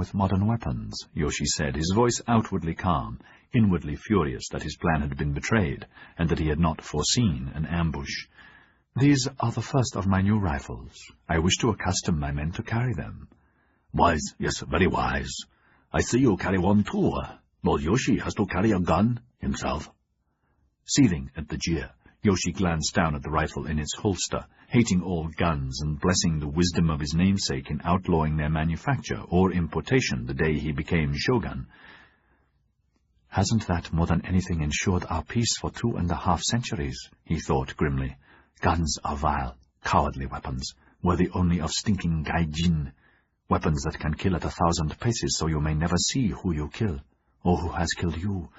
with modern weapons, Yoshi said, his voice outwardly calm, inwardly furious that his plan had been betrayed, and that he had not foreseen an ambush. "These are the first of my new rifles. I wish to accustom my men to carry them." "Wise, yes, very wise. I see you carry one too. Lord Yoshi has to carry a gun himself." Seething at the jeer, Yoshi glanced down at the rifle in its holster, hating all guns and blessing the wisdom of his namesake in outlawing their manufacture or importation the day he became shogun. "Hasn't that more than anything ensured our peace for 2.5 centuries?" he thought grimly. "Guns are vile, cowardly weapons, worthy only of stinking Gai Jin, weapons that can kill at 1,000 paces so you may never see who you kill, or who has killed you,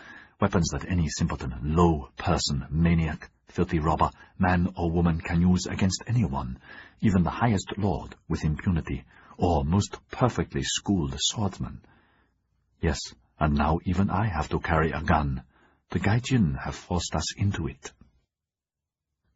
weapons that any simpleton, low person, maniac, filthy robber, man or woman can use against anyone, even the highest lord, with impunity, or most perfectly schooled swordsman. Yes, and now even I have to carry a gun. The Gai Jin have forced us into it."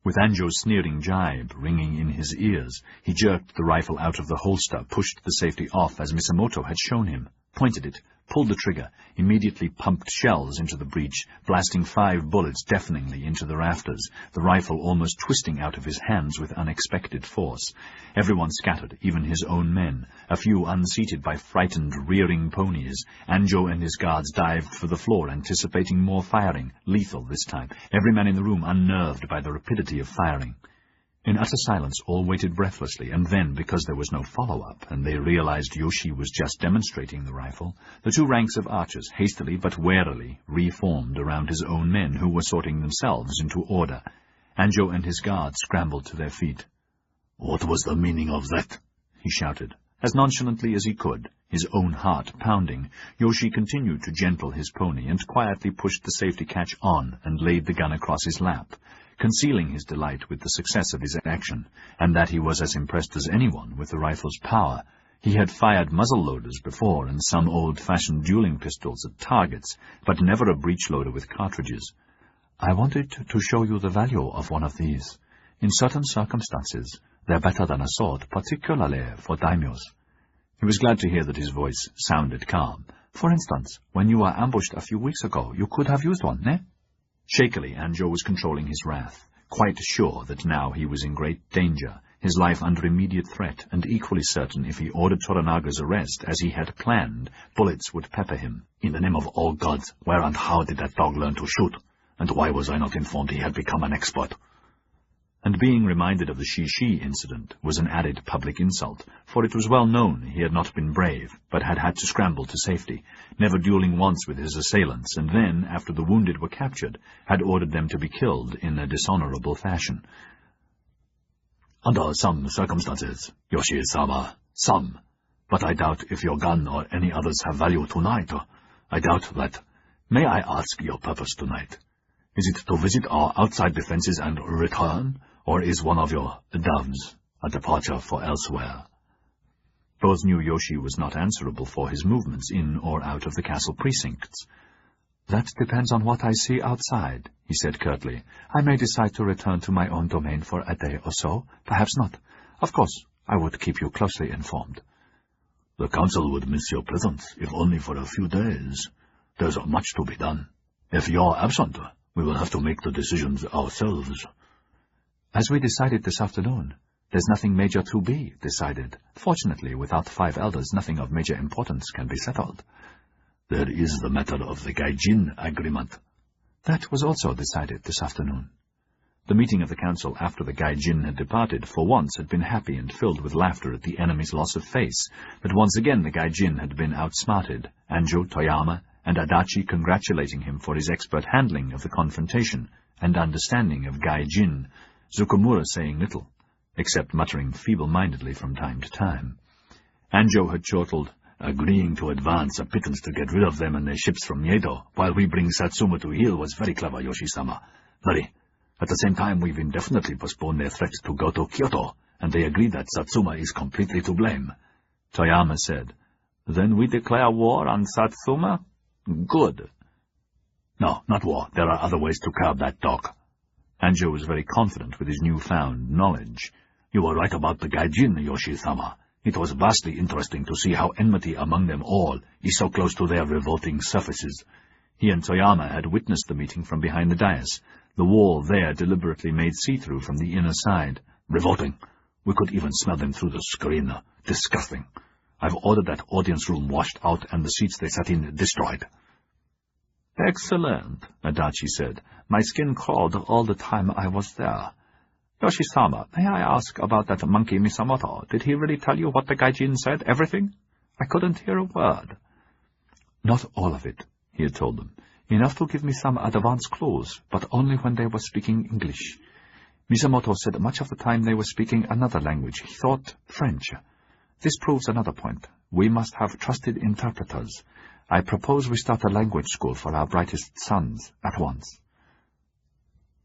With Anjo's sneering jibe ringing in his ears, he jerked the rifle out of the holster, pushed the safety off as Misamoto had shown him, pointed it, pulled the trigger, immediately pumped shells into the breech, blasting 5 bullets deafeningly into the rafters, the rifle almost twisting out of his hands with unexpected force. Everyone scattered, even his own men, a few unseated by frightened, rearing ponies. Anjo and his guards dived for the floor, anticipating more firing, lethal this time, every man in the room unnerved by the rapidity of firing. In utter silence, all waited breathlessly, and then, because there was no follow-up, and they realized Yoshi was just demonstrating the rifle, the 2 ranks of archers, hastily but warily, reformed around his own men, who were sorting themselves into order. Anjo and his guards scrambled to their feet. "What was the meaning of that?" he shouted. As nonchalantly as he could, his own heart pounding, Yoshi continued to gentle his pony, and quietly pushed the safety catch on, and laid the gun across his lap, concealing his delight with the success of his action, and that he was as impressed as anyone with the rifle's power. He had fired muzzle-loaders before, and some old-fashioned dueling pistols at targets, but never a breech-loader with cartridges. "I wanted to show you the value of one of these. In certain circumstances, they're better than a sword, particularly for daimyos." He was glad to hear that his voice sounded calm. "For instance, when you were ambushed a few weeks ago, you could have used one, eh?" Shakily, Anjo was controlling his wrath, quite sure that now he was in great danger, his life under immediate threat, and equally certain if he ordered Toranaga's arrest, as he had planned, bullets would pepper him. "In the name of all gods, where and how did that dog learn to shoot? And why was I not informed he had become an expert?" And being reminded of the Shishi incident was an added public insult, for it was well known he had not been brave, but had had to scramble to safety, never dueling once with his assailants, and then, after the wounded were captured, had ordered them to be killed in a dishonorable fashion. "Under some circumstances, Yoshi-sama, some. But I doubt if your gun or any others have value tonight. I doubt that. May I ask your purpose tonight? Is it to visit our outside defenses and return, or is one of your doves a departure for elsewhere?" Both knew Yoshi was not answerable for his movements in or out of the castle precincts. "That depends on what I see outside," he said curtly. "I may decide to return to my own domain for a day or so, perhaps not. Of course, I would keep you closely informed." "The council would miss your presence, if only for a few days. There's much to be done. If you're absent, we will have to make the decisions ourselves." "As we decided this afternoon, there's nothing major to be decided. Fortunately, without 5 elders, nothing of major importance can be settled." "There is the matter of the Gai Jin agreement." "That was also decided this afternoon." The meeting of the council after the Gai Jin had departed for once had been happy and filled with laughter at the enemy's loss of face, but once again the Gai Jin had been outsmarted, Anjo, Toyama, and Adachi congratulating him for his expert handling of the confrontation and understanding of Gai Jin, Zukumura saying little, except muttering feeble-mindedly from time to time. Anjo had chortled, "Agreeing to advance a pittance to get rid of them and their ships from Yedo, while we bring Satsuma to heel, was very clever, Yoshi-sama. Very. At the same time, we've indefinitely postponed their threat to go to Kyoto, and they agreed that Satsuma is completely to blame." Toyama said, "Then we declare war on Satsuma? Good." "No, not war. There are other ways to curb that dog." Anjo was very confident with his newfound knowledge. "You were right about the Gai Jin, Yoshi-sama. It was vastly interesting to see how enmity among them all is so close to their revolting surfaces. He and Toyama had witnessed the meeting from behind the dais, the wall there deliberately made see-through from the inner side. Revolting. We could even smell them through the screen. Disgusting. I've ordered that audience room washed out and the seats they sat in destroyed. Excellent, Adachi said. My skin crawled all the time I was there. Yoshi-sama, may I ask about that monkey Misamoto? Did he really tell you what the Gai Jin said? Everything? I couldn't hear a word. Not all of it, he had told them. Enough to give me some advance clues, but only when they were speaking English. Misamoto said much of the time they were speaking another language. He thought French. This proves another point. We must have trusted interpreters. I propose we start a language school for our brightest sons at once.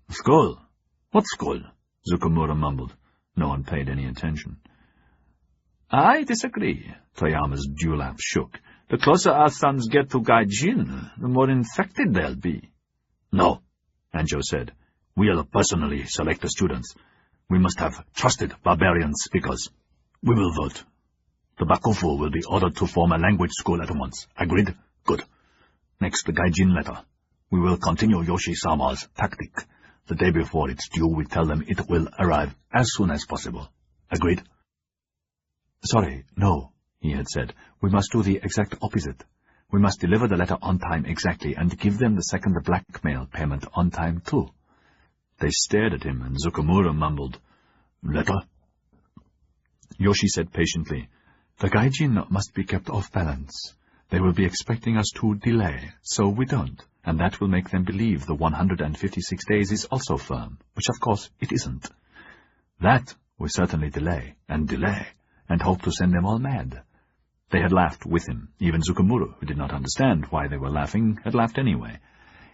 School? What school? Zukumura mumbled. No one paid any attention. I disagree. Toyama's dewlap shook. The closer our sons get to Gai Jin, the more infected they'll be. No, Anjo said. We'll personally select the students. We must have trusted barbarian speakers. We will vote. The Bakufu will be ordered to form a language school at once. Agreed? Good. Next, the Gai Jin letter. We will continue Yoshi-sama's tactic. The day before it's due, we tell them it will arrive as soon as possible. Agreed? Sorry, no, he had said. We must do the exact opposite. We must deliver the letter on time exactly, and give them the second blackmail payment on time too. They stared at him, and Zukumura mumbled, Letter? Yoshi said patiently, The Gai Jin must be kept off balance. They will be expecting us to delay, so we don't, and that will make them believe the 156 days is also firm, which of course it isn't. That will certainly delay, and hope to send them all mad. They had laughed with him. Even Zukumura, who did not understand why they were laughing, had laughed anyway.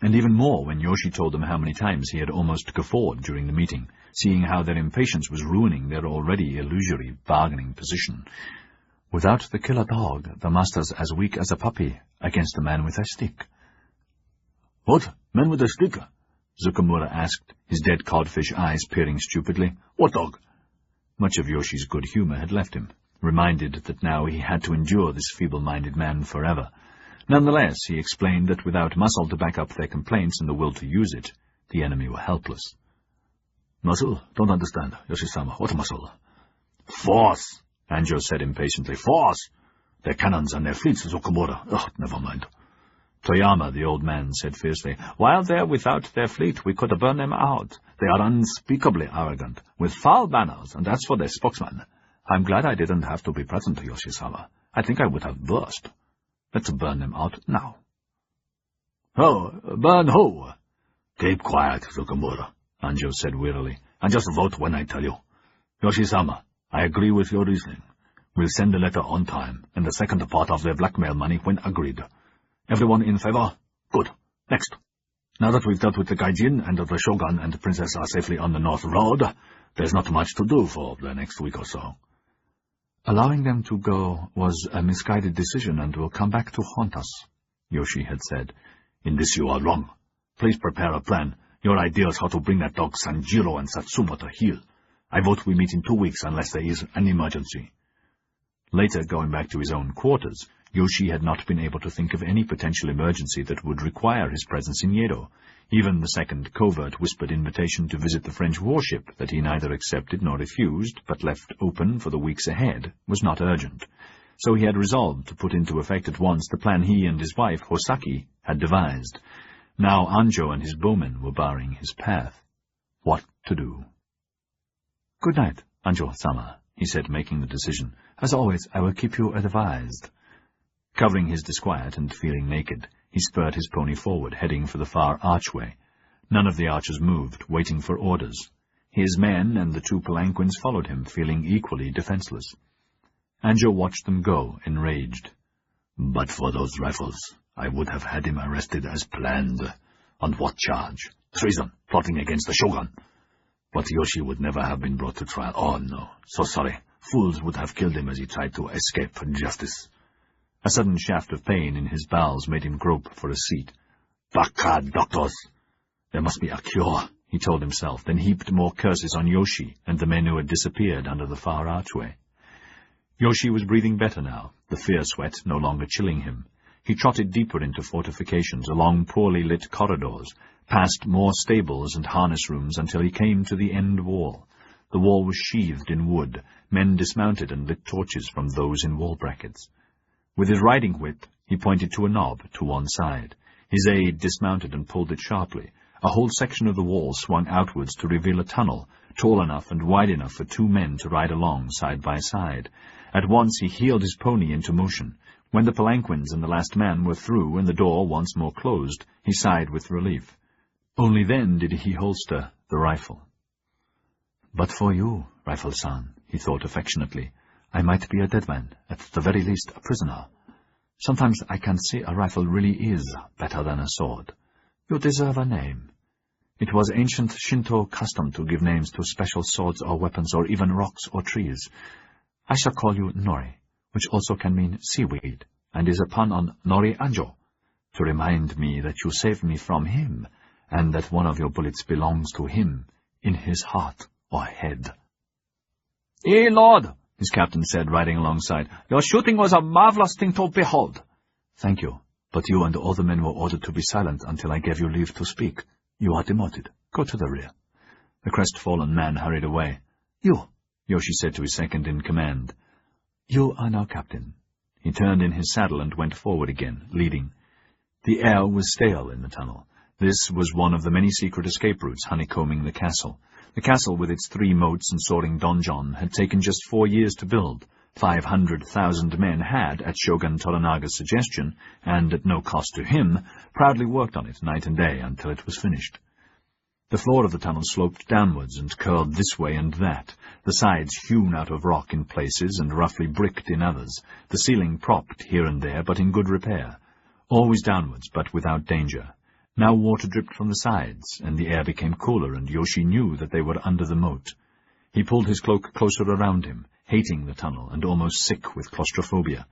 And even more when Yoshi told them how many times he had almost guffawed during the meeting, seeing how their impatience was ruining their already illusory bargaining position. Without the killer dog, the master's as weak as a puppy against a man with a stick. What? Man with a stick? Zukumura asked, his dead codfish eyes peering stupidly. What dog? Much of Yoshi's good humor had left him, reminded that now he had to endure this feeble-minded man forever. Nonetheless, he explained that without muscle to back up their complaints and the will to use it, the enemy were helpless. Muscle? Don't understand, Yoshi-sama. What muscle? Force, Anjo said impatiently. Force! Their cannons and their fleets, Zukumura. Oh, never mind. Toyama, the old man, said fiercely, While they're without their fleet, we could burn them out. They are unspeakably arrogant, with foul banners, and as for their spokesman, I'm glad I didn't have to be present, Yoshi-sama. I think I would have burst. Let's burn them out now. Oh, burn who? Keep quiet, Zukumura, Anjo said wearily, and just vote when I tell you. Yoshi-sama, I agree with your reasoning. We'll send the letter on time, and the second part of their blackmail money when agreed. Everyone in favor? Good. Next. Now that we've dealt with the Gai Jin and the Shogun and the princess are safely on the North Road, there's not much to do for the next week or so. Allowing them to go was a misguided decision and will come back to haunt us, Yoshi had said. In this you are wrong. Please prepare a plan. Your ideas how to bring that dog Sanjiro and Satsuma to heel. I vote we meet in 2 weeks unless there is an emergency. Later, going back to his own quarters, Yoshi had not been able to think of any potential emergency that would require his presence in Yedo. Even the second covert whispered invitation to visit the French warship that he neither accepted nor refused, but left open for the weeks ahead, was not urgent. So he had resolved to put into effect at once the plan he and his wife, Hosaki, had devised. Now Anjo and his bowmen were barring his path. What to do? Good night, Anjo-sama, he said, making the decision. As always, I will keep you advised. Covering his disquiet and feeling naked, he spurred his pony forward, heading for the far archway. None of the archers moved, waiting for orders. His men and the 2 palanquins followed him, feeling equally defenseless. Anjo watched them go, enraged. But for those rifles, I would have had him arrested as planned. On what charge? Treason, plotting against the Shogun. But Yoshi would never have been brought to trial. Oh, no. So sorry. Fools would have killed him as he tried to escape justice. A sudden shaft of pain in his bowels made him grope for a seat. Baka doctors! There must be a cure, he told himself, then heaped more curses on Yoshi and the men who had disappeared under the far archway. Yoshi was breathing better now, the fear sweat no longer chilling him. He trotted deeper into fortifications, along poorly lit corridors, past more stables and harness rooms until he came to the end wall. The wall was sheathed in wood. Men dismounted and lit torches from those in wall brackets. With his riding whip, he pointed to a knob to one side. His aide dismounted and pulled it sharply. A whole section of the wall swung outwards to reveal a tunnel, tall enough and wide enough for 2 men to ride along side by side. At once he heeled his pony into motion. When the palanquins and the last man were through and the door once more closed, he sighed with relief. Only then did he holster the rifle. "But for you, Rifle-san," he thought affectionately, "I might be a dead man, at the very least a prisoner. Sometimes I can see a rifle really is better than a sword. You deserve a name. It was ancient Shinto custom to give names to special swords or weapons or even rocks or trees. I shall call you Nori, which also can mean seaweed, and is a pun on Nori Anjo, to remind me that you saved me from him, and that one of your bullets belongs to him, in his heart or head." "Eh, Lord," his captain said, riding alongside, "your shooting was a marvelous thing to behold." "Thank you, but you and all the men were ordered to be silent until I gave you leave to speak. You are demoted. Go to the rear." The crestfallen man hurried away. "You," Yoshi said to his second-in-command. "You are now captain." He turned in his saddle and went forward again, leading. The air was stale in the tunnel. This was one of the many secret escape routes honeycombing the castle. The castle, with its 3 moats and soaring donjon, had taken just 4 years to build. 500,000 men had, at Shogun Toranaga's suggestion, and at no cost to him, proudly worked on it night and day until it was finished. The floor of the tunnel sloped downwards and curled this way and that, the sides hewn out of rock in places and roughly bricked in others, the ceiling propped here and there but in good repair. Always downwards, but without danger. Now water dripped from the sides, and the air became cooler, and Yoshi knew that they were under the moat. He pulled his cloak closer around him, hating the tunnel and almost sick with claustrophobia,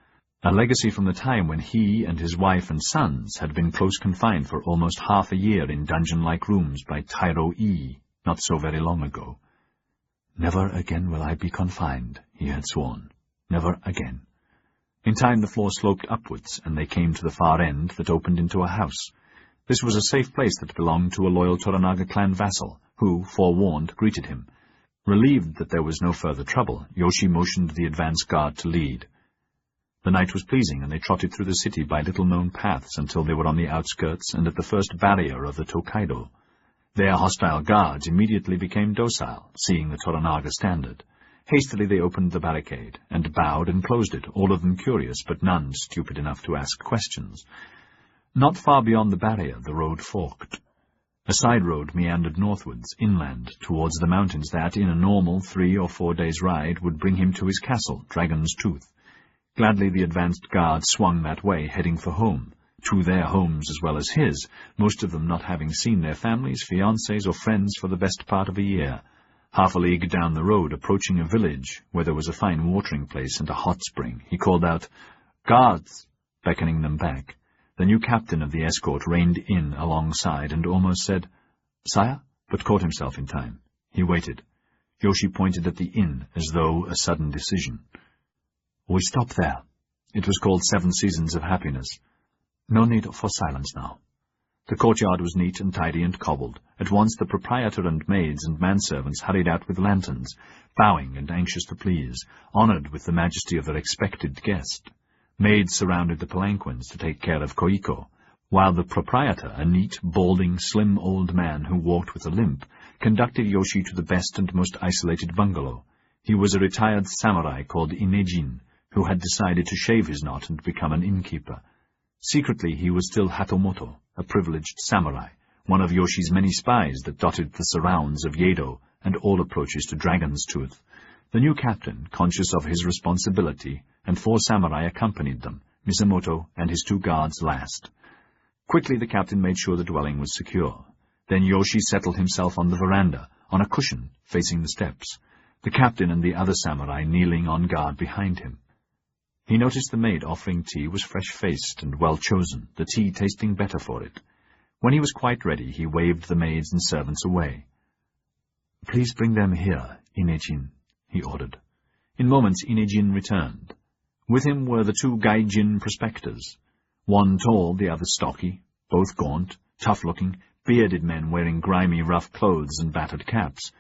a legacy from the time when he and his wife and sons had been close confined for almost half a year in dungeon-like rooms by Tyro E, not so very long ago. "Never again will I be confined," he had sworn. "Never again." In time the floor sloped upwards, and they came to the far end that opened into a house. This was a safe place that belonged to a loyal Toranaga clan vassal, who, forewarned, greeted him. Relieved that there was no further trouble, Yoshi motioned the advance guard to lead. The night was pleasing, and they trotted through the city by little-known paths until they were on the outskirts and at the first barrier of the Tokaido. Their hostile guards immediately became docile, seeing the Toranaga standard. Hastily they opened the barricade, and bowed and closed it, all of them curious, but none stupid enough to ask questions. Not far beyond the barrier the road forked. A side road meandered northwards, inland, towards the mountains that, in a normal 3 or 4 days' ride, would bring him to his castle, Dragon's Tooth. Gladly the advanced guard swung that way, heading for home, to their homes as well as his, most of them not having seen their families, fiancés, or friends for the best part of a year. Half a league down the road, approaching a village, where there was a fine watering place and a hot spring, he called out, "Guards!" beckoning them back. The new captain of the escort reined in alongside and almost said, "Sire?" but caught himself in time. He waited. Yoshi pointed at the inn, as though a sudden decision. "We stop there." It was called 7 Seasons of Happiness. No need for silence now. The courtyard was neat and tidy and cobbled. At once the proprietor and maids and manservants hurried out with lanterns, bowing and anxious to please, honored with the majesty of their expected guest. Maids surrounded the palanquins to take care of Koiko, while the proprietor, a neat, balding, slim old man who walked with a limp, conducted Yoshi to the best and most isolated bungalow. He was a retired samurai called Gai, who had decided to shave his knot and become an innkeeper. Secretly he was still Hatomoto, a privileged samurai, one of Yoshi's many spies that dotted the surrounds of Yedo and all approaches to Dragon's Tooth. The new captain, conscious of his responsibility, and 4 samurai accompanied them, Misamoto and his 2 guards last. Quickly the captain made sure the dwelling was secure. Then Yoshi settled himself on the veranda, on a cushion facing the steps, the captain and the other samurai kneeling on guard behind him. He noticed the maid offering tea was fresh-faced and well-chosen, the tea tasting better for it. When he was quite ready, he waved the maids and servants away. "Please bring them here, Gai Jin," he ordered. In moments Gai Jin returned. With him were the two Gai Jin prospectors, one tall, the other stocky, both gaunt, tough-looking, bearded men wearing grimy, rough clothes and battered caps.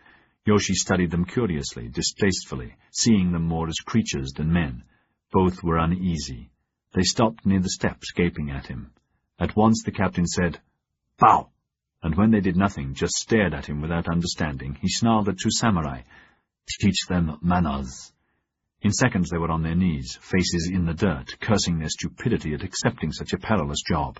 Yoshi studied them curiously, distastefully, seeing them more as creatures than men. Both were uneasy. They stopped near the steps, gaping at him. At once the captain said, "Bow!" and when they did nothing, just stared at him without understanding, he snarled at two samurai, "Teach them manners." In seconds they were on their knees, faces in the dirt, cursing their stupidity at accepting such a perilous job.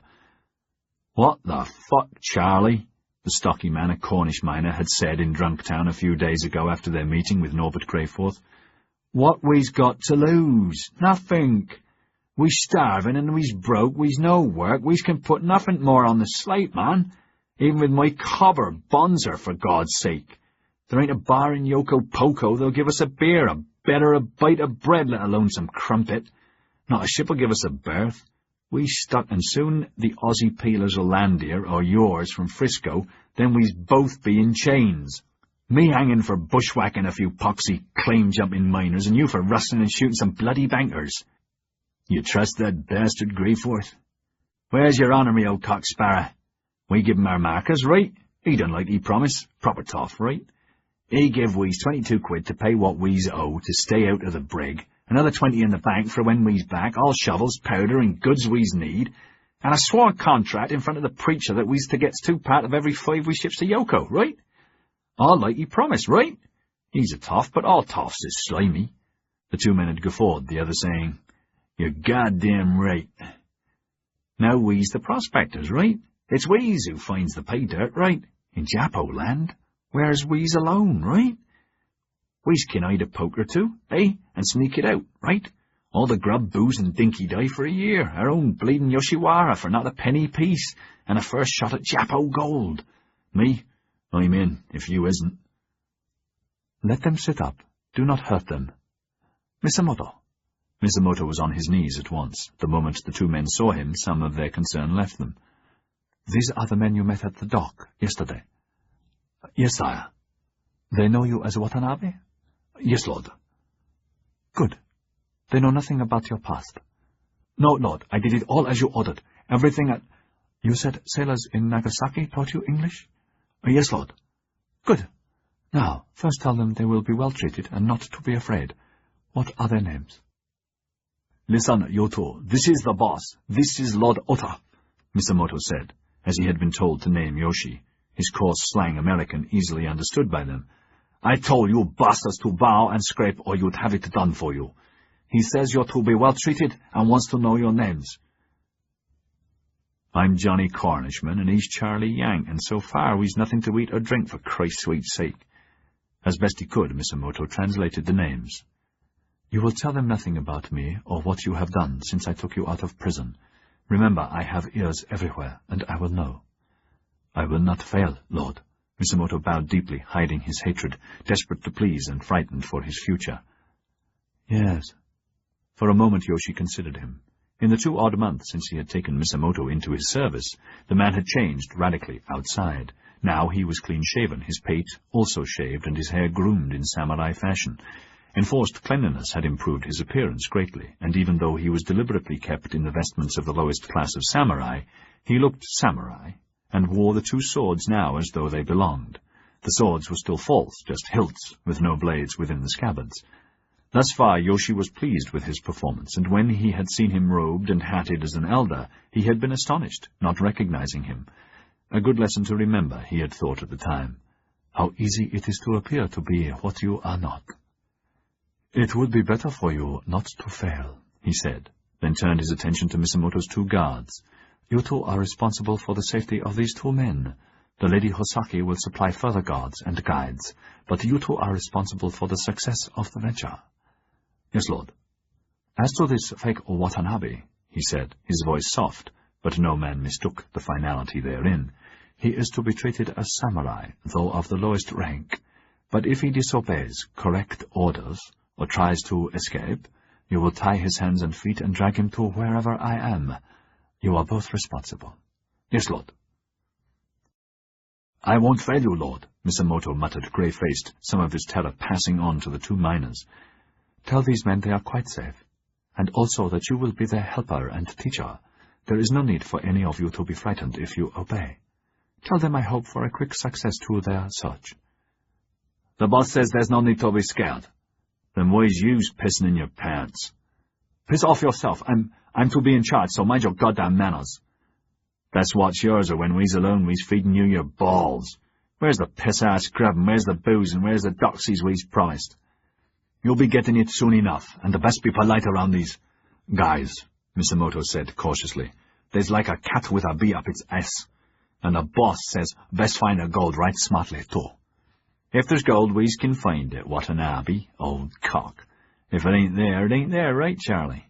"What the fuck, Charlie?" the stocky man, a Cornish miner, had said in Drunktown a few days ago after their meeting with Norbert Greyforth. "What we's got to lose? Nothing. We's starving and we's broke, we's no work, we's can put nothing more on the slate, man. Even with my cobber bonzer, for God's sake. There ain't a bar in Yoko Poco that'll give us a beer, a better a bite of bread, let alone some crumpet. Not a ship will give us a berth. We stuck, and soon the Aussie peelers will land here, or yours from Frisco, then we's both be in chains. Me hanging for bushwhacking a few poxy claim-jumping miners, and you for rustling and shooting some bloody bankers. You trust that bastard Greyforth? Where's your honour, me old cock-sparrow? We give him our markers, right? He done like he promised. Proper toff, right? He give we's 22 quid to pay what we's owe to stay out of the brig, another 20 in the bank for when we's back, all shovels, powder, and goods we's need, and a sworn contract in front of the preacher that we's to get 2 part of every 5 we ships to Yoko, right? All like he promised, right? He's a toff, but all toffs is slimy." The two men had guffawed, the other saying, "You're goddamn right. Now we's the prospectors, right? It's we's who finds the pay dirt, right? In Japo land, where's we's alone, right? We's can hide a poke or two, eh, and sneak it out, right? All the grub, booze, and dinky die for a year, our own bleeding Yoshiwara for not a penny piece, and a first shot at Japo gold. Me, I'm in, if you isn't." "Let them sit up. Do not hurt them. Misamoto." Misamoto was on his knees at once. The moment the two men saw him, some of their concern left them. "These are the men you met at the dock yesterday." "Yes, sire." "They know you as Watanabe?" "Yes, lord." "Good. They know nothing about your past." "No, lord. I did it all as you ordered. Everything at—" "You said sailors in Nagasaki taught you English?" "Yes, lord." "Good. Now, first tell them they will be well treated and not to be afraid. What are their names?" "Listen, Yoto, this is the boss. This is Lord Ota," Misamoto said, as he had been told to name Yoshi, his coarse slang American easily understood by them. "I told you bastards to bow and scrape or you'd have it done for you. He says you're to be well treated and wants to know your names." "I'm Johnny Cornishman, and he's Charlie Yank, and so far we's nothing to eat or drink, for Christ's sweet sake." As best he could, Misamoto translated the names. "You will tell them nothing about me or what you have done since I took you out of prison. Remember, I have ears everywhere, and I will know." "I will not fail, Lord." Misamoto bowed deeply, hiding his hatred, desperate to please and frightened for his future. "Yes." For a moment Yoshi considered him. In the 2 odd months since he had taken Misamoto into his service, the man had changed radically outside. Now he was clean-shaven, his pate also shaved, and his hair groomed in samurai fashion. Enforced cleanliness had improved his appearance greatly, and even though he was deliberately kept in the vestments of the lowest class of samurai, he looked samurai, and wore the 2 swords now as though they belonged. The swords were still false, just hilts, with no blades within the scabbards. Thus far Yoshi was pleased with his performance, and when he had seen him robed and hatted as an elder, he had been astonished, not recognizing him. A good lesson to remember, he had thought at the time. How easy it is to appear to be what you are not. "It would be better for you not to fail," he said, then turned his attention to Misamoto's 2 guards. "You 2 are responsible for the safety of these 2 men. The Lady Hosaki will supply further guards and guides, but you 2 are responsible for the success of the venture." "Yes, Lord." "As to this fake Watanabe," he said, his voice soft, but no man mistook the finality therein, "he is to be treated as samurai, though of the lowest rank. But if he disobeys correct orders, or tries to escape, you will tie his hands and feet and drag him to wherever I am. You are both responsible." "Yes, Lord." "I won't fail you, Lord," Misamoto muttered, grey-faced, some of his terror passing on to the 2 miners. Tell these men they are quite safe, and also that you will be their helper and teacher. There is no need for any of you to be frightened if you obey. Tell them I hope for a quick success to their search." "The boss says there's no need to be scared. Then why's you's pissing in your pants?" "Piss off yourself. I'm to be in charge, so mind your goddamn manners." "That's what's yours, or when we's alone we's feeding you your balls. Where's the piss-ass grub, and where's the booze, and where's the doxies we's promised?" "You'll be getting it soon enough, and the best be polite around these guys," Misamoto said cautiously. "There's like a cat with a bee up its ass, and the boss says best find the gold right smartly, too. If there's gold, we's can find it, what an abby, old cock. If it ain't there, right, Charlie?"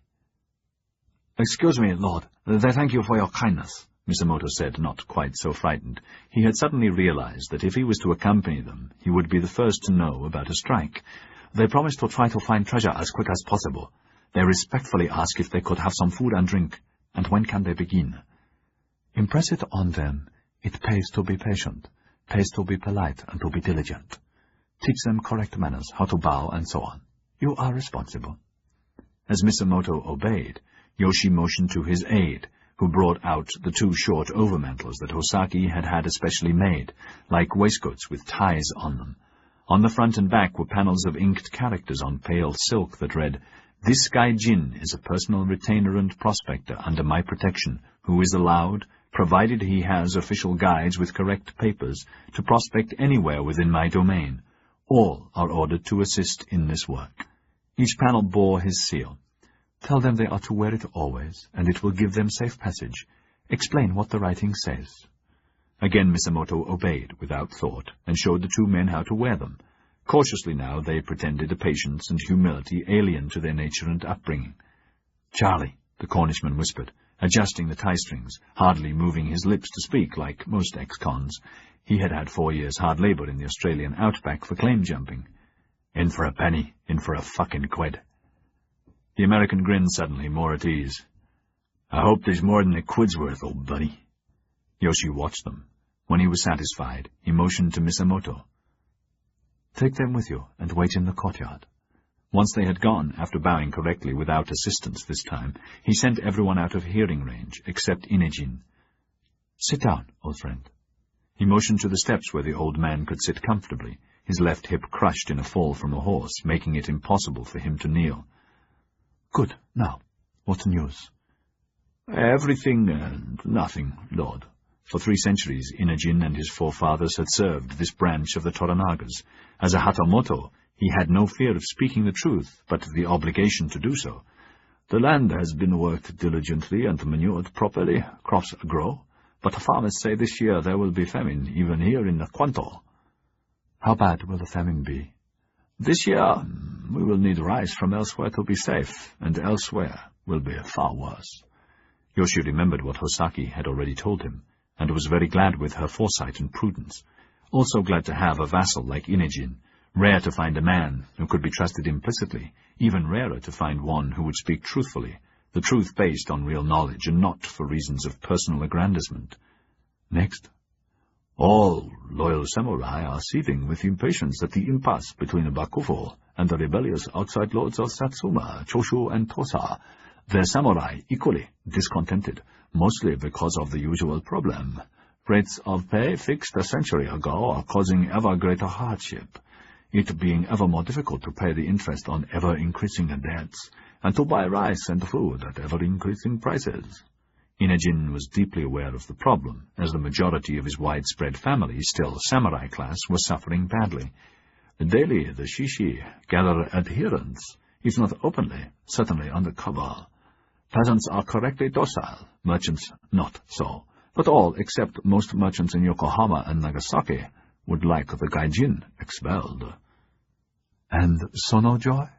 "Excuse me, Lord. They thank you for your kindness," Misamoto said, not quite so frightened. He had suddenly realized that if he was to accompany them, he would be the first to know about a strike. "They promised to try to find treasure as quick as possible. They respectfully ask if they could have some food and drink, and when can they begin?" "Impress it on them. It pays to be patient, pays to be polite, and to be diligent. Teach them correct manners, how to bow, and so on. You are responsible." As Misamoto obeyed, Yoshi motioned to his aide, who brought out the 2 short overmantles that Hosaki had had especially made, like waistcoats with ties on them. On the front and back were panels of inked characters on pale silk that read, "This Gai Jin is a personal retainer and prospector under my protection, who is allowed, provided he has official guides with correct papers, to prospect anywhere within my domain. All are ordered to assist in this work." Each panel bore his seal. "Tell them they are to wear it always, and it will give them safe passage. Explain what the writing says." Again Misamoto obeyed without thought, and showed the 2 men how to wear them. Cautiously now they pretended a patience and humility alien to their nature and upbringing. "Charlie," the Cornishman whispered, adjusting the tie-strings, hardly moving his lips to speak like most ex-cons. He had had 4 years hard labor in the Australian outback for claim-jumping. "In for a penny, in for a fucking quid." The American grinned suddenly, more at ease. "I hope there's more than a quid's worth, old buddy." Yoshi watched them. When he was satisfied, he motioned to Misamoto. "Take them with you, and wait in the courtyard." Once they had gone, after bowing correctly without assistance this time, he sent everyone out of hearing range, except Inejin. "Sit down, old friend." He motioned to the steps where the old man could sit comfortably, his left hip crushed in a fall from a horse, making it impossible for him to kneel. "Good. Now, what news?" "Everything and nothing, Lord." For 3 centuries, Inejin and his forefathers had served this branch of the Toranagas. As a Hatamoto, he had no fear of speaking the truth, but the obligation to do so. "The land has been worked diligently and manured properly. Crops grow, but the farmers say this year there will be famine, even here in the Kwanto." "How bad will the famine be?" "This year we will need rice from elsewhere to be safe, and elsewhere will be far worse." Yoshi remembered what Hosaki had already told him, and was very glad with her foresight and prudence. Also glad to have a vassal like Inejin. Rare to find a man who could be trusted implicitly, even rarer to find one who would speak truthfully, the truth based on real knowledge and not for reasons of personal aggrandizement. Next. "All loyal samurai are seething with impatience at the impasse between the Bakufu and the rebellious outside lords of Satsuma, Choshu, and Tosa. The samurai equally discontented, mostly because of the usual problem. Rates of pay fixed a century ago are causing ever greater hardship, it being ever more difficult to pay the interest on ever-increasing debts, and to buy rice and food at ever-increasing prices." Inejin was deeply aware of the problem, as the majority of his widespread family, still samurai class, was suffering badly. "Daily the shishi gather adherents, if not openly, certainly under cover. Peasants are correctly docile, merchants not so, but all except most merchants in Yokohama and Nagasaki would like the Gai Jin expelled." "And Sonojoy?"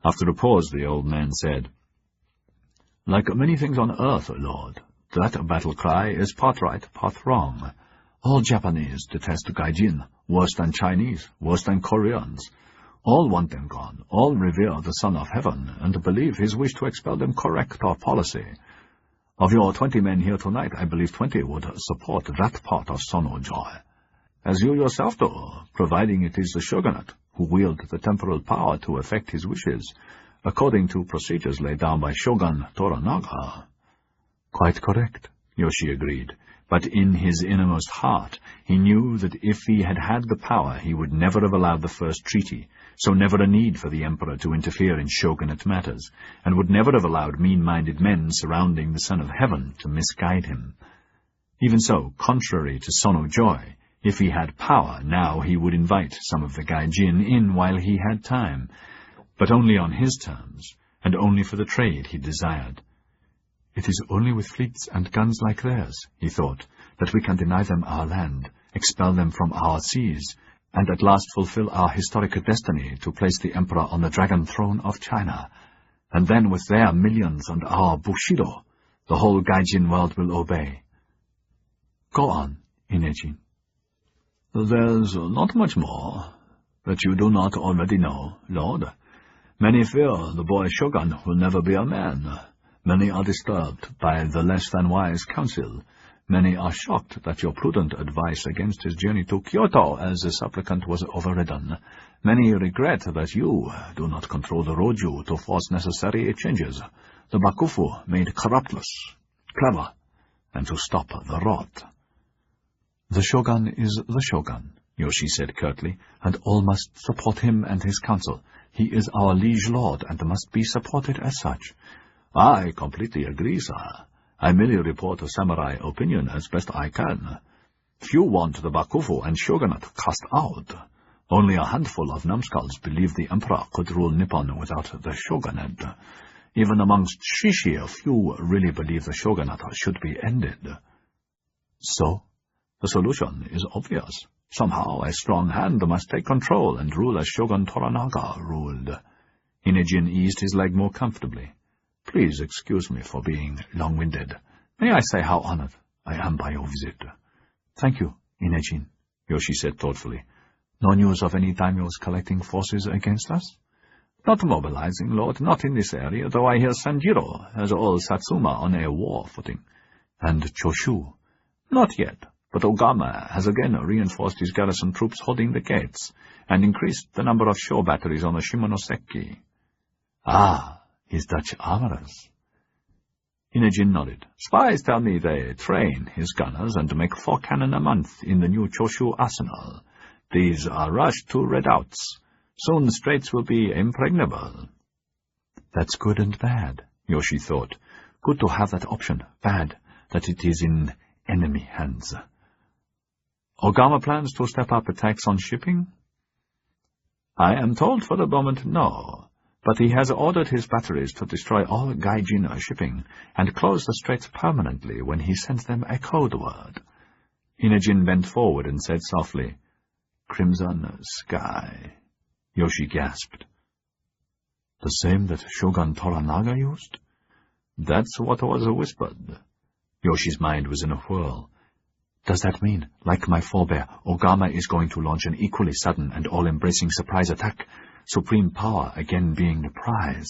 After a pause, the old man said, "Like many things on earth, Lord, that battle cry is part right, part wrong. All Japanese detest Gai Jin, worse than Chinese, worse than Koreans. All want them gone, all revere the Son of Heaven, and believe his wish to expel them correct our policy. Of your 20 men here tonight, I believe 20 would support that part of Sonojoy. As you yourself do, providing it is the shogunate, who wield the temporal power to effect his wishes, according to procedures laid down by Shogun Toranaga." "Quite correct," Yoshi agreed, but in his innermost heart he knew that if he had had the power he would never have allowed the first treaty, so never a need for the Emperor to interfere in shogunate matters, and would never have allowed mean-minded men surrounding the Son of Heaven to misguide him. Even so, contrary to Sono Joy, if he had power now he would invite some of the Gai Jin in while he had time, but only on his terms, and only for the trade he desired. "It is only with fleets and guns like theirs," he thought, "that we can deny them our land, expel them from our seas, and at last fulfill our historic destiny to place the Emperor on the dragon throne of China. And then with their millions and our Bushido, the whole Gaijin world will obey." "Go on, Inejin." "There's not much more that you do not already know, Lord. Many fear the boy Shogun will never be a man. Many are disturbed by the less-than-wise counsel. Many are shocked that your prudent advice against his journey to Kyoto as the supplicant was overridden. Many regret that you do not control the Roju to force necessary changes, the Bakufu made corruptless, clever, and to stop the rot." "The Shogun is the Shogun," Yoshi said curtly, "and all must support him and his council. He is our liege lord and must be supported as such." "I completely agree, sir. I merely report a samurai opinion as best I can. Few want the Bakufu and shogunate cast out. Only a handful of numbskulls believe the Emperor could rule Nippon without the shogunate. Even amongst Shishi, a few really believe the shogunate should be ended." "So?" "The solution is obvious. Somehow a strong hand must take control and rule as Shogun Toranaga ruled." Inejin eased his leg more comfortably. "Please excuse me for being long-winded. May I say how honored I am by your visit?" "Thank you, Inejin," Yoshi said thoughtfully. "No news of any daimyos collecting forces against us?" "Not mobilizing, Lord, not in this area, though I hear Sanjiro has all Satsuma on a war footing." "And Choshu?" "Not yet, but Ogama has again reinforced his garrison troops holding the gates, and increased the number of shore batteries on the Shimonoseki." "Ah, his Dutch armorers." Inejin nodded. "Spies tell me they train his gunners and make 4 cannon a month in the new Choshu arsenal. These are rushed to redoubts. Soon the straits will be impregnable." "That's good and bad," Yoshi thought. "Good to have that option, bad that it is in enemy hands." "Ogama plans to step up attacks on shipping?" "I am told for the moment no. But he has ordered his batteries to destroy all Gai Jin shipping and close the straits permanently when he sends them a code word." Inejin bent forward and said softly, "Crimson sky." Yoshi gasped. "The same that Shogun Toranaga used?" "That's what was whispered." Yoshi's mind was in a whirl. "Does that mean, like my forebear, Ogama is going to launch an equally sudden and all-embracing surprise attack? Supreme power again being the prize."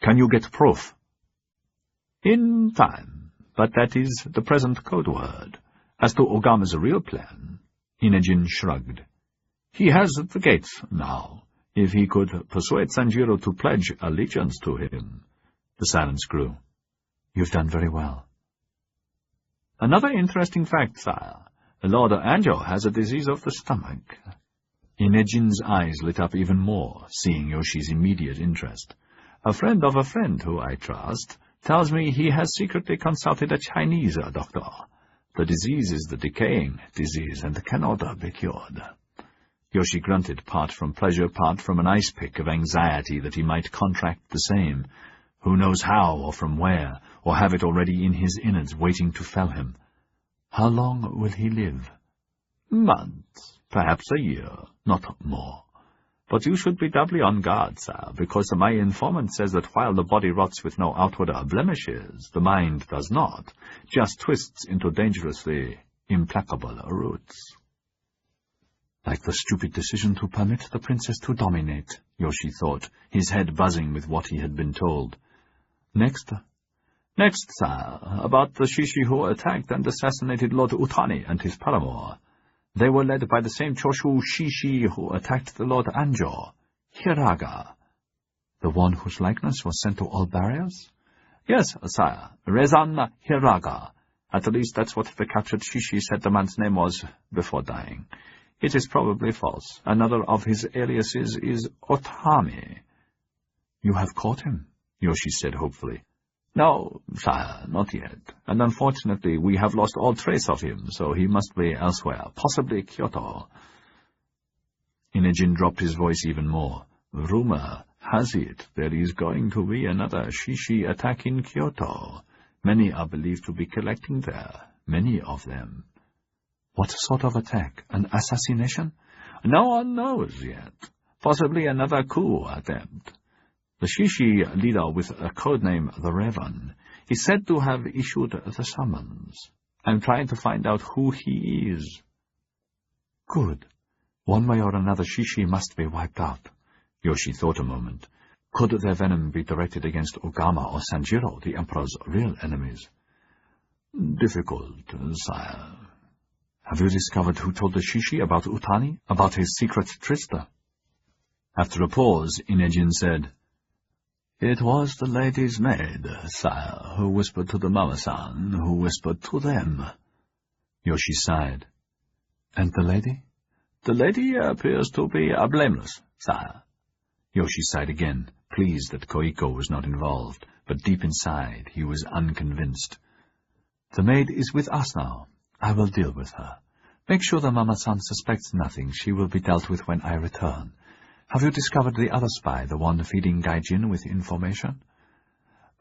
"Can you get proof?" "In time, but that is the present code word. As to Ogama's real plan," Inejin shrugged. "He has the gates now. If he could persuade Sanjiro to pledge allegiance to him." The silence grew. "You've done very well." "Another interesting fact, sire. Lord Anjo has a disease of the stomach." Inejin's eyes lit up even more, seeing Yoshi's immediate interest. "A friend of a friend who I trust tells me he has secretly consulted a Chinese doctor. The disease is the decaying disease and cannot be cured." Yoshi grunted, part from pleasure, part from an ice-pick of anxiety that he might contract the same. Who knows how or from where, or have it already in his innards waiting to fell him. "How long will he live?" "Months, perhaps a year, not more. But you should be doubly on guard, sir, because my informant says that while the body rots with no outward blemishes, the mind does not, just twists into dangerously implacable roots." "Like the stupid decision to permit the princess to dominate," Yoshi thought, his head buzzing with what he had been told. "Next, sir, about the Shishi who attacked and assassinated Lord Utani and his paramour. They were led by the same Choshu Shishi who attacked the Lord Anjo, Hiraga. The one whose likeness was sent to all barriers? Yes, sire, Rezan Hiraga. At least that's what the captured Shishi said the man's name was before dying. It is probably false. Another of his aliases is Otami. You have caught him, Yoshi said hopefully. No, sire, not yet. And unfortunately we have lost all trace of him, so he must be elsewhere, possibly Kyoto. Inejin dropped his voice even more. Rumor has it there is going to be another Shishi attack in Kyoto. Many are believed to be collecting there, many of them. What sort of attack? An assassination? No one knows yet. Possibly another coup attempt. The Shishi leader with a codename the Raven is said to have issued the summons. I'm trying to find out who he is. Good. One way or another Shishi must be wiped out. Yoshi thought a moment. Could their venom be directed against Ogama or Sanjiro, the Emperor's real enemies? Difficult, sire. Have you discovered who told the Shishi about Utani, about his secret trysta? After a pause, Inejin said, It was the lady's maid, sire, who whispered to the Mama-san, who whispered to them. Yoshi sighed. And the lady? The lady appears to be blameless, sire. Yoshi sighed again, pleased that Koiko was not involved, but deep inside he was unconvinced. The maid is with us now. I will deal with her. Make sure the Mama-san suspects nothing. She will be dealt with when I return. Have you discovered the other spy, the one feeding Gai Jin with information?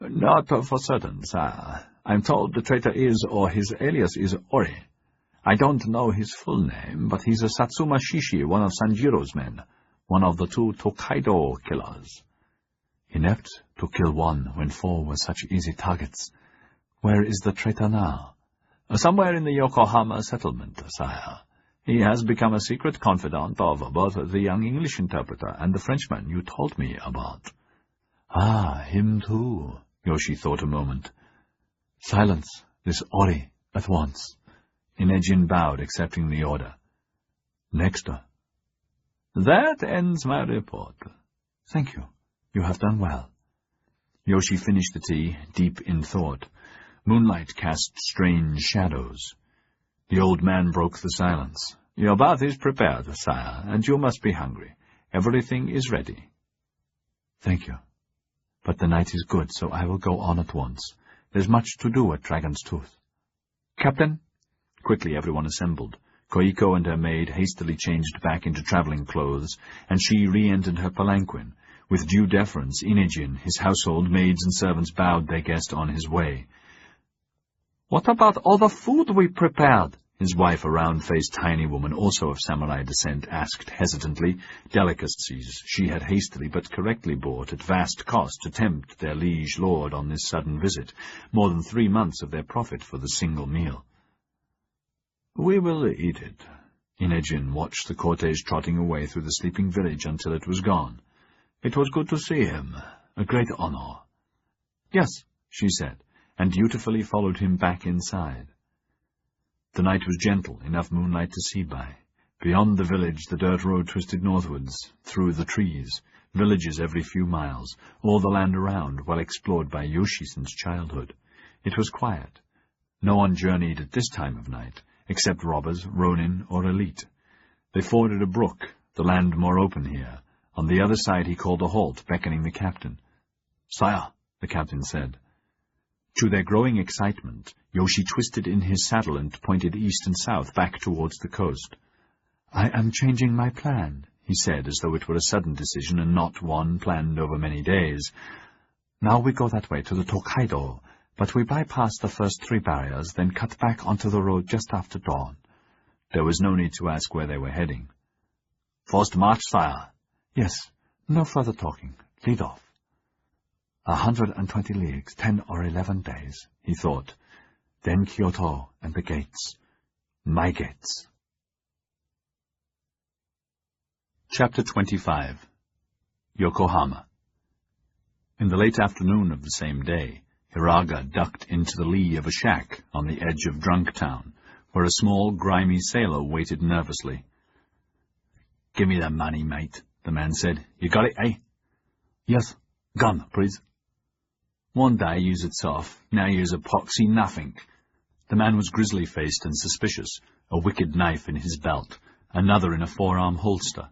Not for certain, sire. I'm told the traitor is, or his alias is, Ori. I don't know his full name, but he's a Satsuma Shishi, one of Sanjiro's men, one of the 2 Tokaido killers. Inept to kill one when 4 were such easy targets. Where is the traitor now? Somewhere in the Yokohama settlement, sire. He has become a secret confidant of both the young English interpreter and the Frenchman you told me about. Ah, him too, Yoshi thought a moment. Silence this Ori at once. Inejin bowed, accepting the order. Next. That ends my report. Thank you. You have done well. Yoshi finished the tea, deep in thought. Moonlight cast strange shadows. The old man broke the silence. Your bath is prepared, sire, and you must be hungry. Everything is ready. Thank you. But the night is good, so I will go on at once. There's much to do at Dragon's Tooth. Captain? Quickly everyone assembled. Koiko and her maid hastily changed back into travelling clothes, and she re-entered her palanquin. With due deference, Inejin, his household, maids and servants bowed their guest on his way. What about all the food we prepared? His wife, a round-faced tiny woman, also of samurai descent, asked hesitantly. Delicacies she had hastily but correctly bought at vast cost to tempt their liege lord on this sudden visit, more than 3 months of their profit for the single meal. We will eat it. Inejin watched the cortege trotting away through the sleeping village until it was gone. It was good to see him. A great honor. Yes, she said, and dutifully followed him back inside. The night was gentle, enough moonlight to see by. Beyond the village the dirt road twisted northwards, through the trees, villages every few miles, all the land around, well explored by Yoshi since childhood. It was quiet. No one journeyed at this time of night, except robbers, ronin, or elite. They forded a brook, the land more open here. On the other side he called a halt, beckoning the captain. "Sire," the captain said. To their growing excitement, Yoshi twisted in his saddle and pointed east and south, back towards the coast. "I am changing my plan," he said, as though it were a sudden decision and not one planned over many days. "Now we go that way to the Tokaido, but we bypass the first 3 barriers, then cut back onto the road just after dawn." There was no need to ask where they were heading. "First march, sire." "Yes, no further talking. Lead off." 120 leagues, 10 or 11 days, he thought. Then Kyoto and the gates. My gates. Chapter 25. Yokohama. In the late afternoon of the same day, Hiraga ducked into the lee of a shack on the edge of Drunk Town, where a small, grimy sailor waited nervously. "Give me the money, mate," the man said. "You got it, eh?" "Yes. Gun, please." "One day use it's off, now use a poxy nothing." The man was grizzly-faced and suspicious, a wicked knife in his belt, another in a forearm holster.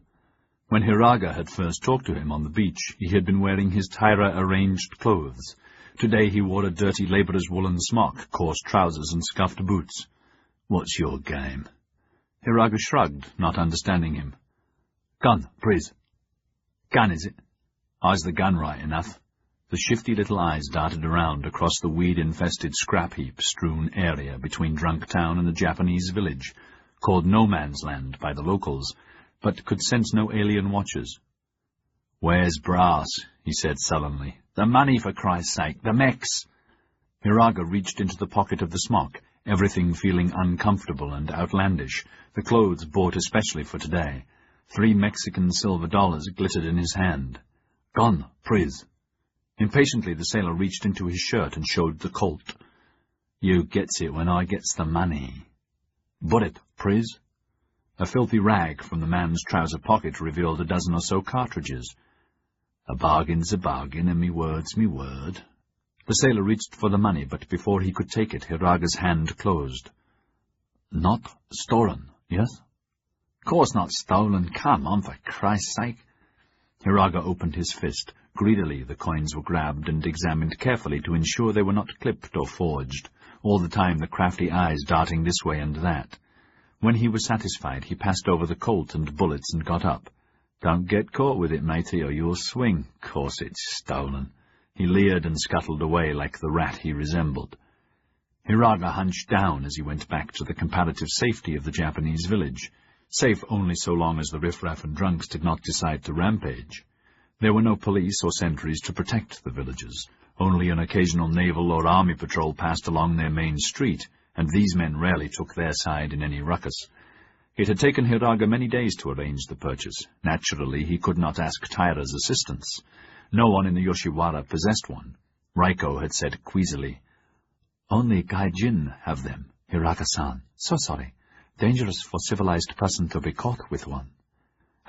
When Hiraga had first talked to him on the beach, he had been wearing his Taira-arranged clothes. Today he wore a dirty labourer's woolen smock, coarse trousers, and scuffed boots. "What's your game?" Hiraga shrugged, not understanding him. "Gun, please." "Gun, is it? I's the gun right enough." The shifty little eyes darted around across the weed-infested scrap-heap strewn area between Drunk Town and the Japanese village, called No Man's Land by the locals, but could sense no alien watchers. "Where's brass?" he said sullenly. "The money, for Christ's sake, the mechs!" Hiraga reached into the pocket of the smock, everything feeling uncomfortable and outlandish, the clothes bought especially for today. 3 Mexican silver dollars glittered in his hand. "Gun, please." Impatiently the sailor reached into his shirt and showed the Colt. "You gets it when I gets the money." "Bullet, please." A filthy rag from the man's trouser pocket revealed a dozen or so cartridges. "A bargain's a bargain, and me word's me word." The sailor reached for the money, but before he could take it, Hiraga's hand closed. "Not stolen, yes?" "Course not stolen. Come on, for Christ's sake." Hiraga opened his fist. Greedily the coins were grabbed and examined carefully to ensure they were not clipped or forged, all the time the crafty eyes darting this way and that. When he was satisfied, he passed over the Colt and bullets and got up. "Don't get caught with it, matey, or you'll swing. Course it's stolen." He leered and scuttled away like the rat he resembled. Hiraga hunched down as he went back to the comparative safety of the Japanese village, safe only so long as the riffraff and drunks did not decide to rampage. There were no police or sentries to protect the villagers. Only an occasional naval or army patrol passed along their main street, and these men rarely took their side in any ruckus. It had taken Hiraga many days to arrange the purchase. Naturally, he could not ask Taira's assistance. No one in the Yoshiwara possessed one. Raiko had said queasily, "Only Gai Jin have them, Hiraga-san. So sorry. Dangerous for civilized person to be caught with one."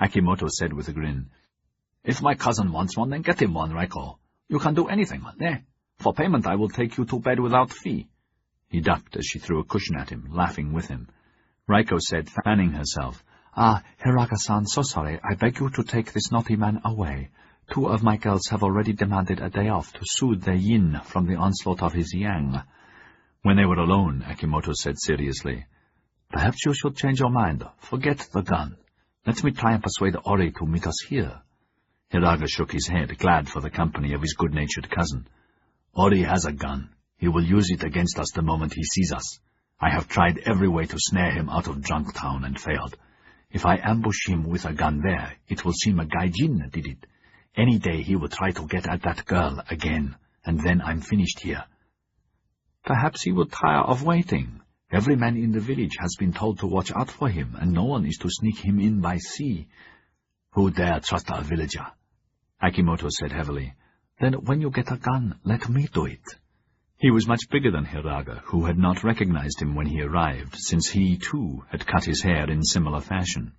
Akimoto said with a grin, "If my cousin wants one, then get him one, Raiko. You can do anything, eh? For payment I will take you to bed without fee." He ducked as she threw a cushion at him, laughing with him. Raiko said, fanning herself, Hiraga-san, so sorry. I beg you to take this naughty man away. 2 of my girls have already demanded a day off to soothe their yin from the onslaught of his yang." When they were alone, Akimoto said seriously, "Perhaps you should change your mind. Forget the gun. Let me try and persuade Ori to meet us here." Hiraga shook his head, glad for the company of his good-natured cousin. "Ori has a gun. He will use it against us the moment he sees us. I have tried every way to snare him out of Drunk Town and failed. If I ambush him with a gun there, it will seem a Gai Jin did it. Any day he will try to get at that girl again, and then I'm finished here." "Perhaps he will tire of waiting. Every man in the village has been told to watch out for him, and no one is to sneak him in by sea." "Who dare trust a villager?" Akimoto said heavily. "Then when you get a gun, let me do it." He was much bigger than Hiraga, who had not recognized him when he arrived, since he, too, had cut his hair in similar fashion.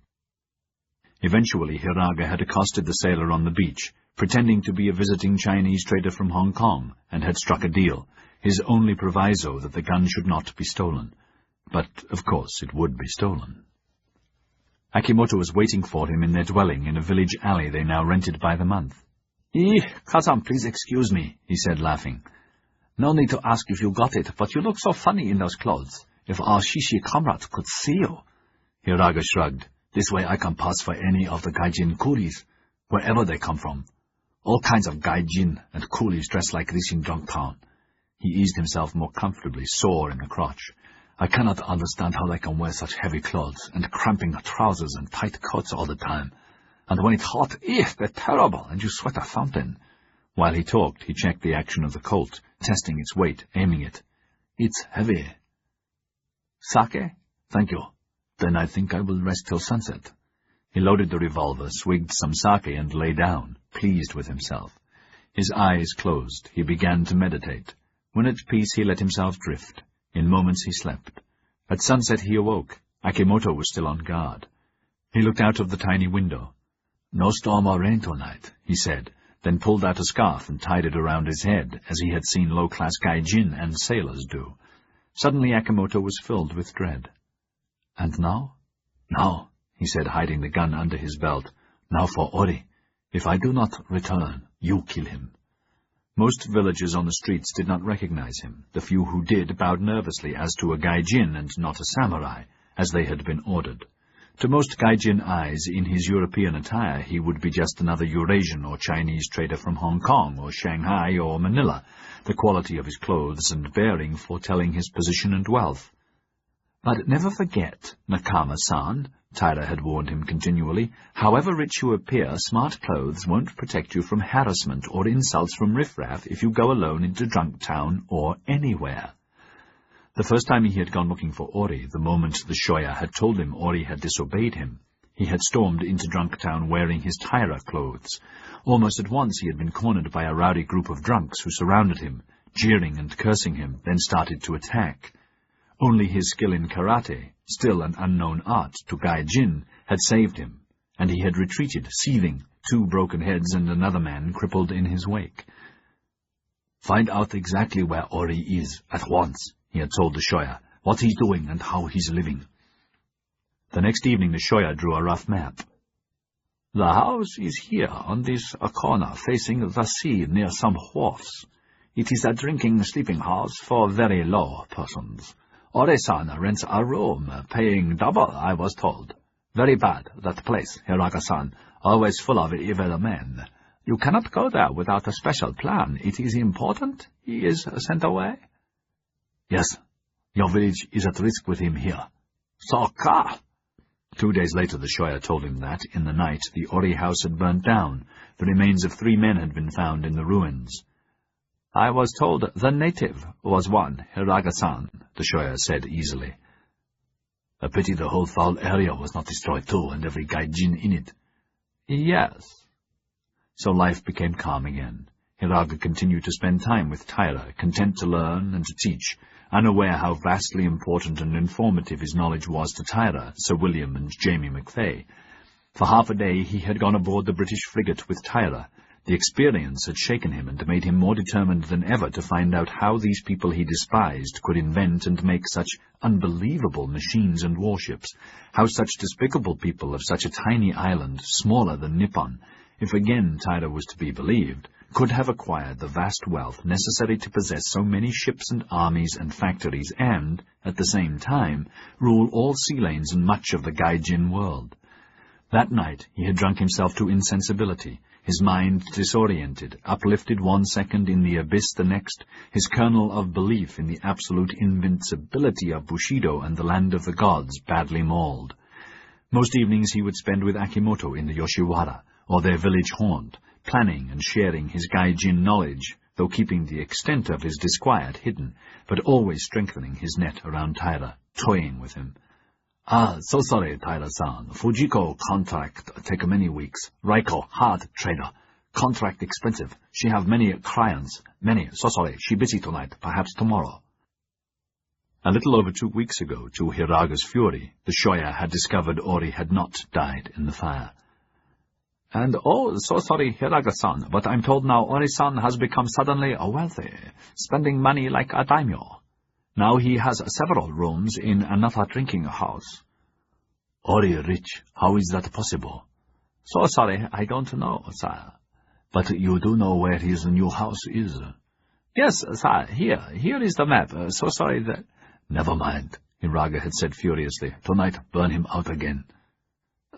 Eventually, Hiraga had accosted the sailor on the beach, pretending to be a visiting Chinese trader from Hong Kong, and had struck a deal, his only proviso that the gun should not be stolen. But, of course, it would be stolen. Akimoto was waiting for him in their dwelling in a village alley they now rented by the month. "Cousin, please excuse me," he said, laughing. "No need to ask if you got it, but you look so funny in those clothes. If our Shishi comrades could see you." Hiraga shrugged. "This way I can pass for any of the Gai Jin coolies, wherever they come from. All kinds of Gai Jin and coolies dressed like this in Drunk Town." He eased himself more comfortably, sore in the crotch. "I cannot understand how they can wear such heavy clothes and cramping trousers and tight coats all the time. And when it's hot, they're terrible, and you sweat a fountain." While he talked, he checked the action of the Colt, testing its weight, aiming it. "It's heavy." "Sake? Thank you. Then I think I will rest till sunset." He loaded the revolver, swigged some sake, and lay down, pleased with himself. His eyes closed. He began to meditate. When at peace, he let himself drift. In moments he slept. At sunset he awoke. Akimoto was still on guard. He looked out of the tiny window. "No storm or rain tonight," he said, then pulled out a scarf and tied it around his head, as he had seen low-class Gai Jin and sailors do. Suddenly Akimoto was filled with dread. "And now?" "Now," he said, hiding the gun under his belt. "Now for Ori. If I do not return, you kill him." Most villagers on the streets did not recognize him. The few who did bowed nervously as to a Gai Jin and not a samurai, as they had been ordered. To most Gai Jin eyes, in his European attire, he would be just another Eurasian or Chinese trader from Hong Kong or Shanghai or Manila, the quality of his clothes and bearing foretelling his position and wealth. "But never forget, Nakama-san," Taira had warned him continually, "however rich you appear, smart clothes won't protect you from harassment or insults from riffraff if you go alone into Drunk Town or anywhere." The first time he had gone looking for Ori, the moment the Shoya had told him Ori had disobeyed him, he had stormed into Drunk Town wearing his Taira clothes. Almost at once he had been cornered by a rowdy group of drunks who surrounded him, jeering and cursing him, then started to attack. Only his skill in karate, still an unknown art to Gai Jin, had saved him, and he had retreated, seething, 2 broken heads and another man crippled in his wake. "Find out exactly where Ori is, at once," he had told the Shoya, "what he's doing and how he's living." The next evening the Shoya drew a rough map. "The house is here, on this corner, facing the sea near some wharfs. It is a drinking sleeping house for very low persons. Ore-san rents a room, paying double, I was told. Very bad, that place, Hiraga-san, always full of evil men. You cannot go there without a special plan. It is important he is sent away." "Yes, your village is at risk with him here." "Saga!" 2 days later the Shoya told him that, in the night, the Ori house had burnt down. The remains of 3 men had been found in the ruins. "I was told the native was one, Hiraga-san," the Shoya said easily. "A pity the whole foul area was not destroyed too, and every Gai Jin in it." "Yes." So life became calm again. Hiraga continued to spend time with Taira, content to learn and to teach, unaware how vastly important and informative his knowledge was to Taira, Sir William, and Jamie McFay. For half a day he had gone aboard the British frigate with Taira. The experience had shaken him and made him more determined than ever to find out how these people he despised could invent and make such unbelievable machines and warships, how such despicable people of such a tiny island, smaller than Nippon, if again Taira was to be believed, could have acquired the vast wealth necessary to possess so many ships and armies and factories and, at the same time, rule all sea lanes and much of the Gai Jin world. That night he had drunk himself to insensibility, his mind disoriented, uplifted 1 second, in the abyss the next, his kernel of belief in the absolute invincibility of Bushido and the land of the gods badly mauled. Most evenings he would spend with Akimoto in the Yoshiwara, or their village haunt, planning and sharing his Gai Jin knowledge, though keeping the extent of his disquiet hidden, but always strengthening his net around Taira, toying with him. So sorry, Taira-san. Fujiko contract take many weeks. Raiko, hard trader. Contract expensive. She have many clients. Many. So sorry, she busy tonight. Perhaps tomorrow." A little over 2 weeks ago, to Hiraga's fury, the Shoya had discovered Ori had not died in the fire. "And so sorry, Hiraga-san, but I'm told now Ori-san has become suddenly wealthy, spending money like a daimyo. Now he has several rooms in another drinking house." "Ori rich? How is that possible?" "So sorry, I don't know, sir." "But you do know where his new house is?" "Yes, sir, here is the map. So sorry that—" "Never mind," Hiraga had said furiously. "Tonight burn him out again."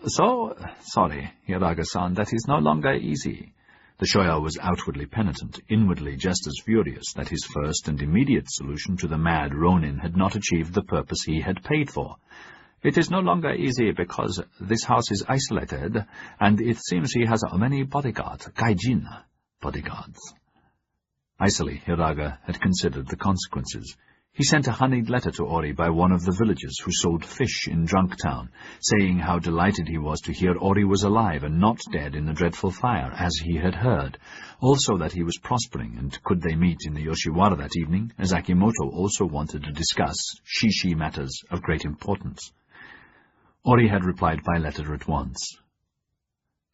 "So sorry, Hiraga-san, that is no longer easy." The Shoya was outwardly penitent, inwardly just as furious that his first and immediate solution to the mad Ronin had not achieved the purpose he had paid for. "It is no longer easy because this house is isolated, and it seems he has many bodyguards, Gai Jin bodyguards." Icily, Hiraga had considered the consequences. He sent a honeyed letter to Ori by one of the villagers who sold fish in Drunktown, saying how delighted he was to hear Ori was alive and not dead in the dreadful fire, as he had heard. Also that he was prospering, and could they meet in the Yoshiwara that evening, as Akimoto also wanted to discuss shishi matters of great importance. Ori had replied by letter at once.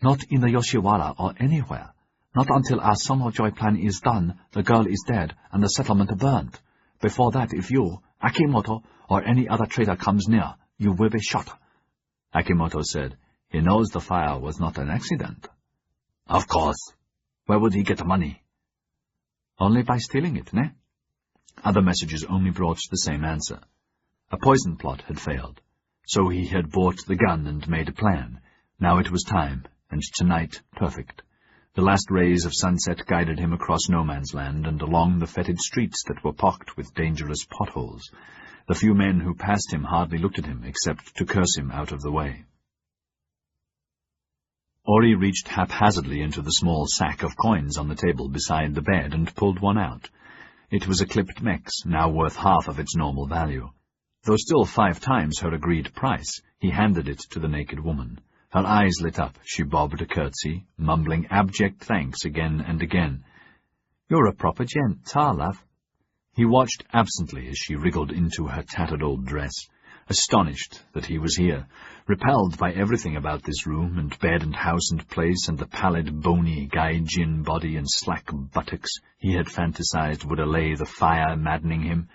"Not in the Yoshiwara or anywhere. Not until our summer joy plan is done, the girl is dead, and the settlement burnt. Before that, if you, Akimoto, or any other trader comes near, you will be shot." Akimoto said, "He knows the fire was not an accident." "Of course. Where would he get the money?" "Only by stealing it, ne?" Other messages only brought the same answer. A poison plot had failed. So he had bought the gun and made a plan. Now it was time, and tonight perfect. The last rays of sunset guided him across no man's land and along the fetid streets that were pocked with dangerous potholes. The few men who passed him hardly looked at him, except to curse him out of the way. Ori reached haphazardly into the small sack of coins on the table beside the bed and pulled one out. It was a clipped mex, now worth half of its normal value. Though still 5 times her agreed price, he handed it to the naked woman. Her eyes lit up. She bobbed a curtsy, mumbling abject thanks again and again. "You're a proper gent, tar, love." He watched absently as she wriggled into her tattered old dress, astonished that he was here, repelled by everything about this room and bed and house and place and the pallid, bony Gai Jin body and slack buttocks he had fantasized would allay the fire maddening him,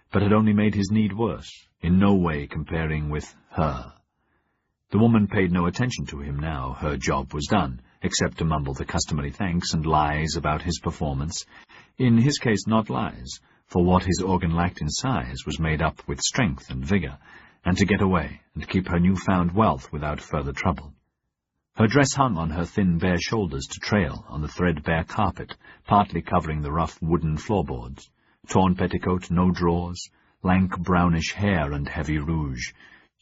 but had only made his need worse, in no way comparing with her. The woman paid no attention to him now. Her job was done, except to mumble the customary thanks and lies about his performance. In his case, not lies, for what his organ lacked in size was made up with strength and vigor, and to get away and keep her new-found wealth without further trouble. Her dress hung on her thin, bare shoulders to trail on the threadbare carpet, partly covering the rough wooden floorboards. Torn petticoat, no drawers, lank brownish hair and heavy rouge.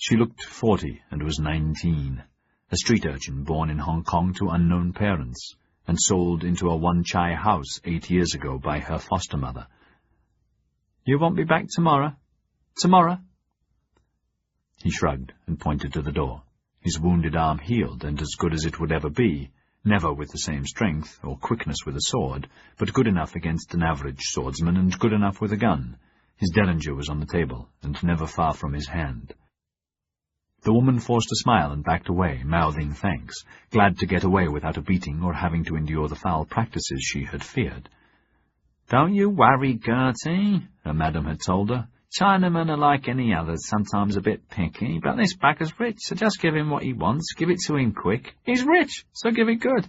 She looked 40 and was 19, a street urchin born in Hong Kong to unknown parents, and sold into a one-chai house 8 years ago by her foster mother. "You won't be back tomorrow? Tomorrow?" He shrugged and pointed to the door. His wounded arm healed and as good as it would ever be, never with the same strength or quickness with a sword, but good enough against an average swordsman and good enough with a gun. His derringer was on the table, and never far from his hand. The woman forced a smile and backed away, mouthing thanks, glad to get away without a beating or having to endure the foul practices she had feared. "Don't you worry, Gertie," her madam had told her. "Chinamen are like any others, sometimes a bit picky, but this bagger's rich, so just give him what he wants, give it to him quick. He's rich, so give it good."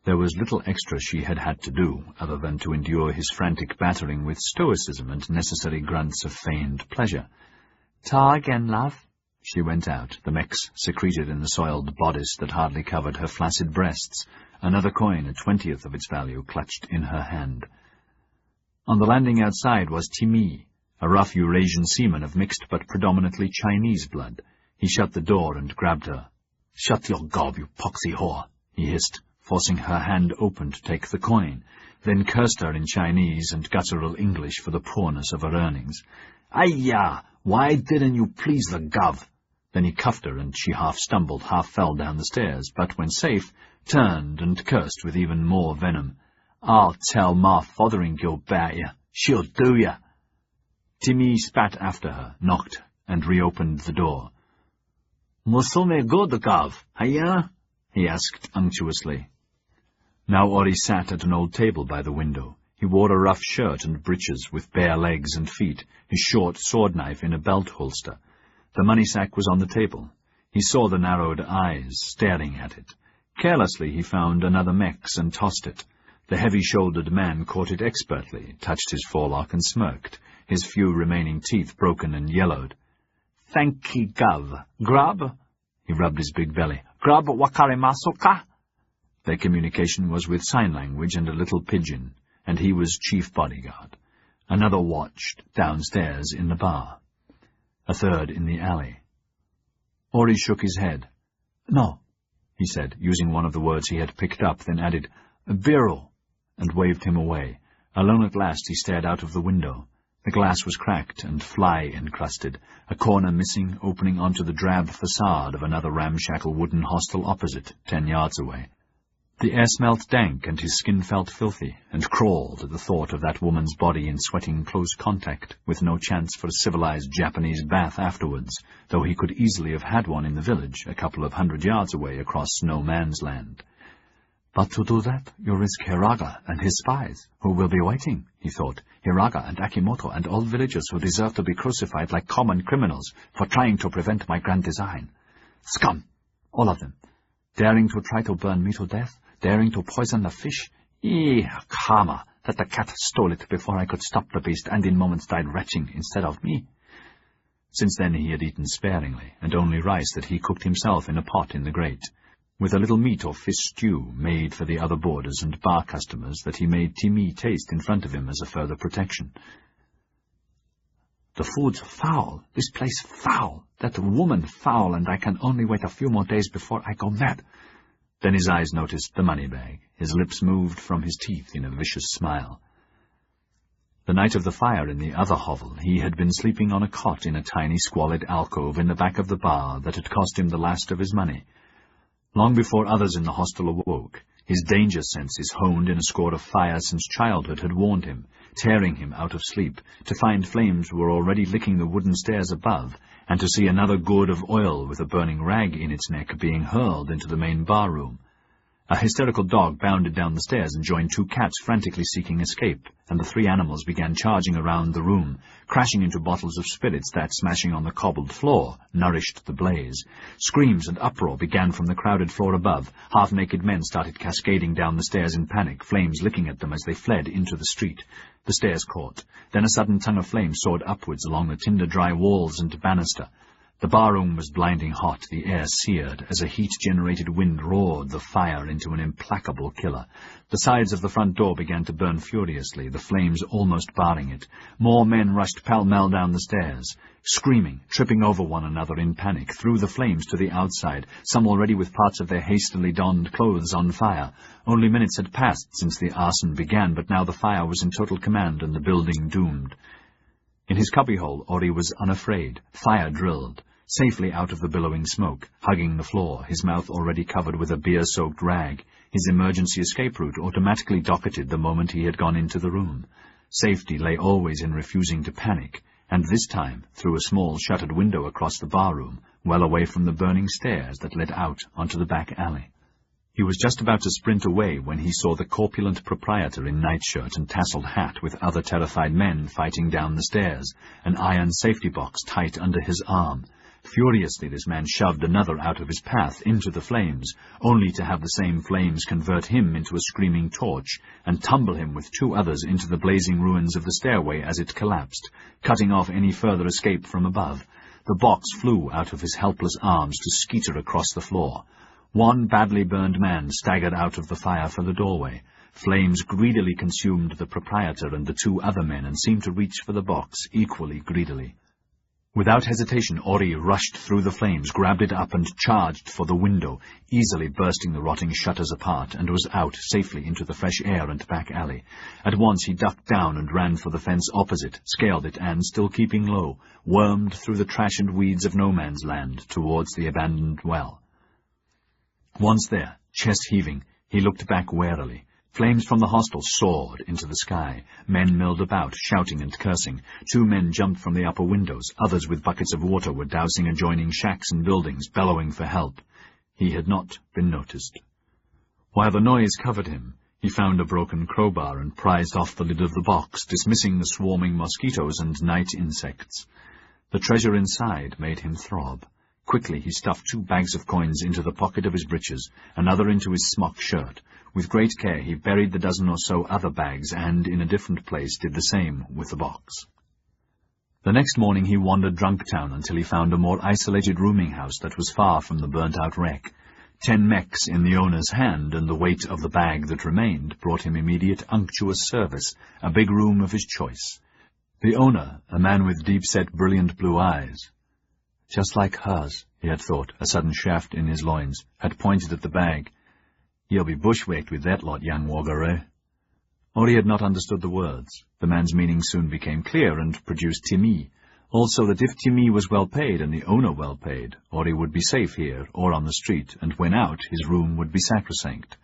There was little extra she had had to do, other than to endure his frantic battering with stoicism and necessary grunts of feigned pleasure. "Ta again, love." She went out, the mex secreted in the soiled bodice that hardly covered her flaccid breasts, another coin, a 20th of its value, clutched in her hand. On the landing outside was Timmy, a rough Eurasian seaman of mixed but predominantly Chinese blood. He shut the door and grabbed her. "Shut your gob, you poxy whore," he hissed, forcing her hand open to take the coin, then cursed her in Chinese and guttural English for the poorness of her earnings. "Ayya! Why didn't you please the gov?" Then he cuffed her, and she half stumbled, half fell down the stairs, but when safe, turned and cursed with even more venom. "I'll tell Ma Fotheringill about you. She'll do ya." Timmy spat after her, knocked, and reopened the door. "Musume good, gov, hiya?" he asked unctuously. Now Ori sat at an old table by the window. He wore a rough shirt and breeches with bare legs and feet, his short sword-knife in a belt holster. The money sack was on the table. He saw the narrowed eyes staring at it. Carelessly he found another mex and tossed it. The heavy-shouldered man caught it expertly, touched his forelock and smirked, his few remaining teeth broken and yellowed. "Thanky, gov. Grub?" He rubbed his big belly. "Grub wakarimasu ka?" Their communication was with sign language and a little pidgin, and he was chief bodyguard. Another watched downstairs in the bar. A third in the alley. Ori shook his head. "No," he said, using one of the words he had picked up, then added, "Bureau," and waved him away. Alone at last he stared out of the window. The glass was cracked and fly-encrusted, a corner missing, opening onto the drab facade of another ramshackle wooden hostel opposite, 10 yards away. The air smelt dank and his skin felt filthy, and crawled at the thought of that woman's body in sweating close contact, with no chance for a civilized Japanese bath afterwards, though he could easily have had one in the village, a couple of 100 yards away across no man's land. But to do that, you risk Hiraga and his spies, who will be waiting, he thought. Hiraga and Akimoto and all villagers who deserve to be crucified like common criminals for trying to prevent my grand design. Scum! All of them. Daring to try to burn me to death, daring to poison the fish. Karma, that the cat stole it before I could stop the beast and in moments died retching instead of me. Since then he had eaten sparingly, and only rice that he cooked himself in a pot in the grate, with a little meat or fish stew made for the other boarders and bar customers that he made Timmy taste in front of him as a further protection. The food's foul, this place foul, that woman foul, and I can only wait a few more days before I go mad. Then his eyes noticed the money bag. His lips moved from his teeth in a vicious smile. The night of the fire in the other hovel, he had been sleeping on a cot in a tiny squalid alcove in the back of the bar that had cost him the last of his money. Long before others in the hostel awoke, his danger senses, honed in a score of fires since childhood, had warned him, tearing him out of sleep, to find flames were already licking the wooden stairs above, and to see another gourd of oil with a burning rag in its neck being hurled into the main bar-room. A hysterical dog bounded down the stairs and joined 2 cats frantically seeking escape, and the 3 animals began charging around the room, crashing into bottles of spirits that, smashing on the cobbled floor, nourished the blaze. Screams and uproar began from the crowded floor above. Half-naked men started cascading down the stairs in panic, flames licking at them as they fled into the street. The stairs caught. Then a sudden tongue of flame soared upwards along the tinder-dry walls and banister. The bar-room was blinding hot, the air seared, as a heat-generated wind roared the fire into an implacable killer. The sides of the front door began to burn furiously, the flames almost barring it. More men rushed pell-mell down the stairs, screaming, tripping over one another in panic, through the flames to the outside, some already with parts of their hastily donned clothes on fire. Only minutes had passed since the arson began, but now the fire was in total command and the building doomed. In his cubbyhole, Ori was unafraid, fire-drilled, safely out of the billowing smoke, hugging the floor, his mouth already covered with a beer-soaked rag. His emergency escape route automatically docketed the moment he had gone into the room. Safety lay always in refusing to panic, and this time through a small shuttered window across the bar-room, well away from the burning stairs that led out onto the back alley. He was just about to sprint away when he saw the corpulent proprietor in nightshirt and tasseled hat with other terrified men fighting down the stairs, an iron safety box tight under his arm. Furiously this man shoved another out of his path into the flames, only to have the same flames convert him into a screaming torch, and tumble him with 2 others into the blazing ruins of the stairway as it collapsed, cutting off any further escape from above. The box flew out of his helpless arms to skeeter across the floor. One badly burned man staggered out of the fire for the doorway. Flames greedily consumed the proprietor and the 2 other men and seemed to reach for the box equally greedily. Without hesitation, Ori rushed through the flames, grabbed it up and charged for the window, easily bursting the rotting shutters apart, and was out safely into the fresh air and back alley. At once he ducked down and ran for the fence opposite, scaled it, and, still keeping low, wormed through the trash and weeds of no man's land towards the abandoned well. Once there, chest heaving, he looked back warily. Flames from the hostel soared into the sky. Men milled about, shouting and cursing. 2 men jumped from the upper windows. Others with buckets of water were dousing adjoining shacks and buildings, bellowing for help. He had not been noticed. While the noise covered him, he found a broken crowbar and prized off the lid of the box, dismissing the swarming mosquitoes and night insects. The treasure inside made him throb. Quickly he stuffed 2 bags of coins into the pocket of his breeches, another into his smock shirt. With great care he buried the dozen or so other bags and, in a different place, did the same with the box. The next morning he wandered Drunktown until he found a more isolated rooming house that was far from the burnt-out wreck. 10 mechs in the owner's hand, and the weight of the bag that remained brought him immediate unctuous service, a big room of his choice. The owner, a man with deep-set, brilliant blue eyes, just like hers, he had thought, a sudden shaft in his loins, had pointed at the bag. "You'll be bushwhacked with that lot, young Wogger, eh?" Ori had not understood the words. The man's meaning soon became clear and produced Timi. Also that if Timi was well paid and the owner well paid, Ori would be safe here or on the street, and when out, his room would be sacrosanct.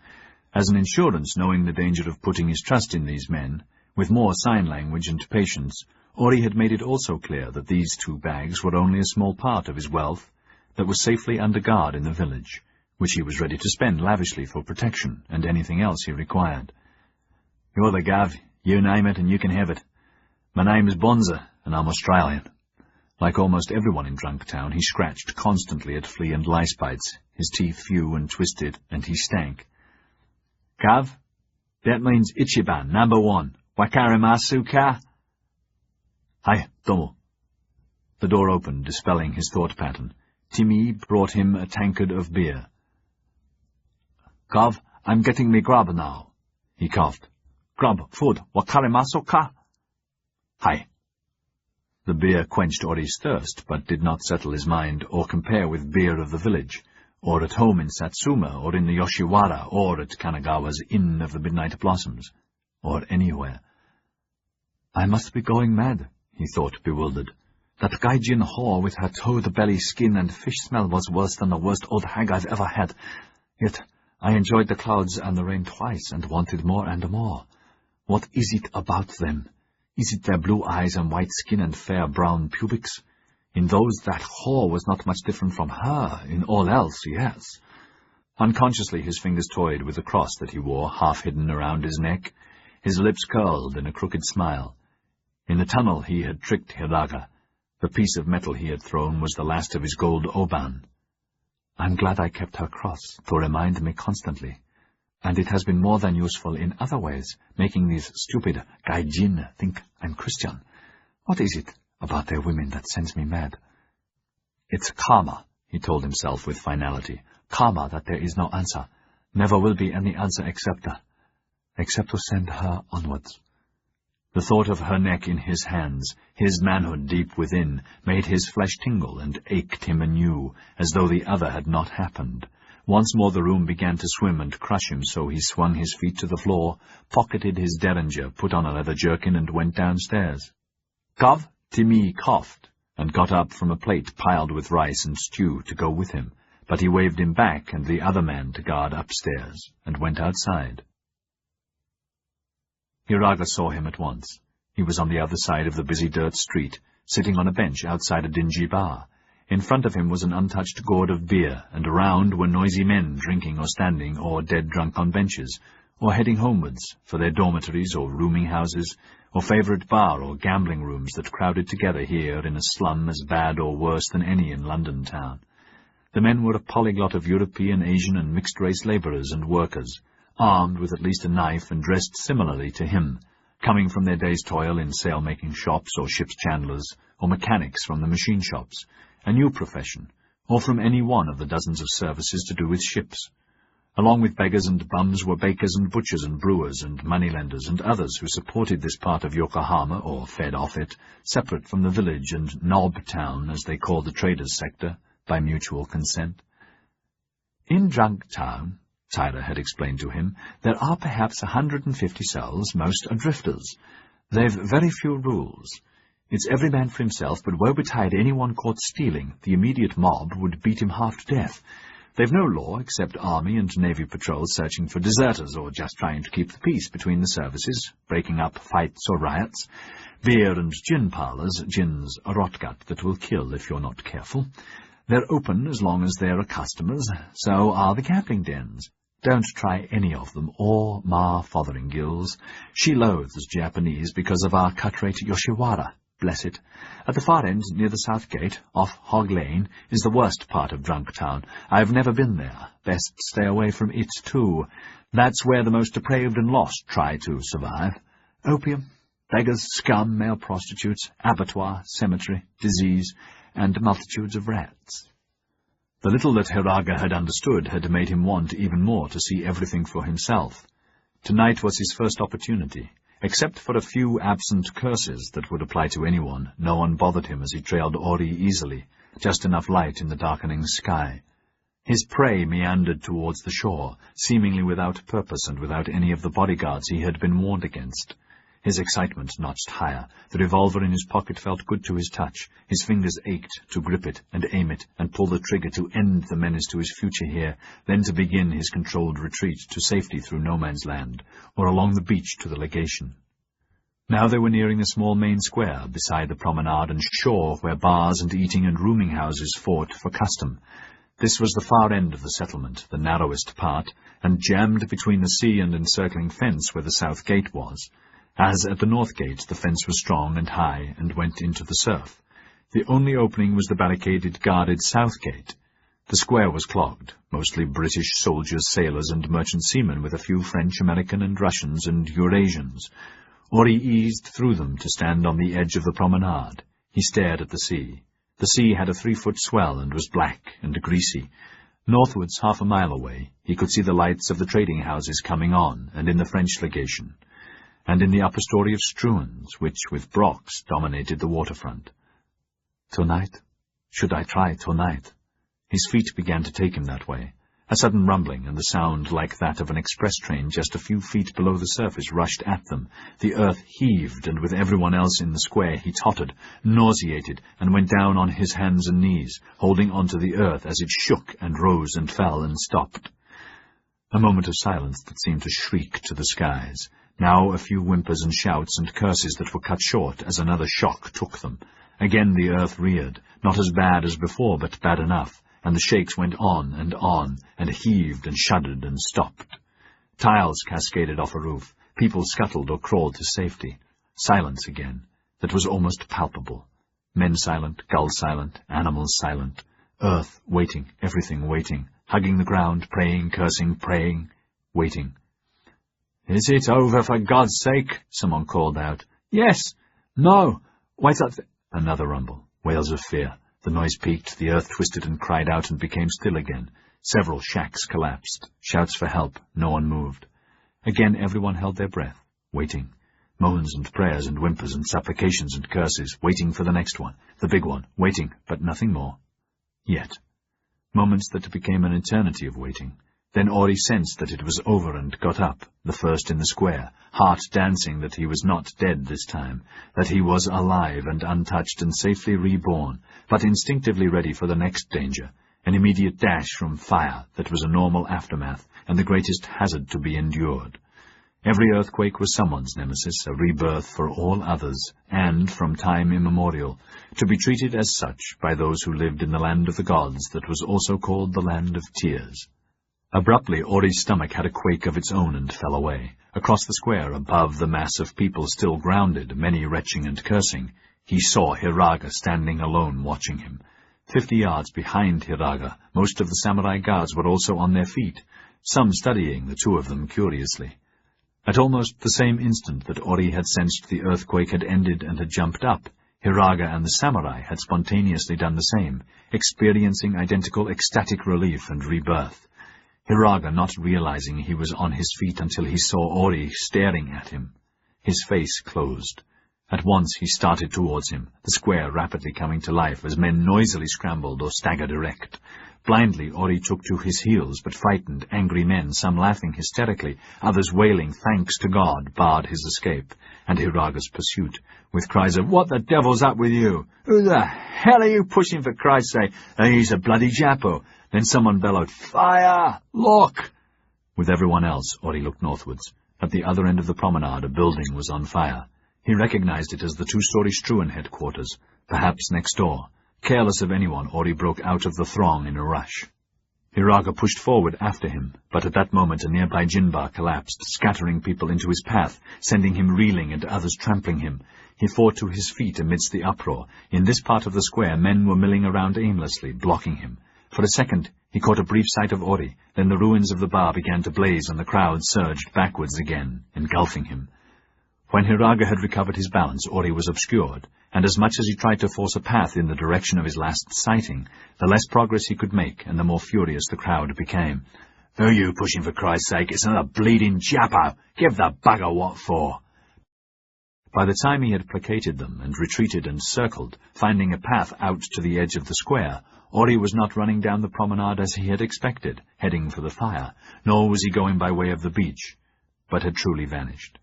As an insurance, knowing the danger of putting his trust in these men, with more sign language and patience, Ori had made it also clear that these 2 bags were only a small part of his wealth that was safely under guard in the village, which he was ready to spend lavishly for protection and anything else he required. "You're the Gav. You name it and you can have it. My name is Bonza, and I'm Australian." Like almost everyone in Drunk Town, he scratched constantly at flea and lice bites. His teeth few and twisted, and he stank. "Gav? That means Ichiban, number 1. Wakarimasu ka?" "Hi, domo." The door opened, dispelling his thought pattern. Timi brought him a tankard of beer. "Gav, I'm getting me grub now." He coughed. "Grub, food, wakarimasu ka?" "Hi." The beer quenched Ori's thirst, but did not settle his mind or compare with beer of the village, or at home in Satsuma, or in the Yoshiwara, or at Kanagawa's Inn of the Midnight Blossoms, or anywhere. "I must be going mad," he thought, bewildered. "That Gai Jin whore with her toad-belly skin and fish smell was worse than the worst old hag I've ever had. Yet I enjoyed the clouds and the rain twice, and wanted more and more. What is it about them? Is it their blue eyes and white skin and fair brown pubics? In those, that whore was not much different from her. In all else, yes." Unconsciously his fingers toyed with the cross that he wore, half hidden around his neck. His lips curled in a crooked smile. In the tunnel he had tricked Hiraga. The piece of metal he had thrown was the last of his gold oban. "I'm glad I kept her cross, to remind me constantly. And it has been more than useful in other ways, making these stupid Gai Jin think I'm Christian. What is it about their women that sends me mad?" "It's karma," he told himself with finality. "Karma that there is no answer. Never will be any answer except to send her onwards." The thought of her neck in his hands, his manhood deep within, made his flesh tingle and ached him anew, as though the other had not happened. Once more the room began to swim and crush him, so he swung his feet to the floor, pocketed his derringer, put on a leather jerkin, and went downstairs. "Gov?" Timi coughed, and got up from a plate piled with rice and stew to go with him, but he waved him back and the other man to guard upstairs, and went outside. Hiraga saw him at once. He was on the other side of the busy dirt street, sitting on a bench outside a dingy bar. In front of him was an untouched gourd of beer, and around were noisy men drinking or standing, or dead drunk on benches, or heading homewards for their dormitories or rooming houses, or favourite bar or gambling rooms that crowded together here in a slum as bad or worse than any in London town. The men were a polyglot of European, Asian, and mixed-race labourers and workers, armed with at least a knife and dressed similarly to him, coming from their day's toil in sail-making shops or ship's chandlers, or mechanics from the machine shops, a new profession, or from any one of the dozens of services to do with ships. Along with beggars and bums were bakers and butchers and brewers and moneylenders and others who supported this part of Yokohama, or fed off it, separate from the village and knob town, as they called the traders' sector, by mutual consent. In Drunk Town, Tyler had explained to him, there are perhaps 150 cells, most are drifters. They've very few rules. It's every man for himself, but woe betide anyone caught stealing, the immediate mob would beat him half to death. They've no law except army and navy patrols searching for deserters or just trying to keep the peace between the services, breaking up fights or riots. Beer and gin parlours, gin's a rotgut that will kill if you're not careful. They're open as long as there are customers, so are the gambling dens. Don't try any of them, or Ma Fotheringills. She loathes Japanese because of our cut-rate Yoshiwara. Bless it. At the far end, near the south gate, off Hog Lane, is the worst part of Drunk Town. I've never been there. Best stay away from it, too. That's where the most depraved and lost try to survive. Opium, beggars, scum, male prostitutes, abattoir, cemetery, disease, and multitudes of rats. The little that Hiraga had understood had made him want even more to see everything for himself. Tonight was his first opportunity. Except for a few absent curses that would apply to anyone, no one bothered him as he trailed Ori easily, just enough light in the darkening sky. His prey meandered towards the shore, seemingly without purpose and without any of the bodyguards he had been warned against. His excitement notched higher. The revolver in his pocket felt good to his touch. His fingers ached to grip it and aim it and pull the trigger to end the menace to his future here, then to begin his controlled retreat to safety through no man's land, or along the beach to the legation. Now they were nearing the small main square, beside the promenade and shore where bars and eating and rooming houses fought for custom. This was the far end of the settlement, the narrowest part, and jammed between the sea and encircling fence where the south gate was. As at the north gate, the fence was strong and high and went into the surf. The only opening was the barricaded, guarded south gate. The square was clogged, mostly British soldiers, sailors, and merchant seamen, with a few French, American, and Russians, and Eurasians. Ori eased through them to stand on the edge of the promenade. He stared at the sea. The sea had a 3-foot swell and was black and greasy. Northwards, half a mile away, he could see the lights of the trading houses coming on, and in the French legation, and in the upper story of Struan's, which, with Brock's, dominated the waterfront. Tonight? Should I try tonight? His feet began to take him that way. A sudden rumbling and the sound like that of an express train just a few feet below the surface rushed at them. The earth heaved, and with everyone else in the square he tottered, nauseated, and went down on his hands and knees, holding on to the earth as it shook and rose and fell and stopped. A moment of silence that seemed to shriek to the skies. Now a few whimpers and shouts and curses that were cut short as another shock took them. Again the earth reared, not as bad as before, but bad enough, and the shakes went on, and heaved and shuddered and stopped. Tiles cascaded off a roof. People scuttled or crawled to safety. Silence again. That was almost palpable. Men silent, gulls silent, animals silent. Earth waiting, everything waiting, hugging the ground, praying, cursing, praying, waiting. "Is it over, for God's sake?" someone called out. "Yes." "No." "What's that?" Another rumble. Wails of fear. The noise peaked, the earth twisted and cried out and became still again. Several shacks collapsed. Shouts for help. No one moved. Again everyone held their breath, waiting. Moans and prayers and whimpers and supplications and curses, waiting for the next one, the big one, waiting, but nothing more. Yet. Moments that became an eternity of waiting. Then Ori sensed that it was over and got up, the first in the square, heart dancing that he was not dead this time, that he was alive and untouched and safely reborn, but instinctively ready for the next danger, an immediate dash from fire that was a normal aftermath and the greatest hazard to be endured. Every earthquake was someone's nemesis, a rebirth for all others, and, from time immemorial, to be treated as such by those who lived in the land of the gods that was also called the land of tears. Abruptly, Ori's stomach had a quake of its own and fell away. Across the square, above the mass of people still grounded, many retching and cursing, he saw Hiraga standing alone watching him. 50 yards behind Hiraga, most of the samurai guards were also on their feet, some studying the two of them curiously. At almost the same instant that Ori had sensed the earthquake had ended and had jumped up, Hiraga and the samurai had spontaneously done the same, experiencing identical ecstatic relief and rebirth. Hiraga not realizing he was on his feet until he saw Ori staring at him. His face closed. At once he started towards him, the square rapidly coming to life as men noisily scrambled or staggered erect. Blindly Ori took to his heels, but frightened, angry men, some laughing hysterically, others wailing thanks to God, barred his escape, and Hiraga's pursuit, with cries of, "What the devil's up with you? Who the hell are you pushing, for Christ's sake? He's a bloody Japo." Then someone bellowed, "Fire! Look!" With everyone else, Ori looked northwards. At the other end of the promenade, a building was on fire. He recognized it as the 2-story Struan headquarters, perhaps next door. Careless of anyone, Ori broke out of the throng in a rush. Hiraga pushed forward after him, but at that moment a nearby Jinbar collapsed, scattering people into his path, sending him reeling and others trampling him. He fought to his feet amidst the uproar. In this part of the square, men were milling around aimlessly, blocking him. For a second, he caught a brief sight of Ori, then the ruins of the bar began to blaze and the crowd surged backwards again, engulfing him. When Hiraga had recovered his balance, Ori was obscured, and as much as he tried to force a path in the direction of his last sighting, the less progress he could make and the more furious the crowd became. "Who are you pushing, for Christ's sake? It's another bleeding Japo! Give the bugger what for!" By the time he had placated them and retreated and circled, finding a path out to the edge of the square, or he was not running down the promenade as he had expected, heading for the fire, nor was he going by way of the beach, but had truly vanished.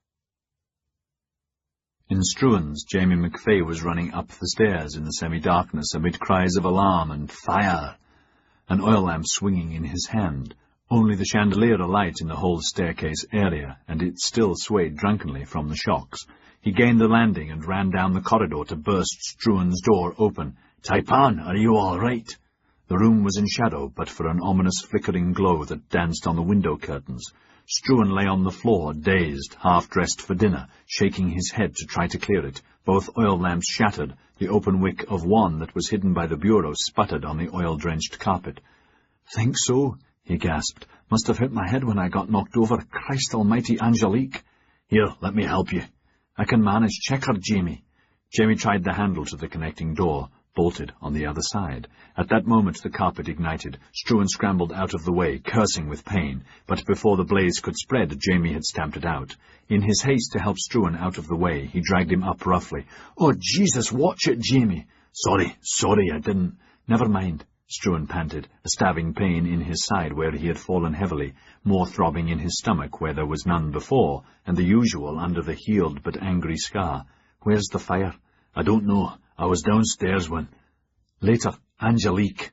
In Struan's, Jamie McFay was running up the stairs in the semi-darkness amid cries of alarm and fire, an oil lamp swinging in his hand, only the chandelier alight in the whole staircase area, and it still swayed drunkenly from the shocks. He gained the landing and ran down the corridor to burst Struan's door open. "Taipan, are you all right?" The room was in shadow, but for an ominous flickering glow that danced on the window curtains. Struan lay on the floor, dazed, half-dressed for dinner, shaking his head to try to clear it. Both oil lamps shattered. The open wick of one that was hidden by the bureau sputtered on the oil-drenched carpet. "Think so?" he gasped. "Must have hit my head when I got knocked over. Christ almighty, Angelique!" "Here, let me help you." "I can manage. Check her, Jamie." Jamie tried the handle to the connecting door, bolted on the other side. At that moment the carpet ignited. Struan scrambled out of the way, cursing with pain, but before the blaze could spread, Jamie had stamped it out. In his haste to help Struan out of the way, he dragged him up roughly. "Oh, Jesus, watch it, Jamie!" Sorry, I didn't." "Never mind," Struan panted, a stabbing pain in his side where he had fallen heavily, more throbbing in his stomach where there was none before, and the usual under the healed but angry scar. "Where's the fire?" "I don't know. I was downstairs when—" "Later, Angelique."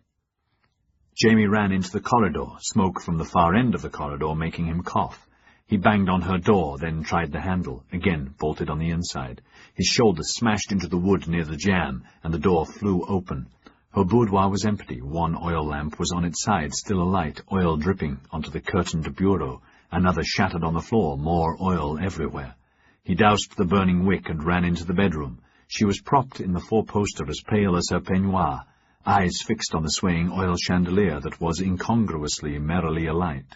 Jamie ran into the corridor, smoke from the far end of the corridor making him cough. He banged on her door, then tried the handle, again bolted on the inside. His shoulder smashed into the wood near the jamb, and the door flew open. Her boudoir was empty. One oil lamp was on its side, still alight, oil dripping onto the curtained bureau. Another shattered on the floor, more oil everywhere. He doused the burning wick and ran into the bedroom. She was propped in the four-poster, as pale as her peignoir, eyes fixed on the swaying oil chandelier that was incongruously merrily alight.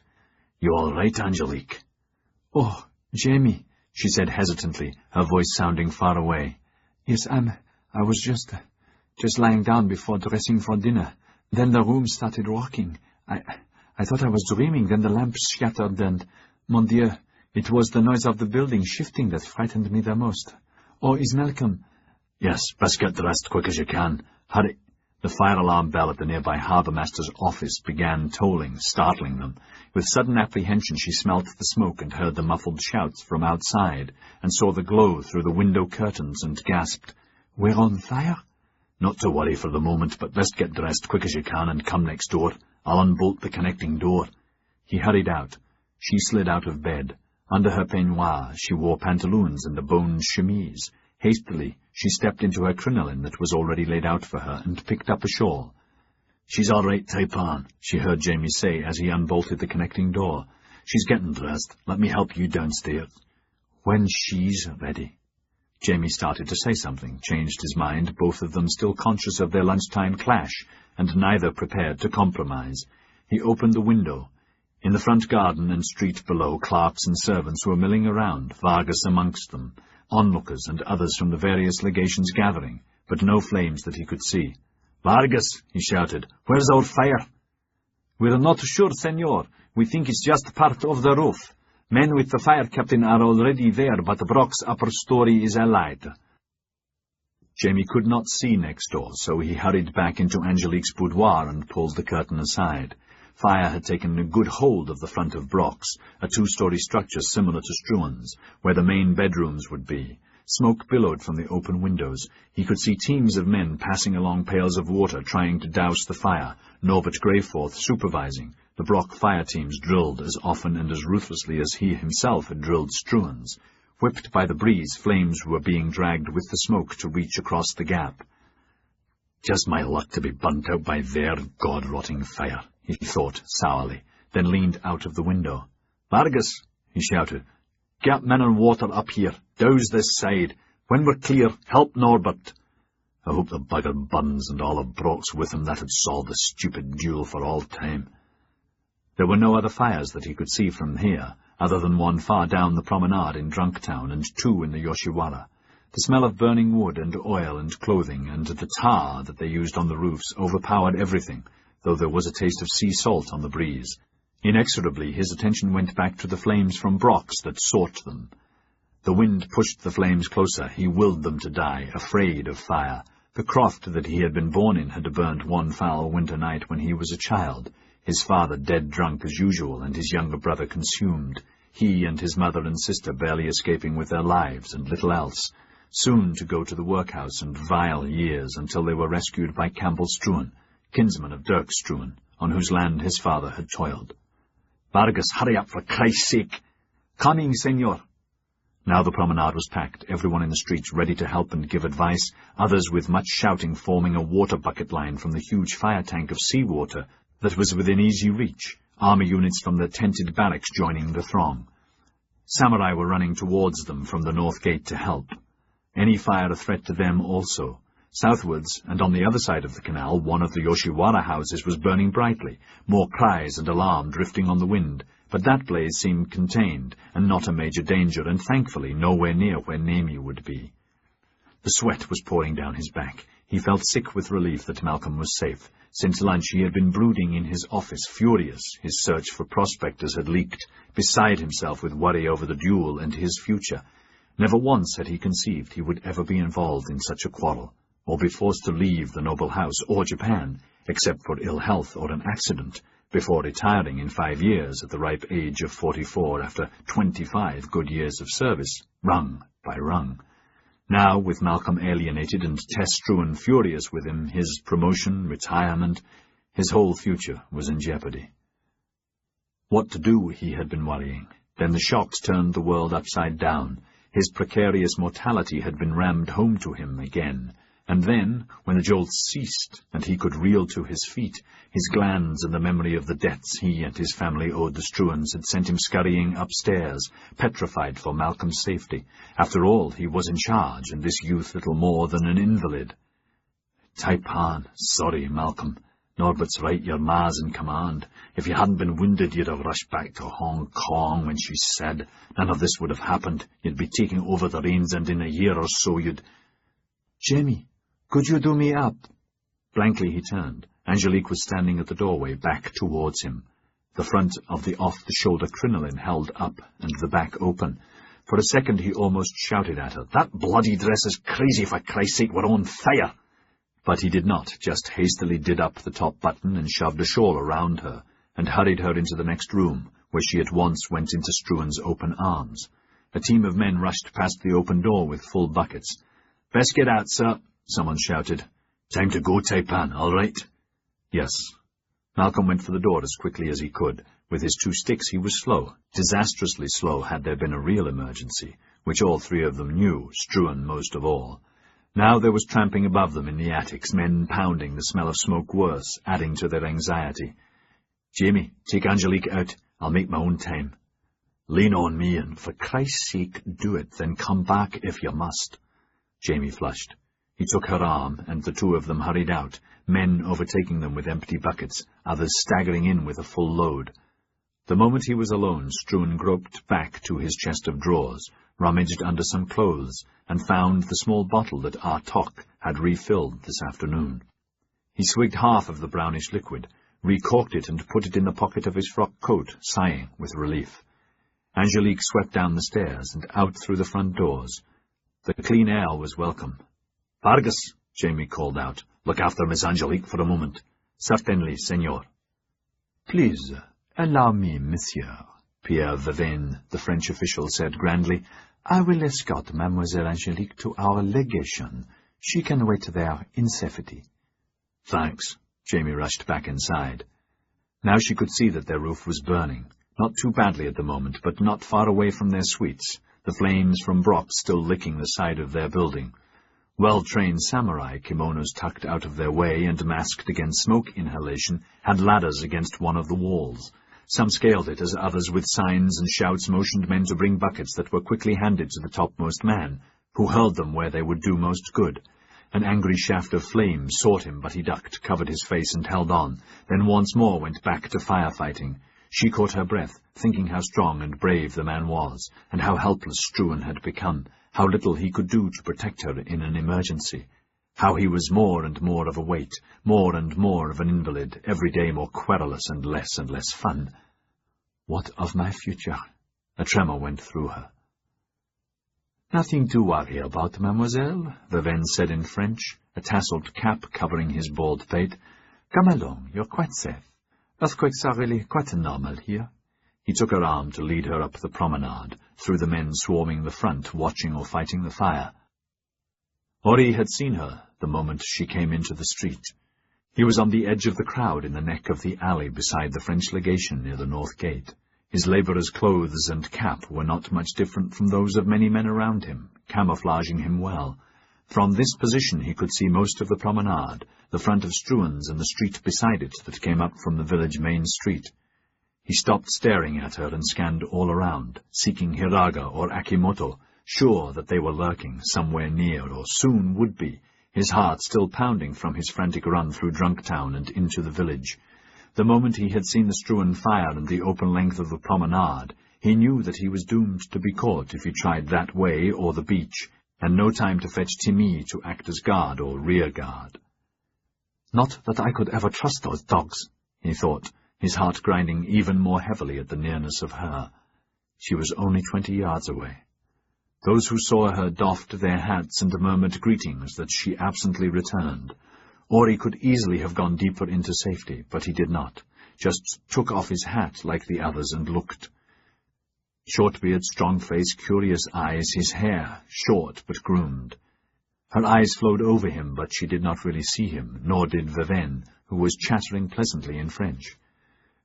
"You all right, Angelique?" "Oh, Jamie," she said hesitantly, her voice sounding far away. "Yes, I was just lying down before dressing for dinner. Then the room started rocking. I thought I was dreaming, then the lamps shattered, and, mon Dieu, it was the noise of the building shifting that frightened me the most. Oh, is Malcolm—" "Yes, best get dressed quick as you can. Hurry." The fire alarm bell at the nearby harbour-master's office began tolling, startling them. With sudden apprehension she smelt the smoke and heard the muffled shouts from outside, and saw the glow through the window curtains, and gasped, "We're on fire?" "Not to worry for the moment, but best get dressed quick as you can and come next door. I'll unbolt the connecting door." He hurried out. She slid out of bed. Under her peignoir she wore pantaloons and a boned chemise. Hastily she stepped into her crinoline that was already laid out for her, and picked up a shawl. "She's all right, Taipan," she heard Jamie say as he unbolted the connecting door. "She's getting dressed. Let me help you downstairs." "When she's ready." Jamie started to say something, changed his mind, both of them still conscious of their lunchtime clash, and neither prepared to compromise. He opened the window. In the front garden and street below, clerks and servants were milling around, Vargas amongst them, onlookers and others from the various legations gathering, but no flames that he could see. "Vargas," he shouted, "where's our fire?" "We're not sure, senor. We think it's just part of the roof. Men with the fire captain are already there, but Brock's upper story is alight." Jamie could not see next door, so he hurried back into Angelique's boudoir and pulled the curtain aside. Fire had taken a good hold of the front of Brock's, a two-story structure similar to Struan's, where the main bedrooms would be. Smoke billowed from the open windows. He could see teams of men passing along pails of water trying to douse the fire, Norbert Greyforth supervising. The Brock fire teams drilled as often and as ruthlessly as he himself had drilled Struan's. Whipped by the breeze, flames were being dragged with the smoke to reach across the gap. "Just my luck to be burnt out by their god-rotting fire," he thought sourly, then leaned out of the window. "Vargas," he shouted, "get men and water up here. Douse this side. When we're clear, help Norbert." I hope the bugger burns and all of Brock's with him. That had solved the stupid duel for all time. There were no other fires that he could see from here, other than one far down the promenade in Drunktown and two in the Yoshiwara. The smell of burning wood and oil and clothing and the tar that they used on the roofs overpowered everything, though there was a taste of sea salt on the breeze. Inexorably his attention went back to the flames from Brock's that sought them. The wind pushed the flames closer. He willed them to die, afraid of fire. The croft that he had been born in had burnt one foul winter night when he was a child, his father dead drunk as usual, and his younger brother consumed, he and his mother and sister barely escaping with their lives and little else, soon to go to the workhouse and vile years until they were rescued by Campbell Struan, kinsman of Dirk Struan, on whose land his father had toiled. "Vargas, hurry up, for Christ's sake!" "Coming, senor." Now the promenade was packed, everyone in the streets ready to help and give advice, others with much shouting forming a water bucket line from the huge fire tank of seawater that was within easy reach, army units from the tented barracks joining the throng. Samurai were running towards them from the north gate to help. Any fire a threat to them also. Southwards, and on the other side of the canal, one of the Yoshiwara houses was burning brightly, more cries and alarm drifting on the wind, but that blaze seemed contained, and not a major danger, and thankfully nowhere near where Nemi would be. The sweat was pouring down his back. He felt sick with relief that Malcolm was safe. Since lunch he had been brooding in his office, furious. His search for prospectors had leaked, beside himself with worry over the duel and his future. Never once had he conceived he would ever be involved in such a quarrel, or be forced to leave the noble house or Japan, except for ill health or an accident, before retiring in 5 years at the ripe age of 44 after 25 good years of service, rung by rung. Now, with Malcolm alienated and Tess Struan furious with him, his promotion, retirement, his whole future was in jeopardy. What to do, he had been worrying. Then the shocks turned the world upside down. His precarious mortality had been rammed home to him again. And then, when the jolts ceased, and he could reel to his feet, his glands and the memory of the debts he and his family owed the Struans had sent him scurrying upstairs, petrified for Malcolm's safety. After all, he was in charge, and this youth little more than an invalid. "Taipan, sorry, Malcolm. Norbert's right, your ma's in command. If you hadn't been wounded, you'd have rushed back to Hong Kong when she said. None of this would have happened. You'd be taking over the reins, and in a year or so you'd—" "Jamie, could you do me up?" Blankly he turned. Angelique was standing at the doorway, back towards him, the front of the off-the-shoulder crinoline held up and the back open. For a second he almost shouted at her, "That bloody dress is crazy, for Christ's sake, we're on fire!" But he did not, just hastily did up the top button and shoved a shawl around her, and hurried her into the next room, where she at once went into Struan's open arms. A team of men rushed past the open door with full buckets. "Best get out, sir," someone shouted. "Time to go, Taipan, all right?" "Yes." Malcolm went for the door as quickly as he could. With his 2 sticks he was slow, disastrously slow had there been a real emergency, which all 3 of them knew, Struan most of all. Now there was tramping above them in the attics, men pounding, the smell of smoke worse, adding to their anxiety. "Jamie, take Angelique out. I'll make my own time." "Lean on me, and for Christ's sake do it, then come back if you must." Jamie flushed. He took her arm, and the 2 of them hurried out, men overtaking them with empty buckets, others staggering in with a full load. The moment he was alone, Struan groped back to his chest of drawers, rummaged under some clothes, and found the small bottle that Artok had refilled this afternoon. He swigged half of the brownish liquid, recorked it and put it in the pocket of his frock coat, sighing with relief. Angelique swept down the stairs and out through the front doors. The clean air was welcome. "Vargas," Jamie called out, "look after Miss Angelique for a moment." "Certainly, senor." "Please, allow me, monsieur," Pierre Vavain, the French official, said grandly. "I will escort Mademoiselle Angelique to our legation. She can wait there in safety." "Thanks." Jamie rushed back inside. Now she could see that their roof was burning, not too badly at the moment, but not far away from their suites, the flames from Brock still licking the side of their building. Well-trained samurai, kimonos tucked out of their way and masked against smoke inhalation, had ladders against one of the walls. Some scaled it as others with signs and shouts motioned men to bring buckets that were quickly handed to the topmost man, who hurled them where they would do most good. An angry shaft of flame sought him, but he ducked, covered his face, and held on, then once more went back to firefighting. She caught her breath, thinking how strong and brave the man was, and how helpless Struan had become, how little he could do to protect her in an emergency, how he was more and more of a weight, more and more of an invalid, every day more querulous and less fun. What of my future? A tremor went through her. "Nothing to worry about, mademoiselle," Vavain said in French, a tasseled cap covering his bald pate. "Come along, you're quite safe. Earthquakes are really quite normal here." He took her arm to lead her up the promenade, through the men swarming the front, watching or fighting the fire. Ori had seen her the moment she came into the street. He was on the edge of the crowd in the neck of the alley beside the French legation near the north gate. His labourer's clothes and cap were not much different from those of many men around him, camouflaging him well. From this position he could see most of the promenade, the front of Struan's and the street beside it that came up from the village main street. He stopped staring at her and scanned all around, seeking Hiraga or Akimoto, sure that they were lurking somewhere near or soon would be, his heart still pounding from his frantic run through Drunktown and into the village. The moment he had seen the Struan fire and the open length of the promenade, he knew that he was doomed to be caught if he tried that way or the beach, and no time to fetch Timmy to act as guard or rear guard. "Not that I could ever trust those dogs," he thought, his heart grinding even more heavily at the nearness of her. She was only 20 yards away. Those who saw her doffed their hats and murmured greetings that she absently returned. Ori could easily have gone deeper into safety, but he did not, just took off his hat like the others and looked. Short beard, strong face, curious eyes, his hair, short but groomed. Her eyes flowed over him, but she did not really see him, nor did Viven, who was chattering pleasantly in French.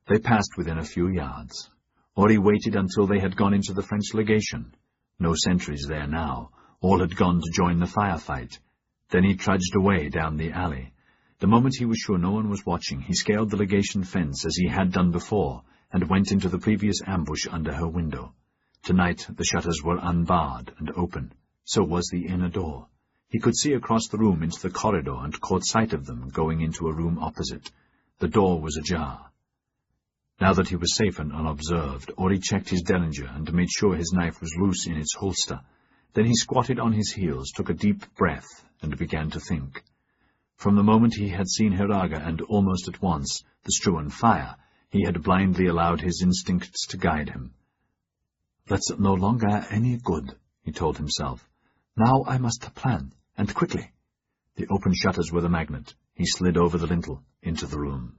They passed within a few yards. Ori waited until they had gone into the French legation. No sentries there now. All had gone to join the firefight. Then he trudged away down the alley. The moment he was sure no one was watching, he scaled the legation fence as he had done before, and went into the previous ambush under her window. Tonight the shutters were unbarred and open. So was the inner door. He could see across the room into the corridor and caught sight of them going into a room opposite. The door was ajar. Now that he was safe and unobserved, Ori checked his derringer and made sure his knife was loose in its holster. Then he squatted on his heels, took a deep breath, and began to think. From the moment he had seen Hiraga and almost at once the Struan fire, he had blindly allowed his instincts to guide him. "That's no longer any good," he told himself. "Now I must plan, and quickly." The open shutters were the magnet. He slid over the lintel into the room.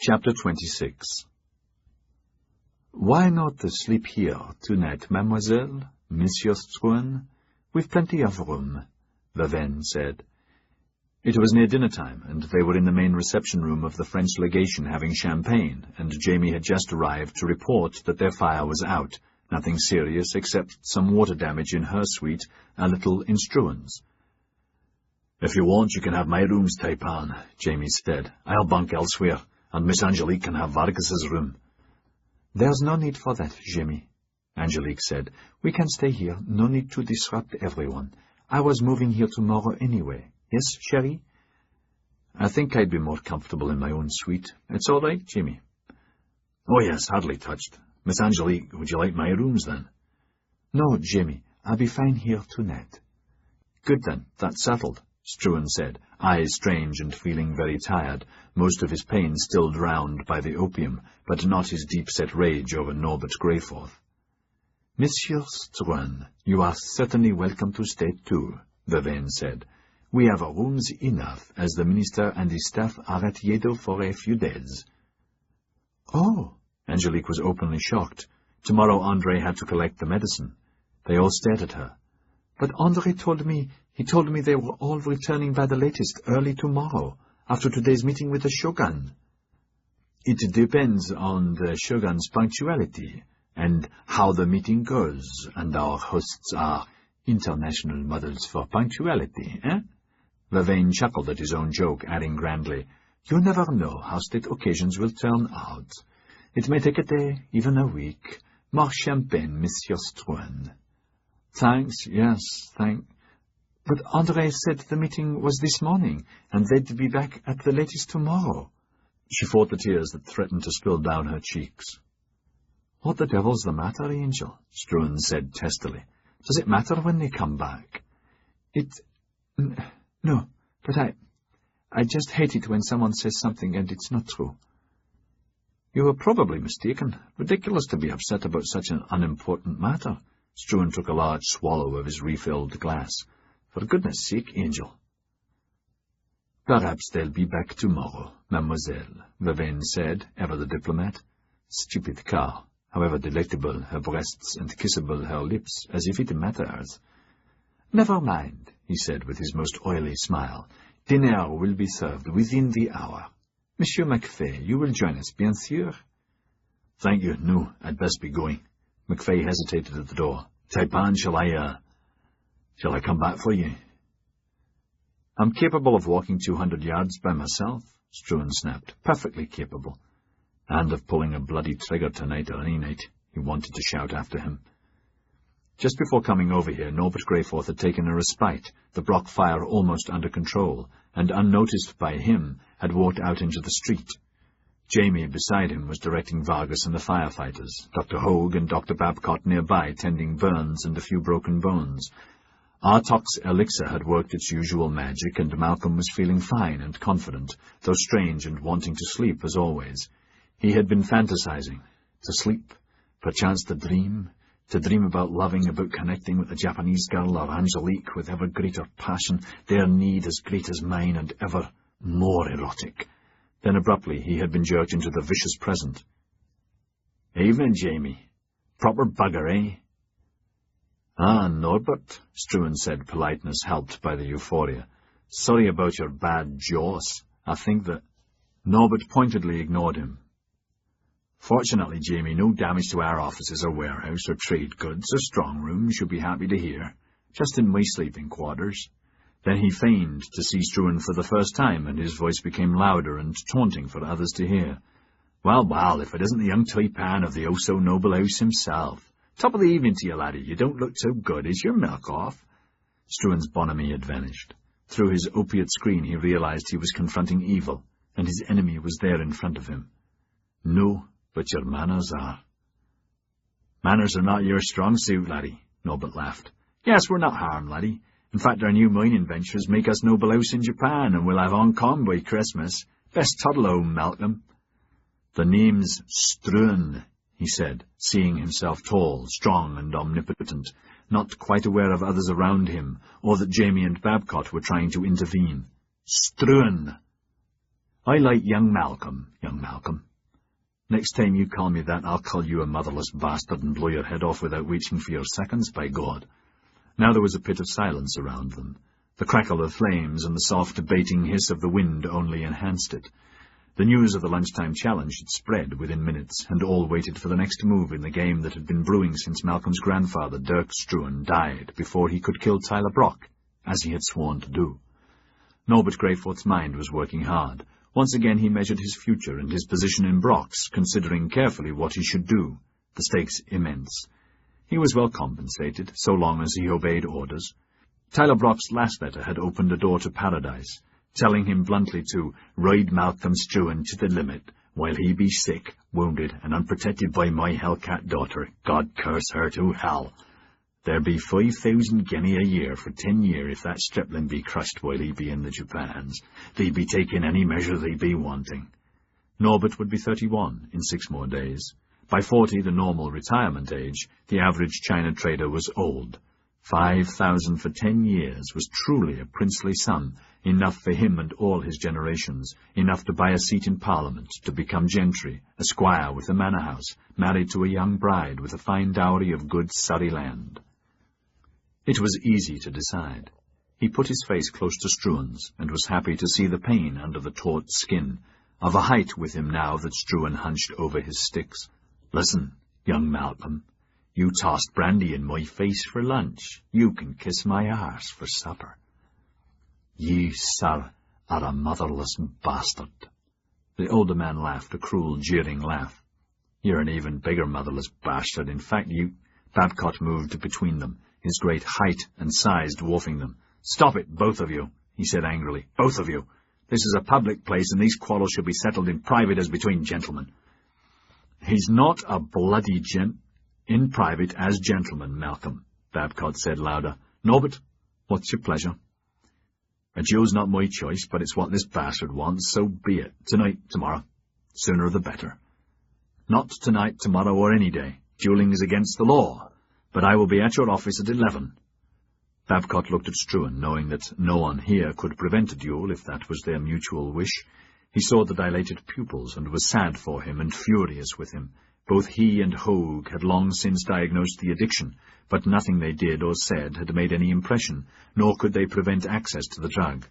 Chapter 26. "Why not sleep here tonight, mademoiselle, Monsieur Struan? We've plenty of room," Viven said. It was near dinner-time, and they were in the main reception room of the French legation having champagne, and Jamie had just arrived to report that their fire was out, nothing serious except some water damage in her suite, a little in Struan's. "If you want, you can have my rooms, Taipan," Jamie said. "I'll bunk elsewhere, and Miss Angelique can have Vargas's room." "There's no need for that, Jamie," Angelique said. "We can stay here, no need to disrupt everyone. I was moving here tomorrow anyway. Yes, chérie?" "I think I'd be more comfortable in my own suite. It's all right, Jamie." "Oh, yes, hardly touched. Miss Angelique, would you like my rooms, then?" "No, Jamie, I'll be fine here tonight." "Good, then. That's settled," Struan said, eyes strange and feeling very tired, most of his pain still drowned by the opium, but not his deep-set rage over Norbert Greyforth. "Monsieur Struan, you are certainly welcome to stay too," Viven said. "We have rooms enough, as the minister and his staff are at Yedo for a few days." "Oh!" Angelique was openly shocked. Tomorrow André had to collect the medicine. They all stared at her. "But André told me they were all returning by the latest early tomorrow, after today's meeting with the Shogun." "It depends on the Shogun's punctuality, and how the meeting goes, and our hosts are international models for punctuality, eh?" Viven chuckled at his own joke, adding grandly, "You never know how state occasions will turn out. It may take a day, even a week. More champagne, Monsieur Struan." "Thanks, yes, But André said the meeting was this morning, and they'd be back at the latest tomorrow." She fought the tears that threatened to spill down her cheeks. "What the devil's the matter, Angel?" Struan said testily. "Does it matter when they come back?" No, but I just hate it when someone says something and it's not true." "You were probably mistaken. Ridiculous to be upset about such an unimportant matter. Struan took a large swallow of his refilled glass. "For goodness sake, Angel." "Perhaps they'll be back tomorrow, mademoiselle," Vavaine said, ever the diplomat. Stupid cow, however delectable her breasts and kissable her lips, as if it matters. "Never mind," he said with his most oily smile. "Dinner will be served within the hour. Monsieur MacFay, you will join us, bien sûr?" "Thank you, no, I'd best be going." MacFay hesitated at the door. "Taipan, shall I come back for you?" "I'm capable of walking 200 yards by myself," Struan snapped. "Perfectly capable. And of pulling a bloody trigger tonight or any night," he wanted to shout after him. Just before coming over here, Norbert Greyforth had taken a respite, the Brock fire almost under control, and unnoticed by him, had walked out into the street. Jamie, beside him, was directing Vargas and the firefighters, Dr. Hogue and Dr. Babcock nearby tending burns and a few broken bones. Artok's elixir had worked its usual magic, and Malcolm was feeling fine and confident, though strange and wanting to sleep as always. He had been fantasizing. To sleep, perchance to dream about loving, about connecting with the Japanese girl or Angelique with ever greater passion, their need as great as mine and ever more erotic. Then abruptly he had been jerked into the vicious present. "Evening, Jamie. Proper bugger, eh?" "Ah, Norbert," Struan said, politeness helped by the euphoria. "Sorry about your bad jaws. I think that—" Norbert pointedly ignored him. "Fortunately, Jamie, no damage to our offices or warehouse or trade goods or strong rooms, you'll be happy to hear. Just in my sleeping quarters." Then he feigned to see Struan for the first time, and his voice became louder and taunting for others to hear. Well, if it isn't the young Taipan of the oh-so-noble house himself. Top of the evening to you, laddie. You don't look so good. Is your milk off?" Struan's bonhomie had vanished. Through his opiate screen he realized he was confronting evil, and his enemy was there in front of him. "No, but your manners are." "Manners are not your strong suit, laddie," Norbert laughed. "Yes, we're not harmed, laddie. In fact, our new mining ventures make us noble house in Japan, and we'll have Hong Kong by Christmas. Best toddle home, Malcolm." "The name's Struan," he said, seeing himself tall, strong, and omnipotent, not quite aware of others around him, or that Jamie and Babcock were trying to intervene. "Struan. I like young Malcolm. Next time you call me that, I'll call you a motherless bastard and blow your head off without waiting for your seconds, by God." Now there was a pit of silence around them. The crackle of flames and the soft, debating hiss of the wind only enhanced it. The news of the lunchtime challenge had spread within minutes, and all waited for the next move in the game that had been brewing since Malcolm's grandfather, Dirk Struan, died before he could kill Tyler Brock, as he had sworn to do. Norbert Greyforth's mind was working hard. Once again he measured his future and his position in Brock's, considering carefully what he should do, the stakes immense. He was well compensated, so long as he obeyed orders. Tyler Brock's last letter had opened a door to paradise, telling him bluntly to ride Malcolm Struan to the limit, while he be sick, wounded, and unprotected by my hellcat daughter, God curse her to hell. There be 5,000 guinea a year for 10 year if that stripling be crushed while he be in the Japans. They be taking any measure they be wanting. Norbert would be 31 in 6 more days. By 40, the normal retirement age, the average China trader was old. 5,000 for 10 years was truly a princely sum, enough for him and all his generations, enough to buy a seat in Parliament, to become gentry, a squire with a manor house, married to a young bride with a fine dowry of good Surrey land. It was easy to decide. He put his face close to Struan's, and was happy to see the pain under the taut skin, of a height with him now that Struan hunched over his sticks. "Listen, young Malcolm, you tossed brandy in my face for lunch. You can kiss my arse for supper." "You, sir, are a motherless bastard." The older man laughed, a cruel, jeering laugh. "You're an even bigger motherless bastard. In fact, you—" Babcock moved between them, his great height and size dwarfing them. "Stop it, both of you," he said angrily. "Both of you. This is a public place, and these quarrels should be settled in private as between gentlemen." "He's not a bloody in private as gentlemen, Malcolm," Babcock said louder. "Norbert, what's your pleasure?" "A duel's not my choice, but it's what this bastard wants, so be it. Tonight, tomorrow. Sooner the better." "Not tonight, tomorrow, or any day. Dueling is against the law. but I will be at your office at 11. Babcock looked at Struan, knowing that no one here could prevent a duel if that was their mutual wish. He saw the dilated pupils and was sad for him and furious with him. Both he and Hogue had long since diagnosed the addiction, but nothing they did or said had made any impression, nor could they prevent access to the drug.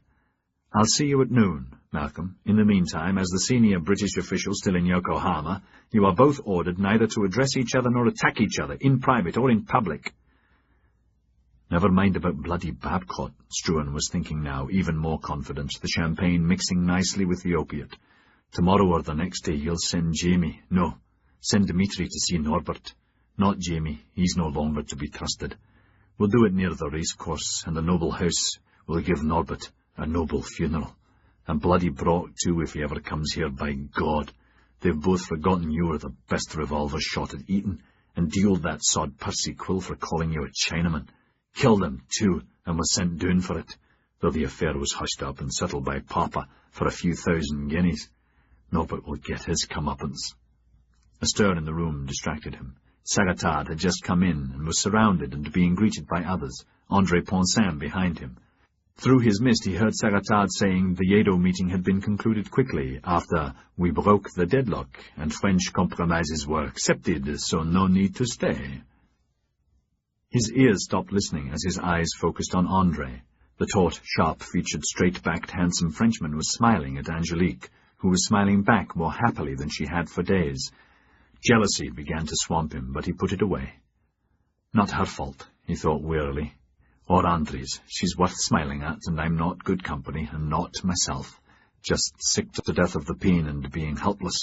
"I'll see you at noon, Malcolm. In the meantime, as the senior British official still in Yokohama, you are both ordered neither to address each other nor attack each other, in private or in public." Never mind about bloody Babcock, Struan was thinking now, even more confident, the champagne mixing nicely with the opiate. Tomorrow or the next day you'll send Jamie. No, send Dmitri to see Norbert. Not Jamie, he's no longer to be trusted. We'll do it near the racecourse, and the noble house will give Norbert a noble funeral. And bloody Brock, too, if he ever comes here, by God. They've both forgotten you were the best revolver shot at Eton, and dealed that sod Percy Quill for calling you a Chinaman. Killed him, too, and was sent down for it, though the affair was hushed up and settled by Papa for a few thousand guineas. Norbert will get his comeuppance. A stir in the room distracted him. Sagatard had just come in and was surrounded and being greeted by others, André Poncin behind him. Through his mist he heard Sagatard saying the Yedo meeting had been concluded quickly after "we broke the deadlock and French compromises were accepted, so no need to stay." His ears stopped listening as his eyes focused on André. The taut, sharp-featured, straight-backed, handsome Frenchman was smiling at Angelique, who was smiling back more happily than she had for days. Jealousy began to swamp him, but he put it away. Not her fault, he thought wearily. Or André's. She's worth smiling at, and I'm not good company, and not myself. Just sick to death of the pain and being helpless.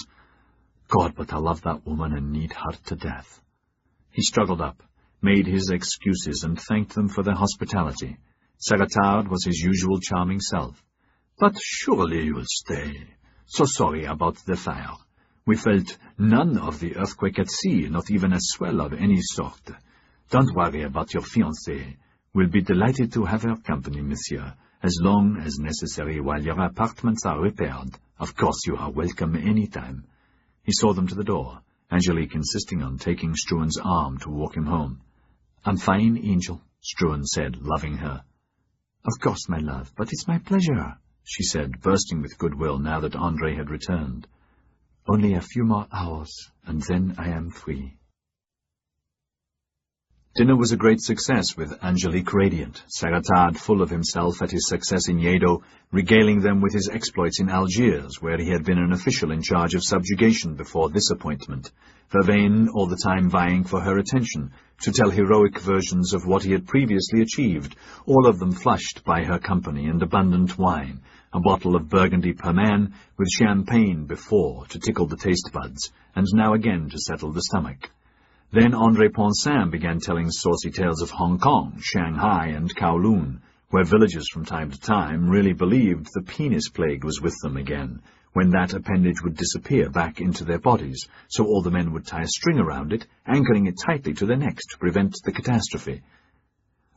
God, but I love that woman and need her to death. He struggled up, made his excuses, and thanked them for their hospitality. Sagatard was his usual charming self. "But surely you'll stay. So sorry about the fire. We felt none of the earthquake at sea, not even a swell of any sort. Don't worry about your fiancée. We'll be delighted to have her company, monsieur, as long as necessary while your apartments are repaired. Of course you are welcome any time." He saw them to the door, Angelique insisting on taking Struan's arm to walk him home. "I'm fine, Angel," Struan said, loving her. "Of course, my love, but it's my pleasure," she said, bursting with goodwill now that André had returned. "Only a few more hours, and then I am free." Dinner was a great success, with Angelique radiant, Sagatard full of himself at his success in Yedo, regaling them with his exploits in Algiers, where he had been an official in charge of subjugation before this appointment, Vervain all the time vying for her attention, to tell heroic versions of what he had previously achieved, all of them flushed by her company and abundant wine, a bottle of Burgundy per man, with champagne before to tickle the taste buds, and now again to settle the stomach. Then André Poncin began telling saucy tales of Hong Kong, Shanghai, and Kowloon, where villagers from time to time really believed the penis plague was with them again, when that appendage would disappear back into their bodies, so all the men would tie a string around it, anchoring it tightly to their necks to prevent the catastrophe.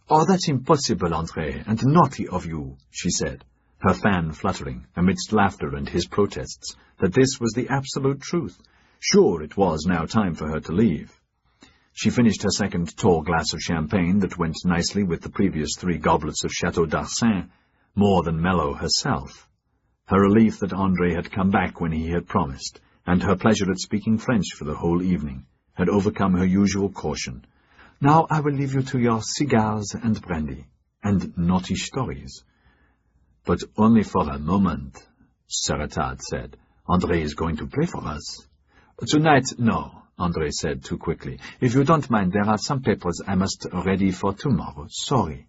"Oh, that's impossible, André, and naughty of you," she said, her fan fluttering, amidst laughter and his protests, that this was the absolute truth. Sure, it was now time for her to leave. She finished her second tall glass of champagne that went nicely with the previous 3 goblets of Chateau d'Arsin, more than mellow herself. Her relief that André had come back when he had promised, and her pleasure at speaking French for the whole evening, had overcome her usual caution. "Now I will leave you to your cigars and brandy, and naughty stories." "But only for a moment," Sagatard said. "André is going to play for us." "Tonight, no," André said too quickly. "If you don't mind, there are some papers I must ready for tomorrow. Sorry."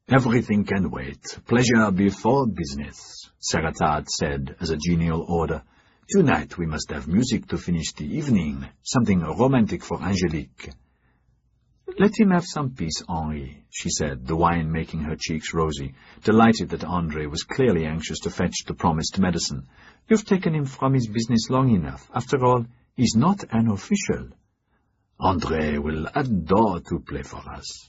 "Everything can wait. Pleasure before business," Sagatard said as a genial order. "Tonight we must have music to finish the evening, something romantic for Angelique." "Let him have some peace, Henri," she said, the wine making her cheeks rosy, delighted that André was clearly anxious to fetch the promised medicine. "You've taken him from his business long enough. After all, he's not an official." "André will adore to play for us."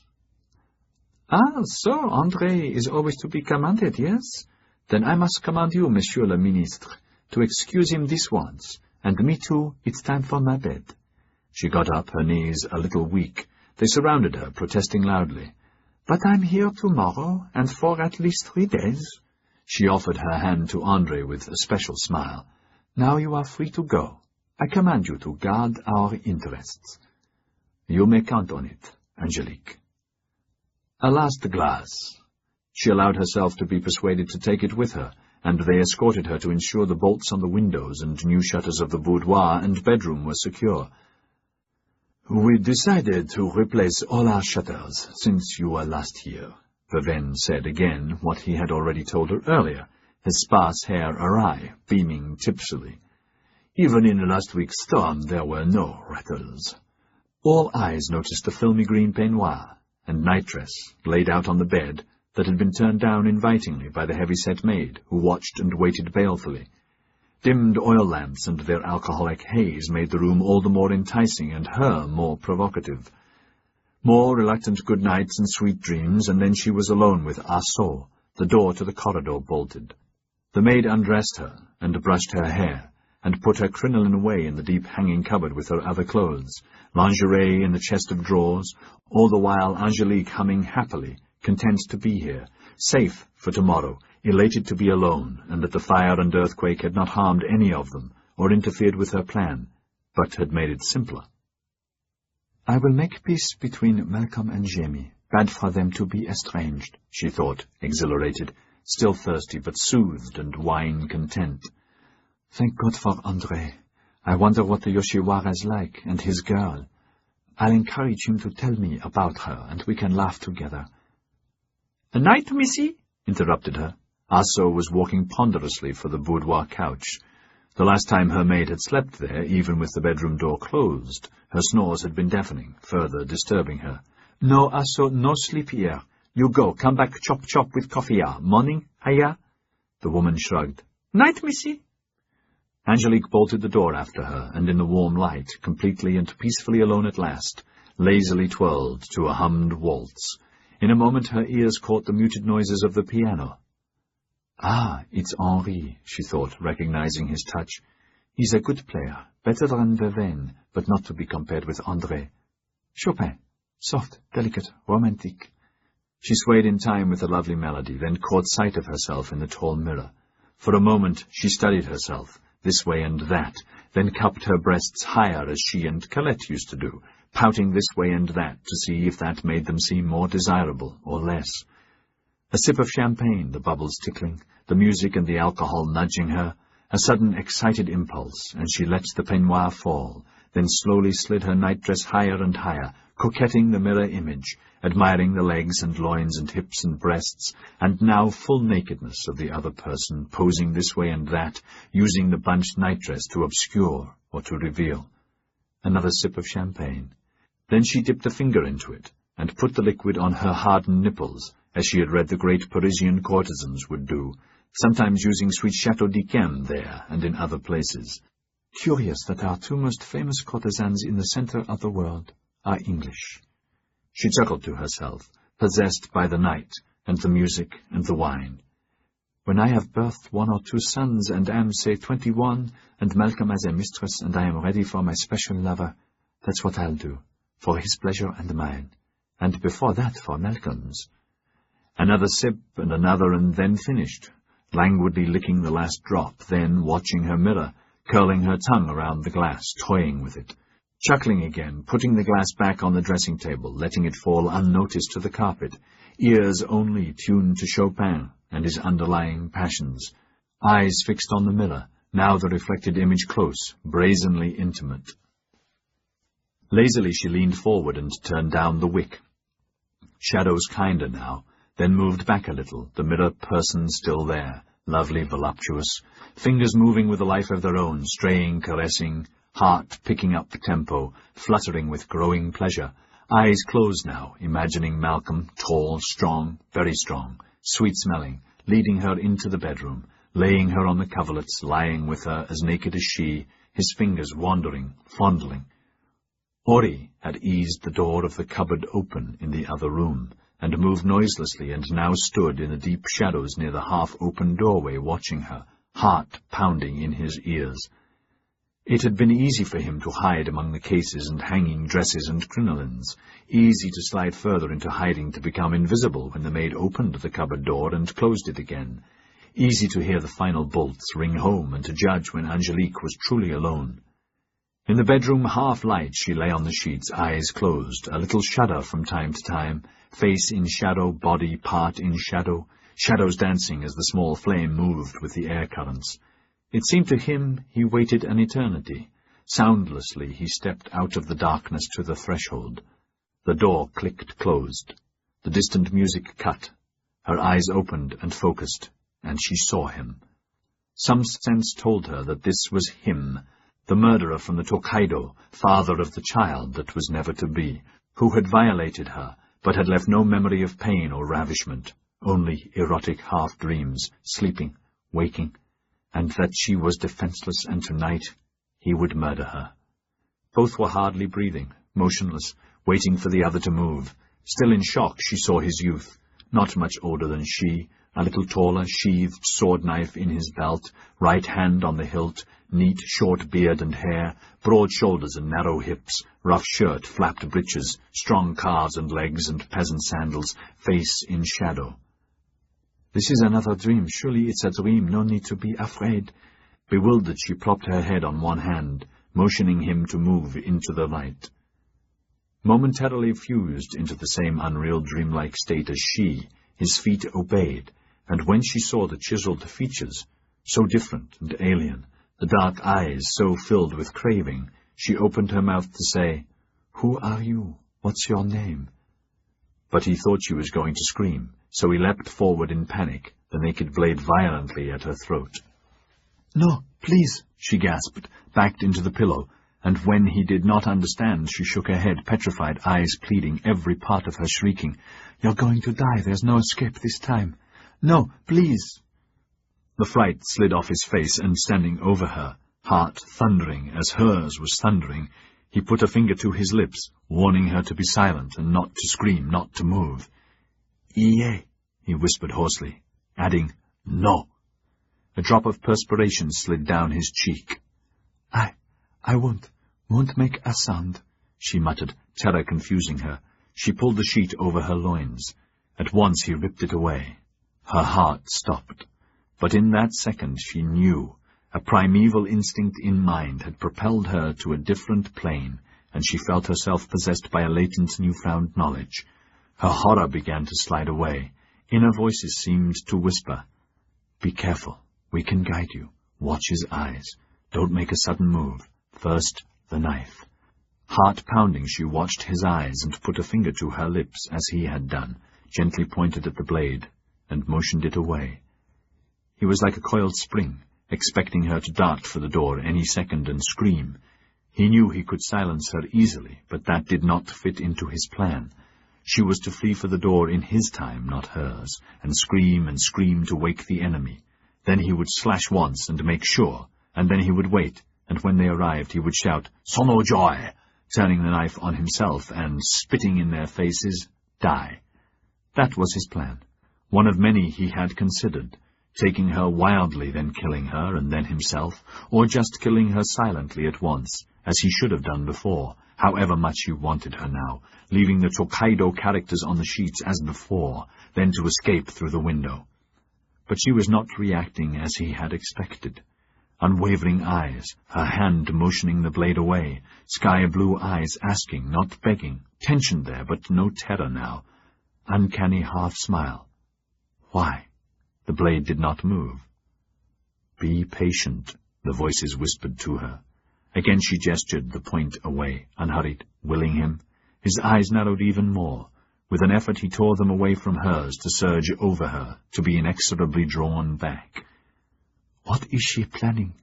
"Ah, so André is always to be commanded, yes? Then I must command you, Monsieur le Ministre, to excuse him this once, and me too, it's time for my bed." She got up, her knees a little weak, They surrounded her, protesting loudly. "But I'm here tomorrow, and for at least 3 days." She offered her hand to André with a special smile. "Now you are free to go. I command you to guard our interests." "You may count on it, Angelique." A last glass. She allowed herself to be persuaded to take it with her, and they escorted her to ensure the bolts on the windows and new shutters of the boudoir and bedroom were secure. "We decided to replace all our shutters since you were last here," Vervain said again what he had already told her earlier, his sparse hair awry, beaming tipsily. "Even in last week's storm there were no rattles." All eyes noticed the filmy green peignoir and nightdress laid out on the bed that had been turned down invitingly by the heavy-set maid, who watched and waited balefully. Dimmed oil lamps and their alcoholic haze made the room all the more enticing and her more provocative. More reluctant good nights and sweet dreams, and then she was alone with Asso, the door to the corridor bolted. The maid undressed her, and brushed her hair, and put her crinoline away in the deep hanging cupboard with her other clothes, lingerie in the chest of drawers, all the while Angelique humming happily, content to be here, safe for tomorrow, elated to be alone, and that the fire and earthquake had not harmed any of them, or interfered with her plan, but had made it simpler. "I will make peace between Malcolm and Jamie. Bad for them to be estranged," she thought, exhilarated, still thirsty, but soothed and wine-content. "Thank God for André. I wonder what the Yoshiwara's like, and his girl. I'll encourage him to tell me about her, and we can laugh together." "A night, missy?" interrupted her. Asso was walking ponderously for the boudoir couch. The last time her maid had slept there, even with the bedroom door closed, her snores had been deafening, further disturbing her. "No, Asso, no sleep here. You go, come back chop-chop with coffee, morning, aya?" The woman shrugged. "Night, missy?" Angelique bolted the door after her, and in the warm light, completely and peacefully alone at last, lazily twirled to a hummed waltz. In a moment her ears caught the muted noises of the piano. "Ah, it's Henri," she thought, recognizing his touch. "He's a good player, better than Vervain, but not to be compared with André. Chopin, soft, delicate, romantic." She swayed in time with the lovely melody, then caught sight of herself in the tall mirror. For a moment she studied herself, this way and that, then cupped her breasts higher as she and Colette used to do, pouting this way and that to see if that made them seem more desirable or less. A sip of champagne, the bubbles tickling, the music and the alcohol nudging her, a sudden excited impulse, and she let the peignoir fall, then slowly slid her nightdress higher and higher, coquetting the mirror image, admiring the legs and loins and hips and breasts, and now full nakedness of the other person, posing this way and that, using the bunched nightdress to obscure or to reveal. Another sip of champagne. Then she dipped a finger into it, and put the liquid on her hardened nipples, as she had read the great Parisian courtesans would do, sometimes using sweet Chateau d'Yquem there and in other places. Curious that our two most famous courtesans in the center of the world are English. She chuckled to herself, possessed by the night, and the music, and the wine. When I have birthed 1 or 2 sons, and am, say, 21, and Malcolm has a mistress, and I am ready for my special lover, that's what I'll do, for his pleasure and mine, and before that for Malcolm's. Another sip, and then finished, languidly licking the last drop, then watching her mirror, curling her tongue around the glass, toying with it. Chuckling again, putting the glass back on the dressing-table, letting it fall unnoticed to the carpet, ears only tuned to Chopin and his underlying passions, eyes fixed on the mirror, now the reflected image close, brazenly intimate. Lazily she leaned forward and turned down the wick. Shadows kinder now, then moved back a little, the mirror person still there, lovely, voluptuous, fingers moving with a life of their own, straying, caressing, heart picking up tempo, fluttering with growing pleasure, eyes closed now, imagining Malcolm, tall, strong, very strong, sweet-smelling, leading her into the bedroom, laying her on the coverlets, lying with her as naked as she, his fingers wandering, fondling. Ori had eased the door of the cupboard open in the other room, and moved noiselessly, and now stood in the deep shadows near the half-open doorway watching her, heart pounding in his ears. It had been easy for him to hide among the cases and hanging dresses and crinolines, easy to slide further into hiding to become invisible when the maid opened the cupboard door and closed it again, easy to hear the final bolts ring home and to judge when Angelique was truly alone. In the bedroom half-light she lay on the sheets, eyes closed, a little shudder from time to time, face in shadow, body part in shadow, shadows dancing as the small flame moved with the air currents. It seemed to him he waited an eternity. Soundlessly he stepped out of the darkness to the threshold. The door clicked closed. The distant music cut. Her eyes opened and focused, and she saw him. Some sense told her that this was him, the murderer from the Tokaido, father of the child that was never to be, who had violated her, but had left no memory of pain or ravishment, only erotic half-dreams, sleeping, waking, and that she was defenseless, and tonight he would murder her. Both were hardly breathing, motionless, waiting for the other to move. Still in shock, she saw his youth, not much older than she, a little taller, sheathed sword-knife in his belt, right hand on the hilt, neat short beard and hair, broad shoulders and narrow hips, rough shirt, flapped breeches, strong calves and legs and peasant sandals, face in shadow. "This is another dream. Surely it's a dream. No need to be afraid." Bewildered, she propped her head on one hand, motioning him to move into the light. Momentarily fused into the same unreal dreamlike state as she, his feet obeyed, and when she saw the chiseled features, so different and alien, the dark eyes so filled with craving, she opened her mouth to say, "Who are you? What's your name?" But he thought she was going to scream, so he leapt forward in panic, the naked blade violently at her throat. "No, please," she gasped, backed into the pillow, and when he did not understand, she shook her head, petrified, eyes pleading, every part of her shrieking. "You're going to die. There's no escape this time. No, please." The fright slid off his face, and standing over her, heart thundering as hers was thundering, he put a finger to his lips, warning her to be silent and not to scream, not to move. "Iye," he whispered hoarsely, adding, "No." A drop of perspiration slid down his cheek. I won't make a sound," she muttered, terror confusing her. She pulled the sheet over her loins. At once he ripped it away. Her heart stopped. But in that second she knew. A primeval instinct in mind had propelled her to a different plane, and she felt herself possessed by a latent new-found knowledge. Her horror began to slide away. Inner voices seemed to whisper, "Be careful. We can guide you. Watch his eyes. Don't make a sudden move. First, the knife." Heart pounding, she watched his eyes and put a finger to her lips as he had done, gently pointed at the blade, and motioned it away. He was like a coiled spring, expecting her to dart for the door any second and scream. He knew he could silence her easily, but that did not fit into his plan. She was to flee for the door in his time, not hers, and scream to wake the enemy. Then he would slash once and make sure, and then he would wait, and when they arrived he would shout, "Sono joy!" turning the knife on himself and, spitting in their faces, die. That was his plan, one of many he had considered, taking her wildly, then killing her, and then himself, or just killing her silently at once, as he should have done before, however much he wanted her now, leaving the Tokaido characters on the sheets as before, then to escape through the window. But she was not reacting as he had expected. Unwavering eyes, her hand motioning the blade away, sky-blue eyes asking, not begging, tension there, but no terror now. Uncanny half-smile. Why? The blade did not move. "Be patient," the voices whispered to her. Again she gestured the point away, unhurried, willing him. His eyes narrowed even more. With an effort he tore them away from hers to surge over her, to be inexorably drawn back. What is she planning?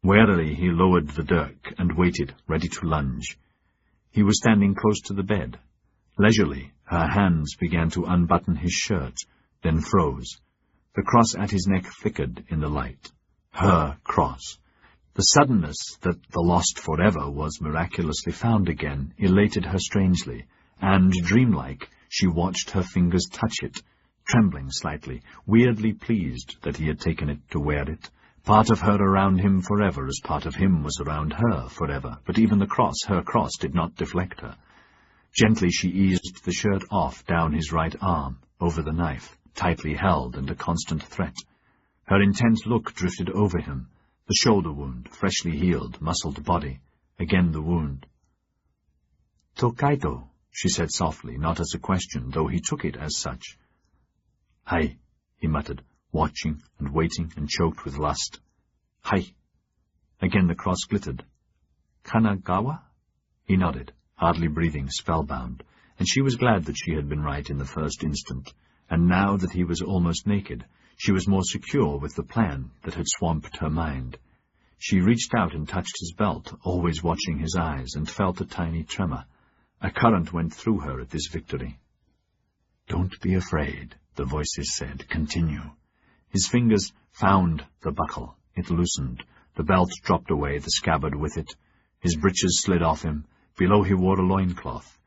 Warily he lowered the dirk and waited, ready to lunge. He was standing close to the bed. Leisurely, her hands began to unbutton his shirt, then froze. The cross at his neck flickered in the light. Her cross. The suddenness that the lost forever was miraculously found again elated her strangely, and, dreamlike, she watched her fingers touch it, trembling slightly, weirdly pleased that he had taken it to wear it, Part of her around him forever, as part of him was around her forever, but even the cross, her cross, did not deflect her. Gently she eased the shirt off down his right arm, over the knife, tightly held and a constant threat. Her intent look drifted over him, the shoulder wound, freshly healed, muscled body, again the wound. "Tokaito," she said softly, not as a question, though he took it as such. "Hai," he muttered, watching and waiting and choked with lust. "Hai." Again the cross glittered. "Kanagawa?" He nodded, hardly breathing, spellbound, and she was glad that she had been right in the first instant, and now that he was almost naked, she was more secure with the plan that had swamped her mind. She reached out and touched his belt, always watching his eyes, and felt a tiny tremor. A current went through her at this victory. "Don't be afraid," the voices said. "Continue." His fingers found the buckle. It loosened. The belt dropped away, the scabbard with it. His breeches slid off him. Below he wore a loincloth.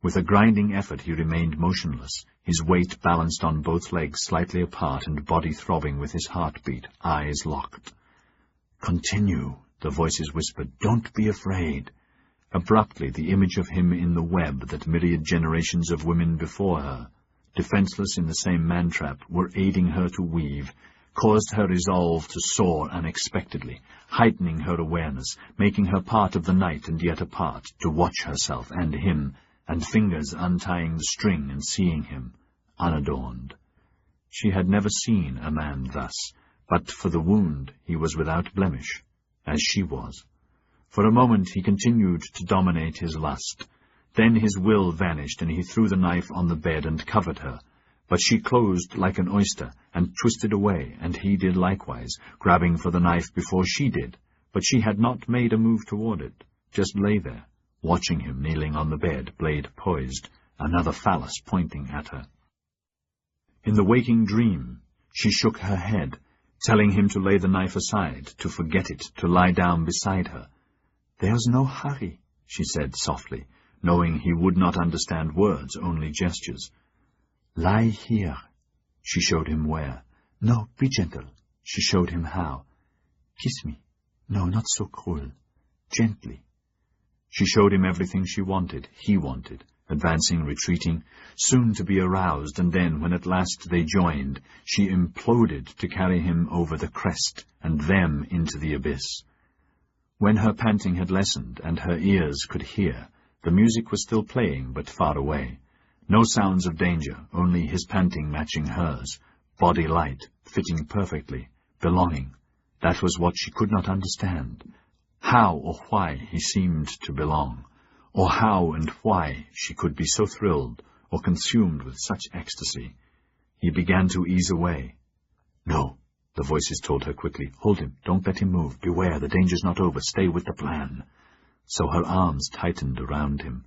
With a grinding effort he remained motionless, his weight balanced on both legs slightly apart and body throbbing with his heartbeat, eyes locked. "Continue," the voices whispered. "Don't be afraid." Abruptly the image of him in the web that myriad generations of women before her, defenseless in the same man-trap, were aiding her to weave, caused her resolve to soar unexpectedly, heightening her awareness, making her part of the night and yet apart, to watch herself and him, and fingers untying the string and seeing him, unadorned. She had never seen a man thus, but for the wound he was without blemish, as she was. For a moment he continued to dominate his lust. Then his will vanished, and he threw the knife on the bed and covered her. But she closed like an oyster, and twisted away, and he did likewise, grabbing for the knife before she did. But she had not made a move toward it, just lay there, watching him kneeling on the bed, blade poised, another phallus pointing at her. In the waking dream, she shook her head, telling him to lay the knife aside, to forget it, to lie down beside her. "There's no hurry," she said softly, knowing he would not understand words, only gestures. "Lie here." She showed him where. "No, be gentle." She showed him how. "Kiss me. No, not so cruel. Gently." She showed him everything she wanted, he wanted, advancing, retreating, soon to be aroused, and then, when at last they joined, she imploded to carry him over the crest, and them into the abyss. When her panting had lessened, and her ears could hear, the music was still playing, but far away. No sounds of danger, only his panting matching hers, body light, fitting perfectly, belonging. That was what she could not understand. How or why he seemed to belong, or how and why she could be so thrilled, or consumed with such ecstasy. He began to ease away. "No," the voices told her quickly. "Hold him. Don't let him move. Beware, the danger's not over. Stay with the plan." So her arms tightened around him.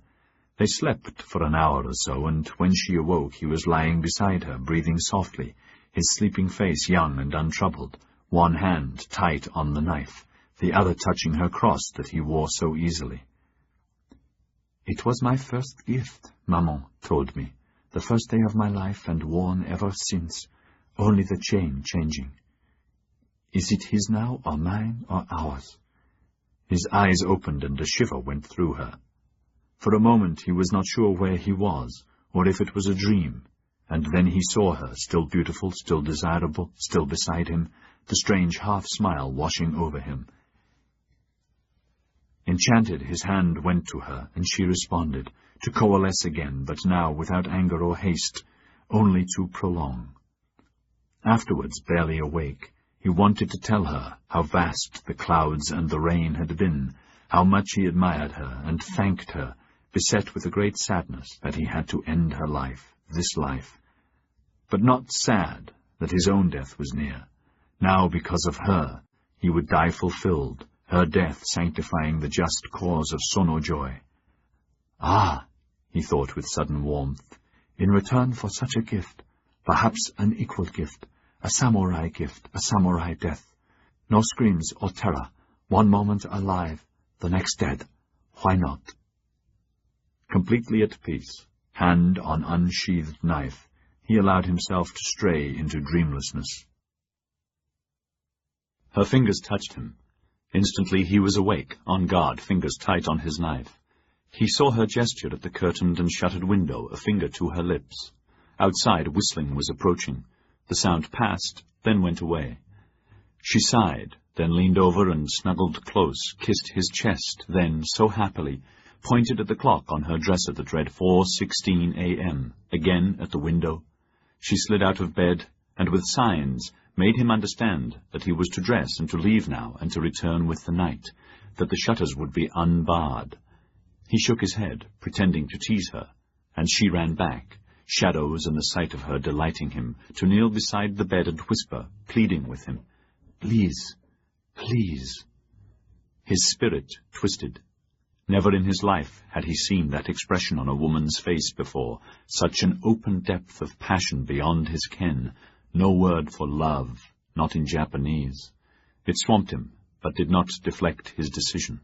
They slept for an hour or so, and when she awoke he was lying beside her, breathing softly, his sleeping face young and untroubled, one hand tight on the knife, the other touching her cross that he wore so easily. "It was my first gift," Maman told me, "the first day of my life, and worn ever since, only the chain changing. Is it his now, or mine, or ours?" His eyes opened, and a shiver went through her. For a moment he was not sure where he was, or if it was a dream, and then he saw her, still beautiful, still desirable, still beside him, the strange half-smile washing over him. Enchanted, his hand went to her, and she responded, to coalesce again, but now without anger or haste, only to prolong. Afterwards, barely awake, he wanted to tell her how vast the clouds and the rain had been, how much he admired her and thanked her, beset with a great sadness that he had to end her life, this life. But not sad that his own death was near. Now, because of her, he would die fulfilled, her death sanctifying the just cause of Sono joy. "Ah," he thought with sudden warmth, "in return for such a gift, perhaps an equal gift, a samurai gift, a samurai death. No screams or terror, one moment alive, the next dead. Why not?" Completely at peace, hand on unsheathed knife, he allowed himself to stray into dreamlessness. Her fingers touched him. Instantly he was awake, on guard, fingers tight on his knife. He saw her gesture at the curtained and shuttered window, a finger to her lips. Outside, whistling was approaching. The sound passed, then went away. She sighed, then leaned over and snuggled close, kissed his chest, then, so happily, pointed at the clock on her dresser that read 4:16 a.m., again at the window. She slid out of bed, and with signs made him understand that he was to dress and to leave now and to return with the night, that the shutters would be unbarred. He shook his head, pretending to tease her, and she ran back, shadows and the sight of her delighting him, to kneel beside the bed and whisper, pleading with him, "Please, please." His spirit twisted. Never in his life had he seen that expression on a woman's face before, such an open depth of passion beyond his ken, no word for love, not in Japanese. It swamped him, but did not deflect his decision.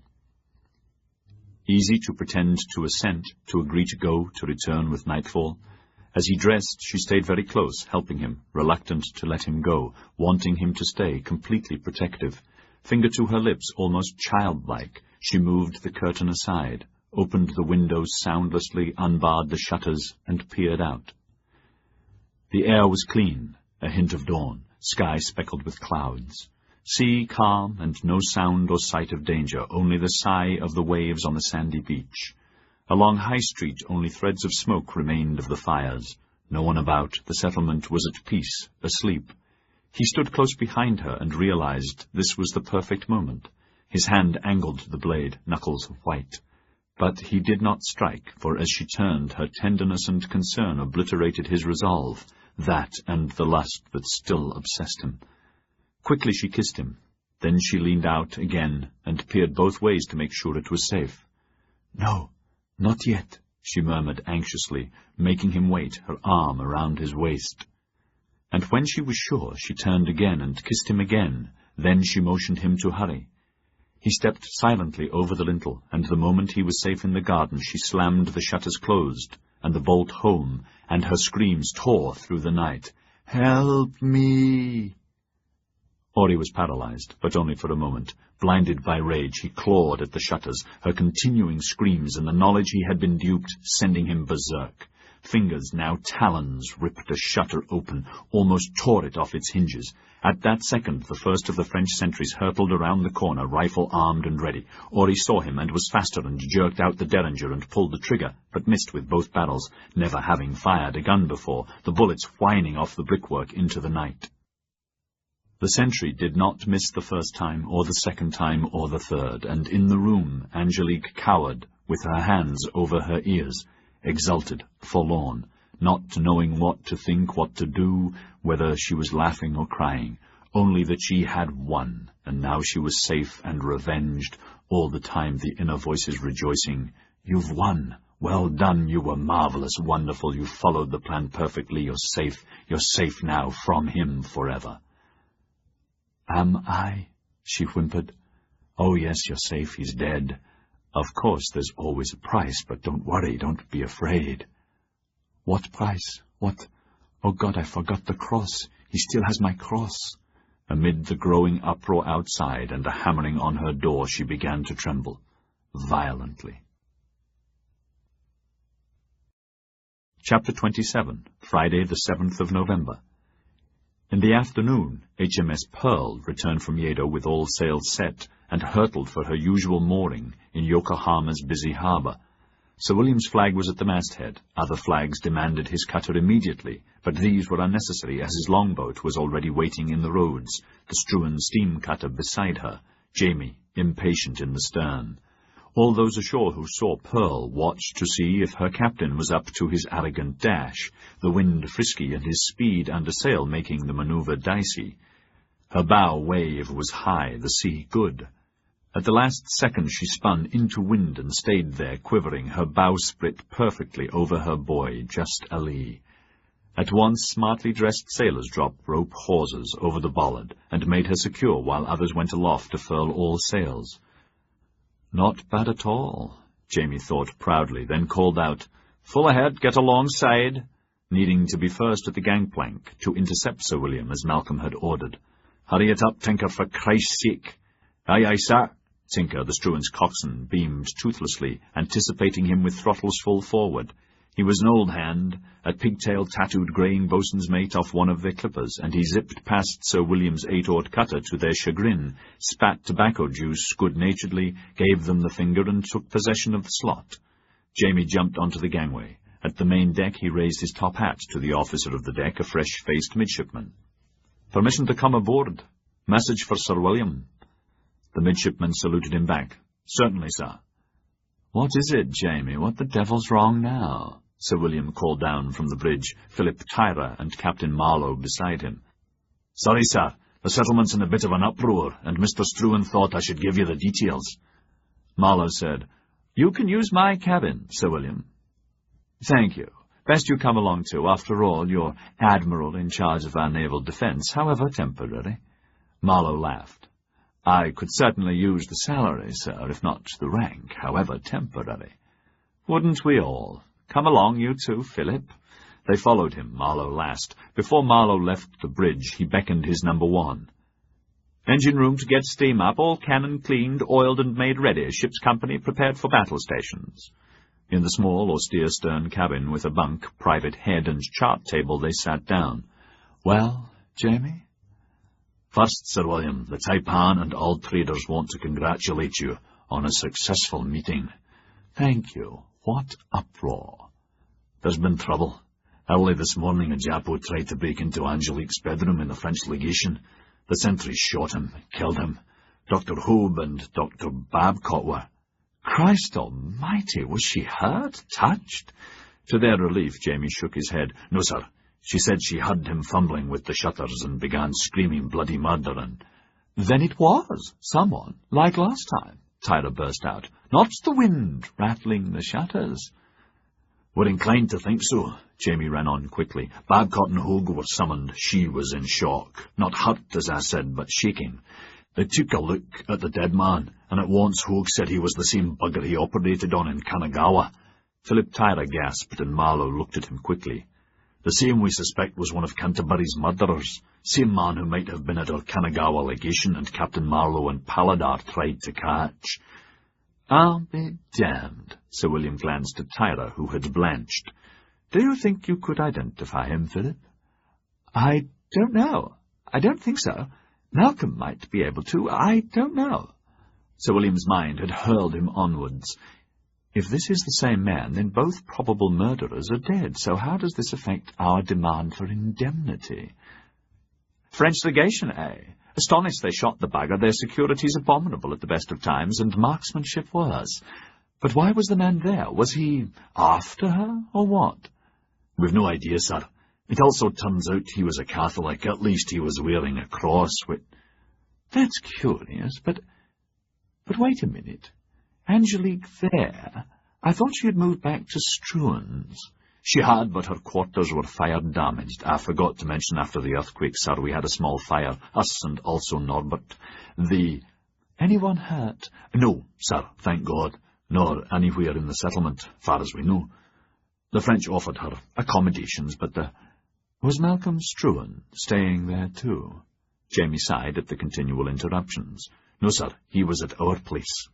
Easy to pretend to assent, to agree to go, to return with nightfall. As he dressed, she stayed very close, helping him, reluctant to let him go, wanting him to stay, completely protective. Finger to her lips, almost childlike, she moved the curtain aside, opened the windows soundlessly, unbarred the shutters, and peered out. The air was clean, a hint of dawn, sky speckled with clouds. Sea calm, and no sound or sight of danger, only the sigh of the waves on the sandy beach. Along High Street only threads of smoke remained of the fires. No one about, the settlement was at peace, asleep. He stood close behind her and realized this was the perfect moment. His hand angled the blade, knuckles white. But he did not strike, for as she turned, her tenderness and concern obliterated his resolve, that and the lust that still obsessed him. Quickly she kissed him. Then she leaned out again and peered both ways to make sure it was safe. "No, not yet," she murmured anxiously, making him wait, her arm around his waist. And when she was sure, she turned again and kissed him again. Then she motioned him to hurry. He stepped silently over the lintel, and the moment he was safe in the garden, she slammed the shutters closed, and the bolt home, and her screams tore through the night. "Help me!" Ori was paralyzed, but only for a moment. Blinded by rage, he clawed at the shutters, her continuing screams and the knowledge he had been duped sending him berserk. Fingers, now talons, ripped a shutter open, almost tore it off its hinges. At that second, the first of the French sentries hurtled around the corner, rifle armed and ready. Ori saw him and was faster and jerked out the derringer and pulled the trigger, but missed with both barrels, never having fired a gun before, the bullets whining off the brickwork into the night. The sentry did not miss the first time, or the second time, or the third, and in the room Angelique cowered, with her hands over her ears, exulted, forlorn, not knowing what to think, what to do, whether she was laughing or crying, only that she had won, and now she was safe and revenged, all the time the inner voices rejoicing. "You've won! Well done, you were marvelous, wonderful, you followed the plan perfectly, you're safe now from him forever." "Am I?" she whimpered. "Oh, yes, you're safe, he's dead. Of course, there's always a price, but don't worry, don't be afraid." "What price? What? Oh, God, I forgot the cross. He still has my cross." Amid the growing uproar outside and a hammering on her door, she began to tremble, violently. Chapter 27, Friday, the 7th of November. In the afternoon, HMS Pearl returned from Yedo with all sails set, and hurtled for her usual mooring in Yokohama's busy harbor. Sir William's flag was at the masthead. Other flags demanded his cutter immediately, but these were unnecessary, as his longboat was already waiting in the roads, the Struan steam cutter beside her, Jamie, impatient in the stern. All those ashore who saw Pearl watched to see if her captain was up to his arrogant dash, the wind frisky and his speed under sail making the maneuver dicey. Her bow wave was high, the sea good. At the last second she spun into wind and stayed there, quivering, her bowsprit perfectly over her buoy, just a lee. At once smartly dressed sailors dropped rope hawsers over the bollard, and made her secure while others went aloft to furl all sails. "Not bad at all," Jamie thought proudly, then called out, "Full ahead, get alongside," needing to be first at the gangplank to intercept Sir William as Malcolm had ordered. Hurry it up, Tinker, for Christ's sake. Aye, aye, sir. Tinker, the Struan's coxswain, beamed toothlessly, anticipating him with throttles full forward. He was an old hand, a pigtail tattooed greying boatswain's mate off one of their clippers, and he zipped past Sir William's 8-oared cutter to their chagrin, spat tobacco juice good-naturedly, gave them the finger, and took possession of the slot. Jamie jumped onto the gangway. At the main deck he raised his top hat to the officer of the deck, a fresh-faced midshipman. "Permission to come aboard. Message for Sir William." The midshipman saluted him back. "Certainly, sir." "What is it, Jamie? What the devil's wrong now?" Sir William called down from the bridge, Philip Tyra and Captain Marlowe beside him. "Sorry, sir. The settlement's in a bit of an uproar, and Mr. Struan thought I should give you the details." Marlowe said, "You can use my cabin, Sir William." "Thank you. Best you come along too. After all, you're Admiral in charge of our naval defence, however temporary." Marlowe laughed. "I could certainly use the salary, sir, if not the rank, however temporary." "Wouldn't we all? Come along, you too, Philip." They followed him, Marlowe last. Before Marlowe left the bridge, he beckoned his number 1. "Engine room to get steam up, all cannon cleaned, oiled and made ready, ship's company prepared for battle stations." In the small, austere stern cabin, with a bunk, private head and chart table, they sat down. "Well, Jamie?" "First, Sir William, the Taipan and all traders want to congratulate you on a successful meeting." "Thank you. What uproar!" "There's been trouble. Early this morning a Japo tried to break into Angelique's bedroom in the French legation. The sentries shot him, killed him. Dr. Hobe and Dr. Babcock were—" "Christ almighty! Was she hurt? Touched?" To their relief, Jamie shook his head. "No, sir. She said she heard him fumbling with the shutters and began screaming bloody murder and—" "Then it was someone, like last time," Tyra burst out. "Not the wind rattling the shutters." "We're inclined to think so," Jamie ran on quickly. "Babcock and Hogue were summoned. She was in shock. Not hurt, as I said, but shaking. They took a look at the dead man, and at once Hogue said he was the same bugger he operated on in Kanagawa." Philip Tyra gasped, and Marlowe looked at him quickly. "The same we suspect was one of Canterbury's murderers. Same man who might have been at our Kanagawa legation and Captain Marlowe and Paladar tried to catch." "I'll be damned." Sir William glanced at Tyra, who had blanched. "Do you think you could identify him, Philip?" "I don't know. I don't think so. Malcolm might be able to. I don't know." Sir William's mind had hurled him onwards. If this is the same man, then both probable murderers are dead, so how does this affect our demand for indemnity? "French legation, eh? Astonished they shot the bugger. Their security's abominable at the best of times, and marksmanship worse. But why was the man there? Was he after her, or what?" "We've no idea, sir. It also turns out he was a Catholic. At least he was wearing a cross with—" "That's curious, but wait a minute. Angelique there? I thought she had moved back to Struan's." "She had, but her quarters were fire-damaged. I forgot to mention after the earthquake, sir, we had a small fire, us and also Norbert. Anyone hurt?" "No, sir, thank God, nor anywhere in the settlement, far as we know. The French offered her accommodations, but Was Malcolm Struan staying there too?" Jamie sighed at the continual interruptions. "No, sir, he was at our place."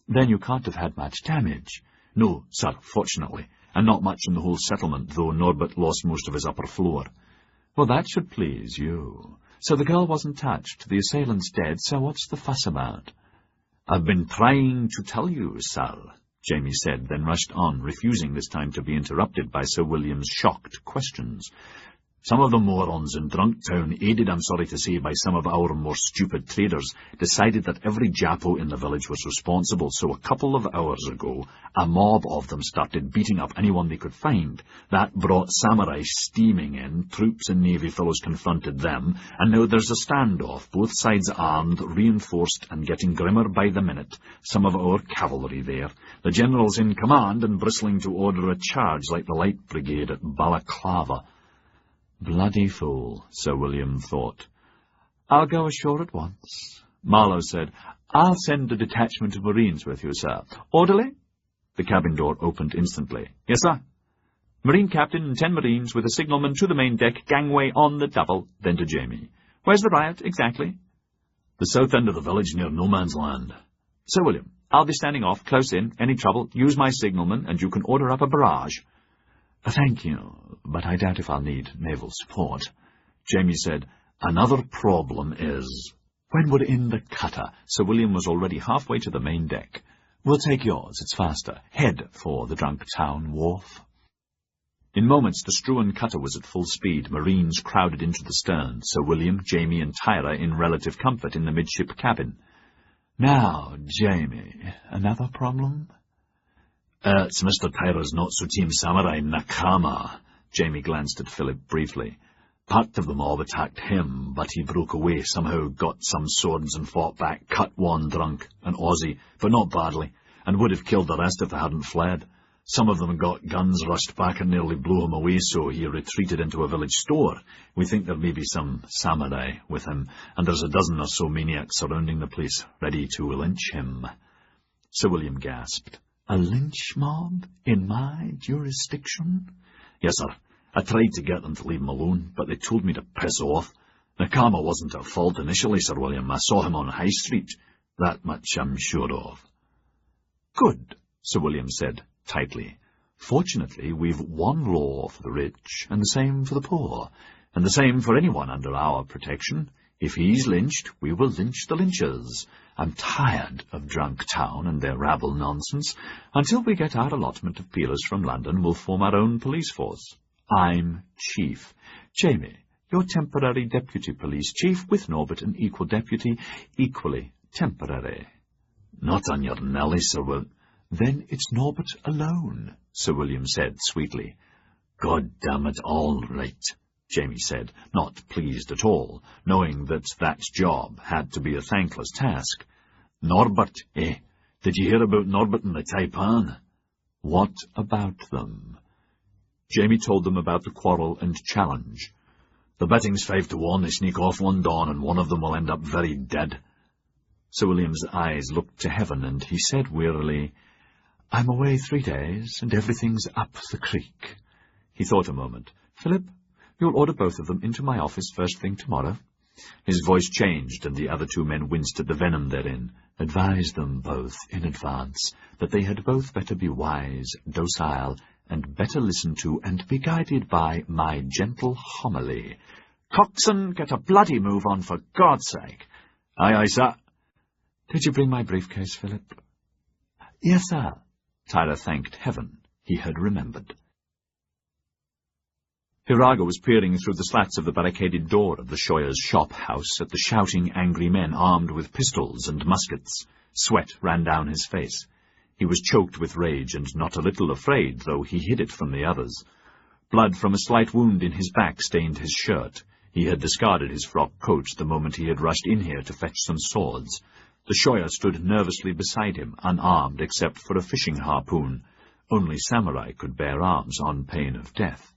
"Then you can't have had much damage." "No, sir, fortunately, and not much in the whole settlement, though Norbert lost most of his upper floor." "Well, that should please you. So the girl wasn't touched. The assailant's dead, so what's the fuss about?" "I've been trying to tell you, sir," Jamie said, then rushed on, refusing this time to be interrupted by Sir William's shocked questions. "Some of the morons in Drunktown, aided, I'm sorry to say, by some of our more stupid traders, decided that every Japo in the village was responsible, so a couple of hours ago, a mob of them started beating up anyone they could find. That brought samurai steaming in, troops and navy fellows confronted them, and now there's a standoff, both sides armed, reinforced, and getting grimmer by the minute. Some of our cavalry there. The general's in command and bristling to order a charge like the Light Brigade at Balaclava." "Bloody fool," Sir William thought. "I'll go ashore at once." Marlowe said, "I'll send a detachment of Marines with you, sir. Orderly?" The cabin door opened instantly. "Yes, sir." "Marine captain and 10 Marines with a signalman to the main deck, gangway on the double." Then to Jamie, Where's the riot, exactly? The south end of the village near No Man's Land. Sir William, I'll be standing off, close in. Any trouble, use my signalman, and you can order up a barrage. Thank you, but I doubt if I'll need naval support. Jamie said, Another problem is... When we're in the cutter, Sir William was already halfway to the main deck. We'll take yours, it's faster. Head for the Drunk Town wharf. In moments, the strewn cutter was at full speed. Marines crowded into the stern, Sir William, Jamie, and Tyra in relative comfort in the midship cabin. Now, Jamie, another problem? It's Mr. Tyra's not-so-team samurai Nakama. Jamie glanced at Philip briefly. Part of the mob attacked him, but he broke away, somehow got some swords and fought back, cut one drunk, an Aussie, but not badly, and would have killed the rest if they hadn't fled. Some of them got guns, rushed back and nearly blew him away, so he retreated into a village store. We think there may be some samurai with him, and there's a dozen or so maniacs surrounding the place, ready to lynch him. Sir William gasped. A lynch mob in my jurisdiction? Yes, sir. I tried to get them to leave him alone, but they told me to piss off. Nakama wasn't at fault initially, Sir William. I saw him on High Street. That much I'm sure of. Good, Sir William said tightly. Fortunately, we've one law for the rich, and the same for the poor, and the same for anyone under our protection. If he's lynched, we will lynch the lynchers. I'm tired of Drunk Town and their rabble nonsense. Until we get our allotment of peelers from London, we'll form our own police force. I'm chief. Jamie, you're temporary deputy police chief, with Norbert an equal deputy, equally temporary. Not on your Nelly, Sir William. Then it's Norbert alone, Sir William said sweetly. God damn it, all right, Jamie said, not pleased at all, knowing that that job had to be a thankless task. Norbert, eh? Did you hear about Norbert and the Taipan? What about them? Jamie told them about the quarrel and challenge. The betting's 5-1, they sneak off one dawn, and one of them will end up very dead. Sir William's eyes looked to heaven, and he said wearily, I'm away 3 days, and everything's up the creek. He thought a moment. Philip, you'll order both of them into my office first thing tomorrow. His voice changed, and the other 2 men winced at the venom therein. Advise them both in advance that they had both better be wise, docile, and better listen to and be guided by my gentle homily. Coxswain, get a bloody move on, for God's sake. Aye, aye, sir. Did you bring my briefcase, Philip? Yes, sir. Tyler thanked heaven he had remembered. Hiraga was peering through the slats of the barricaded door of the Shoyer's shop house at the shouting, angry men armed with pistols and muskets. Sweat ran down his face. He was choked with rage and not a little afraid, though he hid it from the others. Blood from a slight wound in his back stained his shirt. He had discarded his frock coat the moment he had rushed in here to fetch some swords. The Shoyer stood nervously beside him, unarmed except for a fishing harpoon. Only samurai could bear arms on pain of death.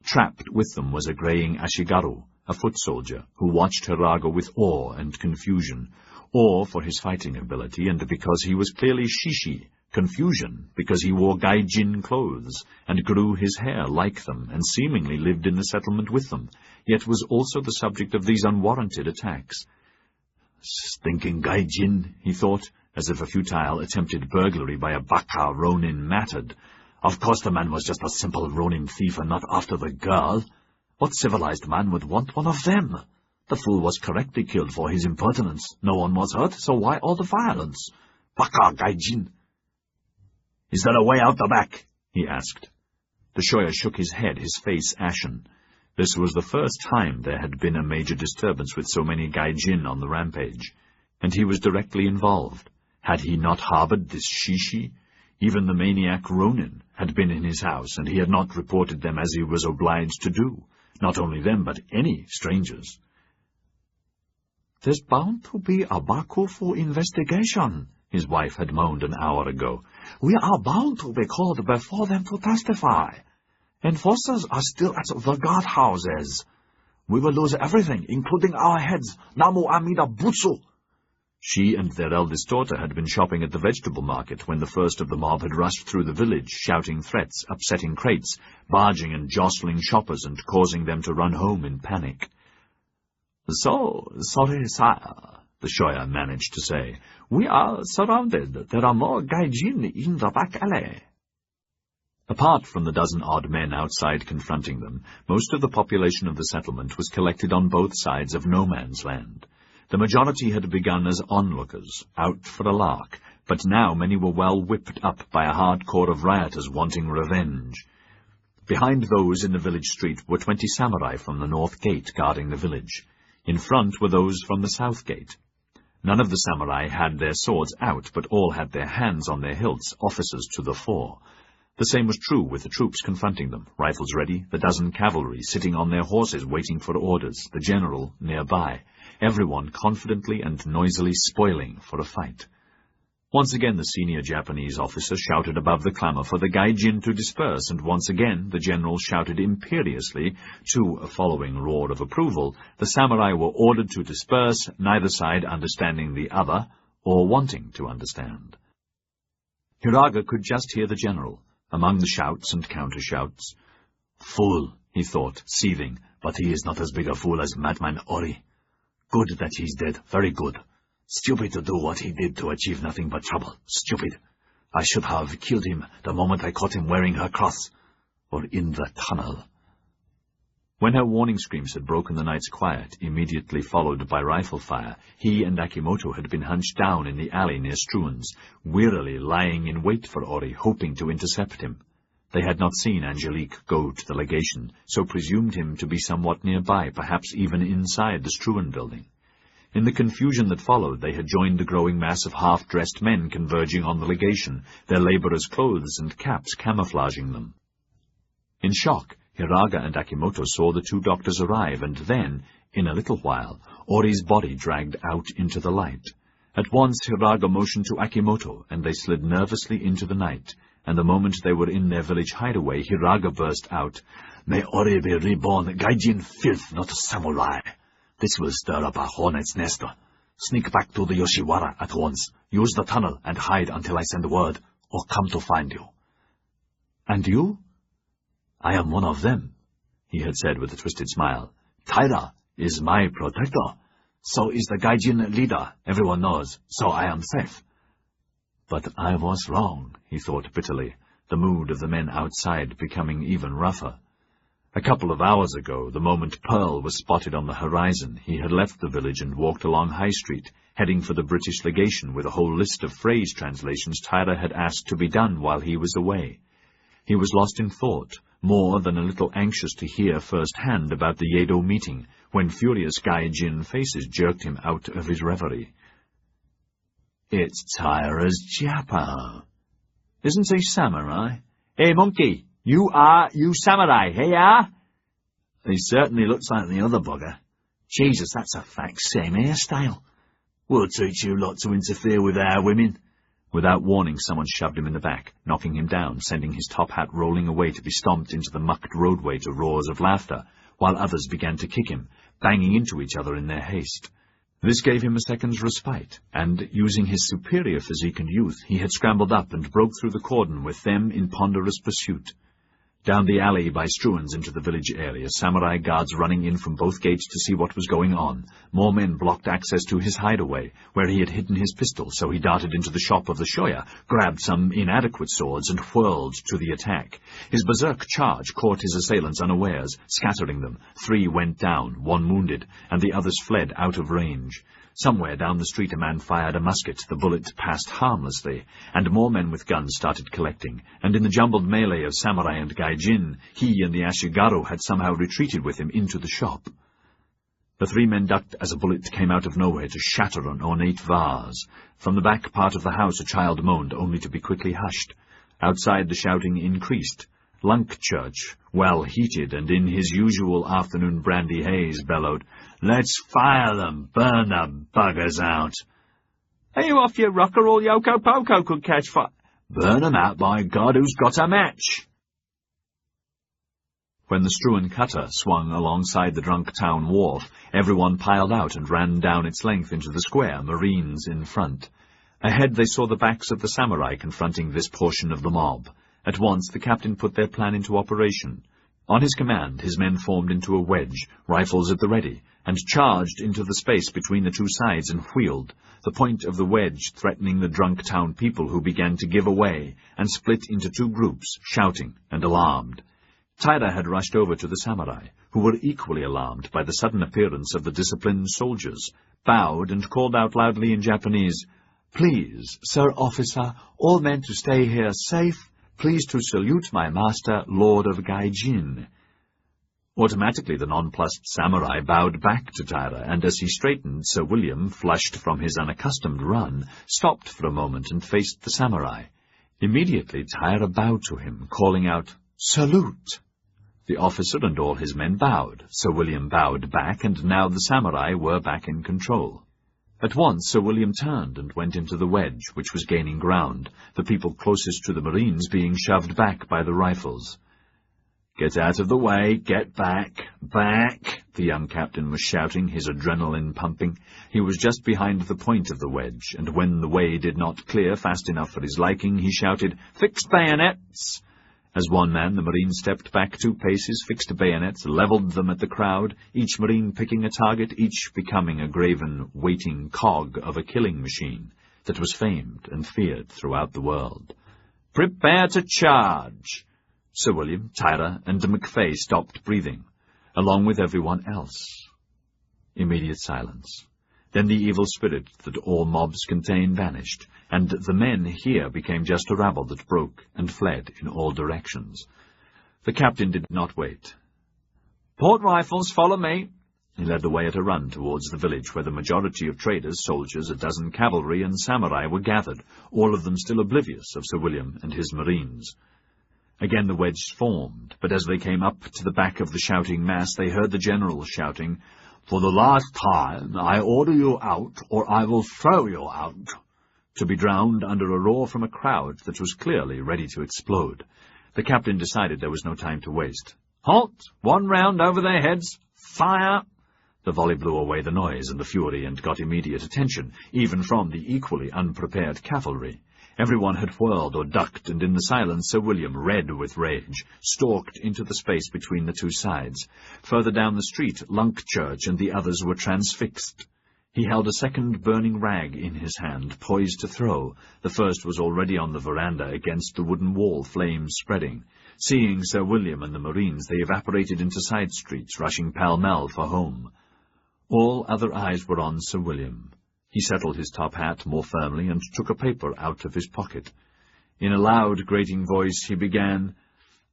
Trapped with them was a greying Ashigaru, a foot soldier, who watched Hiraga with awe and confusion. Awe for his fighting ability, and because he was clearly Shishi. Confusion, because he wore Gai Jin clothes, and grew his hair like them, and seemingly lived in the settlement with them, yet was also the subject of these unwarranted attacks. Stinking Gai Jin, he thought, as if a futile attempted burglary by a Baka Ronin mattered. Of course the man was just a simple Ronin thief and not after the girl. What civilized man would want one of them? The fool was correctly killed for his impertinence. No one was hurt, so why all the violence? Baka Gai Jin. Is there a way out the back? He asked. The Shoyer shook his head, his face ashen. This was the first time there had been a major disturbance with so many Gai Jin on the rampage, and he was directly involved. Had he not harbored this Shishi? Even the maniac Ronin had been in his house, and he had not reported them as he was obliged to do. Not only them, but any strangers. There's bound to be a Baku for investigation, his wife had moaned an hour ago. We are bound to be called before them to testify. Enforcers are still at the guardhouses. We will lose everything, including our heads. Namu Amida Butsu. She and their eldest daughter had been shopping at the vegetable market when the first of the mob had rushed through the village, shouting threats, upsetting crates, barging and jostling shoppers and causing them to run home in panic. So, sorry, sire, the Shoya managed to say. We are surrounded. There are more Gai Jin in the back alley. Apart from the dozen-odd men outside confronting them, most of the population of the settlement was collected on both sides of no man's land. The majority had begun as onlookers, out for a lark, but now many were well whipped up by a hard core of rioters wanting revenge. Behind those in the village street were 20 samurai from the north gate guarding the village. In front were those from the south gate. None of the samurai had their swords out, but all had their hands on their hilts, officers to the fore. The same was true with the troops confronting them, rifles ready, the dozen cavalry sitting on their horses waiting for orders, the general nearby, everyone confidently and noisily spoiling for a fight. Once again the senior Japanese officer shouted above the clamor for the Gai Jin to disperse, and once again the general shouted imperiously. To a following roar of approval, the samurai were ordered to disperse, neither side understanding the other, or wanting to understand. Hiraga could just hear the general, among the shouts and counter-shouts. Fool, he thought, seething, but he is not as big a fool as Madman Ori. Good that he's dead, very good. Stupid to do what he did to achieve nothing but trouble. Stupid. I should have killed him the moment I caught him wearing her cross. Or in the tunnel. When her warning screams had broken the night's quiet, immediately followed by rifle fire, he and Akimoto had been hunched down in the alley near Struan's, wearily lying in wait for Ori, hoping to intercept him. They had not seen Angelique go to the legation, so presumed him to be somewhat nearby, perhaps even inside the Struan building. In the confusion that followed, they had joined the growing mass of half-dressed men converging on the legation, their laborers' clothes and caps camouflaging them. In shock, Hiraga and Akimoto saw the two doctors arrive, and then, in a little while, Ori's body dragged out into the light. At once Hiraga motioned to Akimoto, and they slid nervously into the night, and the moment they were in their village hideaway, Hiraga burst out, "May Ori be reborn, Gai Jin filth, not a samurai. This will stir up a hornet's nest. Sneak back to the Yoshiwara at once. Use the tunnel and hide until I send word, or come to find you." "And you?" "I am one of them," he had said with a twisted smile. "Taira is my protector. So is the Gai Jin leader, everyone knows, so I am safe." But I was wrong, he thought bitterly, the mood of the men outside becoming even rougher. A couple of hours ago, the moment Pearl was spotted on the horizon, he had left the village and walked along High Street, heading for the British legation with a whole list of phrase translations Taira had asked to be done while he was away. He was lost in thought, more than a little anxious to hear firsthand about the Yedo meeting, when furious Gai Jin faces jerked him out of his reverie. "It's Taira's Japa. Isn't he samurai? Hey, monkey! You samurai, hey, He certainly looks like the other bugger. Jesus, that's a fact, same hairstyle. We'll teach you lot to interfere with our women." Without warning, someone shoved him in the back, knocking him down, sending his top hat rolling away to be stomped into the mucked roadway to roars of laughter, while others began to kick him, banging into each other in their haste. This gave him a second's respite, and, using his superior physique and youth, he had scrambled up and broke through the cordon with them in ponderous pursuit. Down the alley by Struan's into the village area, samurai guards running in from both gates to see what was going on. More men blocked access to his hideaway, where he had hidden his pistol, so he darted into the shop of the Shoya, grabbed some inadequate swords, and whirled to the attack. His berserk charge caught his assailants unawares, scattering them. 3 went down, 1 wounded, and the others fled out of range. Somewhere down the street a man fired a musket, the bullet passed harmlessly, and more men with guns started collecting, and in the jumbled melee of samurai and Gai Jin, he and the Ashigaru had somehow retreated with him into the shop. The 3 men ducked as a bullet came out of nowhere to shatter an ornate vase. From the back part of the house a child moaned, only to be quickly hushed. Outside the shouting increased. Lunkchurch, well heated and in his usual afternoon brandy haze, bellowed, "Let's fire them! Burn the buggers out!" "Are you off your rocker? All Yoko Poco could catch fire." "Burn 'em out, by God, who's got a match?" When the Struan cutter swung alongside the drunk town wharf, everyone piled out and ran down its length into the square, Marines in front. Ahead they saw the backs of the samurai confronting this portion of the mob. At once the captain put their plan into operation. On his command, his men formed into a wedge, rifles at the ready, and charged into the space between the two sides and wheeled, the point of the wedge threatening the drunk town people, who began to give away and split into two groups, shouting and alarmed. Taira had rushed over to the samurai, who were equally alarmed by the sudden appearance of the disciplined soldiers, bowed and called out loudly in Japanese, "Please, Sir Officer, all men to stay here safe. Please to salute my master, Lord of Gai Jin." Automatically the nonplussed samurai bowed back to Taira, and as he straightened, Sir William, flushed from his unaccustomed run, stopped for a moment and faced the samurai. Immediately Taira bowed to him, calling out, "Salute!" The officer and all his men bowed. Sir William bowed back, and now the samurai were back in control. At once Sir William turned and went into the wedge, which was gaining ground, the people closest to the Marines being shoved back by the rifles. "Get out of the way! Get back! Back!" the young captain was shouting, his adrenaline pumping. He was just behind the point of the wedge, and when the way did not clear fast enough for his liking, he shouted, "Fixed bayonets!" As one man, the Marine stepped back 2 paces, fixed bayonets, levelled them at the crowd, each Marine picking a target, each becoming a graven, waiting cog of a killing machine that was famed and feared throughout the world. "Prepare to charge!" Sir William, Taira, and MacFay stopped breathing, along with everyone else. Immediate silence. Then the evil spirit that all mobs contain vanished, and the men here became just a rabble that broke and fled in all directions. The captain did not wait. "Port rifles, follow me!" He led the way at a run towards the village, where the majority of traders, soldiers, a dozen cavalry, and samurai were gathered, all of them still oblivious of Sir William and his Marines. Again the wedge formed, but as they came up to the back of the shouting mass, they heard the general shouting, "For the last time, I order you out, or I will throw you out," to be drowned under a roar from a crowd that was clearly ready to explode. The captain decided there was no time to waste. "Halt! 1 round over their heads! Fire!" The volley blew away the noise and the fury and got immediate attention, even from the equally unprepared cavalry. Everyone had whirled or ducked, and in the silence Sir William, red with rage, stalked into the space between the two sides. Further down the street, Lunkchurch and the others were transfixed. He held a second burning rag in his hand, poised to throw. The first was already on the veranda against the wooden wall, flames spreading. Seeing Sir William and the Marines, they evaporated into side streets, rushing pell-mell for home. All other eyes were on Sir William. He settled his top hat more firmly and took a paper out of his pocket. In a loud, grating voice he began,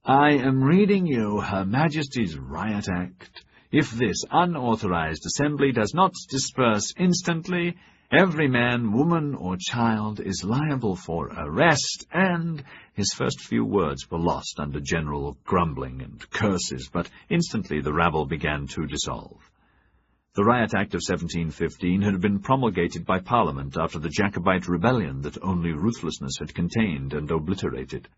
"I am reading you Her Majesty's Riot Act. If this unauthorized assembly does not disperse instantly, every man, woman, or child is liable for arrest and—" His first few words were lost under general grumbling and curses, but instantly the rabble began to dissolve. The Riot Act of 1715 had been promulgated by Parliament after the Jacobite rebellion that only ruthlessness had contained and obliterated.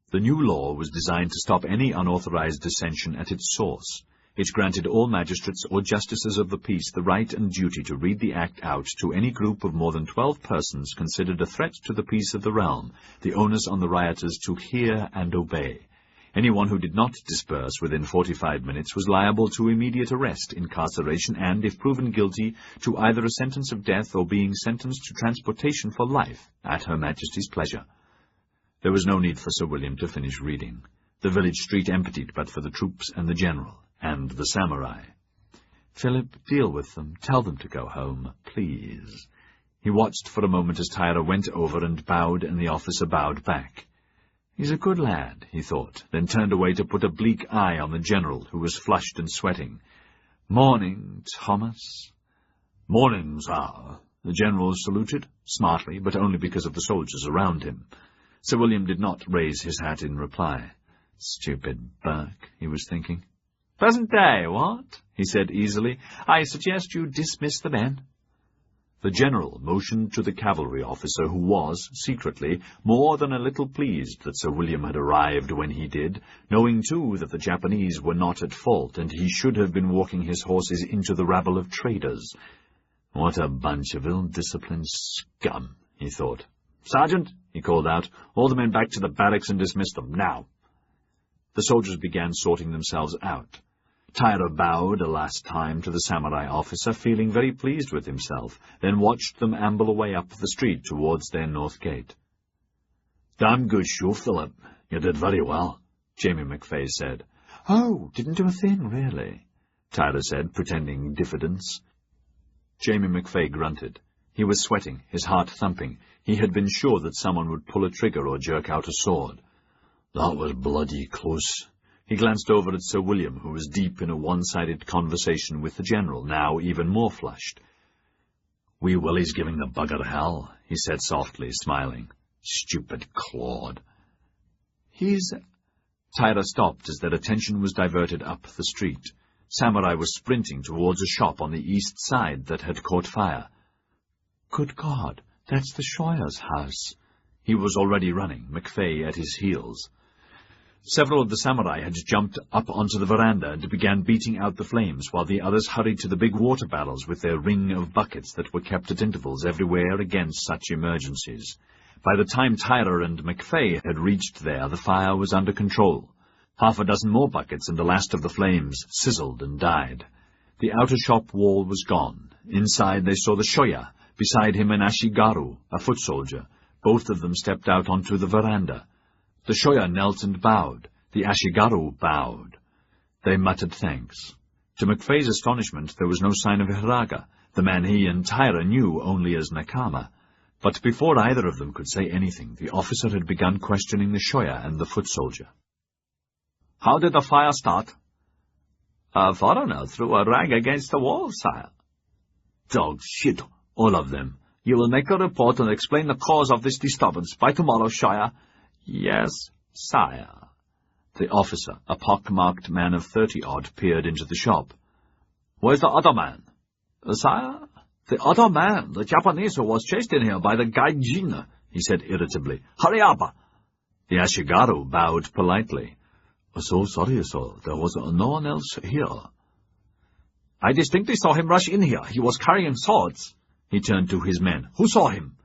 The new law was designed to stop any unauthorized dissension at its source. It granted all magistrates or justices of the peace the right and duty to read the act out to any group of more than 12 persons considered a threat to the peace of the realm, the onus on the rioters to hear and obey. Anyone who did not disperse within 45 minutes was liable to immediate arrest, incarceration, and, if proven guilty, to either a sentence of death or being sentenced to transportation for life, at Her Majesty's pleasure. There was no need for Sir William to finish reading. The village street emptied but for the troops and the general, and the samurai. "Philip, deal with them. Tell them to go home, please." He watched for a moment as Taira went over and bowed, and the officer bowed back. "He's a good lad," he thought, then turned away to put a bleak eye on the general, who was flushed and sweating. "Morning, Thomas." "Morning, sir." The general saluted, smartly, but only because of the soldiers around him. Sir William did not raise his hat in reply. "Stupid Burke," he was thinking. "Pleasant day, what?" he said easily. "I suggest you dismiss the men." The general motioned to the cavalry officer, who was, secretly, more than a little pleased that Sir William had arrived when he did, knowing too that the Japanese were not at fault, and he should have been walking his horses into the rabble of traders. "What a bunch of ill-disciplined scum," he thought. "Sergeant," he called out, "all the men back to the barracks and dismiss them, now." The soldiers began sorting themselves out. Taira bowed a last time to the samurai officer, feeling very pleased with himself, then watched them amble away up the street towards their north gate. "Damn good show, Philip. You did very well," Jamie McFay said. "Oh, didn't do a thing, really," Taira said, pretending diffidence. Jamie McFay grunted. He was sweating, his heart thumping. He had been sure that someone would pull a trigger or jerk out a sword. "That was bloody close." He glanced over at Sir William, who was deep in a one-sided conversation with the General, now even more flushed. "Wee Willie's giving the bugger hell," he said softly, smiling. "Stupid Claude." Taira stopped as their attention was diverted up the street. Samurai was sprinting towards a shop on the east side that had caught fire. "Good God, that's the Shoyer's house." He was already running, McFay at his heels. Several of the samurai had jumped up onto the veranda and began beating out the flames, while the others hurried to the big water barrels with their ring of buckets that were kept at intervals everywhere against such emergencies. By the time Taira and McFay had reached there, the fire was under control. Half a dozen more buckets, and the last of the flames sizzled and died. The outer shop wall was gone. Inside they saw the Shoya, beside him an Ashigaru, a foot soldier. Both of them stepped out onto the veranda. The Shoya knelt and bowed. The Ashigaru bowed. They muttered thanks. To McFay's astonishment, there was no sign of Hiraga, the man he and Taira knew only as Nakama. But before either of them could say anything, the officer had begun questioning the Shoya and the foot soldier. "How did the fire start?" "A foreigner threw a rag against the wall, sire." "Dog shit, all of them. You will make a report and explain the cause of this disturbance by tomorrow, Shire." "Yes, sire." The officer, a pock-marked man of 30-odd, peered into the shop. "Where's the other man?" "Sire? The other man, the Japanese who was chased in here by the Gai Jin," he said irritably. "Hurry up!" The Ashigaru bowed politely. "So sorry, sir. There was no one else here." "I distinctly saw him rush in here. He was carrying swords." He turned to his men. "Who saw him?"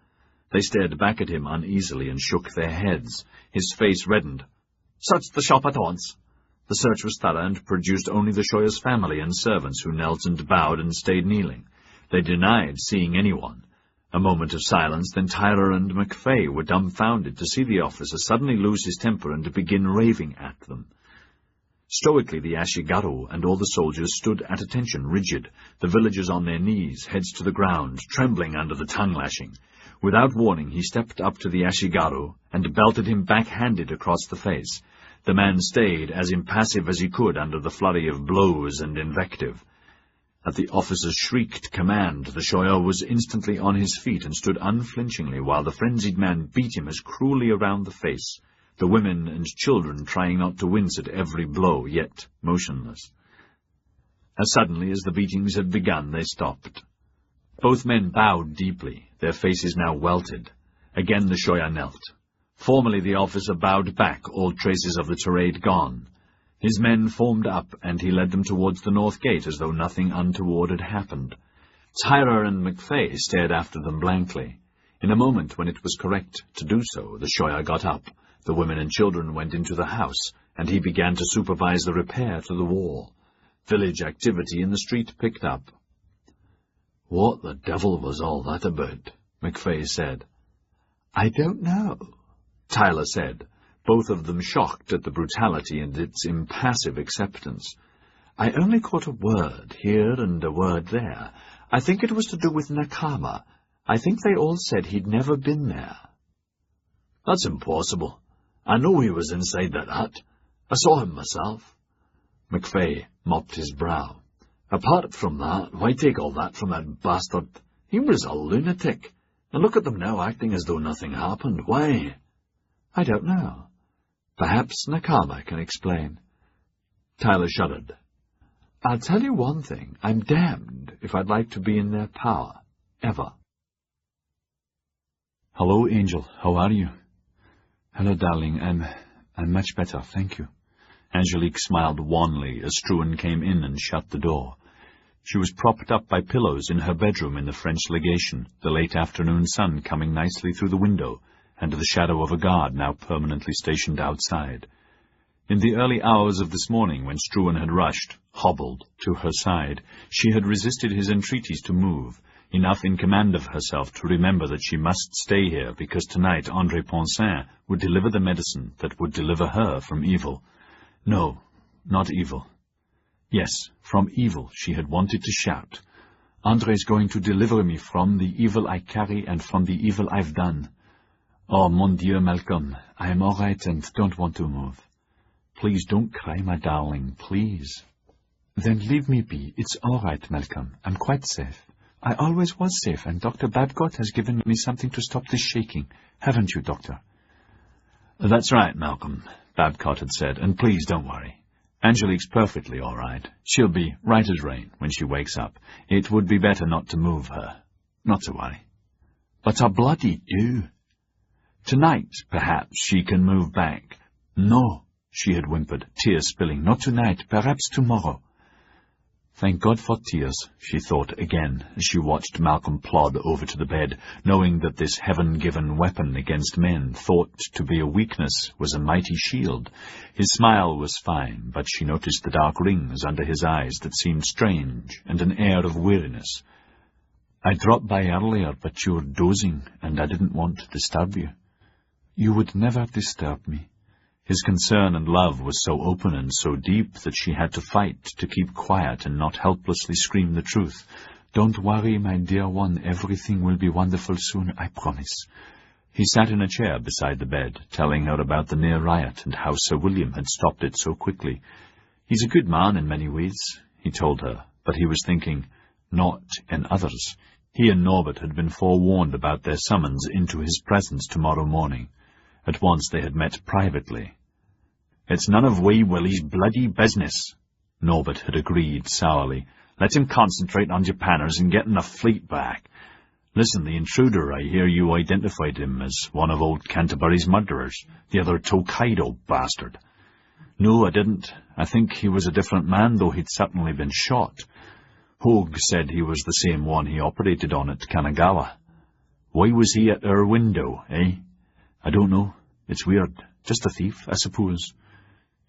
They stared back at him uneasily and shook their heads. His face reddened. "Search the shop at once." The search was thorough and produced only the Shoya's family and servants, who knelt and bowed and stayed kneeling. They denied seeing anyone. A moment of silence, then Taira and McFay were dumbfounded to see the officer suddenly lose his temper and begin raving at them. Stoically, the Ashigaru and all the soldiers stood at attention, rigid, the villagers on their knees, heads to the ground, trembling under the tongue-lashing. Without warning, he stepped up to the Ashigaru and belted him back-handed across the face. The man stayed as impassive as he could under the flurry of blows and invective. At the officer's shrieked command, the Shoya was instantly on his feet and stood unflinchingly while the frenzied man beat him as cruelly around the face, the women and children trying not to wince at every blow, yet motionless. As suddenly as the beatings had begun, they stopped. Both men bowed deeply, their faces now welted. Again the Shoya knelt. Formally the officer bowed back, all traces of the tirade gone. His men formed up, and he led them towards the north gate as though nothing untoward had happened. Taira and McFay stared after them blankly. In a moment, when it was correct to do so, the Shoya got up. The women and children went into the house, and he began to supervise the repair to the wall. Village activity in the street picked up. "What the devil was all that about?" McFay said. "I don't know," Tyler said, both of them shocked at the brutality and its impassive acceptance. "I only caught a word here and a word there. I think it was to do with Nakama. I think they all said he'd never been there." "That's impossible. I know he was inside that hut. I saw him myself." McFay mopped his brow. "Apart from that, why take all that from that bastard? He was a lunatic. And look at them now acting as though nothing happened. Why?" "I don't know. Perhaps Nakama can explain." Tyler shuddered. "I'll tell you one thing. I'm damned if I'd like to be in their power. Ever." "Hello, Angel. How are you?" "Hello, darling. I'm much better, thank you." Angelique smiled wanly as Struan came in and shut the door. She was propped up by pillows in her bedroom in the French legation, the late afternoon sun coming nicely through the window, and the shadow of a guard now permanently stationed outside. In the early hours of this morning, when Struan had rushed, hobbled, to her side, she had resisted his entreaties to move, enough in command of herself to remember that she must stay here, because tonight André Poncin would deliver the medicine that would deliver her from evil. No, not evil. Yes, from evil, she had wanted to shout. André's going to deliver me from the evil I carry and from the evil I've done. Oh, mon Dieu, Malcolm, I am all right and don't want to move. Please don't cry, my darling, please. Then leave me be. It's all right, Malcolm. I'm quite safe. I always was safe, and Dr. Babcock has given me something to stop this shaking. Haven't you, Doctor? That's right, Malcolm, Babcock had said, and please don't worry. Angelique's perfectly all right. She'll be right as rain when she wakes up. It would be better not to move her. Not to worry. But I bloody do. Tonight, perhaps, she can move back. No, she had whimpered, tears spilling. Not tonight, perhaps tomorrow. Thank God for tears, she thought again, as she watched Malcolm plod over to the bed, knowing that this heaven-given weapon against men, thought to be a weakness, was a mighty shield. His smile was fine, but she noticed the dark rings under his eyes that seemed strange, and an air of weariness. I dropped by earlier, but you were dozing, and I didn't want to disturb you. You would never disturb me. His concern and love was so open and so deep that she had to fight to keep quiet and not helplessly scream the truth. Don't worry, my dear one, everything will be wonderful soon, I promise. He sat in a chair beside the bed, telling her about the near riot and how Sir William had stopped it so quickly. He's a good man in many ways, he told her, but he was thinking, not in others. He and Norbert had been forewarned about their summons into his presence tomorrow morning. At once they had met privately. It's none of Wee Willie's bloody business, Norbert had agreed sourly. Let him concentrate on Japanners and getting the fleet back. Listen, the intruder, I hear you identified him as one of old Canterbury's murderers, the other Tokaido bastard. No, I didn't. I think he was a different man, though he'd certainly been shot. Hogue said he was the same one he operated on at Kanagawa. Why was he at our window, eh? I don't know. It's weird. Just a thief, I suppose.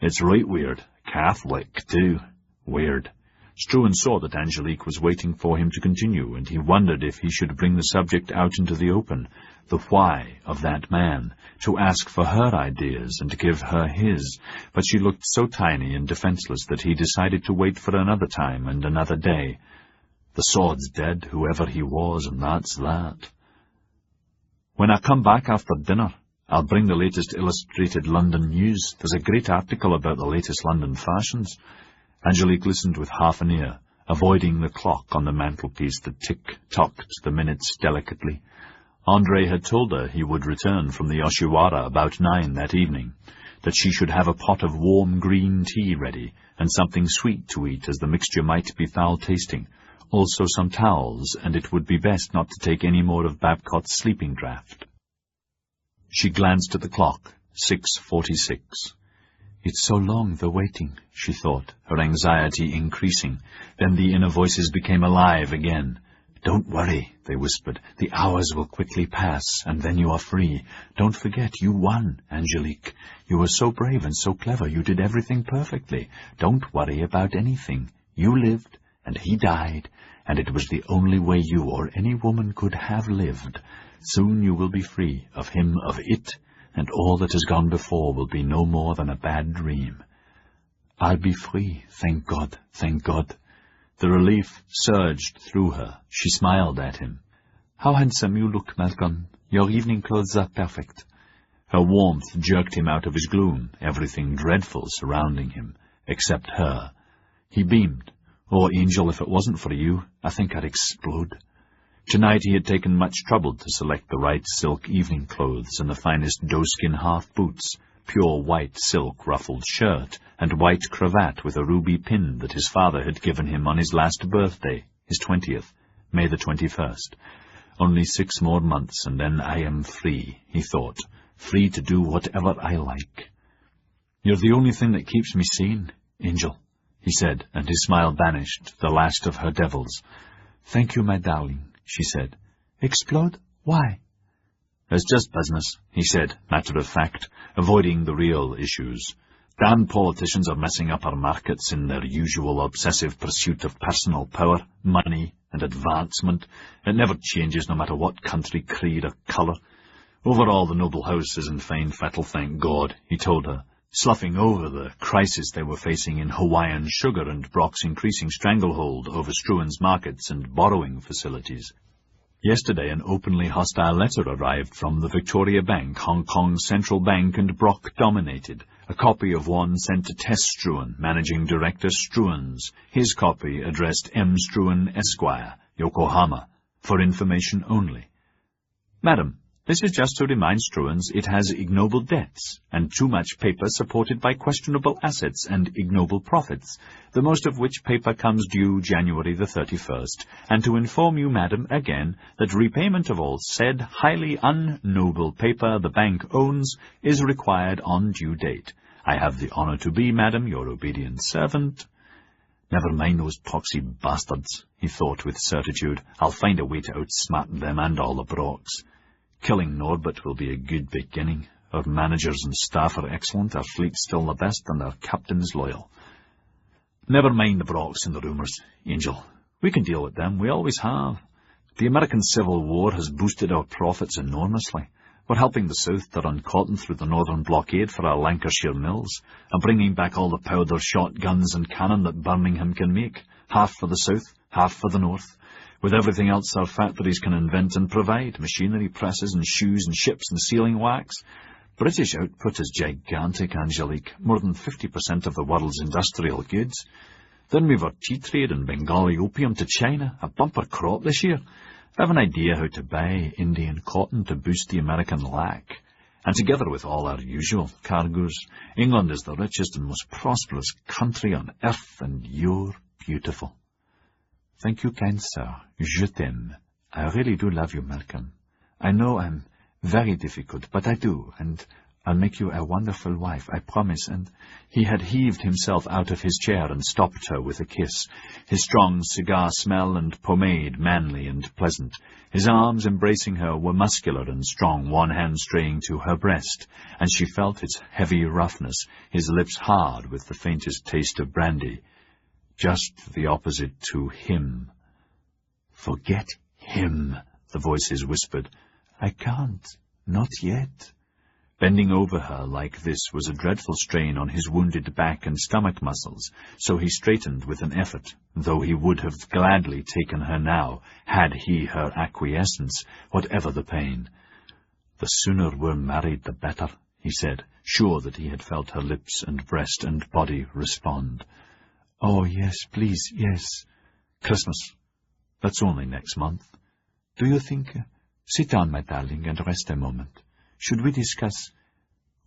It's right weird. Catholic, too. Weird. Struan saw that Angelique was waiting for him to continue, and he wondered if he should bring the subject out into the open, the why of that man, to ask for her ideas and to give her his, but she looked so tiny and defenseless that he decided to wait for another time and another day. The sword's dead, whoever he was, and that's that. When I come back after dinner, I'll bring the latest illustrated London news. There's a great article about the latest London fashions. Angelique listened with half an ear, avoiding the clock on the mantelpiece that tick-tocked the minutes delicately. André had told her he would return from the Oshiwara about 9 that evening, that she should have a pot of warm green tea ready, and something sweet to eat, as the mixture might be foul-tasting, also some towels, and it would be best not to take any more of Babcock's sleeping draught. She glanced at the clock, 6:46. It's so long, the waiting, she thought, her anxiety increasing. Then the inner voices became alive again. Don't worry, they whispered. The hours will quickly pass, and then you are free. Don't forget, you won, Angelique. You were so brave and so clever. You did everything perfectly. Don't worry about anything. You lived, and he died, and it was the only way you or any woman could have lived. Soon you will be free of him, of it, and all that has gone before will be no more than a bad dream. I'll be free, thank God, thank God. The relief surged through her. She smiled at him. How handsome you look, Malcolm. Your evening clothes are perfect. Her warmth jerked him out of his gloom, everything dreadful surrounding him, except her. He beamed. Oh, Angel, if it wasn't for you, I think I'd explode. Tonight he had taken much trouble to select the right silk evening clothes and the finest doeskin half boots, pure white silk ruffled shirt, and white cravat with a ruby pin that his father had given him on his last birthday, his 20th, May the 21st. Only 6 more months, and then I am free, he thought, free to do whatever I like. You're the only thing that keeps me sane, Angel, he said, and his smile banished the last of her devils. Thank you, my darling, she said. Explode? Why? It's just business, he said, matter of fact, avoiding the real issues. Damn politicians are messing up our markets in their usual obsessive pursuit of personal power, money, and advancement. It never changes, no matter what country, creed, or colour. Overall, the noble house is in fine fettle, thank God, he told her, sloughing over the crisis they were facing in Hawaiian sugar and Brock's increasing stranglehold over Struan's markets and borrowing facilities. Yesterday, an openly hostile letter arrived from the Victoria Bank, Hong Kong's central bank, and Brock dominated. A copy of one sent to Tess Struan, Managing Director Struan's. His copy addressed M. Struan, Esquire, Yokohama, for information only. Madam, this is just to remind Struan's it has ignoble debts, and too much paper supported by questionable assets and ignoble profits, the most of which paper comes due January the 31st, and to inform you, madam, again, that repayment of all said highly unnoble paper the bank owns is required on due date. I have the honour to be, madam, your obedient servant. Never mind those poxy bastards, he thought with certitude. I'll find a way to outsmart them and all the Brocks. Killing Norbert will be a good beginning. Our managers and staff are excellent, our fleet's still the best, and our captain's loyal. Never mind the Brocks and the rumours, Angel. We can deal with them, we always have. The American Civil War has boosted our profits enormously. We're helping the South to run cotton through the northern blockade for our Lancashire mills, and bringing back all the powder, shotguns and cannon that Birmingham can make, half for the South, half for the North. With everything else our factories can invent and provide, machinery, presses and shoes and ships and sealing wax. British output is gigantic, Angelique, more than 50% of the world's industrial goods. Then we've our tea trade and Bengali opium to China, a bumper crop this year. I have an idea how to buy Indian cotton to boost the American lac. And together with all our usual cargoes, England is the richest and most prosperous country on earth, and you're beautiful. Thank you, kind sir. Je t'aime. I really do love you, Malcolm. I know I'm very difficult, but I do, and I'll make you a wonderful wife, I promise. And he had heaved himself out of his chair and stopped her with a kiss, his strong cigar smell and pomade manly and pleasant. His arms embracing her were muscular and strong, one hand straying to her breast, and she felt its heavy roughness, his lips hard with the faintest taste of brandy. Just the opposite to him. Forget him, the voices whispered. I can't, not yet. Bending over her like this was a dreadful strain on his wounded back and stomach muscles, so he straightened with an effort, though he would have gladly taken her now, had he her acquiescence, whatever the pain. The sooner we're married, the better, he said, sure that he had felt her lips and breast and body respond. Oh, yes, please, yes. Christmas. That's only next month. Do you think... Sit down, my darling, and rest a moment. Should we discuss...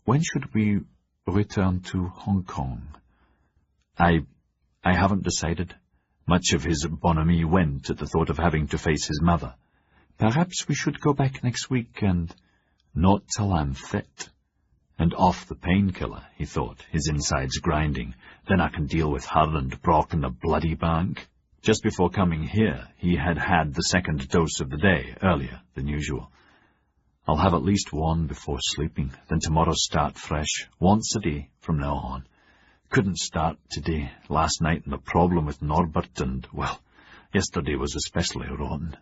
When should we return to Hong Kong? I haven't decided. Much of his bonhomie went at the thought of having to face his mother. Perhaps we should go back next week and... Not till I'm fit. And off the painkiller, he thought, his insides grinding. Then I can deal with her and Brock and the bloody bank. Just before coming here, he had had the second dose of the day, earlier than usual. I'll have at least one before sleeping, then tomorrow start fresh, once a day from now on. Couldn't start today, last night, and the problem with Norbert, and, well, yesterday was especially rotten.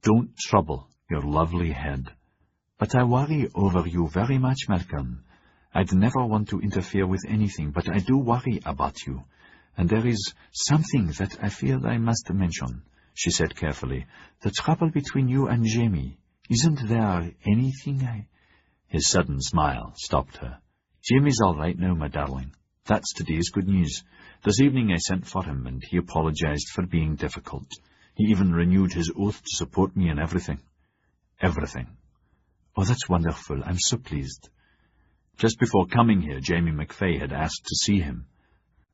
Don't trouble your lovely head. But I worry over you very much, Malcolm. I'd never want to interfere with anything, but I do worry about you. And there is something that I feel I must mention, she said carefully. The trouble between you and Jamie. Isn't there anything His sudden smile stopped her. Jamie's all right now, my darling. That's today's good news. This evening I sent for him, and he apologized for being difficult. He even renewed his oath to support me in everything. Everything. Oh, that's wonderful. I'm so pleased. Just before coming here, Jamie McFay had asked to see him.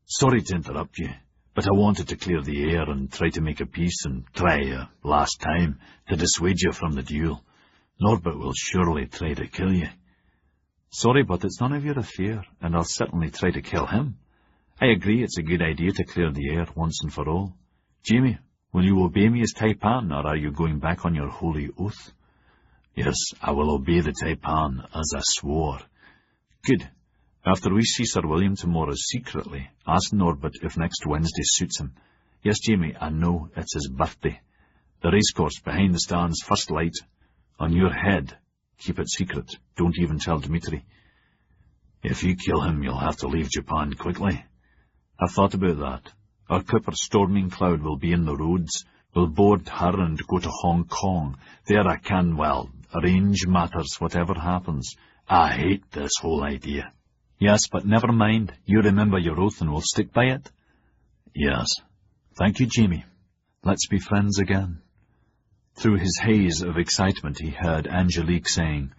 Sorry to interrupt you, but I wanted to clear the air and try to make a peace and try, last time, to dissuade you from the duel. Norbert will surely try to kill you. Sorry, but it's none of your affair, and I'll certainly try to kill him. I agree it's a good idea to clear the air once and for all. Jamie, will you obey me as Taipan, or are you going back on your holy oath? Yes, I will obey the Taipan, as I swore. Good. After we see Sir William tomorrow secretly, ask Norbert if next Wednesday suits him. Yes, Jamie, I know it's his birthday. The racecourse behind the stands, first light. On your head. Keep it secret. Don't even tell Dmitri. If you kill him, you'll have to leave Japan quickly. I've thought about that. Our clipper Storming Cloud will be in the roads. We'll board her and go to Hong Kong. There I can, well, arrange matters, whatever happens. I hate this whole idea. Yes, but never mind. You remember your oath and will stick by it? Yes. Thank you, Jamie. Let's be friends again. Through his haze of excitement he heard Angelique saying,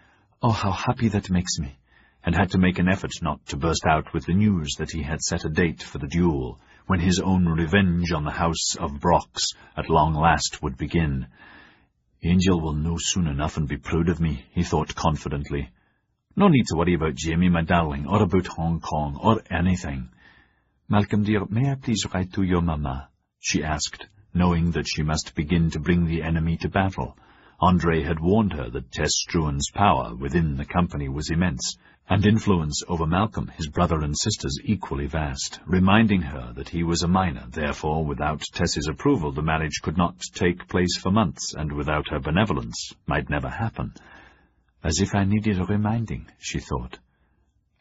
"Oh, how happy that makes me," and had to make an effort not to burst out with the news that he had set a date for the duel, when his own revenge on the House of Brox at long last would begin. Angel will know soon enough and be proud of me, he thought confidently. No need to worry about Jamie, my darling, or about Hong Kong, or anything. Malcolm, dear, may I please write to your mamma? She asked, knowing that she must begin to bring the enemy to battle. Andre had warned her that Tess Struan's power within the company was immense, and influence over Malcolm, his brother and sisters, equally vast, reminding her that he was a minor. Therefore, without Tess's approval, the marriage could not take place for months, and without her benevolence, might never happen. As if I needed reminding, she thought.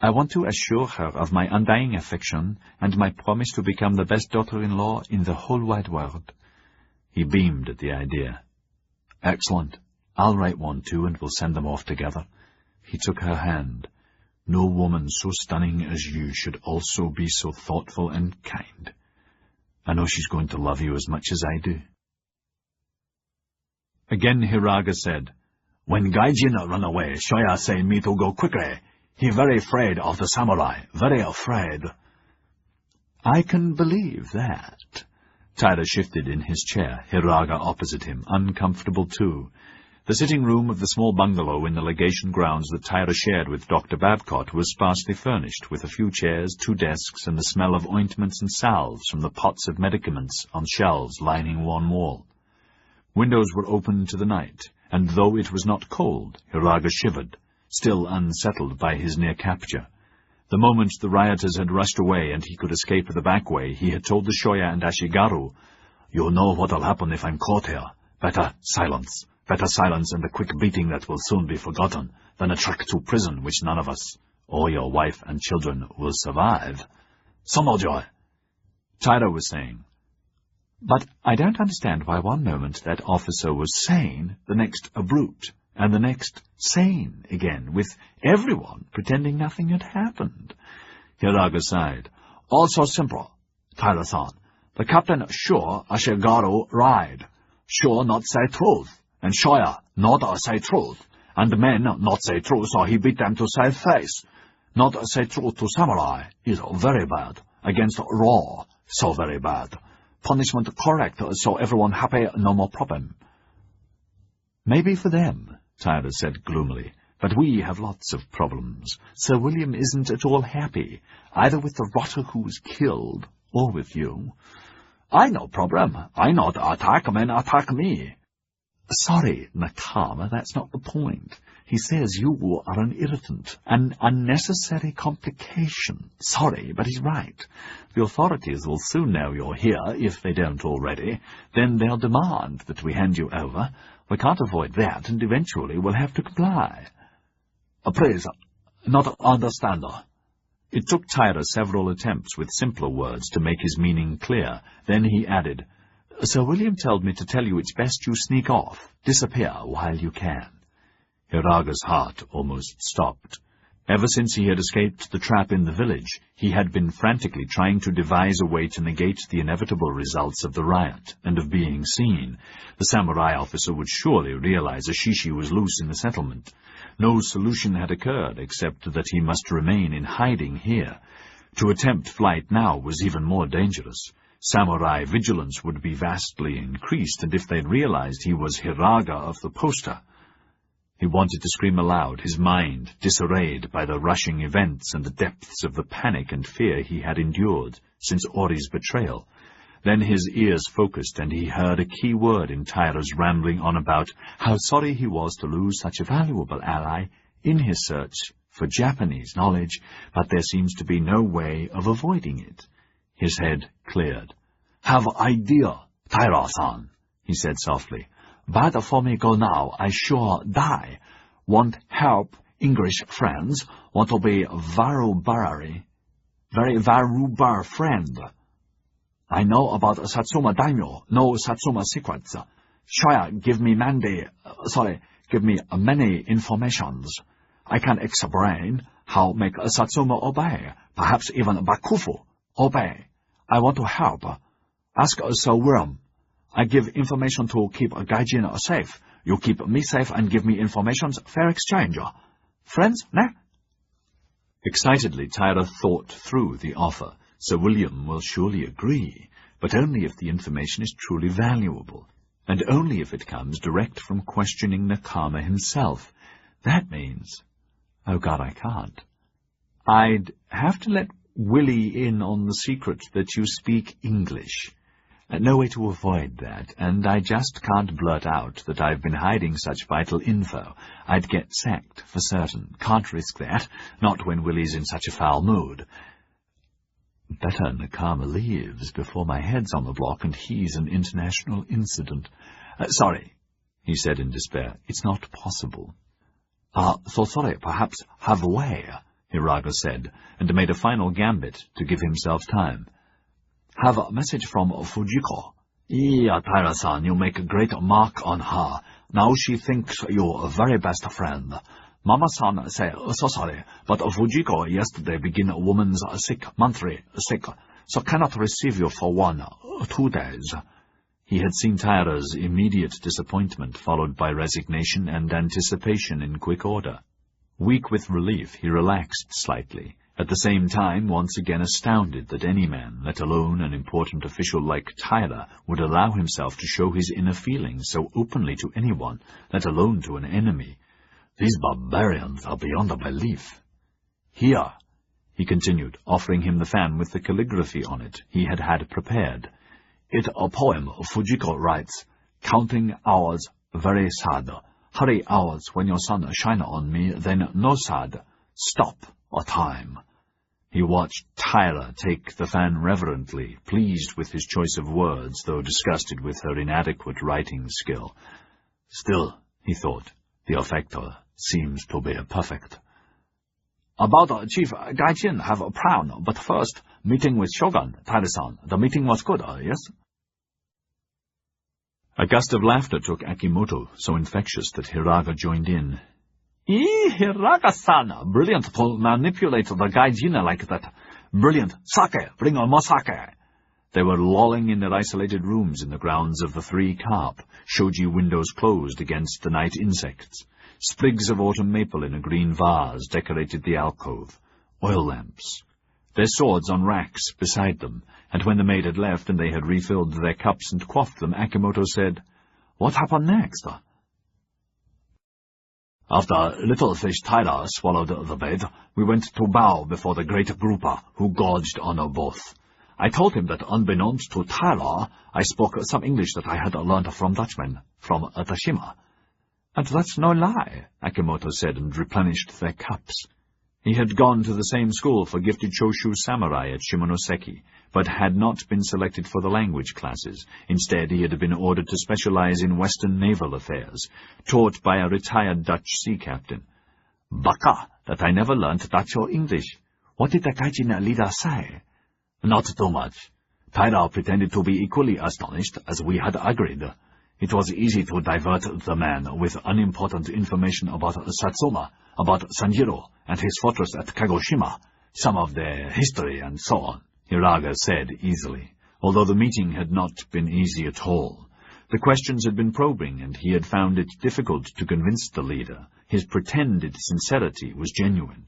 I want to assure her of my undying affection and my promise to become the best daughter-in-law in the whole wide world. He beamed at the idea. Excellent. I'll write one too, and we'll send them off together. He took her hand. No woman so stunning as you should also be so thoughtful and kind. I know she's going to love you as much as I do. Again Hiraga said, When Gai Jin run away, Shoya say me to go quickly. He very afraid of the samurai, very afraid. I can believe that. Tyra shifted in his chair, Hiraga opposite him, uncomfortable too. The sitting room of the small bungalow in the legation grounds that Tyra shared with Dr. Babcock was sparsely furnished, with a few chairs, 2 desks, and the smell of ointments and salves from the pots of medicaments on shelves lining one wall. Windows were open to the night, and though it was not cold, Hiraga shivered, still unsettled by his near capture. The moment the rioters had rushed away and he could escape the back way, he had told the Shoya and Ashigaru, You know what'll happen if I'm caught here. Better silence and a quick beating that will soon be forgotten, than a trek to prison which none of us, or your wife and children, will survive. Somerjoy, Tyra was saying. But I don't understand why one moment that officer was sane, the next a brute, and the next sane again, with everyone pretending nothing had happened. Hiraga sighed. All so simple, Tyra-san. The captain sure Ashigaru ride. Sure not say truth. And Shoya not say truth. And men not say truth, so he beat them to say face. Not say truth to samurai is very bad. Against raw, so very bad. Punishment correct, so everyone happy, no more problem. Maybe for them, Tyra said gloomily, but we have lots of problems. Sir William isn't at all happy, either with the rotter who was killed, or with you. I no problem. I not attack men attack me. Sorry, Nakama, that's not the point. He says you are an irritant, an unnecessary complication. Sorry, but he's right. The authorities will soon know you're here, if they don't already. Then they'll demand that we hand you over. We can't avoid that, and eventually we'll have to comply. Please, not understand. It took Tyra several attempts with simpler words to make his meaning clear. Then he added, Sir William told me to tell you it's best you sneak off, disappear while you can. Hiraga's heart almost stopped. Ever since he had escaped the trap in the village, he had been frantically trying to devise a way to negate the inevitable results of the riot, and of being seen. The samurai officer would surely realize Ashishi was loose in the settlement. No solution had occurred, except that he must remain in hiding here. To attempt flight now was even more dangerous. Samurai vigilance would be vastly increased, and if they realized he was Hiraga of the poster... He wanted to scream aloud, his mind disarrayed by the rushing events and the depths of the panic and fear he had endured since Ori's betrayal. Then his ears focused, and he heard a key word in Tyra's rambling on about how sorry he was to lose such a valuable ally in his search for Japanese knowledge, but there seems to be no way of avoiding it. His head cleared. "Have idea, Taira-san," he said softly. "Bad for me go now, I sure die. Want help, English friends, want to be very varubar friend. I know about Satsuma Daimyo, no Satsuma secrets. Shoya give me many informations. I can explain how make Satsuma obey, perhaps even Bakufu obey. I want to help. Ask Sir Worm. I give information to keep Gai Jin safe. You keep me safe and give me informations. Fair exchange. Friends, ne?" Excitedly, Taira thought through the offer. Sir William will surely agree, but only if the information is truly valuable, and only if it comes direct from questioning Nakama himself. That means... Oh God, I can't. I'd have to let Willie in on the secret that you speak English. No way to avoid that, and I just can't blurt out that I've been hiding such vital info. I'd get sacked, for certain. Can't risk that, not when Willie's in such a foul mood. Better Nakama leaves before my head's on the block and he's an international incident. Sorry, he said in despair. It's not possible. So sorry, perhaps have a way, Hiraga said, and made a final gambit to give himself time. Have a message from Fujiko. Yeah, Taira-san, you make a great mark on her. Now she thinks you a very best friend. Mama-san say, so sorry, but Fujiko yesterday begin a woman's sick, monthly sick, so cannot receive you for 2 days. He had seen Taira's immediate disappointment, followed by resignation and anticipation in quick order. Weak with relief, he relaxed slightly, at the same time once again astounded that any man, let alone an important official like Taira, would allow himself to show his inner feelings so openly to anyone, let alone to an enemy. These barbarians are beyond belief. Here, he continued, offering him the fan with the calligraphy on it he had had prepared. It a poem Fujiko writes, counting hours very sad. Hurry hours when your sun shine on me, then no sad. Stop a time. He watched Taira take the fan reverently, pleased with his choice of words, though disgusted with her inadequate writing skill. Still, he thought, the effector seems to be perfect. About Chief Gai Jin have a plan, but first, meeting with Shogun, Taira-san. The meeting was good, yes? A gust of laughter took Akimoto, so infectious that Hiraga joined in. Hiraga-san, brilliant to manipulate the Gai Jin like that. Brilliant. Sake, bring more sake. They were lolling in their isolated rooms in the grounds of the 3 Carp, shoji windows closed against the night insects. Sprigs of autumn maple in a green vase decorated the alcove. Oil lamps. Their swords on racks beside them, and when the maid had left and they had refilled their cups and quaffed them, Akimoto said, "What happened next?" After Little Fish Taira swallowed the bait, we went to bow before the great grouper, who gorged on both. I told him that unbeknownst to Taira, I spoke some English that I had learned from Dutchmen, from Tashima. And that's no lie, Akimoto said, and replenished their cups. He had gone to the same school for gifted Choshu samurai at Shimonoseki, but had not been selected for the language classes. Instead, he had been ordered to specialize in Western naval affairs, taught by a retired Dutch sea captain. Baka, that I never learnt Dutch or English. What did the Gai Jin leader say? Not too much. Taira pretended to be equally astonished, as we had agreed. It was easy to divert the man with unimportant information about Satsuma, about Sanjiro and his fortress at Kagoshima, some of their history and so on, Hiraga said easily, although the meeting had not been easy at all. The questions had been probing, and he had found it difficult to convince the leader. His pretended sincerity was genuine.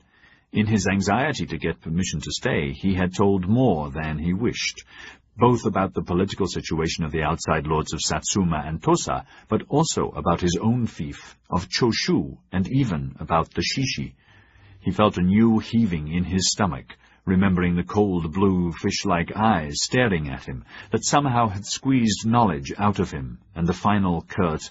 In his anxiety to get permission to stay, he had told more than he wished, both about the political situation of the outside lords of Satsuma and Tosa, but also about his own fief of Choshu, and even about the shishi. He felt a new heaving in his stomach, remembering the cold blue fish-like eyes staring at him, that somehow had squeezed knowledge out of him, and the final curt,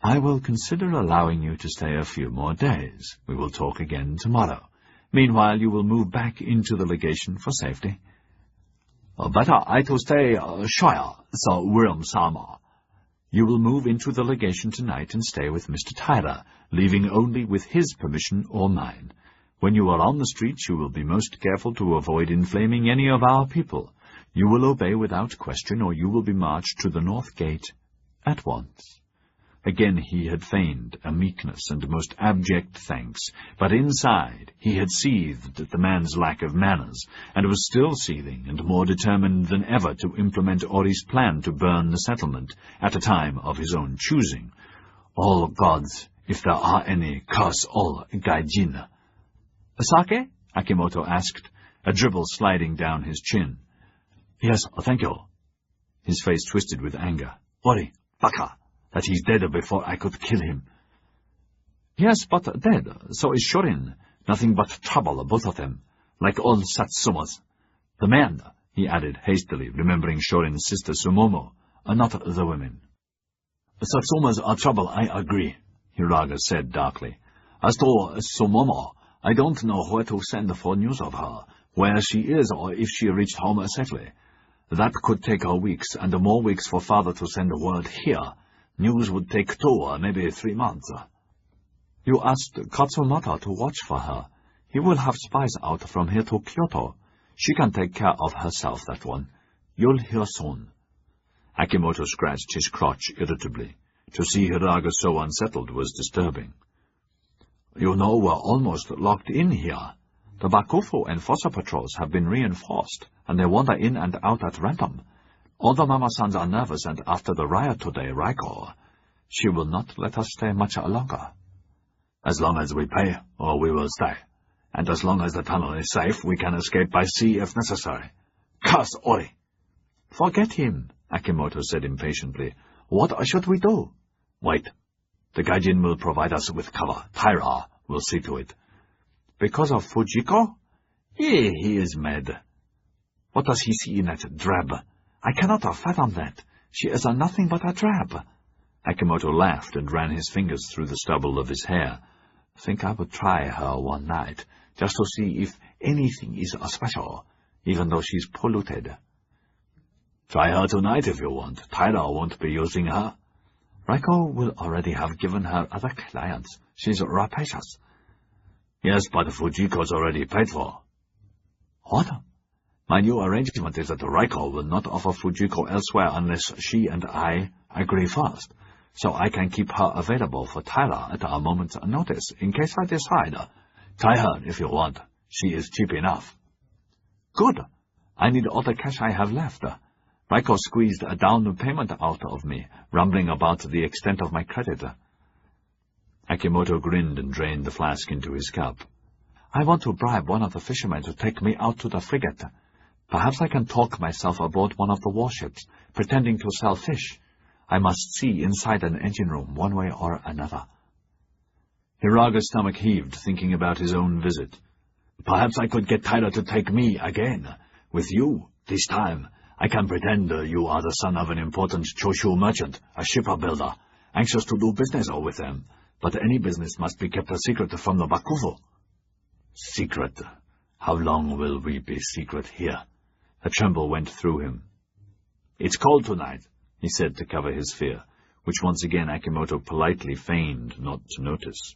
I will consider allowing you to stay a few more days. We will talk again tomorrow. Meanwhile, you will move back into the legation for safety. Better I to stay shire, Sir William-sama. You will move into the legation tonight and stay with Mr. Tyler, leaving only with his permission or mine. When you are on the streets, you will be most careful to avoid inflaming any of our people. You will obey without question, or you will be marched to the North Gate at once. Again he had feigned a meekness and most abject thanks, but inside he had seethed at the man's lack of manners, and was still seething and more determined than ever to implement Ori's plan to burn the settlement, at a time of his own choosing. All gods, if there are any, curse all Gai Jin. Sake? Akimoto asked, a dribble sliding down his chin. Yes, thank you. His face twisted with anger. Ori, baka, that he's dead before I could kill him. Yes, but dead. So is Shorin. Nothing but trouble, both of them. Like all Satsumas. The man, he added hastily, remembering Shorin's sister Sumomo, not the women. Satsumas are trouble, I agree, Hiraga said darkly. As to Sumomo, I don't know where to send for news of her, where she is or if she reached home safely. That could take her weeks, and more weeks for father to send word here. News would take 2 or maybe 3 months. You asked Katsumoto to watch for her. He will have spies out from here to Kyoto. She can take care of herself, that one. You'll hear soon. Akimoto scratched his crotch irritably. To see Hiraga so unsettled was disturbing. You know, we're almost locked in here. The Bakufu and Fossa patrols have been reinforced, and they wander in and out at random. All the Mama-sans are nervous, and after the riot today, Raiko, she will not let us stay much longer. As long as we pay, or we will stay. And as long as the tunnel is safe, we can escape by sea if necessary. Curse Ori! Forget him, Akimoto said impatiently. What should we do? Wait. The Gai Jin will provide us with cover. Taira will see to it. Because of Fujiko? He is mad. What does he see in that drab? I cannot fathom that. She is nothing but a drab. Akimoto laughed and ran his fingers through the stubble of his hair. Think I would try her one night, just to see if anything is special, even though she's polluted. Try her tonight if you want. Taira won't be using her. Raiko will already have given her other clients. She's rapacious. Yes, but Fujiko's already paid for. What? My new arrangement is that Raiko will not offer Fujiko elsewhere unless she and I agree first, so I can keep her available for Tyler at a moment's notice, in case I decide. Try her if you want. She is cheap enough. Good. I need all the cash I have left. Raiko squeezed a down payment out of me, rumbling about the extent of my credit. Akimoto grinned and drained the flask into his cup. I want to bribe one of the fishermen to take me out to the frigate. Perhaps I can talk myself aboard one of the warships, pretending to sell fish. I must see inside an engine room one way or another. Hiraga's stomach heaved, thinking about his own visit. Perhaps I could get Tyler to take me again. With you, this time. I can pretend you are the son of an important Choshu merchant, a shipbuilder, anxious to do business with them. But any business must be kept a secret from the Bakufu. Secret? How long will we be secret here? A tremble went through him. It's cold tonight, he said to cover his fear, which once again Akimoto politely feigned not to notice.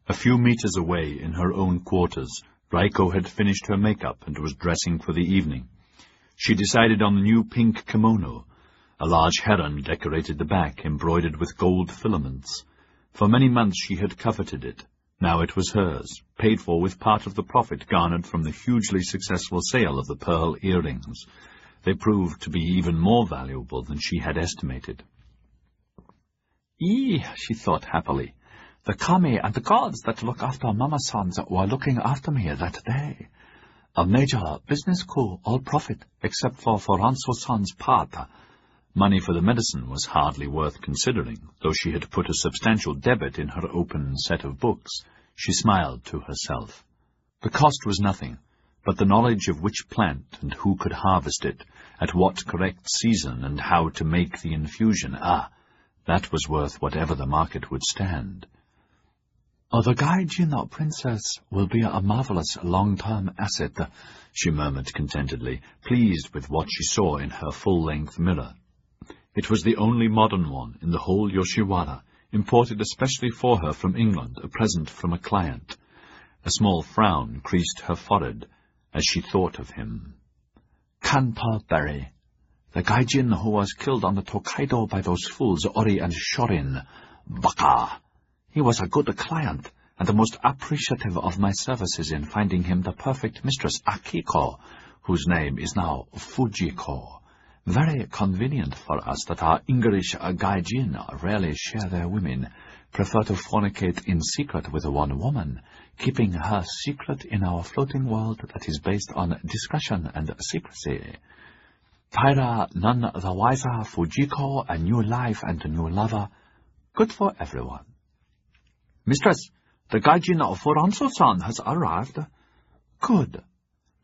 A few meters away, in her own quarters, Raiko had finished her makeup and was dressing for the evening. She decided on the new pink kimono. A large heron decorated the back, embroidered with gold filaments. For many months she had coveted it. Now it was hers, paid for with part of the profit garnered from the hugely successful sale of the pearl earrings. They proved to be even more valuable than she had estimated. She thought happily. The kami and the gods that look after Mama-sans were looking after me that day. A major business coup, all profit, except for Foranso-san's part. Money for the medicine was hardly worth considering, though she had put a substantial debit in her open set of books. She smiled to herself. The cost was nothing, but the knowledge of which plant and who could harvest it, at what correct season, and how to make the infusion, That was worth whatever the market would stand. The Gai Jin princess will be a marvelous long-term asset, she murmured contentedly, pleased with what she saw in her full-length mirror. It was the only modern one in the whole Yoshiwara, imported especially for her from England, a present from a client. A small frown creased her forehead as she thought of him. Canterbury, the Gai Jin who was killed on the Tokaido by those fools Ori and Shorin. Baka! He was a good client, and the most appreciative of my services in finding him the perfect mistress Akiko, whose name is now Fujiko. Very convenient for us that our English Gai Jin rarely share their women, prefer to fornicate in secret with one woman, keeping her secret in our floating world that is based on discretion and secrecy. Taira none the wiser, Fujiko, a new life and a new lover. Good for everyone. Mistress, the Gai Jin of Furanso-san has arrived. Good.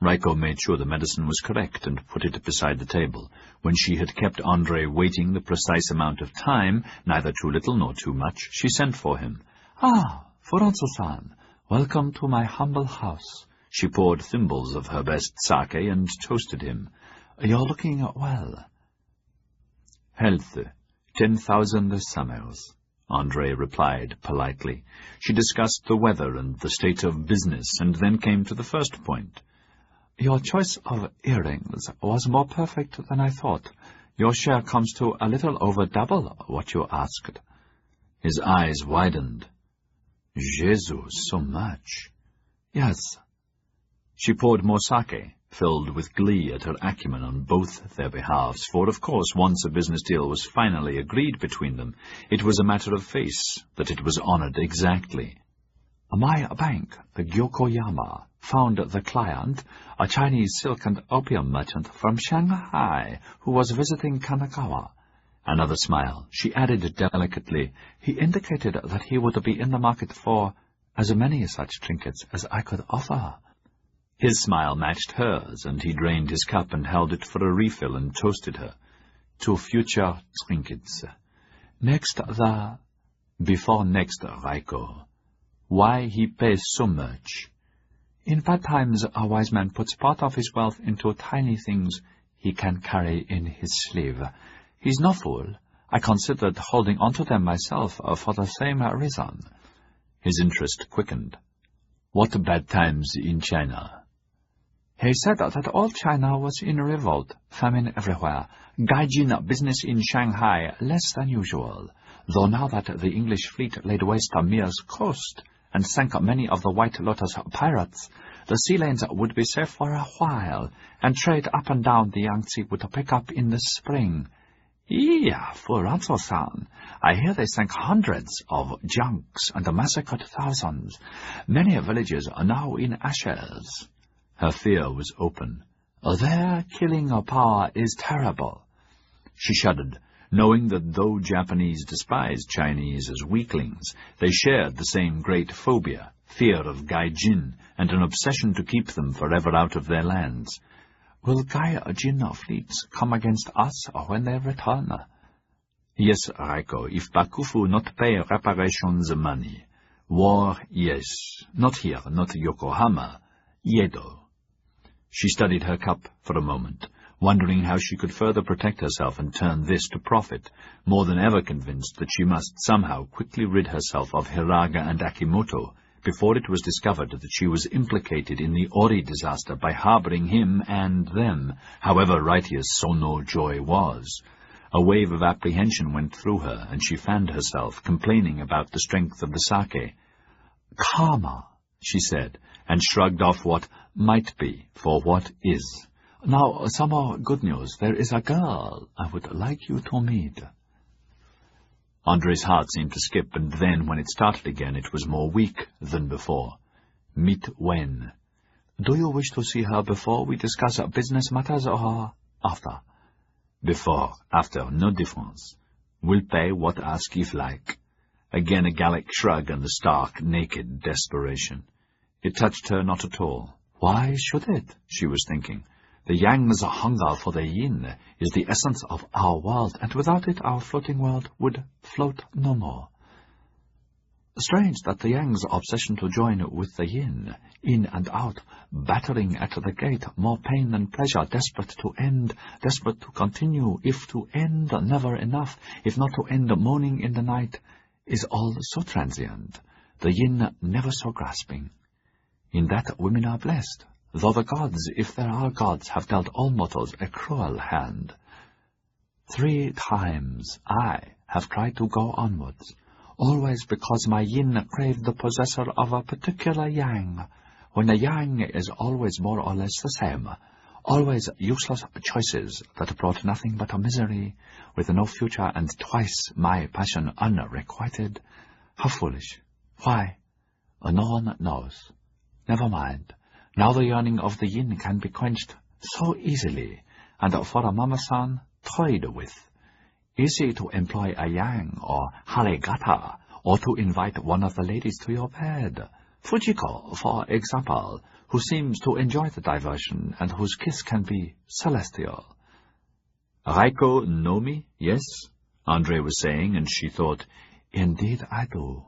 Raiko made sure the medicine was correct and put it beside the table. When she had kept Andre waiting the precise amount of time, neither too little nor too much, she sent for him. Furanso-san, welcome to my humble house. She poured thimbles of her best sake and toasted him. You're looking well. Health, 10,000 summers, Andre replied politely. She discussed the weather and the state of business, and then came to the first point. Your choice of earrings was more perfect than I thought. Your share comes to a little over double what you asked. His eyes widened. Jesus, so much. Yes. She poured more sake, filled with glee at her acumen on both their behalves, for, of course, once a business deal was finally agreed between them, it was a matter of face that it was honored exactly. My bank, the Gyokoyama, found the client, a Chinese silk and opium merchant from Shanghai, who was visiting Kanagawa. Another smile. She added delicately, he indicated that he would be in the market for as many such trinkets as I could offer. His smile matched hers, and he drained his cup and held it for a refill and toasted her. To future trinkets. Before next, Raiko. Why he pays so much? In bad times, a wise man puts part of his wealth into tiny things he can carry in his sleeve. He's no fool. I considered holding on to them myself for the same reason. His interest quickened. What bad times in China? He said that all China was in revolt, famine everywhere, Gai Jin business in Shanghai less than usual, though now that the English fleet laid waste Mir's coast and sank many of the White Lotus pirates, the sea lanes would be safe for a while, and trade up and down the Yangtze would pick up in the spring. Furanso-san, I hear they sank hundreds of junks and massacred thousands. Many villages are now in ashes. Her fear was open. Their killing power is terrible. She shuddered, knowing that though Japanese despised Chinese as weaklings, they shared the same great phobia, fear of Gai Jin, and an obsession to keep them forever out of their lands. Will Gai Jin fleets come against us when they return? Yes, Raiko, if Bakufu not pay reparations money. War, yes. Not here, not Yokohama. Yedo. She studied her cup for a moment, wondering how she could further protect herself and turn this to profit, more than ever convinced that she must somehow quickly rid herself of Hiraga and Akimoto before it was discovered that she was implicated in the Ori disaster by harboring him and them, however righteous Sono Joy was. A wave of apprehension went through her, and she fanned herself, complaining about the strength of the sake. Karma, she said, and shrugged off what might be for what is. Now, some more good news. There is a girl I would like you to meet. Andre's heart seemed to skip, and then, when it started again, it was more weak than before. Meet when? Do you wish to see her before we discuss business matters, or after? Before, after, no difference. Will pay what ask if like. Again a Gallic shrug and the stark, naked desperation. It touched her not at all. Why should it? She was thinking. The Yang's hunger for the yin is the essence of our world, and without it our floating world would float no more. Strange that the Yang's obsession to join with the yin, in and out, battering at the gate, more pain than pleasure, desperate to end, desperate to continue, if to end never enough, if not to end moaning in the night, is all so transient, the yin never so grasping. In that women are blessed, though the gods, if there are gods, have dealt all mortals a cruel hand. 3 times I have tried to go onwards, always because my yin craved the possessor of a particular yang, when the yang is always more or less the same, always useless choices that brought nothing but misery, with no future and twice my passion unrequited. How foolish! Why? No one knows. Never mind. Now the yearning of the yin can be quenched so easily, and for a mama-san, toyed with. Easy to employ a yang or haregata, or to invite one of the ladies to your bed. Fujiko, for example, who seems to enjoy the diversion, and whose kiss can be celestial. Raiko know me, yes? Andre was saying, and she thought, Indeed I do.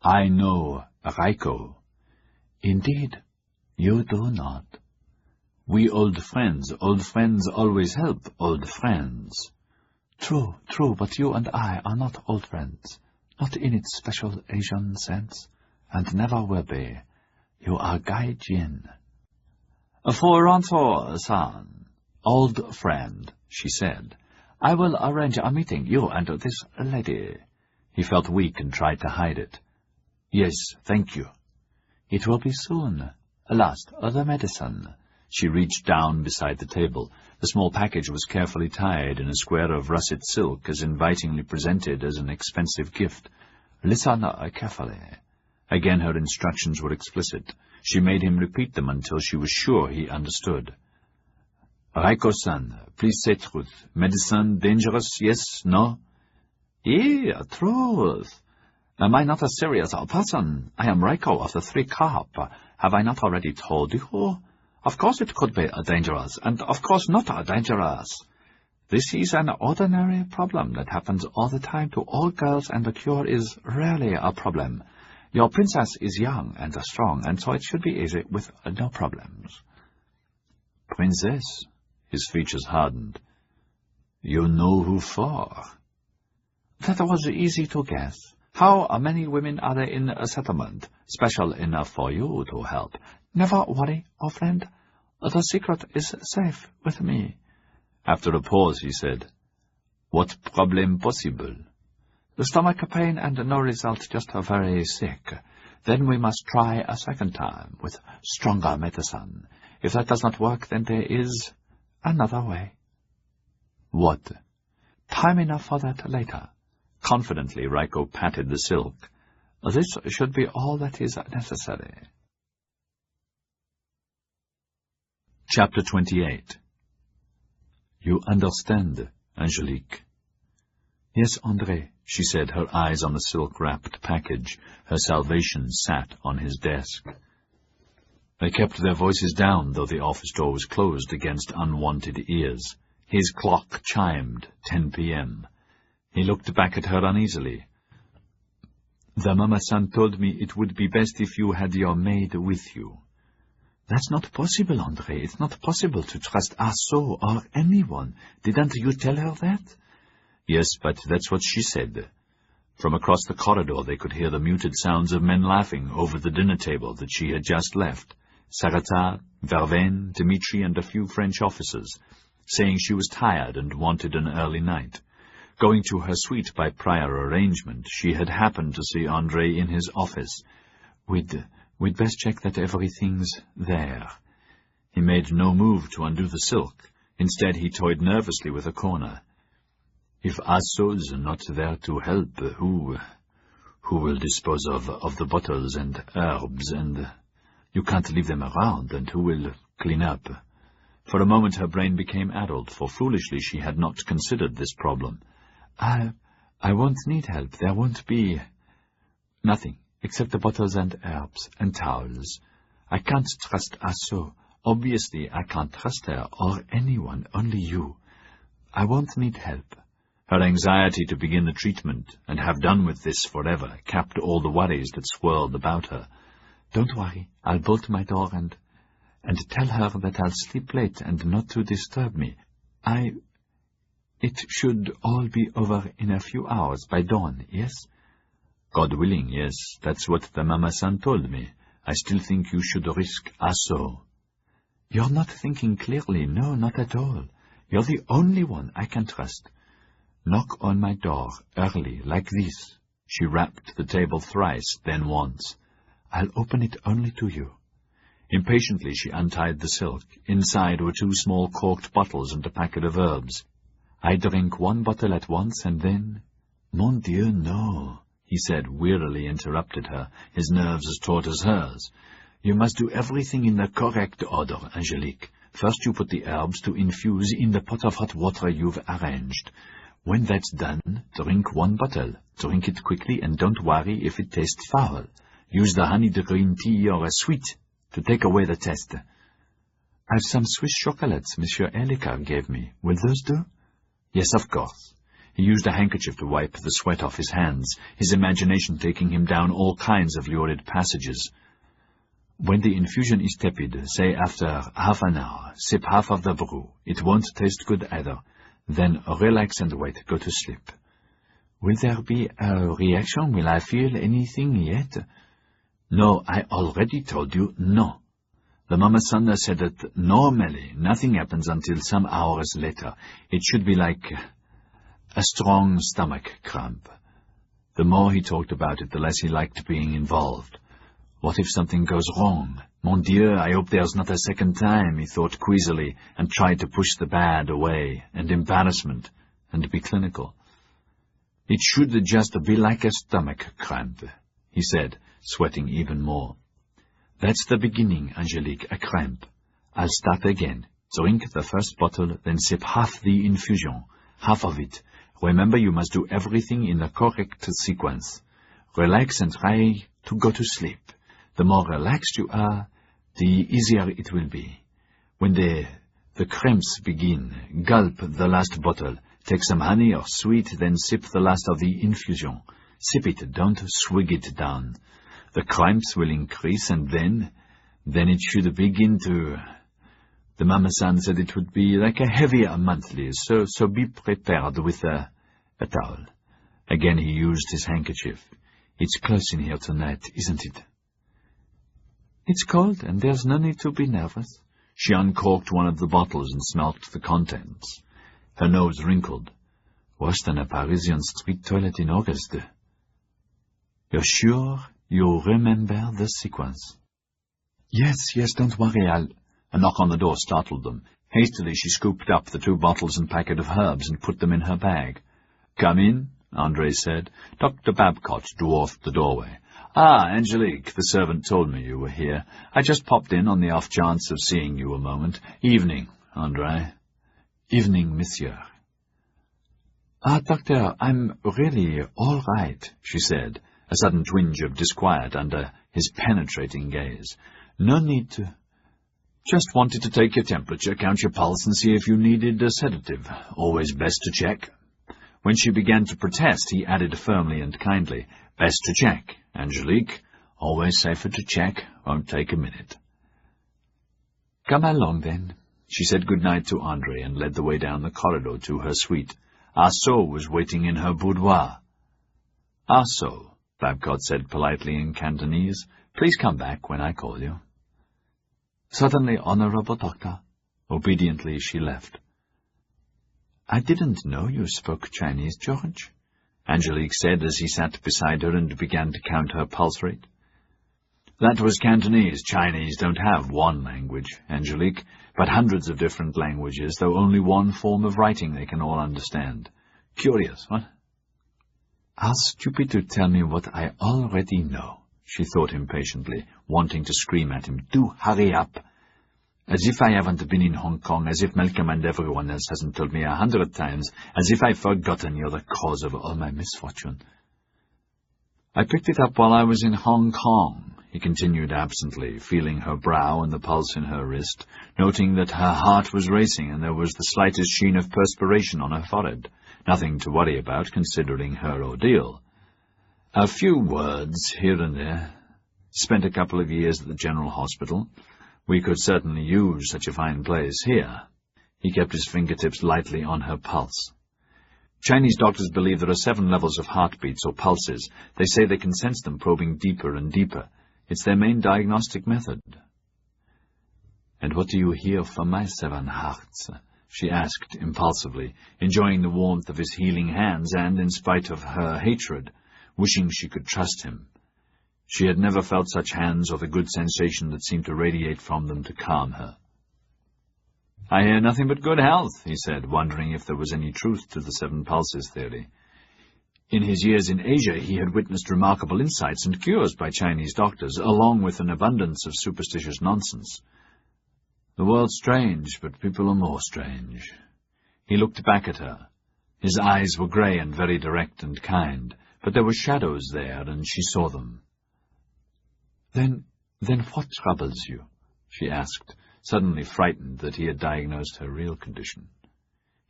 I know Raiko. Indeed, you do not. We old friends always help old friends. True, but you and I are not old friends, not in its special Asian sense, and never will be. You are Gai Jin. For Ranto-san, old friend, she said, I will arrange a meeting, you and this lady. He felt weak and tried to hide it. Yes, thank you. It will be soon. Last, the medicine. She reached down beside the table. The small package was carefully tied in a square of russet silk, as invitingly presented as an expensive gift. Listen carefully. Again her instructions were explicit. She made him repeat them until she was sure he understood. Raiko-san, please say truth. Medicine dangerous, yes, no? Truth. Am I not a serious person? I am Raiko of the 3 Carp. Have I not already told you? Of course it could be dangerous, and of course not dangerous. This is an ordinary problem that happens all the time to all girls, and the cure is rarely a problem. Your princess is young and strong, and so it should be easy with no problems. Princess? His features hardened. You know who for? That was easy to guess. How many women are there in a settlement, special enough for you to help? Never worry, old friend. The secret is safe with me. After a pause, he said, What problem possible? The stomach pain and no result, just very sick. Then we must try a second time, with stronger medicine. If that does not work, then there is another way. What? Time enough for that later. Confidently, Raiko patted the silk. This should be all that is necessary. Chapter 28. You understand, Angelique? Yes, André, she said, her eyes on the silk-wrapped package. Her salvation sat on his desk. They kept their voices down, though the office door was closed against unwanted ears. His clock chimed 10 p.m. He looked back at her uneasily. The mama-san told me it would be best if you had your maid with you. That's not possible, André. It's not possible to trust Asso or anyone. Didn't you tell her that? Yes, but that's what she said. From across the corridor they could hear the muted sounds of men laughing over the dinner table that she had just left. Sarata, Vervain, Dmitri, and a few French officers, saying she was tired and wanted an early night. Going to her suite by prior arrangement, she had happened to see André in his office. We'd best check that everything's there. He made no move to undo the silk. Instead, he toyed nervously with a corner. If Asso's not there to help, who will dispose of the bottles and herbs, and you can't leave them around, and who will clean up? For a moment her brain became addled, for foolishly she had not considered this problem. I won't need help. There won't be nothing, except the bottles and herbs and towels. I can't trust Asso Obviously, I can't trust her, or anyone, only you. I won't need help." Her anxiety to begin the treatment, and have done with this forever, capped all the worries that swirled about her. "Don't worry. I'll bolt my door and tell her that I'll sleep late and not to disturb me. It should all be over in a few hours, by dawn, yes?" "God willing, yes. That's what the Mama-san told me. I still think you should risk Aso." "You're not thinking clearly. No, not at all. You're the only one I can trust. Knock on my door, early, like this." She rapped the table thrice, then once. "I'll open it only to you." Impatiently she untied the silk. Inside were 2 small corked bottles and a packet of herbs. "I drink 1 bottle at once, and then—" "Mon Dieu, no," he said, wearily interrupted her, his nerves as taut as hers. "You must do everything in the correct order, Angelique. First you put the herbs to infuse in the pot of hot water you've arranged. When that's done, drink 1 bottle. Drink it quickly, and don't worry if it tastes foul. Use the honeyed green tea or a sweet to take away the taste." "I've some Swiss chocolates Monsieur Elicker gave me. Will those do?" "Yes, of course." He used a handkerchief to wipe the sweat off his hands, his imagination taking him down all kinds of lurid passages. "When the infusion is tepid, say after half an hour, sip half of the brew. It won't taste good either. Then relax and wait. Go to sleep." "Will there be a reaction? Will I feel anything yet?" "No, I already told you no. The Mama-san said that normally nothing happens until some hours later. It should be like a strong stomach cramp." The more he talked about it, the less he liked being involved. What if something goes wrong? Mon Dieu, I hope there's not a second time, he thought queasily, and tried to push the bad away, and embarrassment, and be clinical. "It should just be like a stomach cramp," he said, sweating even more. "That's the beginning, Angelique, a cramp. I'll start again. Drink the first bottle, then sip half the infusion, half of it. Remember, you must do everything in the correct sequence. Relax and try to go to sleep. The more relaxed you are, the easier it will be. When the cramps begin, gulp the last bottle. Take some honey or sweet, then sip the last of the infusion. Sip it, don't swig it down. The cramps will increase, and then it should begin to... The Mama-san said it would be like a heavier monthly, so be prepared with a towel." Again he used his handkerchief. "It's close in here tonight, isn't it?" "It's cold, and there's no need to be nervous." She uncorked one of the bottles and smelt the contents. Her nose wrinkled. "Worse than a Parisian street toilet in August." "You're sure you remember the sequence?" Yes, don't worry, A knock on the door startled them. Hastily she scooped up the 2 bottles and packet of herbs and put them in her bag. "Come in," Andre said. Dr. Babcock dwarfed the doorway. "Ah, Angelique, the servant told me you were here. I just popped in on the off chance of seeing you a moment. Evening, Andre." "Evening, monsieur." Doctor, I'm really all right," she said, a sudden twinge of disquiet under his penetrating gaze. "No need to—" "Just wanted to take your temperature, count your pulse, and see if you needed a sedative. Always best to check." When she began to protest, he added firmly and kindly, "Best to check, Angelique. Always safer to check. Won't take a minute." "Come along, then." She said good night to Andre and led the way down the corridor to her suite. Aso was waiting in her boudoir. "Aso," Babcock said politely in Cantonese, "please come back when I call you." "Certainly, Honorable Doctor." Obediently she left. "I didn't know you spoke Chinese, George," Angelique said as he sat beside her and began to count her pulse rate. "That was Cantonese. Chinese don't have one language, Angelique, but hundreds of different languages, though only one form of writing they can all understand. Curious, what?" "How stupid to tell me what I already know," she thought impatiently, wanting to scream at him. "Do hurry up! As if I haven't been in Hong Kong, as if Malcolm and everyone else hasn't told me 100 times, as if I've forgotten you're the cause of all my misfortune." "I picked it up while I was in Hong Kong," he continued absently, feeling her brow and the pulse in her wrist, noting that her heart was racing and there was the slightest sheen of perspiration on her forehead. Nothing to worry about, considering her ordeal. A few words here and there. Spent a couple of years at the General Hospital. We could certainly use such a fine place here. He kept his fingertips lightly on her pulse. Chinese doctors believe there are 7 levels of heartbeats or pulses. They say they can sense them probing deeper and deeper. It's their main diagnostic method. "And what do you hear from my 7 hearts?" she asked impulsively, enjoying the warmth of his healing hands and, in spite of her hatred, wishing she could trust him. She had never felt such hands or the good sensation that seemed to radiate from them to calm her. "I hear nothing but good health," he said, wondering if there was any truth to the 7 pulses theory. In his years in Asia, he had witnessed remarkable insights and cures by Chinese doctors, along with an abundance of superstitious nonsense. The world's strange, but people are more strange. He looked back at her. His eyes were grey and very direct and kind, but there were shadows there, and she saw them. Then what troubles you?" she asked, suddenly frightened that he had diagnosed her real condition.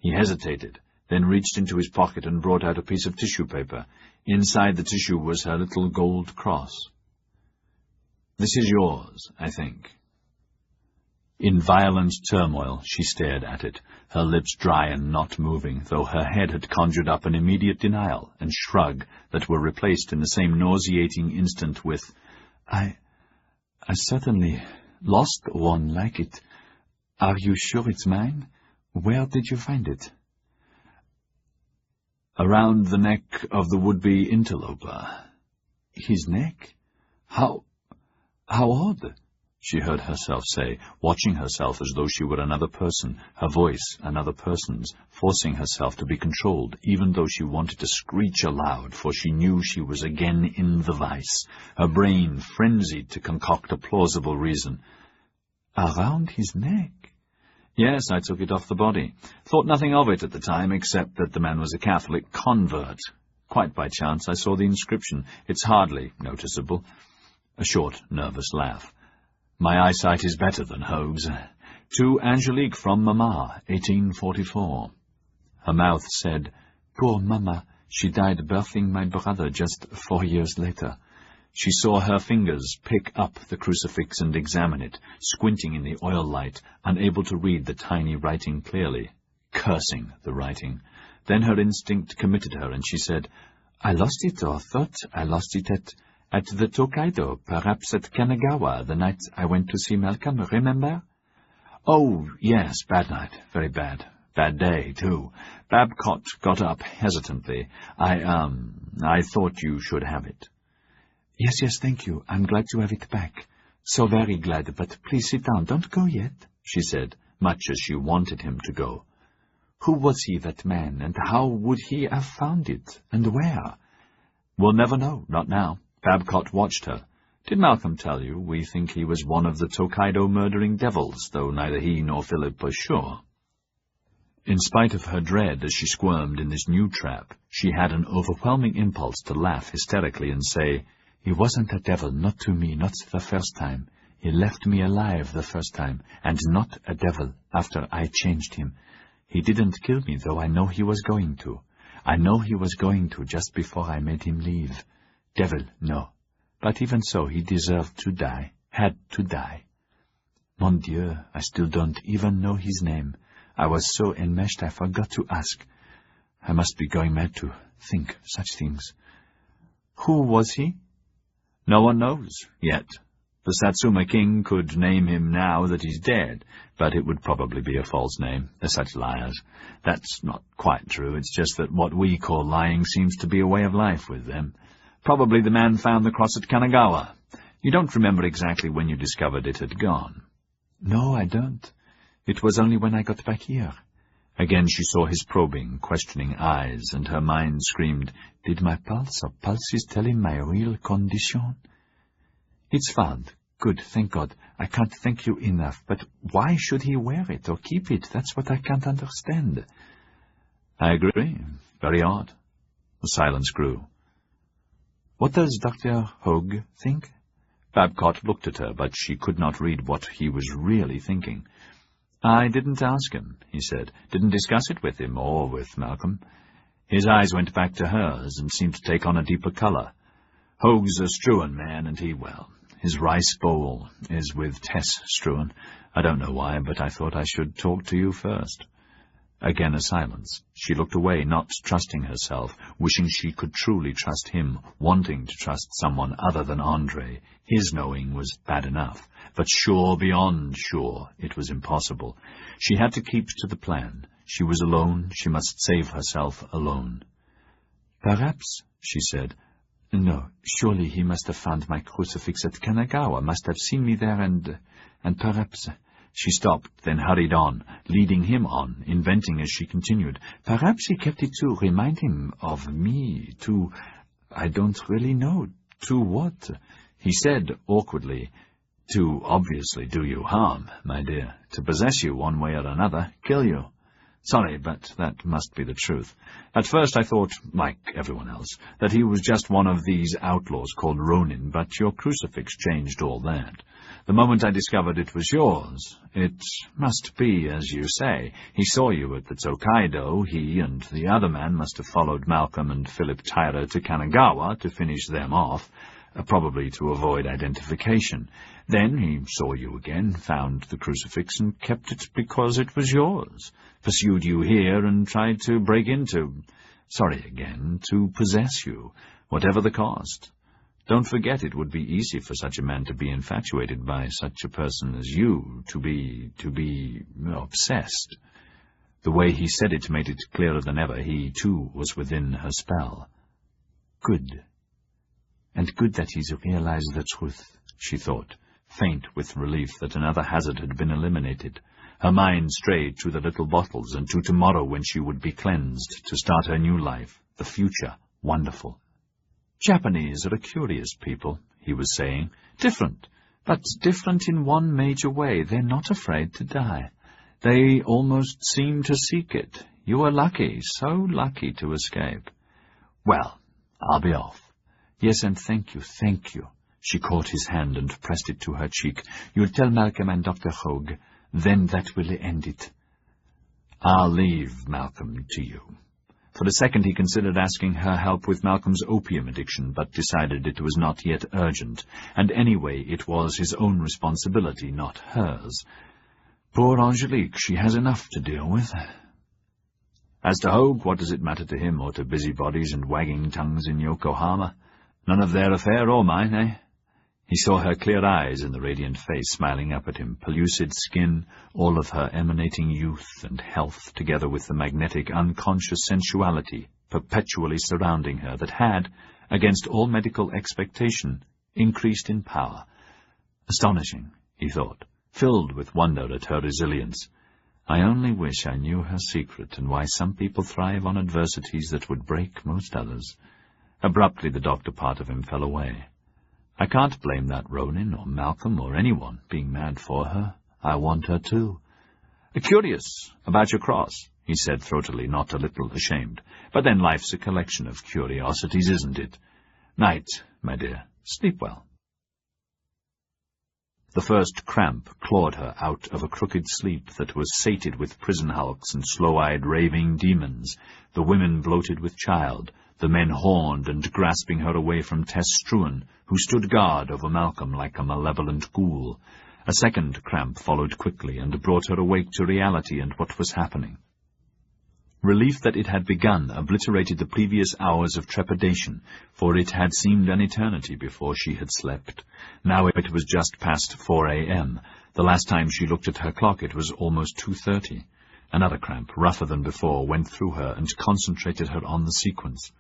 He hesitated, then reached into his pocket and brought out a piece of tissue paper. Inside the tissue was her little gold cross. "This is yours, I think." In violent turmoil she stared at it, her lips dry and not moving, though her head had conjured up an immediate denial and shrug that were replaced in the same nauseating instant with, I certainly lost one like it. Are you sure it's mine? Where did you find it?" "Around the neck of the would-be interloper." "His neck? How odd," she heard herself say, watching herself as though she were another person, her voice another person's, forcing herself to be controlled, even though she wanted to screech aloud, for she knew she was again in the vice, her brain frenzied to concoct a plausible reason. "Around his neck?" "Yes, I took it off the body. Thought nothing of it at the time, except that the man was a Catholic convert. Quite by chance I saw the inscription. It's hardly noticeable." A short, nervous laugh. "My eyesight is better than Hogue's. To Angelique from Mamma, 1844. Her mouth said, "Poor Mamma, she died birthing my brother just 4 years later." She saw her fingers pick up the crucifix and examine it, squinting in the oil light, unable to read the tiny writing clearly, cursing the writing. Then her instinct committed her, and she said, "I lost it, or thought I lost it at the Tokaido, perhaps at Kanagawa, the night I went to see Malcolm, remember?" "Oh, yes, bad night, very bad. Bad day, too." Babcock got up hesitantly. I thought you should have it." Yes, thank you. I'm glad to have it back. So very glad, but please sit down. Don't go yet," she said, much as she wanted him to go. "Who was he, that man, and how would he have found it, and where?" "We'll never know, not now." Babcock watched her. "Did Malcolm tell you? We think he was one of the Tokaido murdering devils, though neither he nor Philip was sure." In spite of her dread as she squirmed in this new trap, she had an overwhelming impulse to laugh hysterically and say, "He wasn't a devil, not to me, not the first time. He left me alive the first time, and not a devil after I changed him. He didn't kill me, though I know he was going to. I know he was going to just before I made him leave. Devil, no. But even so, he deserved to die, had to die. Mon Dieu, I still don't even know his name. I was so enmeshed I forgot to ask. I must be going mad to think such things. Who was he? No one knows, yet. The Satsuma king could name him now that he's dead, but it would probably be a false name. They're such liars. That's not quite true. It's just that what we call lying seems to be a way of life with them. Probably the man found the cross at Kanagawa. You don't remember exactly when you discovered it had gone. No, I don't. It was only when I got back here. Again she saw his probing, questioning eyes, and her mind screamed, Did my pulse or pulses tell him my real condition? It's found. Good, thank God. I can't thank you enough. But why should he wear it or keep it? That's what I can't understand. I agree. Very odd. The silence grew. What does Dr. Hogue think? Babcock looked at her, but she could not read what he was really thinking. "I didn't ask him," he said. "Didn't discuss it with him or with Malcolm." His eyes went back to hers and seemed to take on a deeper colour. "Hoag's a Struan man, and his rice bowl is with Tess Struan. I don't know why, but I thought I should talk to you first." Again a silence. She looked away, not trusting herself, wishing she could truly trust him, wanting to trust someone other than Andre. His knowing was bad enough, but sure beyond sure it was impossible. She had to keep to the plan. She was alone. She must save herself alone. "Perhaps," she said. "No, surely he must have found my crucifix at Kanagawa, must have seen me there, and perhaps—" She stopped, then hurried on, leading him on, inventing as she continued. "Perhaps he kept it to remind him of me, I don't really know, to what?" He said, awkwardly, "To obviously do you harm, my dear, to possess you one way or another, kill you. Sorry, but that must be the truth. At first I thought, like everyone else, that he was just one of these outlaws called Ronin, but your crucifix changed all that. The moment I discovered it was yours, it must be, as you say. He saw you at the Tokaido. He and the other man must have followed Malcolm and Philip Tyra to Kanagawa to finish them off, probably to avoid identification. Then he saw you again, found the crucifix, and kept it because it was yours. Pursued you here and tried to break into— to possess you, whatever the cost. Don't forget it would be easy for such a man to be infatuated by such a person as you, to be obsessed." The way he said it made it clearer than ever. He, too, was within her spell. "Good. And good that he's realized the truth," she thought, faint with relief that another hazard had been eliminated. Her mind strayed to the little bottles and to tomorrow when she would be cleansed to start her new life, the future, wonderful. "Japanese are a curious people," he was saying. "Different, but different in one major way. They're not afraid to die. They almost seem to seek it. You are lucky, so lucky to escape. Well, I'll be off." "Yes, and thank you." She caught his hand and pressed it to her cheek. "You'll tell Malcolm and Dr. Hoag. Then that will end it." "I'll leave Malcolm to you." For a second he considered asking her help with Malcolm's opium addiction, but decided it was not yet urgent, and anyway it was his own responsibility, not hers. Poor Angelique, she has enough to deal with. As to Hoag, what does it matter to him or to busybodies and wagging tongues in Yokohama? None of their affair or mine, eh? He saw her clear eyes in the radiant face smiling up at him, pellucid skin, all of her emanating youth and health, together with the magnetic, unconscious sensuality perpetually surrounding her that had, against all medical expectation, increased in power. Astonishing, he thought, filled with wonder at her resilience. I only wish I knew her secret and why some people thrive on adversities that would break most others. Abruptly the doctor part of him fell away. I can't blame that Ronin or Malcolm or anyone being mad for her. I want her too. Curious about your cross, he said throatily, not a little ashamed. But then life's a collection of curiosities, isn't it? Night, my dear. Sleep well. The first cramp clawed her out of a crooked sleep that was sated with prison hulks and slow-eyed raving demons, the women bloated with child, the men horned and grasping her away from Tess Struan, who stood guard over Malcolm like a malevolent ghoul. A second cramp followed quickly and brought her awake to reality and what was happening. Relief that it had begun obliterated the previous hours of trepidation, for it had seemed an eternity before she had slept. Now it was just past 4 a.m. The last time she looked at her clock it was almost 2:30. Another cramp, rougher than before, went through her and concentrated her on the sequence.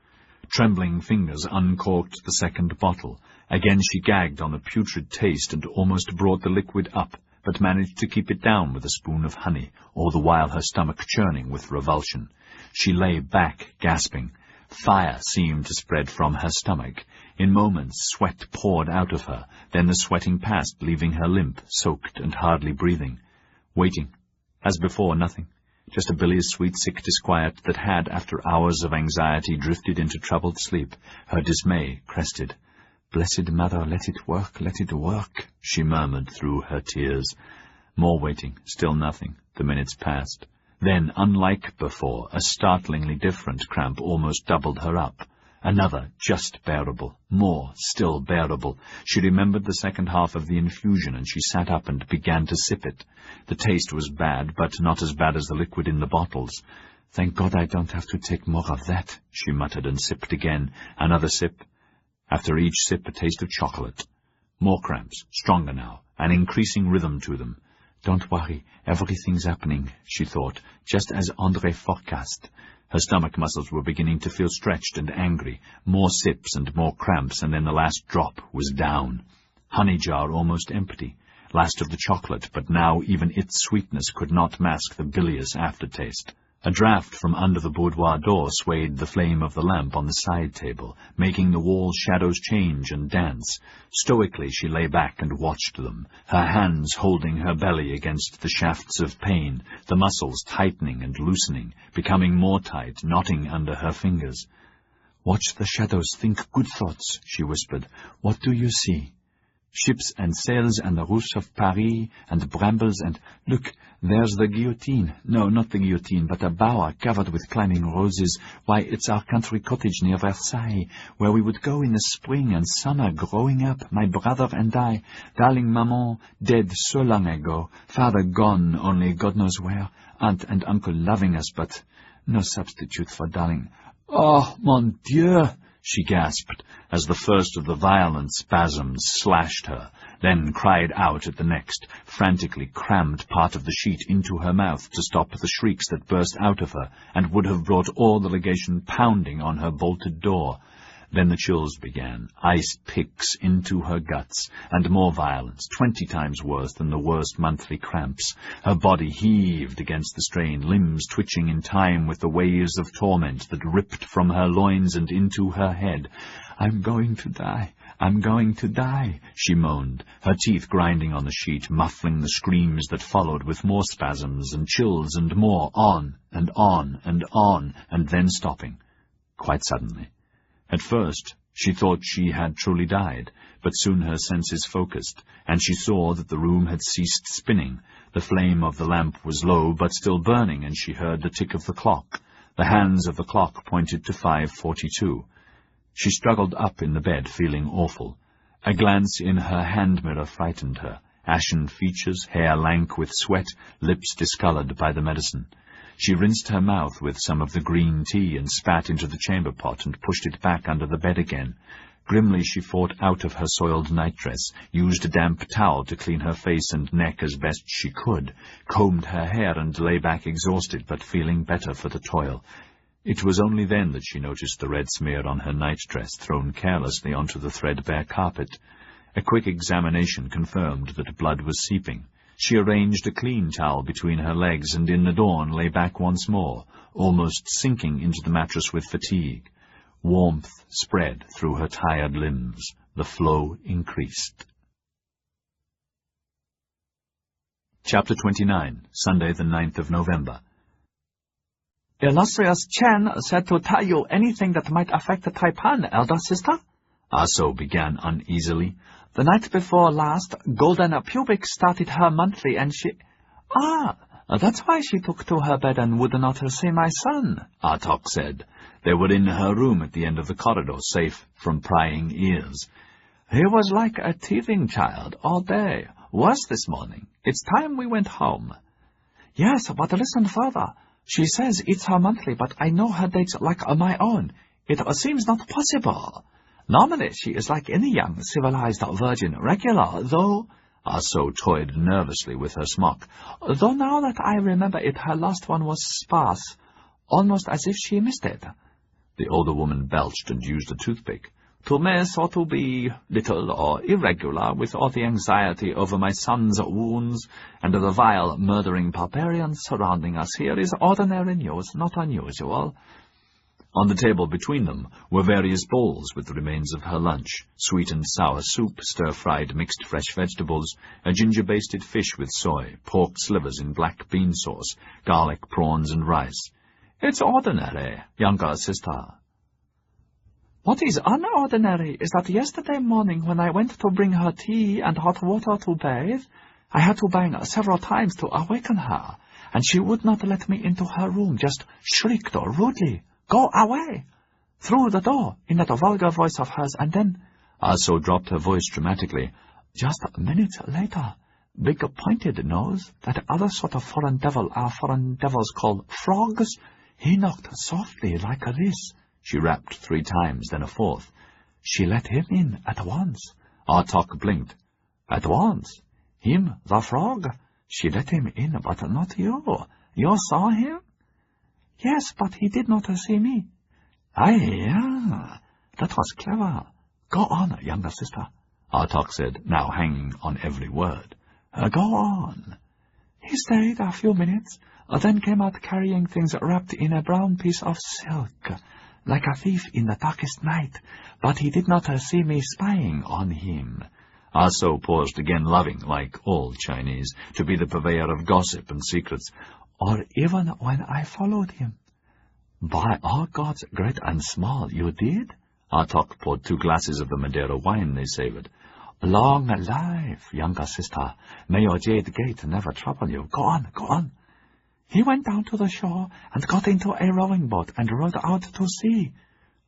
Trembling fingers uncorked the second bottle. Again she gagged on the putrid taste and almost brought the liquid up, but managed to keep it down with a spoon of honey, all the while her stomach churning with revulsion. She lay back, gasping. Fire seemed to spread from her stomach. In moments sweat poured out of her, then the sweating passed, leaving her limp, soaked and hardly breathing. Waiting. As before, nothing. Just a bilious, sweet, sick disquiet that had, after hours of anxiety, drifted into troubled sleep. Her dismay crested. Blessed Mother, let it work, she murmured through her tears. More waiting, still nothing. The minutes passed. Then, unlike before, a startlingly different cramp almost doubled her up. Another, just bearable. More, still bearable. She remembered the second half of the infusion, and she sat up and began to sip it. The taste was bad, but not as bad as the liquid in the bottles. Thank God I don't have to take more of that, she muttered and sipped again. Another sip. After each sip, a taste of chocolate. More cramps, stronger now, an increasing rhythm to them. Don't worry, everything's happening, she thought, just as André forecast. Her stomach muscles were beginning to feel stretched and angry. More sips and more cramps, and then the last drop was down. Honey jar almost empty. Last of the chocolate, but now even its sweetness could not mask the bilious aftertaste. A draught from under the boudoir door swayed the flame of the lamp on the side table, making the wall shadows change and dance. Stoically she lay back and watched them, her hands holding her belly against the shafts of pain, the muscles tightening and loosening, becoming more tight, knotting under her fingers. "Watch the shadows, think good thoughts," she whispered. "What do you see?" "Ships and sails and the roofs of Paris and brambles and... Look, there's the guillotine. No, not the guillotine, but a bower covered with climbing roses. Why, it's our country cottage near Versailles, where we would go in the spring and summer growing up, my brother and I. Darling maman, dead so long ago. Father gone, only God knows where. Aunt and uncle loving us, but no substitute for darling. Oh, mon Dieu!" she gasped, as the first of the violent spasms slashed her, then cried out at the next, frantically crammed part of the sheet into her mouth to stop the shrieks that burst out of her, and would have brought all the legation pounding on her bolted door. Then the chills began, ice picks into her guts, and more violence, 20 times worse than the worst monthly cramps. Her body heaved against the strain, limbs twitching in time with the waves of torment that ripped from her loins and into her head. I'm going to die, she moaned, her teeth grinding on the sheet, muffling the screams that followed with more spasms and chills and more, on and on and on, and then stopping, quite suddenly. At first, she thought she had truly died, but soon her senses focused, and she saw that the room had ceased spinning. The flame of the lamp was low, but still burning, and she heard the tick of the clock. The hands of the clock pointed to 5:42. She struggled up in the bed, feeling awful. A glance in her hand mirror frightened her. Ashen features, hair lank with sweat, lips discolored by the medicine. She rinsed her mouth with some of the green tea and spat into the chamber pot and pushed it back under the bed again. Grimly she fought out of her soiled nightdress, used a damp towel to clean her face and neck as best she could, combed her hair and lay back exhausted but feeling better for the toil. It was only then that she noticed the red smear on her nightdress thrown carelessly onto the threadbare carpet. A quick examination confirmed that blood was seeping. She arranged a clean towel between her legs and in the dawn lay back once more, almost sinking into the mattress with fatigue. Warmth spread through her tired limbs. The flow increased. Chapter 29, Sunday the 9th of November. Illustrious Chen said to tell you anything that might affect the Taipan, elder sister? Ah So began uneasily. The night before last, Golden Pubic started her monthly, and she... that's why she took to her bed and would not see my son, Artok said. They were in her room at the end of the corridor, safe from prying ears. He was like a teething child all day. Worse this morning. It's time we went home. Yes, but listen further. She says it's her monthly, but I know her dates like my own. It seems not possible. Normally, she is like any young, civilized virgin, regular, though... So toyed nervously with her smock. Though now that I remember it, her last one was sparse, almost as if she missed it. The older woman belched and used a toothpick. To miss or to be little or irregular, with all the anxiety over my son's wounds and the vile, murdering barbarians surrounding us here, is ordinary news, not unusual. On the table between them were various bowls with the remains of her lunch, sweet and sour soup, stir-fried mixed fresh vegetables, a ginger-basted fish with soy, pork slivers in black bean sauce, garlic, prawns, and rice. It's ordinary, younger sister. What is unordinary is that yesterday morning when I went to bring her tea and hot water to bathe, I had to bang several times to awaken her, and she would not let me into her room, just shrieked rudely, 'Go away!' through the door in that vulgar voice of hers, and then—" Also dropped her voice dramatically. "Just minutes later, big pointed nose, that other sort of foreign devil our foreign devils call frogs, he knocked softly like this." She rapped 3 times, then a 4th. "She let him in at once." Artok blinked. "At once? Him, the frog? She let him in, but not you. You saw him?" "Yes, but he did not see me." "Yeah, that was clever. Go on, younger sister," Artok said, now hanging on every word. "Go on." "He stayed a few minutes, then came out carrying things wrapped in a brown piece of silk, like a thief in the darkest night, but he did not see me spying on him." Also paused again, loving, like all Chinese, to be the purveyor of gossip and secrets. "Or even when I followed him." "By all gods, great and small, you did?" Artok poured 2 glasses of the Madeira wine they savoured. "Long life, younger sister. May your jade gate never trouble you. Go on, go on." "He went down to the shore and got into a rowing boat and rowed out to sea.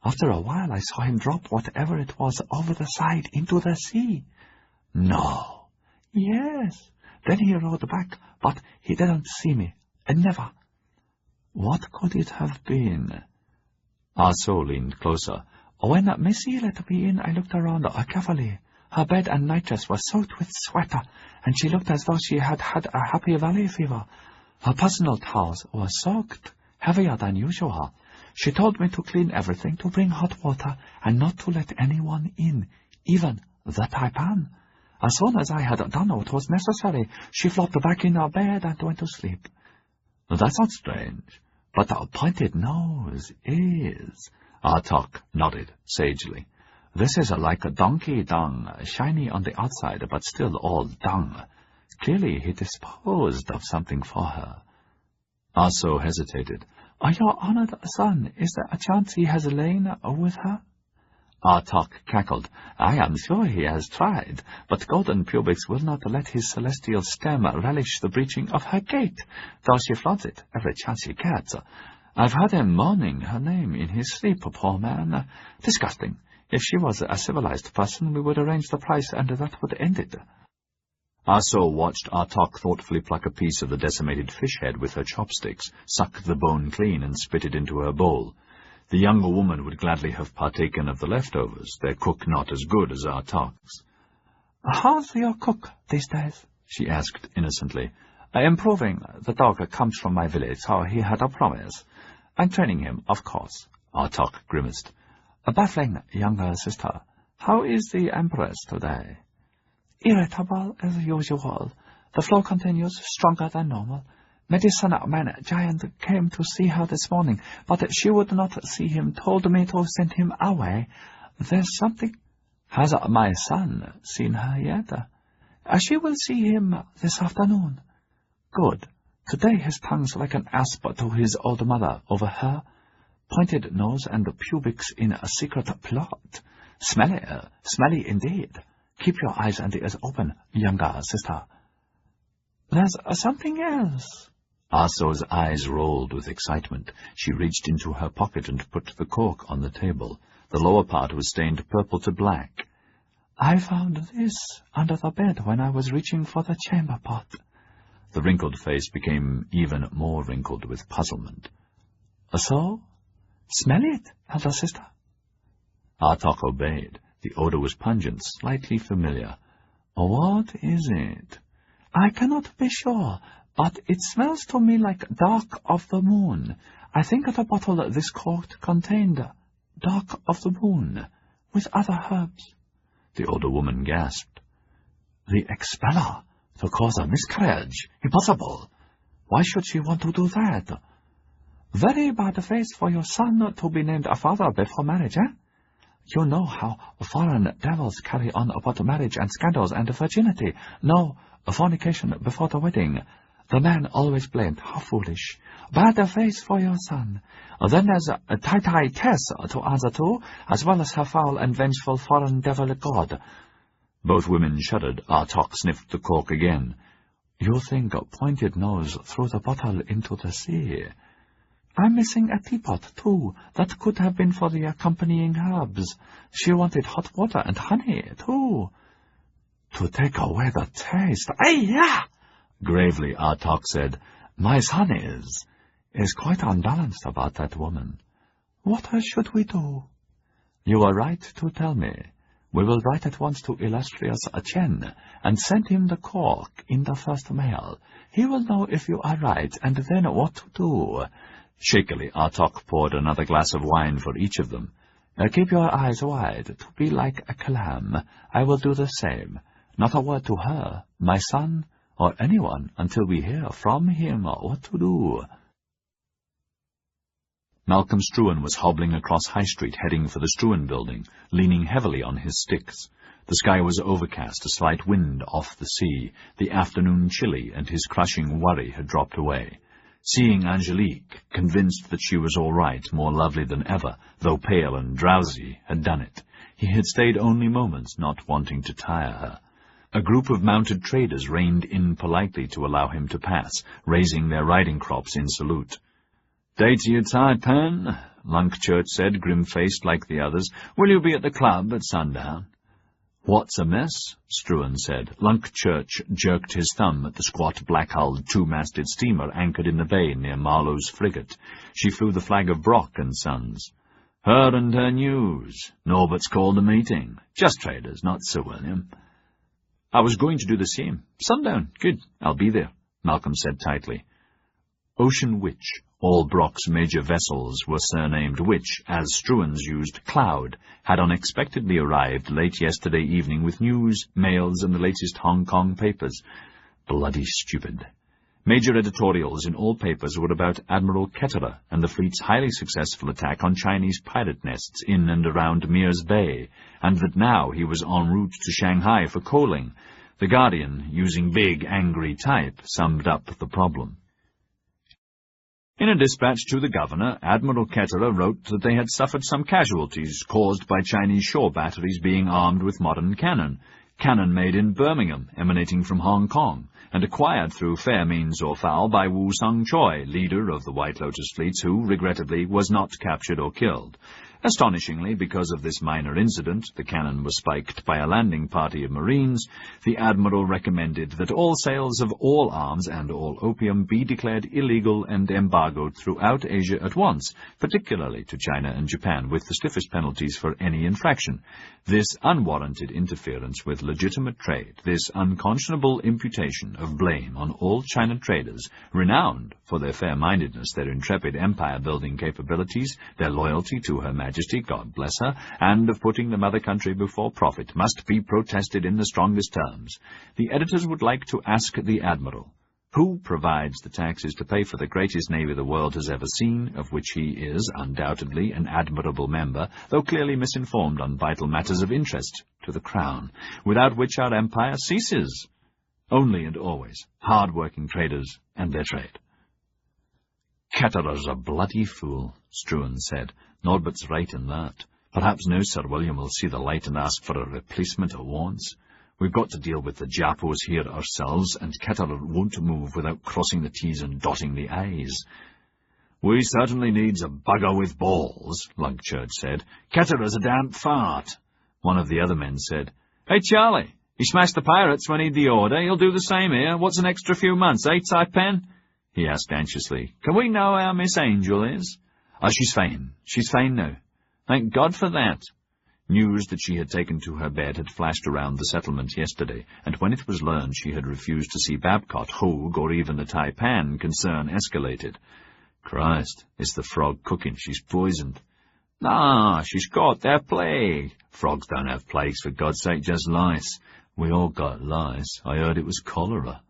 After a while I saw him drop whatever it was over the side into the sea." "No." "Yes. Then he rowed back, but he didn't see me. Never." "What could it have been?" Also leaned closer. "When Missy let me in, I looked around carefully. Her bed and nightdress were soaked with sweat, and she looked as though she had had a Happy Valley fever. Her personal towels were soaked, heavier than usual. She told me to clean everything, to bring hot water, and not to let anyone in, even the taipan. As soon as I had done what was necessary, she flopped back in her bed and went to sleep." "That's not strange." "But a pointed nose is." Artok nodded sagely. "This is like a donkey dung, shiny on the outside, but still all dung. Clearly he disposed of something for her." Also hesitated. "Your honored son, is there a chance he has lain with her?" Artok cackled. "I am sure he has tried, but golden pubics will not let his celestial stem relish the breaching of her gate, though she flaunts it every chance she gets. I've heard him moaning her name in his sleep, poor man. Disgusting. If she was a civilized person, we would arrange the price, and that would end it." Also watched Artok thoughtfully pluck a piece of the decimated fish head with her chopsticks, suck the bone clean, and spit it into her bowl. The younger woman would gladly have partaken of the leftovers, their cook not as good as Artok's. "How's your cook these days?" she asked innocently. "Improving. The dog comes from my village, so he had a promise. I'm training him, of course." Artok grimaced. "Baffling, younger sister. How is the Empress today?" "Irritable as usual. The flow continues, stronger than normal. Medicine man giant came to see her this morning, but she would not see him, told me to send him away. There's something—" "Has my son seen her yet?" "She will see him this afternoon." "Good. Today his tongue's like an asp to his old mother over her. Pointed nose and pubics in a secret plot. Smelly, smelly indeed. Keep your eyes and ears open, younger sister." "There's something else." Aso's eyes rolled with excitement. She reached into her pocket and put the cork on the table. The lower part was stained purple to black. "I found this under the bed when I was reaching for the chamber pot." The wrinkled face became even more wrinkled with puzzlement. "So? Smell it, elder sister." Artok obeyed. The odor was pungent, slightly familiar. "What is it?" "I cannot be sure, but it smells to me like Dark of the Moon. I think the bottle this cork contained Dark of the Moon, with other herbs." The older woman gasped. "The expeller, to cause a miscarriage. Impossible. Why should she want to do that?" "Very bad face for your son to be named a father before marriage, eh? You know how foreign devils carry on about marriage and scandals and virginity. No, fornication before the wedding. The man always blamed. How foolish. Bad face for your son. Then there's a Tai Tess to answer to, as well as her foul and vengeful foreign devil god. Both women shuddered. Artok sniffed the cork again. You think a pointed nose threw the bottle into the sea. I'm missing a teapot, too. That could have been for the accompanying herbs. She wanted hot water and honey, too. To take away the taste. Yeah! Gravely, Artok said, my son is quite unbalanced about that woman. What should we do? You are right to tell me. We will write at once to illustrious Chen and send him the cork in the first mail. He will know if you are right, and then what to do. Shakily, Artok poured another glass of wine for each of them. Keep your eyes wide, to be like a clam. I will do the same. Not a word to her, my son, or anyone, until we hear from him what to do. Malcolm Struan was hobbling across High Street, heading for the Struan building, leaning heavily on his sticks. The sky was overcast, a slight wind off the sea, the afternoon chilly, and his crushing worry had dropped away. Seeing Angelique, convinced that she was all right, more lovely than ever, though pale and drowsy, had done it. He had stayed only moments, not wanting to tire her. A group of mounted traders reined in politely to allow him to pass, raising their riding crops in salute. "Day to your Taipan," Lunk Church said, grim-faced like the others. "Will you be at the club at sundown?" "What's amiss?" Struan said. Lunk Church jerked his thumb at the squat, black-hulled, two-masted steamer anchored in the bay near Marlowe's frigate. She flew the flag of Brock and Sons. "Her and her news. Norbert's called a meeting. Just traders, not Sir William." "I was going to do the same. Sundown. Good. I'll be there," Malcolm said tightly. Ocean Witch. All Brock's major vessels were surnamed Witch, as Struan's used Cloud, had unexpectedly arrived late yesterday evening with news, mails, and the latest Hong Kong papers. Bloody stupid. Major editorials in all papers were about Admiral Ketterer and the fleet's highly successful attack on Chinese pirate nests in and around Mears Bay, and that now he was en route to Shanghai for coaling. The Guardian, using big, angry type, summed up the problem. In a dispatch to the governor, Admiral Ketterer wrote that they had suffered some casualties caused by Chinese shore batteries being armed with modern cannon made in Birmingham, emanating from Hong Kong, and acquired through fair means or foul by Wu Sung-choi, leader of the White Lotus fleets, who, regrettably, was not captured or killed. Astonishingly, because of this minor incident, the cannon was spiked by a landing party of Marines, the Admiral recommended that all sales of all arms and all opium be declared illegal and embargoed throughout Asia at once, particularly to China and Japan, with the stiffest penalties for any infraction. This unwarranted interference with legitimate trade, this unconscionable imputation of blame on all China traders, renowned for their fair-mindedness, their intrepid empire-building capabilities, their loyalty to Her Majesty, God bless her, and of putting the mother country before profit, must be protested in the strongest terms. The editors would like to ask the Admiral, who provides the taxes to pay for the greatest navy the world has ever seen, of which he is undoubtedly an admirable member, though clearly misinformed on vital matters of interest to the Crown, without which our empire ceases? Only and always hard-working traders and their trade. "Ketterer's a bloody fool," Struan said. "Norbert's right in that. Perhaps now Sir William will see the light and ask for a replacement at once. We've got to deal with the Japos here ourselves, and Ketterer won't move without crossing the T's and dotting the I's." "We certainly needs a bugger with balls," Lunk Church said. "Ketterer's a damn fart." One of the other men said, "Hey, Charlie, he smashed the pirates when he'd the order. He'll do the same here. What's an extra few months, eh, Saipan?" he asked anxiously. "Can we know how Miss Angel is?" "Oh, she's fine. She's fine now. Thank God for that." News that she had taken to her bed had flashed around the settlement yesterday, and when it was learned she had refused to see Babcock, Hogue, or even the Taipan, concern escalated. "Christ, it's the frog cooking. She's poisoned." "Nah, she's caught their plague." "Frogs don't have plagues, for God's sake, just lice." "We all got lice. I heard it was cholera."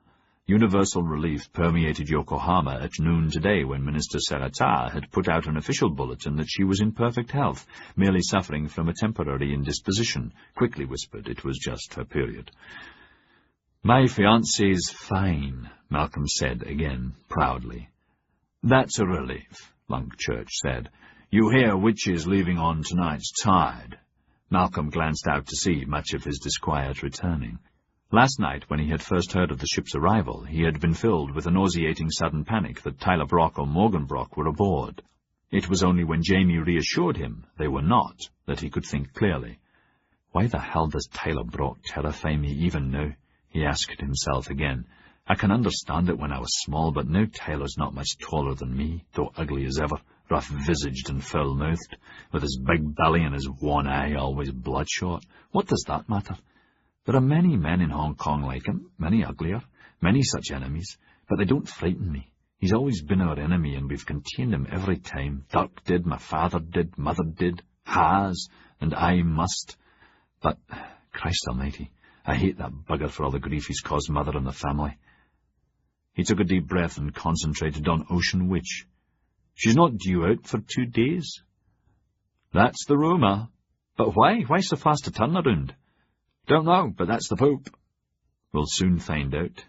Universal relief permeated Yokohama at noon today when Minister Serata had put out an official bulletin that she was in perfect health, merely suffering from a temporary indisposition. Quickly whispered it was just her period. "My fiancé's fine," Malcolm said again, proudly. "That's a relief," Lunk Church said. "You hear which is leaving on tonight's tide." Malcolm glanced out to see, much of his disquiet returning. Last night, when he had first heard of the ship's arrival, he had been filled with a nauseating sudden panic that Tyler Brock or Morgan Brock were aboard. It was only when Jamie reassured him they were not that he could think clearly. "Why the hell does Tyler Brock terrify me even now?" he asked himself again. "I can understand it when I was small, but now Tyler's not much taller than me, though ugly as ever, rough-visaged and foul-mouthed, with his big belly and his one eye always bloodshot. What does that matter? There are many men in Hong Kong like him, many uglier, many such enemies, but they don't frighten me. He's always been our enemy, and we've contained him every time. Dirk did, my father did, mother did, has, and I must. But, Christ almighty, I hate that bugger for all the grief he's caused Mother and the family." He took a deep breath and concentrated on Ocean Witch. "She's not due out for 2 days." "That's the rumour. But why? Why so fast to turn around?" "Don't know, but that's the Pope." "We'll soon find out."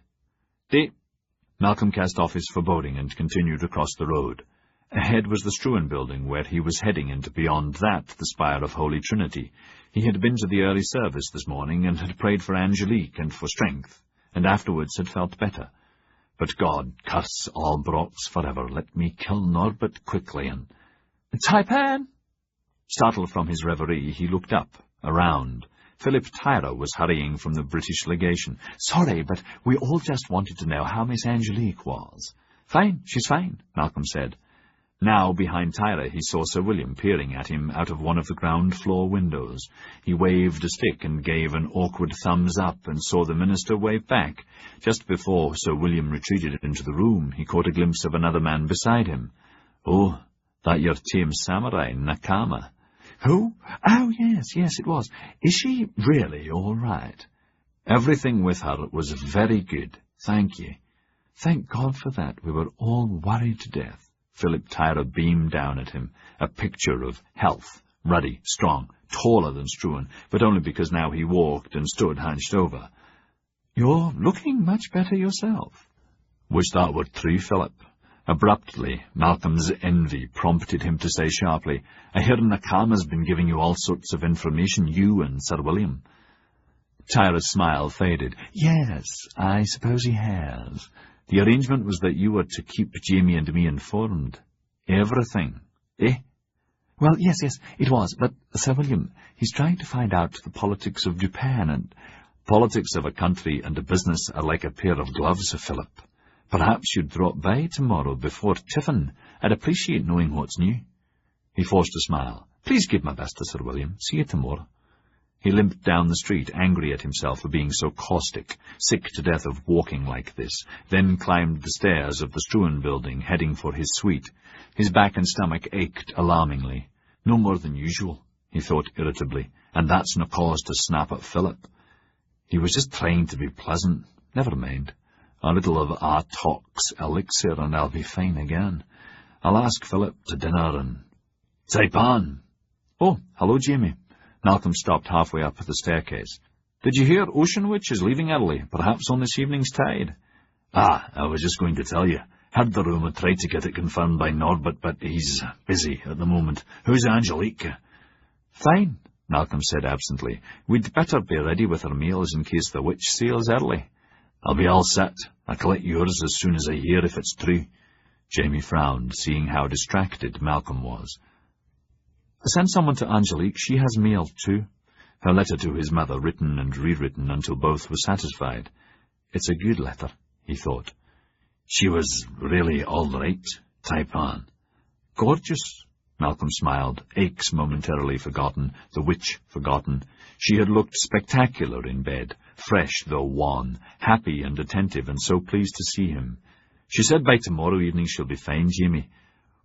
Malcolm cast off his foreboding and continued across the road. Ahead was the Struan building, where he was heading, and beyond that the spire of Holy Trinity. He had been to the early service this morning and had prayed for Angelique and for strength, and afterwards had felt better. But God, curse all Brocks forever, let me kill Norbert quickly and— "Taipan!" Startled from his reverie, he looked up, around. Philip Tyra was hurrying from the British legation. "Sorry, but we all just wanted to know how Miss Angelique was." "Fine, she's fine," Malcolm said. Now, behind Tyra, he saw Sir William peering at him out of one of the ground-floor windows. He waved a stick and gave an awkward thumbs-up and saw the minister wave back. Just before Sir William retreated into the room, he caught a glimpse of another man beside him. "Oh, that your tame samurai, Nakama." "Who? Oh, yes, it was. Is she really all right?" "Everything with her was very good, thank you." "Thank God for that. We were all worried to death." Philip Tyra beamed down at him, a picture of health, ruddy, strong, taller than Struan, but only because now he walked and stood hunched over. "You're looking much better yourself." "Wish that were true, Philip." Abruptly, Malcolm's envy prompted him to say sharply, "I hear Nakama's been giving you all sorts of information, you and Sir William." Tyra's smile faded. "Yes, I suppose he has. The arrangement was that you were to keep Jamie and me informed. Everything, eh?" "Well, yes, it was, but Sir William, he's trying to find out the politics of Japan, and—" "Politics of a country and a business are like a pair of gloves, Philip. Perhaps you'd drop by tomorrow before tiffin. I'd appreciate knowing what's new." He forced a smile. "Please give my best to Sir William. See you tomorrow." He limped down the street, angry at himself for being so caustic, sick to death of walking like this, then climbed the stairs of the Struan building, heading for his suite. His back and stomach ached alarmingly. "No more than usual," he thought irritably, "and that's no cause to snap at Philip. He was just trying to be pleasant. Never mind. A little of Artox elixir and I'll be fine again. I'll ask Philip to dinner and— "Taipan!" "Oh, hello, Jamie." Malcolm stopped halfway up the staircase. "Did you hear Ocean Witch is leaving early, perhaps on this evening's tide?" "Ah, I was just going to tell you. Heard the rumour, tried to get it confirmed by Norbert, but he's busy at the moment. How's Angelique?" "Fine," Malcolm said absently. "We'd better be ready with our meals in case the witch sails early." "I'll be all set. I'll collect yours as soon as I hear if it's true." Jamie frowned, seeing how distracted Malcolm was. "Send someone to Angelique. She has mail, too." Her letter to his mother, written and rewritten until both were satisfied. It's a good letter, he thought. She was really all right, Taipan. "Gorgeous." Malcolm smiled, aches momentarily forgotten, the witch forgotten. She had looked spectacular in bed, fresh though wan, happy and attentive, and so pleased to see him. She said by tomorrow evening she'll be fine, Jamie.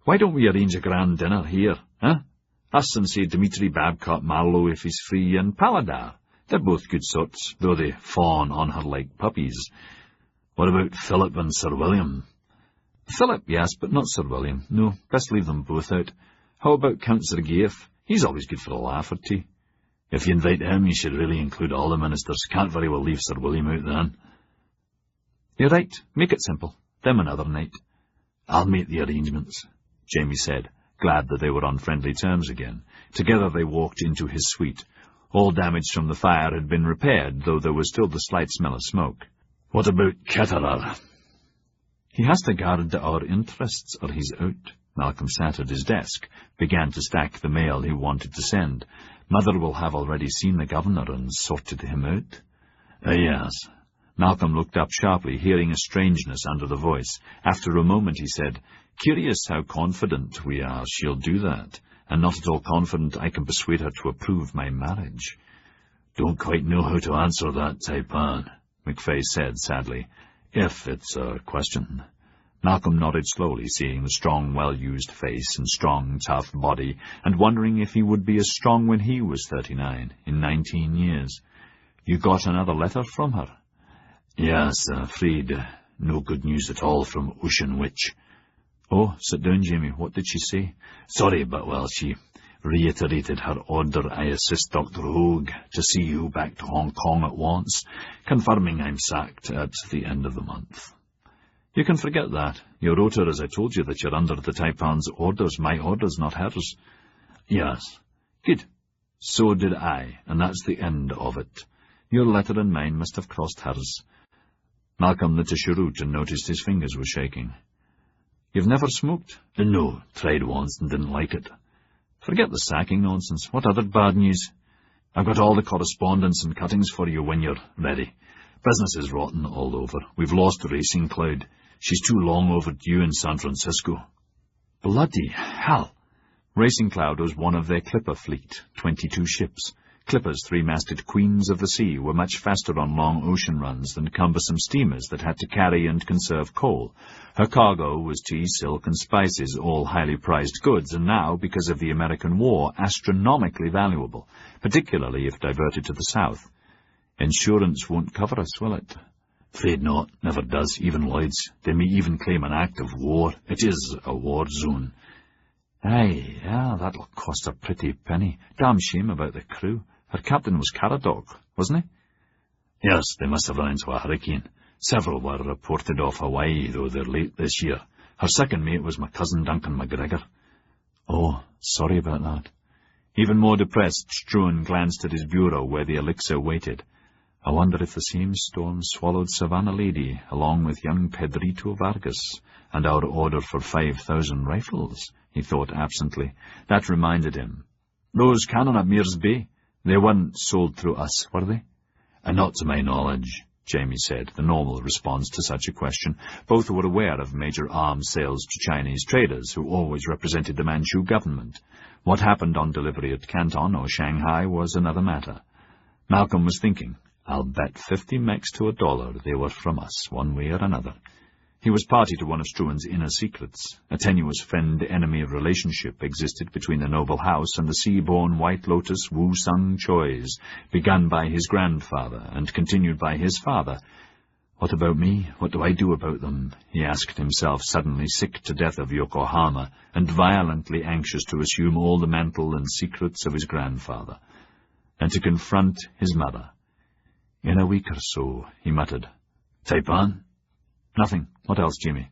Why don't we arrange a grand dinner here, huh? Us and, say, Dmitri Babcock Marlowe if he's free, and Paladar. They're both good sorts, though they fawn on her like puppies. What about Philip and Sir William? Philip, yes, but not Sir William. No, best leave them both out. How about Count Sergeyev? He's always good for a laugh or two. If you invite him, you should really include all the ministers. Can't very well leave Sir William out then. You're right. Make it simple. Them another night. I'll make the arrangements, Jamie said, glad that they were on friendly terms again. Together they walked into his suite. All damage from the fire had been repaired, though there was still the slight smell of smoke. What about Ketterer? He has to guard our interests, or he's out. Malcolm sat at his desk, began to stack the mail he wanted to send. Mother will have already seen the governor and sorted him out. Yes. Malcolm looked up sharply, hearing a strangeness under the voice. After a moment he said, Curious how confident we are she'll do that, and not at all confident I can persuade her to approve my marriage. Don't quite know how to answer that, Taipan, McFay said sadly, if it's a question. Malcolm nodded slowly, seeing the strong, well-used face and strong, tough body, and wondering if he would be as strong when he was 39, in 19 years. You got another letter from her? Yes, afraid no good news at all from Ocean Witch. Oh, sit down, Jamie. What did she say? Sorry, but, well, she reiterated her order I assist Dr. Hogue to see you back to Hong Kong at once, confirming I'm sacked at the end of the month. You can forget that. You wrote her, as I told you, that you're under the Taipan's orders, my orders, not hers. Yes. Good. So did I, and that's the end of it. Your letter and mine must have crossed hers. Malcolm lit a cheroot and noticed his fingers were shaking. You've never smoked? No, tried once and didn't like it. Forget the sacking nonsense. What other bad news? I've got all the correspondence and cuttings for you when you're ready. Business is rotten all over. We've lost Racing Cloud. She's too long overdue in San Francisco. Bloody hell! Racing Cloud was one of their clipper fleet, 22 ships. Clippers, three-masted queens of the sea, were much faster on long ocean runs than cumbersome steamers that had to carry and conserve coal. Her cargo was tea, silk, and spices, all highly prized goods, and now, because of the American war, astronomically valuable, particularly if diverted to the south. Insurance won't cover us, will it? Afraid not. Never does, even Lloyd's. They may even claim an act of war. It is a war zone. Aye, yeah, that'll cost a pretty penny. Damn shame about the crew. Her captain was Caradoc, wasn't he? Yes, they must have run into a hurricane. Several were reported off Hawaii, though they're late this year. Her second mate was my cousin Duncan McGregor. Oh, sorry about that. Even more depressed, Struan glanced at his bureau where the elixir waited. I wonder if the same storm swallowed Savannah Lady, along with young Pedrito Vargas, and our order for 5,000 rifles, he thought absently. That reminded him. Those cannon at Mears Bay, they weren't sold through us, were they? Not to my knowledge, Jamie said, the normal response to such a question. Both were aware of major arms sales to Chinese traders, who always represented the Manchu government. What happened on delivery at Canton or Shanghai was another matter. Malcolm was thinking, I'll bet 50 mechs to $1 they were from us, one way or another. He was party to one of Struan's inner secrets. A tenuous friend-enemy relationship existed between the noble house and the sea-born White Lotus Wu Sung Chois, begun by his grandfather and continued by his father. What about me? What do I do about them? He asked himself, suddenly sick to death of Yokohama and violently anxious to assume all the mantle and secrets of his grandfather, and to confront his mother. In a week or so, he muttered. Taipan? Nothing. What else, Jimmy?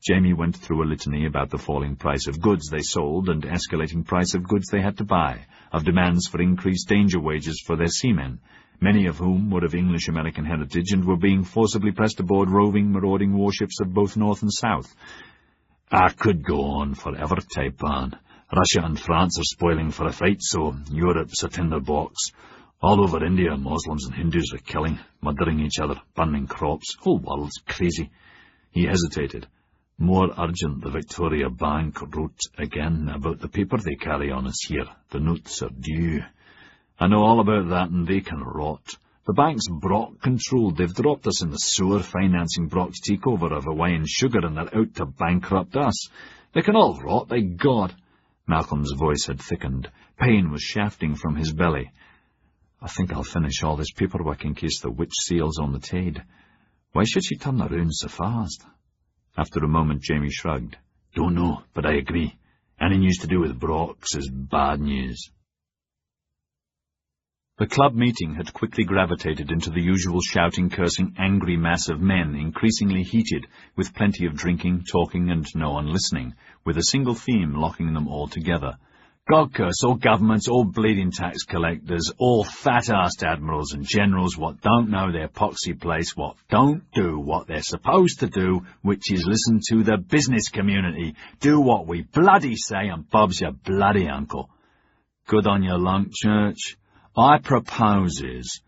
Jamie went through a litany about the falling price of goods they sold and escalating price of goods they had to buy, of demands for increased danger wages for their seamen, many of whom were of English-American heritage and were being forcibly pressed aboard roving, marauding warships of both north and south. I could go on forever, Taipan. Russia and France are spoiling for a fight, so Europe's a tinderbox. All over India, Muslims and Hindus are killing, murdering each other, burning crops. Whole world's crazy. He hesitated. More urgent, the Victoria Bank wrote again about the paper they carry on us here. The notes are due. I know all about that, and they can rot. The bank's Brock-controlled. They've dropped us in the sewer financing Brock's takeover of Hawaiian sugar, and they're out to bankrupt us. They can all rot, by God. Malcolm's voice had thickened. Pain was shafting from his belly. I think I'll finish all this paperwork in case the witch sails on the tide. Why should she turn around so fast? After a moment, Jamie shrugged. Don't know, but I agree. Any news to do with Brock's is bad news. The club meeting had quickly gravitated into the usual shouting, cursing, angry mass of men, increasingly heated, with plenty of drinking, talking, and no one listening, with a single theme locking them all together. God curse all governments, all bleeding tax collectors, all fat-assed admirals and generals what don't know their poxy place, what don't do what they're supposed to do, which is listen to the business community, do what we bloody say, and Bob's your bloody uncle. Good on your luck, Church. I proposes.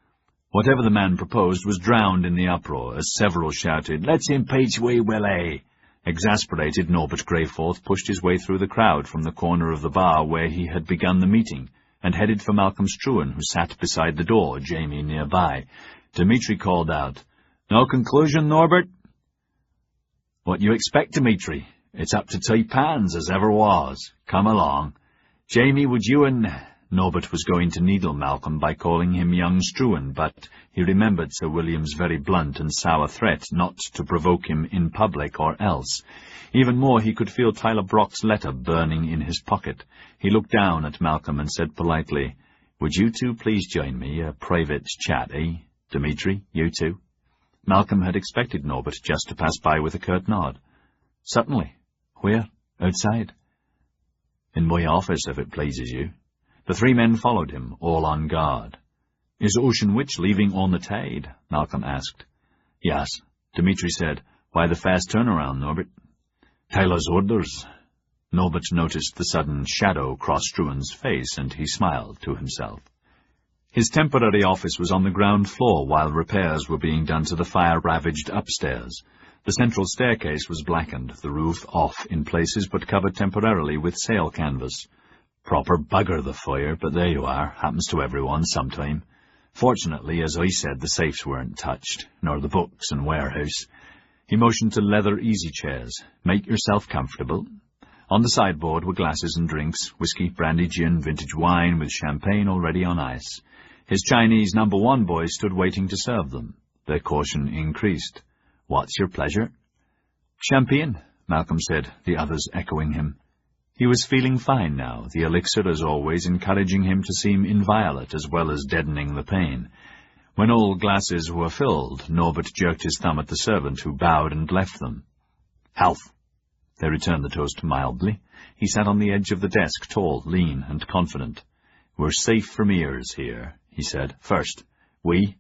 Whatever the man proposed was drowned in the uproar, as several shouted, Let's impeach Wee Willie. Exasperated, Norbert Greyforth pushed his way through the crowd from the corner of the bar where he had begun the meeting, and headed for Malcolm Struan, who sat beside the door, Jamie nearby. Dmitri called out, No conclusion, Norbert? What you expect, Dmitri? It's up to 2 pans, as ever was. Come along. Jamie, would you and... Norbert was going to needle Malcolm by calling him young Struan, but he remembered Sir William's very blunt and sour threat not to provoke him in public or else. Even more, he could feel Tyler Brock's letter burning in his pocket. He looked down at Malcolm and said politely, Would you two please join me, a private chat, eh? Dmitri, you two? Malcolm had expected Norbert just to pass by with a curt nod. Certainly. Where? Outside? In my office, if it pleases you. The 3 men followed him, all on guard. Is Ocean Witch leaving on the tide? Malcolm asked. Yes, Dmitri said. Why the fast turnaround, Norbert? Tyler's orders. Norbert noticed the sudden shadow cross Struan's face, and he smiled to himself. His temporary office was on the ground floor while repairs were being done to the fire-ravaged upstairs. The central staircase was blackened, the roof off in places but covered temporarily with sail canvas. Proper bugger, the fire, but there you are. Happens to everyone sometime. Fortunately, as I said, the safes weren't touched, nor the books and warehouse. He motioned to leather easy chairs. Make yourself comfortable. On the sideboard were glasses and drinks, whiskey, brandy, gin, vintage wine, with champagne already on ice. His Chinese No. 1 boys stood waiting to serve them. Their caution increased. What's your pleasure? Champagne, Malcolm said, the others echoing him. He was feeling fine now, the elixir, as always, encouraging him to seem inviolate as well as deadening the pain. When all glasses were filled, Norbert jerked his thumb at the servant, who bowed and left them. Health! They returned the toast mildly. He sat on the edge of the desk, tall, lean, and confident. We're safe from ears here, he said. First, we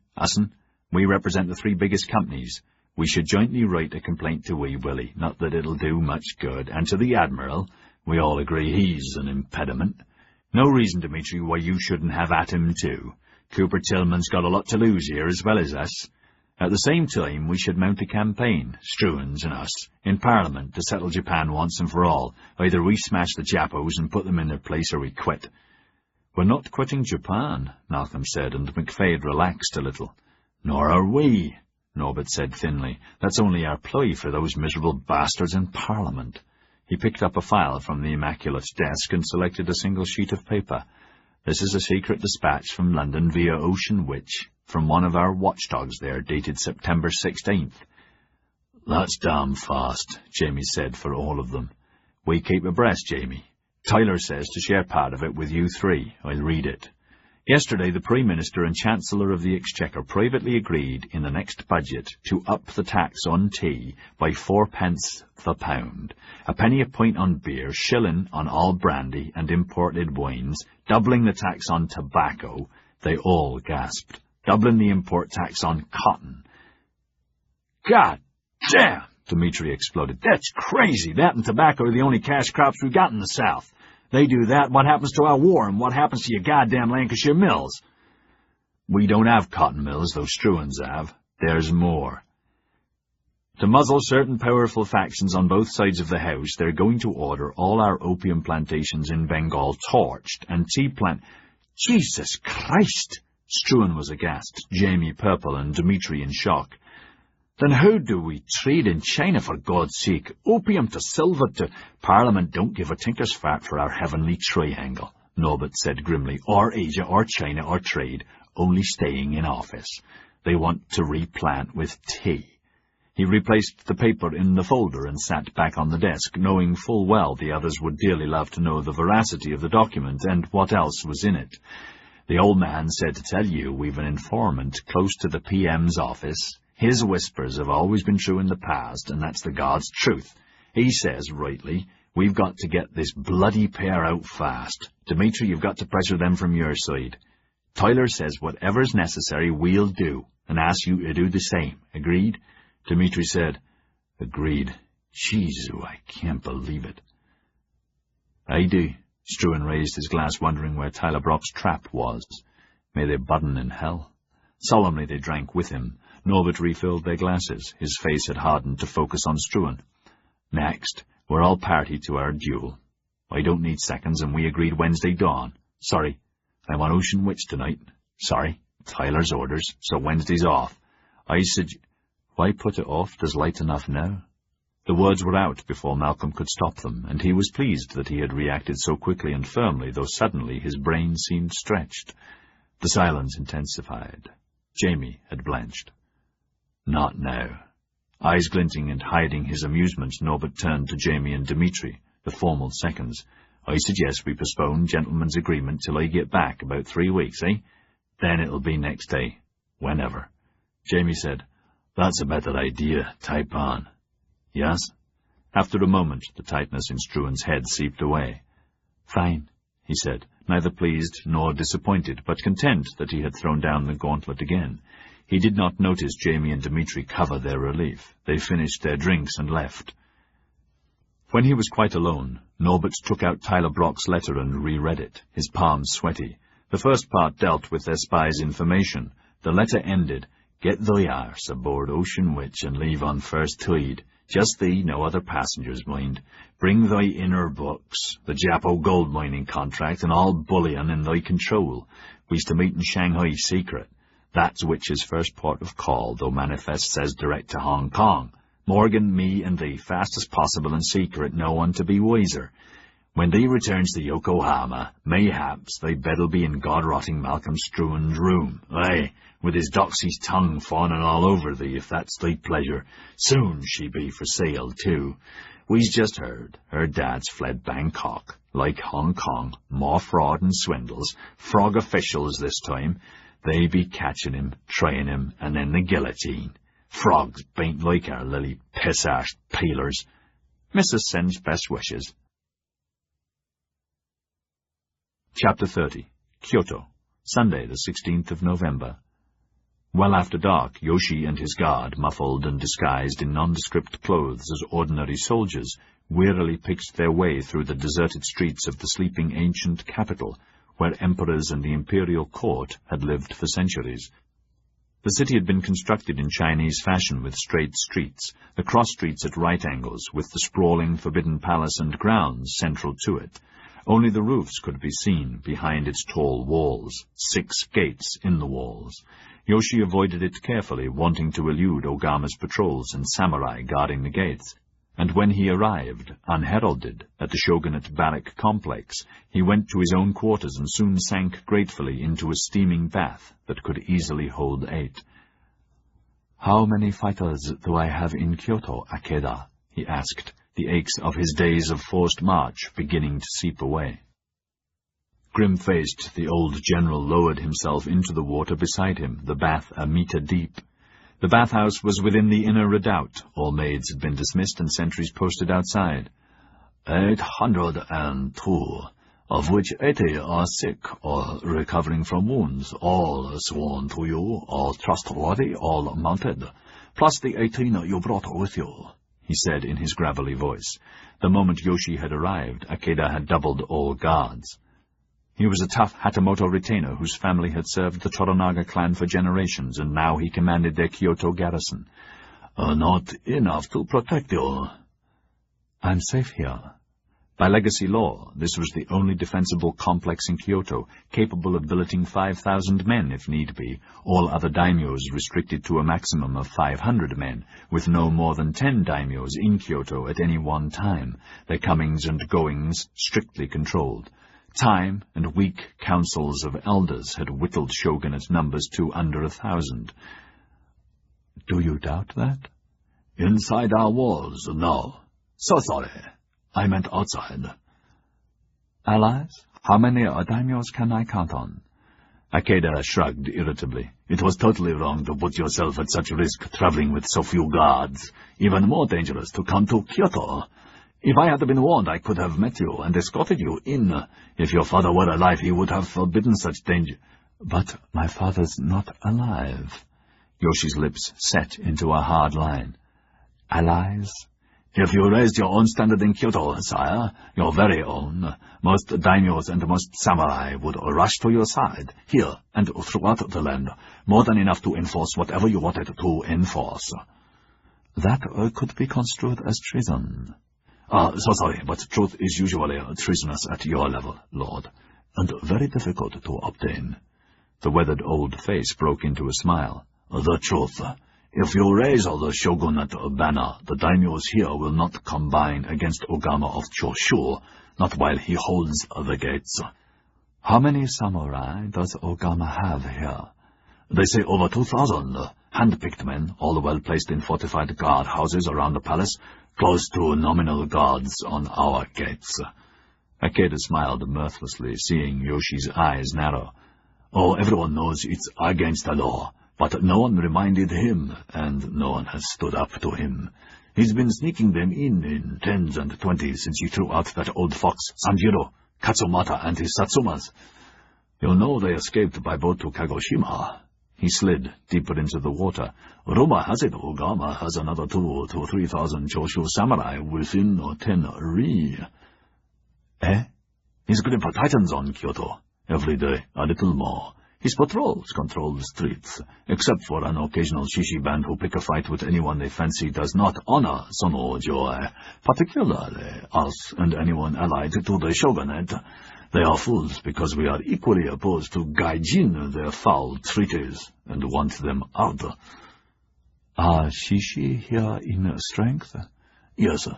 represent the 3 biggest companies. We should jointly write a complaint to Wee Willie, not that it'll do much good, and to the Admiral. We all agree he's an impediment. No reason, Dmitri, why you shouldn't have at him, too. Cooper Tillman's got a lot to lose here, as well as us. At the same time, we should mount a campaign, Struan's and us, in Parliament to settle Japan once and for all. Either we smash the Japos and put them in their place, or we quit. We're not quitting Japan, Malcolm said, and McFade relaxed a little. Nor are we, Norbert said thinly. That's only our ploy for those miserable bastards in Parliament. He picked up a file from the immaculate desk and selected a single sheet of paper. This is a secret dispatch from London via Ocean Witch, from one of our watchdogs there, dated September 16th. That's damn fast, Jamie said for all of them. We keep abreast, Jamie. Tyler says to share part of it with you 3. I'll read it. Yesterday, the Prime Minister and Chancellor of the Exchequer privately agreed in the next budget to up the tax on tea by 4p the pound, a penny a pint on beer, shilling on all brandy and imported wines, doubling the tax on tobacco. They all gasped. Doubling the import tax on cotton. God damn! Dmitri exploded. That's crazy. That and tobacco are the only cash crops we've got in the South. They do that, what happens to our war, and what happens to your goddamn Lancashire mills? We don't have cotton mills, those Struans have. There's more. To muzzle certain powerful factions on both sides of the house, they're going to order all our opium plantations in Bengal torched, and tea plant... Jesus Christ! Struan was aghast, Jamie purple, and Dmitri in shock. Then how do we trade in China, for God's sake? Opium to silver to... Parliament don't give a tinker's fart for our heavenly triangle, Norbert said grimly. Or Asia, or China, or trade, only staying in office. They want to replant with tea. He replaced the paper in the folder and sat back on the desk, knowing full well the others would dearly love to know the veracity of the document and what else was in it. The old man said to tell you we've an informant close to the PM's office. His whispers have always been true in the past, and that's the God's truth. He says, rightly, we've got to get this bloody pair out fast. Dimitri, you've got to pressure them from your side. Tyler says whatever's necessary we'll do, and asks you to do the same. Agreed? Dimitri said, agreed. Jesu, I can't believe it. I do. Struan raised his glass, wondering where Tyler Brock's trap was. May they burn in hell. Solemnly they drank with him. Norbert refilled their glasses. His face had hardened to focus on Struan. Next, we're all party to our duel. I don't need seconds, and we agreed Wednesday dawn. Sorry, I'm on Ocean Witch tonight. Sorry, Tyler's orders, so Wednesday's off. Why put it off? There's light enough now. The words were out before Malcolm could stop them, and he was pleased that he had reacted so quickly and firmly, though suddenly his brain seemed stretched. The silence intensified. Jamie had blanched. Not now. Eyes glinting and hiding his amusement, Norbert turned to Jamie and Dimitri, the formal seconds. I suggest we postpone gentlemen's agreement till I get back, about 3 weeks, eh? Then it'll be next day. Whenever. Jamie said, That's a better idea. Type on. Yes? After a moment, the tightness in Struan's head seeped away. Fine, he said, neither pleased nor disappointed, but content that he had thrown down the gauntlet again. He did not notice Jamie and Dimitri cover their relief. They finished their drinks and left. When he was quite alone, Norbert took out Tyler Brock's letter and reread it, his palms sweaty. The first part dealt with their spy's information. The letter ended, Get thy arse aboard Ocean Witch and leave on first tide. Just thee, no other passengers, mind. Bring thy inner books, the Japo gold mining contract, and all bullion in thy control. We's to meet in Shanghai secret. That's Witch's first port of call, though manifest says direct to Hong Kong. Morgan, me, and thee, fast as possible in secret, no one to be wiser. When thee returns to Yokohama, mayhaps thy bed'll be in God-rotting Malcolm Struan's room. Aye, with his doxy's tongue fawning all over thee, if that's thy pleasure. Soon she be for sale, too. We's just heard. Her dad's fled Bangkok. Like Hong Kong, more fraud and swindles. Frog officials this time. They be catching him, trying him, and then the guillotine. Frogs bain't like our lily piss-arsed peelers. Mrs. sends best wishes. Chapter 30. Kyoto, Sunday, the 16th of November. Well after dark, Yoshi and his guard, muffled and disguised in nondescript clothes as ordinary soldiers, wearily picked their way through the deserted streets of the sleeping ancient capital, where emperors and the imperial court had lived for centuries. The city had been constructed in Chinese fashion with straight streets, the cross-streets at right angles, with the sprawling forbidden palace and grounds central to it. Only the roofs could be seen behind its tall walls, 6 gates in the walls. Yoshi avoided it carefully, wanting to elude Ogama's patrols and samurai guarding the gates. And when he arrived, unheralded, at the shogunate barrack complex, he went to his own quarters and soon sank gratefully into a steaming bath that could easily hold 8. How many fighters do I have in Kyoto, Akeda? He asked, the aches of his days of forced march beginning to seep away. Grim-faced, the old general lowered himself into the water beside him, the bath a meter deep. The bathhouse was within the inner redoubt. All maids had been dismissed and sentries posted outside. 802, of which 80 are sick or recovering from wounds, all sworn to you, all trustworthy, all mounted, plus the 18 you brought with you, he said in his gravelly voice. The moment Yoshi had arrived, Akeda had doubled all guards. He was a tough Hatamoto retainer whose family had served the Toranaga clan for generations, and now he commanded their Kyoto garrison. Not enough to protect you. I'm safe here. By legacy law, this was the only defensible complex in Kyoto, capable of billeting 5,000 men if need be, all other daimyos restricted to a maximum of 500 men, with no more than 10 daimyos in Kyoto at any one time, their comings and goings strictly controlled. Time and weak councils of elders had whittled shogunate numbers to under 1,000. Do you doubt that? Inside our walls, no. So sorry. I meant outside. Allies? How many daimyos can I count on? Akeda shrugged irritably. It was totally wrong to put yourself at such risk traveling with so few guards. Even more dangerous to come to Kyoto. If I had been warned, I could have met you and escorted you in. If your father were alive, he would have forbidden such danger. But my father's not alive. Yoshi's lips set into a hard line. Allies? If you raised your own standard in Kyoto, sire, your very own, most daimyos and most samurai would rush to your side, here and throughout the land, more than enough to enforce whatever you wanted to enforce. That could be construed as treason. So sorry, but truth is usually treasonous at your level, Lord, and very difficult to obtain. The weathered old face broke into a smile. The truth. If you raise the shogunate banner, the daimyos here will not combine against Ogama of Choshu, not while he holds the gates. How many samurai does Ogama have here? They say over 2,000, hand-picked men, all well placed in fortified guard houses around the palace, close to nominal guards on our gates. Akeda smiled mirthlessly, seeing Yoshi's eyes narrow. Oh, everyone knows it's against the law. But no one reminded him, and no one has stood up to him. He's been sneaking them in tens and 20s since he threw out that old fox, Sanjiro, Katsumata, and his Satsumas. You know they escaped by boat to Kagoshima. He slid deeper into the water. Rumor has it Ogama has another 2,000 to 3,000 Choshu samurai within 10 ri. His grip tightens on Kyoto. Every day, a little more. His patrols control the streets, except for an occasional shishi band who pick a fight with anyone they fancy does not honor Sono Joe, particularly us and anyone allied to the shogunate. They are fools because we are equally opposed to Gai Jin, their foul treaties, and want them out. Are shishi here in strength? Yes. A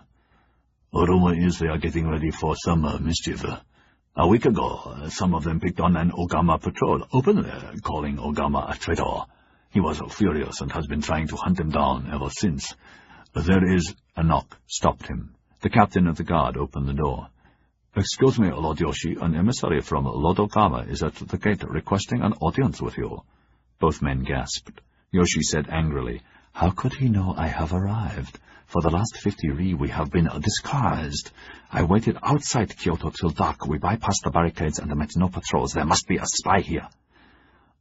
rumor is they are getting ready for some mischief. A week ago, some of them picked on an Ogama patrol, openly calling Ogama a traitor. He was furious and has been trying to hunt him down ever since. There is a knock stopped him. The captain of the guard opened the door. Excuse me, Lord Yoshi, an emissary from Lord Ogama is at the gate requesting an audience with you. Both men gasped. Yoshi said angrily, How could he know I have arrived? For the last 50 ri we have been disguised. I waited outside Kyoto till dark. We bypassed the barricades and met no patrols. There must be a spy here.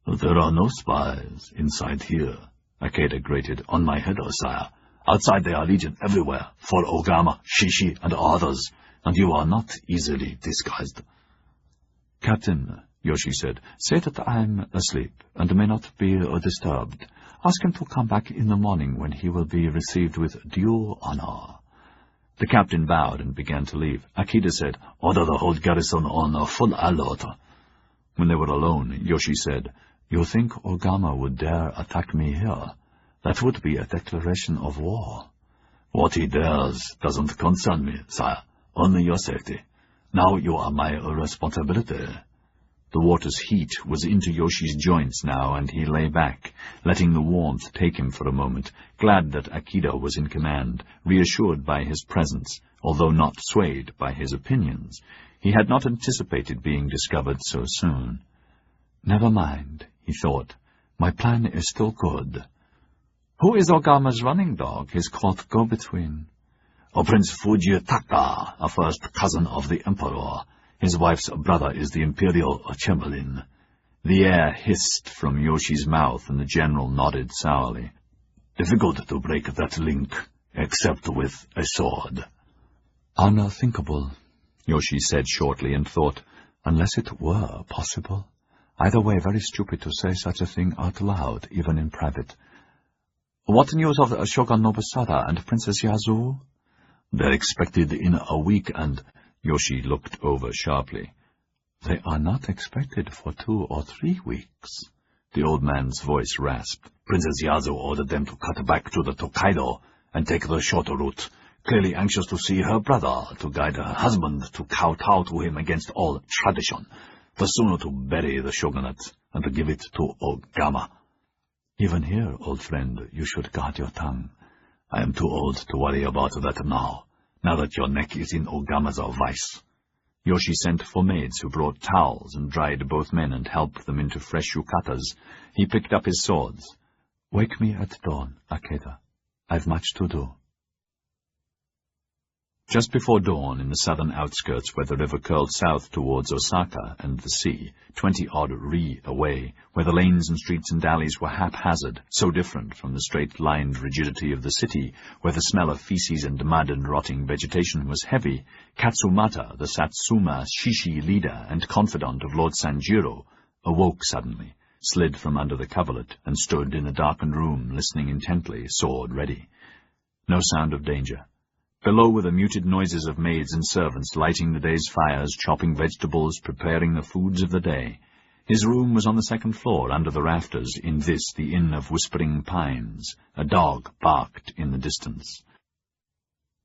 There are no spies inside here, Akeda grated. On my head, sire. Outside there are legion everywhere, for Ogama, Shishi, and others, and you are not easily disguised. Captain, Yoshi said, say that I am asleep and may not be disturbed. Ask him to come back in the morning when he will be received with due honor. The captain bowed and began to leave. Akeda said, Order the whole garrison on a full alert. When they were alone, Yoshi said, You think Ogama would dare attack me here? That would be a declaration of war. What he dares doesn't concern me, sire. Only your safety. Now you are my responsibility. The water's heat was into Yoshi's joints now, and he lay back, letting the warmth take him for a moment, glad that Akeda was in command, reassured by his presence, although not swayed by his opinions. He had not anticipated being discovered so soon. Never mind, he thought. My plan is still good. Who is Ogama's running dog, his court go-between? Prince Fujitaka, a first cousin of the emperor. His wife's brother is the imperial chamberlain. The air hissed from Yoshi's mouth, and the general nodded sourly. Difficult to break that link, except with a sword. Unthinkable, Yoshi said shortly, and thought, unless it were possible. Either way, very stupid to say such a thing out loud, even in private. What news of Shogun Nobusada and Princess Yazu? They're expected in a week, and... Yoshi looked over sharply. They are not expected for 2 or 3 weeks. The old man's voice rasped. Princess Yazu ordered them to cut back to the Tokaido and take the shorter route, clearly anxious to see her brother, to guide her husband to kowtow to him against all tradition, the sooner to bury the shogunate and to give it to Ogama. Even here, old friend, you should guard your tongue. I am too old to worry about that now that your neck is in Ogama's vice. Yoshi sent for maids who brought towels and dried both men and helped them into fresh yukatas. He picked up his swords. "Wake me at dawn, Akeda. I've much to do." Just before dawn, in the southern outskirts where the river curled south towards Osaka and the sea, 20-odd ri away, where the lanes and streets and alleys were haphazard, so different from the straight-lined rigidity of the city, where the smell of feces and mud and rotting vegetation was heavy, Katsumata, the Satsuma Shishi leader and confidant of Lord Sanjiro, awoke suddenly, slid from under the coverlet, and stood in a darkened room, listening intently, sword ready. No sound of danger. Below were the muted noises of maids and servants lighting the day's fires, chopping vegetables, preparing the foods of the day. His room was on the second floor, under the rafters, in this, the Inn of Whispering Pines. A dog barked in the distance.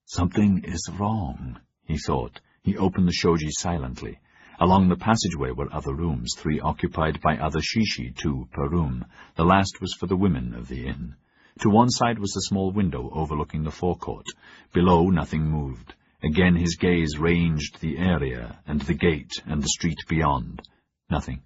Something is wrong, he thought. He opened the shoji silently. Along the passageway were other rooms, 3 occupied by other shishi, 2 per room. The last was for the women of the inn. To one side was a small window overlooking the forecourt. Below, nothing moved. Again his gaze ranged the area, and the gate, and the street beyond. Nothing.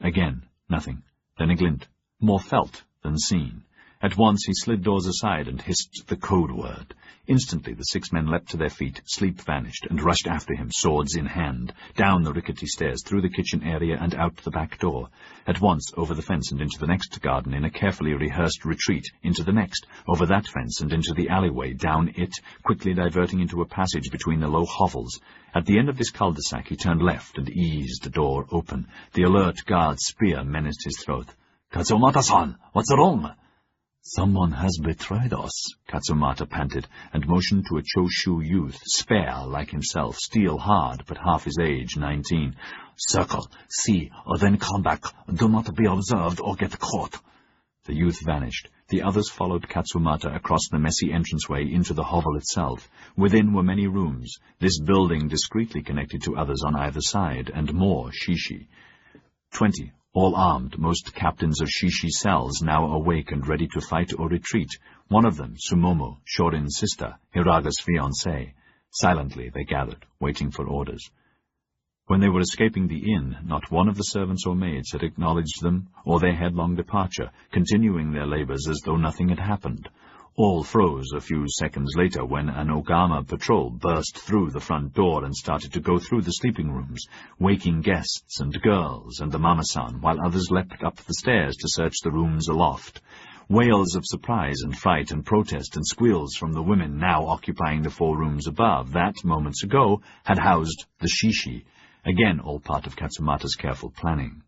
Again, nothing. Then a glint, more felt than seen. At once he slid doors aside and hissed the code word. Instantly the 6 men leapt to their feet, sleep vanished, and rushed after him, swords in hand, down the rickety stairs, through the kitchen area and out the back door. At once, over the fence and into the next garden, in a carefully rehearsed retreat, into the next, over that fence and into the alleyway, down it, quickly diverting into a passage between the low hovels. At the end of this cul-de-sac he turned left and eased the door open. The alert guard's spear menaced his throat. "Katsumata-san, what's wrong?" "Someone has betrayed us," Katsumata panted, and motioned to a Choshu youth, spare like himself, steel hard, but half his age, 19. "Circle, see, then come back. Do not be observed or get caught." The youth vanished. The others followed Katsumata across the messy entranceway into the hovel itself. Within were many rooms, this building discreetly connected to others on either side, and more shishi. 20. All armed, most captains of shishi cells, now awake and ready to fight or retreat. One of them, Sumomo, Shorin's sister, Hiraga's fiancée. Silently they gathered, waiting for orders. When they were escaping the inn, not one of the servants or maids had acknowledged them or their headlong departure, continuing their labors as though nothing had happened. All froze a few seconds later when an Ogama patrol burst through the front door and started to go through the sleeping rooms, waking guests and girls and the mama-san, while others leapt up the stairs to search the rooms aloft. Wails of surprise and fright and protest and squeals from the women now occupying the 4 rooms above that, moments ago, had housed the shishi, again all part of Katsumata's careful planning.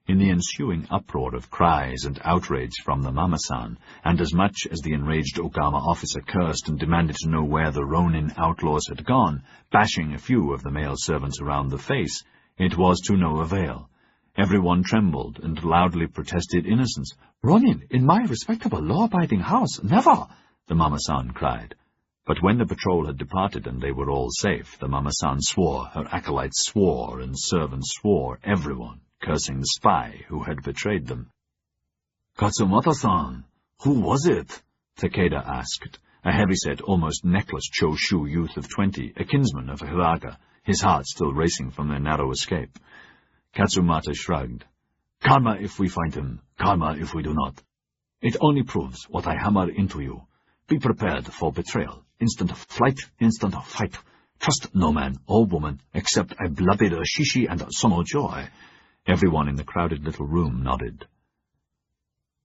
In the ensuing uproar of cries and outrage from the mama-san, and as much as the enraged Ogama officer cursed and demanded to know where the Ronin outlaws had gone, bashing a few of the male servants around the face, it was to no avail. Everyone trembled and loudly protested innocence. "Ronin, in my respectable, law-abiding house, never!" the mama-san cried. But when the patrol had departed and they were all safe, the mama-san swore, her acolytes swore, and servants swore, everyone, cursing the spy who had betrayed them. "Katsumata-san, who was it?" Takeda asked, a heavy-set, almost necklace Choshu youth of 20, a kinsman of Hiraga, his heart still racing from their narrow escape. Katsumata shrugged. "Karma if we find him, karma if we do not. It only proves what I hammer into you. Be prepared for betrayal, instant flight, instant fight. Trust no man or woman except a blooded shishi and sono joy." Everyone in the crowded little room nodded.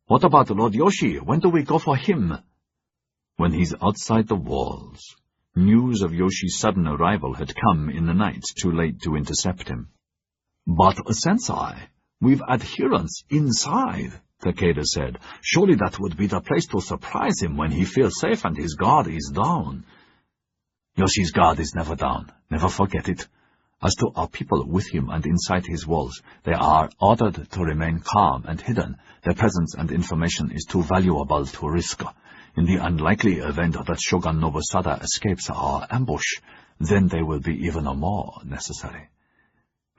"What about Lord Yoshi? When do we go for him?" "When he's outside the walls." News of Yoshi's sudden arrival had come in the night, too late to intercept him. "But, Sensei, we've adherents inside," Takeda said. "Surely that would be the place to surprise him when he feels safe and his guard is down." "Yoshi's guard is never down. Never forget it. As to our people with him and inside his walls, they are ordered to remain calm and hidden. Their presence and information is too valuable to risk. In the unlikely event that Shogun Nobusada escapes our ambush, then they will be even more necessary."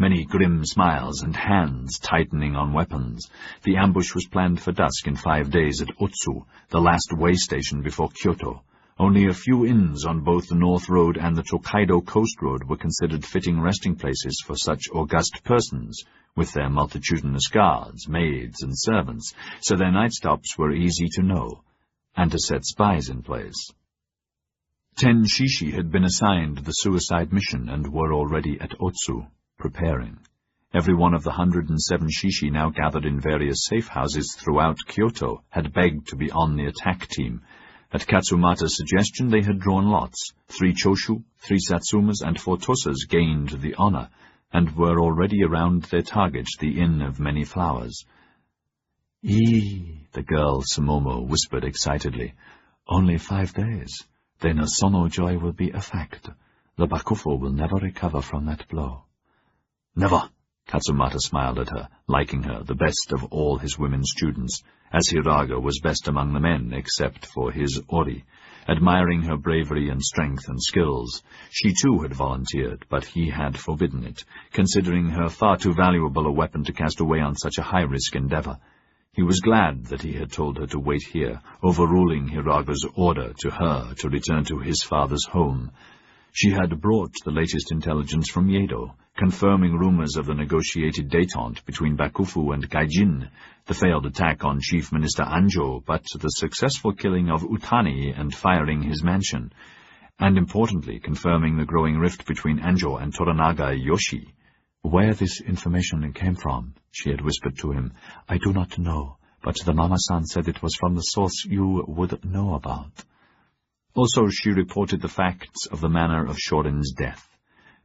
Many grim smiles and hands tightening on weapons. The ambush was planned for dusk in 5 days at Otsu, the last way station before Kyoto. Only a few inns on both the North Road and the Tokaido Coast Road were considered fitting resting places for such august persons, with their multitudinous guards, maids, and servants, so their night stops were easy to know, and to set spies in place. 10 shishi had been assigned the suicide mission and were already at Otsu, preparing. Every one of the 107 shishi now gathered in various safe houses throughout Kyoto had begged to be on the attack team. At Katsumata's suggestion, they had drawn lots. 3 choshu, 3 satsumas, and 4 tosas gained the honor, and were already around their target, the Inn of Many Flowers. "Eee," the girl Sumomo whispered excitedly. "Only 5 days. Then a Sono Joy will be a fact. The Bakufu will never recover from that blow." "Never," Katsumata smiled at her, liking her, the best of all his women students, as Hiraga was best among the men except for his Ori, admiring her bravery and strength and skills. She too had volunteered, but he had forbidden it, considering her far too valuable a weapon to cast away on such a high-risk endeavor. He was glad that he had told her to wait here, overruling Hiraga's order to her to return to his father's home. She had brought the latest intelligence from Yedo, confirming rumors of the negotiated détente between Bakufu and Gai Jin, the failed attack on Chief Minister Anjo, but the successful killing of Utani and firing his mansion, and importantly confirming the growing rift between Anjo and Toranaga Yoshi. "Where this information came from," she had whispered to him, "I do not know, but the Mama-san said it was from the source you would know about." Also, she reported the facts of the manner of Shorin's death,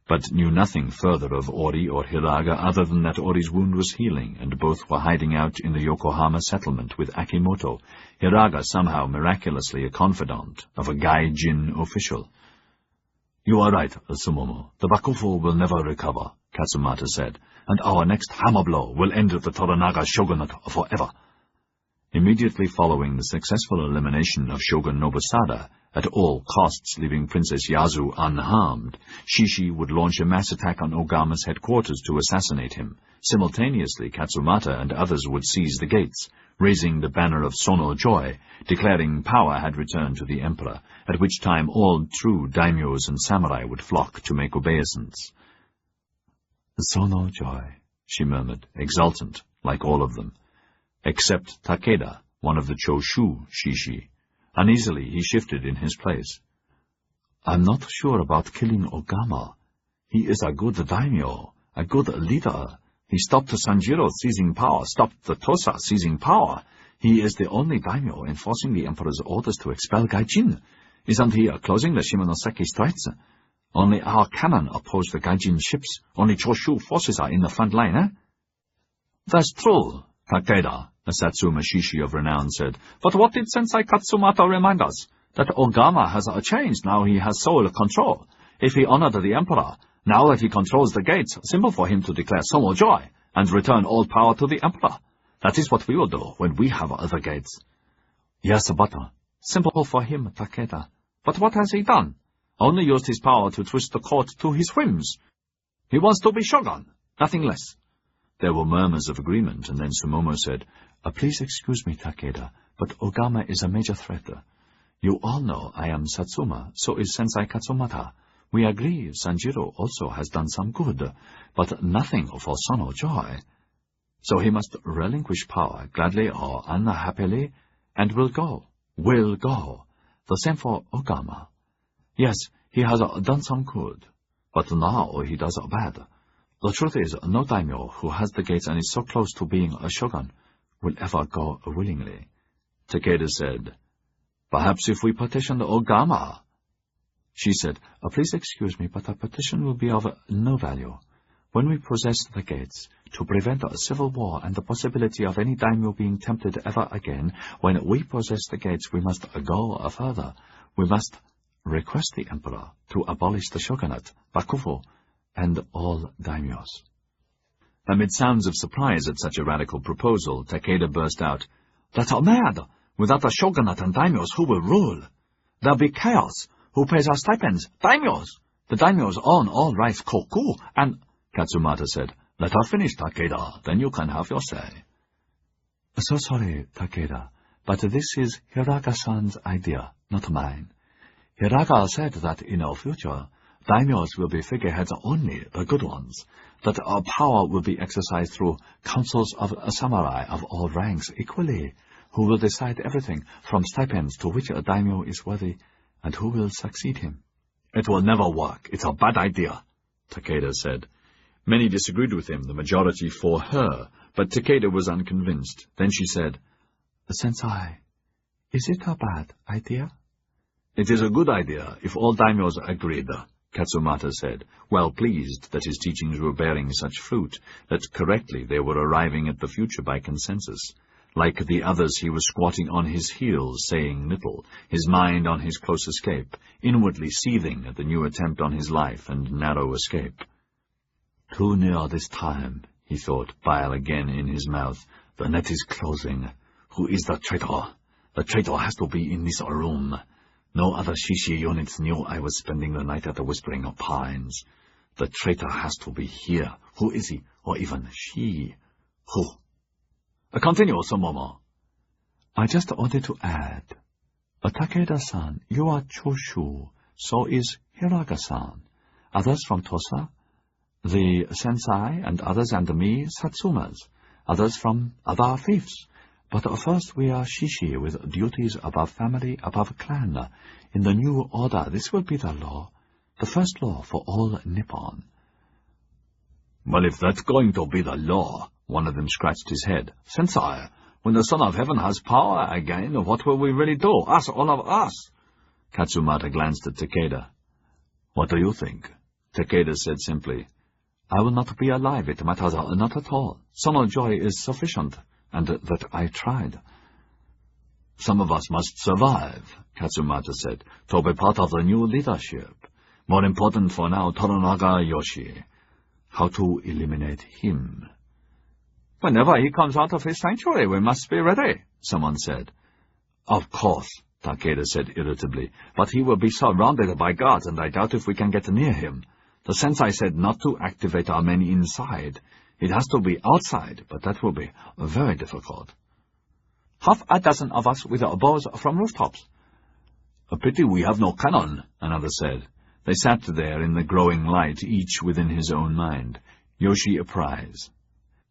but knew nothing further of Ori or Hiraga other than that Ori's wound was healing, and both were hiding out in the Yokohama settlement with Akimoto, Hiraga somehow miraculously a confidant of a Gai Jin official. "You are right, Sumomo. The Bakufu will never recover," Katsumata said, "and our next hammer blow will end the Toranaga shogunate forever." Immediately following the successful elimination of Shogun Nobusada, at all costs leaving Princess Yasu unharmed, Shishi would launch a mass attack on Ogama's headquarters to assassinate him. Simultaneously, Katsumata and others would seize the gates, raising the banner of Sono Joy, declaring power had returned to the emperor, at which time all true daimyos and samurai would flock to make obeisance. "Sono Joy," she murmured, exultant, like all of them. Except Takeda, one of the Choshu shishi. Uneasily, he shifted in his place. "I'm not sure about killing Ogama. He is a good daimyo, a good leader. He stopped Sanjiro seizing power, stopped the Tosa seizing power. He is the only daimyo enforcing the emperor's orders to expel Gai Jin. Isn't he closing the Shimonoseki Straits? Only our cannon oppose the Gai Jin ships. Only Choshu forces are in the front line, eh?" "That's true," Takeda, a Satsuma shishi of renown, said. "But what did Sensei Katsumata remind us? That Ogama has changed now he has sole control. If he honored the emperor, now that he controls the gates, simple for him to declare Sono Joy and return all power to the emperor. That is what we will do when we have the gates." "Yes, but simple for him, Takeda. But what has he done? Only used his power to twist the court to his whims. He wants to be shogun, nothing less." There were murmurs of agreement, and then Sumomo said, "Please excuse me, Takeda, but Ogama is a major threat. You all know I am Satsuma, so is Sensei Katsumata. We agree Sanjiro also has done some good, but nothing for Sono Joy. So he must relinquish power, gladly or unhappily, and will go. The same for Ogama. Yes, he has done some good, but now he does bad. The truth is, no daimyo who has the gates and is so close to being a shogun will ever go willingly." Takeda said, "Perhaps if we petition Ogama." She said, "Please excuse me, but a petition will be of no value. When we possess the gates, to prevent a civil war and the possibility of any daimyo being tempted ever again, when we possess the gates, we must go further. We must request the emperor to abolish the shogunate, Bakufu, and all daimyos." Amid sounds of surprise at such a radical proposal, Takeda burst out, "That's mad! Without a shogunate and daimyos, who will rule? There'll be chaos. Who pays our stipends? Daimyos! The daimyos own all rice koku, and—" Katsumata said, "Let her finish, Takeda, then you can have your say." "So sorry, Takeda, but this is Hiraga-san's idea, not mine. Hiraga said that in our future, daimyos will be figureheads only, the good ones, that our power will be exercised through councils of samurai of all ranks equally, who will decide everything from stipends to which a daimyo is worthy, and who will succeed him. It will never work. It's a bad idea, Takeda said. Many disagreed with him, the majority for her, but Takeda was unconvinced. Then she said, Sensei, is it a bad idea? It is a good idea, if all daimyos agreed, Katsumata said, well pleased that his teachings were bearing such fruit, that correctly they were arriving at the future by consensus. Like the others, he was squatting on his heels, saying little, his mind on his close escape, inwardly seething at the new attempt on his life and narrow escape. Too near this time, he thought, bile again in his mouth. The net is closing. Who is the traitor? The traitor has to be in this room. No other Shishi units knew I was spending the night at the Whispering Pines. The traitor has to be here. Who is he? Or even she? Who? Continue, Sumomo. I just wanted to add. Takeda-san, you are Choshu. So is Hiraga-san. Others from Tosa? The sensei and others and me, Satsumas. Others from other fiefs. But first we are Shishi with duties above family, above clan. In the new order, this will be the law. The first law for all Nippon. Well, if that's going to be the law, one of them scratched his head. Sensei, when the Son of Heaven has power again, what will we really do? Us, all of us. Katsumata glanced at Takeda. What do you think? Takeda said simply, I will not be alive, it matters not at all. Sono joy is sufficient, and that I tried. Some of us must survive, Katsumata said, to be part of the new leadership. More important for now, Toranaga Yoshi. How to eliminate him? Whenever he comes out of his sanctuary, we must be ready, someone said. Of course, Takeda said irritably, but he will be surrounded by guards, and I doubt if we can get near him. The sensei said not to activate our men inside. It has to be outside, but that will be very difficult. Half a dozen of us with bows from rooftops. A pity we have no cannon, another said. They sat there in the growing light, each within his own mind. Yoshi a prize.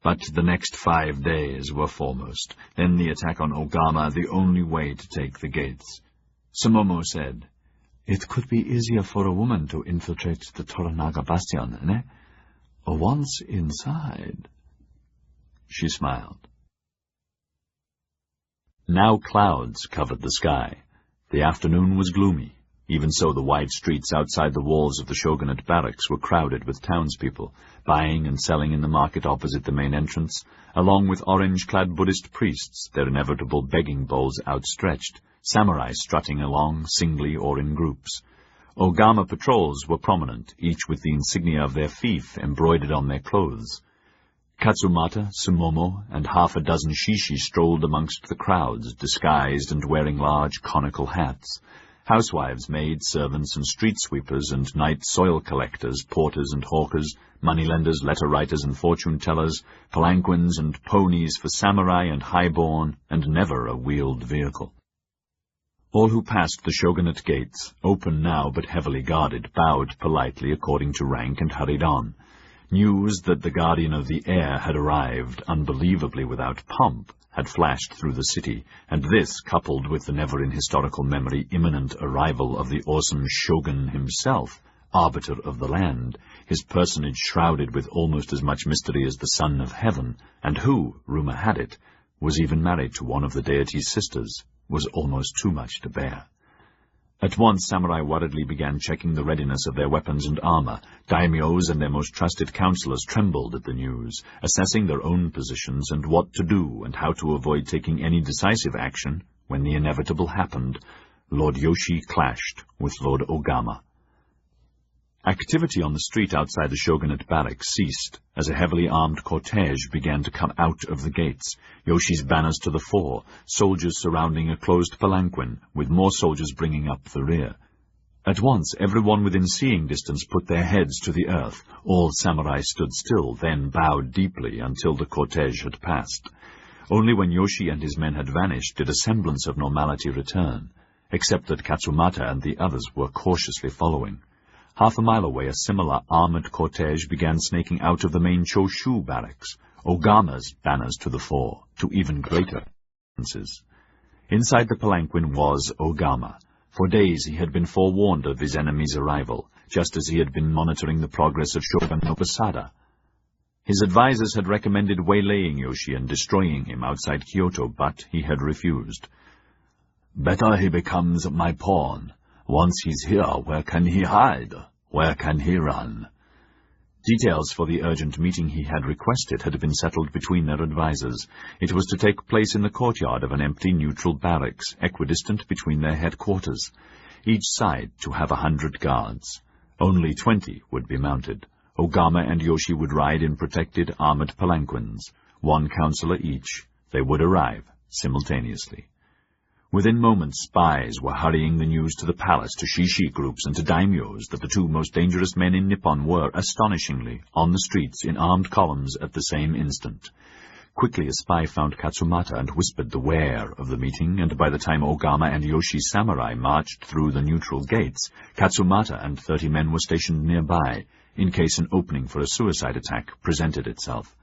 But the next 5 days were foremost. Then the attack on Ogama, the only way to take the gates. Sumomo said, It could be easier for a woman to infiltrate the Toranaga bastion, ne? Once inside. She smiled. Now clouds covered the sky. The afternoon was gloomy. Even so, the wide streets outside the walls of the shogunate barracks were crowded with townspeople, buying and selling in the market opposite the main entrance, along with orange-clad Buddhist priests, their inevitable begging bowls outstretched, samurai strutting along, singly or in groups. Ogama patrols were prominent, each with the insignia of their fief embroidered on their clothes. Katsumata, Sumomo, and half a dozen shishi strolled amongst the crowds, disguised and wearing large conical hats. Housewives, maids, servants, and street sweepers, and night soil collectors, porters and hawkers, moneylenders, letter-writers and fortune-tellers, palanquins and ponies for samurai and highborn, and never a wheeled vehicle. All who passed the shogunate gates, open now but heavily guarded, bowed politely according to rank and hurried on. News that the guardian of the air had arrived, unbelievably without pomp, had flashed through the city, and this, coupled with the never-in-historical memory imminent arrival of the awesome shogun himself, arbiter of the land, his personage shrouded with almost as much mystery as the Son of Heaven, and who, rumor had it, was even married to one of the deity's sisters, was almost too much to bear. At once samurai worriedly began checking the readiness of their weapons and armor. Daimyos and their most trusted counselors trembled at the news, assessing their own positions and what to do and how to avoid taking any decisive action. When the inevitable happened, Lord Yoshi clashed with Lord Ogama. Activity on the street outside the shogunate barracks ceased as a heavily armed cortege began to come out of the gates, Yoshi's banners to the fore, soldiers surrounding a closed palanquin, with more soldiers bringing up the rear. At once everyone within seeing distance put their heads to the earth. All samurai stood still, then bowed deeply until the cortege had passed. Only when Yoshi and his men had vanished did a semblance of normality return. except that Katsumata and the others were cautiously following. Half a mile away, a similar armored cortege began snaking out of the main Choshu barracks, Ogama's banners to the fore, to even greater distances. Inside the palanquin was Ogama. For days he had been forewarned of his enemy's arrival, just as he had been monitoring the progress of Shogun Nobusada. His advisers had recommended waylaying Yoshi and destroying him outside Kyoto, but he had refused. "Better he becomes my pawn. Once he's here, where can he hide? Where can he run?" Details for the urgent meeting he had requested had been settled between their advisers. It was to take place in the courtyard of an empty neutral barracks, equidistant between their headquarters. Each side to have 100 guards. Only 20 would be mounted. Ogama and Yoshi would ride in protected armored palanquins, one counselor each. They would arrive simultaneously. Within moments, spies were hurrying the news to the palace, to shishi groups, and to daimyos that the two most dangerous men in Nippon were, astonishingly, on the streets in armed columns at the same instant. Quickly a spy found Katsumata and whispered the where of the meeting, and by the time Ogama and Yoshi's samurai marched through the neutral gates, Katsumata and 30 men were stationed nearby, in case an opening for a suicide attack presented itself.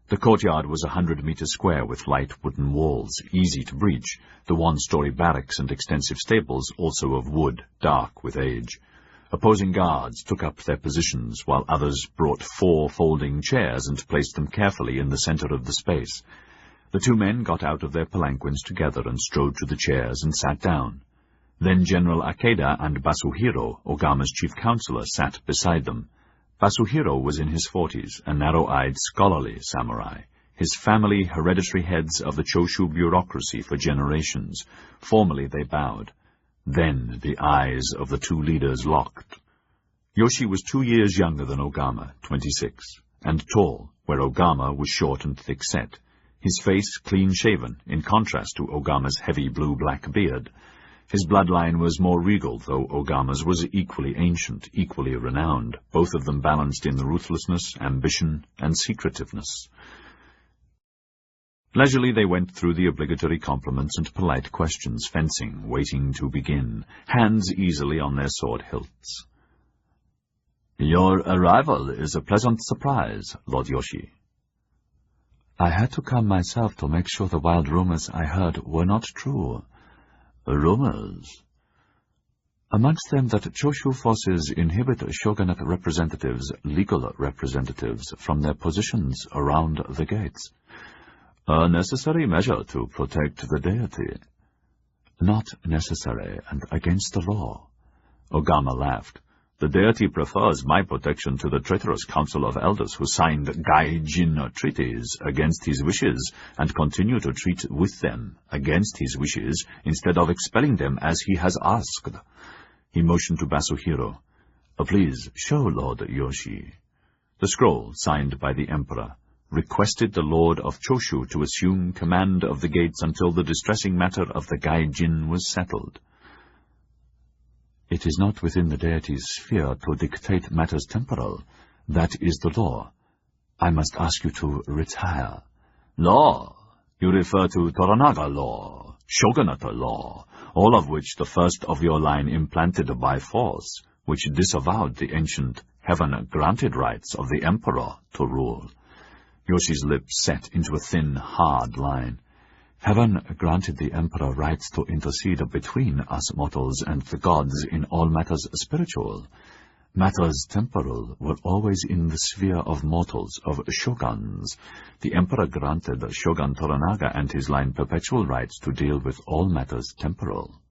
The courtyard was 100 meters square with light wooden walls, easy to breach, the one-story barracks and extensive stables also of wood, dark with age. Opposing guards took up their positions, while others brought 4 folding chairs and placed them carefully in the center of the space. The two men got out of their palanquins together and strode to the chairs and sat down. Then General Akeda and Basuhiro, Ogama's chief counselor, sat beside them. Basuhiro was in his 40s, a narrow-eyed, scholarly samurai, his family hereditary heads of the Choshu bureaucracy for generations. Formally they bowed. Then the eyes of the two leaders locked. Yoshi was 2 years younger than Ogama, 26, and tall, where Ogama was short and thick-set, his face clean-shaven, in contrast to Ogama's heavy blue-black beard. His bloodline was more regal, though Ogama's was equally ancient, equally renowned, both of them balanced in the ruthlessness, ambition, and secretiveness. Leisurely they went through the obligatory compliments and polite questions, fencing, waiting to begin, hands easily on their sword hilts. "Your arrival is a pleasant surprise, Lord Yoshi." "I had to come myself to make sure the wild rumors I heard were not true." "Rumors?" "Amongst them that Choshu forces inhibit shogunate representatives, legal representatives, from their positions around the gates." "A necessary measure to protect the deity." "Not necessary, and against the law." Ogama laughed. "The deity prefers my protection to the traitorous council of elders who signed Gai Jin treaties against his wishes and continue to treat with them against his wishes instead of expelling them as he has asked." He motioned to Basuhiro. "Please show Lord Yoshi." The scroll, signed by the emperor, requested the Lord of Choshu to assume command of the gates until the distressing matter of the Gai Jin was settled. "It is not within the deity's sphere to dictate matters temporal. That is the law. I must ask you to retire." "Law? You refer to Toranaga law, shogunate law, all of which the first of your line implanted by force, which disavowed the ancient, heaven-granted rights of the emperor to rule." Yoshi's lips set into a thin, hard line. "Heaven granted the emperor rights to intercede between us mortals and the gods in all matters spiritual. Matters temporal were always in the sphere of mortals, of shoguns. The emperor granted Shogun Toranaga and his line perpetual rights to deal with all matters temporal."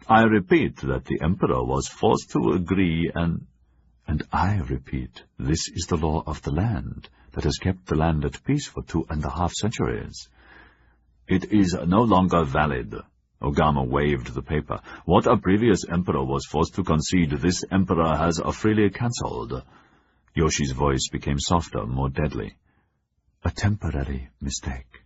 "I repeat that the emperor was forced to agree And I repeat, this is the law of the land that has kept the land at peace for 2.5 centuries. "It is no longer valid." Ogama waved the paper. "What a previous emperor was forced to concede, this emperor has freely cancelled." Yoshi's voice became softer, more deadly. "A temporary mistake.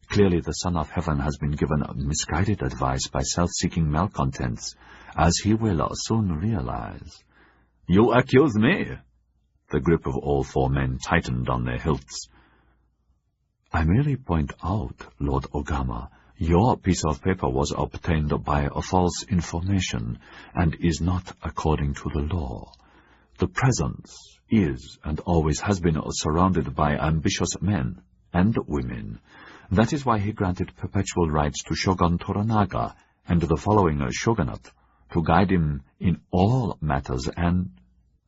Clearly the Son of Heaven has been given misguided advice by self-seeking malcontents, as he will soon realize." "You accuse me?" The grip of all 4 men tightened on their hilts. "I merely point out, Lord Ogama, Your piece of paper was obtained by a false information and is not according to the law. The presence is and always has been surrounded by ambitious men and women. That is why he granted perpetual rights to Shogun Toranaga and the following shogunate to guide him in all matters, and—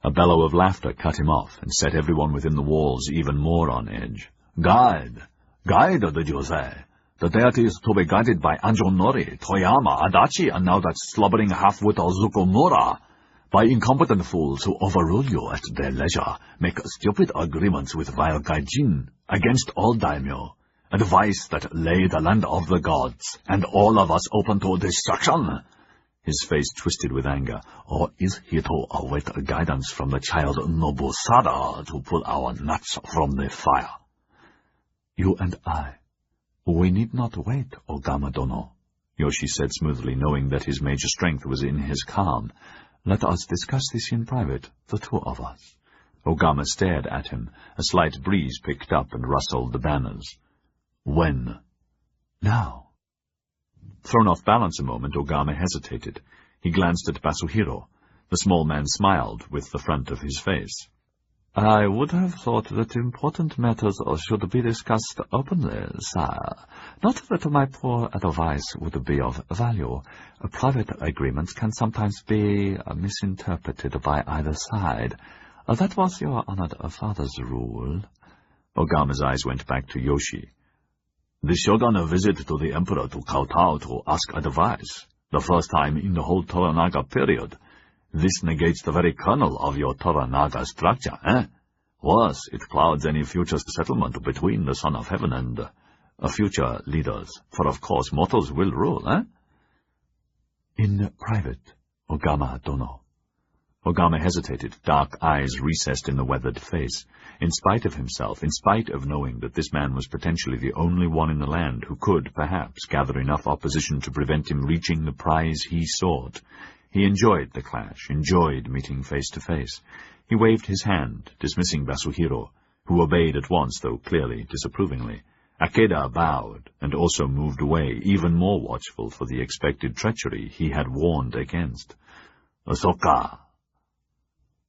A bellow of laughter cut him off and set everyone within the walls even more on edge. Guide, did you say? The deity is to be guided by Anjo Nori, Toyama, Adachi, and now that slubbering half-wit Zukomura, by incompetent fools who overrule you at their leisure, make stupid agreements with vile Gai Jin against all daimyo, advice that lay the land of the gods, and all of us open to destruction. His face twisted with anger. Or is he to await guidance from the child Nobusada to pull our nuts from the fire? You and I, we need not wait, Ogama-dono, Yoshi said smoothly, knowing that his major strength was in his calm. Let us discuss this in private, the two of us. Ogama stared at him. A slight breeze picked up and rustled the banners. When? Now. Thrown off balance a moment, Ogama hesitated. He glanced at Basuhiro. The small man smiled with the front of his face. I would have thought that important matters should be discussed openly, sire. Not that my poor advice would be of value. Private agreements can sometimes be misinterpreted by either side. That was your honored father's rule. Ogama's eyes went back to Yoshi. The shogun visited to the emperor to kowtow to ask advice, the first time in the whole Toranaga period. This negates the very kernel of your Toranaga structure, eh? Worse, it clouds any future settlement between the Son of Heaven and future leaders, for of course mortals will rule, eh? In private, Ogama-dono. Ogama hesitated, dark eyes recessed in the weathered face. In spite of himself, in spite of knowing that this man was potentially the only one in the land who could, perhaps, gather enough opposition to prevent him reaching the prize he sought, he enjoyed the clash, enjoyed meeting face to face. He waved his hand, dismissing Basuhiro, who obeyed at once, though clearly disapprovingly. Akeda bowed, and also moved away, even more watchful for the expected treachery he had warned against. Ahsoka!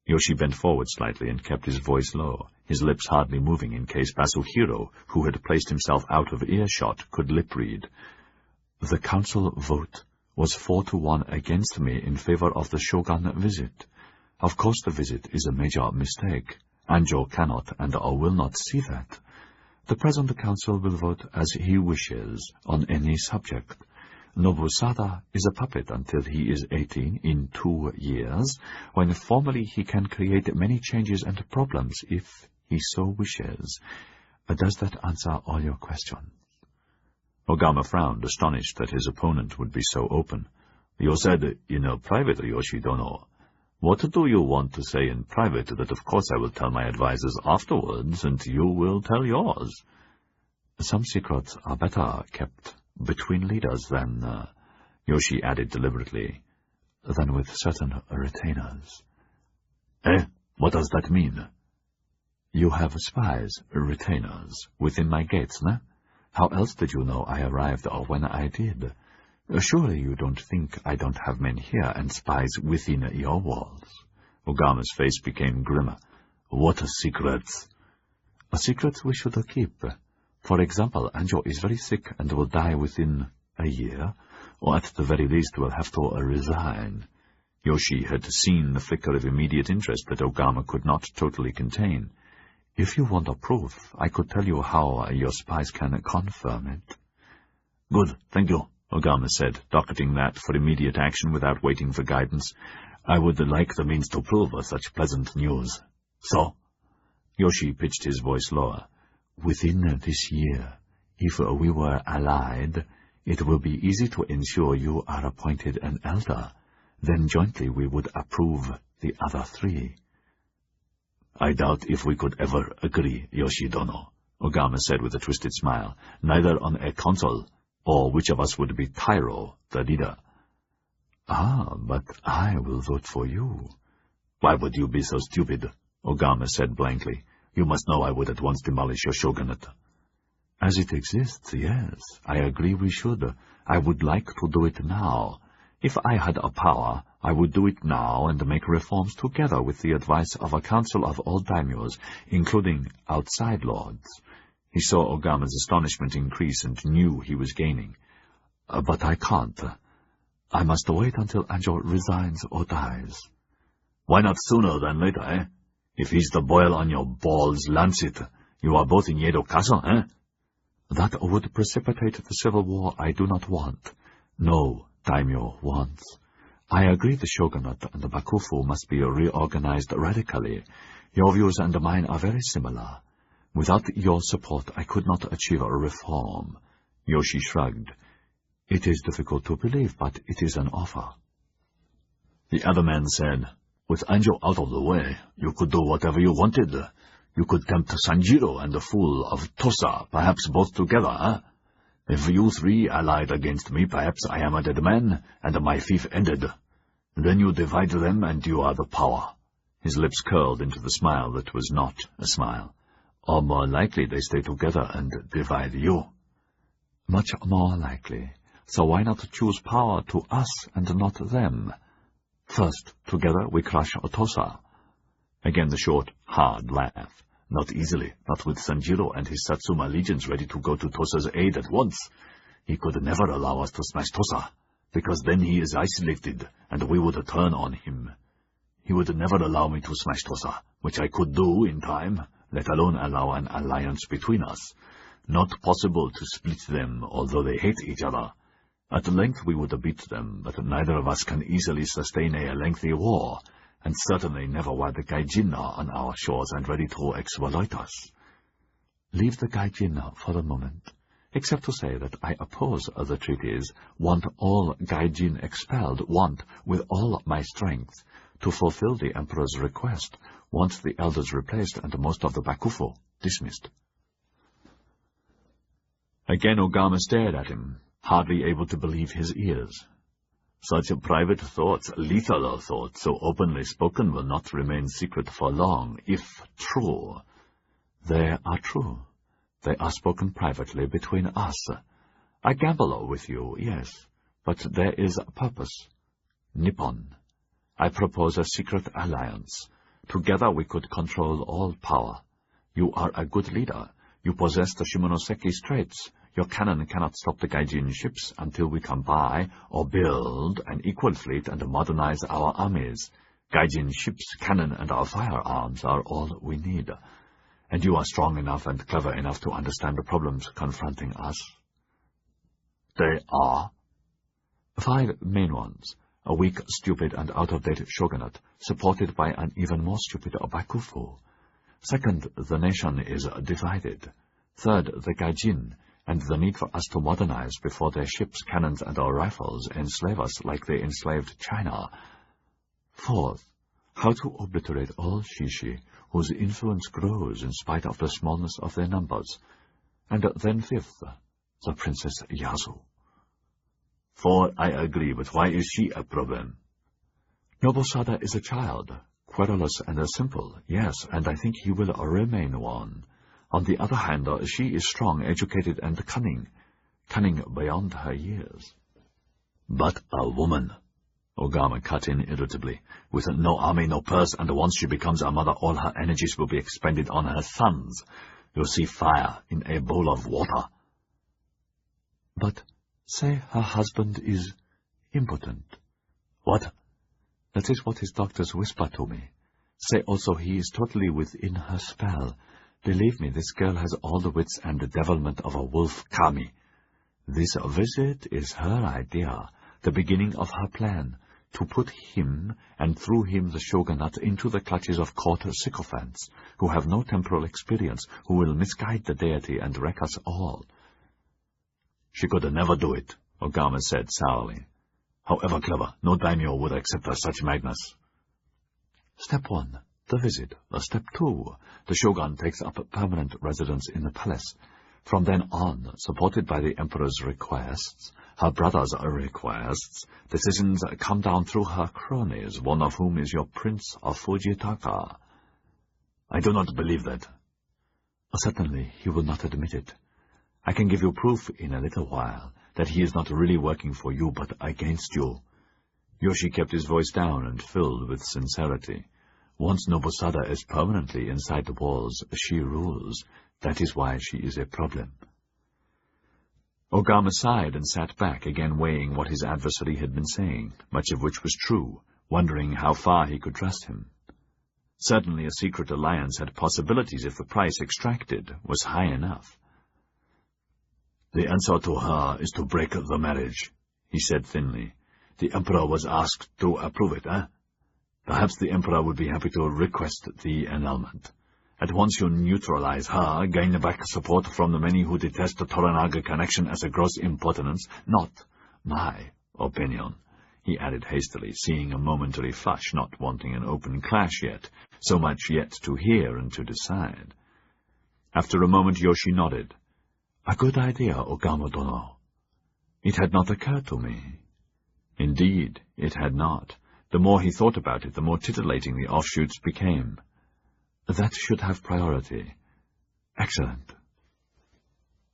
Yoshi bent forward slightly and kept his voice low, his lips hardly moving in case Basuhiro, who had placed himself out of earshot, could lip-read. The council vote was 4-1 against me in favor of the Shogun visit. Of course the visit is a major mistake. Anjo cannot and will not see that. The present council will vote as he wishes on any subject. Nobusada is a puppet until he is 18 in 2 years, when formally he can create many changes and problems if he so wishes. Does that answer all your questions? Ogama frowned, astonished that his opponent would be so open. You said in private, Yoshi-dono. What do you want to say in private that of course I will tell my advisers afterwards, and you will tell yours? Some secrets are better kept between leaders than, Yoshi added deliberately, than with certain retainers. Eh? What does that mean? You have spies, retainers, within my gates, ne? How else did you know I arrived or when I did? Surely you don't think I don't have men here and spies within your walls? Ogama's face became grimmer. What secrets? Secrets we should keep. For example, Anjo is very sick and will die within a year, or at the very least will have to resign. Yoshi had seen the flicker of immediate interest that Ogama could not totally contain. If you want a proof, I could tell you how your spies can confirm it. Good, thank you, Ogama said, docketing that for immediate action without waiting for guidance. I would like the means to prove such pleasant news. So? Yoshi pitched his voice lower. Within this year, if we were allied, it will be easy to ensure you are appointed an elder. Then jointly we would approve the other 3. I doubt if we could ever agree, Yoshi-dono, Ogama said with a twisted smile, neither on a council, or which of us would be Tairo, the leader. Ah, but I will vote for you. Why would you be so stupid? Ogama said blankly. You must know I would at once demolish your shogunate. As it exists, yes. I agree we should. I would like to do it now. If I had a power, I would do it now and make reforms together with the advice of a council of all daimyos, including outside lords. He saw Ogama's astonishment increase and knew he was gaining. But I can't. I must wait until Anjo resigns or dies. Why not sooner than later, eh? If he's the boil on your balls, lance it. You are both in Yedo Castle, eh? That would precipitate the civil war I do not want. No daimyo wants. I agree the shogunate and the bakufu must be reorganized radically. Your views and mine are very similar. Without your support, I could not achieve a reform. Yoshi shrugged. It is difficult to believe, but it is an offer. The other man said, with Anjo out of the way, you could do whatever you wanted. You could tempt Sanjiro and the fool of Tosa, perhaps both together, huh? If you three allied against me, perhaps I am a dead man, and my fief ended. Then you divide them, and you are the power. His lips curled into the smile that was not a smile. Or more likely they stay together and divide you. Much more likely. So why not choose power to us and not them? First, together we crush Tosa. Again the short, hard laugh. Not easily, not with Sanjiro and his Satsuma legions ready to go to Tosa's aid at once. He could never allow us to smash Tosa, because then he is isolated, and we would turn on him. He would never allow me to smash Tosa, which I could do in time, let alone allow an alliance between us. Not possible to split them, although they hate each other. At length we would beat them, but neither of us can easily sustain a lengthy war, and certainly never while the Gai Jin are on our shores and ready to exploit us. Leave the Gai Jin for the moment, except to say that I oppose the treaties, want all Gai Jin expelled, want, with all my strength, to fulfill the Emperor's request, want the elders replaced and most of the bakufu dismissed. Again Ogama stared at him, hardly able to believe his ears. Such private thoughts, lethal thoughts, so openly spoken, will not remain secret for long, if true. They are true. They are spoken privately between us. I gamble with you, yes, but there is a purpose. Nippon. I propose a secret alliance. Together we could control all power. You are a good leader. You possess the Shimonoseki Straits. Your cannon cannot stop the Gaijin ships until we can buy or build an equal fleet and modernize our armies. Gaijin ships, cannon, and our firearms are all we need. And you are strong enough and clever enough to understand the problems confronting us. They are? 5 main ones. A weak, stupid, and out-of-date shogunate, supported by an even more stupid bakufu. Second, the nation is divided. Third, the Gaijin, and the need for us to modernize before their ships, cannons, and our rifles enslave us like they enslaved China. Fourth, how to obliterate all Shishi, whose influence grows in spite of the smallness of their numbers. And then fifth, the Princess Yasu. 4, I agree, but why is she a problem? Nobosada is a child, querulous and simple, yes, and I think he will remain one. On the other hand, she is strong, educated, and cunning beyond her years. But a woman, Ogama cut in irritably, with no army, no purse, and once she becomes a mother, all her energies will be expended on her sons. You'll see fire in a bowl of water. But say her husband is impotent. What? That is what his doctors whisper to me. Say also he is totally within her spell. Believe me, this girl has all the wits and the devilment of a wolf kami. This visit is her idea, the beginning of her plan, to put him, and through him the shogunate, into the clutches of court sycophants, who have no temporal experience, who will misguide the deity and wreck us all. She could never do it, Ogama said sourly. However clever, no daimyo would accept such madness. Step 1. The visit. Step 2. The shogun takes up permanent residence in the palace. From then on, supported by the emperor's requests, her brother's requests, decisions come down through her cronies, one of whom is your Prince of Fujitaka. I do not believe that. Certainly, he will not admit it. I can give you proof in a little while that he is not really working for you but against you." Yoshi kept his voice down and filled with sincerity. "Once Nobusada is permanently inside the walls, she rules. That is why she is a problem." Ogama sighed and sat back, again weighing what his adversary had been saying, much of which was true, wondering how far he could trust him. Certainly a secret alliance had possibilities if the price extracted was high enough. "The answer to her is to break the marriage," he said thinly. "The Emperor was asked to approve it, eh? Perhaps the Emperor would be happy to request the annulment. At once you neutralize her, gain back support from the many who detest the Toranaga connection as a gross impertinence. Not my opinion," he added hastily, seeing a momentary flush, not wanting an open clash yet, so much yet to hear and to decide. After a moment Yoshi nodded. "A good idea, Ogama-dono. It had not occurred to me." Indeed, it had not. The more he thought about it, the more titillating the offshoots became. "That should have priority." "Excellent."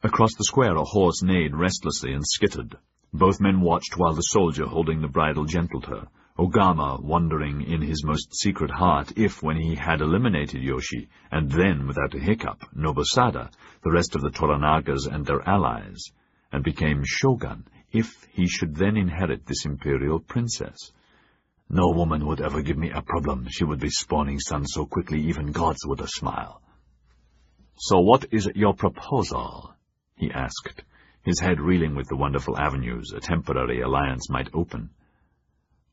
Across the square a horse neighed restlessly and skittered. Both men watched while the soldier holding the bridle gentled her, Ogama wondering in his most secret heart if, when he had eliminated Yoshi, and then, without a hiccup, Nobusada, the rest of the Toranagas and their allies, and became shogun, if he should then inherit this imperial princess. "No woman would ever give me a problem. She would be spawning sons so quickly even gods would smile." "So what is your proposal?" he asked, his head reeling with the wonderful avenues a temporary alliance might open.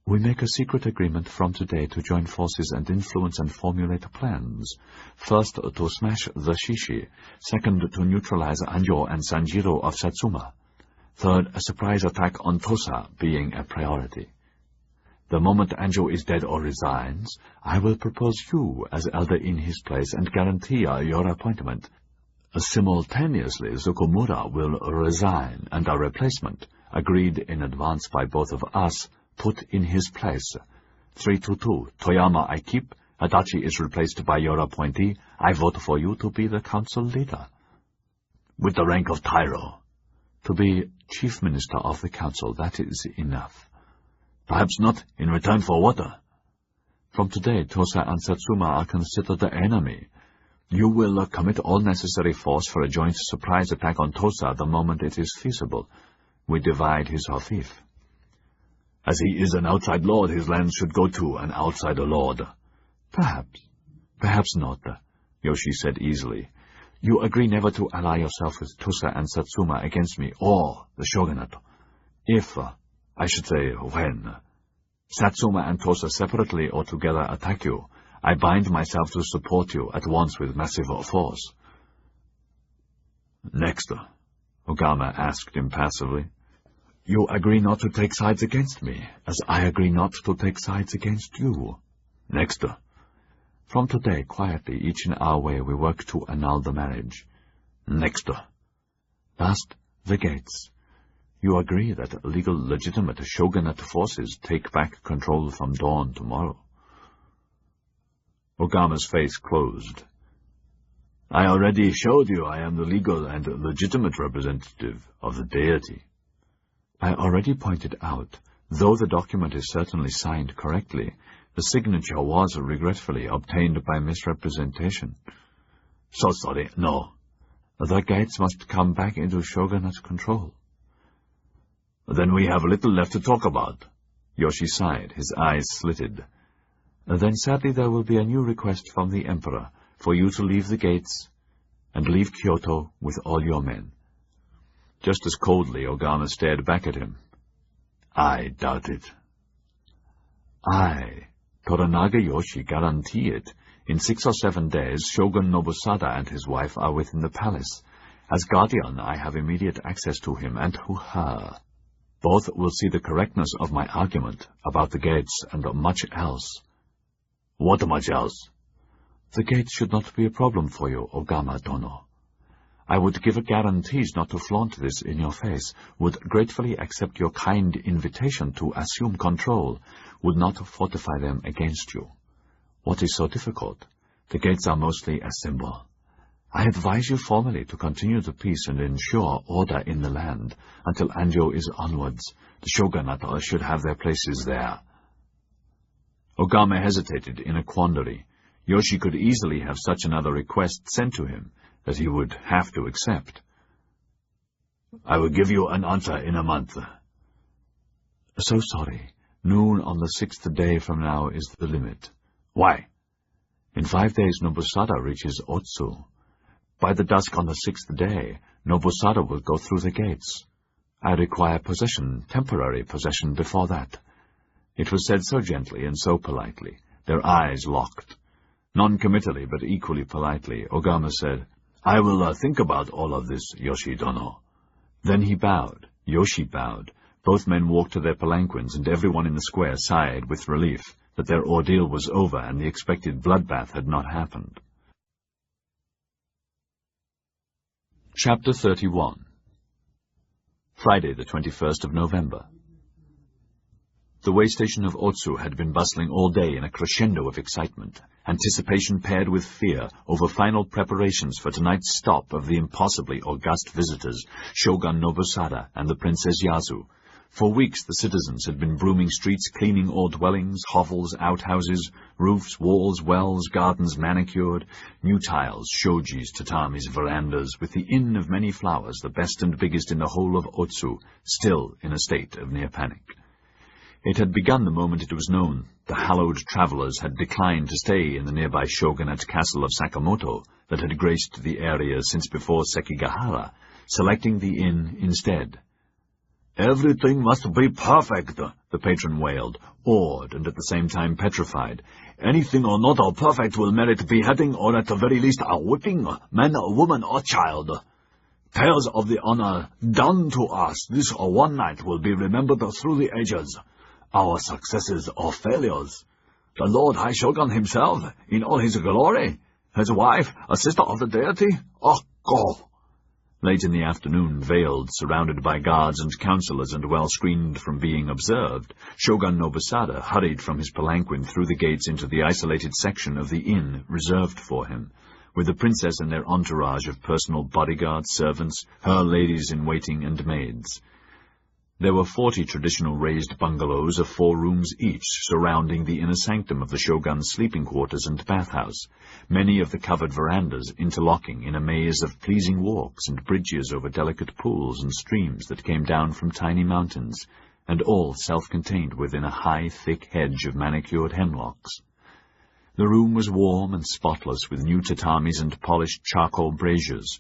"We make a secret agreement from today to join forces and influence and formulate plans. First, to smash the Shishi. Second, to neutralize Anjo and Sanjiro of Satsuma. Third, a surprise attack on Tosa being a priority. The moment Anjo is dead or resigns, I will propose you as elder in his place and guarantee your appointment. Simultaneously, Zukumura will resign, and a replacement, agreed in advance by both of us, put in his place. 3-2, Toyama I keep, Adachi is replaced by your appointee. I vote for you to be the council leader." "With the rank of Tyro?" "To be chief minister of the council, that is enough." "Perhaps not. In return for what?" "From today, Tosa and Satsuma are considered the enemy. You will commit all necessary force for a joint surprise attack on Tosa the moment it is feasible. We divide his fief." "As he is an outside lord, his lands should go to an outsider lord." "Perhaps. Perhaps not," Yoshi said easily. "You agree never to ally yourself with Tosa and Satsuma against me or the shogunate. If, I should say when, Satsuma and Tosa separately or together attack you, I bind myself to support you at once with massive force." "Next?" Ogama asked impassively. "You agree not to take sides against me, as I agree not to take sides against you." "Next?" "From today, quietly, each in our way, we work to annul the marriage." "Next?" "Last, the gates. You agree that legal, legitimate shogunate forces take back control from dawn tomorrow." Ogama's face closed. "I already showed you I am the legal and legitimate representative of the deity." "I already pointed out, though the document is certainly signed correctly, the signature was regretfully obtained by misrepresentation." "So sorry, no." "The gates must come back into shogunate control." "Then we have little left to talk about." Yoshi sighed, his eyes slitted. "Then sadly there will be a new request from the Emperor, for you to leave the gates, and leave Kyoto with all your men." Just as coldly, Ogama stared back at him. "I doubt it." "I, Toranaga Yoshi, guarantee it. In 6 or 7 days, Shogun Nobusada and his wife are within the palace. As guardian, I have immediate access to him and to her. Both will see the correctness of my argument about the gates and much else." "What much else?" "The gates should not be a problem for you, Ogama-dono. I would give guarantees not to flaunt this in your face, would gratefully accept your kind invitation to assume control, would not fortify them against you. What is so difficult? The gates are mostly a symbol. I advise you formally to continue the peace and ensure order in the land until Anjo is onwards. The shogunate should have their places there. Ogame hesitated in a quandary. Yoshi could easily have such another request sent to him that he would have to accept. I will give you an answer in a month. So sorry. Noon on the 6th day from now is the limit. Why? In 5 days Nobusada reaches Otsu. By the dusk on the 6th day, Nobusada will go through the gates. I require possession, temporary possession, before that. It was said so gently and so politely, their eyes locked. Non-committally, but equally politely, Ogama said, I will think about all of this, Yoshi-dono. Then he bowed. Yoshi bowed. Both men walked to their palanquins, and everyone in the square sighed with relief that their ordeal was over and the expected bloodbath had not happened. Chapter 31. Friday, the 21st of November. The way station of Otsu had been bustling all day in a crescendo of excitement, anticipation paired with fear over final preparations for tonight's stop of the impossibly august visitors, Shogun Nobusada and the Princess Yasu. For weeks the citizens had been brooming streets, cleaning all dwellings, hovels, outhouses, roofs, walls, wells, gardens manicured, new tiles, shojis, tatamis, verandas, with the Inn of Many Flowers, the best and biggest in the whole of Otsu, still in a state of near panic. It had begun the moment it was known the hallowed travellers had declined to stay in the nearby shogunate castle of Sakamoto that had graced the area since before Sekigahara, selecting the inn instead. Everything must be perfect, the patron wailed, awed and at the same time petrified. Anything or not perfect will merit beheading or at the very least a whipping, man, woman or child. Tales of the honor done to us this one night will be remembered through the ages. Our successes or failures. The Lord High Shogun himself, in all his glory, his wife, a sister of the deity, oh God! Late in the afternoon, veiled, surrounded by guards and counselors and well screened from being observed, Shogun Nobusada hurried from his palanquin through the gates into the isolated section of the inn reserved for him, with the princess and their entourage of personal bodyguards, servants, her ladies-in-waiting and maids. There were 40 traditional raised bungalows of 4 rooms each, surrounding the inner sanctum of the shogun's sleeping quarters and bathhouse, many of the covered verandas interlocking in a maze of pleasing walks and bridges over delicate pools and streams that came down from tiny mountains, and all self-contained within a high, thick hedge of manicured hemlocks. The room was warm and spotless, with new tatamis and polished charcoal braziers.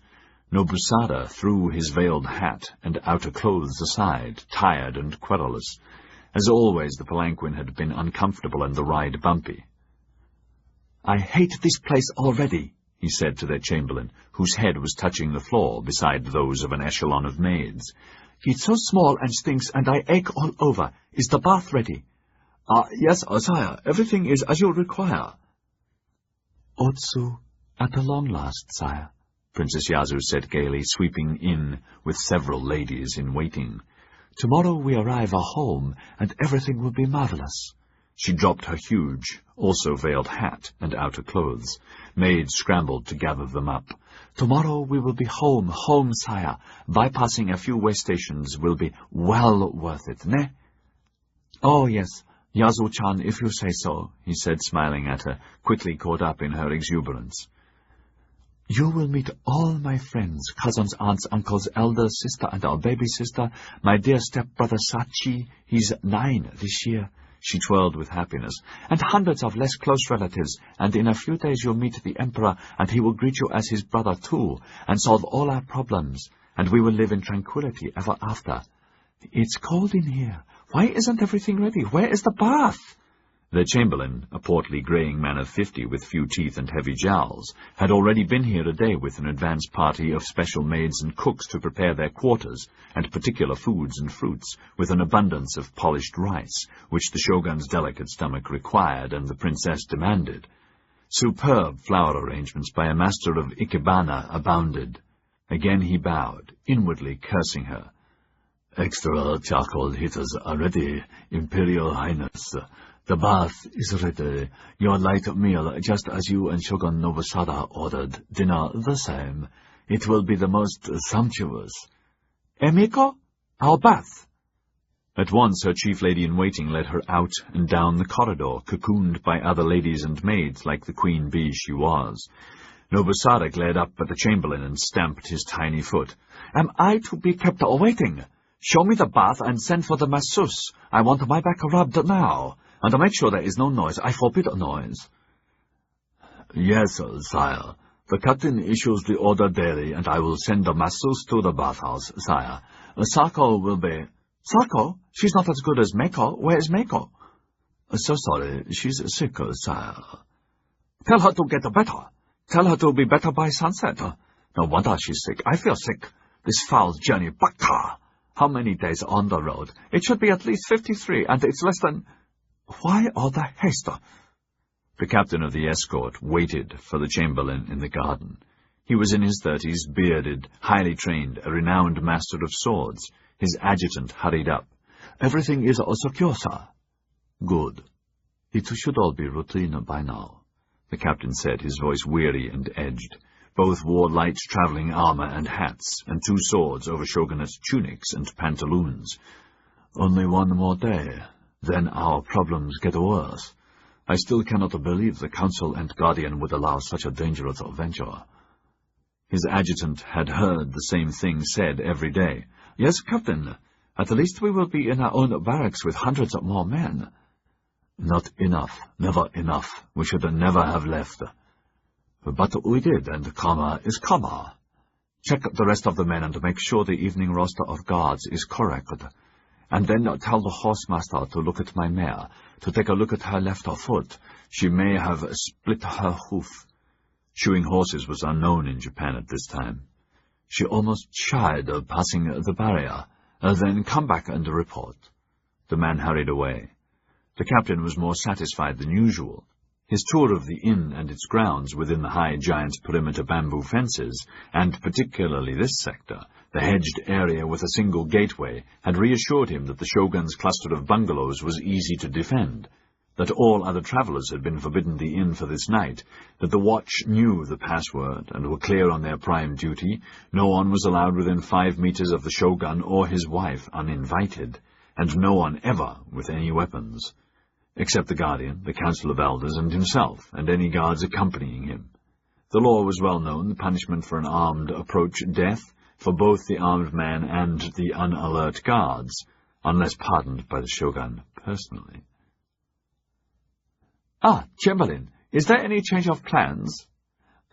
Nobusada threw his veiled hat and outer clothes aside, tired and querulous. As always, the palanquin had been uncomfortable and the ride bumpy. I hate this place already, he said to their chamberlain, whose head was touching the floor beside those of an echelon of maids. It's so small and stinks, and I ache all over. Is the bath ready? Yes, sire. Everything is as you require. Otsu, at the long last, sire, Princess Yasu said gaily, sweeping in with several ladies in waiting. Tomorrow we arrive at home, and everything will be marvelous. She dropped her huge, also veiled hat and outer clothes. Maids scrambled to gather them up. Tomorrow we will be home, sire. Bypassing a few way stations will be well worth it, ne? Oh, yes, Yasu-chan, if you say so, he said, smiling at her, quickly caught up in her exuberance. You will meet all my friends, cousins, aunts, uncles, elder sister, and our baby sister, my dear stepbrother Sachi. He's 9 this year. She twirled with happiness. And hundreds of less close relatives, and in a few days you'll meet the Emperor, and he will greet you as his brother too, and solve all our problems, and we will live in tranquility ever after. It's cold in here. Why isn't everything ready? Where is the bath? The chamberlain, a portly greying man of 50 with few teeth and heavy jowls, had already been here a day with an advance party of special maids and cooks to prepare their quarters, and particular foods and fruits, with an abundance of polished rice, which the shogun's delicate stomach required and the princess demanded. Superb flower arrangements by a master of ikebana abounded. Again he bowed, inwardly cursing her. Extra charcoal heaters are ready, Imperial Highness. The bath is ready. Your light meal, just as you and Shogun Nobusada ordered. Dinner the same. It will be the most sumptuous. Emiko? Our bath? At once her chief lady-in-waiting led her out and down the corridor, cocooned by other ladies and maids like the queen bee she was. Nobusada glared up at the chamberlain and stamped his tiny foot. Am I to be kept waiting? Show me the bath and send for the masseuse. I want my back rubbed now. And make sure there is no noise. I forbid noise. Yes, sire. The captain issues the order daily, and I will send the masseuse to the bathhouse, sire. Sako will be... Sako? She's not as good as Meiko. Where is Meiko? So sorry, she's sick, sire. Tell her to get better. Tell her to be better by sunset. No wonder she's sick. I feel sick. This foul journey, baka! How many days on the road? It should be at least 53, and it's less than... Why all the haste? The captain of the escort waited for the chamberlain in the garden. He was in his 30s, bearded, highly trained, a renowned master of swords. His adjutant hurried up. Everything is secure, sir. Good. It should all be routine by now, the captain said, his voice weary and edged. Both wore light travelling armour and hats, and 2 swords over shogunate's tunics and pantaloons. Only one more day, then our problems get worse. I still cannot believe the council and guardian would allow such a dangerous venture. His adjutant had heard the same thing said every day. Yes, Captain. At least we will be in our own barracks with hundreds of more men. Not enough. Never enough. We should never have left. But we did, and karma is karma. Check the rest of the men and make sure the evening roster of guards is correct. And then tell the horsemaster to look at my mare, to take a look at her left foot. She may have split her hoof. Shoeing horses was unknown in Japan at this time. She almost shied of passing the barrier. Then come back and report. The man hurried away. The captain was more satisfied than usual. His tour of the inn and its grounds within the high giant perimeter bamboo fences, and particularly this sector, the hedged area with a single gateway, had reassured him that the shogun's cluster of bungalows was easy to defend, that all other travellers had been forbidden the inn for this night, that the watch knew the password and were clear on their prime duty, no one was allowed within 5 meters of the shogun or his wife uninvited, and no one ever with any weapons, except the guardian, the council of elders, and himself, and any guards accompanying him. The law was well known, the punishment for an armed approach death, for both the armed man and the unalert guards, unless pardoned by the shogun personally. Ah, Chamberlain, is there any change of plans?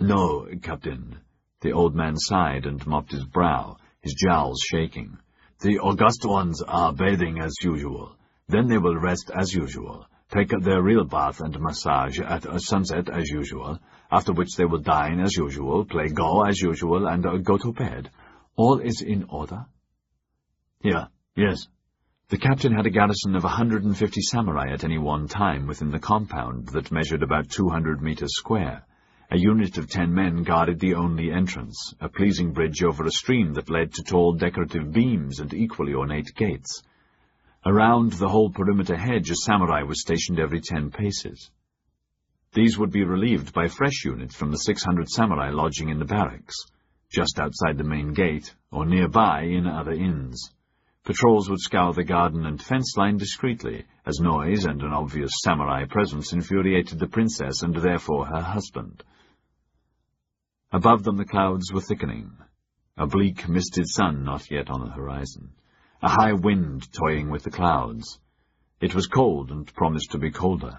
No, Captain. The old man sighed and mopped his brow, his jowls shaking. The august ones are bathing as usual. Then they will rest as usual, take their real bath and massage at sunset as usual, after which they will dine as usual, play Go as usual, and go to bed. All is in order? Yes. The captain had a garrison of 150 samurai at any one time within the compound that measured about 200 meters square. A unit of 10 men guarded the only entrance, a pleasing bridge over a stream that led to tall decorative beams and equally ornate gates. Around the whole perimeter hedge a samurai was stationed every 10 paces. These would be relieved by fresh units from the 600 samurai lodging in the barracks, just outside the main gate, or nearby in other inns. Patrols would scour the garden and fence line discreetly, as noise and an obvious samurai presence infuriated the princess and therefore her husband. Above them the clouds were thickening, a bleak, misted sun not yet on the horizon, a high wind toying with the clouds. It was cold and promised to be colder.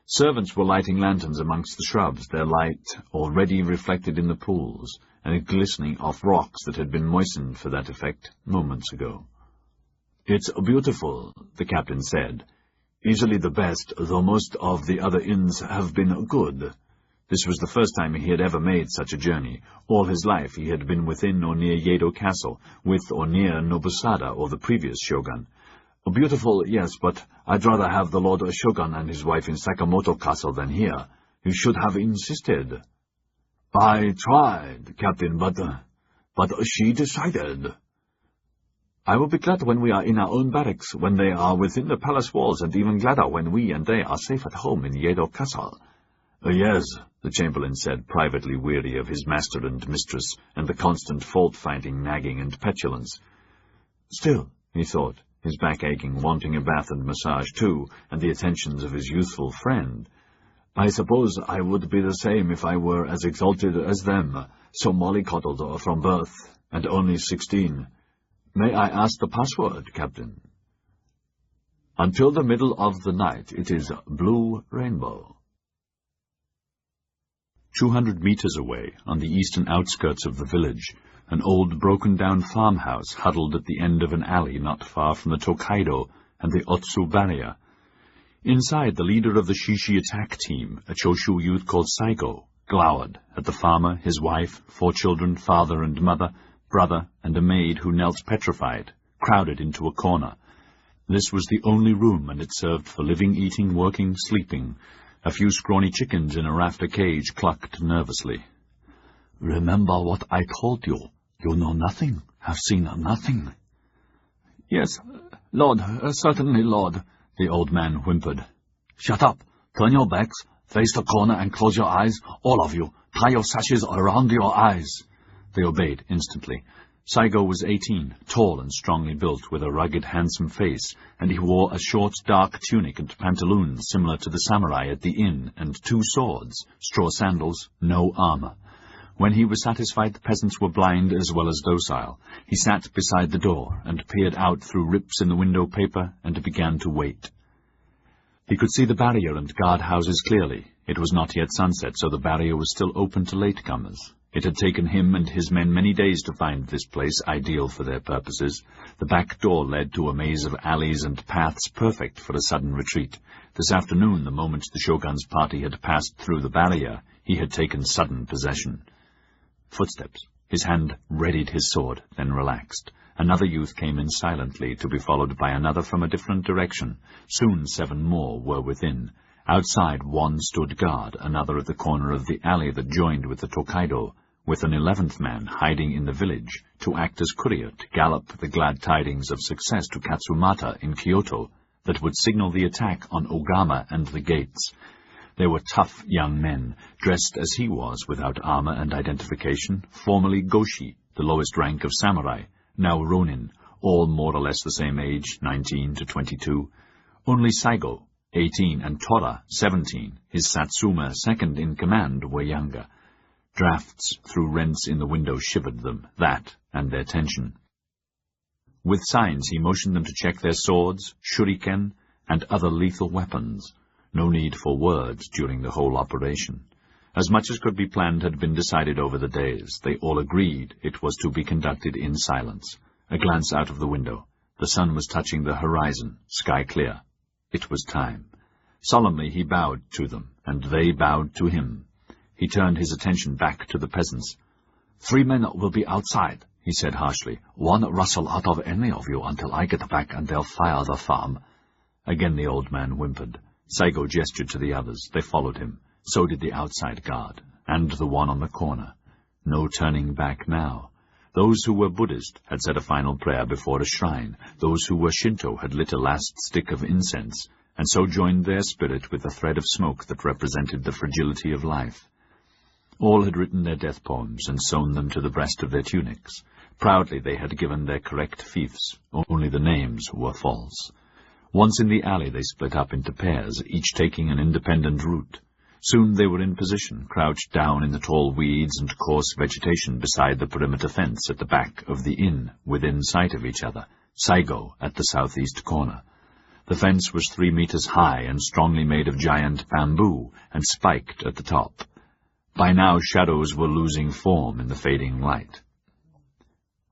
Servants were lighting lanterns amongst the shrubs, their light already reflected in the pools, and glistening off rocks that had been moistened for that effect moments ago. "It's beautiful," the captain said. "Easily the best, though most of the other inns have been good." This was the first time he had ever made such a journey. All his life he had been within or near Yedo Castle, with or near Nobusada or the previous shogun. "Beautiful, yes, but I'd rather have the Lord Shogun and his wife in Sakamoto Castle than here. You should have insisted." "I tried, Captain, but she decided." I will be glad when we are in our own barracks, when they are within the palace walls, and even gladder when we and they are safe at home in Yedo Castle. Yes, the chamberlain said, privately weary of his master and mistress, and the constant fault-finding, nagging, and petulance. Still, he thought, his back aching, wanting a bath and massage too, and the attentions of his youthful friend. I suppose I would be the same if I were as exalted as them, so mollycoddled from birth, and only 16. May I ask the password, Captain? Until the middle of the night, it is Blue Rainbow. 200 meters away, on the eastern outskirts of the village, an old broken-down farmhouse huddled at the end of an alley not far from the Tokaido and the Otsu barrier. Inside, the leader of the Shishi attack team, a Choshu youth called Saigo, glowered at the farmer, his wife, 4 children, father and mother, brother, and a maid who knelt petrified, crowded into a corner. This was the only room, and it served for living, eating, working, sleeping. A few scrawny chickens in a rafter cage clucked nervously. Remember what I told you. You know nothing, have seen nothing. Yes, Lord, certainly, Lord, the old man whimpered. Shut up. Turn your backs, face the corner and close your eyes, all of you. Tie your sashes around your eyes. They obeyed instantly. Saigo was 18, tall and strongly built, with a rugged, handsome face, and he wore a short, dark tunic and pantaloons similar to the samurai at the inn, and 2 swords, straw sandals, no armor. When he was satisfied the peasants were blind as well as docile, he sat beside the door and peered out through rips in the window paper and began to wait. He could see the barrier and guard-houses clearly. It was not yet sunset, so the barrier was still open to latecomers. It had taken him and his men many days to find this place ideal for their purposes. The back door led to a maze of alleys and paths perfect for a sudden retreat. This afternoon, the moment the shogun's party had passed through the barrier, he had taken sudden possession. Footsteps. His hand readied his sword, then relaxed. Another youth came in silently, to be followed by another from a different direction. Soon 7 more were within. Outside, 1 stood guard, another at the corner of the alley that joined with the Tokaido, with an 11th man hiding in the village, to act as courier to gallop the glad tidings of success to Katsumata in Kyoto, that would signal the attack on Ogama and the gates. They were tough young men, dressed as he was, without armor and identification, formerly Goshi, the lowest rank of samurai, now Ronin, all more or less the same age, 19 to 22. Only Saigo, 18, and Tora, 17, his Satsuma second in command, were younger. Drafts through rents in the window shivered them, that, and their tension. With signs he motioned them to check their swords, shuriken, and other lethal weapons. No need for words during the whole operation. As much as could be planned had been decided over the days. They all agreed it was to be conducted in silence. A glance out of the window. The sun was touching the horizon, sky clear. It was time. Solemnly he bowed to them, and they bowed to him. He turned his attention back to the peasants. 3 men will be outside, he said harshly. 1 rustle out of any of you until I get back, and they'll fire the farm. Again the old man whimpered. Saigo gestured to the others. They followed him. So did the outside guard, and the one on the corner. No turning back now. Those who were Buddhist had said a final prayer before a shrine. Those who were Shinto had lit a last stick of incense, and so joined their spirit with the thread of smoke that represented the fragility of life. All had written their death poems and sewn them to the breast of their tunics. Proudly they had given their correct fiefs, only the names were false. Once in the alley they split up into pairs, each taking an independent route. Soon they were in position, crouched down in the tall weeds and coarse vegetation beside the perimeter fence at the back of the inn, within sight of each other, Saigo at the southeast corner. The fence was 3 meters high and strongly made of giant bamboo, and spiked at the top. By now shadows were losing form in the fading light.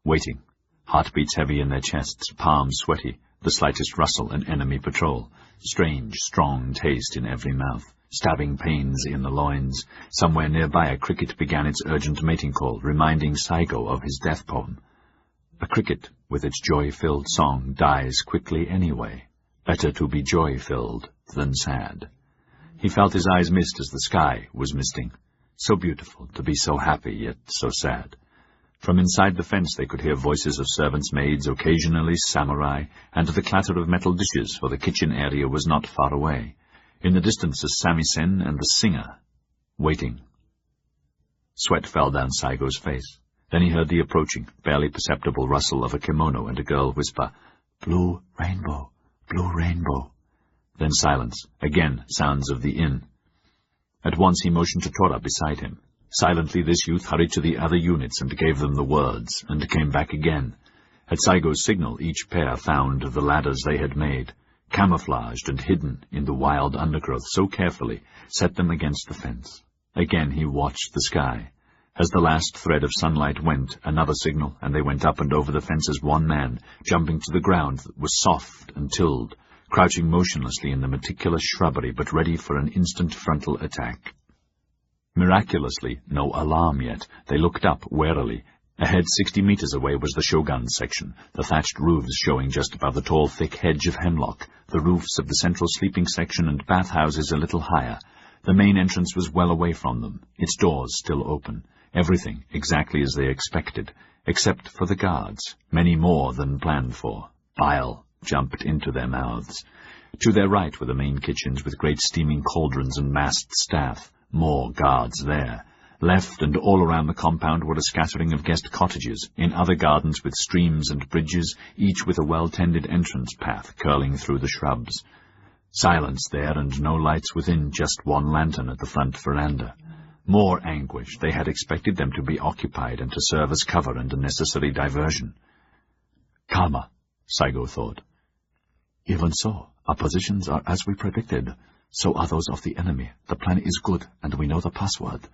Waiting, heartbeats heavy in their chests, palms sweaty, the slightest rustle an enemy patrol, strange, strong taste in every mouth, stabbing pains in the loins. Somewhere nearby a cricket began its urgent mating call, reminding Saigo of his death poem. A cricket, with its joy-filled song, dies quickly anyway. Better to be joy-filled than sad. He felt his eyes mist as the sky was misting. So beautiful to be so happy, yet so sad. From inside the fence they could hear voices of servants' maids, occasionally samurai, and the clatter of metal dishes, for the kitchen area was not far away. In the distance a samisen and the singer, waiting. Sweat fell down Saigo's face. Then he heard the approaching, barely perceptible rustle of a kimono and a girl whisper, "Blue rainbow, blue rainbow." Then silence. Again sounds of the inn. At once he motioned to Tora beside him. Silently this youth hurried to the other units and gave them the words, and came back again. At Saigo's signal each pair found the ladders they had made, camouflaged and hidden in the wild undergrowth so carefully, set them against the fence. Again he watched the sky. As the last thread of sunlight went, another signal, and they went up and over the fence as one man, jumping to the ground that was soft and tilled, crouching motionlessly in the meticulous shrubbery, but ready for an instant frontal attack. Miraculously, no alarm yet. They looked up warily. Ahead 60 meters away was the shogun's section, the thatched roofs showing just above the tall, thick hedge of hemlock, the roofs of the central sleeping section and bathhouses a little higher. The main entrance was well away from them, its doors still open. Everything exactly as they expected, except for the guards, many more than planned for. Bile jumped into their mouths. To their right were the main kitchens with great steaming cauldrons and massed staff. More guards there. Left and all around the compound were a scattering of guest cottages, in other gardens with streams and bridges, each with a well-tended entrance path curling through the shrubs. Silence there and no lights within, just one lantern at the front veranda. More anguish. They had expected them to be occupied and to serve as cover and a necessary diversion. Karma, Saigo thought. Even so, our positions are as we predicted. So are those of the enemy. The plan is good, and we know the password.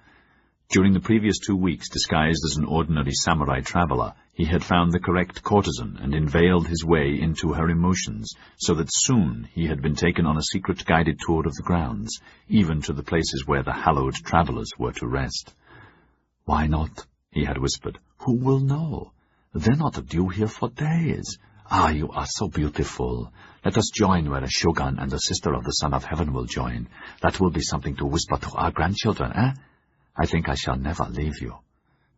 During the previous 2 weeks, disguised as an ordinary samurai traveler, he had found the correct courtesan and inveigled his way into her emotions, so that soon he had been taken on a secret guided tour of the grounds, even to the places where the hallowed travelers were to rest. "Why not?" he had whispered. "Who will know? They're not due here for days. Ah, you are so beautiful. Let us join where a shogun and a sister of the Son of Heaven will join. That will be something to whisper to our grandchildren, eh? I think I shall never leave you."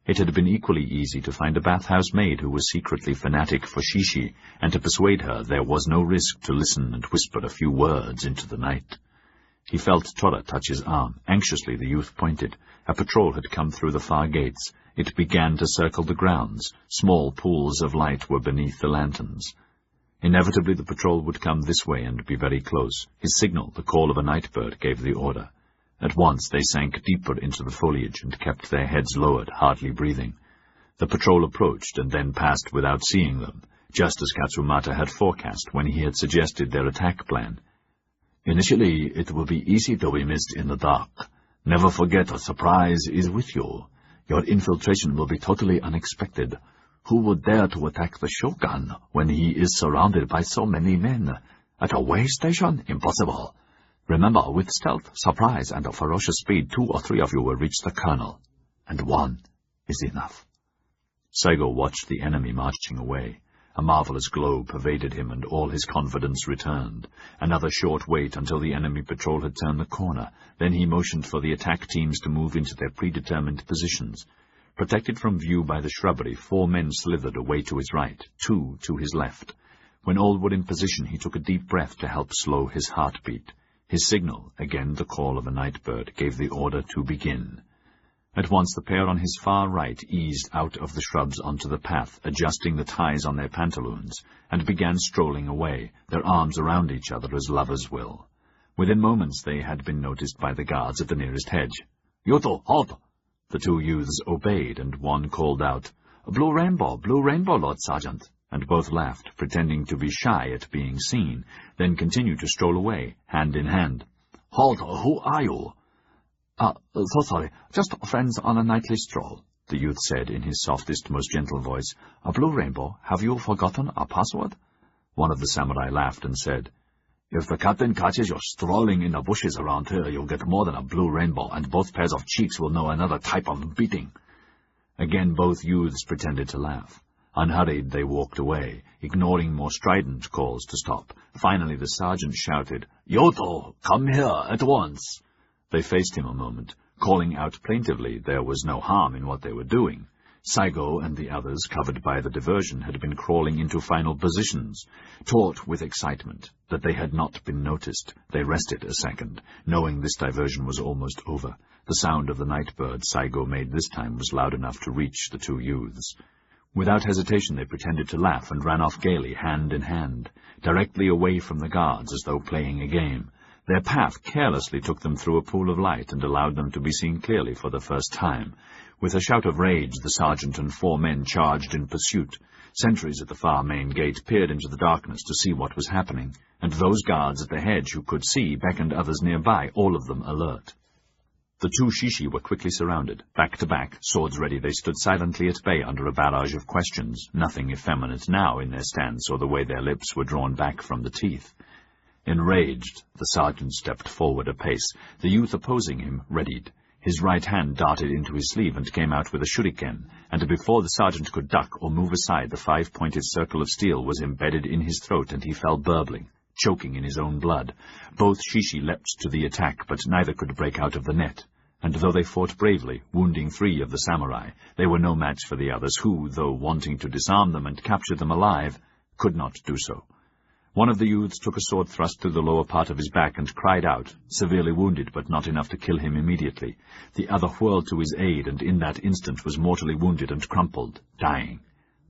It had been equally easy to find a bathhouse maid who was secretly fanatic for shishi, and to persuade her there was no risk to listen and whisper a few words into the night. He felt Tora touch his arm. Anxiously the youth pointed. A patrol had come through the far gates. It began to circle the grounds. Small pools of light were beneath the lanterns. Inevitably the patrol would come this way and be very close. His signal, the call of a night bird, gave the order. At once they sank deeper into the foliage and kept their heads lowered, hardly breathing. The patrol approached and then passed without seeing them, just as Katsumata had forecast when he had suggested their attack plan. "Initially, it will be easy to be missed in the dark. Never forget a surprise is with you. Your infiltration will be totally unexpected. Who would dare to attack the shogun when he is surrounded by so many men? At a way station? Impossible. Remember, with stealth, surprise, and a ferocious speed, 2 or 3 of you will reach the colonel. And 1 is enough." Saigo watched the enemy marching away. A marvelous glow pervaded him, and all his confidence returned. Another short wait until the enemy patrol had turned the corner. Then he motioned for the attack teams to move into their predetermined positions. Protected from view by the shrubbery, 4 men slithered away to his right, 2 to his left. When all were in position, he took a deep breath to help slow his heartbeat. His signal, again the call of a night bird, gave the order to begin. At once the pair on his far right eased out of the shrubs onto the path, adjusting the ties on their pantaloons, and began strolling away, their arms around each other as lovers will. Within moments they had been noticed by the guards at the nearest hedge. "Yuto, halt!" The 2 youths obeyed, and one called out, Blue rainbow, Lord Sergeant," and both laughed, pretending to be shy at being seen, then continued to stroll away, hand in hand. "Halt! Who are you?" So sorry. Just friends on a nightly stroll," the youth said in his softest, most gentle voice. "A blue rainbow, have you forgotten our password?" One of the samurai laughed and said, "If the captain catches you strolling in the bushes around here, you'll get more than a blue rainbow, and both pairs of cheeks will know another type of beating." Again both youths pretended to laugh. Unhurried they walked away, ignoring more strident calls to stop. Finally the sergeant shouted, "Yoto, come here at once!" They faced him a moment, calling out plaintively there was no harm in what they were doing. Saigo and the others, covered by the diversion, had been crawling into final positions. Taut with excitement that they had not been noticed, they rested a second, knowing this diversion was almost over. The sound of the night bird Saigo made this time was loud enough to reach the two youths. Without hesitation they pretended to laugh and ran off gaily, hand in hand, directly away from the guards as though playing a game. Their path carelessly took them through a pool of light and allowed them to be seen clearly for the first time. With a shout of rage, the sergeant and 4 men charged in pursuit. Sentries at the far main gate peered into the darkness to see what was happening, and those guards at the hedge who could see beckoned others nearby, all of them alert. The 2 Shishi were quickly surrounded. Back to back, swords ready, they stood silently at bay under a barrage of questions, nothing effeminate now in their stance or the way their lips were drawn back from the teeth. Enraged, the sergeant stepped forward a pace. The youth opposing him readied. His right hand darted into his sleeve and came out with a shuriken, and before the sergeant could duck or move aside, the 5-pointed circle of steel was embedded in his throat, and he fell burbling, choking in his own blood. Both Shishi leapt to the attack, but neither could break out of the net. And though they fought bravely, wounding 3 of the samurai, they were no match for the others who, though wanting to disarm them and capture them alive, could not do so. One of the youths took a sword thrust through the lower part of his back and cried out, severely wounded but not enough to kill him immediately. The other whirled to his aid, and in that instant was mortally wounded and crumpled, dying.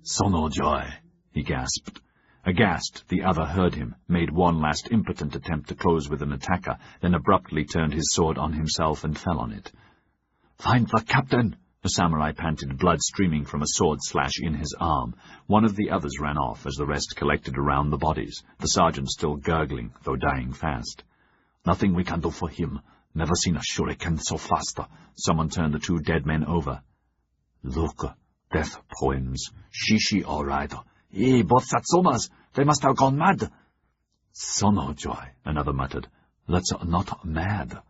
"Sono joy," he gasped. Aghast, the other heard him, made one last impotent attempt to close with an attacker, then abruptly turned his sword on himself and fell on it. "Find the captain!" The samurai panted, blood streaming from a sword slash in his arm. One of the others ran off as the rest collected around the bodies, the sergeant still gurgling, though dying fast. "Nothing we can do for him. Never seen a shuriken so fast." Someone turned the 2 dead men over. "Look, death poems. Shishi all right. Both Satsumas. They must have gone mad." "Sono joy," another muttered. "That's not mad."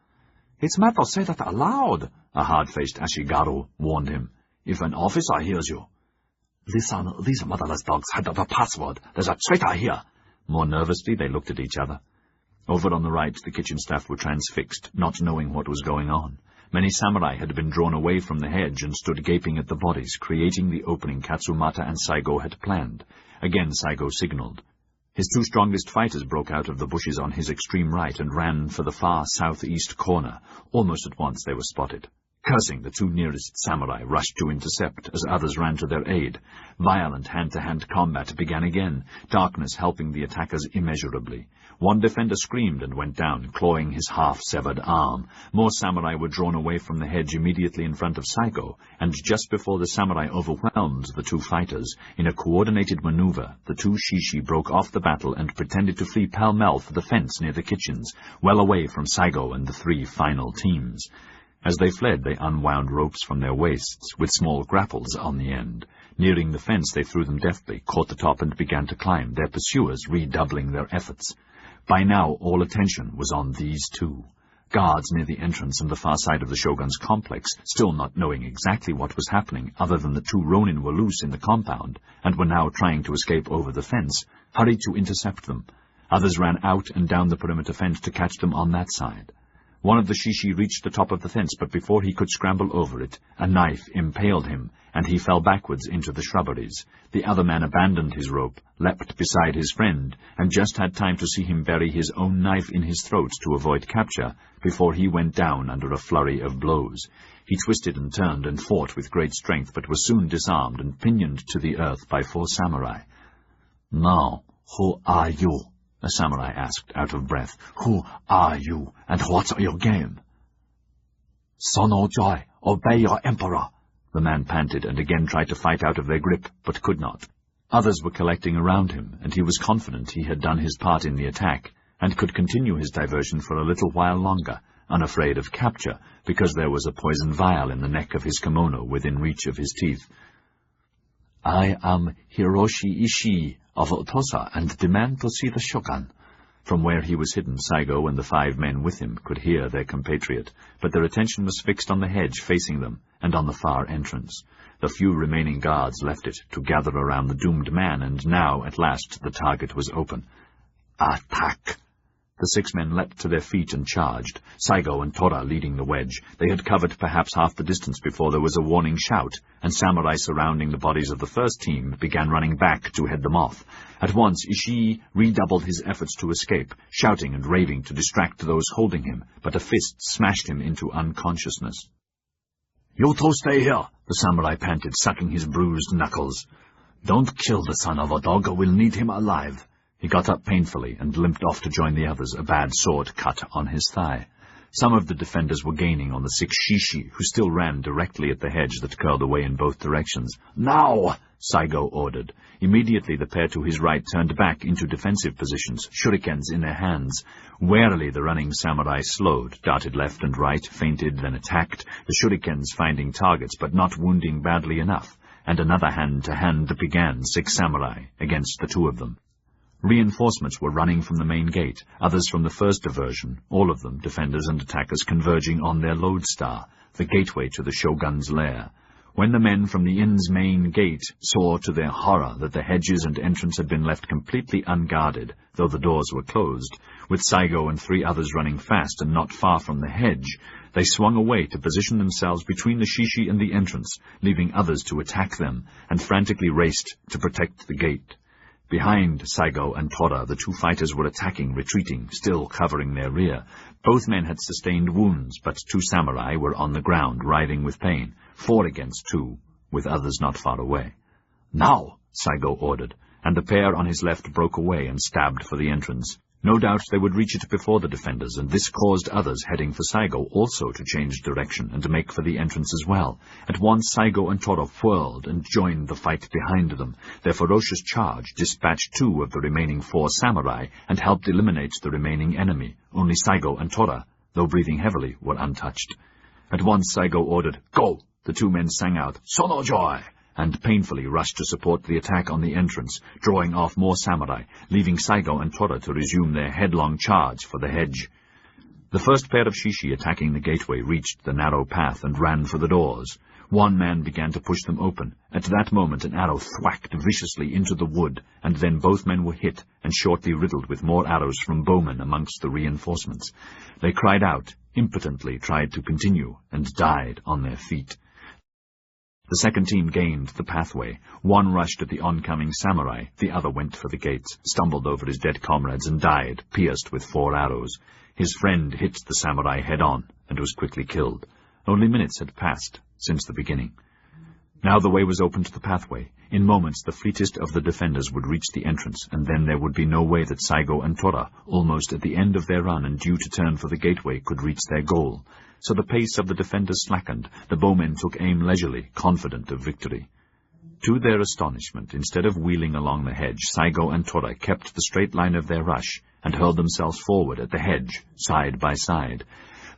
"It's mad to say that aloud," a hard-faced Ashigaru warned him. "If an officer hears you." "Listen, these motherless dogs had the password. There's a traitor here." More nervously, they looked at each other. Over on the right, the kitchen staff were transfixed, not knowing what was going on. Many samurai had been drawn away from the hedge and stood gaping at the bodies, creating the opening Katsumata and Saigo had planned. Again Saigo signaled. His 2 strongest fighters broke out of the bushes on his extreme right and ran for the far southeast corner. Almost at once they were spotted. Cursing, the 2 nearest samurai rushed to intercept as others ran to their aid. Violent hand-to-hand combat began again, darkness helping the attackers immeasurably. One defender screamed and went down, clawing his half-severed arm. More samurai were drawn away from the hedge immediately in front of Saigo, and just before the samurai overwhelmed the 2 fighters, in a coordinated maneuver, the 2 Shishi broke off the battle and pretended to flee pell-mell for the fence near the kitchens, well away from Saigo and the 3 final teams. As they fled, they unwound ropes from their waists, with small grapples on the end. Nearing the fence, they threw them deftly, caught the top, and began to climb, their pursuers redoubling their efforts. By now, all attention was on these 2. Guards near the entrance and the far side of the Shogun's complex, still not knowing exactly what was happening, other than the 2 Ronin were loose in the compound, and were now trying to escape over the fence, hurried to intercept them. Others ran out and down the perimeter fence to catch them on that side. One of the Shishi reached the top of the fence, but before he could scramble over it, a knife impaled him, and he fell backwards into the shrubberies. The other man abandoned his rope, leapt beside his friend, and just had time to see him bury his own knife in his throat to avoid capture, before he went down under a flurry of blows. He twisted and turned and fought with great strength, but was soon disarmed and pinioned to the earth by 4 samurai. "Now, who are you?" a samurai asked, out of breath. "Who are you, and what's your game?" "Sono joy, obey your emperor," the man panted, and again tried to fight out of their grip, but could not. Others were collecting around him, and he was confident he had done his part in the attack, and could continue his diversion for a little while longer, unafraid of capture, because there was a poison vial in the neck of his kimono within reach of his teeth. "I am Hiroshi Ishii of Otosa, and demand to see the Shogun." From where he was hidden, Saigo and the 5 men with him could hear their compatriot, but their attention was fixed on the hedge facing them, and on the far entrance. The few remaining guards left it to gather around the doomed man, and now, at last, the target was open. "Attack!" The 6 men leapt to their feet and charged, Saigo and Tora leading the wedge. They had covered perhaps half the distance before there was a warning shout, and samurai surrounding the bodies of the first team began running back to head them off. At once Ishii redoubled his efforts to escape, shouting and raving to distract those holding him, but a fist smashed him into unconsciousness. "You two stay here," the samurai panted, sucking his bruised knuckles. "Don't kill the son of a dog, or we'll need him alive." He got up painfully and limped off to join the others, a bad sword cut on his thigh. Some of the defenders were gaining on the 6 shishi, who still ran directly at the hedge that curled away in both directions. "Now!" Saigo ordered. Immediately the pair to his right turned back into defensive positions, shurikens in their hands. Warily the running samurai slowed, darted left and right, feinted, then attacked, the shurikens finding targets but not wounding badly enough, and another hand-to-hand began, 6 samurai against the 2 of them. Reinforcements were running from the main gate, others from the first diversion, all of them, defenders and attackers, converging on their lodestar, the gateway to the shogun's lair. When the men from the inn's main gate saw to their horror that the hedges and entrance had been left completely unguarded, though the doors were closed, with Saigo and 3 others running fast and not far from the hedge, they swung away to position themselves between the shishi and the entrance, leaving others to attack them, and frantically raced to protect the gate. Behind Saigo and Tora, the 2 fighters were attacking, retreating, still covering their rear. Both men had sustained wounds, but 2 samurai were on the ground, writhing with pain, 4 against 2, with others not far away. "Now!" Saigo ordered, and the pair on his left broke away and stabbed for the entrance. No doubt they would reach it before the defenders, and this caused others heading for Saigo also to change direction and to make for the entrance as well. At once Saigo and Tora whirled and joined the fight behind them. Their ferocious charge dispatched 2 of the remaining 4 samurai and helped eliminate the remaining enemy. Only Saigo and Tora, though breathing heavily, were untouched. At once Saigo ordered, "Go!" The 2 men sang out, "Sono joy!" and painfully rushed to support the attack on the entrance, drawing off more samurai, leaving Saigo and Tora to resume their headlong charge for the hedge. The first pair of shishi attacking the gateway reached the narrow path and ran for the doors. 1 man began to push them open. At that moment an arrow thwacked viciously into the wood, and then both men were hit and shortly riddled with more arrows from bowmen amongst the reinforcements. They cried out, impotently tried to continue, and died on their feet. The second team gained the pathway. 1 rushed at the oncoming samurai, the other went for the gates, stumbled over his dead comrades, and died, pierced with 4 arrows. His friend hit the samurai head-on, and was quickly killed. Only minutes had passed since the beginning. Now the way was open to the pathway. In moments the fleetest of the defenders would reach the entrance, and then there would be no way that Saigo and Tora, almost at the end of their run and due to turn for the gateway, could reach their goal. So the pace of the defenders slackened. The bowmen took aim leisurely, confident of victory. To their astonishment, instead of wheeling along the hedge, Saigo and Tora kept the straight line of their rush and hurled themselves forward at the hedge, side by side.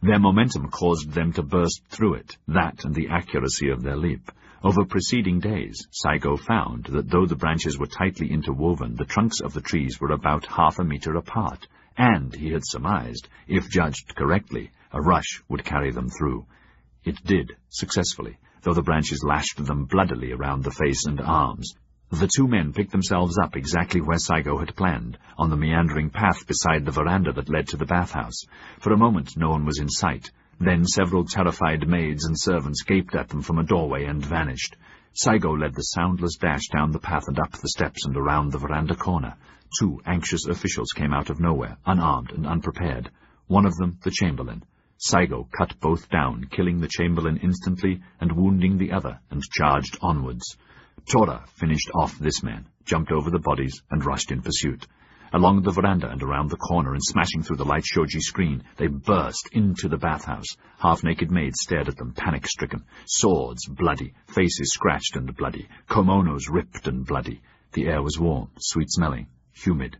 Their momentum caused them to burst through it, that and the accuracy of their leap. Over preceding days, Saigo found that though the branches were tightly interwoven, the trunks of the trees were about half a meter apart, and, he had surmised, if judged correctly, a rush would carry them through. It did, successfully, though the branches lashed them bloodily around the face and arms. The 2 men picked themselves up exactly where Saigo had planned, on the meandering path beside the veranda that led to the bathhouse. For a moment no one was in sight. Then several terrified maids and servants gaped at them from a doorway and vanished. Saigo led the soundless dash down the path and up the steps and around the veranda corner. 2 anxious officials came out of nowhere, unarmed and unprepared. One of them, the chamberlain. Saigo cut both down, killing the chamberlain instantly and wounding the other, and charged onwards. Tora finished off this man, jumped over the bodies, and rushed in pursuit. Along the veranda and around the corner, and smashing through the light shoji screen, they burst into the bathhouse. Half-naked maids stared at them, panic-stricken. Swords bloody, faces scratched and bloody, kimonos ripped and bloody. The air was warm, sweet-smelling, humid.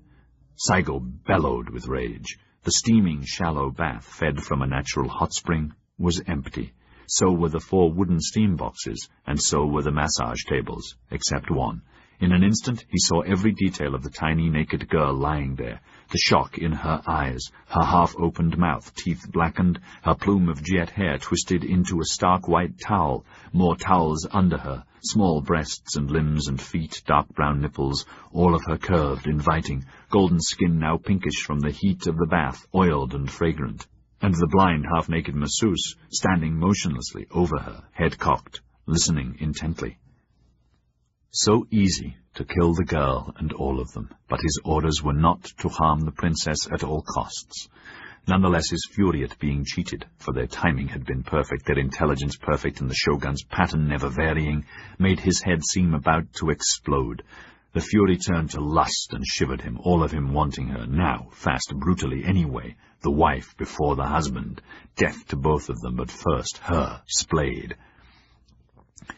Saigo bellowed with rage. The steaming, shallow bath, fed from a natural hot spring, was empty. So were the 4 wooden steam boxes, and so were the massage tables, except one. In an instant he saw every detail of the tiny naked girl lying there, the shock in her eyes, her half-opened mouth, teeth blackened, her plume of jet hair twisted into a stark white towel, more towels under her, small breasts and limbs and feet, dark brown nipples, all of her curved, inviting, golden skin now pinkish from the heat of the bath, oiled and fragrant, and the blind half-naked masseuse standing motionlessly over her, head cocked, listening intently. So easy to kill the girl and all of them, but his orders were not to harm the princess at all costs. Nonetheless, his fury at being cheated, for their timing had been perfect, their intelligence perfect, and the shogun's pattern never varying, made his head seem about to explode. The fury turned to lust and shivered him, all of him wanting her, now, fast, brutally, anyway, the wife before the husband, death to both of them, but first her, splayed.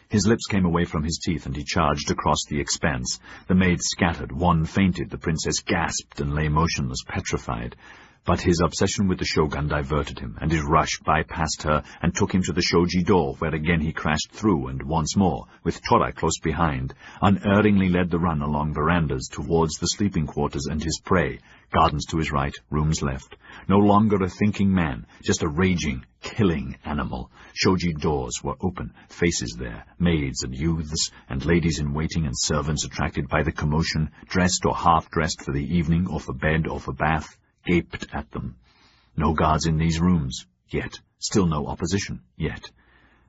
His lips came away from his teeth, and he charged across the expanse. The maids scattered, one fainted, the princess gasped and lay motionless, petrified. But his obsession with the shogun diverted him, and his rush bypassed her and took him to the shoji door, where again he crashed through, and once more, with Tora close behind, unerringly led the run along verandas towards the sleeping quarters and his prey, gardens to his right, rooms left. No longer a thinking man, just a raging, killing animal. Shoji doors were open, faces there, maids and youths, and ladies in waiting and servants attracted by the commotion, dressed or half-dressed for the evening or for bed or for bath, gaped at them. No guards in these rooms, yet. Still no opposition, yet.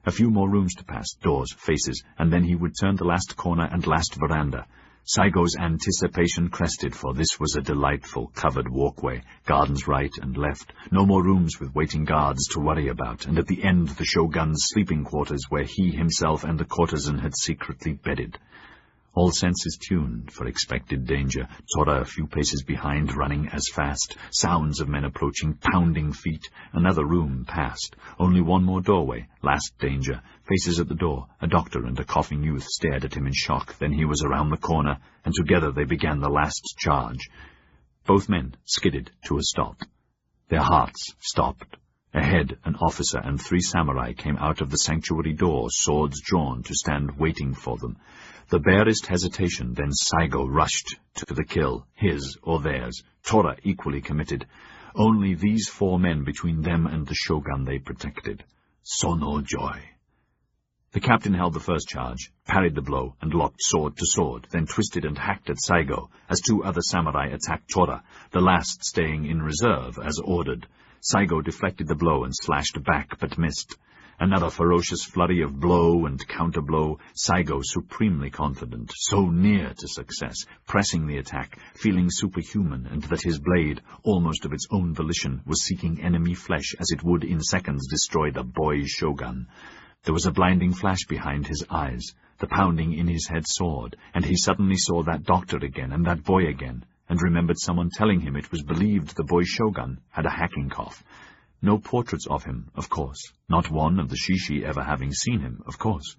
A few more rooms to pass, doors, faces, and then he would turn the last corner and last veranda. Saigo's anticipation crested, for this was a delightful, covered walkway, gardens right and left, no more rooms with waiting guards to worry about, and at the end the shogun's sleeping quarters where he himself and the courtesan had secretly bedded. All senses tuned for expected danger, Tora a few paces behind, running as fast, sounds of men approaching, pounding feet. Another room passed, only one more doorway, last danger, faces at the door, a doctor and a coughing youth stared at him in shock, then he was around the corner, and together they began the last charge. Both men skidded to a stop. Their hearts stopped. Ahead, an officer and 3 samurai came out of the sanctuary door, swords drawn, to stand waiting for them. The barest hesitation, then Saigo rushed to the kill, his or theirs, Tora equally committed. Only these 4 men between them and the shogun they protected. Sono joy. The captain held the first charge, parried the blow, and locked sword to sword, then twisted and hacked at Saigo, as 2 other samurai attacked Tora, the last staying in reserve, as ordered. Saigo deflected the blow and slashed back, but missed. Another ferocious flurry of blow and counter-blow, Saigo supremely confident, so near to success, pressing the attack, feeling superhuman, and that his blade, almost of its own volition, was seeking enemy flesh as it would in seconds destroy the boy shogun. There was a blinding flash behind his eyes, the pounding in his head soared, and he suddenly saw that doctor again and that boy again, and remembered someone telling him it was believed the boy shogun had a hacking cough. No portraits of him, of course, not one of the shishi ever having seen him, of course.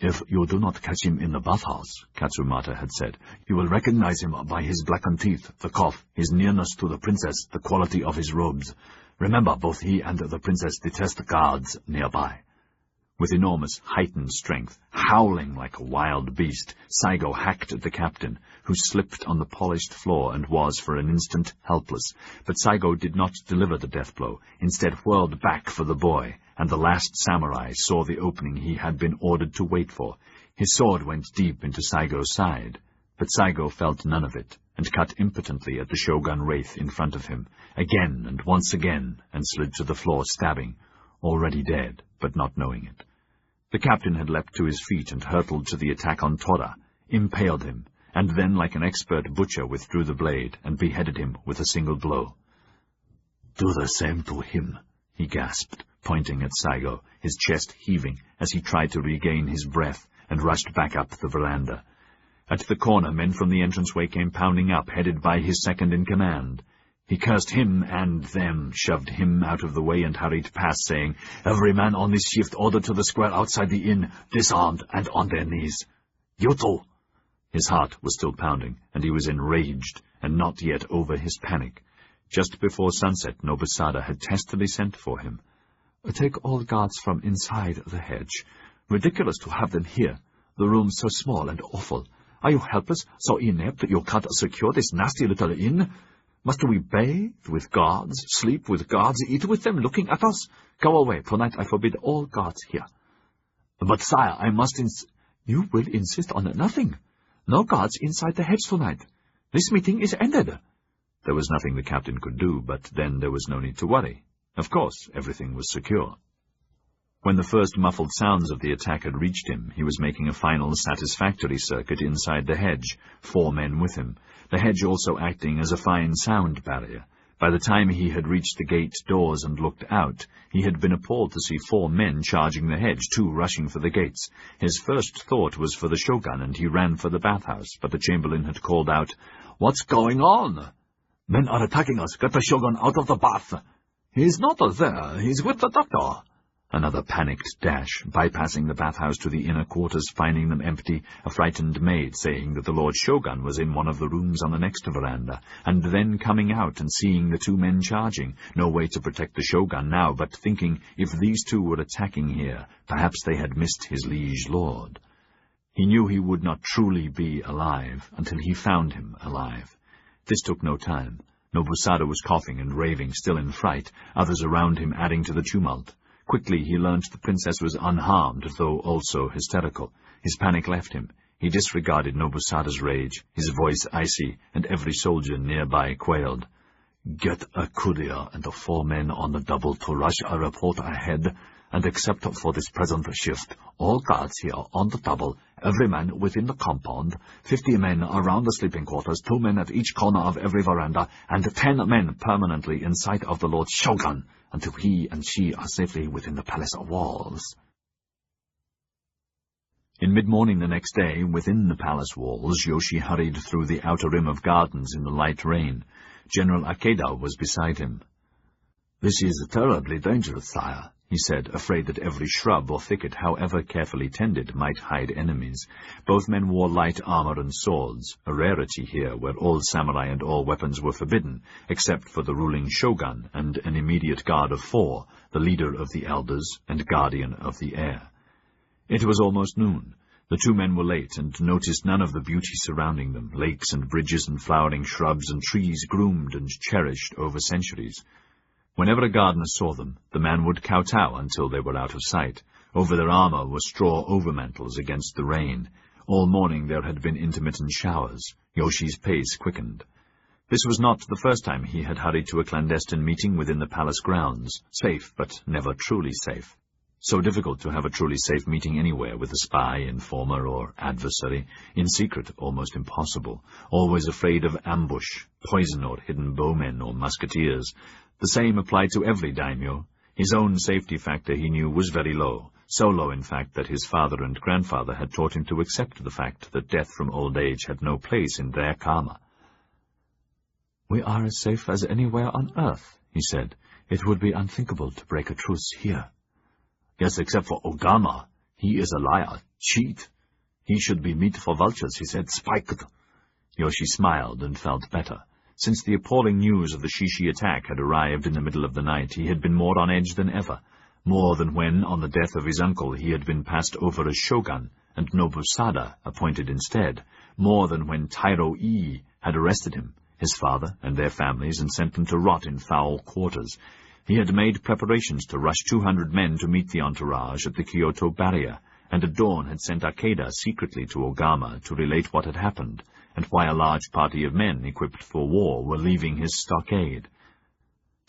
"If you do not catch him in the bathhouse," Katsumata had said, "you will recognize him by his blackened teeth, the cough, his nearness to the princess, the quality of his robes. Remember, both he and the princess detest guards nearby." With enormous, heightened strength, howling like a wild beast, Saigo hacked at the captain, who slipped on the polished floor and was, for an instant, helpless. But Saigo did not deliver the death blow, instead whirled back for the boy, and the last samurai saw the opening he had been ordered to wait for. His sword went deep into Saigo's side, but Saigo felt none of it, and cut impotently at the shogun wraith in front of him, again and once again, and slid to the floor, stabbing. Already dead, but not knowing it. The captain had leapt to his feet and hurtled to the attack on Tora, impaled him, and then, like an expert butcher, withdrew the blade and beheaded him with a single blow. "Do the same to him," he gasped, pointing at Saigo, his chest heaving as he tried to regain his breath, and rushed back up the veranda. At the corner, men from the entranceway came pounding up, headed by his second-in-command. He cursed him and them, shoved him out of the way, and hurried past, saying, "Every man on this shift ordered to the square outside the inn, disarmed and on their knees. Yuto!" His heart was still pounding, and he was enraged, and not yet over his panic. Just before sunset, Nobusada had testily sent for him. "Take all guards from inside the hedge. Ridiculous to have them here. The room so small and awful. Are you helpless, so inept that you can't secure this nasty little inn? Must we bathe with guards, sleep with guards, eat with them, looking at us? Go away. Tonight I forbid all guards here. But, sire, I must You will insist on nothing. No guards inside the hedge tonight. This meeting is ended. There was nothing the captain could do, but then there was no need to worry. Of course, everything was secure. When the first muffled sounds of the attack had reached him, he was making a final satisfactory circuit inside the hedge, 4 men with him, the hedge also acting as a fine sound barrier. By the time he had reached the gate doors and looked out, he had been appalled to see 4 men charging the hedge, 2 rushing for the gates. His first thought was for the shogun, and he ran for the bathhouse, but the chamberlain had called out, "What's going on?" "Men are attacking us. Get the shogun out of the bath." "He's not there. He's with the doctor." Another panicked dash, bypassing the bathhouse to the inner quarters, finding them empty, a frightened maid saying that the Lord Shogun was in one of the rooms on the next veranda, and then coming out and seeing the 2 men charging. No way to protect the Shogun now, but thinking if these 2 were attacking here, perhaps they had missed his liege lord. He knew he would not truly be alive until he found him alive. This took no time. Nobusada was coughing and raving, still in fright, others around him adding to the tumult. Quickly he learnt the princess was unharmed, though also hysterical. His panic left him. He disregarded Nobusada's rage, his voice icy, and every soldier nearby quailed. "Get a courier and the 4 men on the double to rush a report ahead, and except for this present shift, all guards here on the double, every man within the compound, 50 men around the sleeping quarters, 2 men at each corner of every veranda, and 10 men permanently in sight of the Lord Shogun, until he and she are safely within the palace walls." In mid-morning the next day, within the palace walls, Yoshi hurried through the outer rim of gardens in the light rain. General Akeda was beside him. "This is terribly dangerous, sire," he said, afraid that every shrub or thicket, however carefully tended, might hide enemies. Both men wore light armor and swords, a rarity here, where all samurai and all weapons were forbidden, except for the ruling shogun and an immediate guard of 4, the leader of the elders and guardian of the heir. It was almost noon. The 2 men were late, and noticed none of the beauty surrounding them, lakes and bridges and flowering shrubs and trees groomed and cherished over centuries. Whenever a gardener saw them, the man would kowtow until they were out of sight. Over their armor were straw overmantles against the rain. All morning there had been intermittent showers. Yoshi's pace quickened. This was not the first time he had hurried to a clandestine meeting within the palace grounds, safe but never truly safe. So difficult to have a truly safe meeting anywhere with a spy, informer, or adversary. In secret, almost impossible. Always afraid of ambush, poison, or hidden bowmen or musketeers. The same applied to every daimyo. His own safety factor, he knew, was very low. So low, in fact, that his father and grandfather had taught him to accept the fact that death from old age had no place in their karma. "We are as safe as anywhere on earth," he said. "It would be unthinkable to break a truce here." "Yes, except for Ogama. He is a liar, cheat. He should be meat for vultures," he said, "spiked." Yoshi smiled and felt better. Since the appalling news of the Shishi attack had arrived in the middle of the night, he had been more on edge than ever. More than when, on the death of his uncle, he had been passed over as shogun, and Nobusada appointed instead. More than when Tairo-ii had arrested him, his father, and their families, and sent them to rot in foul quarters. He had made preparations to rush 200 men to meet the entourage at the Kyoto barrier, and at dawn had sent Akeda secretly to Ogama to relate what had happened, and why a large party of men equipped for war were leaving his stockade.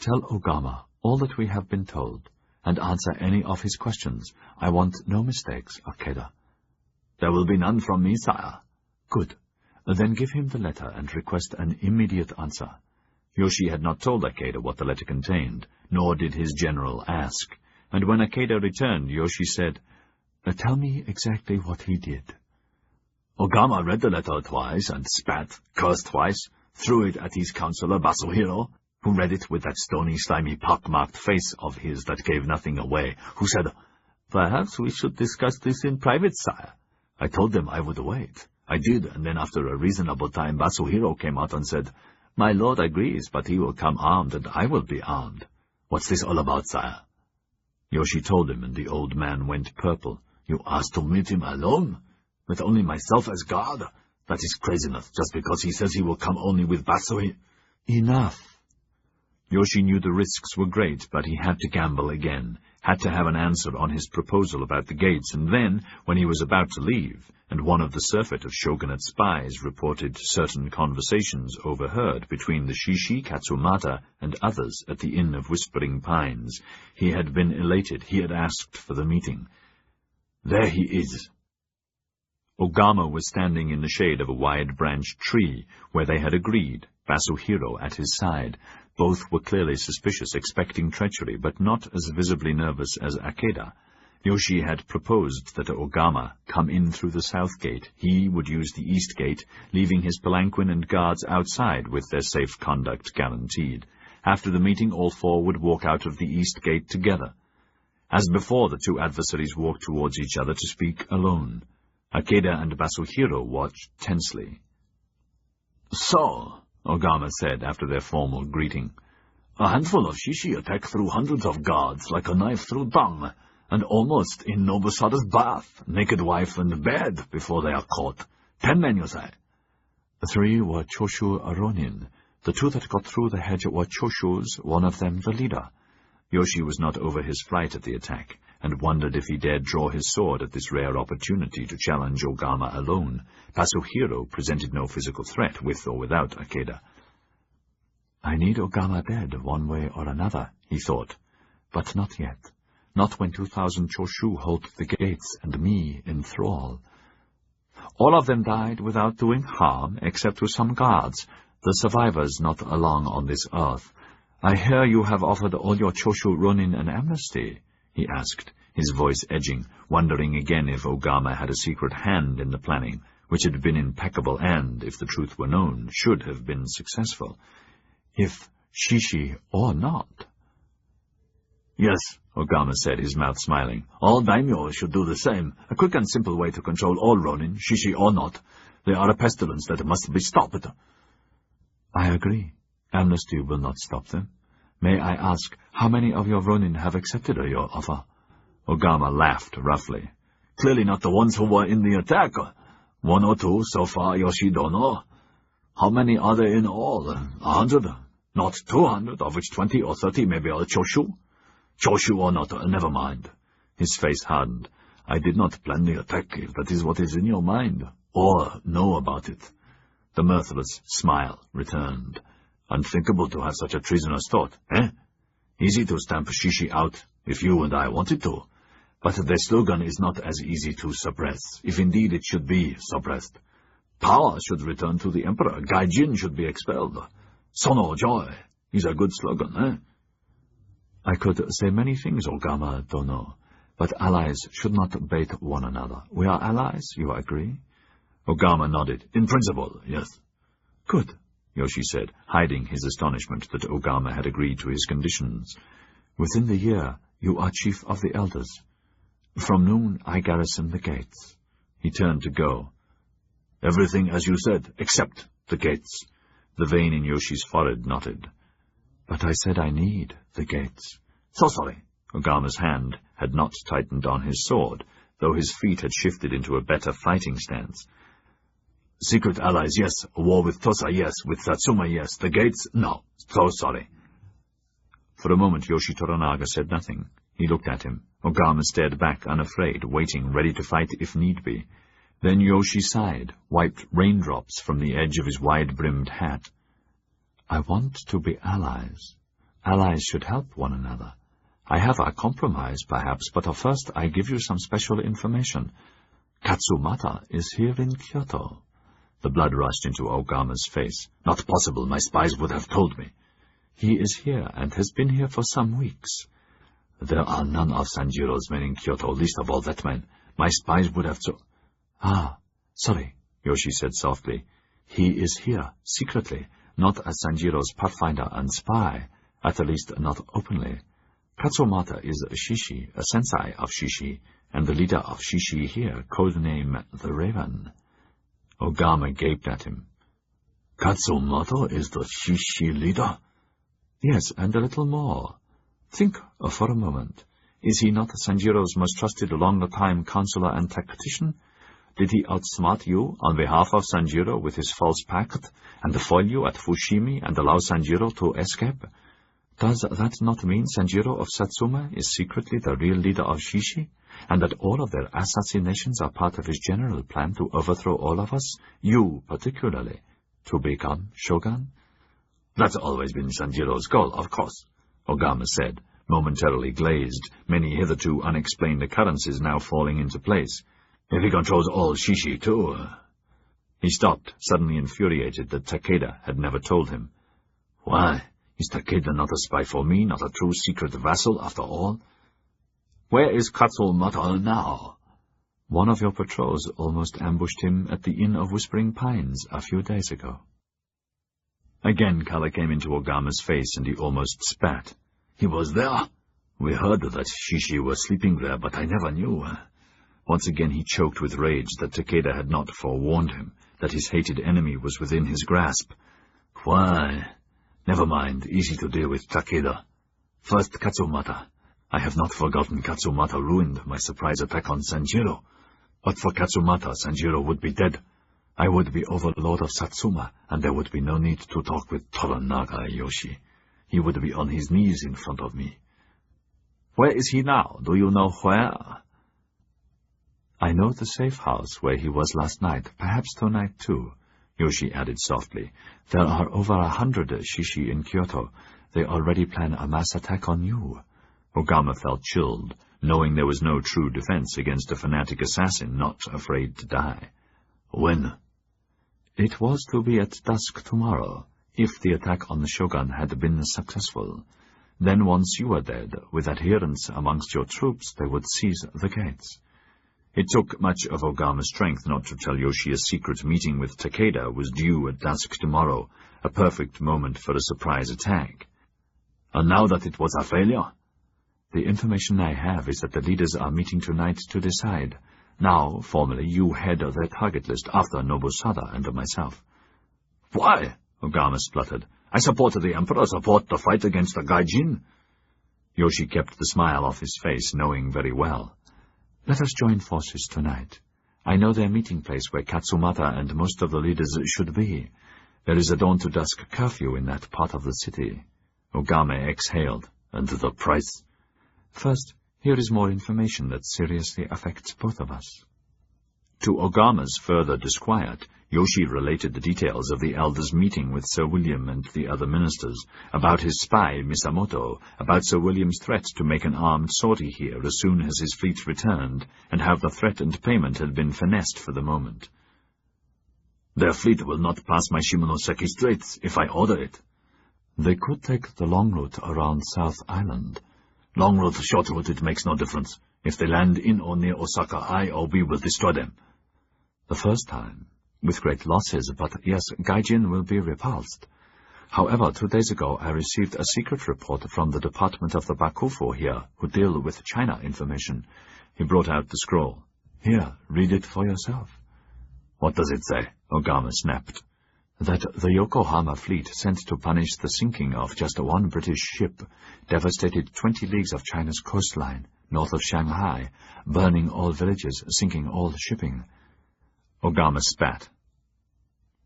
"Tell Ogama all that we have been told, and answer any of his questions. I want no mistakes, Akeda." "There will be none from me, sire." "Good. Then give him the letter and request an immediate answer." Yoshi had not told Akeda what the letter contained, nor did his general ask, and when Akeda returned, Yoshi said, "Tell me exactly what he did." "Ogama read the letter twice and spat, cursed twice, threw it at his counselor Basuhiro, who read it with that stony, slimy, pock-marked face of his that gave nothing away, who said, 'Perhaps we should discuss this in private, sire.' I told them I would wait. I did, and then after a reasonable time Basuhiro came out and said, 'My lord agrees, but he will come armed, and I will be armed. What's this all about, sire?' Yoshi told him, and the old man went purple. 'You asked to meet him alone? With only myself as guard? That is craziness, just because he says he will come only with Basui. Enough. Yoshi knew the risks were great, but he had to gamble again, had to have an answer on his proposal about the gates, and then, when he was about to leave, and one of the surfeit of shogunate spies reported certain conversations overheard between the Shishi Katsumata and others at the Inn of Whispering Pines, he had been elated. He had asked for the meeting. There he is. Ogama was standing in the shade of a wide-branched tree, where they had agreed, Basuhiro at his side. Both were clearly suspicious, expecting treachery, but not as visibly nervous as Akeda. Yoshi had proposed that Ogama come in through the south gate. He would use the east gate, leaving his palanquin and guards outside with their safe conduct guaranteed. After the meeting, all four would walk out of the east gate together. As before, the two adversaries walked towards each other to speak alone. Akeda and Basuhiro watched tensely. So, Ogama said after their formal greeting, a handful of Shishi attack through hundreds of guards like a knife through dung, and almost in Nobusada's bath, naked wife and bed before they are caught. 10 men, you say? 3 were Choshu Ronin. The 2 that got through the hedge were Choshus, one of them the leader. Yoshi was not over his fright at the attack, and wondered if he dared draw his sword at this rare opportunity to challenge Ogama alone. Basuhiro presented no physical threat, with or without Akeda. I need Ogama dead, one way or another, he thought. But not yet. Not when 2,000 Choshu hold the gates and me in thrall. All of them died without doing harm, except to some guards, the survivors not along on this earth. I hear you have offered all your Choshu Ronin an amnesty, he asked, his voice edging, wondering again if Ogama had a secret hand in the planning, which had been impeccable and, if the truth were known, should have been successful. If Shishi or not. Yes, Ogama said, his mouth smiling. All daimyo should do the same. A quick and simple way to control all Ronin, Shishi or not. They are a pestilence that must be stopped. I agree. Amnesty will not stop them. May I ask, how many of your Ronin have accepted your offer? Ogama laughed roughly. Clearly not the ones who were in the attack. 1 or 2 so far, Yoshi don't know. How many are there in all? 100? Not 200, of which 20 or 30 may be all Choshu? Choshu or not, never mind. His face hardened. I did not plan the attack, if that is what is in your mind, or know about it. The mirthless smile returned. Unthinkable to have such a treasonous thought, eh? Easy to stamp Shishi out, if you and I wanted to. But their slogan is not as easy to suppress, if indeed it should be suppressed. Power should return to the Emperor. Gai Jin should be expelled. Sono Joy is a good slogan, eh? I could say many things, Ogama Dono, but allies should not bait one another. We are allies, you agree? Ogama nodded. In principle, yes. Good, Yoshi said, hiding his astonishment that Ogama had agreed to his conditions. Within the year, you are chief of the elders. From noon, I garrison the gates. He turned to go. Everything as you said, except the gates. The vein in Yoshi's forehead knotted. But I said I need the gates. So sorry. Ogama's hand had not tightened on his sword, though his feet had shifted into a better fighting stance. Secret allies, yes. A war with Tosa, yes. With Satsuma, yes. The gates, no. So sorry. For a moment, Yoshi Toranaga said nothing. He looked at him. Ogama stared back, unafraid, waiting, ready to fight if need be. Then Yoshi sighed, wiped raindrops from the edge of his wide-brimmed hat. I want to be allies. Allies should help one another. I have a compromise, perhaps, but first I give you some special information. Katsumata is here in Kyoto. The blood rushed into Ogama's face. Not possible. My spies would have told me. He is here, and has been here for some weeks. There are none of Sanjiro's men in Kyoto, least of all that man. My spies would have to... Ah, sorry, Yoshi said softly. He is here, secretly, not as Sanjiro's pathfinder and spy, at least not openly. Katsumata is a Shishi, a sensei of Shishi, and the leader of Shishi here, codename the Raven. Ogama gaped at him. Katsumata is the Shishi leader? Yes, and a little more. Think for a moment. Is he not Sanjiro's most trusted long-time counselor and tactician? Did he outsmart you on behalf of Sanjiro with his false pact, and foil you at Fushimi and allow Sanjiro to escape? Does that not mean Sanjiro of Satsuma is secretly the real leader of Shishi, and that all of their assassinations are part of his general plan to overthrow all of us, you particularly, to become shogun? That's always been Sanjiro's goal, of course, Ogama said, momentarily glazed, many hitherto unexplained occurrences now falling into place. If he controls all Shishi, too... He stopped, suddenly infuriated that Takeda had never told him. Why? Is Takeda not a spy for me, not a true secret vassal, after all? Where is Katsumata now? One of your patrols almost ambushed him at the Inn of Whispering Pines a few days ago. Again color came into Ogama's face, and he almost spat. He was there? We heard that Shishi was sleeping there, but I never knew. Once again he choked with rage that Takeda had not forewarned him, that his hated enemy was within his grasp. Why? Never mind, easy to deal with, Takeda. First, Katsumata. I have not forgotten Katsumata ruined my surprise attack on Sanjiro. But for Katsumata, Sanjiro would be dead. I would be overlord of Satsuma, and there would be no need to talk with Toranaga Yoshi. He would be on his knees in front of me. Where is he now? Do you know where? I know the safe house where he was last night, perhaps tonight too, Yoshi added softly. There are over 100 Shishi in Kyoto. They already plan a mass attack on you. Ogama felt chilled, knowing there was no true defense against a fanatic assassin not afraid to die. When? It was to be at dusk tomorrow, if the attack on the Shogun had been successful. Then once you were dead, with adherents amongst your troops, they would seize the gates. It took much of Ogama's strength not to tell Yoshi a secret meeting with Takeda was due at dusk tomorrow, a perfect moment for a surprise attack. And now that it was a failure? The information I have is that the leaders are meeting tonight to decide. Now, formally, you head their target list after Nobusada and myself. Why? Ogama spluttered. I support the Emperor, support the fight against the Gai Jin. Yoshi kept the smile off his face, knowing very well. Let us join forces tonight. I know their meeting place where Katsumata and most of the leaders should be. There is a dawn-to-dusk curfew in that part of the city. Ogama exhaled. And the price? First, here is more information that seriously affects both of us. To Ogama's further disquiet, Yoshi related the details of the elders' meeting with Sir William and the other ministers, about his spy, Misamoto, about Sir William's threat to make an armed sortie here as soon as his fleet returned, and how the threat and payment had been finessed for the moment. Their fleet will not pass my Shimonoseki Straits if I order it. They could take the long route around South Island. Long route, short route, it makes no difference. If they land in or near Osaka, I or we will destroy them. The first time, with great losses, but yes, Gai Jin will be repulsed. However, 2 days ago I received a secret report from the department of the Bakufu here, who deal with China information. He brought out the scroll. Here, read it for yourself. What does it say? Ogama snapped. That the Yokohama fleet sent to punish the sinking of just one British ship devastated 20 leagues of China's coastline, north of Shanghai, burning all villages, sinking all shipping. Ogama spat.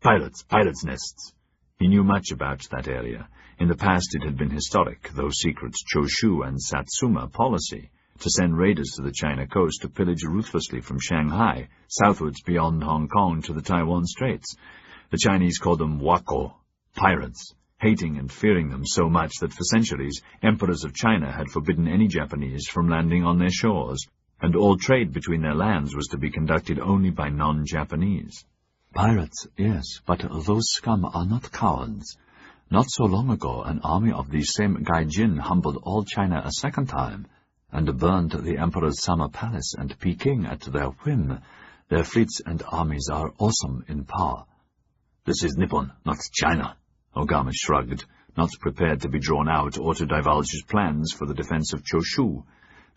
Pirates' nests. He knew much about that area. In the past it had been historic, though secret, Choshu and Satsuma policy, to send raiders to the China coast to pillage ruthlessly from Shanghai, southwards beyond Hong Kong to the Taiwan Straits. The Chinese called them wako, pirates, hating and fearing them so much that for centuries emperors of China had forbidden any Japanese from landing on their shores, and all trade between their lands was to be conducted only by non-Japanese. Pirates, yes, but those scum are not cowards. Not so long ago, an army of the same Gai Jin humbled all China a second time, and burned the Emperor's summer palace and Peking at their whim. Their fleets and armies are awesome in power. This is Nippon, not China. Ogama shrugged, not prepared to be drawn out or to divulge his plans for the defense of Choshu.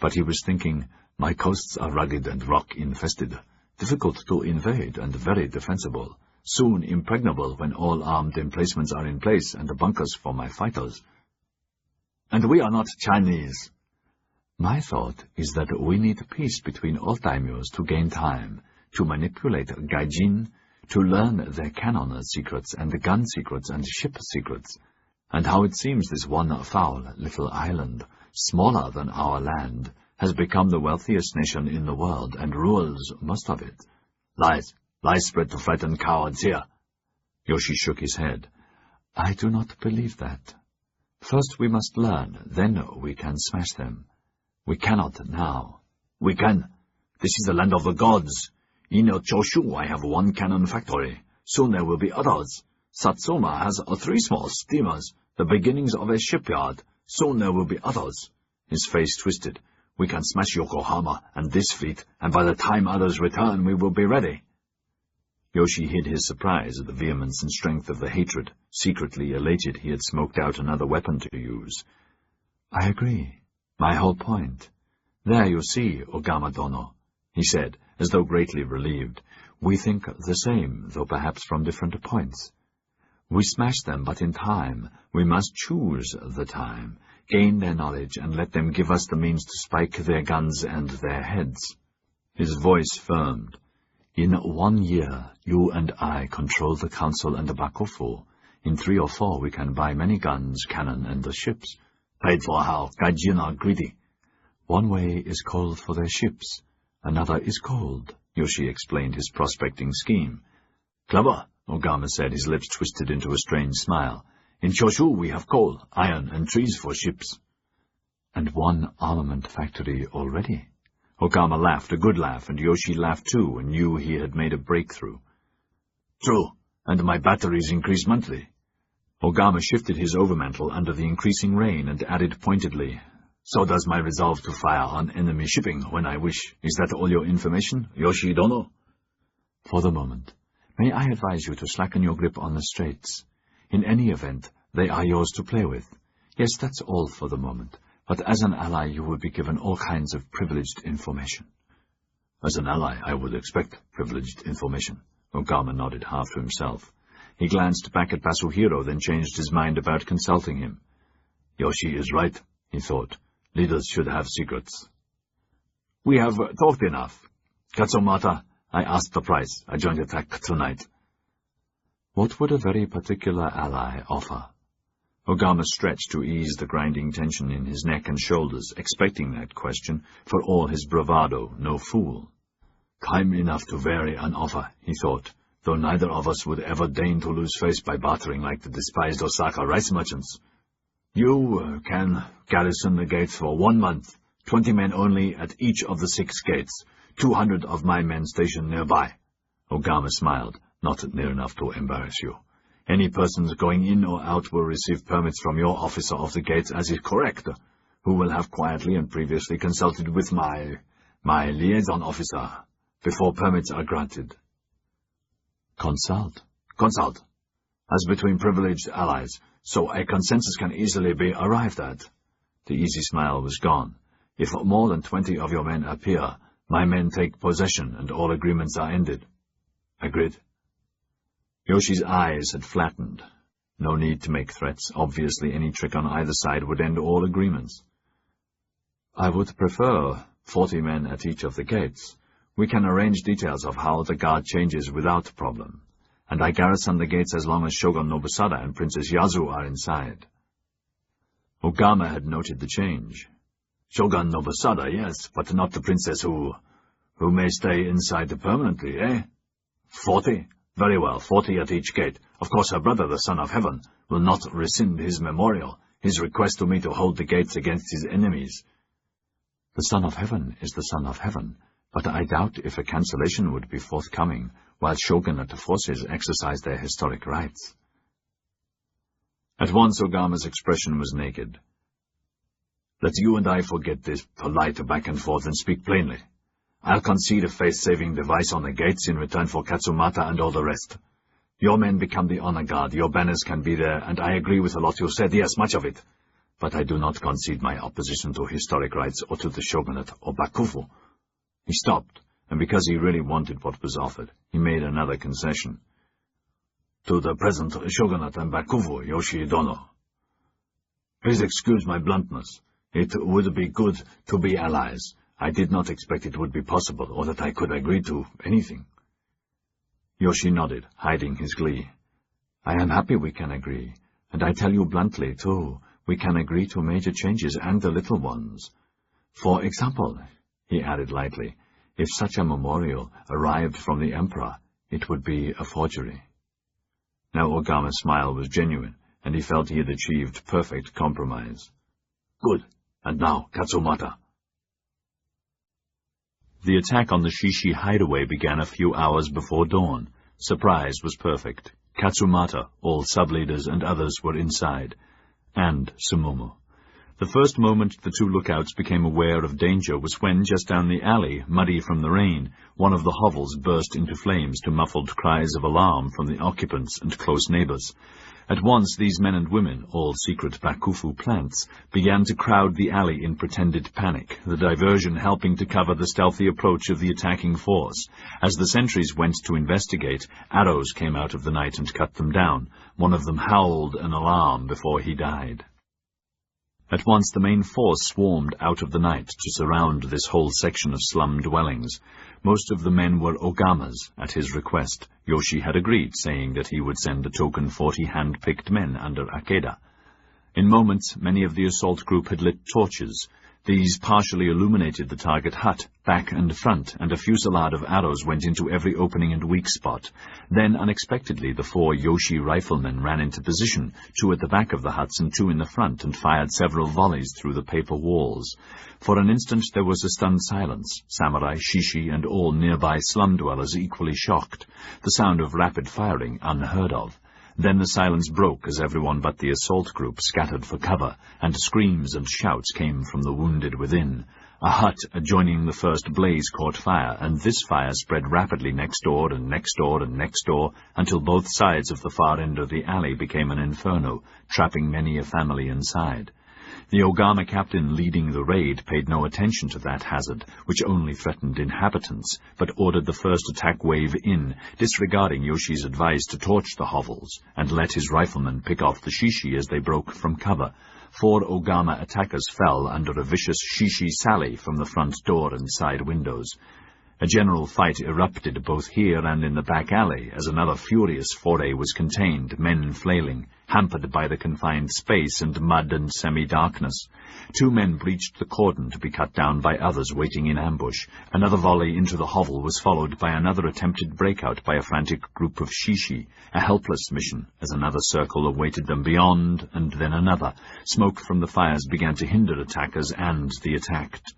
But he was thinking, my coasts are rugged and rock-infested, difficult to invade and very defensible, soon impregnable when all armed emplacements are in place and bunkers for my fighters. And we are not Chinese. My thought is that we need peace between all daimyos to gain time, to manipulate Gai Jin, to learn their cannon secrets and the gun secrets and ship secrets, and how it seems this one foul little island, smaller than our land, has become the wealthiest nation in the world and rules most of it. Lies. Lies spread to frighten cowards here. Yoshi shook his head. I do not believe that. First we must learn, then we can smash them. We cannot now. We can. This is the land of the gods. In Choshu I have one cannon factory. Soon there will be others. Satsuma has 3 small steamers, the beginnings of a shipyard. Soon there will be others. His face twisted. We can smash Yokohama and this fleet, and by the time others return we will be ready. Yoshi hid his surprise at the vehemence and strength of the hatred. Secretly elated, he had smoked out another weapon to use. I agree. My whole point. There you see, Ogama-dono, he said, as though greatly relieved. We think the same, though perhaps from different points. We smash them, but in time. We must choose the time, gain their knowledge, and let them give us the means to spike their guns and their heads. His voice firmed. In 1 year, you and I control the council and the Bakufu. In 3 or 4, we can buy many guns, cannon, and the ships. Paid for how? Gai Jin are greedy. One way is cold for their ships. Another is cold, Yoshi explained his prospecting scheme. Clever, Ogama said, his lips twisted into a strange smile. In Choshu we have coal, iron, and trees for ships. And 1 armament factory already. Ogama laughed, a good laugh, and Yoshi laughed too, and knew he had made a breakthrough. True, and my batteries increase monthly. Ogama shifted his overmantle under the increasing rain and added pointedly, So does my resolve to fire on enemy shipping when I wish. Is that all your information, Yoshi-dono? For the moment. May I advise you to slacken your grip on the straits? In any event, they are yours to play with. Yes, that's all for the moment. But as an ally, you will be given all kinds of privileged information. As an ally, I would expect privileged information. Ogama nodded half to himself. He glanced back at Basuhiro, then changed his mind about consulting him. Yoshi is right, he thought. Leaders should have secrets. We have talked enough. Katsumata, I asked the price. A joint attack tonight. What would a very particular ally offer? Ogama stretched to ease the grinding tension in his neck and shoulders, expecting that question. For all his bravado, no fool. Time enough to vary an offer, he thought, though neither of us would ever deign to lose face by bartering like the despised Osaka rice merchants. You can garrison the gates for 1 month, 20 men only at each of the 6 gates, 200 of my men stationed nearby. Ogama smiled, not near enough to embarrass you. Any persons going in or out will receive permits from your officer of the gates as is correct, who will have quietly and previously consulted with my liaison officer before permits are granted. Consult. As between privileged allies, so a consensus can easily be arrived at. The easy smile was gone. If more than 20 of your men appear, my men take possession and all agreements are ended. Agreed? Yoshi's eyes had flattened. No need to make threats. Obviously, any trick on either side would end all agreements. I would prefer 40 men at each of the gates. We can arrange details of how the guard changes without problem. And I garrison the gates as long as Shogun Nobusada and Princess Yazu are inside. Ogama had noted the change. Shogun Nobusada, yes, but not the princess who may stay inside permanently, eh? 40? Very well, 40 at each gate. Of course, her brother, the Son of Heaven, will not rescind his memorial, his request to me to hold the gates against his enemies. The Son of Heaven is the Son of Heaven, but I doubt if a cancellation would be forthcoming while shogunate forces exercise their historic rights. At once Ogama's expression was naked. Let you and I forget this polite back and forth and speak plainly. I'll concede a face-saving device on the gates in return for Katsumata and all the rest. Your men become the honor guard, your banners can be there, and I agree with a lot you said, yes, much of it. But I do not concede my opposition to historic rights or to the shogunate or Bakufu. He stopped, and because he really wanted what was offered, he made another concession. To the present shogunate and Bakufu, Yoshi-dono. Please excuse my bluntness. It would be good to be allies. I did not expect it would be possible, or that I could agree to anything. Yoshi nodded, hiding his glee. I am happy we can agree, and I tell you bluntly, too, we can agree to major changes and the little ones. For example, he added lightly, if such a memorial arrived from the Emperor, it would be a forgery. Now Ogama's smile was genuine, and he felt he had achieved perfect compromise. Good. And now, Katsumata. The attack on the Shishi hideaway began a few hours before dawn. Surprise was perfect. Katsumata, all sub-leaders and others were inside. And Sumomo. The first moment the two lookouts became aware of danger was when, just down the alley, muddy from the rain, one of the hovels burst into flames to muffled cries of alarm from the occupants and close neighbors. At once these men and women, all secret bakufu plants, began to crowd the alley in pretended panic, the diversion helping to cover the stealthy approach of the attacking force. As the sentries went to investigate, arrows came out of the night and cut them down. One of them howled an alarm before he died. At once the main force swarmed out of the night to surround this whole section of slum dwellings. Most of the men were Ogama's. At his request, Yoshi had agreed, saying that he would send a token 40 hand-picked men under Akeda. In moments, many of the assault group had lit torches. These partially illuminated the target hut, back and front, and a fusillade of arrows went into every opening and weak spot. Then, unexpectedly, the 4 Yoshi riflemen ran into position, 2 at the back of the huts and 2 in the front, and fired several volleys through the paper walls. For an instant there was a stunned silence, samurai, shishi, and all nearby slum dwellers equally shocked, the sound of rapid firing unheard of. Then the silence broke as everyone but the assault group scattered for cover, and screams and shouts came from the wounded within. A hut adjoining the first blaze caught fire, and this fire spread rapidly next door and next door and next door, until both sides of the far end of the alley became an inferno, trapping many a family inside. The Ogama captain leading the raid paid no attention to that hazard, which only threatened inhabitants, but ordered the first attack wave in, disregarding Yoshi's advice to torch the hovels, and let his riflemen pick off the shishi as they broke from cover. 4 Ogama attackers fell under a vicious shishi sally from the front door and side windows. A general fight erupted both here and in the back alley, as another furious foray was contained, men flailing, hampered by the confined space and mud and semi-darkness. 2 men breached the cordon to be cut down by others waiting in ambush. Another volley into the hovel was followed by another attempted breakout by a frantic group of shishi, a helpless mission, as another circle awaited them beyond, and then another. Smoke from the fires began to hinder attackers and the attacked.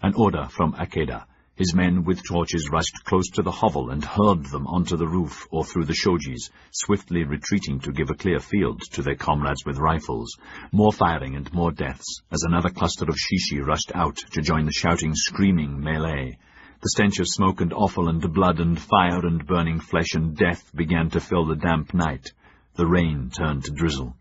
An order from Akeda. His men with torches rushed close to the hovel and hurled them onto the roof or through the shojis, swiftly retreating to give a clear field to their comrades with rifles. More firing and more deaths, as another cluster of shishi rushed out to join the shouting, screaming melee. The stench of smoke and offal and blood and fire and burning flesh and death began to fill the damp night. The rain turned to drizzle.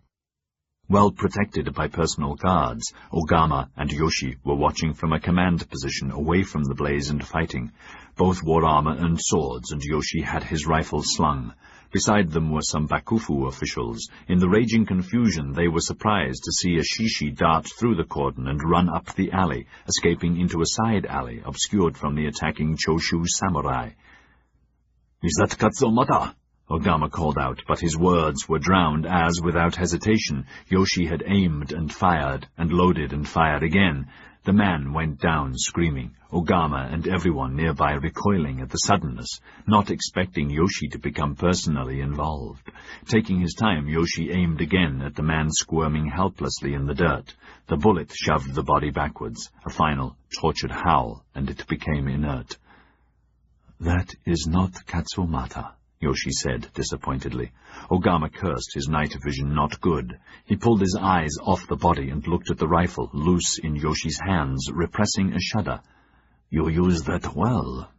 Well protected by personal guards, Ogama and Yoshi were watching from a command position away from the blaze and fighting. Both wore armor and swords, and Yoshi had his rifle slung. Beside them were some bakufu officials. In the raging confusion, they were surprised to see a shishi dart through the cordon and run up the alley, escaping into a side alley obscured from the attacking Choshu samurai. "Is that Katsumata?" Ogama called out, but his words were drowned as, without hesitation, Yoshi had aimed and loaded and fired again. The man went down screaming, Ogama and everyone nearby recoiling at the suddenness, not expecting Yoshi to become personally involved. Taking his time, Yoshi aimed again at the man squirming helplessly in the dirt. The bullet shoved the body backwards, a final, tortured howl, and it became inert. "That is not Katsumata," Yoshi said disappointedly. Ogama cursed, his night vision not good. He pulled his eyes off the body and looked at the rifle, loose in Yoshi's hands, repressing a shudder. "You use that well."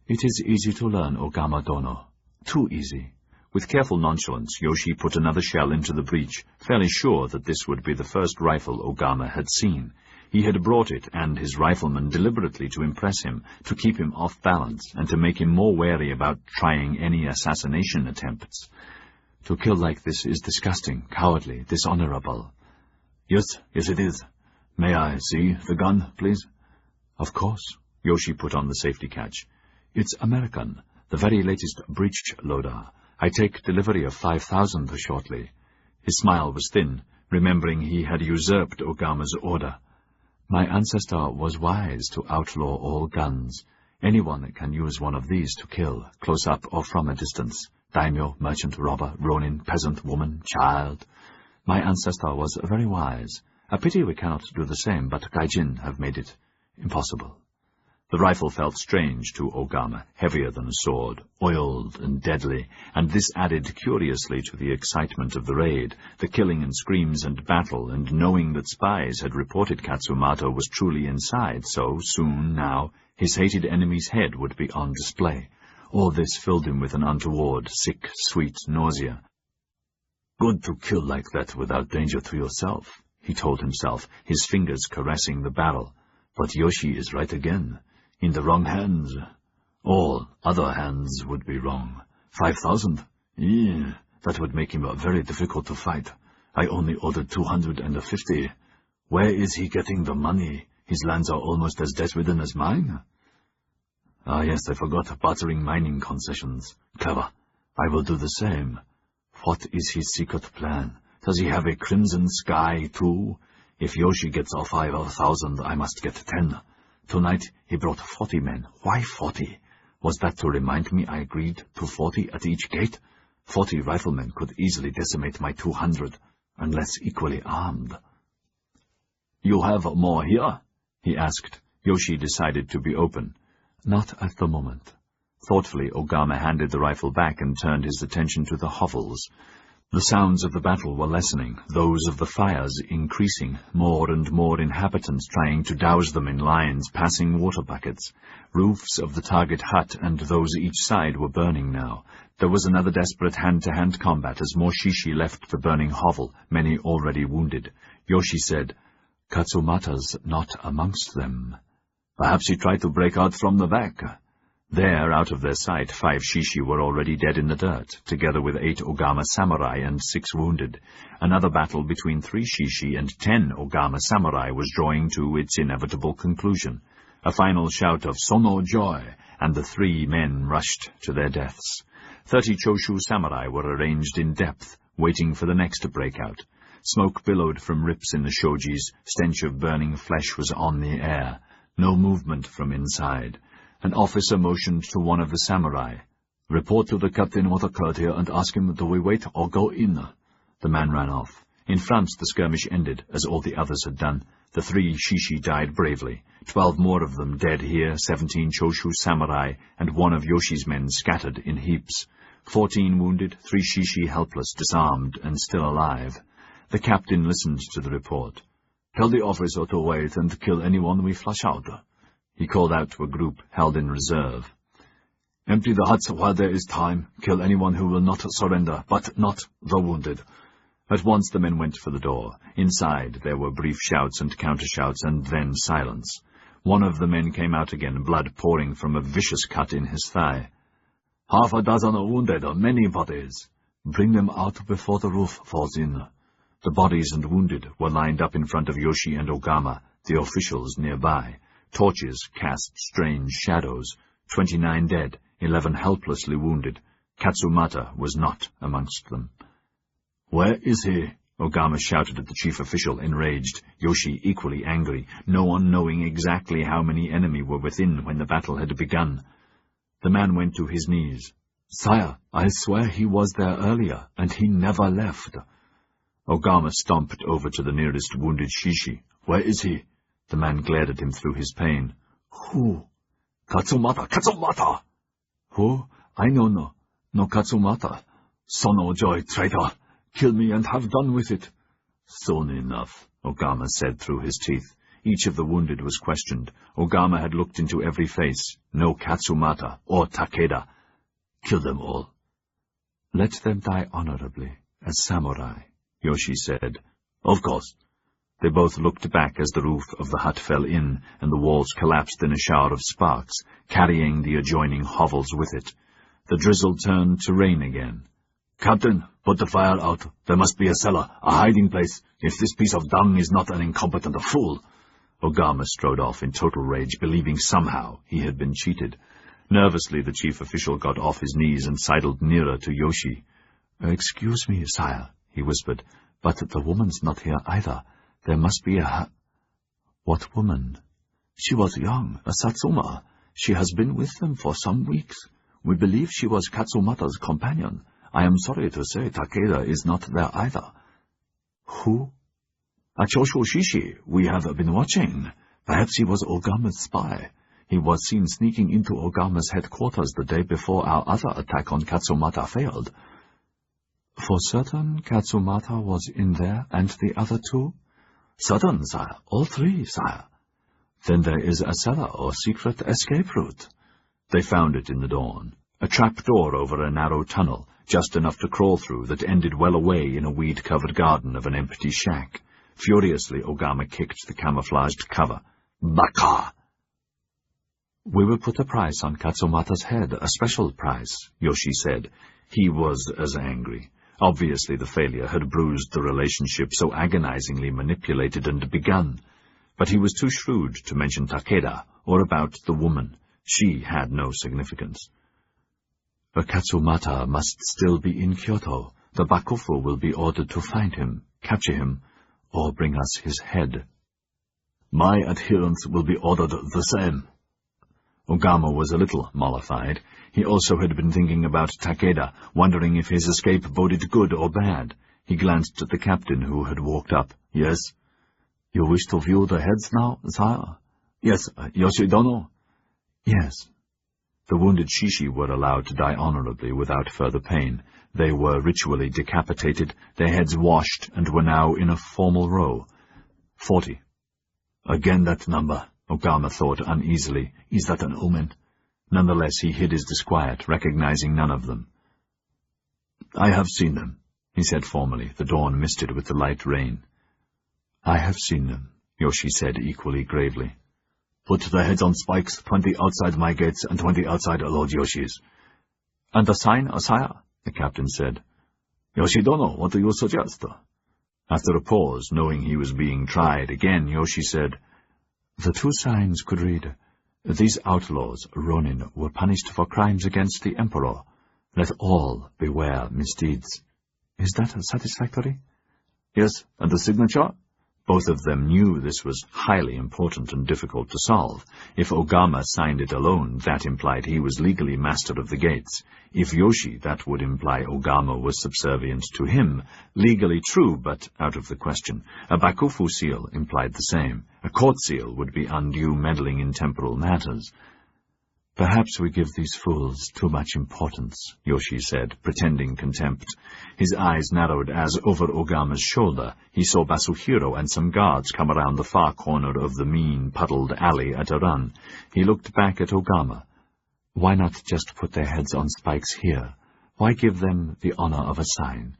"It is easy to learn, Ogama-dono. Too easy." With careful nonchalance, Yoshi put another shell into the breech, fairly sure that this would be the first rifle Ogama had seen. He had brought it and his riflemen deliberately to impress him, to keep him off balance, and to make him more wary about trying any assassination attempts. "To kill like this is disgusting, cowardly, dishonorable." Yes, it is. May I see the gun, please?" Of course. Yoshi put on the safety catch. It's American, the very latest breech loader. I take delivery of 5,000 shortly. His smile was thin, remembering he had usurped Ogama's order. My ancestor was wise to outlaw all guns. Anyone can use one of these to kill, close up or from a distance. Daimyo, merchant, robber, ronin, peasant, woman, child. My ancestor was very wise. A pity we cannot do the same, but Gai Jin have made it impossible. The rifle felt strange to Ogama, heavier than a sword, oiled and deadly, and this added curiously to the excitement of the raid, the killing and screams and battle, and knowing that spies had reported Katsumata was truly inside, so soon now his hated enemy's head would be on display. All this filled him with an untoward, sick, sweet nausea. Good to kill like that without danger to yourself, he told himself, his fingers caressing the barrel. But Yoshi is right again. In the wrong hands. All other hands would be wrong. 5,000? Yeah, that would make him very difficult to fight. I only ordered 250. Where is he getting the money? His lands are almost as debt-ridden as mine. Ah, yes, I forgot bartering mining concessions. Clever. I will do the same. What is his secret plan? Does he have a crimson sky, too? If Yoshi gets off 5,000, I must get 10. Tonight he brought 40 men. Why 40? Was that to remind me I agreed to 40 at each gate? 40 riflemen could easily decimate my 200, unless equally armed. You have more here? He asked. Yoshi decided to be open. Not at the moment. Thoughtfully, Ogama handed the rifle back and turned his attention to the hovels. The sounds of the battle were lessening, those of the fires increasing, more and more inhabitants trying to douse them in lines, passing water buckets. Roofs of the target hut and those each side were burning now. There was another desperate hand-to-hand combat as more shishi left the burning hovel, many already wounded. Yoshi said, Katsumata's not amongst them. Perhaps he tried to break out from the back. There, out of their sight, 5 shishi were already dead in the dirt, together with 8 Ogama samurai and 6 wounded. Another battle between 3 shishi and 10 Ogama samurai was drawing to its inevitable conclusion. A final shout of Sono joy, and the 3 men rushed to their deaths. 30 Choshu samurai were arranged in depth, waiting for the next breakout. Smoke billowed from rips in the shojis, stench of burning flesh was on the air. No movement from inside. An officer motioned to one of the samurai. Report to the captain what occurred here and ask him, do we wait or go in? The man ran off. In front the skirmish ended, as all the others had done. The 3 shishi died bravely. 12 more of them dead here, 17 Choshu samurai, and 1 of Yoshi's men scattered in heaps. 14 wounded, 3 shishi helpless, disarmed, and still alive. The captain listened to the report. Tell the officer to wait and kill anyone we flush out. He called out to a group held in reserve. Empty the huts while there is time. Kill anyone who will not surrender, but not the wounded. At once the men went for the door. Inside there were brief shouts and counter-shouts, and then silence. One of the men came out again, blood pouring from a vicious cut in his thigh. 6 wounded, many bodies. Bring them out before the roof falls in. The bodies and wounded were lined up in front of Yoshi and Ogama, the officials nearby. Torches cast strange shadows. 29 dead, 11 helplessly wounded. Katsumata was not amongst them. Where is he? Ogama shouted at the chief official, enraged, Yoshi equally angry, no one knowing exactly how many enemy were within when the battle had begun. The man went to his knees. Sire, I swear he was there earlier, and he never left. Ogama stomped over to the nearest wounded shishi. Where is he? The man glared at him through his pain. Who? Katsumata! Katsumata! Who? I know no Katsumata. Sono joy, traitor! Kill me and have done with it. Soon enough, Ogama said through his teeth. Each of the wounded was questioned. Ogama had looked into every face. No Katsumata or Takeda. Kill them all. Let them die honorably, as samurai, Yoshi said. Of course. They both looked back as the roof of the hut fell in, and the walls collapsed in a shower of sparks, carrying the adjoining hovels with it. The drizzle turned to rain again. Captain, put the fire out. There must be a cellar, a hiding place, if this piece of dung is not an incompetent fool. Ogama strode off in total rage, believing somehow he had been cheated. Nervously, the chief official got off his knees and sidled nearer to Yoshi. "Excuse me, sire," he whispered, "but the woman's not here either. There must be a—" "What woman?" "She was young, a Satsuma. She has been with them for some weeks. We believe she was Katsumata's companion. I am sorry to say Takeda is not there either." "Who?" "Choshu Shishi. We have been watching. Perhaps he was Ogama's spy. He was seen sneaking into Ogama's headquarters the day before our other attack on Katsumata failed." "For certain Katsumata was in there, and the other two?" "Certain, sire. All three, sire." "Then there is a cellar or secret escape route." They found it in the dawn. A trap-door over a narrow tunnel, just enough to crawl through, that ended well away in a weed-covered garden of an empty shack. Furiously, Ogama kicked the camouflaged cover. "Baka!" "We will put a price on Katsumata's head, a special price," Yoshi said. He was as angry. Obviously the failure had bruised the relationship so agonizingly manipulated and begun. But he was too shrewd to mention Takeda, or about the woman. She had no significance. "Katsumata must still be in Kyoto. The Bakufu will be ordered to find him, capture him, or bring us his head." "My adherents will be ordered the same." Ogama was a little mollified. He also had been thinking about Takeda, wondering if his escape boded good or bad. He glanced at the captain, who had walked up. "Yes?" "You wish to view the heads now, sire?" "Yes, Yoshidono." "Yes." The wounded Shishi were allowed to die honorably without further pain. They were ritually decapitated, their heads washed, and were now in a formal row. 40. "Again that number," Ogama thought uneasily. "Is that an omen?" Nonetheless, he hid his disquiet, recognizing none of them. "I have seen them," he said formally, the dawn misted with the light rain. "I have seen them," Yoshi said equally gravely. "Put the heads on spikes, 20 outside my gates and 20 outside Lord Yoshi's." "And the sign, sire?" the captain said. "Yoshidono, what do you suggest?" After a pause, knowing he was being tried again, Yoshi said, "The two signs could read, 'These outlaws, Ronin, were punished for crimes against the Emperor. Let all beware misdeeds.' Is that satisfactory?" "Yes, and the signature?" Both of them knew this was highly important and difficult to solve. If Ogama signed it alone, that implied he was legally master of the gates. If Yoshi, that would imply Ogama was subservient to him. Legally true, but out of the question. A Bakufu seal implied the same. A court seal would be undue meddling in temporal matters. "Perhaps we give these fools too much importance," Yoshi said, pretending contempt. His eyes narrowed as, over Ogama's shoulder, he saw Basuhiro and some guards come around the far corner of the mean, puddled alley at a run. He looked back at Ogama. "Why not just put their heads on spikes here? Why give them the honor of a sign?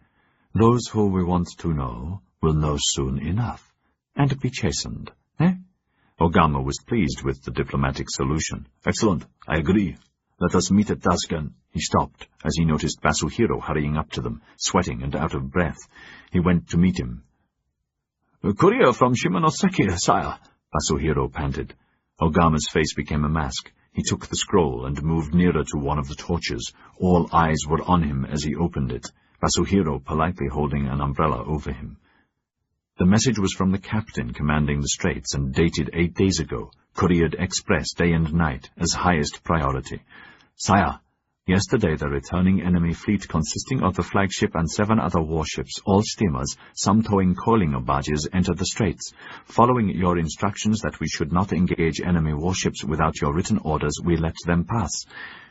Those who we want to know will know soon enough, and be chastened, eh?" Ogama was pleased with the diplomatic solution. "Excellent. I agree. Let us meet at dusk and—" He stopped as he noticed Basuhiro hurrying up to them, sweating and out of breath. He went to meet him. "Courier from Shimonoseki, sire," Basuhiro panted. Ogama's face became a mask. He took the scroll and moved nearer to one of the torches. All eyes were on him as he opened it, Basuhiro politely holding an umbrella over him. The message was from the captain commanding the straits and dated 8 days ago, couriered express day and night, as highest priority. "Sire, yesterday the returning enemy fleet consisting of the flagship and 7 other warships, all steamers, some towing coaling barges, entered the straits. Following your instructions that we should not engage enemy warships without your written orders, we let them pass.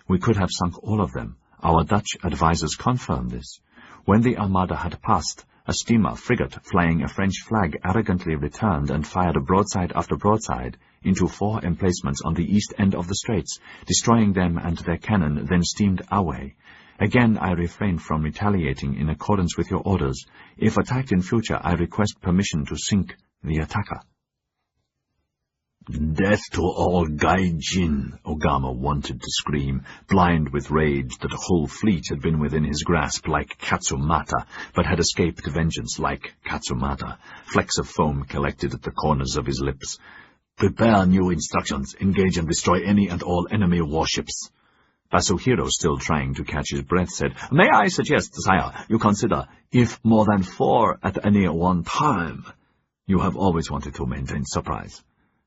We could have sunk all of them. Our Dutch advisers confirmed this. When the armada had passed, a steamer frigate flying a French flag arrogantly returned and fired broadside after broadside into 4 emplacements on the east end of the straits, destroying them and their cannon, then steamed our way. Again, I refrained from retaliating in accordance with your orders. If attacked in future, I request permission to sink the attacker." "Death to all Gai Jin," Ogama wanted to scream, blind with rage that a whole fleet had been within his grasp like Katsumata, but had escaped vengeance like Katsumata. Flecks of foam collected at the corners of his lips. Prepare new instructions. Engage and destroy any and all enemy warships. Basuhiro, still trying to catch his breath, said, May I suggest, sire, you consider, if more than 4 at any one time. You have always wanted to maintain surprise.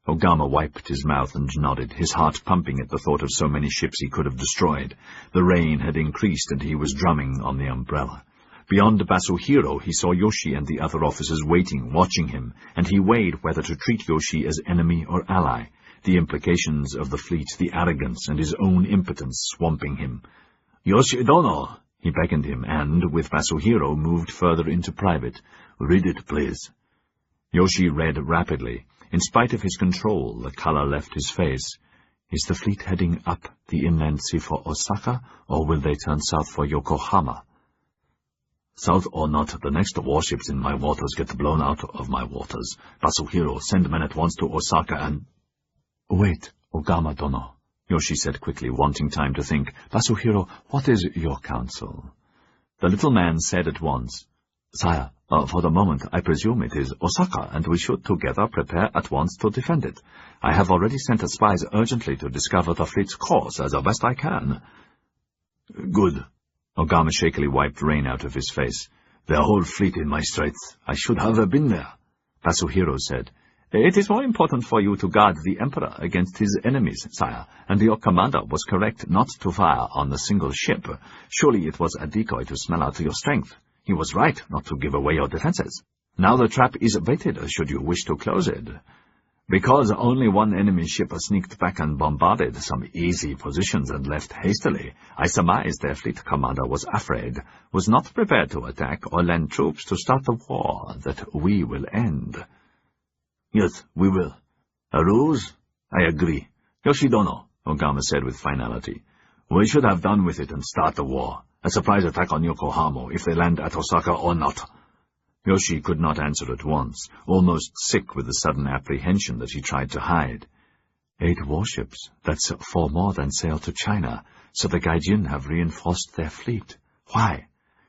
Ogama wiped his mouth and nodded, his heart pumping at the thought of so many ships he could have destroyed. The rain had increased, and he was drumming on the umbrella. Beyond Basuhiro, he saw Yoshi and the other officers waiting, watching him, and he weighed whether to treat Yoshi as enemy or ally, the implications of the fleet, the arrogance, and his own impotence swamping him. Yoshi-dono, he beckoned him, and, with Basuhiro, moved further into private. Read it, please. Yoshi read rapidly. In spite of his control, the color left his face. Is the fleet heading up the inland sea for Osaka, or will they turn south for Yokohama? South or not, the next warships in my waters get blown out of my waters. Basuhiro, send men at once to Osaka and— Wait, Ogama-dono, Yoshi said quickly, wanting time to think. Basuhiro, what is your counsel? The little man said at once, Sire, for the moment I presume it is Osaka, and we should together prepare at once to defend it. I have already sent spies urgently to discover the fleet's course as best I can. Good. Ogama shakily wiped rain out of his face. Their whole fleet in my straits. I should have been there. Basuhiro said, It is more important for you to guard the Emperor against his enemies, sire, and your commander was correct not to fire on the single ship. Surely it was a decoy to smell out your strength. He was right not to give away your defenses. Now the trap is baited, should you wish to close it. Because only one enemy ship sneaked back and bombarded some easy positions and left hastily, I surmise their fleet commander was afraid, was not prepared to attack or lend troops to start the war that we will end. Yes, we will. A ruse? I agree. Yoshi-dono, Ogama said with finality. We should have done with it and start the war. A surprise attack on Yokohama, if they land at Osaka or not. Yoshi could not answer at once, almost sick with the sudden apprehension that he tried to hide. 8 warships, that's 4 more than sailed to China, so the Gai Jin have reinforced their fleet. Why?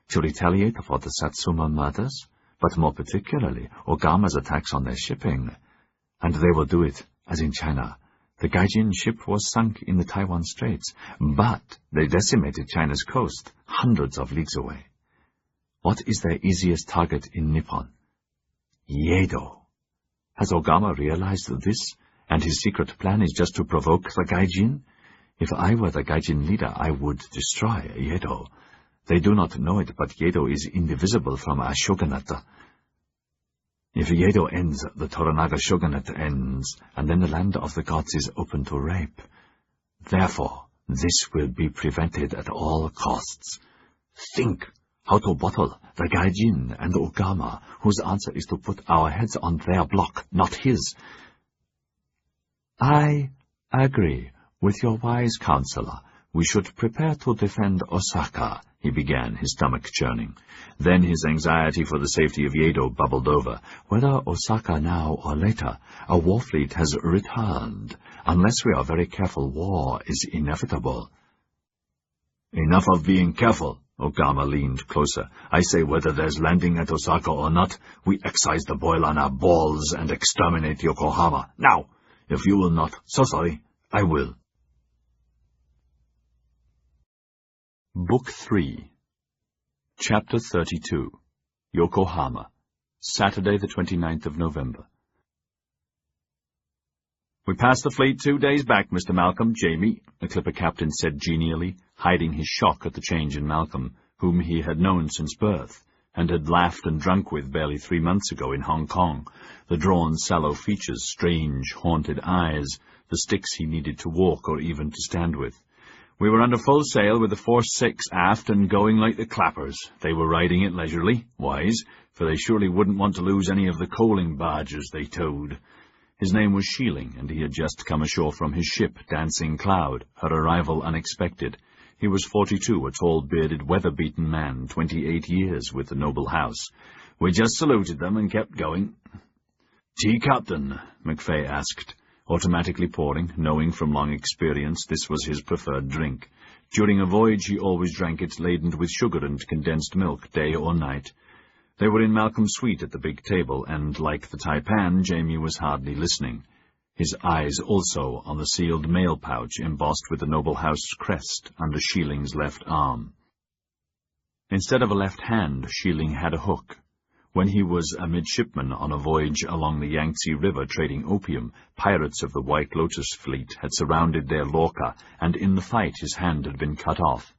To retaliate for the Satsuma murders? But more particularly, Ogama's attacks on their shipping. And they will do it, as in China. The Gai Jin ship was sunk in the Taiwan Straits, but they decimated China's coast, hundreds of leagues away. What is their easiest target in Nippon? Yedo. Has Ogama realized this, and his secret plan is just to provoke the Gai Jin? If I were the Gai Jin leader, I would destroy Yedo. They do not know it, but Yedo is indivisible from our shogunate. If Yedo ends, the Toranaga shogunate ends, and then the land of the gods is open to rape. Therefore, this will be prevented at all costs. Think how to bottle the Gai Jin and Ogama, whose answer is to put our heads on their block, not his. I agree with your wise counselor. We should prepare to defend Osaka, he began, his stomach churning. Then his anxiety for the safety of Yedo bubbled over. Whether Osaka now or later, a war fleet has returned. Unless we are very careful, war is inevitable. Enough of being careful. Ogama leaned closer. I say whether there's landing at Osaka or not, we excise the boil on our balls and exterminate Yokohama. Now, if you will not, so sorry, I will. Book 3 Chapter 32 Yokohama, Saturday the 29th of November. We passed the fleet 2 days back, Mr. Malcolm, Jamie, the clipper captain said genially, hiding his shock at the change in Malcolm, whom he had known since birth, and had laughed and drunk with barely 3 months ago in Hong Kong, the drawn, sallow features, strange, haunted eyes, the sticks he needed to walk or even to stand with. We were under full sail with the force 6 aft and going like the clappers. They were riding it leisurely, wise, for they surely wouldn't want to lose any of the coaling barges they towed. His name was Sheeling, and he had just come ashore from his ship, Dancing Cloud, her arrival unexpected. He was 42, a tall, bearded, weather-beaten man, 28 years with the noble house. We just saluted them and kept going. "Tea, Captain?" McFay asked, automatically pouring, knowing from long experience this was his preferred drink. During a voyage he always drank it laden with sugar and condensed milk, day or night. They were in Malcolm's suite at the big table, and, like the taipan, Jamie was hardly listening. his eyes also on the sealed mail pouch embossed with the noble house's crest under Sheeling's left arm. Instead of a left hand, Sheeling had a hook. When he was a midshipman on a voyage along the Yangtze River trading opium, pirates of the White Lotus fleet had surrounded their lorcha, and in the fight his hand had been cut off.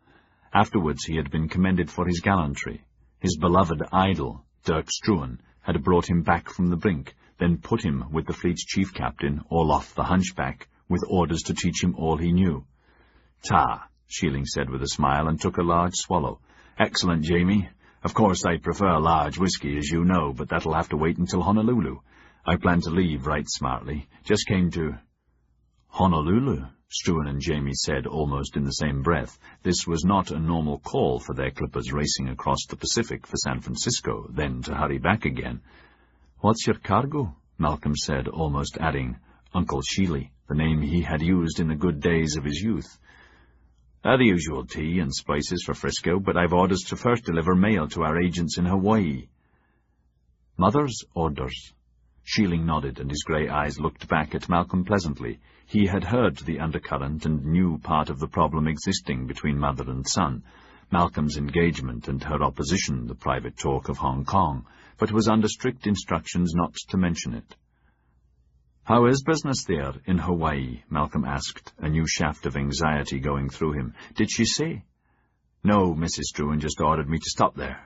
Afterwards he had been commended for his gallantry. His beloved idol, Dirk Struan, had brought him back from the brink, then put him with the fleet's chief captain, Olaf the Hunchback, with orders to teach him all he knew. "Ta," Sheeling said with a smile, and took a large swallow. "Excellent, Jamie. Of course, I'd prefer large whiskey, as you know, but that'll have to wait until Honolulu. I plan to leave right smartly. Just came to—" "Honolulu," Struan and Jamie said almost in the same breath. This was not a normal call for their clippers racing across the Pacific for San Francisco, then to hurry back again. "What's your cargo?" Malcolm said, almost adding, Uncle Sheely, the name he had used in the good days of his youth. "The usual tea and spices for Frisco, but I've orders to first deliver mail to our agents in Hawaii." "Mother's orders?" Sheeling nodded, and his grey eyes looked back at Malcolm pleasantly. He had heard the undercurrent and knew part of the problem existing between mother and son, Malcolm's engagement and her opposition, the private talk of Hong Kong, but was under strict instructions not to mention it. "How is business there in Hawaii?" Malcolm asked, a new shaft of anxiety going through him. "Did she say?" "No, Mrs. Struan just ordered me to stop there."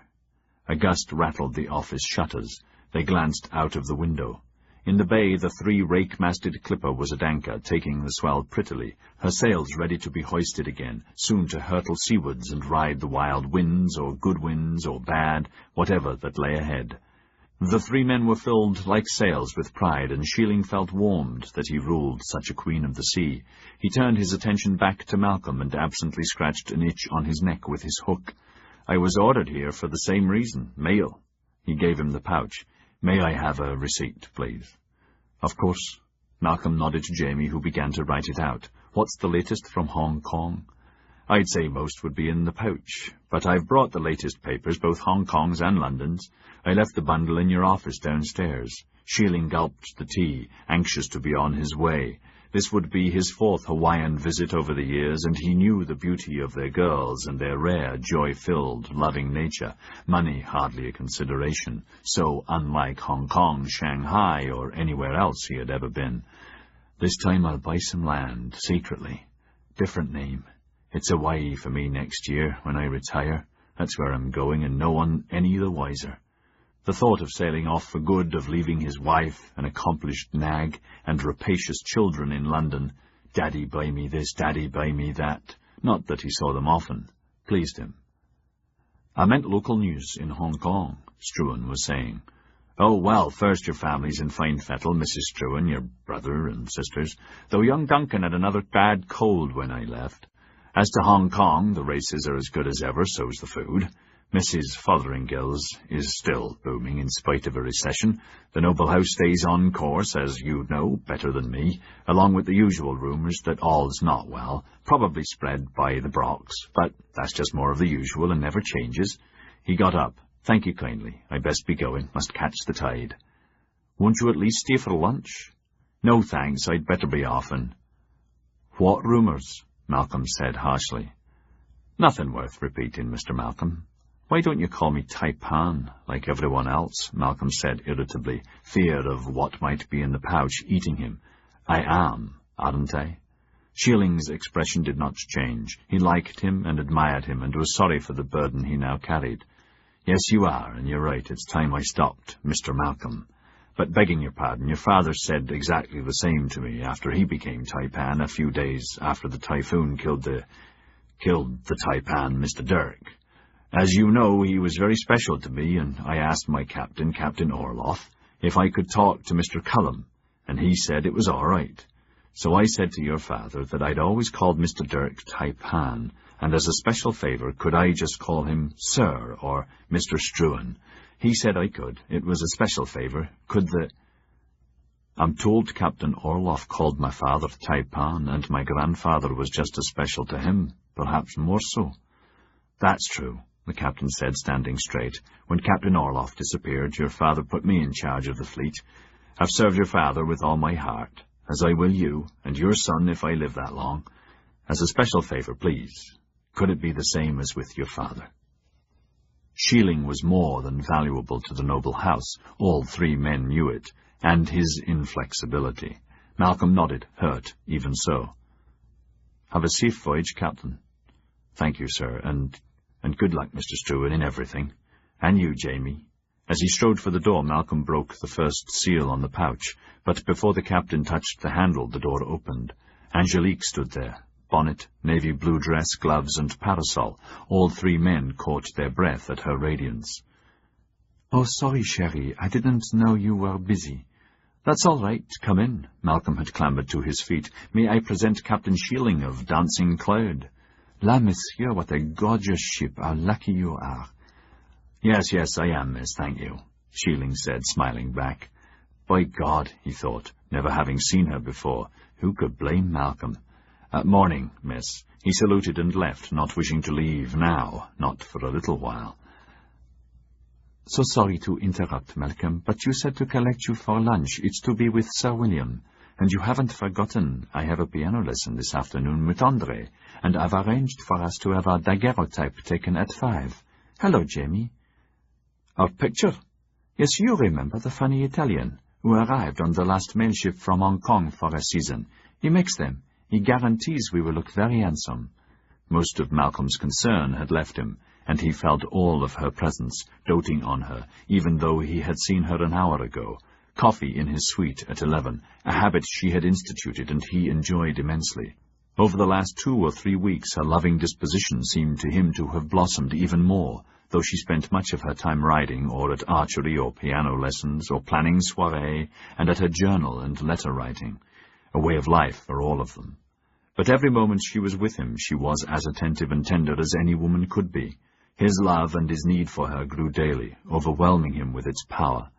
A gust rattled the office shutters. They glanced out of the window. In the bay, the 3-rake-masted clipper was at anchor, taking the swell prettily, her sails ready to be hoisted again, soon to hurtle seawards and ride the wild winds, or good winds, or bad, whatever that lay ahead. The 3 men were filled like sails with pride, and Sheeling felt warmed that he ruled such a queen of the sea. He turned his attention back to Malcolm and absently scratched an itch on his neck with his hook. "I was ordered here for the same reason, mail." He gave him the pouch. "May I have a receipt, please?" "Of course." Malcolm nodded to Jamie, who began to write it out. "What's the latest from Hong Kong?" "I'd say most would be in the pouch, but I've brought the latest papers, both Hong Kong's and London's. I left the bundle in your office downstairs." Sheeling gulped the tea, anxious to be on his way. This would be his 4th Hawaiian visit over the years, and he knew the beauty of their girls and their rare, joy-filled, loving nature, money hardly a consideration, so unlike Hong Kong, Shanghai, or anywhere else he had ever been. "This time I'll buy some land, secretly. Different name. It's Hawaii for me next year, when I retire. That's where I'm going, and no one any the wiser." The thought of sailing off for good, of leaving his wife, an accomplished nag, and rapacious children in London, "Daddy buy me this, Daddy buy me that," not that he saw them often, pleased him. "I meant local news in Hong Kong," Struan was saying. "Oh, well, first your family's in fine fettle, Mrs. Struan, your brother and sisters, though young Duncan had another bad cold when I left. As to Hong Kong, the races are as good as ever, so's the food. Mrs. Fotheringills is still booming in spite of a recession. The noble house stays on course, as you know better than me, along with the usual rumours that all's not well, probably spread by the Brocks, but that's just more of the usual and never changes." He got up. "Thank you kindly. I'd best be going. Must catch the tide." "Won't you at least stay for lunch?" "No, thanks. I'd better be off and—" "What rumours?" Malcolm said harshly. "Nothing worth repeating, Mr. Malcolm." "Why don't you call me Taipan, like everyone else?" Malcolm said irritably, fear of what might be in the pouch eating him. "I am, aren't I?" Sheeling's expression did not change. He liked him and admired him, and was sorry for the burden he now carried. "Yes, you are, and you're right. It's time I stopped, Mr. Malcolm. But begging your pardon, your father said exactly the same to me after he became Taipan a few days after the typhoon killed the Taipan, Mr. Dirk. As you know, he was very special to me, and I asked my captain, Captain Orloff, if I could talk to Mr. Cullum, and he said it was all right. So I said to your father that I'd always called Mr. Dirk Taipan, and as a special favour, could I just call him Sir or Mr. Struan? He said I could. It was a special favour. I'm told Captain Orloff called my father Taipan, and my grandfather was just as special to him, perhaps more so." "That's true," the captain said, standing straight. "When Captain Orloff disappeared, your father put me in charge of the fleet. I've served your father with all my heart, as I will you, and your son if I live that long. As a special favour, please, could it be the same as with your father? Shieling was more than valuable to the noble house. All three men knew it, and his inflexibility. Malcolm nodded, hurt, even so. Have a safe voyage, Captain. Thank you, sir, and good luck, Mr. Struan, in everything. And you, Jamie. As he strode for the door, Malcolm broke the first seal on the pouch, but before the captain touched the handle, the door opened. Angelique stood there. Bonnet, navy blue dress, gloves, and parasol. All three men caught their breath at her radiance. "Oh, sorry, Sherry. I didn't know you were busy." "That's all right. Come in." Malcolm had clambered to his feet. "May I present Captain Shieling of Dancing Cloud?" "La, monsieur, what a gorgeous ship. How lucky you are." Yes, I am, miss, thank you," Shieling said, smiling back. By God, he thought, never having seen her before, who could blame Malcolm? Morning, miss." He saluted and left, not wishing to leave now, not for a little while. "So sorry to interrupt, Malcolm, but you said to collect you for lunch. It's to be with Sir William. And you haven't forgotten I have a piano lesson this afternoon with André, and I've arranged for us to have our daguerreotype taken at 5. Hello, Jamie." "Our picture?" "Yes, you remember the funny Italian who arrived on the last mail ship from Hong Kong for a season. He makes them. He guarantees we will look very handsome." Most of Malcolm's concern had left him, and he felt all of her presence, doting on her, even though he had seen her an hour ago. Coffee in his suite at 11, a habit she had instituted and he enjoyed immensely. Over the last 2 or 3 weeks her loving disposition seemed to him to have blossomed even more, though she spent much of her time riding, or at archery or piano lessons, or planning soirée, and at her journal and letter-writing. A way of life for all of them. But every moment she was with him she was as attentive and tender as any woman could be. His love and his need for her grew daily, overwhelming him with its power.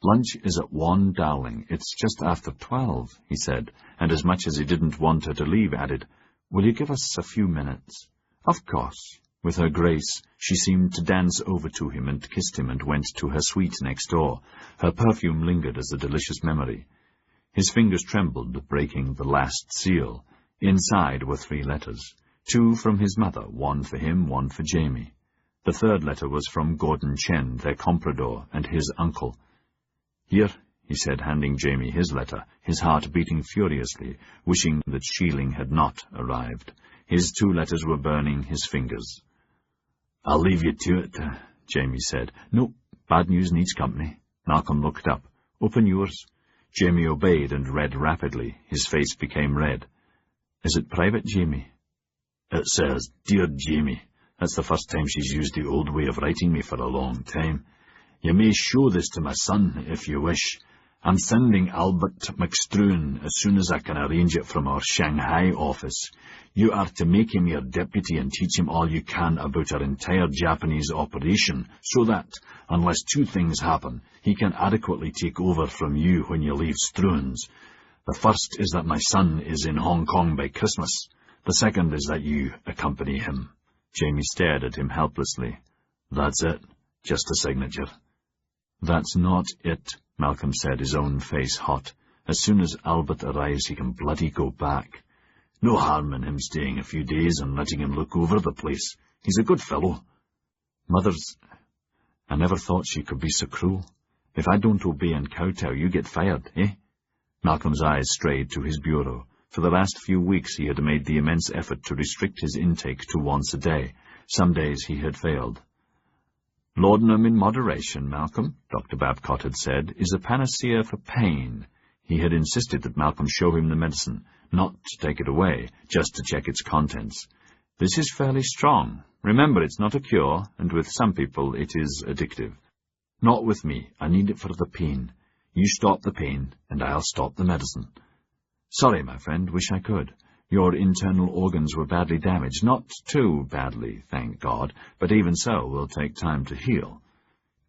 "Lunch is at 1, darling. It's just after 12, he said, and as much as he didn't want her to leave, added, "Will you give us a few minutes?" "Of course." With her grace, she seemed to dance over to him and kissed him and went to her suite next door. Her perfume lingered as a delicious memory. His fingers trembled, breaking the last seal. Inside were 3 letters. 2 from his mother, 1 for him, 1 for Jamie. The 3rd letter was from Gordon Chen, their comprador, and his uncle. "Here," he said, handing Jamie his letter, his heart beating furiously, wishing that Shieling had not arrived. His 2 letters were burning his fingers. "I'll leave you to it," Jamie said. "No, bad news needs company." Malcolm looked up. "Open yours." Jamie obeyed and read rapidly. His face became red. "Is it private, Jamie?" "It says, 'Dear Jamie.' That's the first time she's used the old way of writing me for a long time. You may show this to my son, if you wish. I'm sending Albert McStruan as soon as I can arrange it from our Shanghai office. You are to make him your deputy and teach him all you can about our entire Japanese operation, so that, unless 2 things happen, he can adequately take over from you when you leave Struan's. The first is that my son is in Hong Kong by Christmas. The second is that you accompany him." Jamie stared at him helplessly. "That's it. Just a signature." "That's not it," Malcolm said, his own face hot. "As soon as Albert arrives he can bloody go back. No harm in him staying a few days and letting him look over the place. He's a good fellow." "Mother's... I never thought she could be so cruel. If I don't obey and kowtow, you get fired, eh?" Malcolm's eyes strayed to his bureau. For the last few weeks he had made the immense effort to restrict his intake to once a day. Some days he had failed. "Laudanum in moderation, Malcolm," Dr. Babcock had said, "is a panacea for pain." He had insisted that Malcolm show him the medicine, not to take it away, just to check its contents. "This is fairly strong. Remember, it's not a cure, and with some people it is addictive. Not with me. I need it for the pain. You stop the pain, and I'll stop the medicine." "Sorry, my friend. Wish I could. Your internal organs were badly damaged. Not too badly, thank God, but even so will take time to heal."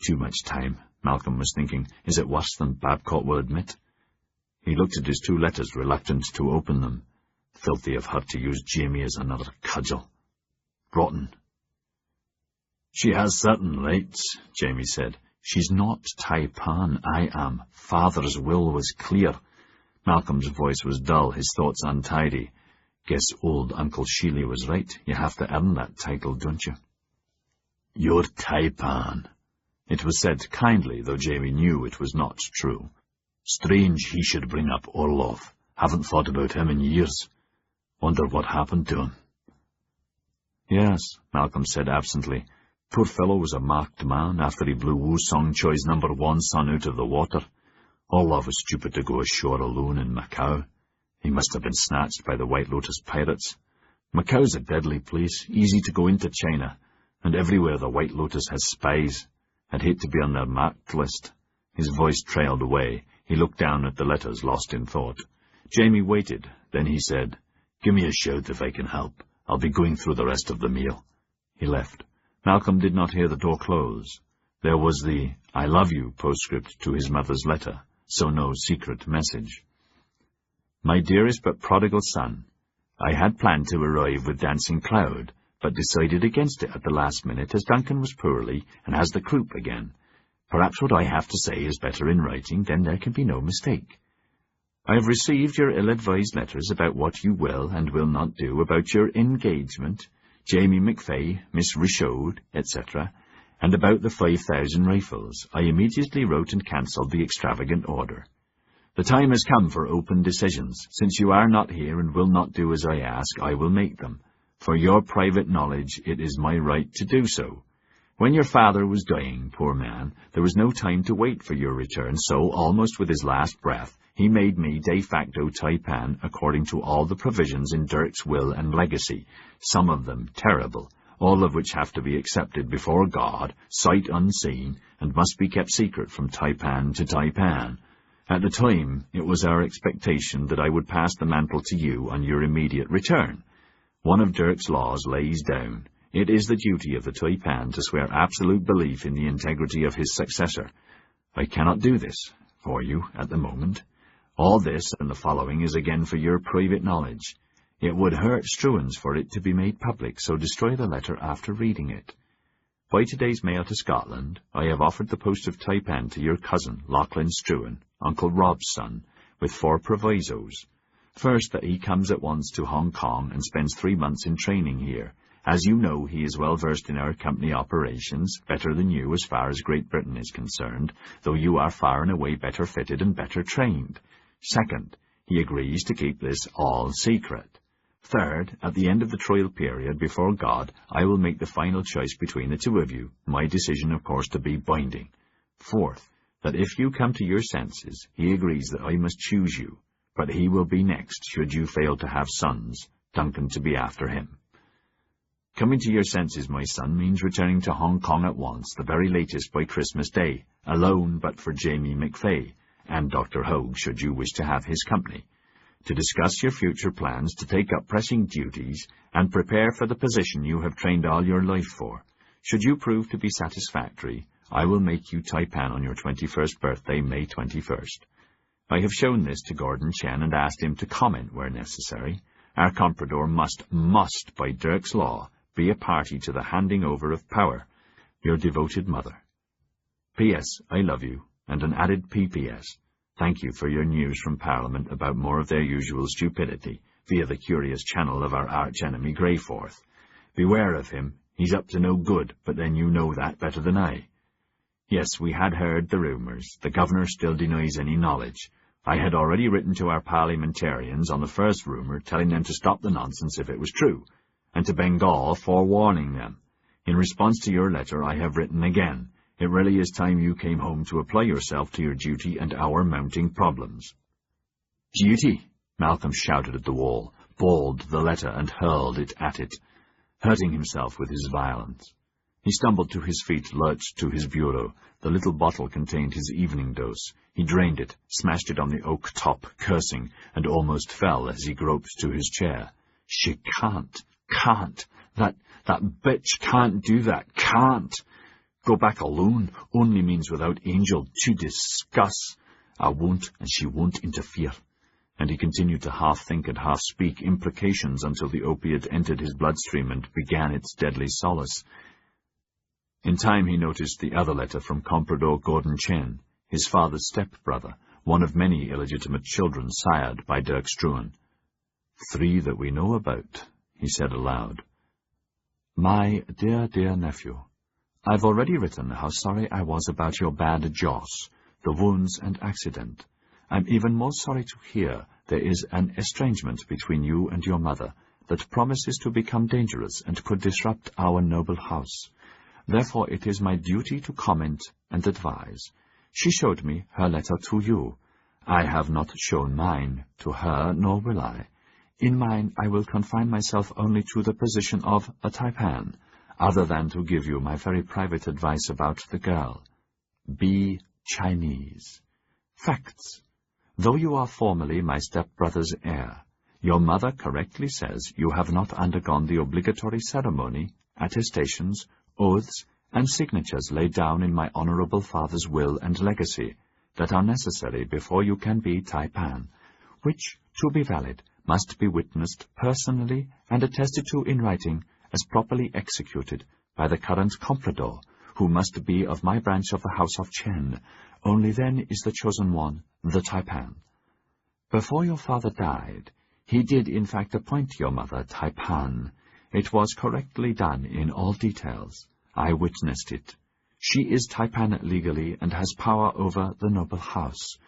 Too much time, Malcolm was thinking. Is it worse than Babcock will admit? He looked at his 2 letters, reluctant to open them. Filthy of her to use Jamie as another cudgel. Rotten. "She has certain rights," Jamie said. "She's not Taipan. I am. Father's will was clear. Malcolm's voice was dull, his thoughts untidy. Guess old Uncle Sheely was right. You have to earn that title, don't you? You're Taipan. It was said kindly, though Jamie knew it was not true. Strange he should bring up Orlov. Haven't thought about him in years. Wonder what happened to him. Yes, Malcolm said absently. Poor fellow was a marked man after he blew Wu Song Choi's #1 son out of the water. Orlov was stupid to go ashore alone in Macau. He must have been snatched by the White Lotus pirates. Macau's a deadly place, easy to go into China, and everywhere the White Lotus has spies. I'd hate to be on their marked list. His voice trailed away. He looked down at the letters, lost in thought. Jamie waited. Then he said, "Give me a shout if I can help. I'll be going through the rest of the meal." He left. Malcolm did not hear the door close. There was the "I love you" postscript to his mother's letter, so no secret message. My dearest but prodigal son, I had planned to arrive with Dancing Cloud, but decided against it at the last minute as Duncan was poorly and has the croup again. Perhaps what I have to say is better in writing, then there can be no mistake. I have received your ill-advised letters about what you will and will not do, about your engagement, Jamie McFay, Miss Richaud, etc., and about the 5,000 rifles. I immediately wrote and cancelled the extravagant order. The time has come for open decisions. Since you are not here and will not do as I ask, I will make them. For your private knowledge, it is my right to do so. When your father was dying, poor man, there was no time to wait for your return, so, almost with his last breath, he made me de facto Taipan according to all the provisions in Dirk's will and legacy, some of them terrible, all of which have to be accepted before God, sight unseen, and must be kept secret from Taipan to Taipan. At the time, it was our expectation that I would pass the mantle to you on your immediate return. One of Dirk's laws lays down, it is the duty of the Taipan to swear absolute belief in the integrity of his successor. I cannot do this for you at the moment. All this and the following is again for your private knowledge. It would hurt Struan's for it to be made public, so destroy the letter after reading it. By today's mail to Scotland, I have offered the post of Taipan to your cousin, Lachlan Struan, Uncle Rob's son, with 4 provisos. First, that he comes at once to Hong Kong and spends 3 months in training here. As you know, he is well versed in our company operations, better than you as far as Great Britain is concerned, though you are far and away better fitted and better trained. Second, he agrees to keep this all secret. Third, at the end of the trial period before God, I will make the final choice between the two of you, my decision of course to be binding. Fourth, that if you come to your senses, he agrees that I must choose you, but he will be next should you fail to have sons, Duncan to be after him. Coming to your senses, my son, means returning to Hong Kong at once, the very latest by Christmas Day, alone but for Jamie McFay, and Dr. Hogue, should you wish to have his company, to discuss your future plans, to take up pressing duties, and prepare for the position you have trained all your life for. Should you prove to be satisfactory, I will make you Taipan on your 21st birthday, May 21st. I have shown this to Gordon Chen and asked him to comment where necessary. Our comprador must, by Dirk's law, be a party to the handing over of power. Your devoted mother. P.S. I love you. And an added P.P.S. Thank you for your news from Parliament about more of their usual stupidity, via the curious channel of our arch-enemy Greyforth. Beware of him. He's up to no good, but then you know that better than I. Yes, we had heard the rumours. The governor still denies any knowledge. I had already written to our parliamentarians on the first rumour, telling them to stop the nonsense if it was true, and to Bengal forewarning them. In response to your letter, I have written again. It really is time you came home to apply yourself to your duty and our mounting problems. Duty? Malcolm shouted at the wall, balled the letter and hurled it at it, hurting himself with his violence. He stumbled to his feet, lurched to his bureau. The little bottle contained his evening dose. He drained it, smashed it on the oak top, cursing, and almost fell as he groped to his chair. She can't. That bitch can't do that, can't. Go back alone only means without Angel to discuss. I won't, and she won't interfere. And he continued to half-think and half-speak imprecations until the opiate entered his bloodstream and began its deadly solace. In time he noticed the other letter from Comprador Gordon Chen, his father's step-brother, one of many illegitimate children sired by Dirk Struan. 3 that we know about, he said aloud. My dear, dear nephew, I've already written how sorry I was about your bad Joss, the wounds and accident. I'm even more sorry to hear there is an estrangement between you and your mother that promises to become dangerous and could disrupt our noble house. Therefore it is my duty to comment and advise. She showed me her letter to you. I have not shown mine to her, nor will I. In mine I will confine myself only to the position of a taipan, other than to give you my very private advice about the girl. Be Chinese. Facts. Though you are formally my stepbrother's heir, your mother correctly says you have not undergone the obligatory ceremony, attestations, oaths, and signatures laid down in my honorable father's will and legacy that are necessary before you can be taipan, which, to be valid, must be witnessed personally and attested to in writing as properly executed by the current comprador, who must be of my branch of the house of Chen. Only then is the chosen one the taipan. Before your father died, he did in fact appoint your mother taipan. It was correctly done in all details. I witnessed it. She is taipan legally and has power over the noble house.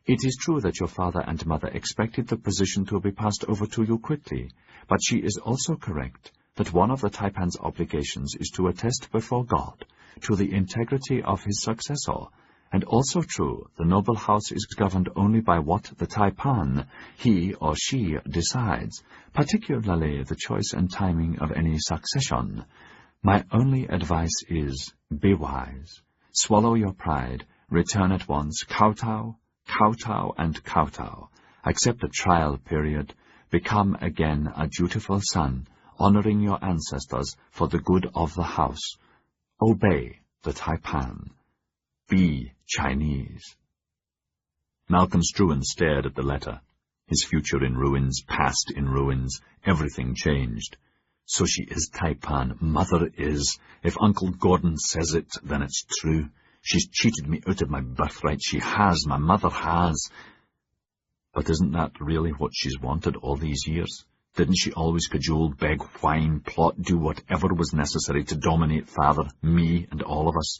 It is true that your father and mother expected the position to be passed over to you quickly, but she is also correct that one of the taipan's obligations is to attest before God to the integrity of his successor, and also true the noble house is governed only by what the taipan, he or she, decides, particularly the choice and timing of any succession. My only advice is, be wise. Swallow your pride, return at once, kowtow, and kowtow. Accept a trial period, become again a dutiful son, honoring your ancestors for the good of the house. Obey the taipan. Be Chinese. Malcolm Struan stared at the letter. His future in ruins, past in ruins, everything changed. So she is taipan, mother is. If Uncle Gordon says it, then it's true. She's cheated me out of my birthright. She has, my mother has. But isn't that really what she's wanted all these years? Didn't she always cajole, beg, whine, plot, do whatever was necessary to dominate father, me, and all of us?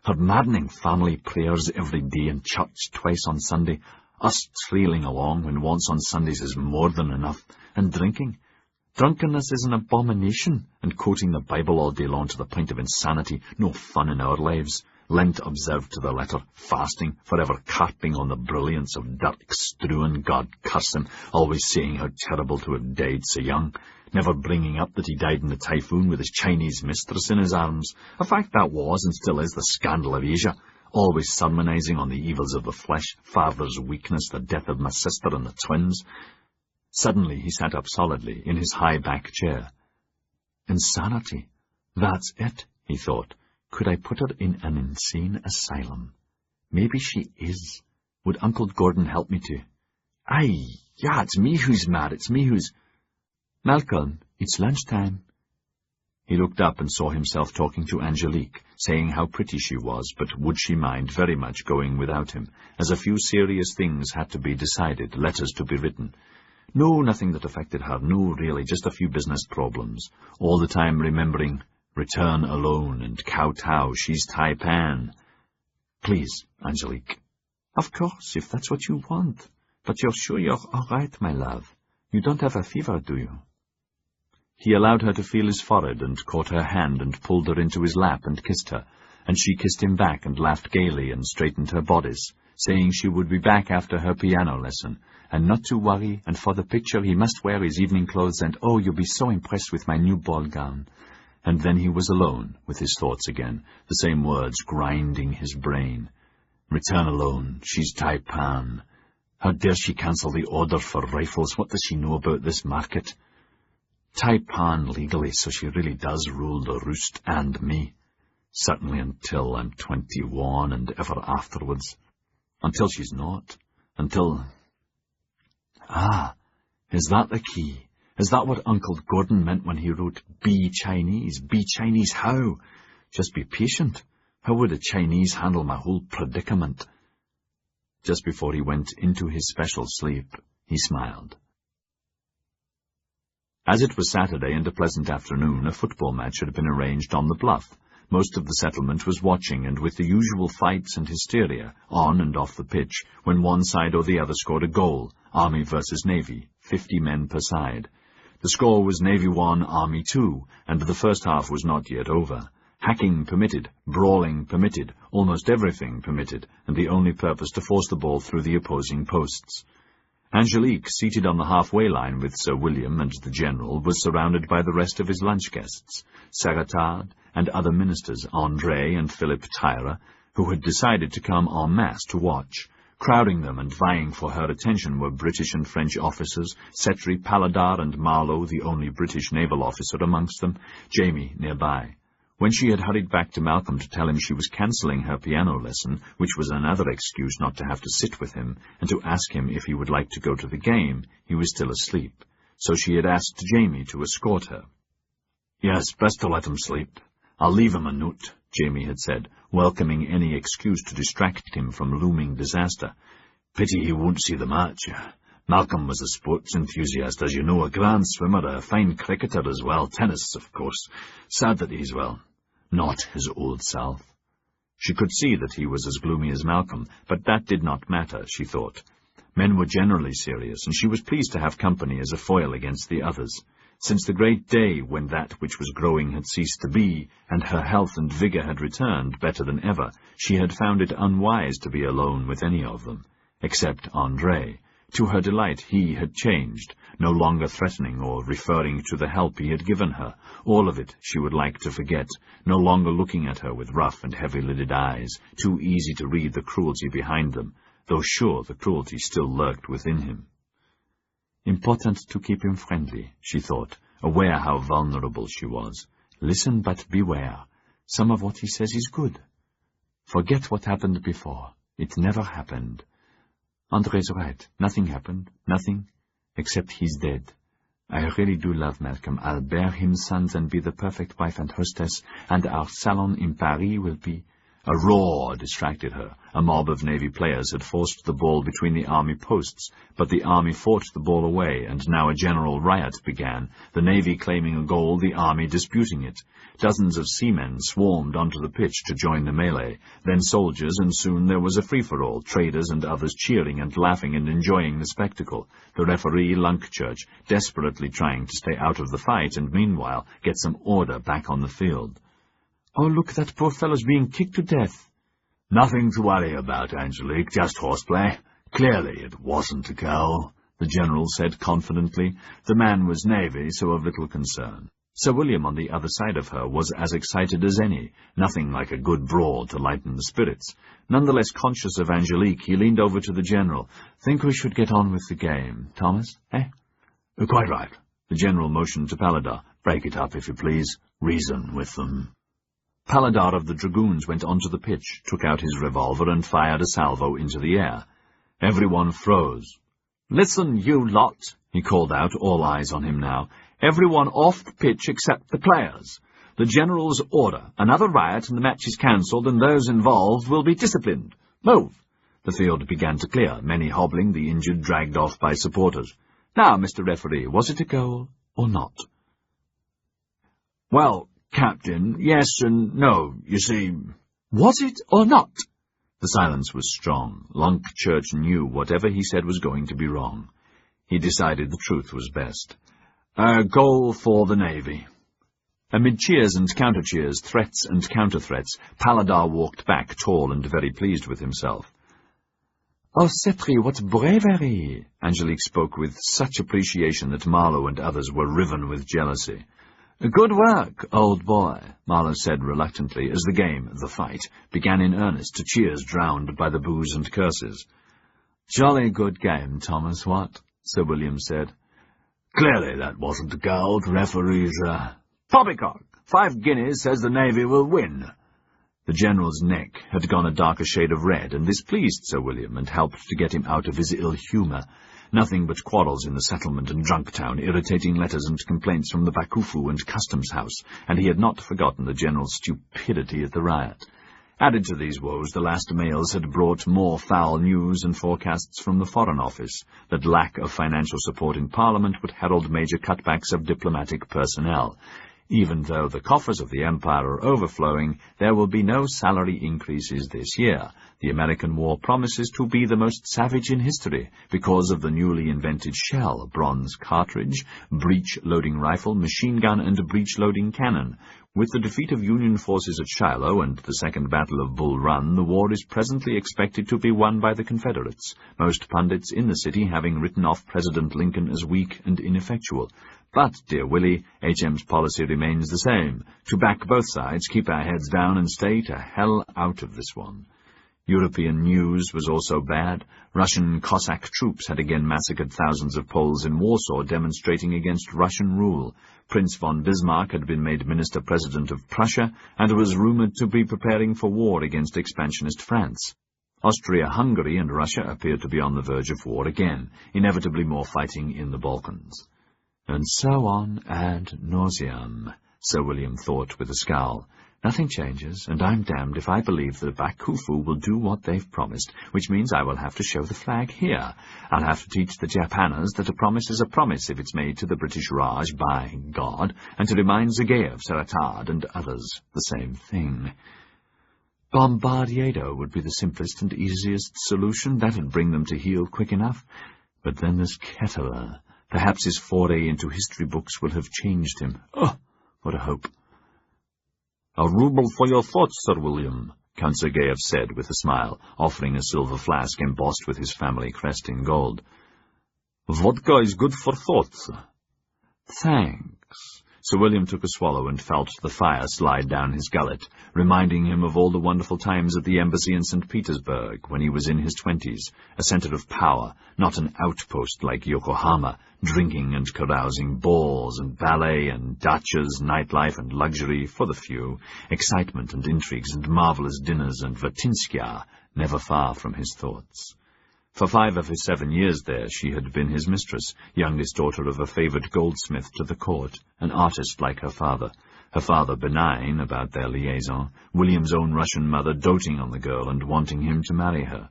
Her maddening family prayers every day in church twice on Sunday, us trailing along when once on Sundays is more than enough, and drinking. Drunkenness is an abomination, and quoting the Bible all day long to the point of insanity, no fun in our lives. Lent observed to the letter, fasting, forever carping on the brilliance of Dirk Struan, God curse him, always saying how terrible to have died so young, never bringing up that he died in the typhoon with his Chinese mistress in his arms, a fact that was and still is the scandal of Asia, always sermonizing on the evils of the flesh, father's weakness, the death of my sister and the twins. Suddenly he sat up solidly in his high-back chair. Insanity. That's it, he thought. Could I put her in an insane asylum? Maybe she is. Would Uncle Gordon help me to? Aye, yeah, it's me who's mad, it's me who's... Malcolm, it's lunchtime. He looked up and saw himself talking to Angelique, saying how pretty she was, but would she mind very much going without him, as a few serious things had to be decided, letters to be written. No, nothing that affected her, no, really, just a few business problems, all the time remembering... Return alone and kowtow, she's taipan. Please, Angelique. Of course, if that's what you want. But you're sure you're all right, my love. You don't have a fever, do you? He allowed her to feel his forehead and caught her hand and pulled her into his lap and kissed her, and she kissed him back and laughed gaily and straightened her bodice, saying she would be back after her piano lesson, and not to worry, and for the picture he must wear his evening clothes, and oh, you'll be so impressed with my new ball gown. And then he was alone with his thoughts again, the same words grinding his brain. Return alone, she's taipan. How dare she cancel the order for rifles? What does she know about this market? Taipan legally, so she really does rule the roost and me. Certainly until I'm 21 and ever afterwards. Until she's not. Until... Ah, is that the key? Is that what Uncle Gordon meant when he wrote, be Chinese? Be Chinese how? Just be patient. How would a Chinese handle my whole predicament? just before he went into his special sleep. He smiled. As it was Saturday and a pleasant afternoon, a football match had been arranged on the bluff. Most of the settlement was watching, and with the usual fights and hysteria, on and off the pitch, when one side or the other scored a goal, Army versus Navy, 50 men per side. The score was Navy 1, Army 2, and the first half was not yet over. Hacking permitted, brawling permitted, almost everything permitted, and the only purpose to force the ball through the opposing posts. Angelique, seated on the halfway line with Sir William and the General, was surrounded by the rest of his lunch guests, Sagatard and other ministers, André and Philip Tyra, who had decided to come en masse to watch. Crowding them and vying for her attention were British and French officers, Setri, Paladar and Marlowe, the only British naval officer amongst them, Jamie nearby. When she had hurried back to Malcolm to tell him she was cancelling her piano lesson, which was another excuse not to have to sit with him, and to ask him if he would like to go to the game, he was still asleep. So she had asked Jamie to escort her. "Yes, best to let him sleep. I'll leave him a note," Jamie had said, welcoming any excuse to distract him from looming disaster. "Pity he won't see the match. Malcolm was a sports enthusiast, as you know, a grand swimmer, a fine cricketer as well, tennis, of course. Sad that he's, well, not his old self." She could see that he was as gloomy as Malcolm, but that did not matter, she thought. Men were generally serious, and she was pleased to have company as a foil against the others. Since the great day when that which was growing had ceased to be, and her health and vigour had returned better than ever, she had found it unwise to be alone with any of them, except André. To her delight, he had changed, no longer threatening or referring to the help he had given her. All of it she would like to forget, no longer looking at her with rough and heavy-lidded eyes, too easy to read the cruelty behind them, though sure the cruelty still lurked within him. Important to keep him friendly, she thought, aware how vulnerable she was. Listen, but beware. Some of what he says is good. Forget what happened before. It never happened. André's right. Nothing happened. Nothing. Except he's dead. I really do love Malcolm. I'll bear him sons and be the perfect wife and hostess, and our salon in Paris will be... A roar distracted her. A mob of Navy players had forced the ball between the Army posts, but the Army fought the ball away, and now a general riot began, the Navy claiming a goal, the Army disputing it. Dozens of seamen swarmed onto the pitch to join the melee, then soldiers, and soon there was a free-for-all, traders and others cheering and laughing and enjoying the spectacle, the referee, Lunkchurch, desperately trying to stay out of the fight and meanwhile get some order back on the field. "Oh, look, that poor fellow's being kicked to death." "Nothing to worry about, Angelique, just horseplay. Clearly it wasn't a goal," the General said confidently. The man was Navy, so of little concern. Sir William on the other side of her was as excited as any, nothing like a good brawl to lighten the spirits. Nonetheless conscious of Angelique, he leaned over to the General. "Think we should get on with the game, Thomas, eh?" "Quite right." The General motioned to Paladar. "Break it up, if you please. Reason with them." Paladar of the Dragoons went onto the pitch, took out his revolver, and fired a salvo into the air. Everyone froze. "Listen, you lot," he called out, all eyes on him now. "Everyone off the pitch except the players. The General's order. Another riot and the match is cancelled, and those involved will be disciplined. Move." The field began to clear, many hobbling, the injured dragged off by supporters. "Now, Mr. Referee, was it a goal or not?" "Well, Captain, yes and no, you see." "Was it or not?" The silence was strong. Lunkchurch knew whatever he said was going to be wrong. He decided the truth was best. "A goal for the Navy." Amid cheers and counter-cheers, threats and counter-threats, Paladar walked back, tall and very pleased with himself. "Oh, Setri, what bravery!" Angelique spoke with such appreciation that Marlowe and others were riven with jealousy. "Good work, old boy," Marlowe said reluctantly, as the game, the fight, began in earnest, to cheers drowned by the boos and curses. "Jolly good game, Thomas, what?" Sir William said. "Clearly that wasn't a goal. The referee's, Poppycock! 5 guineas says the Navy will win." The General's neck had gone a darker shade of red, and this pleased Sir William, and helped to get him out of his ill humour. Nothing but quarrels in the settlement and Drunktown, irritating letters and complaints from the Bakufu and Customs House, and he had not forgotten the General's stupidity at the riot. Added to these woes, the last mails had brought more foul news and forecasts from the Foreign Office that lack of financial support in Parliament would herald major cutbacks of diplomatic personnel. Even though the coffers of the Empire are overflowing, there will be no salary increases this year. The American war promises to be the most savage in history because of the newly invented shell, bronze cartridge, breech-loading rifle, machine gun, and breech-loading cannon. With the defeat of Union forces at Shiloh and the Second Battle of Bull Run, the war is presently expected to be won by the Confederates, most pundits in the city having written off President Lincoln as weak and ineffectual. But, dear Willie, HM's policy remains the same: to back both sides, keep our heads down, and stay to hell out of this one. European news was also bad. Russian Cossack troops had again massacred thousands of Poles in Warsaw, demonstrating against Russian rule. Prince von Bismarck had been made Minister-President of Prussia, and was rumoured to be preparing for war against expansionist France. Austria-Hungary and Russia appeared to be on the verge of war again, inevitably more fighting in the Balkans. And so on ad nauseam, Sir William thought with a scowl. Nothing changes, and I'm damned if I believe that Bakufu will do what they've promised, which means I will have to show the flag here. I'll have to teach the Japanese that a promise is a promise if it's made to the British Raj by God, and to remind Zagayev, Saratad, and others the same thing. Bombardiedo would be the simplest and easiest solution. That'd bring them to heel quick enough. But then there's Ketterer. Perhaps his foray into history books will have changed him. Oh, what a hope. "A ruble for your thoughts, Sir William," Count Zagayev said with a smile, offering a silver flask embossed with his family crest in gold. "Vodka is good for thoughts." Thanks. Sir William took a swallow and felt the fire slide down his gullet, reminding him of all the wonderful times at the embassy in St. Petersburg when he was in his 20s, a centre of power, not an outpost like Yokohama, drinking and carousing, balls and ballet and dachas, nightlife and luxury for the few, excitement and intrigues and marvellous dinners and Vatinskaya, never far from his thoughts. For 5 of his 7 years there she had been his mistress, youngest daughter of a favoured goldsmith to the court, an artist like her father benign about their liaison, William's own Russian mother doting on the girl and wanting him to marry her.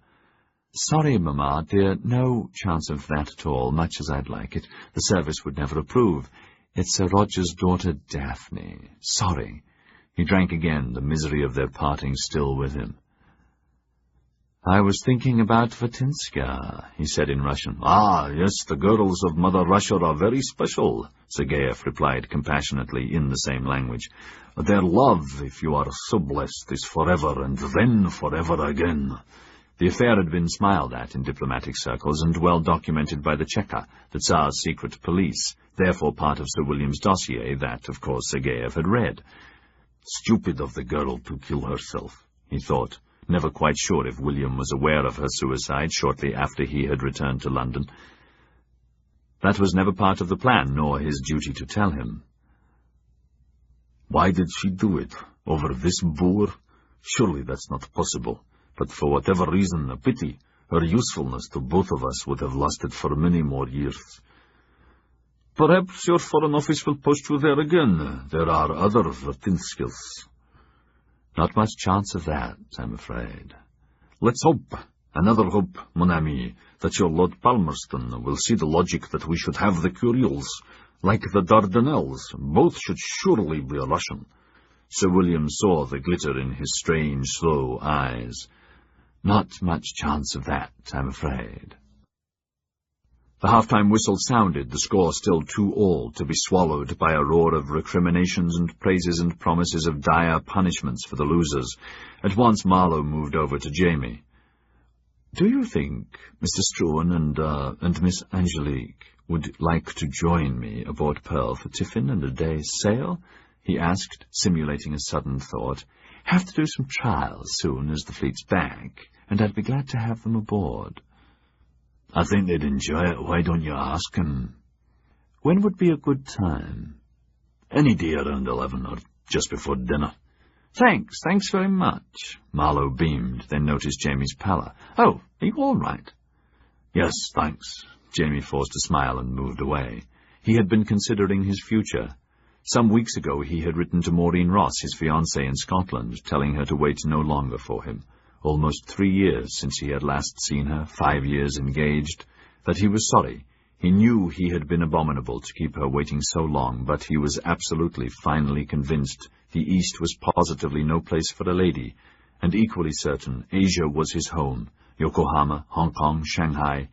Sorry, Mamma, dear, no chance of that at all, much as I'd like it. The service would never approve. It's Sir Roger's daughter, Daphne. Sorry. He drank again, the misery of their parting still with him. I was thinking about Vatinskaya, he said in Russian. "Ah, yes, the girls of Mother Russia are very special," Zagayev replied compassionately in the same language. "Their love, if you are so blessed, is forever and then forever again." The affair had been smiled at in diplomatic circles and well documented by the Cheka, the Tsar's secret police, therefore part of Sir William's dossier that, of course, Zagayev had read. Stupid of the girl to kill herself, he thought, never quite sure if William was aware of her suicide shortly after he had returned to London. That was never part of the plan, nor his duty to tell him. Why did she do it? Over this boor? Surely that's not possible. But for whatever reason, a pity. Her usefulness to both of us would have lasted for many more years. Perhaps your Foreign Office will post you there again. There are other Vatinskis. Not much chance of that, I'm afraid. Let's hope, another hope, mon ami, that your Lord Palmerston will see the logic that we should have the Kurils, like the Dardanelles. Both should surely be Russian. Sir William saw the glitter in his strange, slow eyes. Not much chance of that, I'm afraid. The half-time whistle sounded, the score still 2-all, to be swallowed by a roar of recriminations and praises and promises of dire punishments for the losers. At once Marlowe moved over to Jamie. "Do you think Mr. Struan and Miss Angelique would like to join me aboard Pearl for tiffin and a day's sail?" he asked, simulating a sudden thought. "Have to do some trials soon as the fleet's back, and I'd be glad to have them aboard." "I think they'd enjoy it. Why don't you ask them?" "When would be a good time?" "Any day around 11 or just before dinner." Thanks very much." Marlowe beamed, then noticed Jamie's pallor. "Oh, are you all right?" "Yes, thanks." Jamie forced a smile and moved away. He had been considering his future. Some weeks ago he had written to Maureen Ross, his fiancée in Scotland, telling her to wait no longer for him. Almost 3 years since he had last seen her, 5 years engaged, that he was sorry. He knew he had been abominable to keep her waiting so long, but he was absolutely, finally convinced the East was positively no place for a lady, and equally certain Asia was his home, Yokohama, Hong Kong, Shanghai,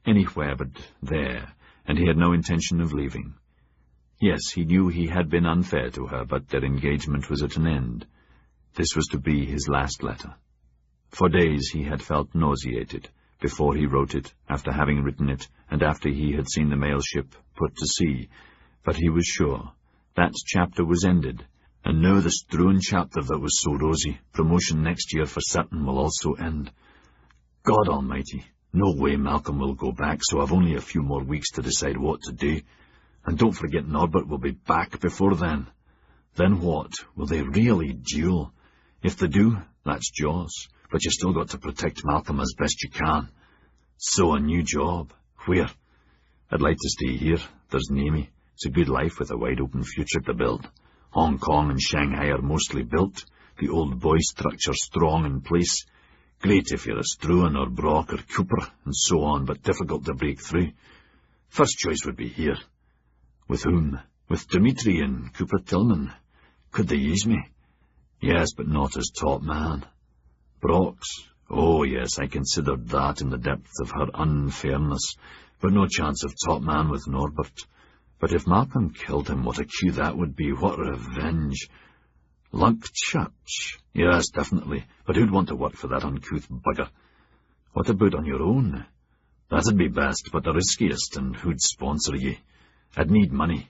anywhere but there, and he had no intention of leaving. Yes, he knew he had been unfair to her, but their engagement was at an end. This was to be his last letter. For days he had felt nauseated, before he wrote it, after having written it, and after he had seen the mail ship put to sea. But he was sure that chapter was ended, and now the strewn chapter that was so rosy, promotion next year for certain, will also end. God Almighty, no way Malcolm will go back, so I've only a few more weeks to decide what to do. And don't forget Norbert will be back before then. Then what? Will they really duel? If they do, that's Jaws, but you still got to protect Malcolm as best you can. So a new job. Where? I'd like to stay here. There's Nami. It's a good life with a wide-open future to build. Hong Kong and Shanghai are mostly built. The old boy structure strong in place. Great if you're a Struan or Brock or Cooper, and so on, but difficult to break through. First choice would be here. With whom? With Dimitri and Cooper Tillman. Could they use me? Yes, but not as top man. Brock's? Oh, yes, I considered that in the depth of her unfairness, but no chance of top man with Norbert. But if Malcolm killed him, what a cue that would be, what revenge. Lunk Church? Yes, definitely, but who'd want to work for that uncouth bugger? What about on your own? That'd be best, but the riskiest, and who'd sponsor ye? I'd need money.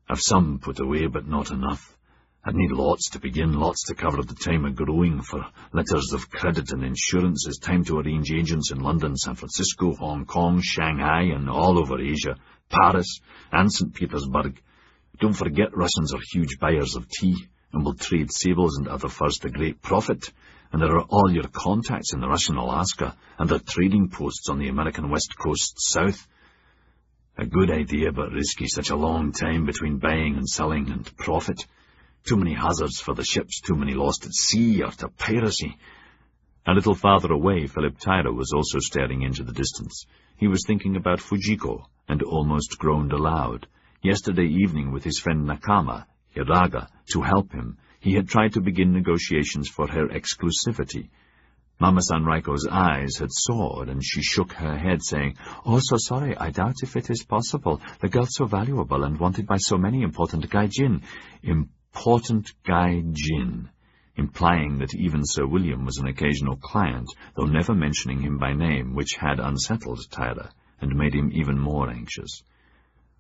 I've some put away, but not enough. I'd need lots to begin, lots to cover the time of growing, for letters of credit and insurances, time to arrange agents in London, San Francisco, Hong Kong, Shanghai, and all over Asia, Paris, and St. Petersburg. Don't forget Russians are huge buyers of tea, and will trade sables and other furs to great profit, and there are all your contacts in the Russian Alaska, and their trading posts on the American West Coast south. A good idea, but risky, such a long time between buying and selling and profit. Too many hazards for the ships, too many lost at sea or to piracy. A little farther away, Philip Tyler was also staring into the distance. He was thinking about Fujiko, and almost groaned aloud. Yesterday evening, with his friend Nakama, Hiraga, to help him, he had tried to begin negotiations for her exclusivity. Mama-san Raiko's eyes had soared, and she shook her head, saying, "Oh, so sorry, I doubt if it is possible. The girl's so valuable and wanted by so many important Gai Jin." Important Gai Jin, implying that even Sir William was an occasional client, though never mentioning him by name, which had unsettled Tyler, and made him even more anxious.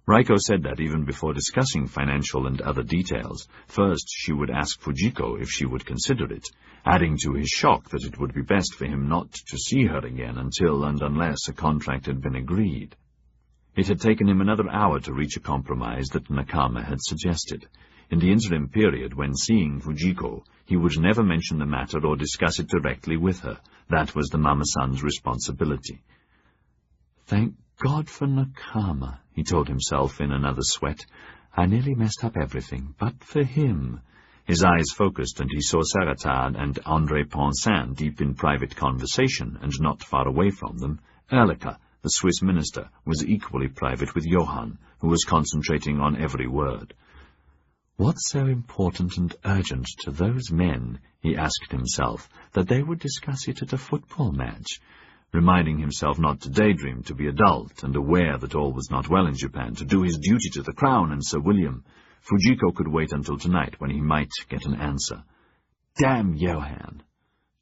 Raiko said that even before discussing financial and other details, first she would ask Fujiko if she would consider it, adding to his shock that it would be best for him not to see her again until and unless a contract had been agreed. It had taken him another hour to reach a compromise that Nakama had suggested. In the interim period, when seeing Fujiko, he would never mention the matter or discuss it directly with her. That was the Mama-san's responsibility. Thank God for Nakama, he told himself in another sweat. I nearly messed up everything, but for him. His eyes focused, and he saw Saratan and André Ponsin deep in private conversation, and not far away from them, Erlica, the Swiss minister, was equally private with Johann, who was concentrating on every word. What's so important and urgent to those men, he asked himself, that they would discuss it at a football match? Reminding himself not to daydream, to be adult, and aware that all was not well in Japan, to do his duty to the Crown and Sir William. Fujiko could wait until tonight, when he might get an answer. Damn Johann!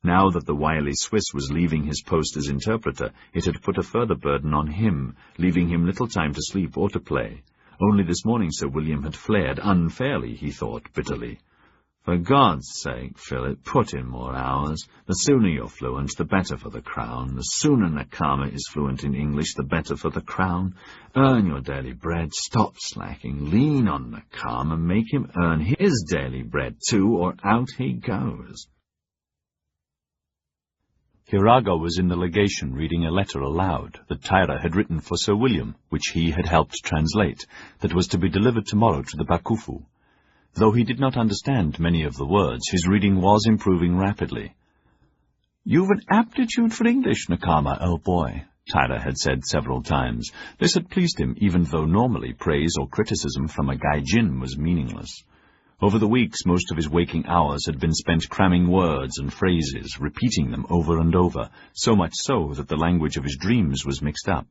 Now that the wily Swiss was leaving his post as interpreter, it had put a further burden on him, leaving him little time to sleep or to play. Only this morning Sir William had flared, unfairly, he thought bitterly. For God's sake, Philip, put in more hours. The sooner you're fluent, the better for the Crown. The sooner Nakama is fluent in English, the better for the Crown. Earn your daily bread, stop slacking, lean on Nakama, make him earn his daily bread too, or out he goes. Hiraga was in the legation reading a letter aloud that Taira had written for Sir William, which he had helped translate, that was to be delivered tomorrow to the Bakufu. Though he did not understand many of the words, his reading was improving rapidly. "You've an aptitude for English, Nakama, old boy," Tyra had said several times. This had pleased him, even though normally praise or criticism from a Gai Jin was meaningless. Over the weeks, most of his waking hours had been spent cramming words and phrases, repeating them over and over, so much so that the language of his dreams was mixed up.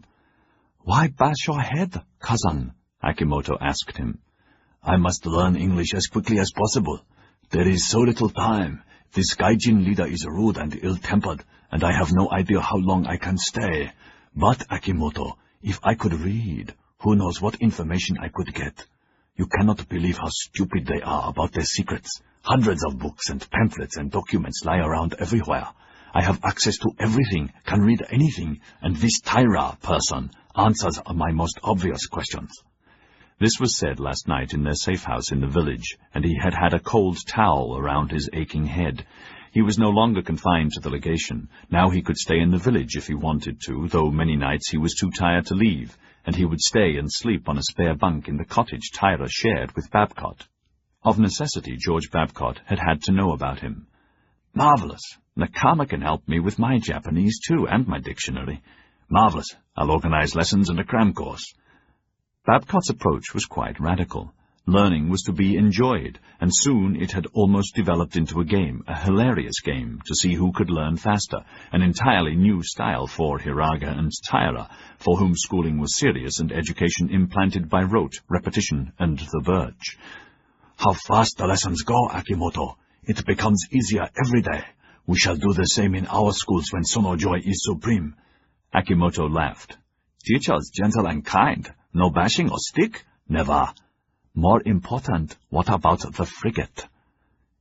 "Why bash your head, cousin?" Akimoto asked him. "I must learn English as quickly as possible. There is so little time. This Gai Jin leader is rude and ill-tempered, and I have no idea how long I can stay. But, Akimoto, if I could read, who knows what information I could get. You cannot believe how stupid they are about their secrets. Hundreds of books and pamphlets and documents lie around everywhere. I have access to everything, can read anything, and this Tyra person answers my most obvious questions." This was said last night in their safe house in the village, and he had had a cold towel around his aching head. He was no longer confined to the legation. Now he could stay in the village if he wanted to, though many nights he was too tired to leave, and he would stay and sleep on a spare bunk in the cottage Tyra shared with Babcock. Of necessity, George Babcock had had to know about him. "Marvelous! Nakama can help me with my Japanese, too, and my dictionary. Marvelous! I'll organize lessons and a cram course." Babcock's approach was quite radical. Learning was to be enjoyed, and soon it had almost developed into a game, a hilarious game, to see who could learn faster, an entirely new style for Hiraga and Tyra, for whom schooling was serious and education implanted by rote, repetition, and the verge. "How fast the lessons go, Akimoto! It becomes easier every day. We shall do the same in our schools when Sono Joy is supreme." Akimoto laughed. "Teachers gentle and kind. No bashing or stick? Never. More important, what about the frigate?"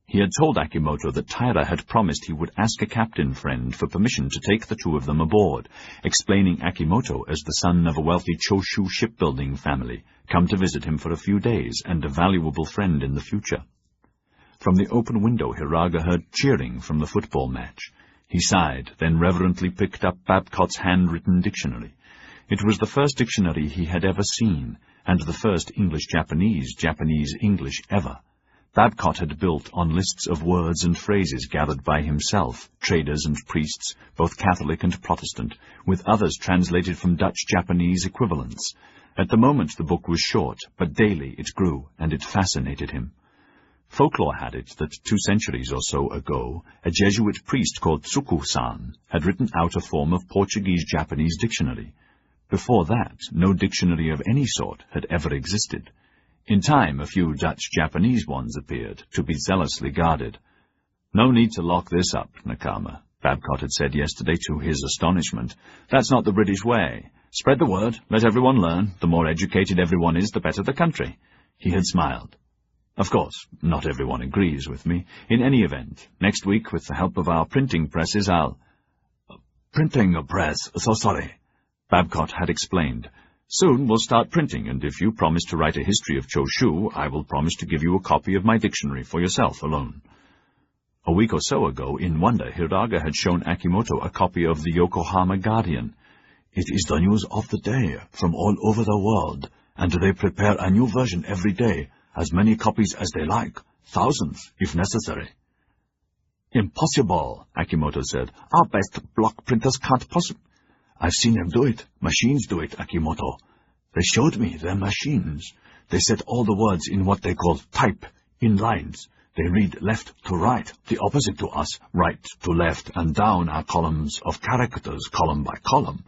He had told Akimoto that Tyra had promised he would ask a captain friend for permission to take the two of them aboard, explaining Akimoto as the son of a wealthy Choshu shipbuilding family, come to visit him for a few days and a valuable friend in the future. From the open window Hiraga heard cheering from the football match. He sighed, then reverently picked up Babcock's handwritten dictionary. It was the first dictionary he had ever seen, and the first English-Japanese, Japanese-English ever. Babcock had built on lists of words and phrases gathered by himself, traders and priests, both Catholic and Protestant, with others translated from Dutch-Japanese equivalents. At the moment the book was short, but daily it grew, and it fascinated him. Folklore had it that 2 centuries or so ago, a Jesuit priest called Tsuku-san had written out a form of Portuguese-Japanese dictionary. Before that, no dictionary of any sort had ever existed. In time, a few Dutch-Japanese ones appeared, to be zealously guarded. "No need to lock this up, Nakama," Babcock had said yesterday to his astonishment. "That's not the British way. Spread the word, let everyone learn. The more educated everyone is, the better the country." He had smiled. "Of course, not everyone agrees with me. In any event, next week, with the help of our printing presses, I'll—" "Printing press, so sorry," Babcock had explained. "Soon we'll start printing, and if you promise to write a history of Choshu, I will promise to give you a copy of my dictionary for yourself alone." A week or so ago, in wonder, Hiraga had shown Akimoto a copy of the Yokohama Guardian. "It is the news of the day, from all over the world, and they prepare a new version every day, as many copies as they like, thousands, if necessary." "Impossible," Akimoto said. "Our best block printers can't possibly—" "I've seen them do it. Machines do it, Akimoto. They showed me their machines. They set all the words in what they call type, in lines. They read left to right, the opposite to us, right to left, and down are columns of characters, column by column.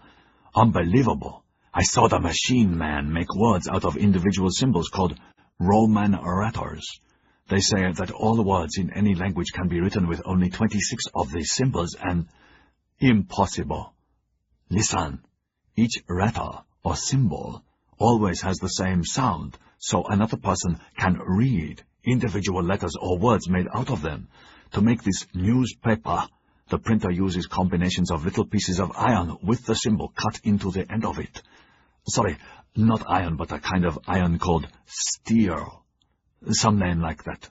Unbelievable. I saw the machine man make words out of individual symbols called Roman letters. They say that all the words in any language can be written with only 26 of these symbols, and—" "Impossible. Listen, each letter or symbol always has the same sound, so another person can read individual letters or words made out of them. To make this newspaper, the printer uses combinations of little pieces of iron with the symbol cut into the end of it. Sorry, not iron, but a kind of iron called steel. Some name like that.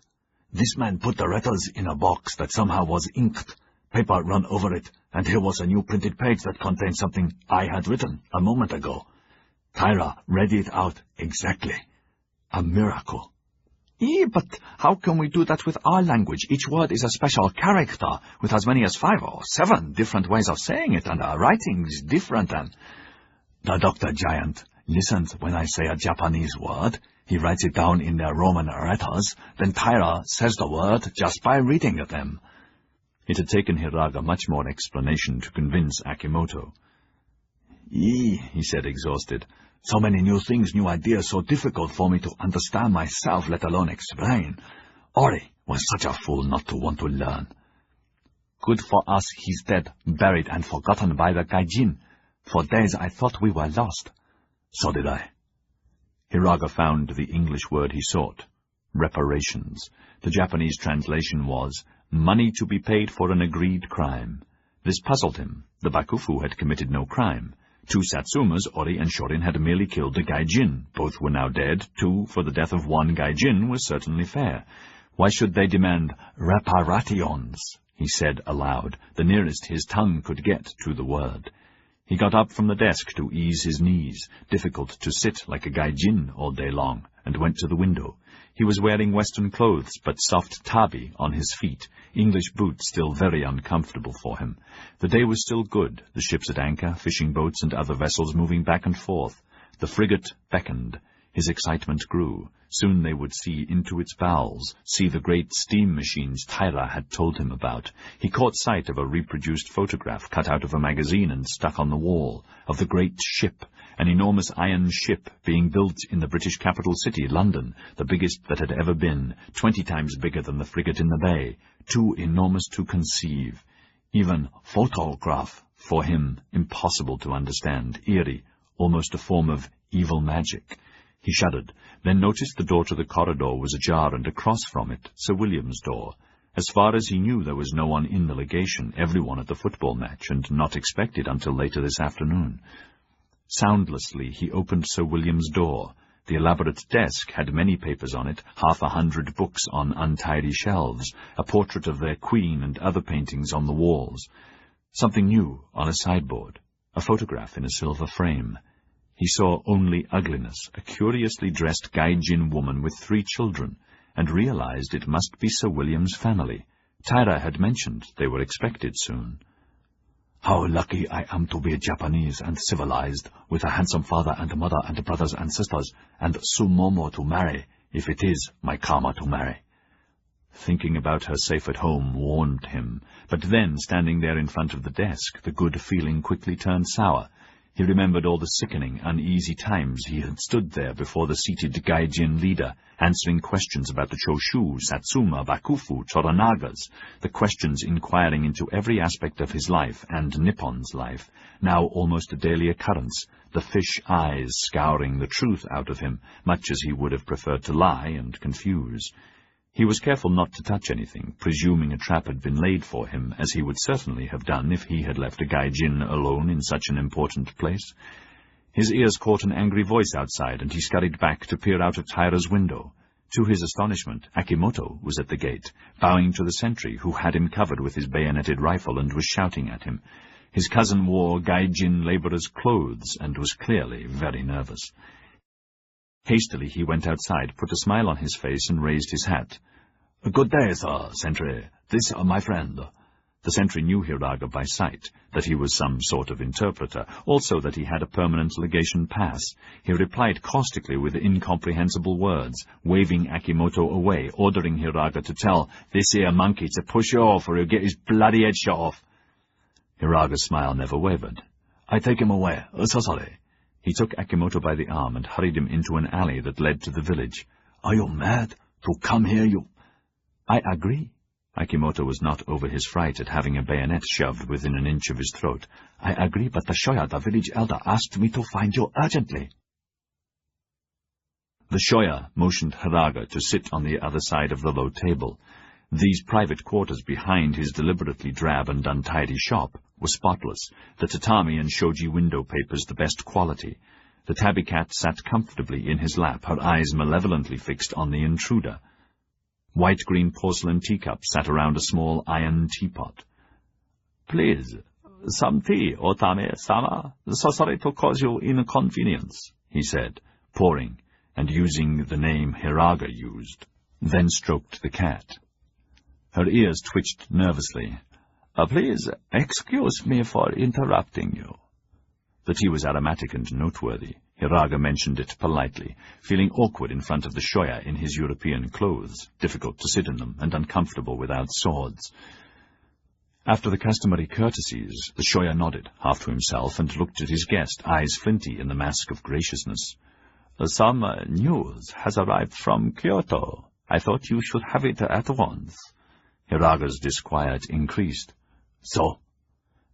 This man put the letters in a box that somehow was inked, paper run over it, and here was a new printed page that contained something I had written a moment ago. Tyra read it out exactly. A miracle." But how can we do that with our language? Each word is a special character, with as many as 5 or 7 different ways of saying it, and our writing is different, and... The Dr. Giant listens when I say a Japanese word. He writes it down in their Roman letters, then Taira says the word just by reading them. It had taken Hiraga much more explanation to convince Akimoto. He said, exhausted. So many new things, new ideas, so difficult for me to understand myself, let alone explain. Ori was such a fool not to want to learn. Good for us he's dead, buried and forgotten by the Gai Jin. For days I thought we were lost. So did I. Hiraga found the English word he sought. Reparations. The Japanese translation was, money to be paid for an agreed crime. This puzzled him. The Bakufu had committed no crime. 2 Satsumas, Ori and Shorin, had merely killed the Gai Jin. Both were now dead. 2 for the death of 1 Gai Jin was certainly fair. Why should they demand reparations? He said aloud, the nearest his tongue could get to the word. He got up from the desk to ease his knees, difficult to sit like a Gai Jin all day long, and went to the window. He was wearing Western clothes, but soft tabi on his feet, English boots still very uncomfortable for him. The day was still good, the ships at anchor, fishing boats and other vessels moving back and forth. The frigate beckoned. His excitement grew. Soon they would see into its bowels, see the great steam machines Taira had told him about. He caught sight of a reproduced photograph cut out of a magazine and stuck on the wall, of the great ship, an enormous iron ship being built in the British capital city, London, the biggest that had ever been, 20 times bigger than the frigate in the bay, too enormous to conceive. Even photograph, for him, impossible to understand, eerie, almost a form of evil magic. He shuddered, then noticed the door to the corridor was ajar, and across from it, Sir William's door. As far as he knew, there was no one in the legation, everyone at the football match, and not expected until later this afternoon. Soundlessly, he opened Sir William's door. The elaborate desk had many papers on it, 100 books on untidy shelves, a portrait of their queen and other paintings on the walls. Something new on a sideboard, a photograph in a silver frame. He saw only ugliness, a curiously dressed Gai Jin woman with 3 children, and realized it must be Sir William's family. Taira had mentioned they were expected soon. How lucky I am to be Japanese and civilized, with a handsome father and mother and brothers and sisters, and Sumomo to marry, if it is my karma to marry. Thinking about her safe at home warmed him, but then, standing there in front of the desk, the good feeling quickly turned sour. He remembered all the sickening, uneasy times he had stood there before the seated Gai Jin leader, answering questions about the Choshu, Satsuma, Bakufu, Toranagas, the questions inquiring into every aspect of his life and Nippon's life, now almost a daily occurrence, the fish eyes scouring the truth out of him, much as he would have preferred to lie and confuse. He was careful not to touch anything, presuming a trap had been laid for him, as he would certainly have done if he had left a Gai Jin alone in such an important place. His ears caught an angry voice outside, and he scurried back to peer out of Taira's window. To his astonishment, Akimoto was at the gate, bowing to the sentry, who had him covered with his bayoneted rifle and was shouting at him. His cousin wore Gai Jin labourer's clothes, and was clearly very nervous. Hastily he went outside, put a smile on his face, and raised his hat. "Good day, sir, sentry. This my friend." The sentry knew Hiraga by sight, that he was some sort of interpreter, also that he had a permanent legation pass. He replied caustically with incomprehensible words, waving Akimoto away, ordering Hiraga to tell this here monkey to push off or he'll get his bloody head shot off. Hiraga's smile never wavered. "I take him away. So sorry." He took Akimoto by the arm and hurried him into an alley that led to the village. "Are you mad? To come here, you—" "I agree." Akimoto was not over his fright at having a bayonet shoved within an inch of his throat. "I agree, but the Shoya, the village elder, asked me to find you urgently." The Shoya motioned Hiraga to sit on the other side of the low table. These private quarters behind his deliberately drab and untidy shop were spotless, the tatami and shoji window papers the best quality. The tabby cat sat comfortably in his lap, her eyes malevolently fixed on the intruder. White-green porcelain teacups sat around a small iron teapot. "Please, some tea, Otame-sama. So sorry to cause you inconvenience," he said, pouring, and using the name Hiraga used. then stroked the cat. Her ears twitched nervously. Please excuse me for interrupting you. The tea was aromatic and noteworthy. Hiraga mentioned it politely, feeling awkward in front of the shoya in his European clothes, difficult to sit in them, and uncomfortable without swords. After the customary courtesies, the shoya nodded, half to himself, and looked at his guest, eyes flinty in the mask of graciousness. Some news has arrived from Kyoto. I thought you should have it at once. Hiraga's disquiet increased. So?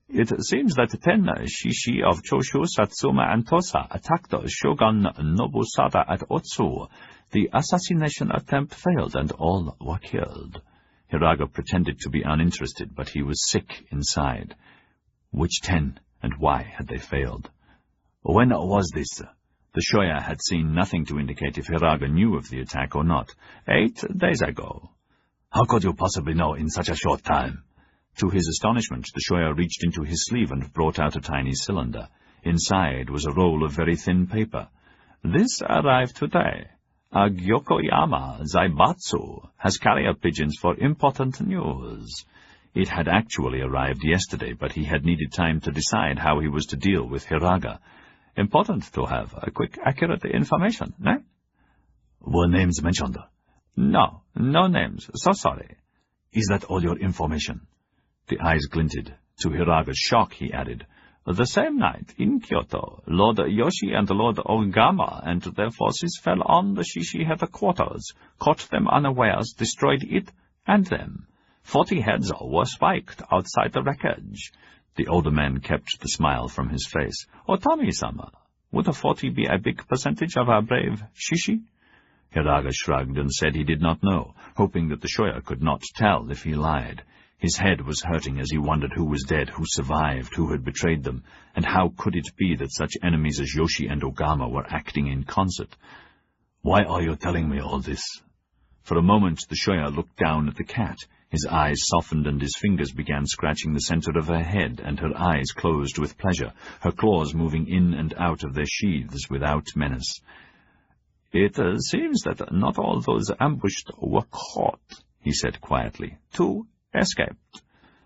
It seems that 10 shishi of Choshu, Satsuma, and Tosa attacked Shogun Nobusada at Otsu. The assassination attempt failed, and all were killed. Hiraga pretended to be uninterested, but he was sick inside. Which 10, and why had they failed? When was this? The shoya had seen nothing to indicate if Hiraga knew of the attack or not. 8 days ago. How could you possibly know in such a short time? To his astonishment, the shoya reached into his sleeve and brought out a tiny cylinder. Inside was a roll of very thin paper. This arrived today. A Yokoyama Zaibatsu has carrier pigeons for important news. It had actually arrived yesterday, but he had needed time to decide how he was to deal with Hiraga. Important to have a quick, accurate information, eh? Were names mentioned? No names. So sorry. Is that all your information? The eyes glinted. To Hiraga's shock, he added, The same night, in Kyoto, Lord Yoshi and Lord Ogama and their forces fell on the Shishi headquarters, caught them unawares, destroyed it and them. 40 heads were spiked outside the wreckage. The older man kept the smile from his face. Otami-sama, would a 40 be a big percentage of our brave Shishi? Hiraga shrugged and said he did not know, hoping that the shoya could not tell if he lied. His head was hurting as he wondered who was dead, who survived, who had betrayed them, and how could it be that such enemies as Yoshi and Ogama were acting in concert. Why are you telling me all this? For a moment the shoya looked down at the cat. His eyes softened and his fingers began scratching the center of her head, and her eyes closed with pleasure, her claws moving in and out of their sheaths without menace. It seems that not all those ambushed were caught, he said quietly. 2 escaped.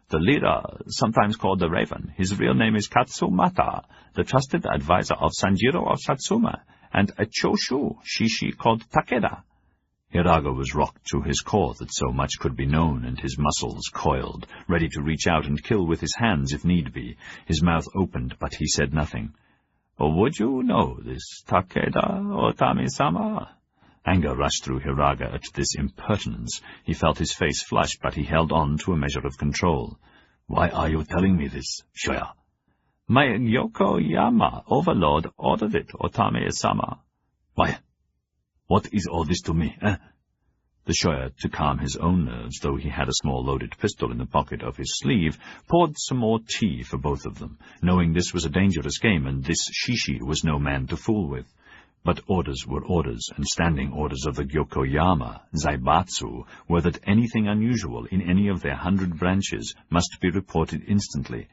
The leader, sometimes called the Raven, his real name is Katsumata, the trusted advisor of Sanjiro of Satsuma, and a Choshu Shishi called Takeda. Hiraga was rocked to his core that so much could be known, and his muscles coiled, ready to reach out and kill with his hands if need be. His mouth opened, but he said nothing. Would you know this, Takeda, Otami-sama? Anger rushed through Hiraga at this impertinence. He felt his face flush, but he held on to a measure of control. Why are you telling me this, shoya? My Yokoyama overlord ordered it, Otami-sama. Why? What is all this to me, eh? The shoya, to calm his own nerves, though he had a small loaded pistol in the pocket of his sleeve, poured some more tea for both of them, knowing this was a dangerous game and this Shishi was no man to fool with. But orders were orders, and standing orders of the Yokoyama, Zaibatsu, were that anything unusual in any of their 100 branches must be reported instantly,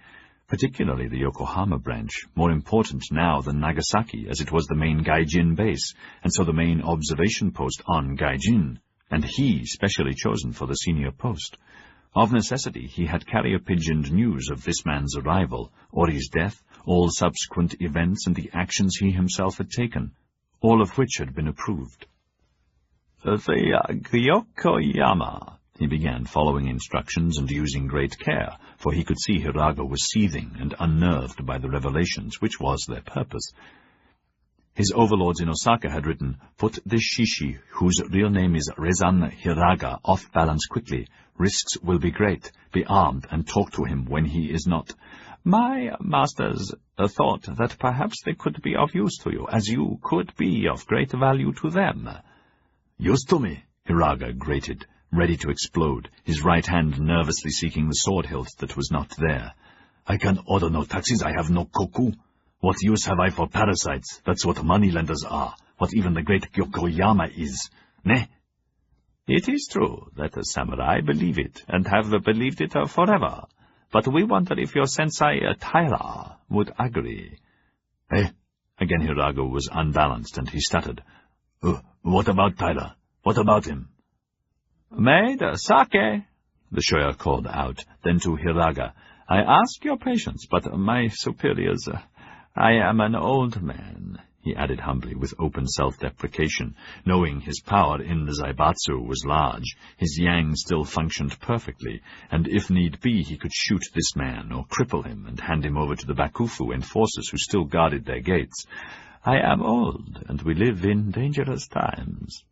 particularly the Yokohama branch, more important now than Nagasaki, as it was the main Gai Jin base, and so the main observation post on Gai Jin, and he specially chosen for the senior post. Of necessity, he had carrier-pigeoned news of this man's arrival, Ori's death, all subsequent events, and the actions he himself had taken, all of which had been approved. The Yokoyama, he began, following instructions and using great care, for he could see Hiraga was seething and unnerved by the revelations, which was their purpose. His overlords in Osaka had written, "Put this Shishi, whose real name is Rezan Hiraga, off balance quickly. Risks will be great. Be armed and talk to him when he is not." My masters thought that perhaps they could be of use to you, as you could be of great value to them. Use to me? Hiraga grated, ready to explode, his right hand nervously seeking the sword hilt that was not there. I can order no taxis, I have no koku. What use have I for parasites? That's what moneylenders are, what even the great Yokoyama is. Ne? It is true that the samurai believe it, and have believed it forever. But we wonder if your sensei Taira would agree. Eh? Again Hiraga was unbalanced, and he stuttered. What about Taira? What about him? "Maid, sake!" the shoya called out. Then to Hiraga, "I ask your patience, but my superiors, I am an old man," he added humbly, with open self-deprecation. Knowing his power in the Zaibatsu was large, his yang still functioned perfectly, and if need be he could shoot this man or cripple him and hand him over to the Bakufu enforcers who still guarded their gates. "I am old, and we live in dangerous times."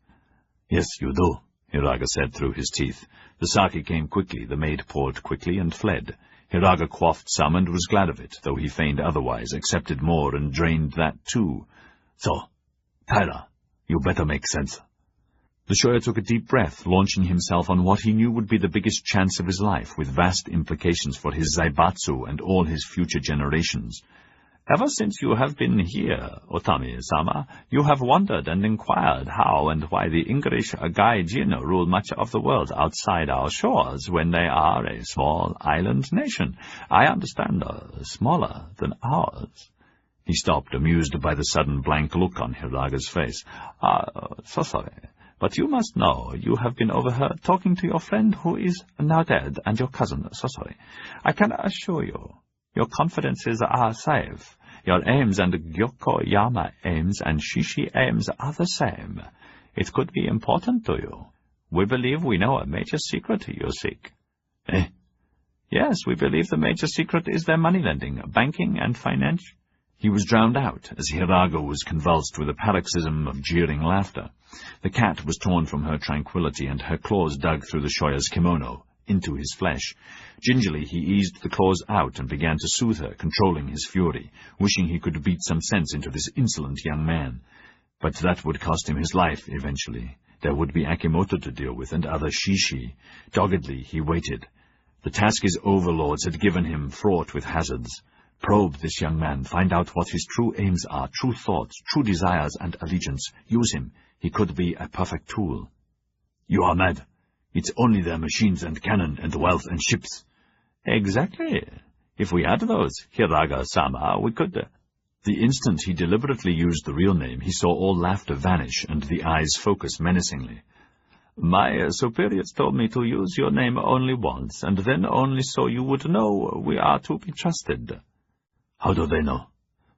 "Yes, you do," Hiraga said through his teeth. The sake came quickly, the maid poured quickly and fled. Hiraga quaffed some and was glad of it, though he feigned otherwise, accepted more and drained that too. "So, Taira, you better make sense." The shoya took a deep breath, launching himself on what he knew would be the biggest chance of his life, with vast implications for his Zaibatsu and all his future generations. "Ever since you have been here, Otami-sama, you have wondered and inquired how and why the English Gai Jin rule much of the world outside our shores when they are a small island nation. I understand, smaller than ours." He stopped, amused by the sudden blank look on Hiraga's face. "So sorry, but you must know you have been overheard talking to your friend who is now dead and your cousin, so sorry. I can assure you, your confidences are safe. Your aims and Gyoko-yama aims and Shishi aims are the same. It could be important to you. We believe we know a major secret you seek." "Eh?" "Yes, we believe the major secret is their money-lending, banking, and financial—" He was drowned out, as Hiraga was convulsed with a paroxysm of jeering laughter. The cat was torn from her tranquility, and her claws dug through the shoya's kimono, into his flesh. Gingerly he eased the claws out and began to soothe her, controlling his fury, wishing he could beat some sense into this insolent young man. But that would cost him his life, eventually. There would be Akimoto to deal with, and other shishi. Doggedly he waited. The task his overlords had given him, fraught with hazards. Probe this young man, find out what his true aims are, true thoughts, true desires and allegiance. Use him. He could be a perfect tool. "You are mad. It's only their machines and cannon and wealth and ships." "Exactly. If we had those, Hiraga-sama, we could—" The instant he deliberately used the real name, he saw all laughter vanish and the eyes focus menacingly. "My superiors told me to use your name only once, and then only so you would know we are to be trusted." "How do they know?"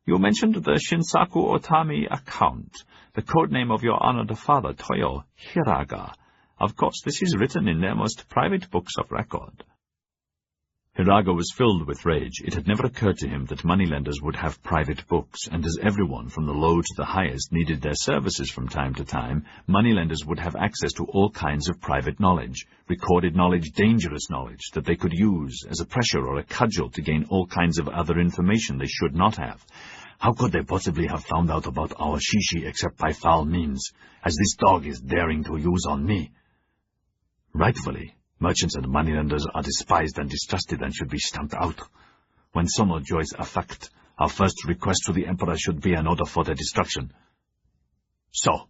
"You mentioned the Shinsaku Otami account, the codename of your honored father, Toyo Hiraga. Of course, this is written in their most private books of record." Hiraga was filled with rage. It had never occurred to him that moneylenders would have private books, and as everyone, from the low to the highest, needed their services from time to time, moneylenders would have access to all kinds of private knowledge, recorded knowledge, dangerous knowledge, that they could use as a pressure or a cudgel to gain all kinds of other information they should not have. How could they possibly have found out about our shishi except by foul means, as this dog is daring to use on me? Rightfully, merchants and moneylenders are despised and distrusted and should be stamped out. When Sono joys affect, our first request to the Emperor should be an order for their destruction. So,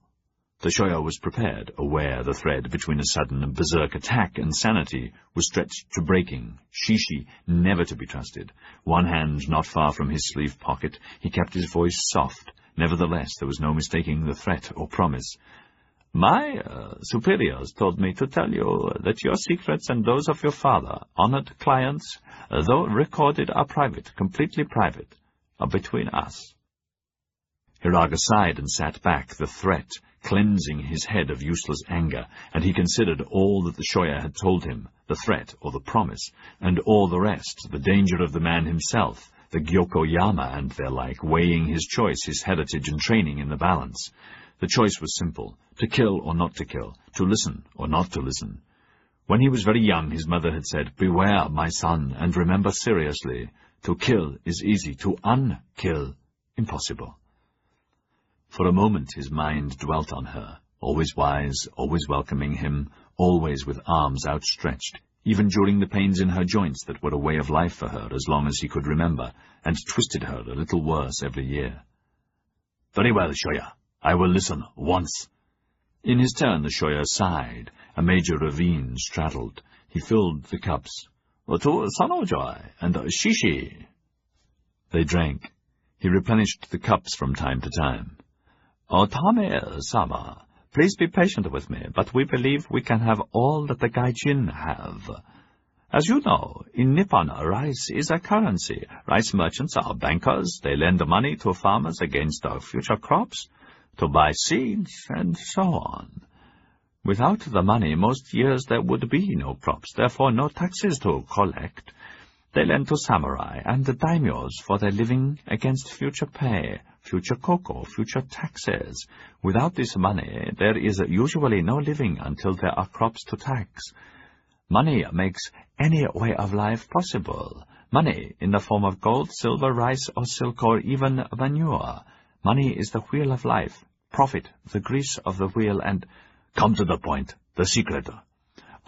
the shoya was prepared, aware the thread between a sudden berserk attack and sanity was stretched to breaking. Shishi, never to be trusted. One hand not far from his sleeve pocket, he kept his voice soft. Nevertheless, there was no mistaking the threat or promise. "My superiors told me to tell you that your secrets and those of your father, honored clients, though recorded, are private, completely private, are between us." Hiraga sighed and sat back, the threat cleansing his head of useless anger, and he considered all that the shoya had told him, the threat or the promise, and all the rest, the danger of the man himself, the Gyoko-yama and their like, weighing his choice, his heritage and training in the balance. The choice was simple, to kill or not to kill, to listen or not to listen. When he was very young, his mother had said, "Beware, my son, and remember seriously, to kill is easy, to unkill, impossible." For a moment his mind dwelt on her, always wise, always welcoming him, always with arms outstretched, even during the pains in her joints that were a way of life for her as long as he could remember, and twisted her a little worse every year. "Very well, shoya. I will listen once." In his turn the shoya sighed. A major ravine straddled. He filled the cups. "To Sanojoy and Shishi." They drank. He replenished the cups from time to time. "Otame-sama, Please be patient with me, but we believe we can have all that the Gai Jin have. As you know, in Nippon, rice is a currency. Rice merchants are bankers. They lend money to farmers against future crops, to buy seeds, and so on. Without the money, most years there would be no crops, therefore no taxes to collect. They lend to samurai and the daimyos for their living against future pay, future cocoa, future taxes. Without this money, there is usually no living until there are crops to tax. Money makes any way of life possible. Money in the form of gold, silver, rice, or silk, or even manure. Money is the wheel of life, profit, the grease of the wheel, and— Come to the point, the secret.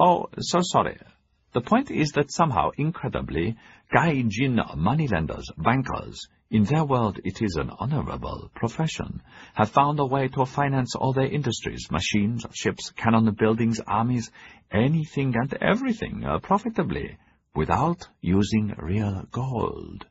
Oh, so sorry. The point is that somehow, incredibly, Gai Jin moneylenders, bankers, in their world it is an honorable profession, have found a way to finance all their industries, machines, ships, cannon buildings, armies, anything and everything profitably, without using real gold.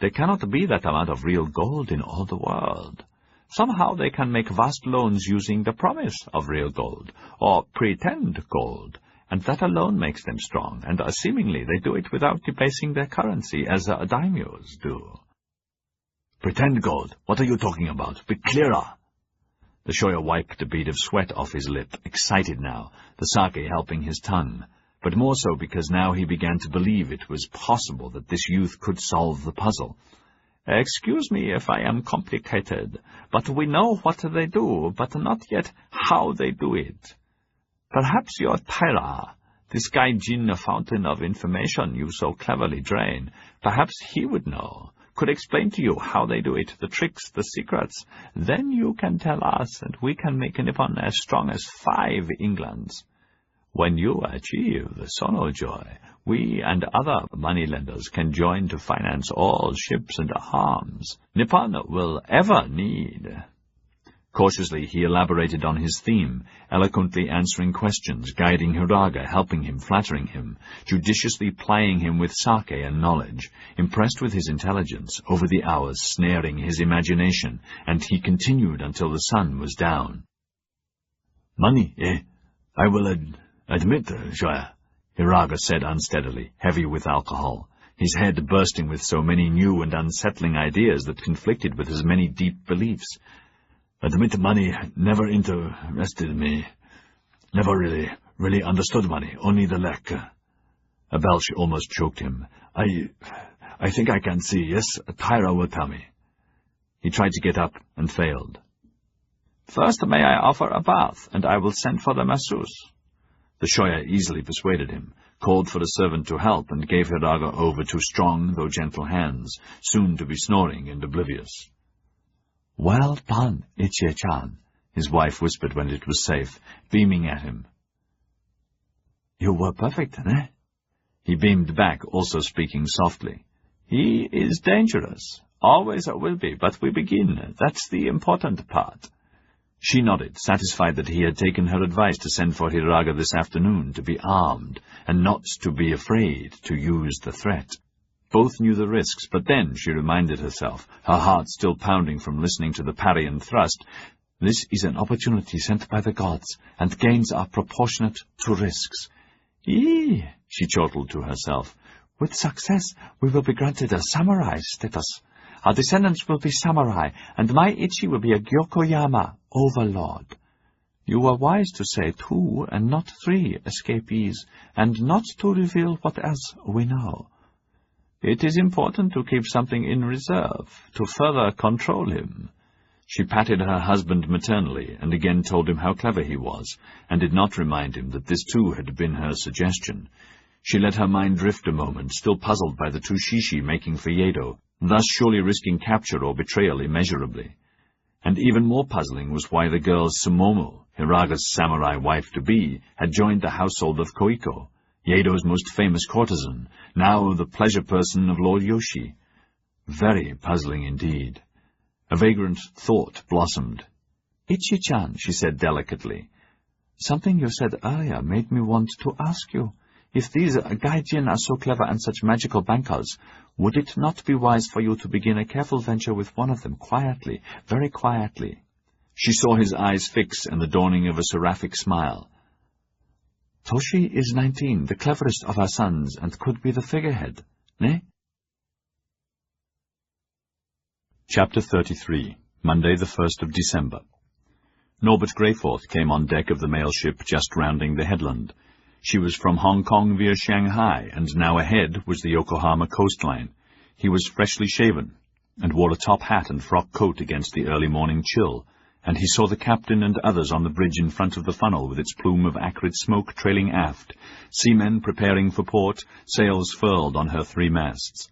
There cannot be that amount of real gold in all the world. Somehow they can make vast loans using the promise of real gold, or pretend gold, and that alone makes them strong, and seemingly they do it without debasing their currency, as daimyos do. Pretend gold? What are you talking about? Be clearer. The shoya wiped a bead of sweat off his lip, excited now, the sake helping his tongue, but more so because now he began to believe it was possible that this youth could solve the puzzle. Excuse me if I am complicated, but we know what they do, but not yet how they do it. Perhaps your Taira, this Gai Jin fountain of information you so cleverly drain, perhaps he would know, could explain to you how they do it, the tricks, the secrets. Then you can tell us, and we can make Nippon as strong as 5 Englands. When you achieve the Sono Joy, we and other moneylenders can join to finance all ships and arms Nippon will ever need. Cautiously he elaborated on his theme, eloquently answering questions, guiding Hiraga, helping him, flattering him, judiciously plying him with sake and knowledge, impressed with his intelligence, over the hours snaring his imagination, and he continued until the sun was down. Money, eh? I will admit, Shoya, Hiraga said unsteadily, heavy with alcohol, his head bursting with so many new and unsettling ideas that conflicted with his many deep beliefs. Admit money never interested me. Never really understood money, only the lack. A belch almost choked him. I think I can see. Yes, Taira will tell me. He tried to get up and failed. First may I offer a bath, and I will send for the masseuse. The shoya easily persuaded him, called for the servant to help, and gave Hiraga over to strong though gentle hands, soon to be snoring and oblivious. "Well done, Ichie-chan," his wife whispered when it was safe, beaming at him. "You were perfect, eh?" He beamed back, also speaking softly. "He is dangerous. Always will be, but we begin. That's the important part." She nodded, satisfied that he had taken her advice to send for Hiraga this afternoon, to be armed, and not to be afraid to use the threat. Both knew the risks, but then, she reminded herself, her heart still pounding from listening to the parry and thrust, this is an opportunity sent by the gods, and gains are proportionate to risks. She chortled to herself, with success we will be granted a samurai status. Our descendants will be samurai, and my Ichi will be a Gyokoyama overlord. You were wise to say 2 and not 3 escapees, and not to reveal what else we know. It is important to keep something in reserve, to further control him. She patted her husband maternally, and again told him how clever he was, and did not remind him that this too had been her suggestion. She let her mind drift a moment, still puzzled by the 2 shishi making for Yedo, thus surely risking capture or betrayal immeasurably. And even more puzzling was why the girl Sumomo, Hiraga's samurai wife-to-be, had joined the household of Koiko, Yedo's most famous courtesan, now the pleasure person of Lord Yoshi. Very puzzling indeed. A vagrant thought blossomed. "Ichi-chan," she said delicately, "something you said earlier made me want to ask you. If these Gai Jin are so clever and such magical bankers, would it not be wise for you to begin a careful venture with one of them quietly, very quietly?" She saw his eyes fix and the dawning of a seraphic smile. "Toshi is 19, the cleverest of our sons, and could be the figurehead, ne?" Chapter 33. Monday, the 1st of December. Norbert Greyforth came on deck of the mail ship just rounding the headland. She was from Hong Kong via Shanghai, and now ahead was the Yokohama coastline. He was freshly shaven, and wore a top hat and frock coat against the early morning chill, and he saw the captain and others on the bridge in front of the funnel with its plume of acrid smoke trailing aft, seamen preparing for port, sails furled on her 3 masts.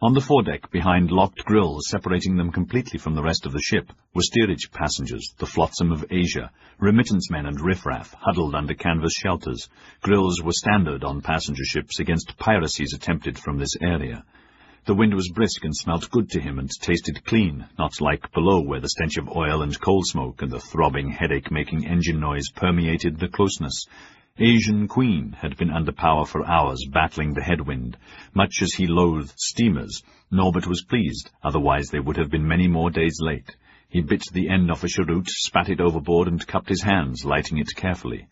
On the foredeck, behind locked grilles separating them completely from the rest of the ship, were steerage passengers, the flotsam of Asia, remittance men and riffraff, huddled under canvas shelters. Grilles were standard on passenger ships against piracies attempted from this area. The wind was brisk and smelt good to him and tasted clean, not like below where the stench of oil and coal smoke and the throbbing headache-making engine noise permeated the closeness. Asian Queen had been under power for hours, battling the headwind. Much as he loathed steamers, Norbert was pleased, otherwise they would have been many more days late. He bit the end off a cheroot, spat it overboard, and cupped his hands, lighting it carefully.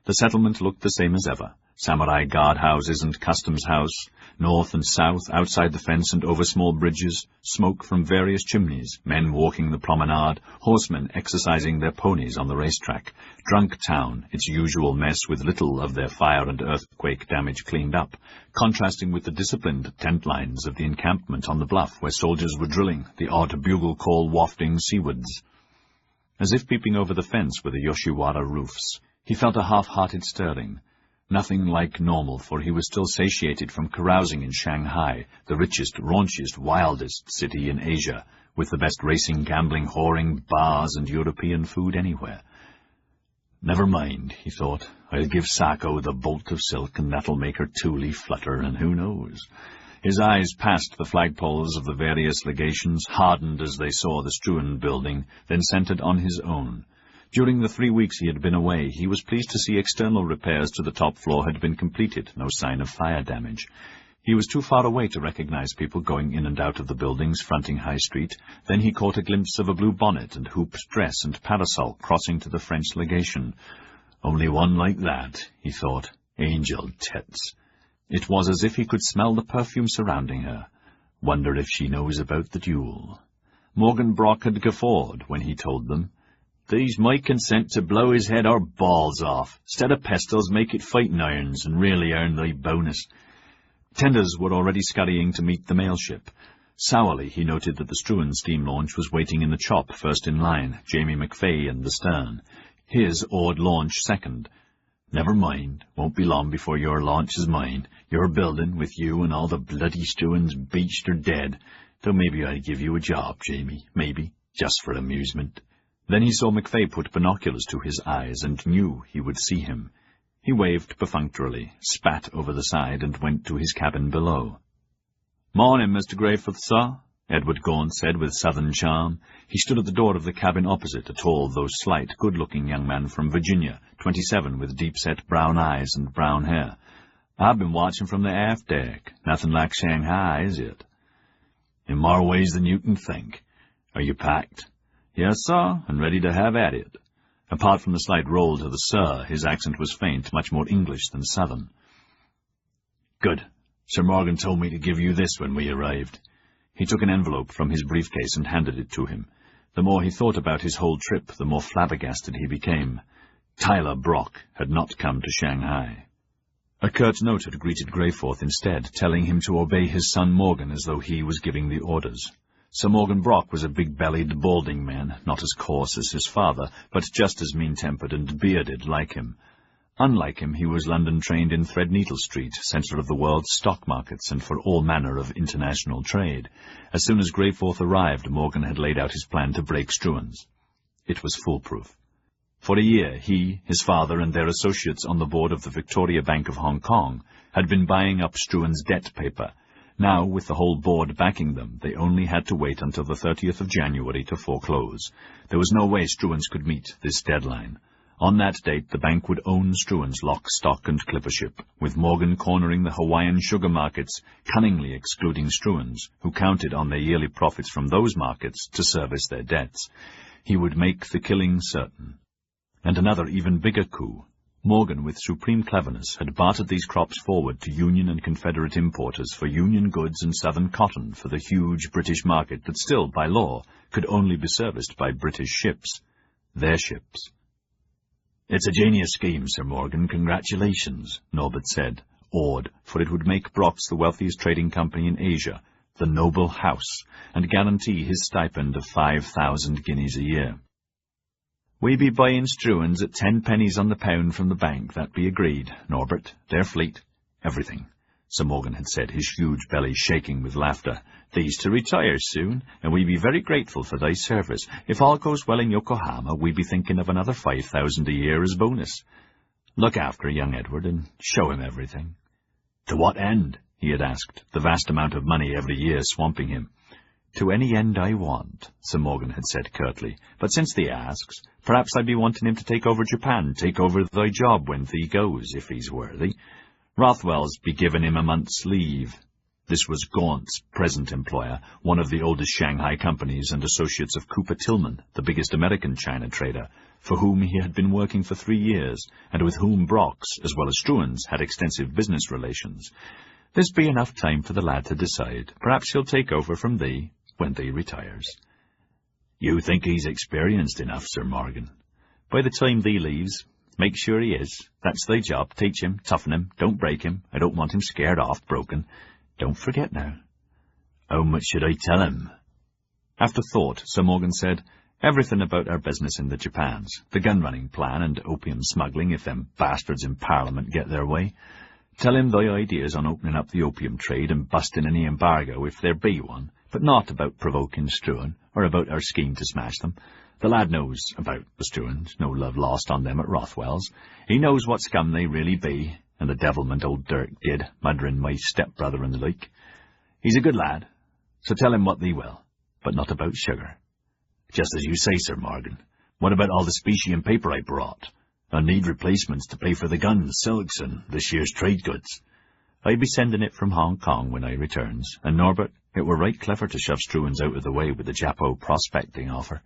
The settlement looked the same as ever. Samurai guardhouses and customs house, north and south, outside the fence and over small bridges, smoke from various chimneys, men walking the promenade, horsemen exercising their ponies on the racetrack, drunk town, its usual mess with little of their fire and earthquake damage cleaned up, contrasting with the disciplined tent lines of the encampment on the bluff where soldiers were drilling, the odd bugle call wafting seawards. As if peeping over the fence were the Yoshiwara roofs, he felt a half-hearted stirring. Nothing like normal, for he was still satiated from carousing in Shanghai, the richest, raunchiest, wildest city in Asia, with the best racing, gambling, whoring, bars, and European food anywhere. Never mind, he thought. I'll give Sako the bolt of silk, and that'll make her tule flutter, and who knows? His eyes passed the flagpoles of the various legations, hardened as they saw the Struan building, then centered on his own. During the 3 weeks he had been away, he was pleased to see external repairs to the top floor had been completed, no sign of fire damage. He was too far away to recognize people going in and out of the buildings fronting High Street. Then he caught a glimpse of a blue bonnet and hooped dress and parasol crossing to the French legation. Only one like that, he thought. Angel tits. It was as if he could smell the perfume surrounding her. Wonder if she knows about the duel. Morgan Brock had guffawed when he told them. These might consent to blow his head or balls off. Instead of pistols, make it fighting irons, and really earn thy bonus. Tenders were already scurrying to meet the mail ship. Sourly he noted that the Struan steam launch was waiting in the chop, first in line, Jamie McFay in the stern. His oared launch second. Never mind, won't be long before your launch is mine. Your building, with you and all the bloody Struans beached or dead. Though maybe I'd give you a job, Jamie, maybe, just for amusement. Then he saw McFay put binoculars to his eyes and knew he would see him. He waved perfunctorily, spat over the side, and went to his cabin below. "Morning, Mr. Greyforth, sir," Edward Gaunt said with southern charm. He stood at the door of the cabin opposite, a tall, though slight, good-looking young man from Virginia, 27, with deep-set brown eyes and brown hair. "I've been watching from the aft deck. Nothing like Shanghai, is it?" "In more ways than you can think. Are you packed?" "Yes, sir, and ready to have at it." Apart from the slight roll to the sir, his accent was faint, much more English than Southern. "Good. Sir Morgan told me to give you this when we arrived." He took an envelope from his briefcase and handed it to him. The more he thought about his whole trip, the more flabbergasted he became. Tyler Brock had not come to Shanghai. A curt note had greeted Greyforth instead, telling him to obey his son Morgan as though he was giving the orders. Sir Morgan Brock was a big-bellied, balding man, not as coarse as his father, but just as mean-tempered and bearded like him. Unlike him, he was London-trained in Threadneedle Street, centre of the world's stock markets and for all manner of international trade. As soon as Greyforth arrived, Morgan had laid out his plan to break Struan's. It was foolproof. For a year, he, his father, and their associates on the board of the Victoria Bank of Hong Kong had been buying up Struan's debt paper. Now, with the whole board backing them, they only had to wait until the 30th of January to foreclose. There was no way Struan's could meet this deadline. On that date, the bank would own Struan's lock, stock, and clipper ship, with Morgan cornering the Hawaiian sugar markets, cunningly excluding Struan's, who counted on their yearly profits from those markets to service their debts. He would make the killing certain. And another even bigger coup. Morgan, with supreme cleverness, had bartered these crops forward to Union and Confederate importers for Union goods and Southern cotton for the huge British market that still, by law, could only be serviced by British ships. Their ships. "It's a genius scheme, Sir Morgan. Congratulations," Norbert said, awed, for it would make Brock's the wealthiest trading company in Asia, the Noble House, and guarantee his stipend of 5,000 guineas a year. "We be buying struins at 10 pennies on the pound from the bank, that be agreed, Norbert. Their fleet, everything," Sir Morgan had said, his huge belly shaking with laughter. "These to retire soon, and we be very grateful for thy service. If all goes well in Yokohama, we be thinking of another 5,000 a year as bonus. Look after young Edward, and show him everything." "To what end?" he had asked, the vast amount of money every year swamping him. "To any end I want," Sir Morgan had said curtly. "But since thee asks, perhaps I be wanting him to take over Japan, take over thy job when thee goes, if he's worthy. Rothwell's be giving him a month's leave." This was Gaunt's present employer, one of the oldest Shanghai companies and associates of Cooper Tillman, the biggest American China trader, for whom he had been working for 3 years, and with whom Brock's, as well as Struan's, had extensive business relations. "This be enough time for the lad to decide. Perhaps he'll take over from thee when thee retires." "You think he's experienced enough, Sir Morgan?" "By the time thee leaves, make sure he is. That's thy job. Teach him, toughen him, don't break him. I don't want him scared off, broken. Don't forget now." "How much should I tell him?" After thought, Sir Morgan said, "Everything about our business in the Japans, the gun-running plan and opium smuggling if them bastards in Parliament get their way. Tell him thy ideas on opening up the opium trade and busting any embargo if there be one, but not about provoking Struan, or about our scheme to smash them. The lad knows about the Struans, no love lost on them at Rothwell's. He knows what scum they really be, and the devilment old Dirk did, murdering my step-brother and the like. He's a good lad, so tell him what thee will, but not about sugar." "Just as you say, Sir Morgan. What about all the specie and paper I brought? I need replacements to pay for the guns, silks, and this year's trade goods." "I be sending it from Hong Kong when I returns, and Norbert, it were right clever to shove Struans out of the way with the Japo prospecting offer.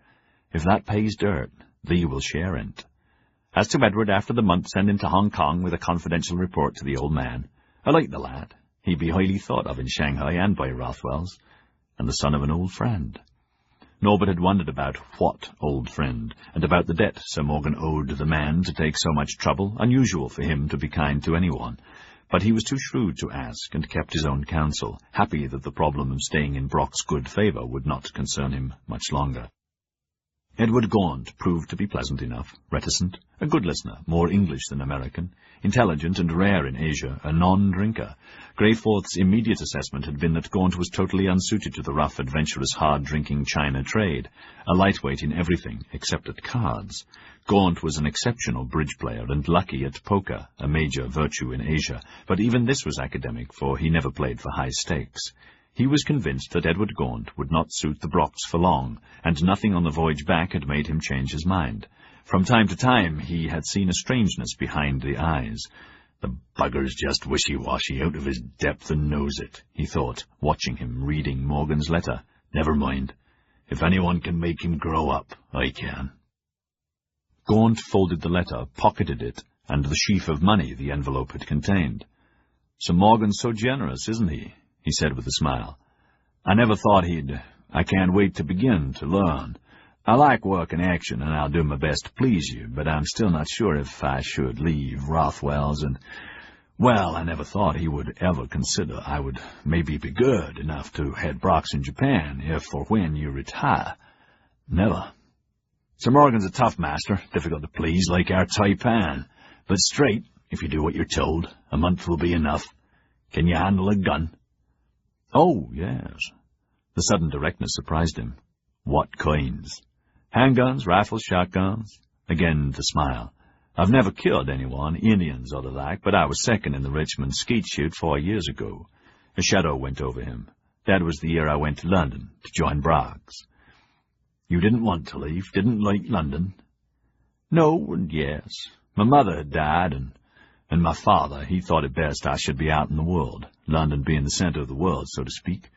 If that pays dirt, thee will share in't. As to Edward, after the month, send him to Hong Kong with a confidential report to the old man. I like the lad. He be highly thought of in Shanghai and by Rothwell's, and the son of an old friend." Norbert had wondered about what old friend, and about the debt Sir Morgan owed the man to take so much trouble, unusual for him to be kind to anyone. But he was too shrewd to ask, and kept his own counsel, happy that the problem of staying in Brock's good favour would not concern him much longer. Edward Gaunt proved to be pleasant enough, reticent, a good listener, more English than American, intelligent and rare in Asia, a non-drinker. Greyforth's immediate assessment had been that Gaunt was totally unsuited to the rough, adventurous, hard-drinking China trade, a lightweight in everything except at cards. Gaunt was an exceptional bridge player and lucky at poker, a major virtue in Asia, but even this was academic, for he never played for high stakes. He was convinced that Edward Gaunt would not suit the Brocks for long, and nothing on the voyage back had made him change his mind. From time to time he had seen a strangeness behind the eyes. "The bugger's just wishy-washy, out of his depth, and knows it," he thought, watching him reading Morgan's letter. "Never mind. If anyone can make him grow up, I can." Gaunt folded the letter, pocketed it, and the sheaf of money the envelope had contained. "Sir Morgan's so generous, isn't he?" he said with a smile. "I never thought he'd... I can't wait to begin to learn. I like work and action, and I'll do my best to please you, but I'm still not sure if I should leave Rothwell's and... Well, I never thought he would ever consider I would maybe be good enough to head Brock's in Japan, if or when you retire. Never. Sir Morgan's a tough master, difficult to please, like our Taipan, but straight, if you do what you're told. A month will be enough. Can you handle a gun?" "Oh, yes." The sudden directness surprised him. "What kinds?" "Handguns, rifles, shotguns." Again the smile. "I've never killed anyone, Indians or the like, but I was second in the Richmond skeet shoot 4 years ago." A shadow went over him. "That was the year I went to London to join Brock's." "You didn't want to leave, didn't like London?" "No and yes. My mother had died, and my father, he thought it best I should be out in the world, London being the centre of the world, so to speak.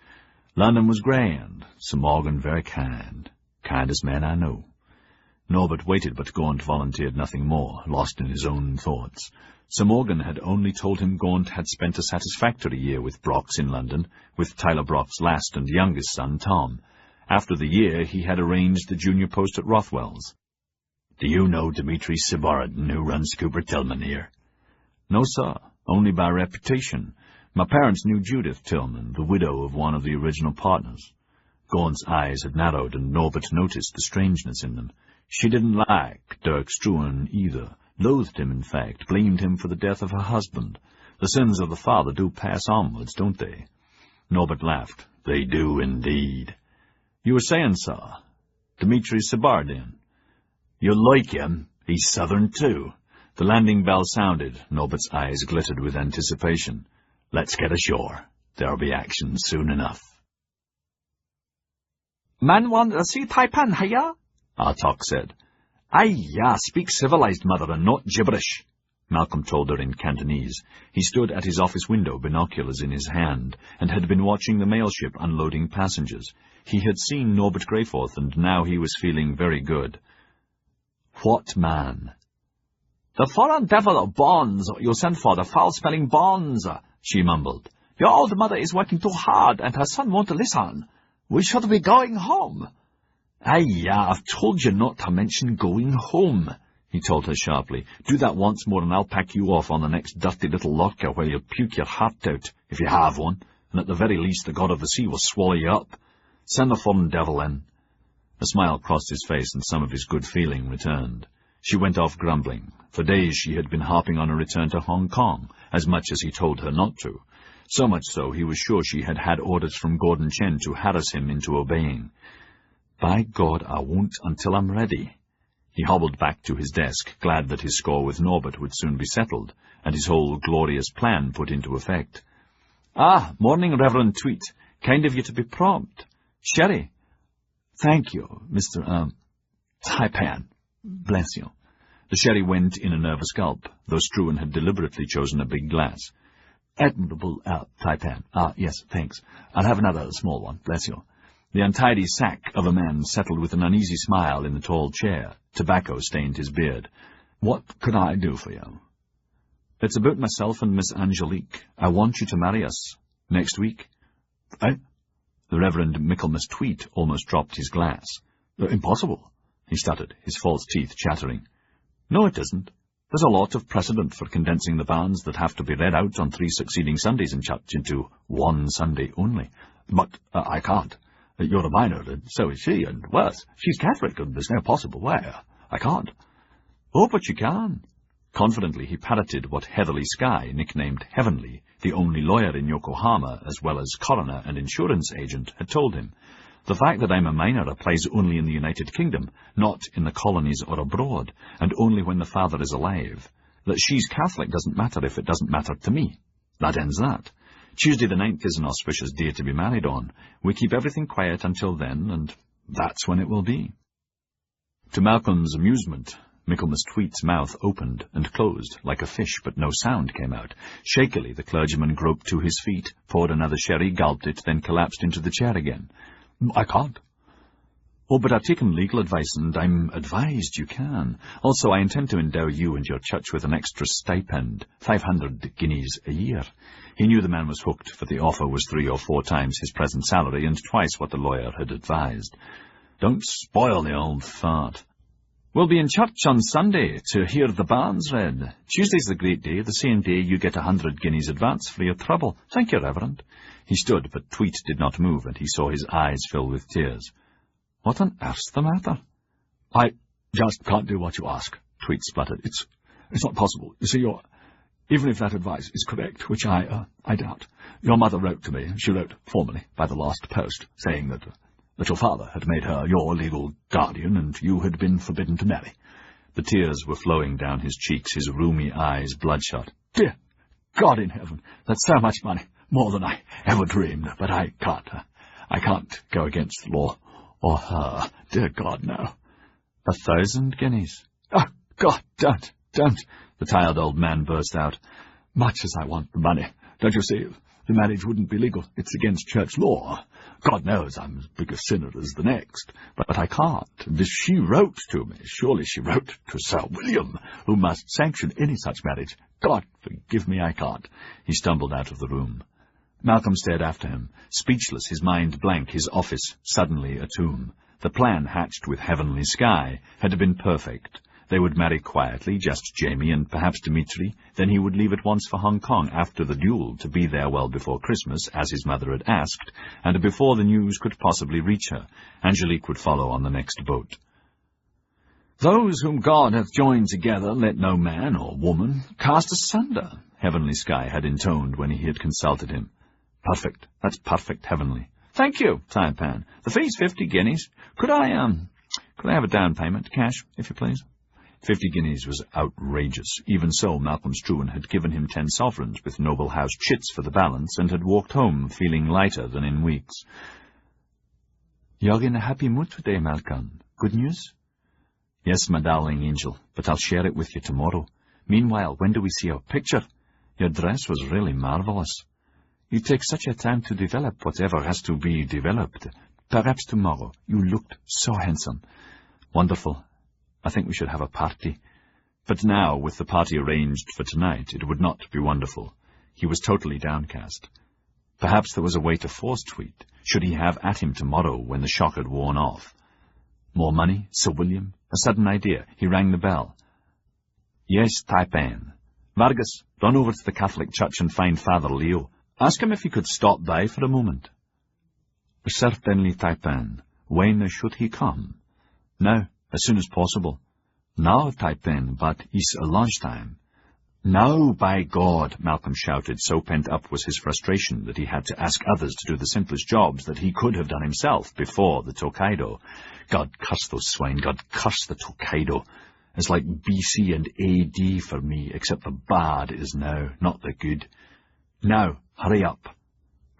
London was grand, Sir Morgan very kind, kindest man I know. Norbert waited, but Gaunt volunteered nothing more, lost in his own thoughts. Sir Morgan had only told him Gaunt had spent a satisfactory year with Brock's in London, with Tyler Brock's last and youngest son, Tom. After the year, he had arranged the junior post at Rothwell's. "Do you know Dmitri Siborodin, who runs Cooper Tillman here?" "No, sir, only by reputation. My parents knew Judith Tillman, the widow of one of the original partners." Gaunt's eyes had narrowed, and Norbert noticed the strangeness in them. She didn't like Dirk Struan either, loathed him, in fact, blamed him for the death of her husband. The sins of the father do pass onwards, don't they? Norbert laughed. "They do indeed." "You were saying, sir, Dmitri Siborodin." "You'll like him. He's Southern, too." The landing bell sounded. Norbert's eyes glittered with anticipation. "Let's get ashore. There'll be action soon enough." "Man want to see Taipan, hiya?" Artok said. "Aye, yeah, speak civilized, mother, and not gibberish," Malcolm told her in Cantonese. He stood at his office window, binoculars in his hand, and had been watching the mail ship unloading passengers. He had seen Norbert Greyforth, and now he was feeling very good. "What man?" "The foreign devil of bonds you sent for, the foul-smelling bonds," she mumbled. "Your old mother is working too hard, and her son won't listen. We should be going home." "Aye, yeah, I've told you not to mention going home," he told her sharply. "Do that once more and I'll pack you off on the next dirty little lorcha where you'll puke your heart out, if you have one, and at the very least the god of the sea will swallow you up. Send the foreign devil in." A smile crossed his face and some of his good feeling returned. She went off grumbling. For days she had been harping on a return to Hong Kong, as much as he told her not to. So much so he was sure she had had orders from Gordon Chen to harass him into obeying. "By God, I won't until I'm ready." He hobbled back to his desk, glad that his score with Norbert would soon be settled, and his whole glorious plan put into effect. "Ah, morning, Reverend Tweet. Kind of you to be prompt. Sherry?" "Thank you, Mr. Taipan. Bless you." The sherry went in a nervous gulp, though Struan had deliberately chosen a big glass. "Admirable, Taipan. Yes, thanks. I'll have another small one, bless you." The untidy sack of a man settled with an uneasy smile in the tall chair. Tobacco stained his beard. "What could I do for you?" "It's about myself and Miss Angelique. I want you to marry us. Next week." "Eh?" The Reverend Michaelmas Tweet almost dropped his glass. "Impossible," he stuttered, his false teeth chattering. "No, it isn't. There's a lot of precedent for condensing the banns that have to be read out on 3 succeeding Sundays in church into one Sunday only. But I can't. You're a minor, and so is she, and worse, she's Catholic, and there's no possible way. I can't." "Oh, but you can." Confidently he parroted what Heatherly Sky, nicknamed Heavenly, the only lawyer in Yokohama, as well as coroner and insurance agent, had told him. "The fact that I'm a minor applies only in the United Kingdom, not in the colonies or abroad, and only when the father is alive. That she's Catholic doesn't matter if it doesn't matter to me. That ends that. Tuesday the 9th is an auspicious day to be married on. We keep everything quiet until then, and that's when it will be." To Malcolm's amusement, Michaelmas Tweet's mouth opened and closed like a fish, but no sound came out. Shakily the clergyman groped to his feet, poured another sherry, gulped it, then collapsed into the chair again. "I can't." "Oh, but I've taken legal advice, and I'm advised you can. Also, I intend to endow you and your church with an extra stipend, 500 guineas a year." He knew the man was hooked, for the offer was 3 or 4 times his present salary, and twice what the lawyer had advised. "Don't spoil the old fart." "We'll be in church on Sunday to hear the banns read. Tuesday's the great day, the same day you get 100 guineas advance for your trouble. Thank you, Reverend." He stood, but Tweet did not move, and he saw his eyes fill with tears. "What on earth's the matter?" "I just can't do what you ask," Tweet spluttered. It's not possible. You see, even if that advice is correct, which I doubt, your mother wrote to me. She wrote formally by the last post, saying that your father had made her your legal guardian, and you had been forbidden to marry." The tears were flowing down his cheeks, his rheumy eyes bloodshot. "Dear God in heaven, that's so much money, more than I ever dreamed, but I can't go against the law, or her. Dear God, no." 1,000 guineas. "Oh, God, don't," the tired old man burst out. "Much as I want the money, don't you see, The marriage wouldn't be legal. It's against church law. God knows I'm as big a sinner as the next. But I can't. And if she wrote to me, surely she wrote to Sir William, who must sanction any such marriage. God forgive me, I can't. He stumbled out of the room. Malcolm stared after him, speechless, his mind blank, his office suddenly a tomb. The plan hatched with Heavenly Sky had been perfect. They would marry quietly, just Jamie and perhaps Dimitri. Then he would leave at once for Hong Kong after the duel, to be there well before Christmas, as his mother had asked, and before the news could possibly reach her. Angelique would follow on the next boat. Those whom God hath joined together, let no man or woman cast asunder, Heavenly Sky had intoned when he had consulted him. Perfect. That's perfect, Heavenly. Thank you, Taipan. The fee's 50 guineas. Could I have a down payment, cash, if you please? 50 guineas was outrageous. Even so, Malcolm Struan had given him 10 sovereigns, with Noble House chits for the balance, and had walked home feeling lighter than in weeks. You're in a happy mood today, Malcolm. Good news? Yes, my darling angel, but I'll share it with you tomorrow. Meanwhile, when do we see our picture? Your dress was really marvellous. You take such a time to develop whatever has to be developed. Perhaps tomorrow. You looked so handsome. Wonderful. I think we should have a party. But now, with the party arranged for tonight, it would not be wonderful. He was totally downcast. Perhaps there was a way to force Tweed. Should he have at him tomorrow when the shock had worn off? More money? Sir William? A sudden idea. He rang the bell. Yes, Taipan. Vargas, run over to the Catholic Church and find Father Leo. Ask him if he could stop by for a moment. Certainly, Taipan. When should he come? Now, as soon as possible. Now, Taipan, but it's lunchtime. No, by God, Malcolm shouted, so pent up was his frustration that he had to ask others to do the simplest jobs that he could have done himself before the Tokaido. God curse those swine, God curse the Tokaido. It's like BC and AD for me, except the bad is now, not the good. Now, hurry up.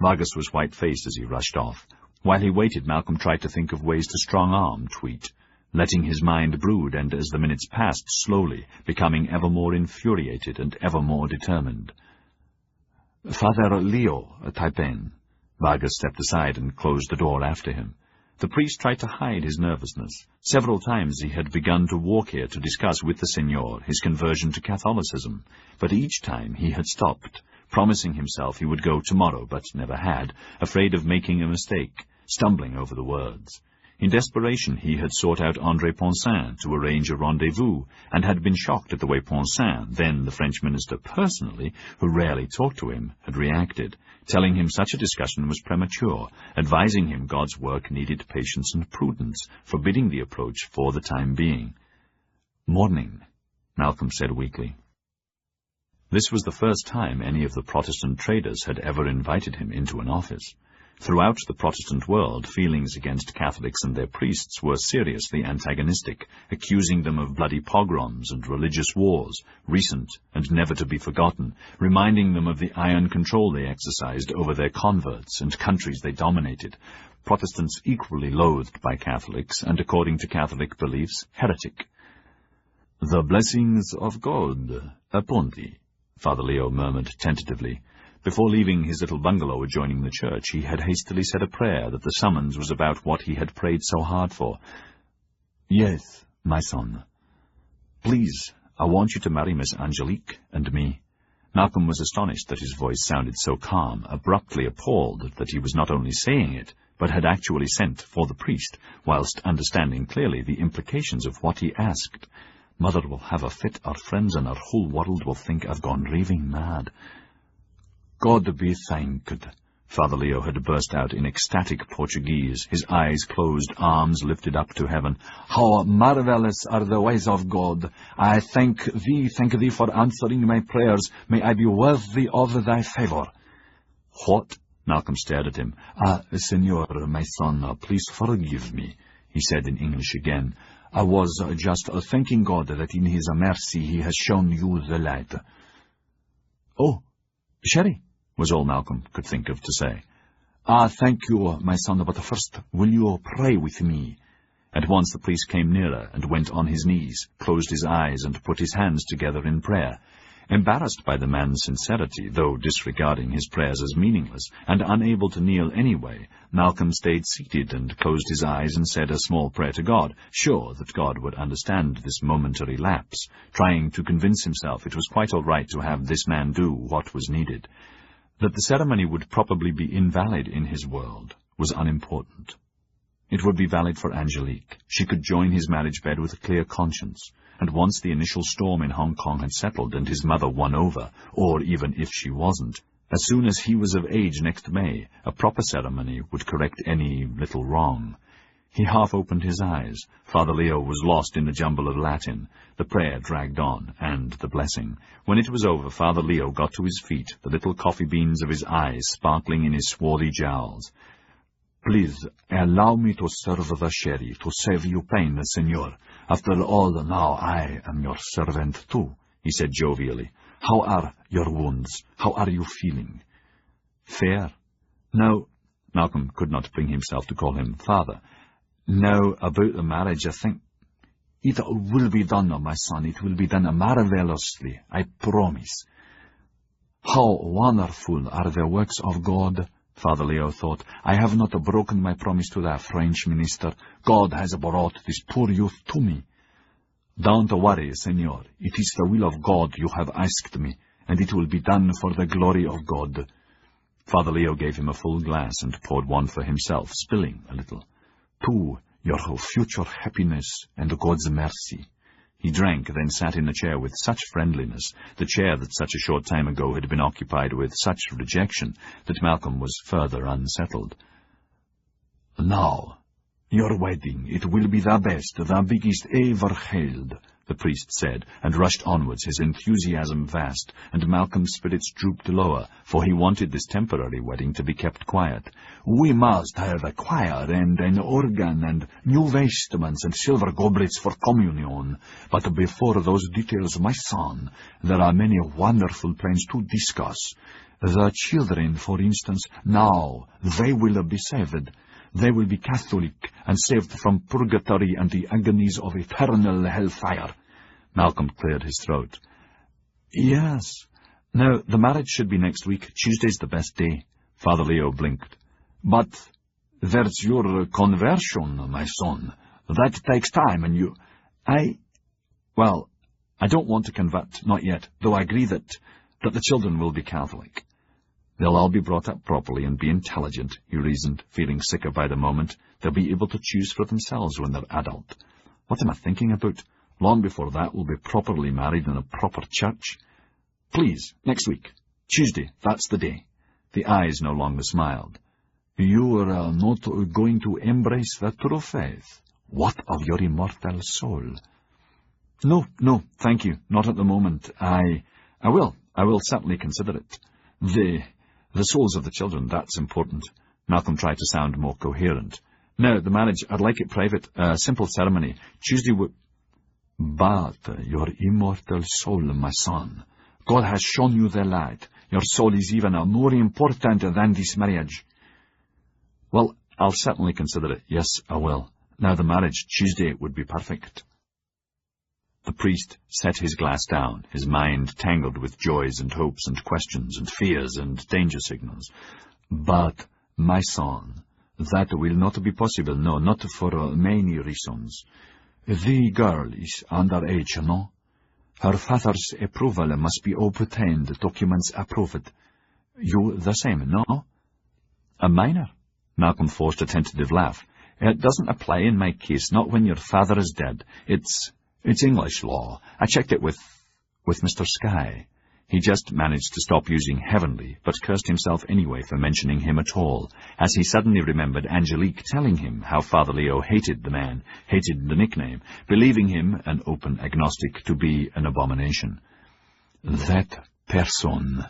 Vargas was white-faced as he rushed off. While he waited, Malcolm tried to think of ways to strong-arm Tweed, letting his mind brood, and as the minutes passed, slowly, becoming ever more infuriated and ever more determined. Father Leo, Taipan. Vargas stepped aside and closed the door after him. The priest tried to hide his nervousness. Several times he had begun to walk here to discuss with the Signor his conversion to Catholicism, but each time he had stopped, promising himself he would go tomorrow, but never had, afraid of making a mistake, stumbling over the words. In desperation, he had sought out André Ponsin to arrange a rendezvous, and had been shocked at the way Ponsin, then the French minister personally, who rarely talked to him, had reacted, telling him such a discussion was premature, advising him God's work needed patience and prudence, forbidding the approach for the time being. Morning, Malcolm said weakly. This was the first time any of the Protestant traders had ever invited him into an office. Throughout the Protestant world, feelings against Catholics and their priests were seriously antagonistic, accusing them of bloody pogroms and religious wars, recent and never to be forgotten, reminding them of the iron control they exercised over their converts and countries they dominated. Protestants equally loathed by Catholics, and according to Catholic beliefs, heretic. "The blessings of God upon thee," Father Leo murmured tentatively. Before leaving his little bungalow adjoining the church, he had hastily said a prayer that the summons was about what he had prayed so hard for. "Yes, my son. Please, I want you to marry Miss Angelique and me." Malcolm was astonished that his voice sounded so calm, abruptly appalled that he was not only saying it, but had actually sent for the priest, whilst understanding clearly the implications of what he asked. "Mother will have a fit, our friends and our whole world will think I've gone raving mad." "God be thanked," Father Leo had burst out in ecstatic Portuguese, his eyes closed, arms lifted up to heaven. "How marvellous are the ways of God! I thank thee for answering my prayers. May I be worthy of thy favour." "What?" Malcolm stared at him. "Senor, my son, please forgive me," he said in English again. "I was just thanking God that in his mercy he has shown you the light." "Oh, Sherry," was all Malcolm could think of to say. "Thank you, my son, but first, will you pray with me?" At once the priest came nearer and went on his knees, closed his eyes and put his hands together in prayer. Embarrassed by the man's sincerity, though disregarding his prayers as meaningless, and unable to kneel anyway, Malcolm stayed seated and closed his eyes and said a small prayer to God, sure that God would understand this momentary lapse, trying to convince himself it was quite all right to have this man do what was needed. That the ceremony would probably be invalid in his world was unimportant. It would be valid for Angelique. She could join his marriage bed with a clear conscience. And once the initial storm in Hong Kong had settled and his mother won over, or even if she wasn't, as soon as he was of age next May, a proper ceremony would correct any little wrong. He half opened his eyes. Father Leo was lost in the jumble of Latin. The prayer dragged on, and the blessing. When it was over, Father Leo got to his feet, the little coffee beans of his eyes sparkling in his swarthy jowls. "Please, allow me to serve the sherry, to save you pain, senor. After all, now I am your servant too," he said jovially. "How are your wounds? How are you feeling?" "Fair." "No," Malcolm could not bring himself to call him father. "No, about the marriage, I think—" "It will be done, my son. It will be done marvelously, I promise." "How wonderful are the works of God!" Father Leo thought. "I have not broken my promise to that French minister. God has brought this poor youth to me." "Don't worry, senor. It is the will of God you have asked me, and it will be done for the glory of God." Father Leo gave him a full glass and poured one for himself, spilling a little. "To your future happiness and God's mercy." He drank, then sat in the chair with such friendliness, the chair that such a short time ago had been occupied with such rejection, that Malcolm was further unsettled. "Now, your wedding, it will be the best, the biggest ever held," the priest said, and rushed onwards, his enthusiasm vast, and Malcolm's spirits drooped lower, for he wanted this temporary wedding to be kept quiet. "We must have a choir and an organ and new vestments and silver goblets for communion. But before those details, my son, there are many wonderful plans to discuss. The children, for instance, now, they will be saved. They will be Catholic and saved from purgatory and the agonies of eternal hellfire." Malcolm cleared his throat. "Yes. No, the marriage should be next week. Tuesday's the best day." Father Leo blinked. "But there's your conversion, my son. That takes time, and you—" Well, I don't want to convert, not yet, though I agree that the children will be Catholic. They'll all be brought up properly and be intelligent," he reasoned, feeling sicker by the moment. "They'll be able to choose for themselves when they're adult. What am I thinking about? Long before that, we'll be properly married in a proper church. Please, next week. Tuesday, that's the day." The eyes no longer smiled. "You are not going to embrace the true faith? What of your immortal soul?" No, thank you, not at the moment. I will certainly consider it. The souls of the children, that's important." Malcolm tried to sound more coherent. "No, the marriage, I'd like it private, a simple ceremony. Tuesday would—" "But your immortal soul, my son. God has shown you the light. Your soul is even more important than this marriage." "Well, I'll certainly consider it. Yes, I will. Now the marriage, Tuesday, would be perfect." The priest set his glass down, his mind tangled with joys and hopes and questions and fears and danger signals. "But, my son, that will not be possible, no, not for many reasons. The girl is underage, no? Her father's approval must be obtained, documents approved. You the same, no?" "A minor?" Malcolm forced a tentative laugh. "It doesn't apply in my case, not when your father is dead. It's English law. I checked it with Mr. Sky." He just managed to stop using heavenly, but cursed himself anyway for mentioning him at all, as he suddenly remembered Angelique telling him how Father Leo hated the man, hated the nickname, believing him, an open agnostic, to be an abomination. "That person,"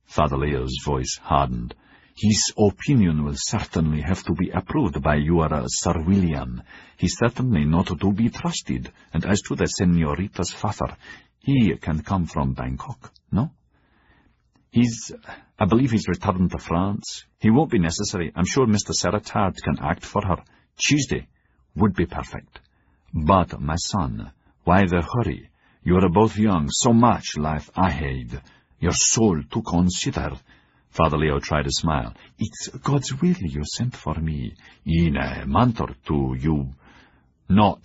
Father Leo's voice hardened. "His opinion will certainly have to be approved by your Sir William. He's certainly not to be trusted. And as to the senorita's father, he can come from Bangkok, no? I believe he's returned to France. He won't be necessary. I'm sure Mr. Seratard can act for her. Tuesday would be perfect. But, my son, why the hurry? You are both young, so much life ahead. Your soul to consider. Father Leo tried to smile. It's God's will you sent for me. In a month or two, you... Not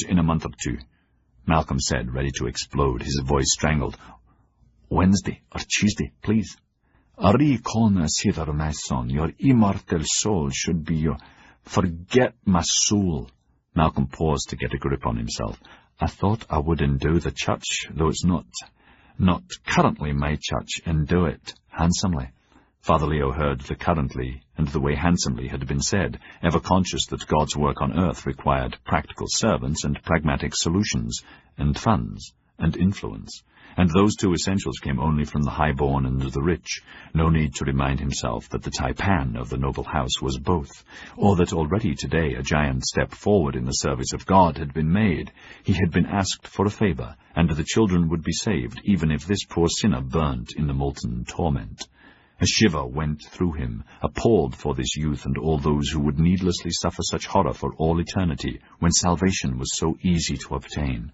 in a month or two, Malcolm said, ready to explode, his voice strangled. Wednesday or Tuesday, please. Reconsider, my son. Your immortal soul should be your... Forget my soul. Malcolm paused to get a grip on himself. I thought I would undo the church, though it's not currently my church, and do it handsomely. Father Leo heard the currently and the way handsomely had been said, ever conscious that God's work on earth required practical servants and pragmatic solutions, and funds, and influence. And those two essentials came only from the high-born and the rich. No need to remind himself that the taipan of the noble house was both, or that already today a giant step forward in the service of God had been made. He had been asked for a favor, and the children would be saved, even if this poor sinner burnt in the molten torment. A shiver went through him, appalled for this youth and all those who would needlessly suffer such horror for all eternity, when salvation was so easy to obtain.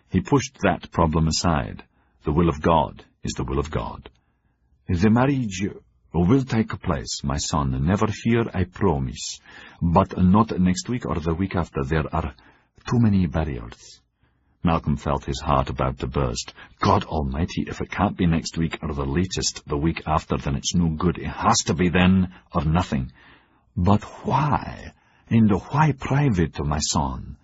He pushed that problem aside. The will of God is the will of God. The marriage will take place, my son. Never fear, I promise. But not next week or the week after. There are too many barriers. Malcolm felt his heart about to burst. God Almighty, if it can't be next week or the latest the week after, then it's no good. It has to be then or nothing. But why? And why private, my son?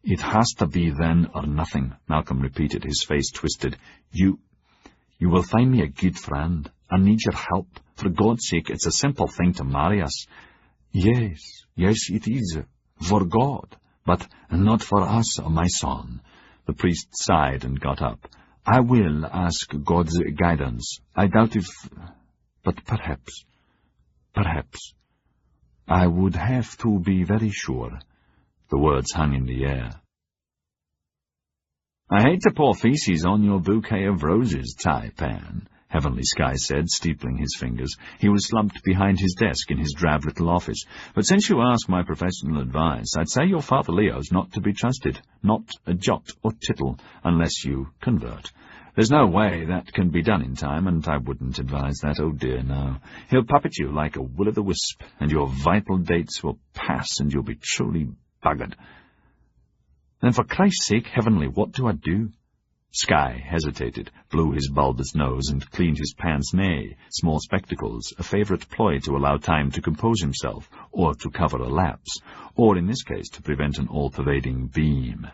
It has to be then or nothing, Malcolm repeated, his face twisted. You will find me a good friend. I need your help. For God's sake, it's a simple thing to marry us. Yes, it is. For God. But not for us, my son. The priest sighed and got up. I will ask God's guidance. I doubt if... But perhaps. I would have to be very sure. The words hung in the air. I hate to pour feces on your bouquet of roses, Taipan, Heavenly Sky said, steepling his fingers. He was slumped behind his desk in his drab little office. But since you ask my professional advice, I'd say your Father Leo's not to be trusted, not a jot or tittle, unless you convert. There's no way that can be done in time, and I wouldn't advise that, oh dear, no. He'll puppet you like a will-o'-the-wisp, and your vital dates will pass, and you'll be truly buggered. Then for Christ's sake, Heavenly, what do I do? Sky hesitated, blew his bulbous nose, and cleaned his pince-nez, small spectacles, a favourite ploy to allow time to compose himself, or to cover a lapse, or in this case to prevent an all-pervading beam.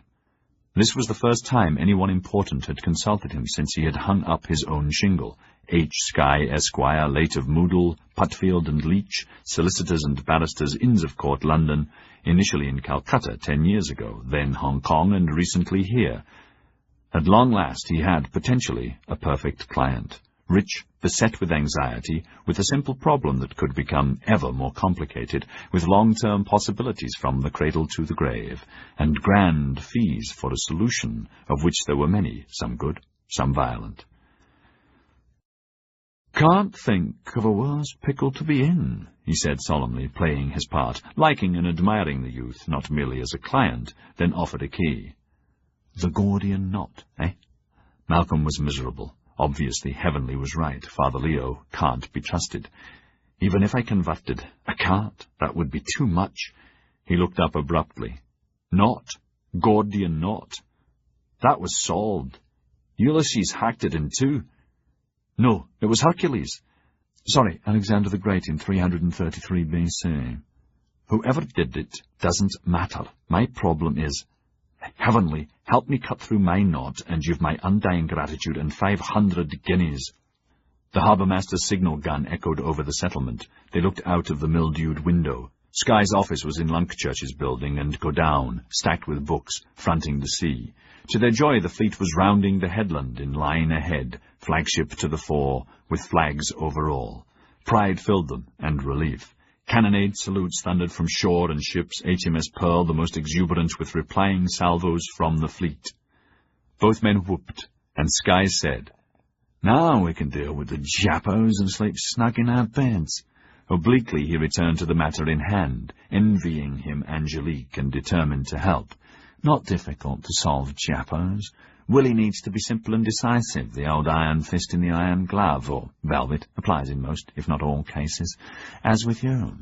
This was the first time anyone important had consulted him since he had hung up his own shingle. H. Sky, Esquire, late of Moodle, Putfield and Leach, solicitors and barristers, Inns of Court, London, initially in Calcutta 10 years ago, then Hong Kong, and recently here. At long last he had, potentially, a perfect client. Rich, beset with anxiety, with a simple problem that could become ever more complicated, with long-term possibilities from the cradle to the grave, and grand fees for a solution, of which there were many, some good, some violent. Can't think of a worse pickle to be in, he said solemnly, playing his part, liking and admiring the youth, not merely as a client, then offered a key. The Gordian knot, eh? Malcolm was miserable. Obviously, Heavenly was right. Father Leo can't be trusted. Even if I converted, I can't. That would be too much. He looked up abruptly. Knot. Gordian knot. That was solved. Ulysses hacked it in two. No, it was Hercules. Sorry, Alexander the Great in 333 BC. Whoever did it doesn't matter. My problem is, Heavenly, help me cut through my knot, and you've my undying gratitude and 500 guineas. The harbour-master's signal gun echoed over the settlement. They looked out of the mildewed window. Sky's office was in Lunkchurch's building, and Godown, stacked with books, fronting the sea. To their joy, the fleet was rounding the headland in line ahead, flagship to the fore, with flags over all. Pride filled them, and relief. Cannonade salutes thundered from shore and ships, HMS Pearl the most exuberant with replying salvos from the fleet. Both men whooped, and Sky said, Now we can deal with the Jappos and sleep snug in our beds. Obliquely he returned to the matter in hand, envying him Angelique and determined to help. Not difficult to solve Jappos. Willie needs to be simple and decisive, the old iron fist in the iron glove, or velvet, applies in most, if not all cases, as with you.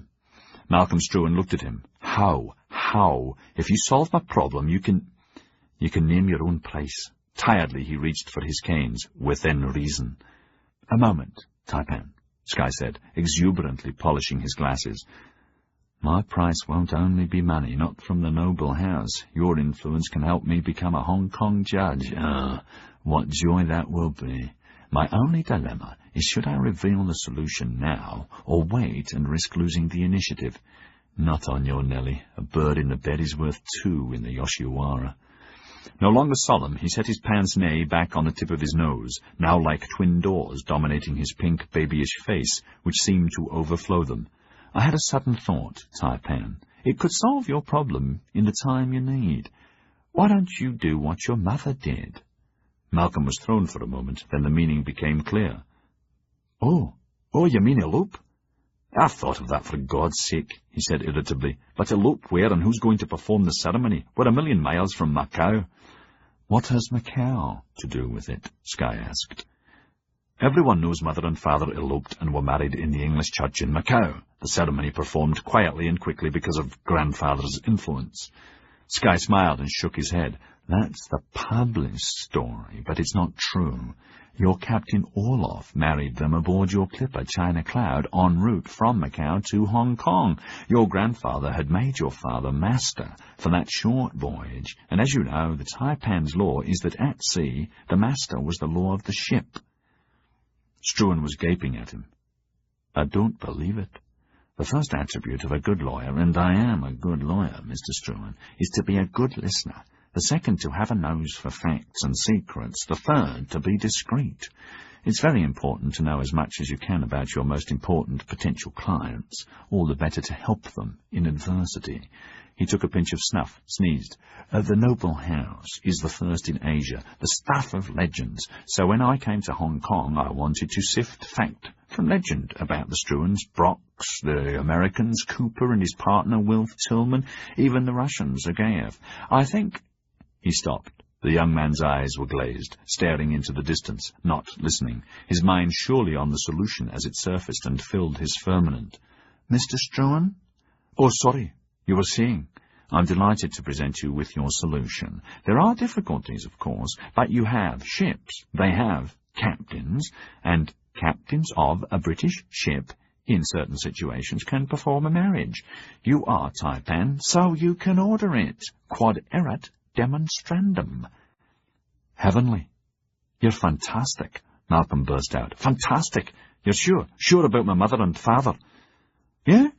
Malcolm Struan looked at him. How? If you solve my problem, you can name your own price. Tiredly he reached for his canes, within reason. A moment, Taipan, Sky said, exuberantly polishing his glasses. My price won't only be money, not from the noble house. Your influence can help me become a Hong Kong judge. What joy that will be. My only dilemma is should I reveal the solution now, or wait and risk losing the initiative? Not on your Nelly. A bird in the bed is worth two in the Yoshiwara. No longer solemn, he set his pince-nez back on the tip of his nose, now like twin doors dominating his pink, babyish face, which seemed to overflow them. I had a sudden thought, Taipan. It could solve your problem in the time you need. Why don't you do what your mother did? Malcolm was thrown for a moment, then the meaning became clear. Oh, you mean elope? I've thought of that for God's sake, he said irritably. But elope where, and who's going to perform the ceremony? We're 1,000,000 miles from Macau. What has Macau to do with it? Sky asked. Everyone knows mother and father eloped and were married in the English church in Macau. The ceremony performed quietly and quickly because of grandfather's influence. Sky smiled and shook his head. That's the published story, but it's not true. Your Captain Orloff married them aboard your clipper China Cloud en route from Macau to Hong Kong. Your grandfather had made your father master for that short voyage, and as you know, the Taipan's law is that at sea the master was the law of the ship. Struan was gaping at him. I don't believe it. The first attribute of a good lawyer, and I am a good lawyer, Mr. Struan, is to be a good listener. The second, to have a nose for facts and secrets. The third, to be discreet. It's very important to know as much as you can about your most important potential clients, all the better to help them in adversity. He took a pinch of snuff, sneezed. The noble house is the first in Asia, the stuff of legends. So when I came to Hong Kong, I wanted to sift fact from legend about the Struans, Brocks, the Americans, Cooper and his partner Wilf Tillman, even the Russians, Agaev. I think... He stopped. The young man's eyes were glazed, staring into the distance, not listening, his mind surely on the solution as it surfaced and filled his firmament. Mr. Struan? Oh, sorry. You were saying. I'm delighted to present you with your solution. There are difficulties, of course, but you have ships. They have captains, and captains of a British ship, in certain situations, can perform a marriage. You are Taipan, so you can order it. Quod erat demonstrandum. Heavenly. You're fantastic, Malcolm burst out. Fantastic. You're sure? Sure about my mother and father? Yes.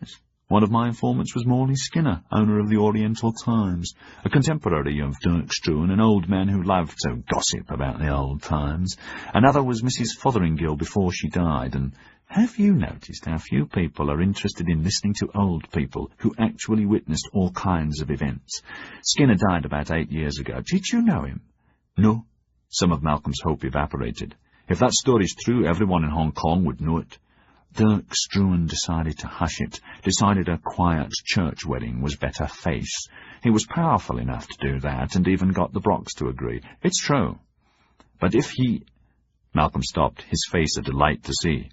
One of my informants was Morley Skinner, owner of the Oriental Times, a contemporary of Dirk Struan, an old man who loved to gossip about the old times. Another was Mrs. Fotheringill before she died, and have you noticed how few people are interested in listening to old people who actually witnessed all kinds of events? Skinner died about 8 years ago. Did you know him? No. Some of Malcolm's hope evaporated. If that story's true, everyone in Hong Kong would know it. Dirk Struan decided to hush it, decided a quiet church wedding was better face. He was powerful enough to do that, and even got the Brocks to agree. It's true. But if he... Malcolm stopped, his face a delight to see.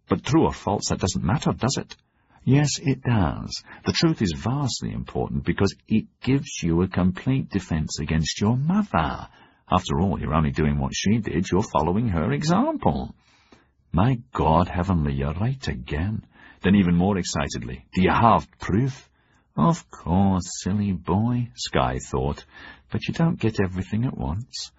But true or false, that doesn't matter, does it? Yes, it does. The truth is vastly important because it gives you a complete defense against your mother. After all, you're only doing what she did. You're following her example. My God, Heavenly, you're right again. Then even more excitedly, do you have proof? Of course, silly boy, Sky thought, but you don't get everything at once.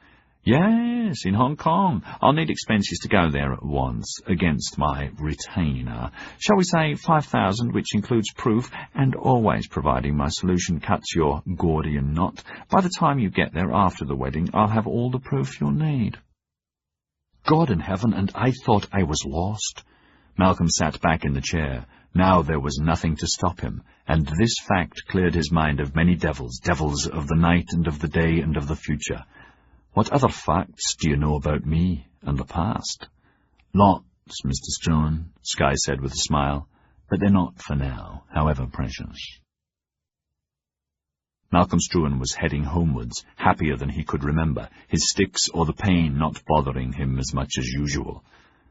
Yes, in Hong Kong. I'll need expenses to go there at once, against my retainer. Shall we say 5,000, which includes proof, and always providing my solution cuts your Gordian knot. By the time you get there after the wedding, I'll have all the proof you'll need. God in heaven, and I thought I was lost. Malcolm sat back in the chair. Now there was nothing to stop him, and this fact cleared his mind of many devils, devils of the night and of the day and of the future. What other facts do you know about me and the past? Lots, Mr. Struan, Sky said with a smile, but they're not for now, however precious. Malcolm Struan was heading homewards, happier than he could remember, his sticks or the pain not bothering him as much as usual.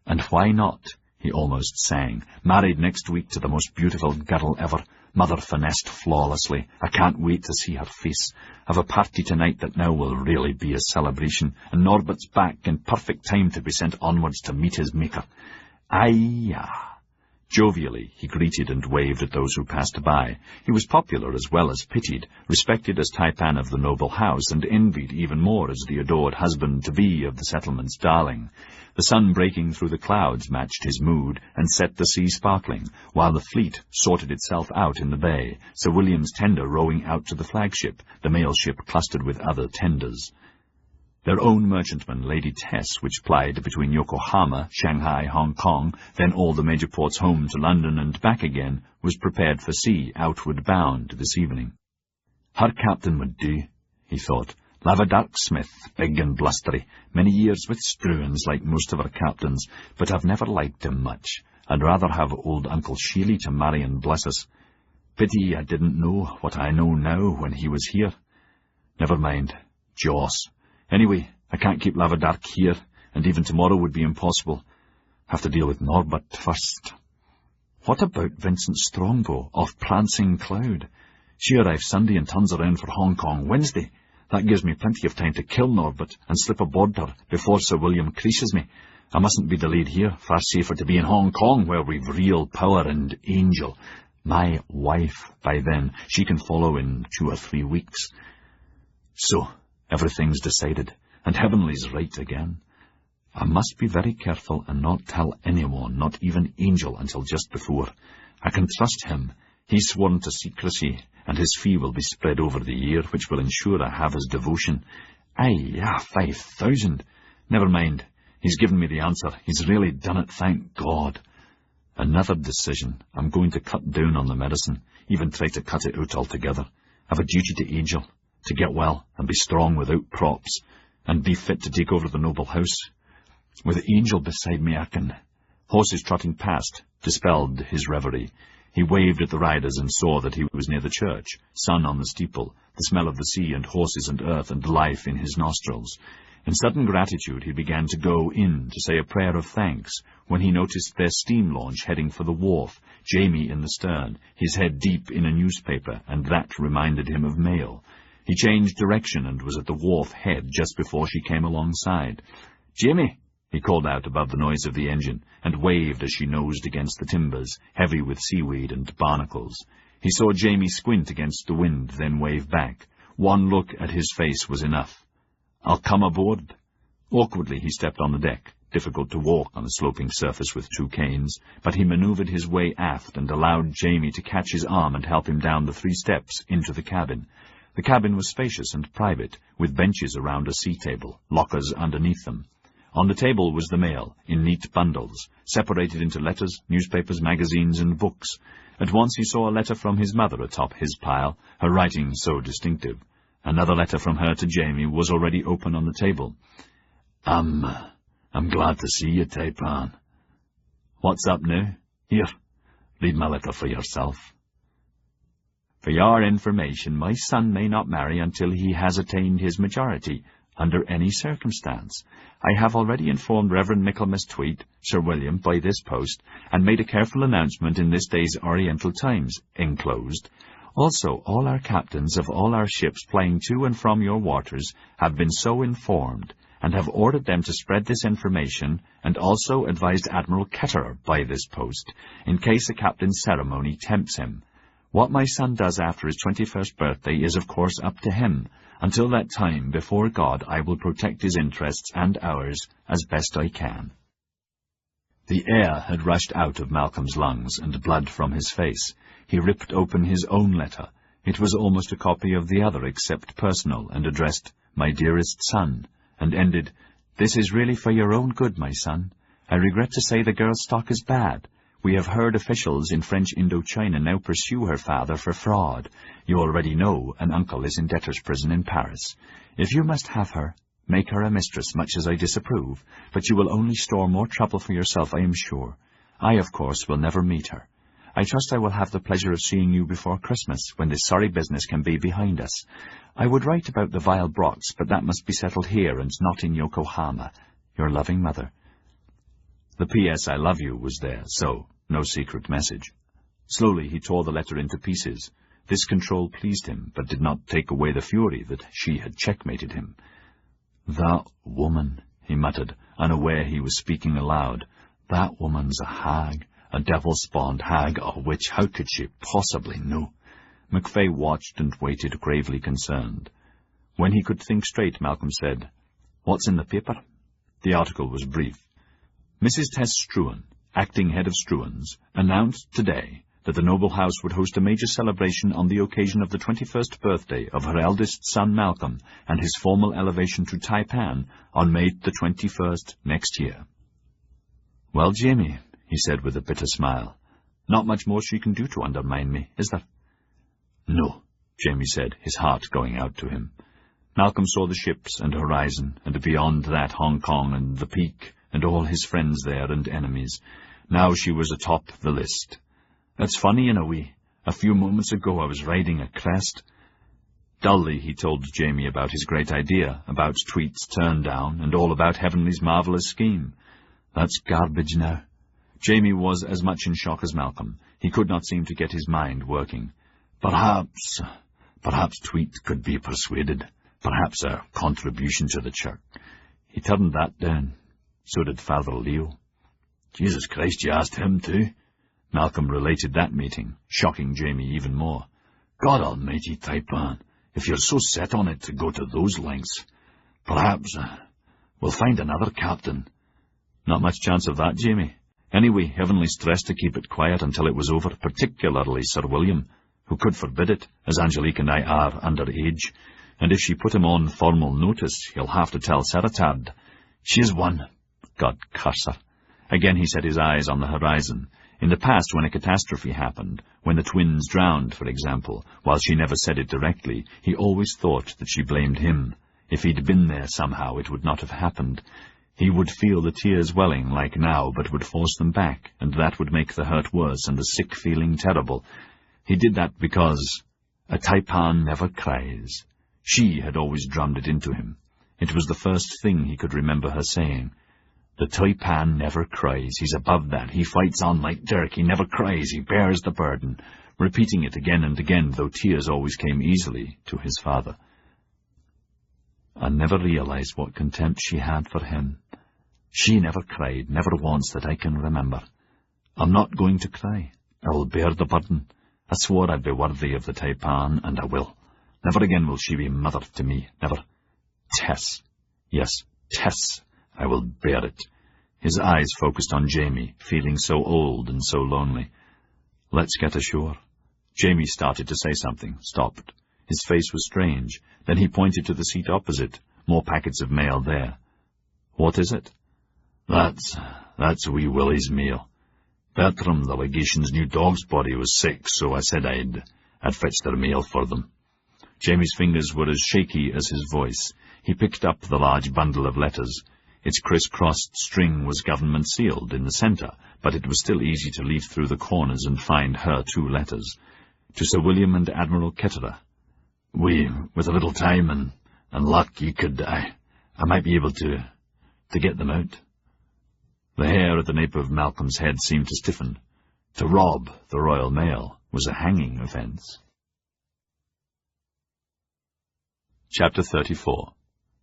And why not, he almost sang, married next week to the most beautiful girl ever, mother finessed flawlessly. I can't wait to see her face. Have a party tonight that now will really be a celebration, and Norbert's back in perfect time to be sent onwards to meet his maker. Aye-ya. Jovially, he greeted and waved at those who passed by. He was popular as well as pitied, respected as taipan of the noble house, and envied even more as the adored husband-to-be of the settlement's darling. The sun breaking through the clouds matched his mood and set the sea sparkling, while the fleet sorted itself out in the bay, Sir William's tender rowing out to the flagship, the mail ship clustered with other tenders. Their own merchantman, Lady Tess, which plied between Yokohama, Shanghai, Hong Kong, then all the major ports home to London and back again, was prepared for sea, outward bound this evening. Her captain would do, he thought. Lavadark Smith, big and blustery, many years with Struans like most of our captains, but I've never liked him much. I'd rather have old Uncle Sheely to marry and bless us. Pity I didn't know what I know now when he was here. Never mind. Joss. Anyway, I can't keep Lavadark here, and even tomorrow would be impossible. Have to deal with Norbert first. What about Vincent Strongbow, off Prancing Cloud? She arrives Sunday and turns around for Hong Kong Wednesday. That gives me plenty of time to kill Norbert and slip aboard her before Sir William creases me. I mustn't be delayed here. Far safer to be in Hong Kong, where we've real power and Angel. My wife, by then. She can follow in 2 or 3 weeks. So, everything's decided, and Heavenly's right again. I must be very careful and not tell anyone, not even Angel, until just before. I can trust him. He's sworn to secrecy, and his fee will be spread over the year, which will ensure I have his devotion. 5,000. Never mind. He's given me the answer. He's really done it, thank God. Another decision. I'm going to cut down on the medicine, even try to cut it out altogether. Have a duty to Angel, to get well and be strong without props, and be fit to take over the noble house. With Angel beside me, I can... Horses trotting past dispelled his reverie. He waved at the riders and saw that he was near the church, sun on the steeple, the smell of the sea and horses and earth and life in his nostrils. In sudden gratitude he began to go in to say a prayer of thanks, when he noticed their steam launch heading for the wharf, Jamie in the stern, his head deep in a newspaper, and that reminded him of mail. He changed direction and was at the wharf head just before she came alongside. "Jamie!" he called out above the noise of the engine, and waved as she nosed against the timbers, heavy with seaweed and barnacles. He saw Jamie squint against the wind, then wave back. One look at his face was enough. "I'll come aboard." Awkwardly he stepped on the deck, difficult to walk on a sloping surface with 2 canes, but he manoeuvred his way aft and allowed Jamie to catch his arm and help him down the 3 steps into the cabin. The cabin was spacious and private, with benches around a sea table, lockers underneath them. On the table was the mail, in neat bundles, separated into letters, newspapers, magazines, and books. At once he saw a letter from his mother atop his pile, her writing so distinctive. Another letter from her to Jamie was already open on the table. I'm glad to see you, Taipan." "What's up now? Here, read my letter for yourself." "For your information, my son may not marry until he has attained his majority, under any circumstance. I have already informed Reverend Michaelmas Tweed, Sir William, by this post, and made a careful announcement in this day's Oriental Times, enclosed. Also, all our captains of all our ships plying to and from your waters have been so informed, and have ordered them to spread this information, and also advised Admiral Ketterer by this post, in case a captain's ceremony tempts him. What my son does after his 21st birthday is of course up to him. Until that time, before God, I will protect his interests and ours as best I can." The air had rushed out of Malcolm's lungs and blood from his face. He ripped open his own letter. It was almost a copy of the other, except personal, and addressed, "My dearest son," and ended, "This is really for your own good, my son. I regret to say the girl's stock is bad. We have heard officials in French Indochina now pursue her father for fraud. You already know an uncle is in debtor's prison in Paris. If you must have her, make her a mistress, much as I disapprove, but you will only store more trouble for yourself, I am sure. I, of course, will never meet her. I trust I will have the pleasure of seeing you before Christmas, when this sorry business can be behind us. I would write about the vile Brocks, but that must be settled here and not in Yokohama. Your loving mother. The P.S. I love you was there, so no secret message. Slowly he tore the letter into pieces. This control pleased him, but did not take away the fury that she had checkmated him. That woman, he muttered, unaware he was speaking aloud. That woman's a hag, a devil-spawned hag, of which how could she possibly know? McVey watched and waited, gravely concerned. When he could think straight, Malcolm said, "What's in the paper?" The article was brief. Mrs. Tess Struan, acting head of Struan's, announced today that the noble house would host a major celebration on the occasion of the 21st birthday of her eldest son Malcolm and his formal elevation to Taipan on May the 21st next year. "Well, Jamie," he said with a bitter smile, "not much more she can do to undermine me, is there?" "No," Jamie said, his heart going out to him. Malcolm saw the ships and horizon, and beyond that Hong Kong and the Peak, and all his friends there and enemies. Now she was atop the list. "That's funny in a way. A few moments ago I was riding a crest." Dully he told Jamie about his great idea, about Tweet's turn down, and all about Heavenly's marvellous scheme. "That's garbage now." Jamie was as much in shock as Malcolm. He could not seem to get his mind working. Perhaps Tweet could be persuaded. Perhaps a contribution to the church. He turned that down. So did Father Leo. "Jesus Christ, you asked him too?" Malcolm related that meeting, shocking Jamie even more. "God almighty, Taipan, if you're so set on it to go to those lengths, perhaps we'll find another captain." "Not much chance of that, Jamie. Anyway, Heavenly stressed to keep it quiet until it was over, particularly Sir William, who could forbid it, as Angelique and I are under age, and if she put him on formal notice, he'll have to tell Saratad. She's one. God curse her." Again he set his eyes on the horizon. In the past, when a catastrophe happened, when the twins drowned, for example, while she never said it directly, he always thought that she blamed him. If he'd been there somehow, it would not have happened. He would feel the tears welling like now, but would force them back, and that would make the hurt worse and the sick feeling terrible. He did that because a Taipan never cries. She had always drummed it into him. It was the first thing he could remember her saying. The Taipan never cries. He's above that. He fights on like Dirk. He never cries. He bears the burden. Repeating it again and again, though tears always came easily to his father. I never realized what contempt she had for him. She never cried, never once that I can remember. I'm not going to cry. I will bear the burden. I swore I'd be worthy of the Taipan, and I will. Never again will she be mother to me. Never. Tess. Yes, Tess. I will bear it. His eyes focused on Jamie, feeling so old and so lonely. Let's get ashore. Jamie started to say something, stopped. His face was strange. Then he pointed to the seat opposite. More packets of mail there. What is it? That's wee Willie's mail. Bertram, the legation's new dog's body, was sick, so I said I'd fetch their mail for them. Jamie's fingers were as shaky as his voice. He picked up the large bundle of letters. Its criss-crossed string was government-sealed in the centre, but it was still easy to leaf through the corners and find her 2 letters. To Sir William and Admiral Ketterer. With a little time and luck, I might be able to get them out. The hair at the nape of Malcolm's head seemed to stiffen. To rob the Royal Mail was a hanging offence. Chapter 34.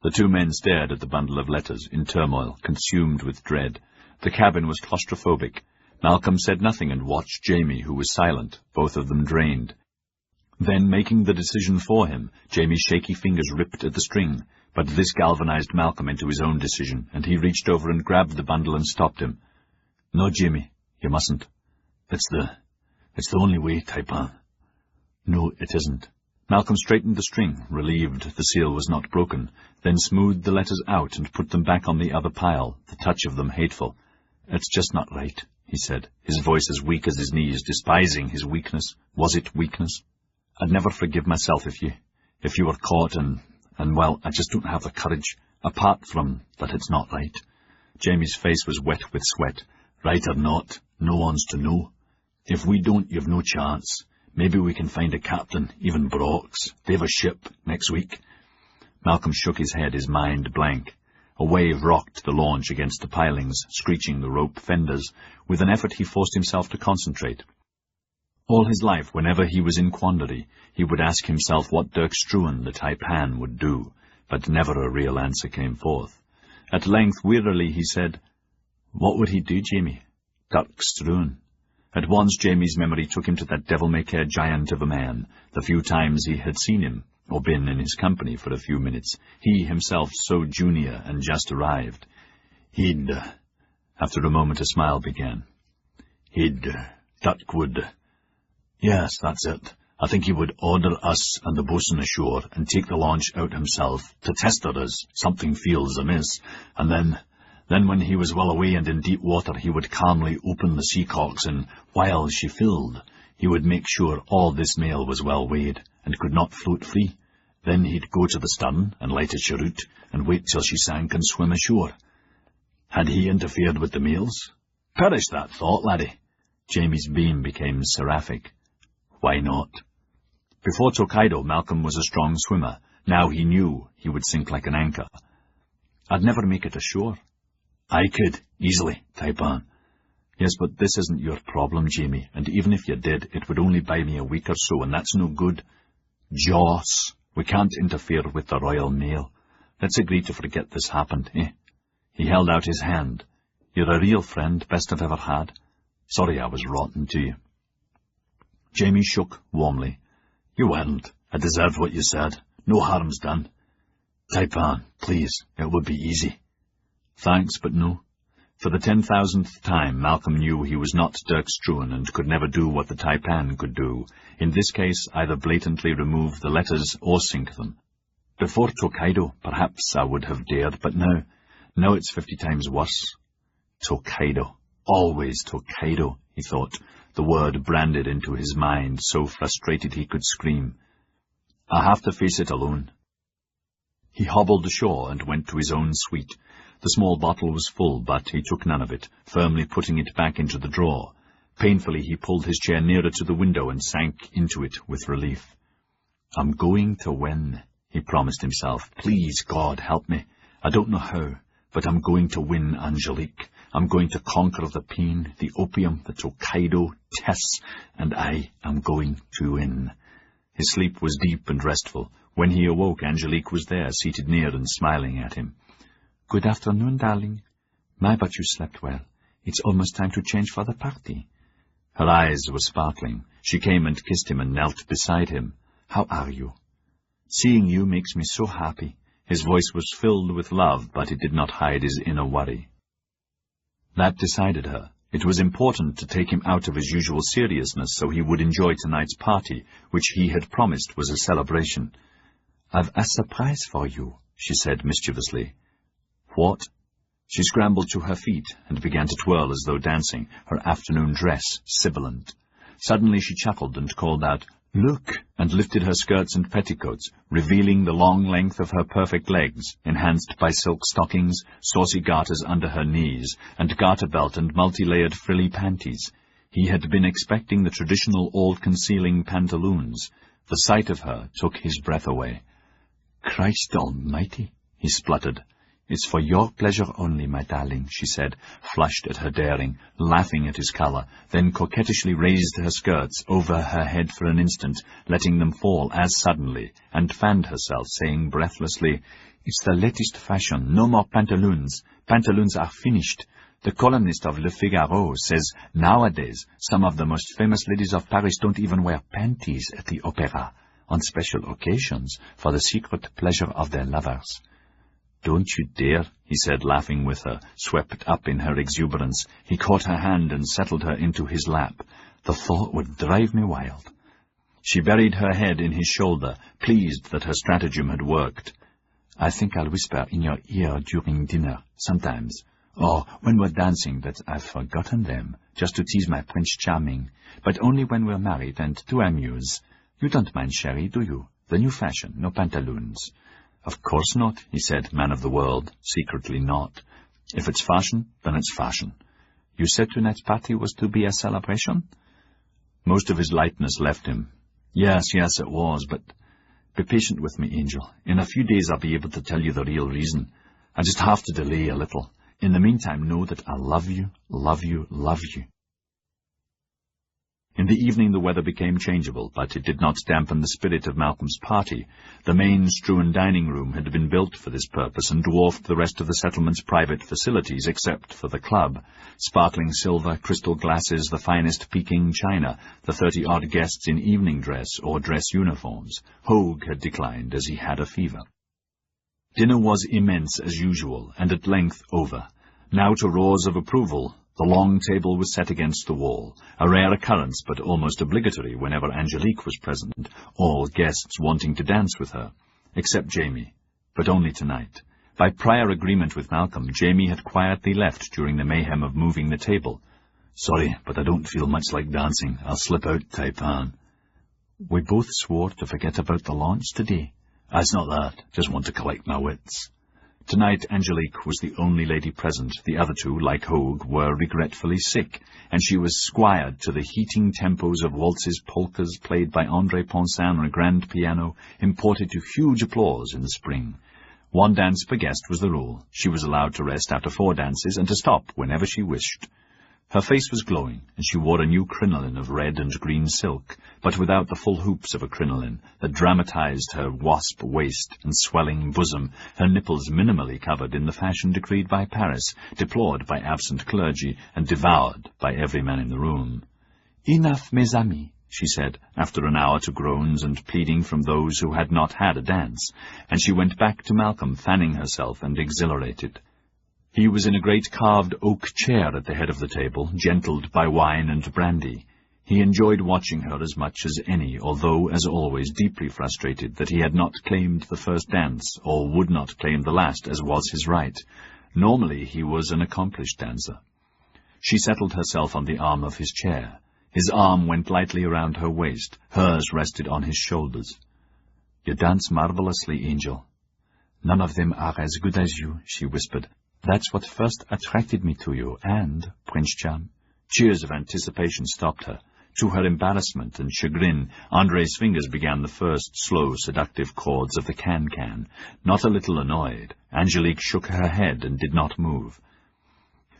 The 2 men stared at the bundle of letters, in turmoil, consumed with dread. The cabin was claustrophobic. Malcolm said nothing and watched Jamie, who was silent, both of them drained. Then, making the decision for him, Jamie's shaky fingers ripped at the string, but this galvanized Malcolm into his own decision, and he reached over and grabbed the bundle and stopped him. No, Jamie, you mustn't. It's the only way, Taipan. No, it isn't. Malcolm straightened the string, relieved the seal was not broken, then smoothed the letters out and put them back on the other pile, the touch of them hateful. It's just not right, he said, his voice as weak as his knees, despising his weakness. Was it weakness? I'd never forgive myself if you were caught and well, I just don't have the courage, apart from that it's not right. Jamie's face was wet with sweat. Right or not, no one's to know. If we don't, you've no chance. Maybe we can find a captain, even Brock's. They have a ship next week." Malcolm shook his head, his mind blank. A wave rocked the launch against the pilings, screeching the rope fenders. With an effort he forced himself to concentrate. All his life, whenever he was in quandary, he would ask himself what Dirk Struan, the taipan, would do, but never a real answer came forth. At length, wearily, he said, "What would he do, Jamie? Dirk Struan." At once Jamie's memory took him to that devil-may-care giant of a man, the few times he had seen him, or been in his company for a few minutes, he himself so junior and just arrived. After a moment a smile began. Dirk would... Yes, that's it. I think he would order us and the boatswain ashore and take the launch out himself to test her as something feels amiss, and then when he was well away and in deep water, he would calmly open the seacocks, and while she filled, he would make sure all this mail was well weighed and could not float free. Then he'd go to the stern and light a cheroot and wait till she sank and swim ashore. Had he interfered with the mails? Perish that thought, laddie. Jamie's beam became seraphic. Why not? Before Tokaido, Malcolm was a strong swimmer. Now he knew he would sink like an anchor. "I'd never make it ashore." "I could, easily, Taipan." "Yes, but this isn't your problem, Jamie, and even if you did, it would only buy me a week or so, and that's no good." "Joss, we can't interfere with the Royal Mail. Let's agree to forget this happened, eh?" He held out his hand. "You're a real friend, best I've ever had. Sorry I was rotten to you." Jamie shook warmly. "You weren't. I deserved what you said. No harm's done. Taipan, please, it would be easy." "Thanks, but no." For the 10,000th time, Malcolm knew he was not Dirk Struan and could never do what the taipan could do. In this case, either blatantly remove the letters or sink them. Before Tokaido, perhaps I would have dared, but now it's 50 times worse. Tokaido. Always Tokaido, he thought, the word branded into his mind, so frustrated he could scream. "I have to face it alone." He hobbled ashore and went to his own suite. The small bottle was full, but he took none of it, firmly putting it back into the drawer. Painfully he pulled his chair nearer to the window and sank into it with relief. "I'm going to win," he promised himself. "Please, God, help me. I don't know how, but I'm going to win Angelique. I'm going to conquer the pain, the opium, the Tokaido, Tess, and I am going to win." His sleep was deep and restful. When he awoke, Angelique was there, seated near and smiling at him. "Good afternoon, darling. My, but you slept well. It's almost time to change for the party." Her eyes were sparkling. She came and kissed him and knelt beside him. "How are you?" "Seeing you makes me so happy." His voice was filled with love, but it did not hide his inner worry. That decided her. It was important to take him out of his usual seriousness so he would enjoy tonight's party, which he had promised was a celebration. "I've a surprise for you," she said mischievously. "What?" She scrambled to her feet and began to twirl as though dancing, her afternoon dress sibilant. Suddenly she chuckled and called out, "Look!" and lifted her skirts and petticoats, revealing the long length of her perfect legs, enhanced by silk stockings, saucy garters under her knees, and garter belt and multi-layered frilly panties. He had been expecting the traditional all-concealing pantaloons. The sight of her took his breath away. "Christ almighty," he spluttered. "It's for your pleasure only, my darling," she said, flushed at her daring, laughing at his colour, then coquettishly raised her skirts over her head for an instant, letting them fall as suddenly, and fanned herself, saying breathlessly, "It's the latest fashion. No more pantaloons. Pantaloons are finished. The columnist of Le Figaro says nowadays some of the most famous ladies of Paris don't even wear panties at the opera, on special occasions, for the secret pleasure of their lovers." "Don't you dare," he said, laughing with her, swept up in her exuberance. He caught her hand and settled her into his lap. "The thought would drive me wild." She buried her head in his shoulder, pleased that her stratagem had worked. "I think I'll whisper in your ear during dinner, sometimes. Or when we're dancing that I've forgotten them, just to tease my Prince Charming. But only when we're married and to amuse. You don't mind, Sherry, do you? The new fashion, no pantaloons." "Of course not," he said, man of the world, secretly not. "If it's fashion, then it's fashion." "You said tonight's party was to be a celebration?" Most of his lightness left him. Yes, it was, but be patient with me, Angel. In a few days I'll be able to tell you the real reason. I just have to delay a little. In the meantime, know that I love you, love you, love you. In the evening the weather became changeable, but it did not dampen the spirit of Malcolm's party. The main strewn dining room had been built for this purpose and dwarfed the rest of the settlement's private facilities, except for the club. Sparkling silver, crystal glasses, the finest Peking china, the 30-odd guests in evening dress or dress uniforms. Hogue had declined, as he had a fever. Dinner was immense as usual, and at length over. Now to roars of approval, the long table was set against the wall, a rare occurrence but almost obligatory whenever Angelique was present, all guests wanting to dance with her, except Jamie, but only tonight. By prior agreement with Malcolm, Jamie had quietly left during the mayhem of moving the table. "Sorry, but I don't feel much like dancing. I'll slip out, Taipan." "We both swore to forget about the launch today." "It's not that. Just want to collect my wits." Tonight Angelique was the only lady present. The other two, like Hogue, were regretfully sick, and she was squired to the heating tempos of waltzes, polkas played by André Ponsin on a grand piano, imported to huge applause in the spring. One dance per guest was the rule. She was allowed to rest after 4 dances and to stop whenever she wished. Her face was glowing, and she wore a new crinoline of red and green silk, but without the full hoops of a crinoline that dramatized her wasp waist and swelling bosom, her nipples minimally covered in the fashion decreed by Paris, deplored by absent clergy, and devoured by every man in the room. "Enough, mes amis," she said, after an hour to groans and pleading from those who had not had a dance, and she went back to Malcolm, fanning herself and exhilarated. He was in a great carved oak chair at the head of the table, gentled by wine and brandy. He enjoyed watching her as much as any, although, as always, deeply frustrated that he had not claimed the first dance, or would not claim the last, as was his right. Normally he was an accomplished dancer. She settled herself on the arm of his chair. His arm went lightly around her waist. Hers rested on his shoulders. "You dance marvelously, Angel." "None of them are as good as you," she whispered. "That's what first attracted me to you, and, Prince Cham—" Cheers of anticipation stopped her. To her embarrassment and chagrin, André's fingers began the first slow, seductive chords of the can-can. Not a little annoyed, Angelique shook her head and did not move.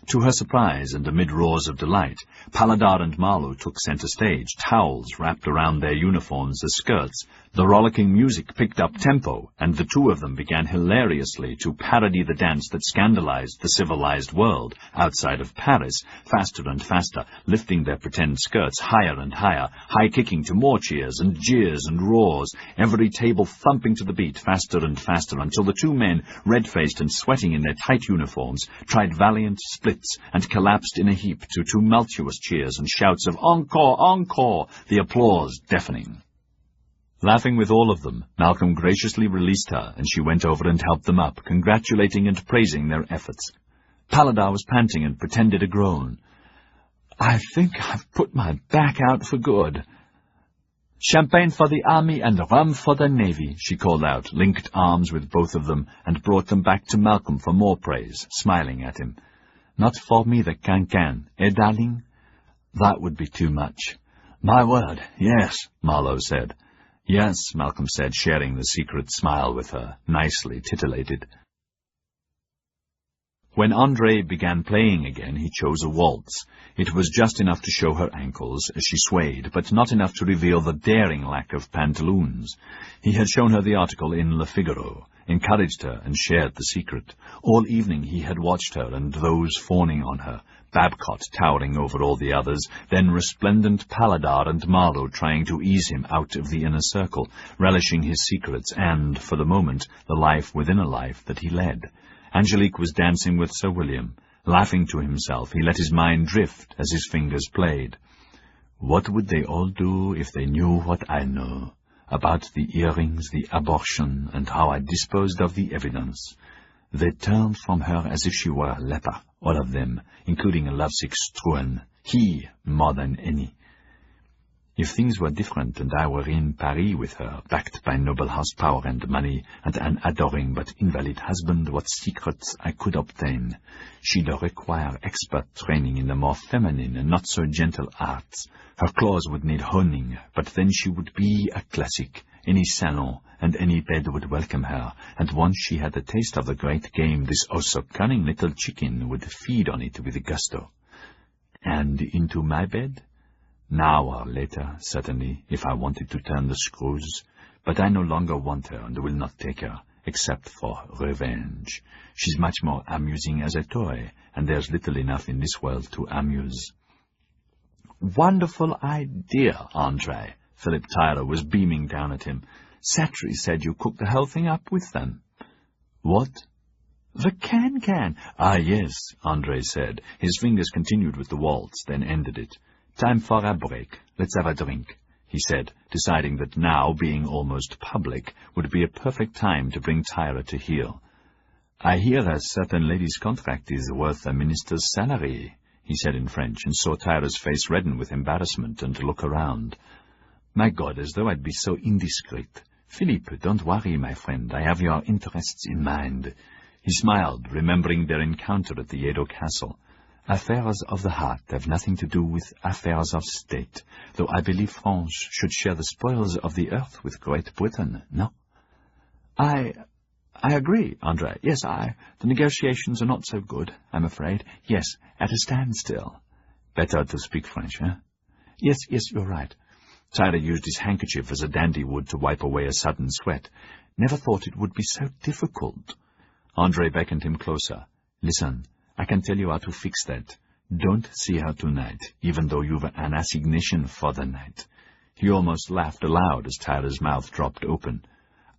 To her surprise, and amid roars of delight, Paladar and Marlowe took center stage, towels wrapped around their uniforms as skirts. The rollicking music picked up tempo, and the two of them began hilariously to parody the dance that scandalized the civilized world outside of Paris, faster and faster, lifting their pretend skirts higher and higher, high-kicking to more cheers and jeers and roars, every table thumping to the beat faster and faster, until the two men, red-faced and sweating in their tight uniforms, tried valiant splits and collapsed in a heap to tumultuous cheers and shouts of "Encore! Encore!" the applause deafening. Laughing with all of them, Malcolm graciously released her, and she went over and helped them up, congratulating and praising their efforts. Paladar was panting and pretended a groan. "I think I've put my back out for good." "Champagne for the army and rum for the navy," she called out, linked arms with both of them, and brought them back to Malcolm for more praise, smiling at him. "Not for me the can-can, eh, darling?" "That would be too much." "My word, yes," Marlowe said. "Yes," Malcolm said, sharing the secret smile with her, nicely titillated. When André began playing again, he chose a waltz. It was just enough to show her ankles as she swayed, but not enough to reveal the daring lack of pantaloons. He had shown her the article in Le Figaro, encouraged her, and shared the secret. All evening he had watched her and those fawning on her, Babcock towering over all the others, then resplendent Paladar and Marlowe trying to ease him out of the inner circle, relishing his secrets and, for the moment, the life within a life that he led. Angelique was dancing with Sir William. Laughing to himself, he let his mind drift as his fingers played. "What would they all do if they knew what I know? About the earrings, the abortion, and how I disposed of the evidence. They turned from her as if she were a leper, all of them, including a lovesick Struan, he more than any. If things were different and I were in Paris with her, backed by noble house power and money, and an adoring but invalid husband, what secrets I could obtain. She'd require expert training in the more feminine and not so gentle arts. Her claws would need honing, but then she would be a classic. Any salon and any bed would welcome her, and once she had a taste of the great game, this oh-so cunning little chicken would feed on it with gusto. And into my bed? Now or later, certainly, if I wanted to turn the screws. But I no longer want her and will not take her, except for revenge. She's much more amusing as a toy, and there's little enough in this world to amuse. Wonderful idea, Andre. Philip Tyler was beaming down at him. Satry said you cooked the whole thing up with them. What? The can-can. Ah, yes, Andre said. His fingers continued with the waltz, then ended it. Time for a break. Let's have a drink, he said, deciding that now, being almost public, would be a perfect time to bring Tyra to heel. I hear a certain lady's contract is worth a minister's salary, he said in French, and saw Tyra's face redden with embarrassment and look around. My God, as though I'd be so indiscreet. Philippe, don't worry, my friend. I have your interests in mind. He smiled, remembering their encounter at the Yedo Castle. Affairs of the heart have nothing to do with affairs of state, though I believe France should share the spoils of the earth with Great Britain, no? I agree, Andre. Yes, the negotiations are not so good, I'm afraid. Yes, at a standstill. Better to speak French, eh? Yes, you're right. Tyler used his handkerchief as a dandy would to wipe away a sudden sweat. Never thought it would be so difficult. Andre beckoned him closer. Listen, I can tell you how to fix that. Don't see her tonight, even though you've an assignation for the night. He almost laughed aloud as Tyler's mouth dropped open.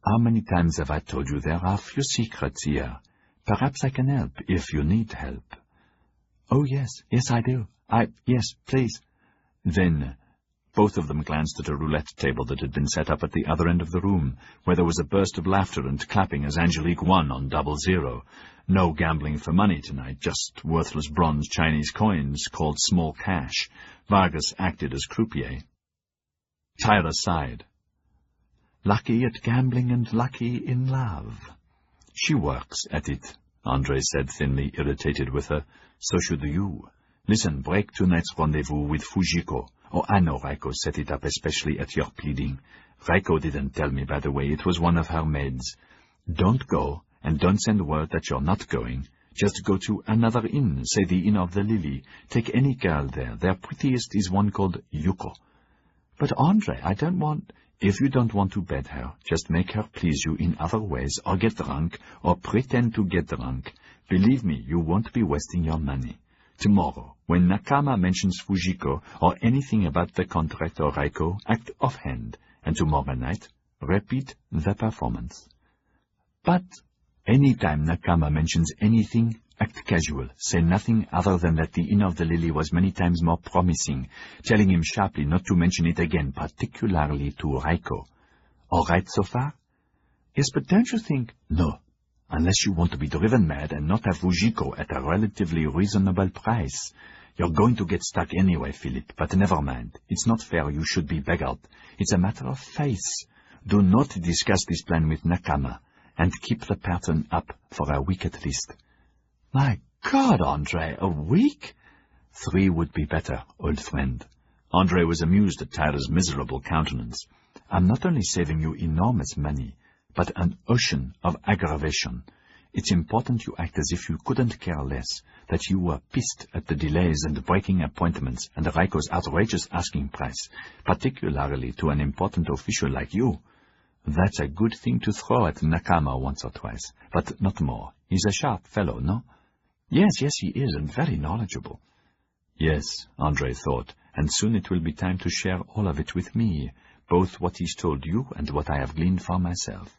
How many times have I told you there are few secrets here? Perhaps I can help if you need help. Oh, yes, I do. Yes, please. Then both of them glanced at a roulette table that had been set up at the other end of the room, where there was a burst of laughter and clapping as Angelique won on 00. No gambling for money tonight, just worthless bronze Chinese coins called small cash. Vargas acted as croupier. Tyra sighed. Lucky at gambling and lucky in love. She works at it, Andre said thinly, irritated with her. So should you. Listen, break tonight's rendezvous with Fujiko. Oh, I know Raiko set it up especially at your pleading. Raiko didn't tell me, by the way. It was one of her maids. Don't go, and don't send word that you're not going. Just go to another inn, say the Inn of the Lily. Take any girl there. Their prettiest is one called Yuko. But, Andre, I don't want... If you don't want to bed her, just make her please you in other ways, or get drunk, or pretend to get drunk. Believe me, you won't be wasting your money. Tomorrow, when Nakama mentions Fujiko, or anything about the contract or Raiko, act offhand, and tomorrow night, repeat the performance. But any time Nakama mentions anything, act casual. Say nothing other than that the Inn of the Lily was many times more promising, telling him sharply not to mention it again, particularly to Raiko. All right so far? Yes, but don't you think... No, unless you want to be driven mad and not have Fujiko at a relatively reasonable price. You're going to get stuck anyway, Philip, but never mind. It's not fair you should be beggared. It's a matter of faith. Do not discuss this plan with Nakama, and keep the pattern up for a week at least. My God, Andre, a week? 3 would be better, old friend. Andre was amused at Tyra's miserable countenance. I'm not only saving you enormous money, but an ocean of aggravation. It's important you act as if you couldn't care less, that you were pissed at the delays and breaking appointments and Raiko's outrageous asking price, particularly to an important official like you. That's a good thing to throw at Nakama once or twice, but not more. He's a sharp fellow, no? Yes, he is, and very knowledgeable. Yes, Andre thought, and soon it will be time to share all of it with me, both what he's told you and what I have gleaned for myself.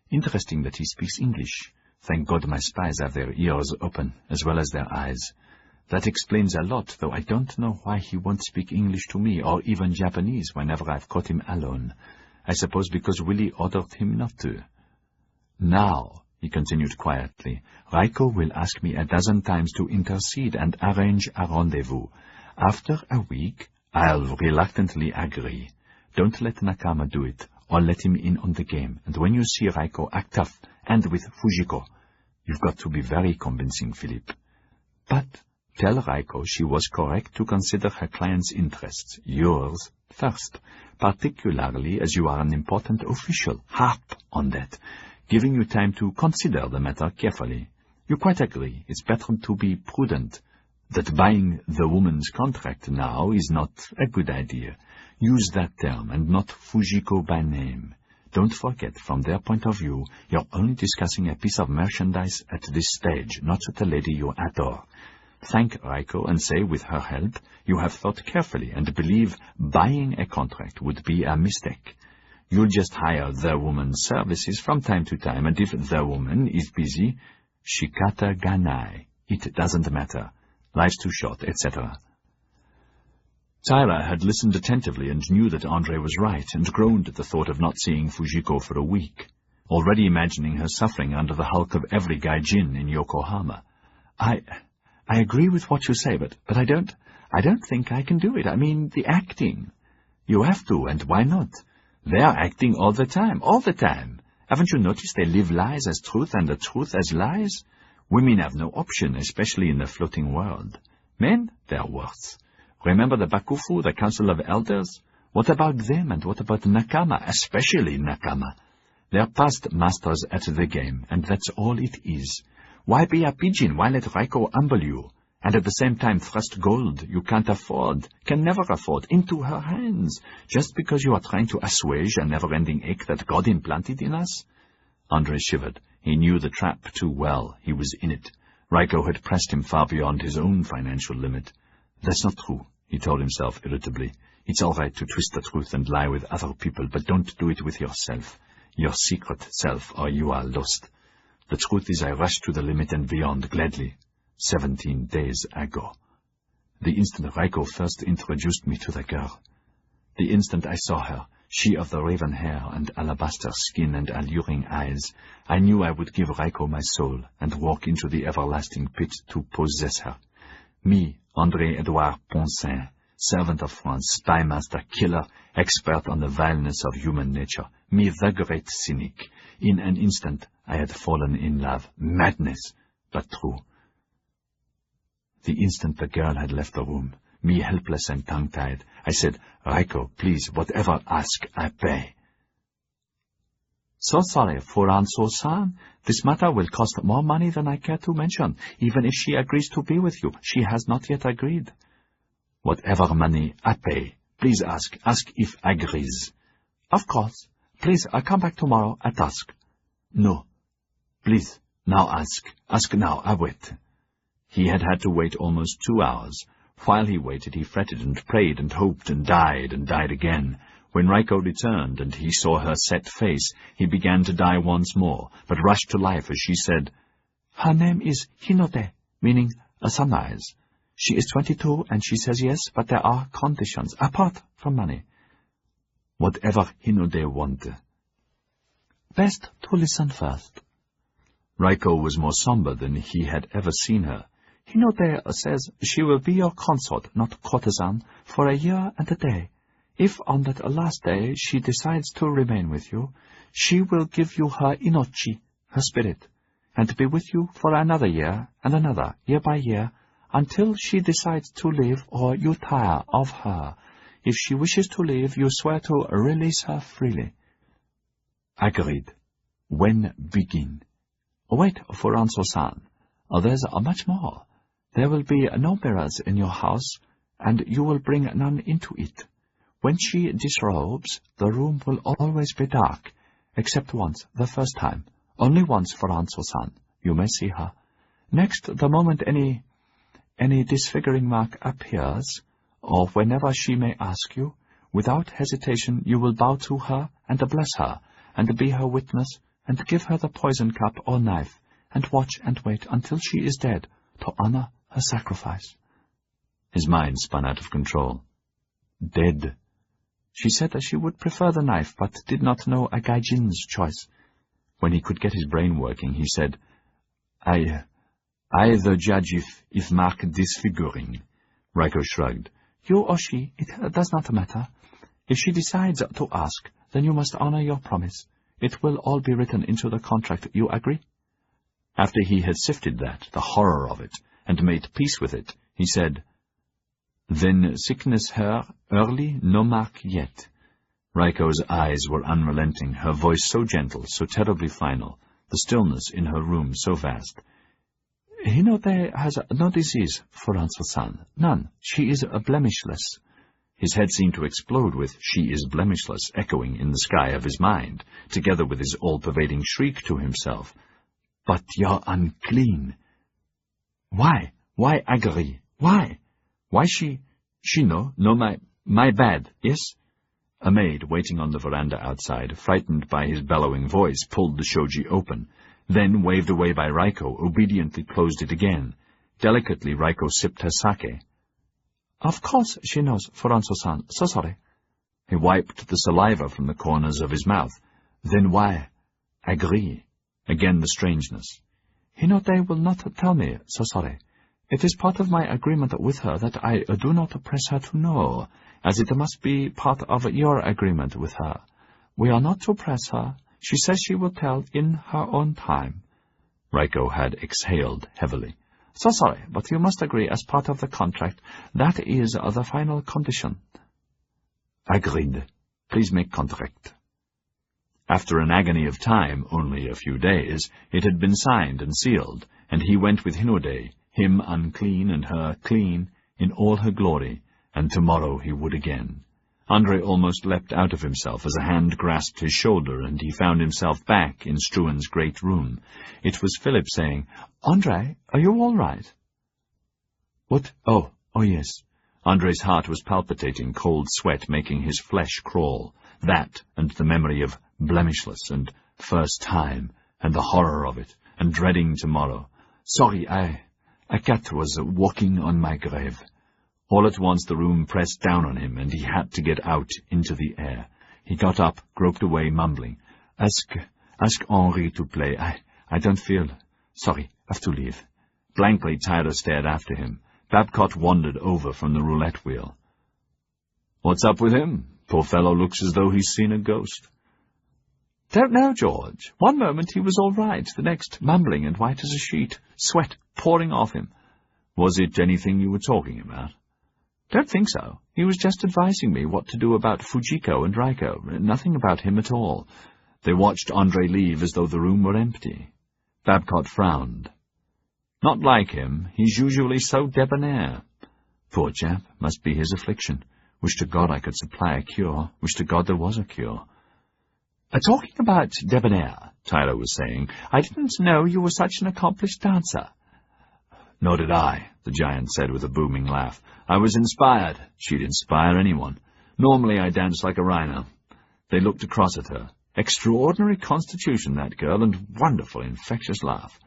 Interesting that he speaks English. Thank God my spies have their ears open, as well as their eyes. That explains a lot, though I don't know why he won't speak English to me, or even Japanese, whenever I've caught him alone. I suppose because Willie ordered him not to. Now, he continued quietly, Raiko will ask me 12 times to intercede and arrange a rendezvous. After a week, I'll reluctantly agree. Don't let Nakama do it, or let him in on the game, and when you see Raiko act tough, and with Fujiko, you've got to be very convincing, Philip. But tell Raiko she was correct to consider her client's interests, yours, first, particularly as you are an important official. Harp on that, giving you time to consider the matter carefully. You quite agree, it's better to be prudent. That buying the woman's contract now is not a good idea. Use that term, and not Fujiko by name. Don't forget, from their point of view, you're only discussing a piece of merchandise at this stage, not the lady you adore. Thank Raiko and say, with her help, you have thought carefully and believe buying a contract would be a mistake. You'll just hire the woman's services from time to time, and if the woman is busy, shikata ganai. It doesn't matter. Life's too short, etc. Tyler had listened attentively and knew that Andre was right, and groaned at the thought of not seeing Fujiko for a week, already imagining her suffering under the hulk of every Gai Jin in Yokohama. I agree with what you say, but I don't think I can do it. I mean, the acting. You have to, and why not? They're acting all the time. Haven't you noticed they live lies as truth and the truth as lies? Women have no option, especially in the floating world. Men, they're worse. Remember the Bakufu, the Council of Elders? What about them, and what about Nakama, especially Nakama? They're past masters at the game, and that's all it is. Why be a pigeon? Why let Raiko humble you? And at the same time thrust gold you can't afford, can never afford, into her hands, just because you are trying to assuage a never-ending ache that God implanted in us? Andre shivered. He knew the trap too well. He was in it. Raiko had pressed him far beyond his own financial limit. That's not true, he told himself irritably. It's all right to twist the truth and lie with other people, but don't do it with yourself, your secret self, or you are lost. The truth is I rushed to the limit and beyond gladly, 17 days ago. The instant Raiko first introduced me to the girl, the instant I saw her, she of the raven hair and alabaster skin and alluring eyes, I knew I would give Raiko my soul and walk into the everlasting pit to possess her. Me, André-Edouard Poncin, servant of France, spymaster, killer, expert on the vileness of human nature. Me, the great cynic. In an instant, I had fallen in love. Madness, but true. The instant the girl had left the room, me helpless and tongue-tied, I said, Raiko, please, whatever ask, I pay. So sorry, Furanso-san. This matter will cost more money than I care to mention. Even if she agrees to be with you, she has not yet agreed. Whatever money, I pay. Please ask. Ask if agrees. Of course. Please, I'll come back tomorrow at dusk. No. Please, now ask. Ask now, I wait. He had to wait almost 2 hours. While he waited, he fretted and prayed and hoped and died again. When Raiko returned and he saw her set face, he began to die once more, but rushed to life as she said, Her name is Hinode, meaning a sunrise. She is 22 and she says yes, but there are conditions, apart from money. Whatever Hinode wanted. Best to listen first. Raiko was more somber than he had ever seen her. Hinode says she will be your consort, not courtesan, for a year and a day. If on that last day she decides to remain with you, she will give you her inochi, her spirit, and be with you for another year and another, year by year, until she decides to leave or you tire of her. If she wishes to leave, you swear to release her freely. Agreed. When begin? Wait for Furanso-san. There's much more. There will be no mirrors in your house, and you will bring none into it. When she disrobes, the room will always be dark, except once, the first time. Only once, Furanso-san. You may see her. Next, the moment any disfiguring mark appears, or whenever she may ask you, without hesitation you will bow to her and bless her, and be her witness, and give her the poison cup or knife, and watch and wait until she is dead, to honor her sacrifice. His mind spun out of control. Dead. She said that she would prefer the knife, but did not know a Gai Jin's choice. When he could get his brain working, he said, I the judge if mark disfiguring. Raiko shrugged. You or she, it does not matter. If she decides to ask, then you must honor your promise. It will all be written into the contract. You agree?" After he had sifted that, the horror of it, and made peace with it, he said, "Then sickness her early, no mark yet." Raiko's eyes were unrelenting, her voice so gentle, so terribly final, the stillness in her room so vast. "Hinode has no disease, Furanso-san. None. She is blemishless." His head seemed to explode with "she is blemishless" echoing in the sky of his mind, together with his all-pervading shriek to himself. "But you're unclean." "Why? Why agree? Why? Why she no, my bad, yes?" A maid, waiting on the veranda outside, frightened by his bellowing voice, pulled the shoji open. Then, waved away by Raiko, obediently closed it again. Delicately, Raiko sipped her sake. "Of course she knows, Furanso-san. So sorry." He wiped the saliva from the corners of his mouth. "Then why? Agree." Again the strangeness. "Hinode will not tell me, so sorry. It is part of my agreement with her that I do not press her to know, as it must be part of your agreement with her. We are not to press her. She says she will tell in her own time." Raiko had exhaled heavily. "So sorry, but you must agree as part of the contract. That is the final condition." "Agreed. Please make contract." After an agony of time, only a few days, it had been signed and sealed, and he went with Hinode, him unclean and her clean, in all her glory, and tomorrow he would again. Andre almost leapt out of himself as a hand grasped his shoulder, and he found himself back in Struan's great room. It was Philip saying, "Andre, are you all right?" "What? Oh, yes." Andre's heart was palpitating, cold sweat making his flesh crawl. That, and the memory of blemishless, and first time, and the horror of it, and dreading tomorrow. "Sorry, a cat was walking on my grave." All at once the room pressed down on him, and he had to get out into the air. He got up, groped away, mumbling, Ask Henri to play. I don't feel... Sorry, have to leave." Blankly, Tyler stared after him. Babcock wandered over from the roulette wheel. "What's up with him? Poor fellow looks as though he's seen a ghost." "Don't know, George. One moment he was all right, the next mumbling and white as a sheet, sweat pouring off him." "Was it anything you were talking about?" "Don't think so. He was just advising me what to do about Fujiko and Raiko. Nothing about him at all." They watched Andre leave as though the room were empty. Babcock frowned. "Not like him. He's usually so debonair." "Poor chap. Must be his affliction. Wish to God I could supply a cure. Wish to God there was a cure." "Talking about debonair," Tyler was saying, "I didn't know you were such an accomplished dancer." "Nor did I," the giant said with a booming laugh. "I was inspired. She'd inspire anyone. Normally I dance like a rhino." They looked across at her. Extraordinary constitution, that girl, and wonderful infectious laugh.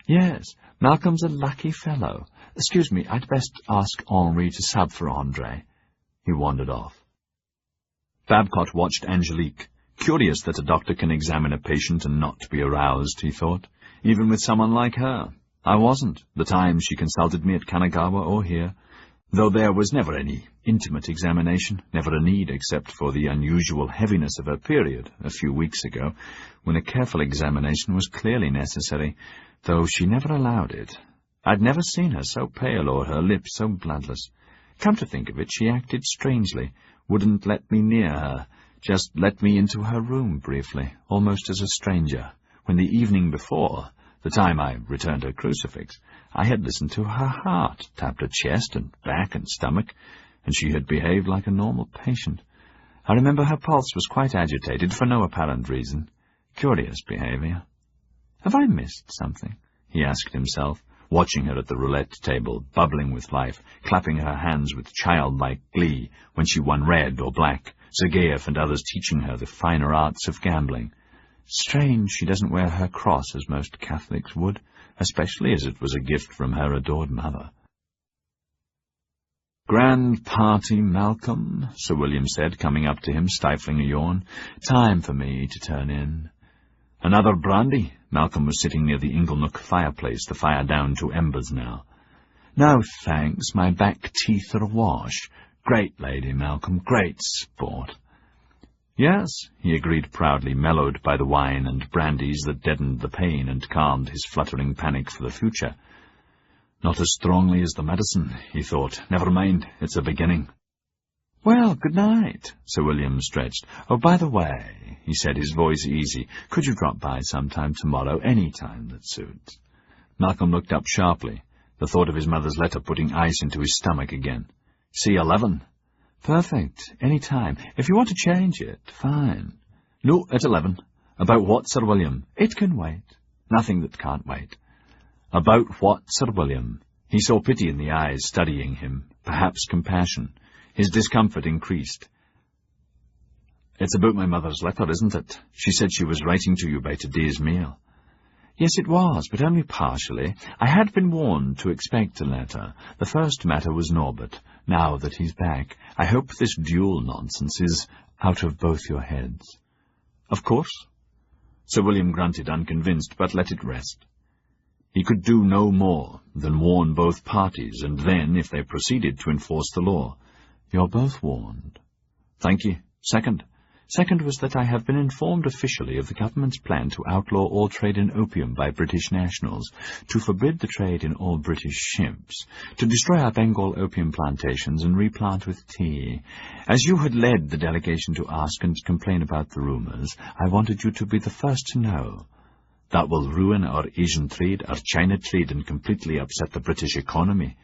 "Yes, Malcolm's a lucky fellow. Excuse me, I'd best ask Henri to sub for Andre." He wandered off. Babcock watched Angelique. Curious that a doctor can examine a patient and not be aroused, he thought, even with someone like her. I wasn't, the time she consulted me at Kanagawa or here, though there was never any intimate examination, never a need except for the unusual heaviness of her period a few weeks ago, when a careful examination was clearly necessary, though she never allowed it. I'd never seen her so pale or her lips so bloodless. Come to think of it, she acted strangely, wouldn't let me near her, just let me into her room briefly, almost as a stranger, when the evening before, the time I returned her crucifix, I had listened to her heart, tapped her chest and back and stomach, and she had behaved like a normal patient. I remember her pulse was quite agitated for no apparent reason. Curious behavior. Have I missed something? He asked himself, watching her at the roulette table, bubbling with life, clapping her hands with childlike glee when she won red or black, Sergeyev and others teaching her the finer arts of gambling. Strange she doesn't wear her cross as most Catholics would, especially as it was a gift from her adored mother. "Grand party, Malcolm," Sir William said, coming up to him, stifling a yawn. "Time for me to turn in." "Another brandy?" Malcolm was sitting near the Inglenook fireplace, the fire down to embers now. "No, thanks. My back teeth are awash. Great lady, Malcolm. Great sport." "Yes," he agreed proudly, mellowed by the wine and brandies that deadened the pain and calmed his fluttering panic for the future. "Not as strongly as the medicine," he thought. "Never mind, it's a beginning." "Well, good night." Sir William stretched. "Oh, by the way," he said, his voice easy, "could you drop by sometime tomorrow, any time that suits?" Malcolm looked up sharply, the thought of his mother's letter putting ice into his stomach again. "See 11?" "Perfect. Any time. If you want to change it, fine." "No, at 11. About what, Sir William?" "It can wait. Nothing that can't wait." "About what, Sir William?" He saw pity in the eyes studying him, perhaps compassion. His discomfort increased. "It's about my mother's letter, isn't it? She said she was writing to you by today's mail." "Yes, it was, but only partially. I had been warned to expect a letter. The first matter was Norbert. Now that he's back, I hope this duel nonsense is out of both your heads." "Of course." Sir William grunted, unconvinced, but let it rest. He could do no more than warn both parties, and then, if they proceeded, to enforce the law. "You're both warned." "Thank you. Second?" "Second was that I have been informed officially of the government's plan to outlaw all trade in opium by British nationals, to forbid the trade in all British ships, to destroy our Bengal opium plantations and replant with tea. As you had led the delegation to ask and complain about the rumours, I wanted you to be the first to know." "That will ruin our Asian trade, our China trade, and completely upset the British economy."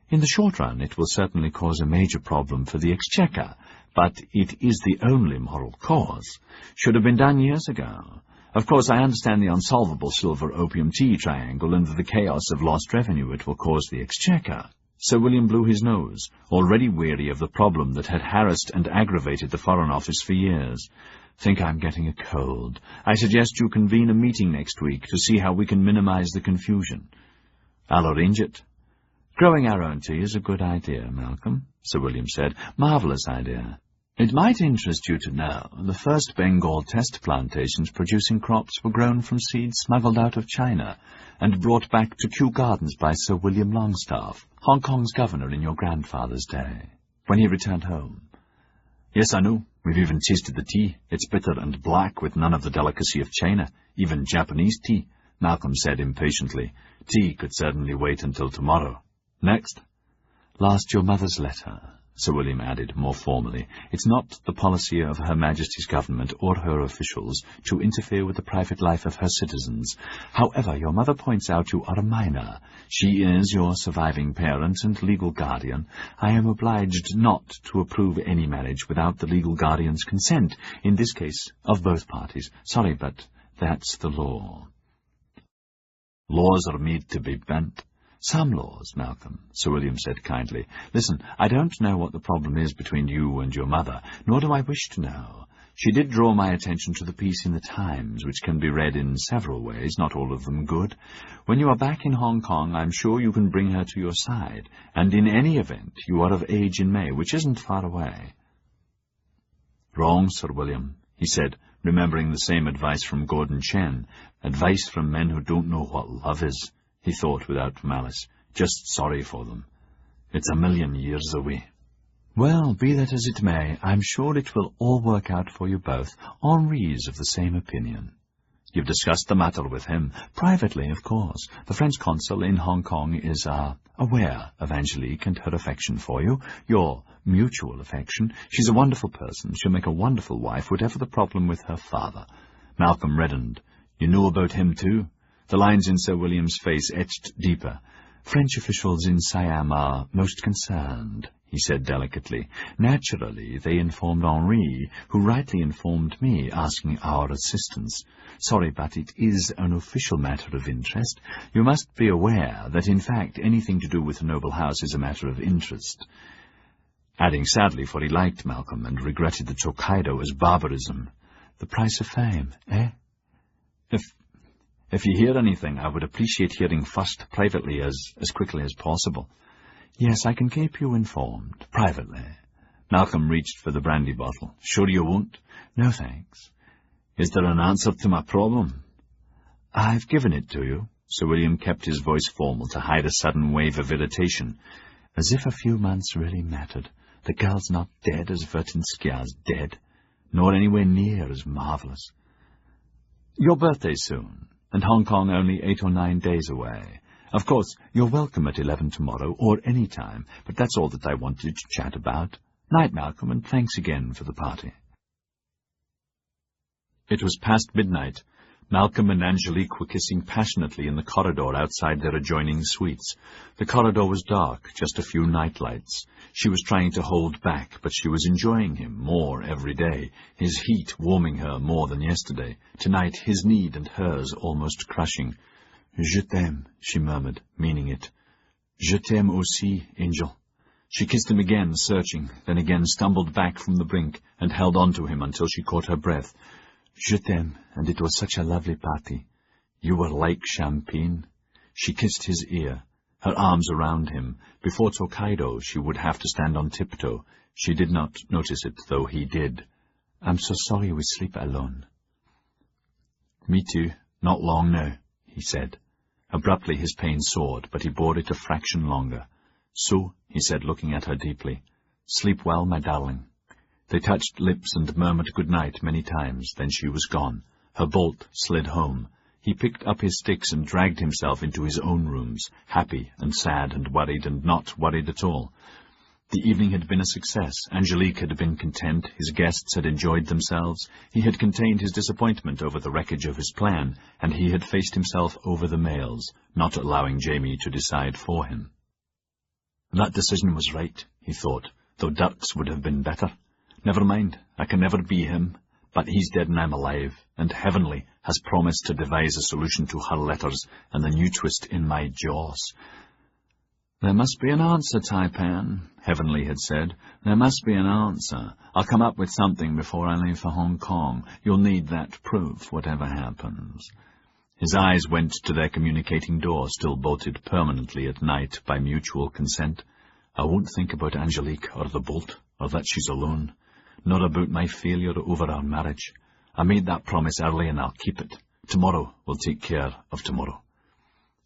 "In the short run, it will certainly cause a major problem for the exchequer, but it is the only moral cause. Should have been done years ago. Of course, I understand the unsolvable silver opium tea triangle and the chaos of lost revenue it will cause the exchequer." Sir William blew his nose, already weary of the problem that had harassed and aggravated the Foreign Office for years. "Think I'm getting a cold. I suggest you convene a meeting next week to see how we can minimize the confusion." "I'll arrange it." "Growing our own tea is a good idea, Malcolm," Sir William said. "Marvellous idea. It might interest you to know the first Bengal test plantations producing crops were grown from seeds smuggled out of China and brought back to Kew Gardens by Sir William Longstaff, Hong Kong's governor in your grandfather's day, when he returned home." "Yes, I know. We've even tasted the tea. It's bitter and black with none of the delicacy of China, even Japanese tea," Malcolm said impatiently. Tea could certainly wait until tomorrow. "Next?" "Last, your mother's letter," Sir William added more formally. "It's not the policy of Her Majesty's government or her officials to interfere with the private life of her citizens. However, your mother points out you are a minor. She is your surviving parent and legal guardian. I am obliged not to approve any marriage without the legal guardian's consent, in this case of both parties. Sorry, but that's the law." "Laws are made to be bent." "Some laws, Malcolm," Sir William said kindly. "Listen, I don't know what the problem is between you and your mother, nor do I wish to know. She did draw my attention to the piece in the Times, which can be read in several ways, not all of them good. When you are back in Hong Kong, I'm sure you can bring her to your side, and in any event, you are of age in May, which isn't far away." "Wrong, Sir William," he said, remembering the same advice from Gordon Chen. "Advice from men who don't know what love is," he thought without malice. "Just sorry for them. It's a million years away." "Well, be that as it may, I'm sure it will all work out for you both. Henri's of the same opinion." "You've discussed the matter with him?" "Privately, of course. The French consul in Hong Kong is, aware of Angelique and her affection for you, your mutual affection. She's a wonderful person. She'll make a wonderful wife, whatever the problem with her father." Malcolm reddened. "You know about him, too?" The lines in Sir William's face etched deeper. "French officials in Siam are most concerned," he said delicately. "Naturally, they informed Henri, who rightly informed me, asking our assistance. Sorry, but it is an official matter of interest. You must be aware that, in fact, anything to do with the noble house is a matter of interest." Adding sadly, for he liked Malcolm and regretted the Tokaido as barbarism. "The price of fame, eh?" If you hear anything, I would appreciate hearing first, privately, as quickly as possible." "Yes, I can keep you informed, privately." Malcolm reached for the brandy bottle. "Sure you won't?" "No, thanks." "Is there an answer to my problem?" "I've given it to you. Sir William kept his voice formal to hide a sudden wave of irritation. As if a few months really mattered. The girl's not dead as Vertinskia's dead, nor anywhere near as marvellous. Your birthday's soon, and Hong Kong only 8 or 9 days away. Of course, you're welcome at 11 tomorrow, or any time, but that's all that I wanted to chat about. Night, Malcolm, and thanks again for the party. It was past midnight. Malcolm and Angelique were kissing passionately in the corridor outside their adjoining suites. The corridor was dark, just a few night lights. She was trying to hold back, but she was enjoying him more every day, his heat warming her more than yesterday, tonight his need and hers almost crushing. Je t'aime, she murmured, meaning it. Je t'aime aussi, Angel. She kissed him again, searching, then again stumbled back from the brink and held on to him until she caught her breath. Je t'aime, and it was such a lovely party. You were like champagne. She kissed his ear, her arms around him. Before Tokaido, she would have to stand on tiptoe. She did not notice it, though he did. I'm so sorry we sleep alone. Me too. Not long now, he said. Abruptly his pain soared, but he bore it a fraction longer. So, he said, looking at her deeply, sleep well, my darling. They touched lips and murmured good night many times, then she was gone. Her bolt slid home. He picked up his sticks and dragged himself into his own rooms, happy and sad and worried and not worried at all. The evening had been a success. Angelique had been content. His guests had enjoyed themselves. He had contained his disappointment over the wreckage of his plan, and he had faced himself over the mails, not allowing Jamie to decide for him. That decision was right, he thought, though ducks would have been better. Never mind, I can never be him, but he's dead and I'm alive, and Heavenly has promised to devise a solution to her letters and the new twist in my jaws. There must be an answer, Taipan, Heavenly had said. There must be an answer. I'll come up with something before I leave for Hong Kong. You'll need that proof, whatever happens. His eyes went to their communicating door, still bolted permanently at night by mutual consent. I won't think about Angelique or the bolt, or that she's alone, nor about my failure over our marriage. I made that promise early and I'll keep it. Tomorrow will take care of tomorrow.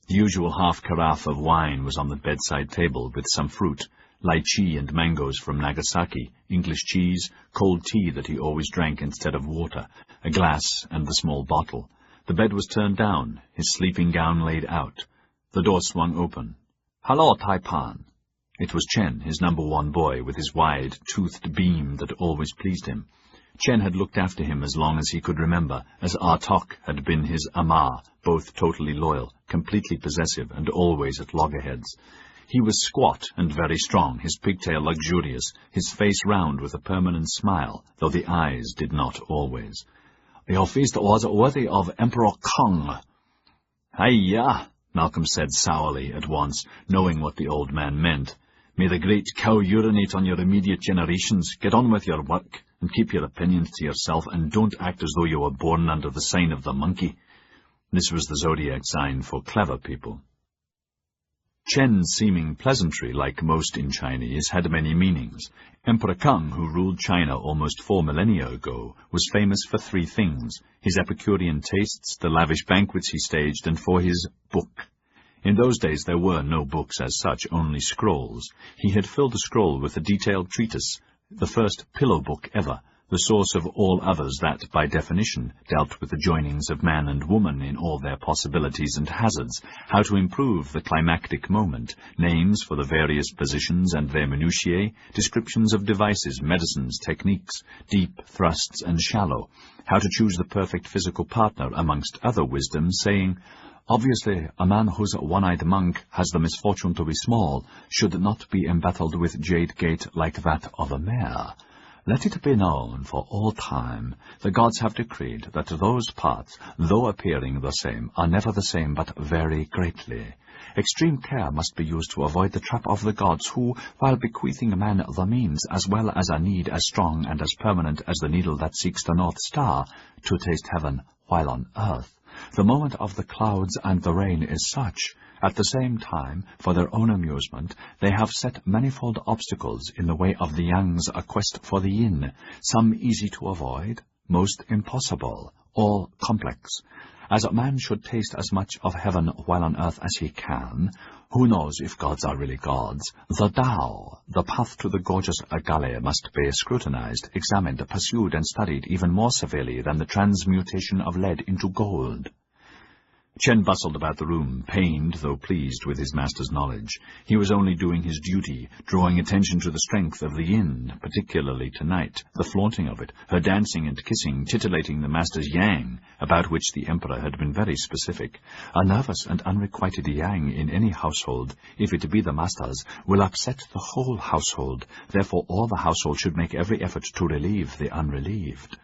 The usual half carafe of wine was on the bedside table with some fruit, lychee and mangoes from Nagasaki, English cheese, cold tea that he always drank instead of water, a glass and the small bottle. The bed was turned down, his sleeping gown laid out. The door swung open. Hello, Taipan. It was Chen, his number one boy, with his wide, toothed beam that always pleased him. Chen had looked after him as long as he could remember, as Artok had been his ama, both totally loyal, completely possessive, and always at loggerheads. He was squat and very strong, his pigtail luxurious, his face round with a permanent smile, though the eyes did not always. Your feast was worthy of Emperor Kong. Hi-ya, Malcolm said sourly at once, knowing what the old man meant. May the great cow urinate on your immediate generations. Get on with your work, and keep your opinions to yourself, and don't act as though you were born under the sign of the monkey. This was the zodiac sign for clever people. Chen's seeming pleasantry, like most in Chinese, had many meanings. Emperor Kang, who ruled China almost 4 millennia ago, was famous for 3 things: his Epicurean tastes, the lavish banquets he staged, and for his book. In those days there were no books as such, only scrolls. He had filled a scroll with a detailed treatise, the first pillow book ever, the source of all others that, by definition, dealt with the joinings of man and woman in all their possibilities and hazards, how to improve the climactic moment, names for the various positions and their minutiae, descriptions of devices, medicines, techniques, deep, thrusts, and shallow, how to choose the perfect physical partner, amongst other wisdoms, saying, obviously, a man whose one-eyed monk has the misfortune to be small should not be embattled with jade gait like that of a mare. Let it be known for all time, the gods have decreed that those parts, though appearing the same, are never the same but vary greatly. Extreme care must be used to avoid the trap of the gods who, while bequeathing man the means, as well as a need as strong and as permanent as the needle that seeks the North Star, to taste heaven while on earth, the moment of the clouds and the rain is such. At the same time, for their own amusement, they have set manifold obstacles in the way of the Yang's a quest for the Yin, some easy to avoid, most impossible, all complex. as a man should taste as much of heaven while on earth as he can, who knows if gods are really gods, the Tao, the path to the gorgeous galley, must be scrutinized, examined, pursued, and studied even more severely than the transmutation of lead into gold. Chen bustled about the room, pained though pleased with his master's knowledge. He was only doing his duty, drawing attention to the strength of the yin, particularly tonight, the flaunting of it, her dancing and kissing, titillating the master's yang, about which the emperor had been very specific. A nervous and unrequited yang in any household, if it be the master's, will upset the whole household. Therefore all the household should make every effort to relieve the unrelieved.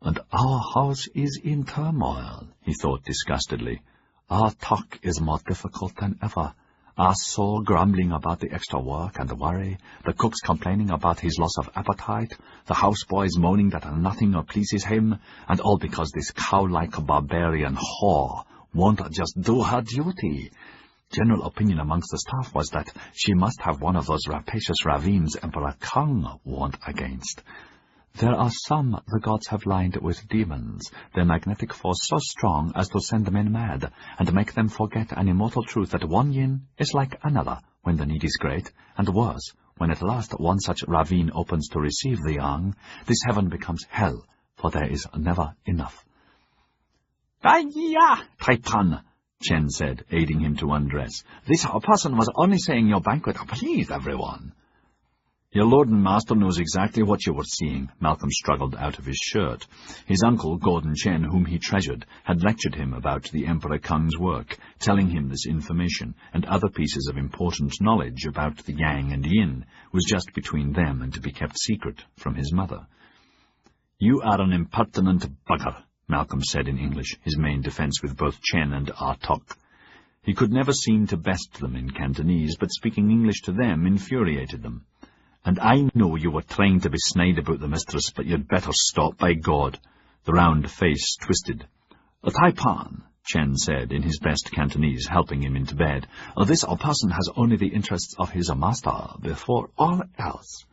And our house is in turmoil, he thought disgustedly. Our talk is more difficult than ever. Our soul grumbling about the extra work and the worry, the cook's complaining about his loss of appetite, the houseboys moaning that nothing pleases him, and all because this cow-like barbarian whore won't just do her duty. General opinion amongst the staff was that she must have one of those rapacious ravines Emperor Kang warned against. There are some the gods have lined with demons, their magnetic force so strong as to send men mad, and make them forget an immortal truth that one yin is like another when the need is great, and worse, when at last one such ravine opens to receive the yang, this heaven becomes hell, for there is never enough. "Aya, Taipan," Chen said, aiding him to undress. "This person was only saying your banquet pleased everyone." Your lord and master knows exactly what you were seeing. Malcolm struggled out of his shirt. His uncle, Gordon Chen, whom he treasured, had lectured him about the Emperor Kang's work, telling him this information, and other pieces of important knowledge about the yang and yin, was just between them and to be kept secret from his mother. "You are an impertinent bugger," Malcolm said in English, his main defence with both Chen and Artok. He could never seem to best them in Cantonese, but speaking English to them infuriated them. "And I know you were trying to be snide about the mistress, but you'd better stop, by God." The round face twisted. "Taipan," Chen said in his best Cantonese, helping him into bed, "this person has only the interests of his master before all else."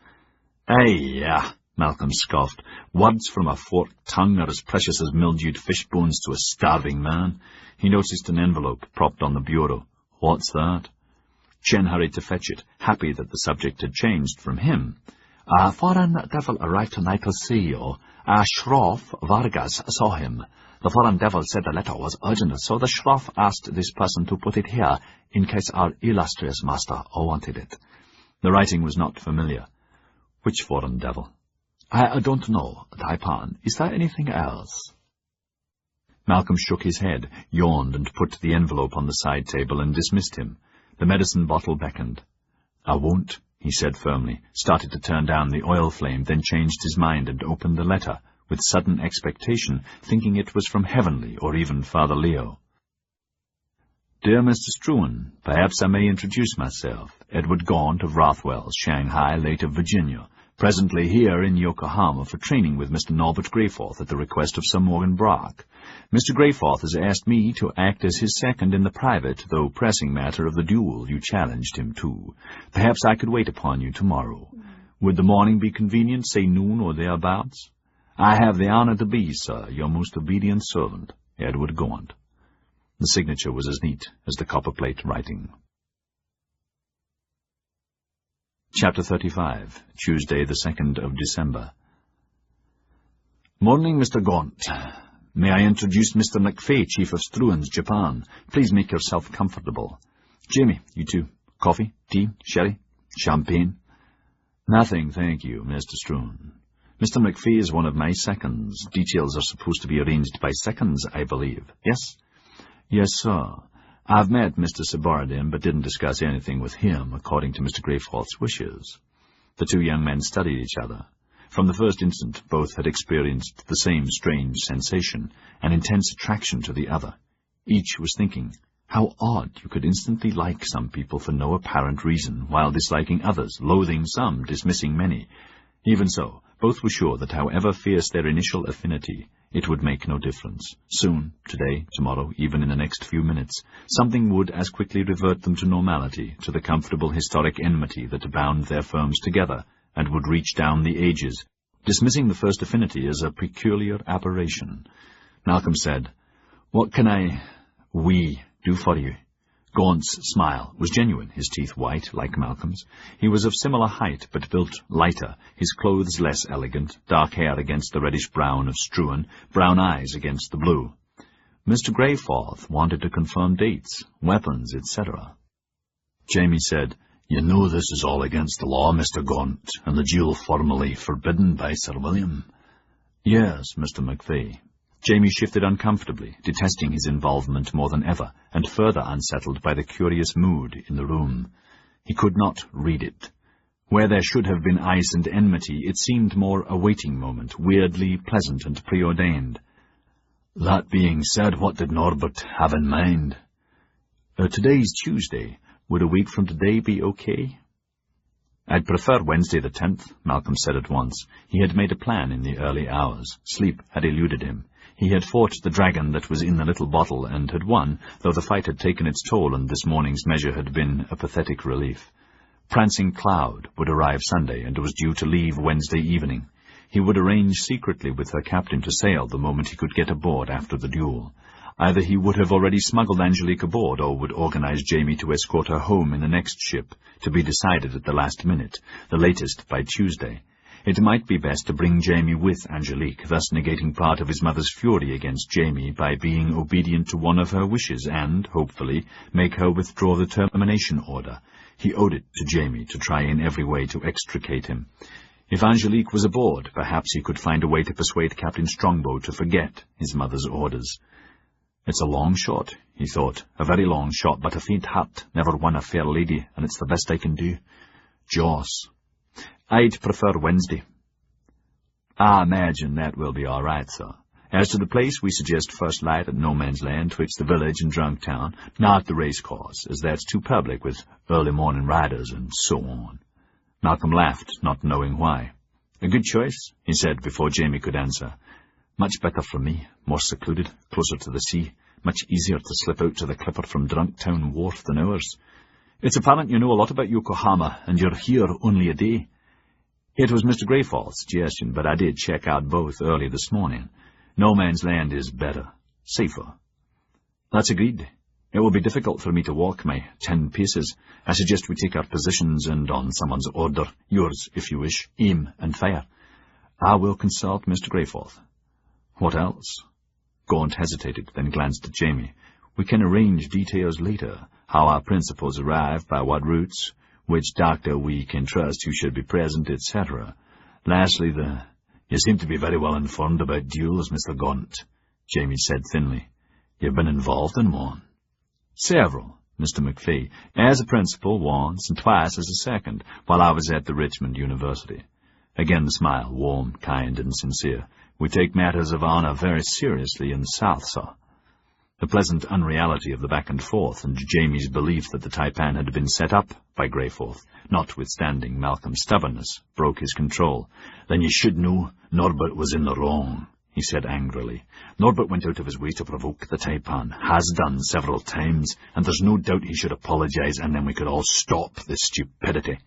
"Ay, yeah," Malcolm scoffed. "Words from a forked tongue are as precious as mildewed fish bones to a starving man." He noticed an envelope propped on the bureau. "What's that?" Chen hurried to fetch it, happy that the subject had changed from him. "A foreign devil arrived tonight to see you. Shroff Vargas saw him. The foreign devil said the letter was urgent, so the Shroff asked this person to put it here, in case our illustrious master wanted it." The writing was not familiar. "Which foreign devil?" "I don't know, Taipan. Is there anything else?" Malcolm shook his head, yawned, and put the envelope on the side table and dismissed him. The medicine bottle beckoned. "I won't," he said firmly, started to turn down the oil flame, then changed his mind and opened the letter, with sudden expectation, thinking it was from Heavenly or even Father Leo. "Dear Mr. Struan, perhaps I may introduce myself. Edward Gaunt of Rothwell, Shanghai, late of Virginia, presently here in Yokohama for training with Mr. Norbert Greyforth at the request of Sir Morgan Brock. Mr. Greyforth has asked me to act as his second in the private, though pressing matter of the duel you challenged him to. Perhaps I could wait upon you tomorrow. Would the morning be convenient, say noon or thereabouts? I have the honor to be, sir, your most obedient servant, Edward Gaunt." The signature was as neat as the copperplate writing. Chapter 35, Tuesday, the 2nd of December. "Morning, Mr. Gaunt. May I introduce Mr. McFay, Chief of Struan's, Japan. Please make yourself comfortable. Jamie, you too. Coffee, tea, sherry, champagne?" "Nothing, thank you, Mr. Struan. Mr. McFay is one of my seconds. Details are supposed to be arranged by seconds, I believe. Yes?" "Yes, sir. I've met Mr. Sabaradin, but didn't discuss anything with him, according to Mr. Greyforth's wishes." The two young men studied each other. From the first instant, both had experienced the same strange sensation, an intense attraction to the other. Each was thinking, how odd you could instantly like some people for no apparent reason, while disliking others, loathing some, dismissing many. Even so, both were sure that however fierce their initial affinity, it would make no difference. Soon, today, tomorrow, even in the next few minutes, something would as quickly revert them to normality, to the comfortable historic enmity that bound their firms together, and would reach down the ages, dismissing the first affinity as a peculiar aberration. Malcolm said, What can we do for you? Gaunt's smile was genuine, his teeth white, like Malcolm's. He was of similar height, but built lighter, his clothes less elegant, dark hair against the reddish-brown of Struan, brown eyes against the blue. Mr. Greyforth wanted to confirm dates, weapons, etc. Jamie said, "You know this is all against the law, Mr. Gaunt, and the duel formally forbidden by Sir William." "Yes, Mr. McVey." Jamie shifted uncomfortably, detesting his involvement more than ever, and further unsettled by the curious mood in the room. He could not read it. Where there should have been ice and enmity, it seemed more a waiting moment, weirdly pleasant and preordained. "That being said, what did Norbert have in mind?" Today's Tuesday. Would a week from today be okay?" "I'd prefer Wednesday the 10th, Malcolm said at once. He had made a plan in the early hours. Sleep had eluded him. He had fought the dragon that was in the little bottle and had won, though the fight had taken its toll and this morning's measure had been a pathetic relief. Prancing Cloud would arrive Sunday and was due to leave Wednesday evening. He would arrange secretly with her captain to sail the moment he could get aboard after the duel. Either he would have already smuggled Angelique aboard or would organize Jamie to escort her home in the next ship, to be decided at the last minute, the latest by Tuesday. It might be best to bring Jamie with Angelique, thus negating part of his mother's fury against Jamie by being obedient to one of her wishes and, hopefully, make her withdraw the termination order. He owed it to Jamie to try in every way to extricate him. If Angelique was aboard, perhaps he could find a way to persuade Captain Strongbow to forget his mother's orders. "It's a long shot," he thought, "a very long shot, but a faint heart never won a fair lady, and it's the best I can do. Joss. I'd prefer Wednesday." "I imagine that will be all right, sir. As to the place, we suggest first light at No Man's Land, twixt the village and Drunktown, not the racecourse, as that's too public with early morning riders and so on." Malcolm laughed, not knowing why. "A good choice," he said before Jamie could answer. "Much better for me, more secluded, closer to the sea, much easier to slip out to the clipper from Drunktown Wharf than ours. It's apparent you know a lot about Yokohama, and you're here only a day." "It was Mr. Greyforth's suggestion, but I did check out both early this morning. No Man's Land is better, safer." "That's agreed. It will be difficult for me to walk my 10 paces. I suggest we take our positions and, on someone's order, yours if you wish, aim and fire. I will consult Mr. Greyforth." "What else?" Gaunt hesitated, then glanced at Jamie. "We can arrange details later, how our principals arrive, by what routes, which doctor we can trust who should be present, etc. Lastly, "You seem to be very well informed about duels, Mr. Gaunt," Jamie said thinly. "You've been involved in one." "Several, Mr. McVey. As a principal once, and twice as a second, while I was at the Richmond University." Again the smile, warm, kind, and sincere. "We take matters of honor very seriously in the South, sir." The pleasant unreality of the back and forth, and Jamie's belief that the taipan had been set up by Greyforth, notwithstanding Malcolm's stubbornness, broke his control. "Then you should know Norbert was in the wrong," he said angrily. "Norbert went out of his way to provoke the taipan, has done several times, and there's no doubt he should apologize, and then we could all stop this stupidity."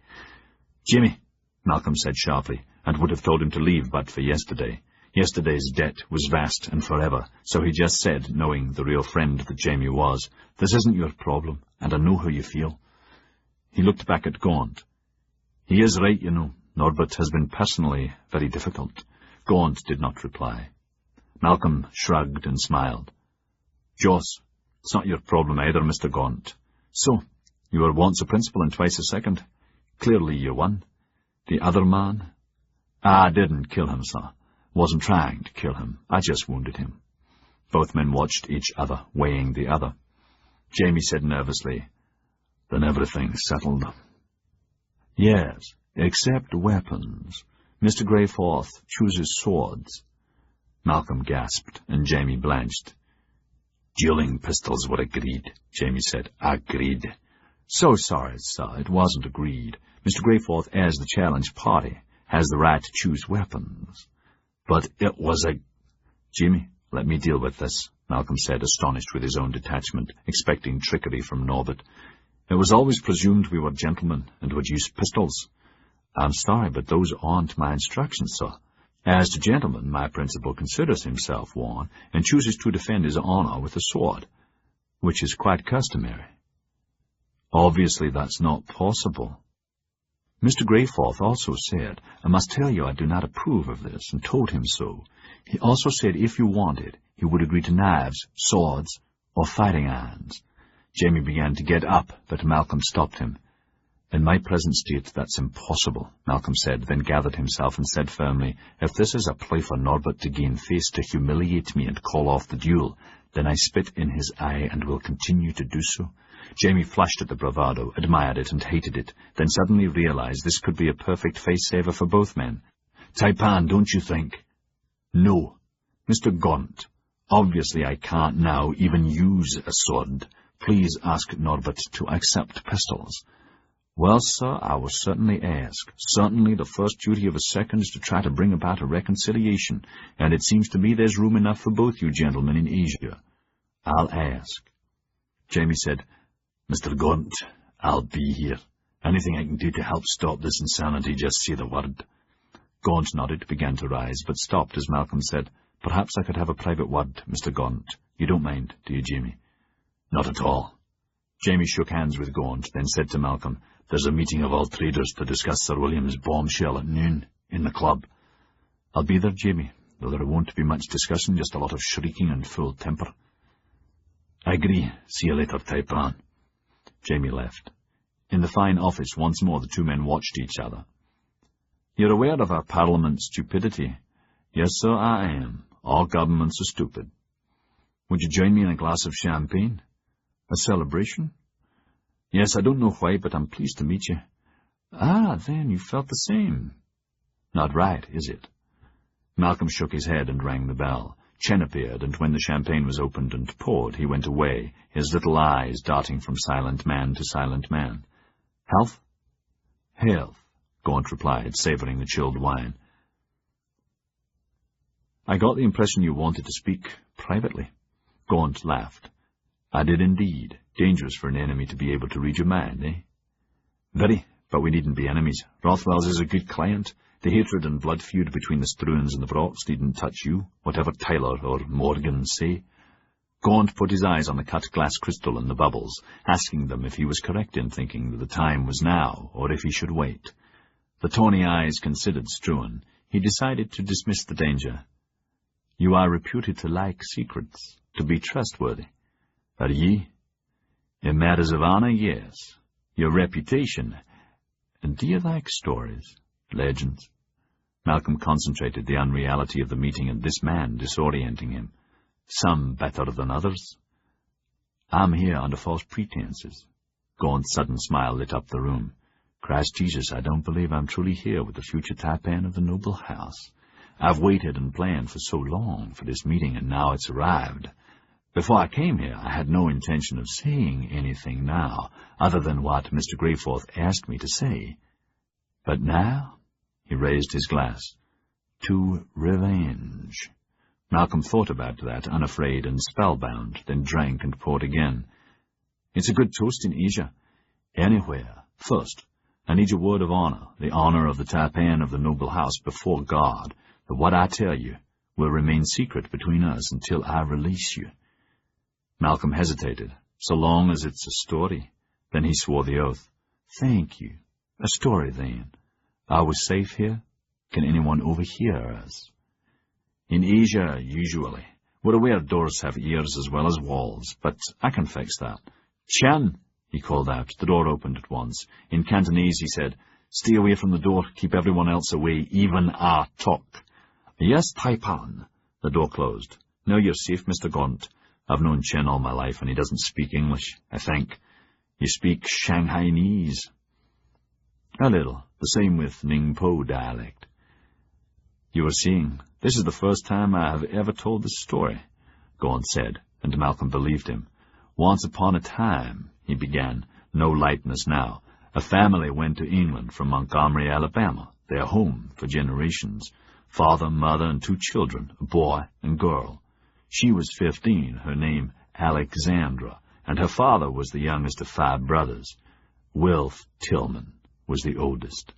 "Jimmy," Malcolm said sharply, and would have told him to leave but for yesterday. Yesterday's debt was vast and forever, so he just said, knowing the real friend that Jamie was, "This isn't your problem, and I know how you feel." He looked back at Gaunt. "He is right, you know. Norbert has been personally very difficult." Gaunt did not reply. Malcolm shrugged and smiled. "Joss, it's not your problem either, Mr. Gaunt. So, you were once a principal and twice a second. Clearly you won. The other man?" "I didn't kill him, sir. Wasn't trying to kill him. I just wounded him." Both men watched each other, weighing the other. Jamie said nervously, "Then everything's settled." "Yes, except weapons. Mr. Greyforth chooses swords." Malcolm gasped, and Jamie blanched. "Dueling pistols were agreed," Jamie said. "Agreed." "So sorry, sir, it wasn't agreed. Mr. Greyforth, as the challenged party, has the right to choose weapons." "But it was a—" "Jimmy, let me deal with this," Malcolm said, astonished with his own detachment, expecting trickery from Norbert. "It was always presumed we were gentlemen and would use pistols." "I'm sorry, but those aren't my instructions, sir." As to gentlemen, my principal considers himself one, and chooses to defend his honour with a sword, which is quite customary. Obviously that's not possible. Mr. Greyforth also said, I must tell you I do not approve of this, and told him so. He also said if you wanted, he would agree to knives, swords, or fighting irons. Jamie began to get up, but Malcolm stopped him. In my present state, that's impossible, Malcolm said, then gathered himself and said firmly, if this is a play for Norbert to gain face, to humiliate me and call off the duel, then I spit in his eye and will continue to do so. Jamie flushed at the bravado, admired it and hated it, then suddenly realized this could be a perfect face-saver for both men. Taipan, don't you think? No. Mr. Gaunt, obviously I can't now even use a sword. Please ask Norbert to accept pistols. Well, sir, I will certainly ask. Certainly the first duty of a second is to try to bring about a reconciliation, and it seems to me there's room enough for both you gentlemen in Asia. I'll ask. Jamie said, Mr. Gaunt, I'll be here. Anything I can do to help stop this insanity, just say the word. Gaunt nodded, began to rise, but stopped as Malcolm said, Perhaps I could have a private word, Mr. Gaunt. You don't mind, do you, Jamie? Not at all. Jamie shook hands with Gaunt, then said to Malcolm, There's a meeting of all traders to discuss Sir William's bombshell at noon, in the club. I'll be there, Jamie, though there won't be much discussion, just a lot of shrieking and full temper. I agree. See you later, Taipan. Jamie left. In the fine office, once more the two men watched each other. You're aware of our Parliament's stupidity? Yes, sir, I am. All governments are stupid. Would you join me in a glass of champagne? A celebration? Yes, I don't know why, but I'm pleased to meet you. Ah, then you felt the same. Not right, is it? Malcolm shook his head and rang the bell. Chen appeared, and when the champagne was opened and poured, he went away, his little eyes darting from silent man to silent man. Health? Health, Gaunt replied, savouring the chilled wine. I got the impression you wanted to speak privately. Gaunt laughed. I did indeed. Dangerous for an enemy to be able to read your mind, eh? Very, but we needn't be enemies. Rothwell's is a good client. The hatred and blood feud between the Struans and the Brocks needn't touch you, whatever Tyler or Morgan say. Gaunt put his eyes on the cut glass crystal and the bubbles, asking them if he was correct in thinking that the time was now, or if he should wait. The tawny eyes considered Struan. He decided to dismiss the danger. You are reputed to like secrets, to be trustworthy. Are ye? In matters of honour, yes. Your reputation. And do you like stories? Legends? Malcolm concentrated the unreality of the meeting and this man disorienting him. Some better than others. I'm here under false pretenses. Gaunt's sudden smile lit up the room. Christ Jesus, I don't believe I'm truly here with the future Taipan of the noble house. I've waited and planned for so long for this meeting, and now it's arrived. Before I came here, I had no intention of saying anything now, other than what Mr. Greyforth asked me to say. But now, he raised his glass, to revenge. Malcolm thought about that, unafraid and spellbound, then drank and poured again. It's a good toast in Asia. Anywhere. First, I need your word of honour, the honour of the Taipan of the noble house before God, that what I tell you will remain secret between us until I release you. Malcolm hesitated. So long as it's a story. Then he swore the oath. Thank you. A story, then. Are we safe here? Can anyone overhear us? In Asia, usually. We're aware doors have ears as well as walls, but I can fix that. Chen, he called out. The door opened at once. In Cantonese, he said, Stay away from the door. Keep everyone else away, even our talk. Yes, Taipan. The door closed. No, you're safe, Mr. Gaunt. I've known Chen all my life, and he doesn't speak English, I think. You speak Shanghainese. A little. The same with Ningpo dialect. You were seeing. This is the first time I have ever told this story, Gaunt said, and Malcolm believed him. Once upon a time, he began, no lightness now, a family went to England from Montgomery, Alabama, their home for generations. Father, mother, and 2 children, a boy and girl. She was 15, her name Alexandra, and her father was the youngest of 5 brothers. Wilf Tillman was the oldest.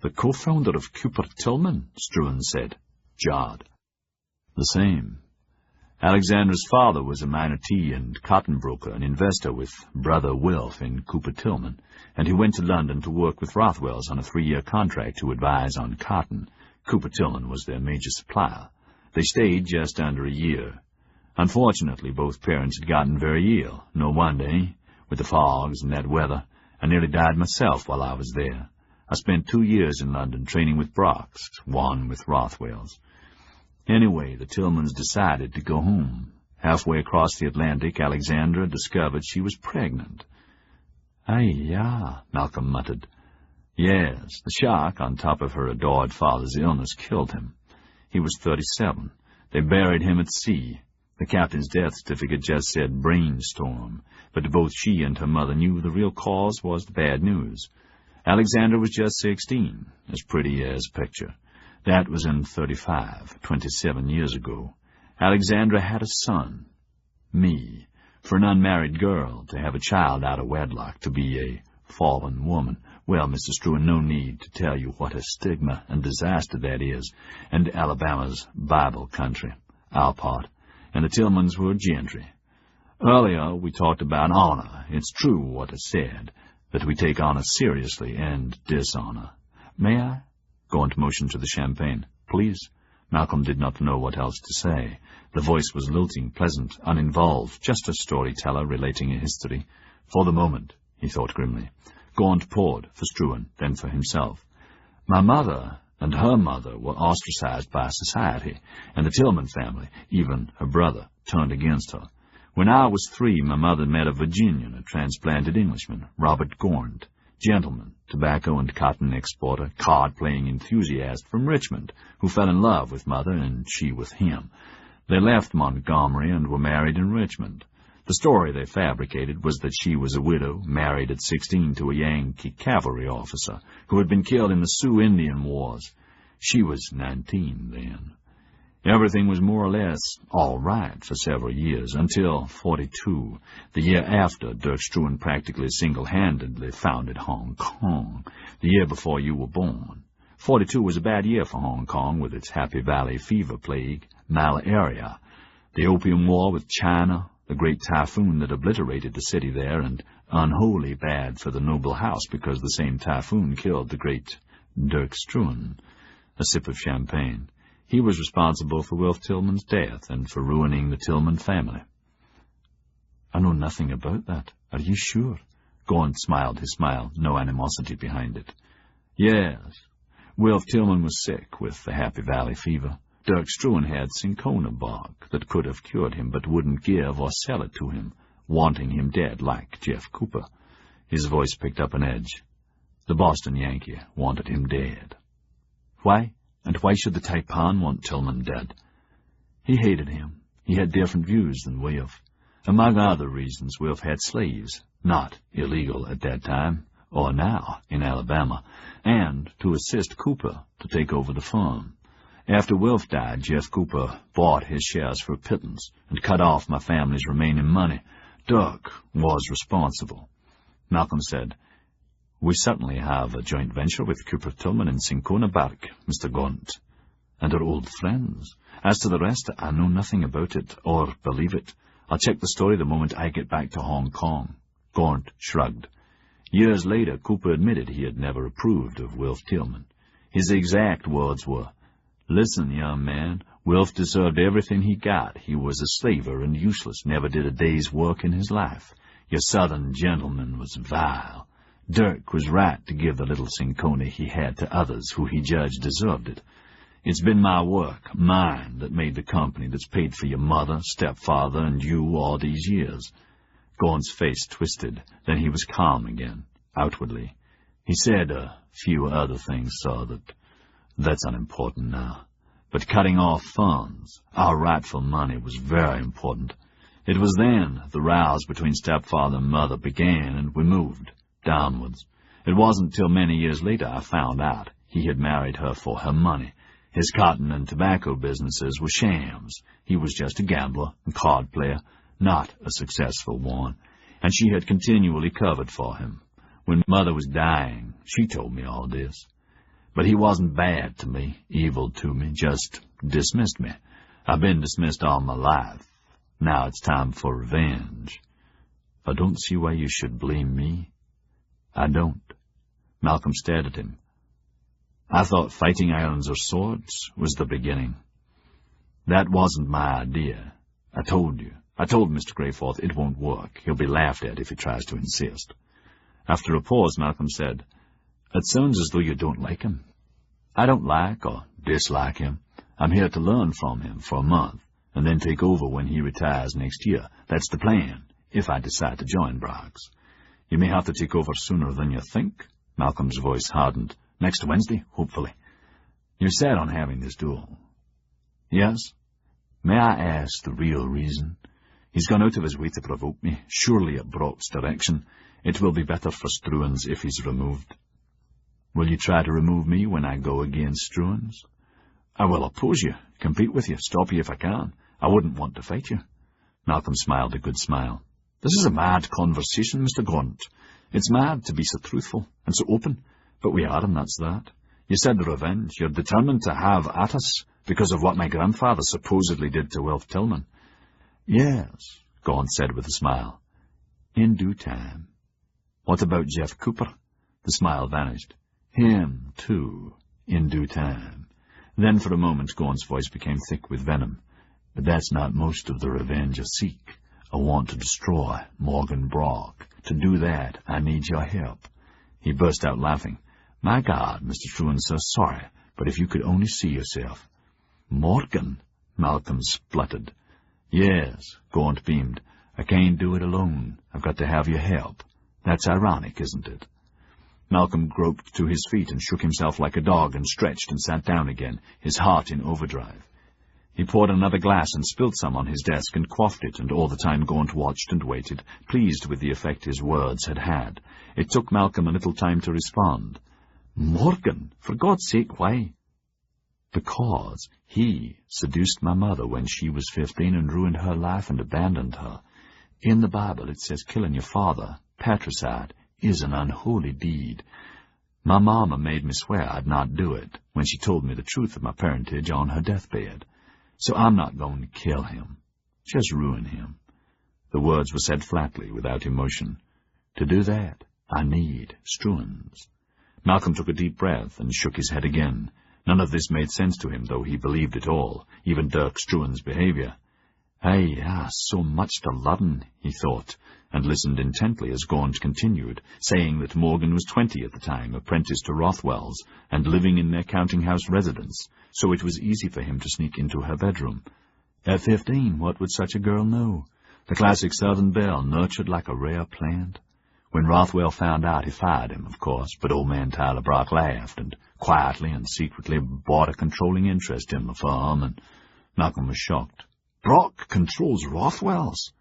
The co-founder of Cooper Tillman, Struan said, jarred. The same. Alexandra's father was a minor tea and cotton broker, an investor with brother Wilf in Cooper Tillman, and he went to London to work with Rothwell's on a 3-year contract to advise on cotton. Cooper Tillman was their major supplier. They stayed just under a year. Unfortunately, both parents had gotten very ill. No wonder, eh? With the fogs and that weather. I nearly died myself while I was there. I spent 2 years in London training with Brock's, 1 with Rothwell's. Anyway, the Tillmans decided to go home. Halfway across the Atlantic, Alexandra discovered she was pregnant. "Ay, yeah," Malcolm muttered. Yes, the shock on top of her adored father's illness killed him. He was 37. They buried him at sea. The captain's death certificate just said brainstorm, but both she and her mother knew the real cause was the bad news. Alexandra was just 16, as pretty as picture. That was in 35, 27 years ago. Alexandra had a son. Me. For an unmarried girl to have a child out of wedlock, to be a fallen woman. Well, Mr. Struan, no need to tell you what a stigma and disaster that is. And Alabama's Bible country, our part. And the Tillmans were gentry. Earlier we talked about honor. It's true what I said, that we take honor seriously and dishonor. May I? Gaunt motioned to the champagne. Please. Malcolm did not know what else to say. The voice was lilting, pleasant, uninvolved, just a storyteller relating a history. For the moment, he thought grimly. Gaunt poured, for Struan, then for himself. My mother and her mother were ostracized by society, and the Tillman family, even her brother, turned against her. When I was 3, my mother met a Virginian, a transplanted Englishman, Robert Gaunt. Gentleman, tobacco and cotton exporter, card-playing enthusiast from Richmond, who fell in love with Mother and she with him. They left Montgomery and were married in Richmond. The story they fabricated was that she was a widow, married at 16 to a Yankee cavalry officer, who had been killed in the Sioux Indian Wars. She was 19 then. Everything was more or less all right for several years, until 42, the year after Dirk Struan practically single-handedly founded Hong Kong, the year before you were born. 42 was a bad year for Hong Kong, with its Happy Valley fever plague, malaria, the Opium War with China, the great typhoon that obliterated the city there, and unholy bad for the noble house because the same typhoon killed the great Dirk Struan. A sip of champagne. He was responsible for Wilf Tillman's death and for ruining the Tillman family. I know nothing about that. Are you sure? Gaunt smiled his smile, no animosity behind it. Yes. Wilf Tillman was sick with the Happy Valley fever. Dirk Struan had cinchona bark that could have cured him, but wouldn't give or sell it to him, wanting him dead like Jeff Cooper. His voice picked up an edge. The Boston Yankee wanted him dead. Why? And why should the Taipan want Tillman dead? He hated him. He had different views than Wilf. Among other reasons, Wilf had slaves, not illegal at that time, or now, in Alabama, and to assist Cooper to take over the farm. After Wilf died, Jeff Cooper bought his shares for a pittance and cut off my family's remaining money. Dirk was responsible. Malcolm said, We certainly have a joint venture with Cooper Tillman and Cinchona Bark, Mr. Gaunt, and are old friends. As to the rest, I know nothing about it, or believe it. I'll check the story the moment I get back to Hong Kong. Gaunt shrugged. Years later, Cooper admitted he had never approved of Wilf Tillman. His exact words were, Listen, young man, Wilf deserved everything he got. He was a slaver and useless, never did a day's work in his life. Your southern gentleman was vile. Dirk was right to give the little cinchona he had to others who he judged deserved it. It's been my work, mine, that made the company that's paid for your mother, stepfather, and you all these years. Gaunt's face twisted, then he was calm again, outwardly. He said a few other things, sir, that's unimportant now. But cutting off funds, our rightful money, was very important. It was then the rows between stepfather and mother began, and we moved downwards. It wasn't till many years later I found out he had married her for her money. His cotton and tobacco businesses were shams. He was just a gambler and card player, not a successful one, and she had continually covered for him. When Mother was dying, she told me all this. But he wasn't bad to me, evil to me, just dismissed me. I've been dismissed all my life. Now it's time for revenge. I don't see why you should blame me. I don't. Malcolm stared at him. I thought fighting irons or swords was the beginning. That wasn't my idea. I told you. I told Mr. Greyforth it won't work. He'll be laughed at if he tries to insist. After a pause, Malcolm said, It sounds as though you don't like him. I don't like or dislike him. I'm here to learn from him for a month, and then take over when he retires next year. That's the plan, if I decide to join Brock's. You may have to take over sooner than you think. Malcolm's voice hardened. Next Wednesday, hopefully. You're set on having this duel. Yes? May I ask the real reason? He's gone out of his way to provoke me, surely at Brock's direction. It will be better for Struan's if he's removed. Will you try to remove me when I go against Struan's? I will oppose you, compete with you, stop you if I can. I wouldn't want to fight you. Malcolm smiled a good smile. This is a mad conversation, Mr. Gaunt. It's mad to be so truthful and so open, but we are, and that's that. You said the revenge. You're determined to have at us because of what my grandfather supposedly did to Wilf Tillman. Yes, Gaunt said with a smile. In due time. What about Jeff Cooper? The smile vanished. Him, too, in due time. Then for a moment Gaunt's voice became thick with venom. But that's not most of the revenge I seek. I want to destroy Morgan Brock. To do that, I need your help. He burst out laughing. My God, Mr. Struan, so sorry, but if you could only see yourself. Morgan, Malcolm spluttered. Yes, Gaunt beamed. I can't do it alone. I've got to have your help. That's ironic, isn't it? Malcolm groped to his feet and shook himself like a dog and stretched and sat down again, his heart in overdrive. He poured another glass and spilled some on his desk and quaffed it, and all the time Gaunt watched and waited, pleased with the effect his words had had. It took Malcolm a little time to respond. Morgan, for God's sake, why? Because he seduced my mother when she was 15 and ruined her life and abandoned her. In the Bible it says killing your father, patricide, is an unholy deed. My mama made me swear I'd not do it when she told me the truth of my parentage on her deathbed. So I'm not going to kill him, just ruin him. The words were said flatly, without emotion. To do that, I need Struan's. Malcolm took a deep breath and shook his head again. None of this made sense to him, though he believed it all, even Dirk Struan's behavior. Hey, so much to learn, he thought, and listened intently as Gaunt continued, saying that Morgan was 20 at the time, apprenticed to Rothwell's, and living in their counting-house residence, so it was easy for him to sneak into her bedroom. At 15, what would such a girl know? The classic Southern belle, nurtured like a rare plant. When Rothwell found out, he fired him, of course, but old man Tyler Brock laughed, and quietly and secretly bought a controlling interest in the firm, and Malcolm was shocked. Brock controls Rothwell's?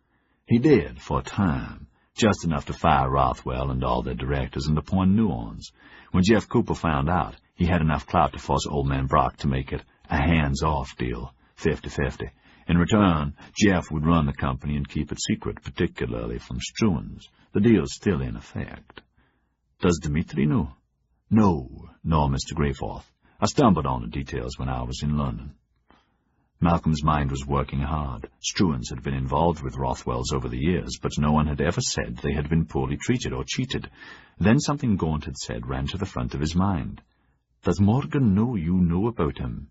He did, for a time, just enough to fire Rothwell and all their directors and appoint new ones. When Jeff Cooper found out, he had enough clout to force old man Brock to make it a hands-off deal, 50-50. In return, Jeff would run the company and keep it secret, particularly from Struan's. The deal's still in effect. Does Dmitri know? No, nor Mr. Greyforth. I stumbled on the details when I was in London. Malcolm's mind was working hard. Struan's had been involved with Rothwell's over the years, but no one had ever said they had been poorly treated or cheated. Then something Gaunt had said ran to the front of his mind. Does Morgan know you know about him?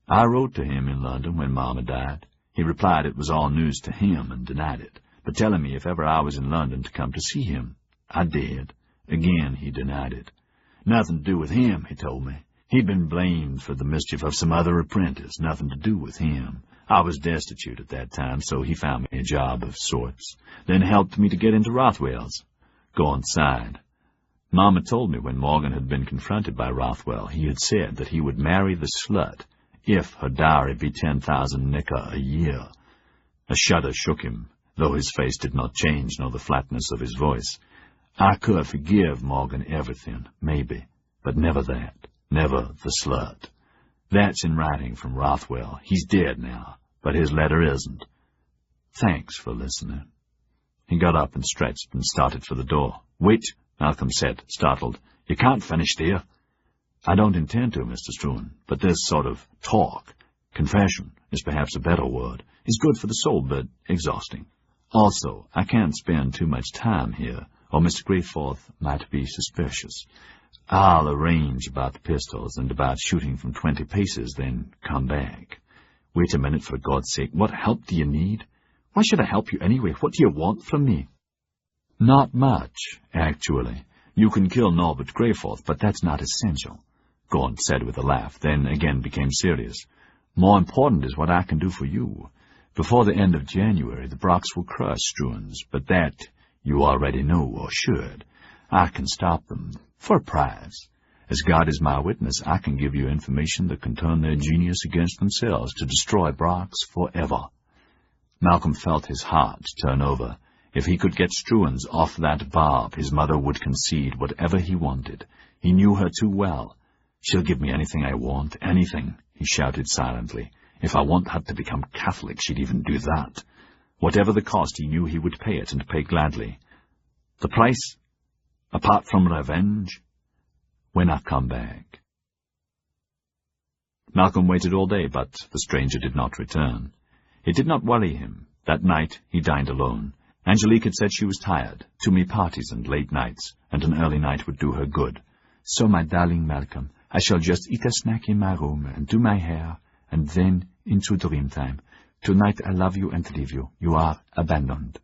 I wrote to him in London when Mama died. He replied it was all news to him and denied it, but telling me if ever I was in London to come to see him. I did. Again he denied it. Nothing to do with him, he told me. He'd been blamed for the mischief of some other apprentice, nothing to do with him. I was destitute at that time, so he found me a job of sorts, then helped me to get into Rothwell's. Gaunt sighed. Mama told me when Morgan had been confronted by Rothwell, he had said that he would marry the slut if her dowry be 10,000 nickel a year. A shudder shook him, though his face did not change nor the flatness of his voice. I could forgive Morgan everything, maybe, but never that. Never the slut. That's in writing from Rothwell. He's dead now, but his letter isn't. Thanks for listening. He got up and stretched and started for the door. Wait, Malcolm said, startled. You can't finish there. I don't intend to, Mr. Struan, but this sort of talk, confession is perhaps a better word, is good for the soul, but exhausting. Also, I can't spend too much time here, or Mr. Greyforth might be suspicious. I'll arrange about the pistols and about shooting from 20 paces, then come back. Wait a minute, for God's sake. What help do you need? Why should I help you anyway? What do you want from me? Not much, actually. You can kill Norbert Greyforth, but that's not essential, Gaunt said with a laugh, then again became serious. More important is what I can do for you. Before the end of January, the Brocks will crush Struans, but that you already know or should. I can stop them, for a price. As God is my witness, I can give you information that can turn their genius against themselves to destroy Brocks forever. Malcolm felt his heart turn over. If he could get Struans off that barb, his mother would concede whatever he wanted. He knew her too well. She'll give me anything I want, anything, he shouted silently. If I want her to become Catholic, she'd even do that. Whatever the cost, he knew he would pay it, and pay gladly. The price, apart from revenge, when I come back. Malcolm waited all day, but the stranger did not return. It did not worry him. That night he dined alone. Angelique had said she was tired, too many parties and late nights, and an early night would do her good. So, my darling Malcolm, I shall just eat a snack in my room and do my hair, and then into dream time. Tonight I love you and leave you. You are abandoned.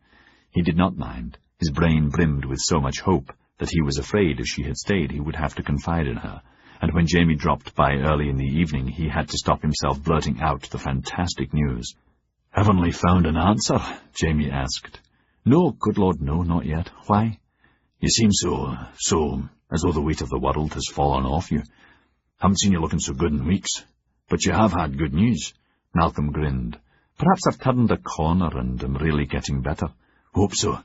He did not mind. His brain brimmed with so much hope that he was afraid if she had stayed he would have to confide in her, and when Jamie dropped by early in the evening he had to stop himself blurting out the fantastic news. "Haven't found an answer?" Jamie asked. "No, good Lord, no, not yet. Why?" "You seem so, as though the weight of the world has fallen off you. Haven't seen you looking so good in weeks. But you have had good news." Malcolm grinned. "Perhaps I've turned a corner and am really getting better." "Hope so.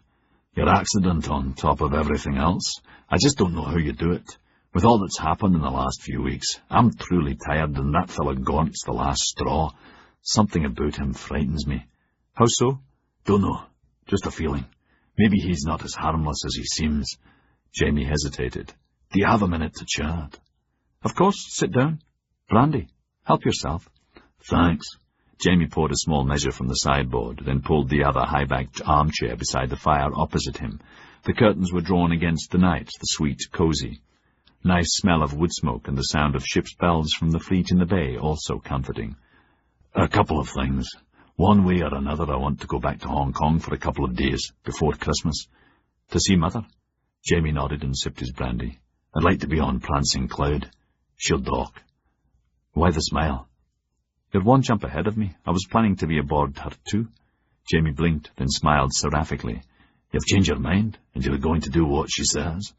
Your accident on top of everything else. I just don't know how you do it. With all that's happened in the last few weeks, I'm truly tired, and that fellow Gaunt's the last straw. Something about him frightens me." "How so?" "Don't know. Just a feeling. Maybe he's not as harmless as he seems." Jamie hesitated. "Do you have a minute to chat?" "Of course. Sit down. Brandy. Help yourself." "Thanks." Jamie poured a small measure from the sideboard, then pulled the other high-backed armchair beside the fire opposite him. The curtains were drawn against the night, the sweet, cosy. Nice smell of wood smoke and the sound of ship's bells from the fleet in the bay, also comforting. "A couple of things. One way or another, I want to go back to Hong Kong for a couple of days, before Christmas." "To see Mother?" Jamie nodded and sipped his brandy. "I'd like to be on Prancing Cloud. She'll dock." "Why the smile?" "You're one jump ahead of me. I was planning to be aboard her too." Jamie blinked, then smiled seraphically. "You've changed your mind, and you're going to do what she says?"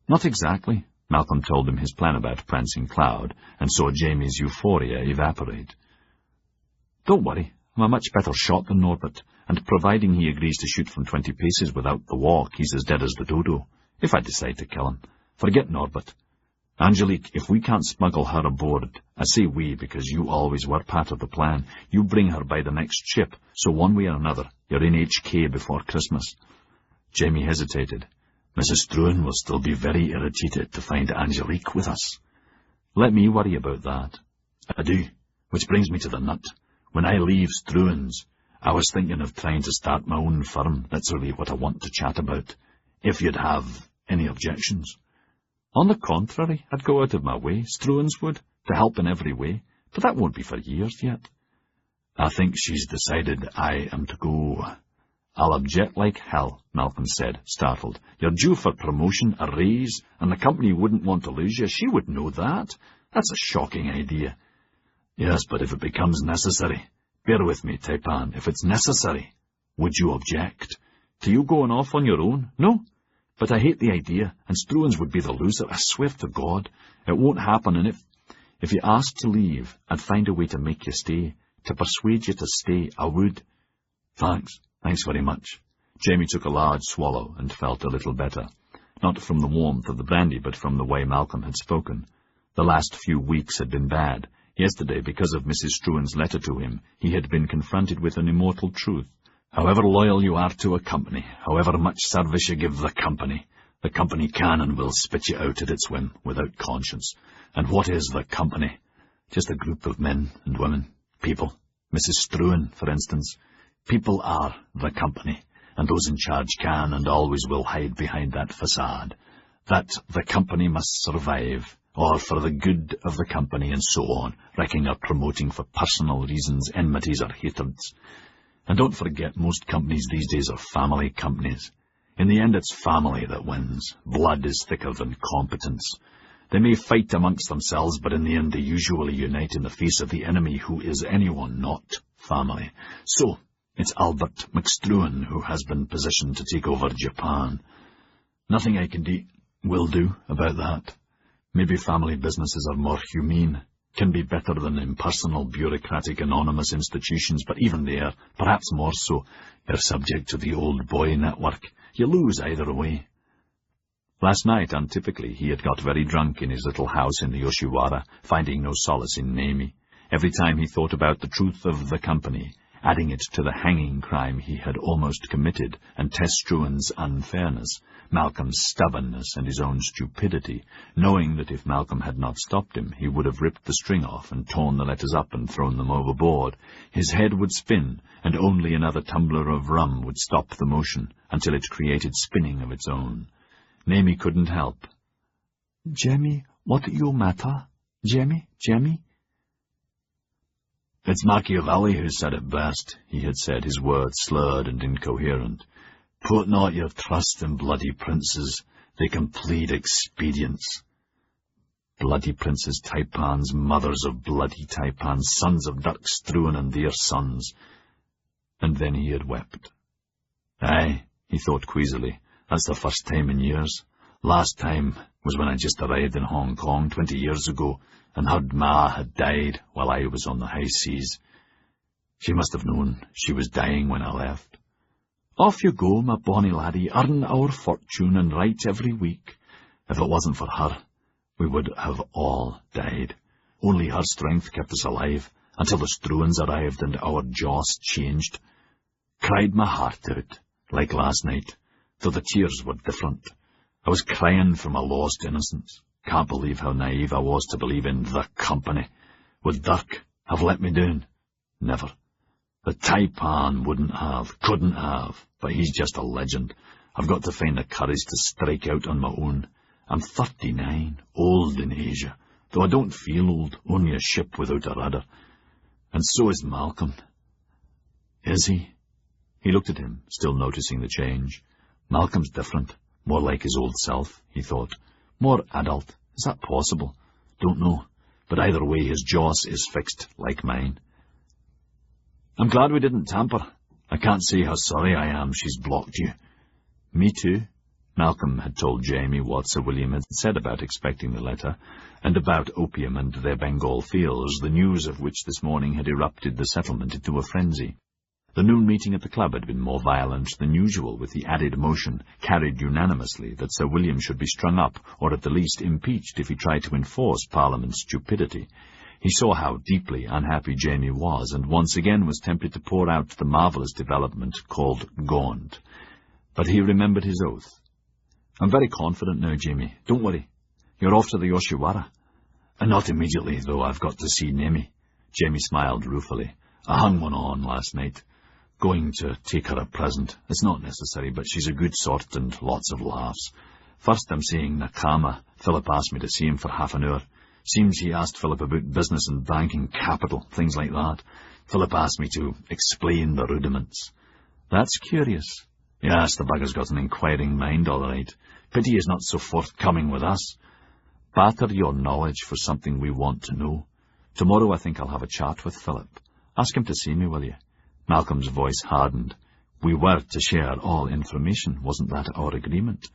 "Not exactly." Malcolm told him his plan about Prancing Cloud, and saw Jamie's euphoria evaporate. "Don't worry. I'm a much better shot than Norbert, and providing he agrees to shoot from 20 paces without the walk, he's as dead as the dodo, if I decide to kill him. Forget Norbert. Angelique, if we can't smuggle her aboard, I say we because you always were part of the plan, you bring her by the next ship, so one way or another, you're in HK before Christmas." Jamie hesitated. "Mrs. Struan will still be very irritated to find Angelique with us." "Let me worry about that." "I do, which brings me to the nut. When I leave Struan's, I was thinking of trying to start my own firm. That's really what I want to chat about. If you'd have any objections." "On the contrary, I'd go out of my way, Struan's would, to help in every way, but that won't be for years yet." "I think she's decided I am to go." "I'll object like hell," Malcolm said, startled. "You're due for promotion, a raise, and the company wouldn't want to lose you. She would know that. That's a shocking idea." "Yes, but if it becomes necessary. Bear with me, Taipan. If it's necessary, would you object?" "To you going off on your own? No. But I hate the idea, and Struan's would be the loser. I swear to God, it won't happen, and if you asked to leave, I'd find a way to make you stay. To persuade you to stay, I would." "Thanks. Thanks very much." Jamie took a large swallow and felt a little better. Not from the warmth of the brandy, but from the way Malcolm had spoken. The last few weeks had been bad. Yesterday, because of Mrs. Struan's letter to him, he had been confronted with an immortal truth. However loyal you are to a company, however much service you give the company, The company can and will spit you out at its whim, without conscience. And what is the company? Just a group of men and women, people. Mrs. Struan, for instance. People are the company, and those in charge can and always will hide behind that facade. That the company must survive, or for the good of the company, and so on, wrecking or promoting for personal reasons, enmities or hatreds. And don't forget, most companies these days are family companies. In the end, it's family that wins. Blood is thicker than competence. They may fight amongst themselves, but in the end they usually unite in the face of the enemy, who is anyone not family. So, it's Albert McStruan who has been positioned to take over Japan. Nothing I will do about that. Maybe family businesses are more humane, can be better than impersonal, bureaucratic, anonymous institutions, but even there, perhaps more so, you're subject to the old boy network. You lose either way. Last night, untypically, he had got very drunk in his little house in the Yoshiwara, finding no solace in Nami. Every time he thought about the truth of the company, adding it to the hanging crime he had almost committed, and Tess Struan's unfairness, Malcolm's stubbornness, and his own stupidity, knowing that if Malcolm had not stopped him, he would have ripped the string off and torn the letters up and thrown them overboard, his head would spin, and only another tumbler of rum would stop the motion, until it created spinning of its own. Nami couldn't help. "Jemmy, what you matter? Jemmy? "It's Machiavelli who said it best," he had said, his words slurred and incoherent. "Put not your trust in bloody princes. They can plead expedience." Bloody princes, taipans, mothers of bloody taipans, sons of Dirk Struan and their sons. And then he had wept. Aye, he thought queasily, that's the first time in years. Last time was when I just arrived in Hong Kong 20 years ago, and heard Ma had died while I was on the high seas. She must have known she was dying when I left. "Off you go, my bonny laddie, earn our fortune and write every week. If it wasn't for her, we would have all died. Only her strength kept us alive, until the Struans arrived and our jaws changed. Cried my heart out, like last night, though the tears were different. I was crying for my lost innocence. Can't believe how naive I was to believe in the company. Would Dirk have let me down? Never. The taipan wouldn't have, couldn't have, but he's just a legend. I've got to find the courage to strike out on my own. I'm 39, old in Asia, though I don't feel old, only a ship without a rudder. And so is Malcolm." "Is he?" He looked at him, still noticing the change. Malcolm's different, more like his old self, he thought. More adult. Is that possible? Don't know. But either way, his jaws is fixed, like mine. "I'm glad we didn't tamper. I can't say how sorry I am she's blocked you." "Me too." Malcolm had told Jamie what Sir William had said about expecting the letter, and about opium and their Bengal fields, the news of which this morning had erupted the settlement into a frenzy. The noon meeting at the club had been more violent than usual, with the added motion, carried unanimously, that Sir William should be strung up, or at the least impeached, if he tried to enforce Parliament's stupidity. He saw how deeply unhappy Jamie was, and once again was tempted to pour out the marvellous development called Gaunt. But he remembered his oath. "I'm very confident now, Jamie. Don't worry. You're off to the Yoshiwara." "And not immediately, though I've got to see Nemi." Jamie smiled ruefully. "I hung one on last night. Going to take her a present. It's not necessary, but she's a good sort and lots of laughs. First I'm seeing Nakama. Philip asked me to see him for half an hour. Seems he asked Philip about business and banking, capital, things like that. Philip asked me to explain the rudiments." "That's curious." "Yes, the bugger's got an inquiring mind, all right. Pity he's not so forthcoming with us. Batter your knowledge for something we want to know. Tomorrow I think I'll have a chat with Philip. Ask him to see me, will you?" Malcolm's voice hardened. "We were to share all information. Wasn't that our agreement?"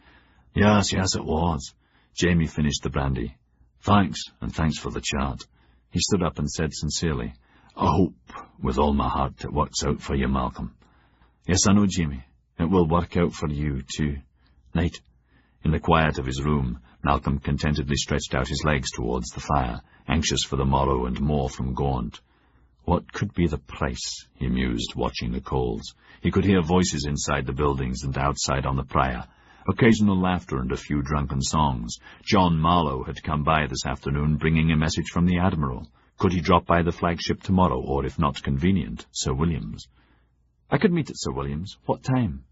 Yes, it was." Jamie finished the brandy. "Thanks, and thanks for the chat." He stood up and said sincerely, "I hope, with all my heart, it works out for you, Malcolm." "Yes, I know, Jamie. It will work out for you, too. Night." In the quiet of his room, Malcolm contentedly stretched out his legs towards the fire, anxious for the morrow and more from Gaunt. What could be the price, he mused, watching the coals. He could hear voices inside the buildings and outside on the Prior. Occasional laughter and a few drunken songs. John Marlowe had come by this afternoon, bringing a message from the Admiral. Could he drop by the flagship tomorrow, or, if not convenient, Sir William's? I could meet at Sir William's. What time?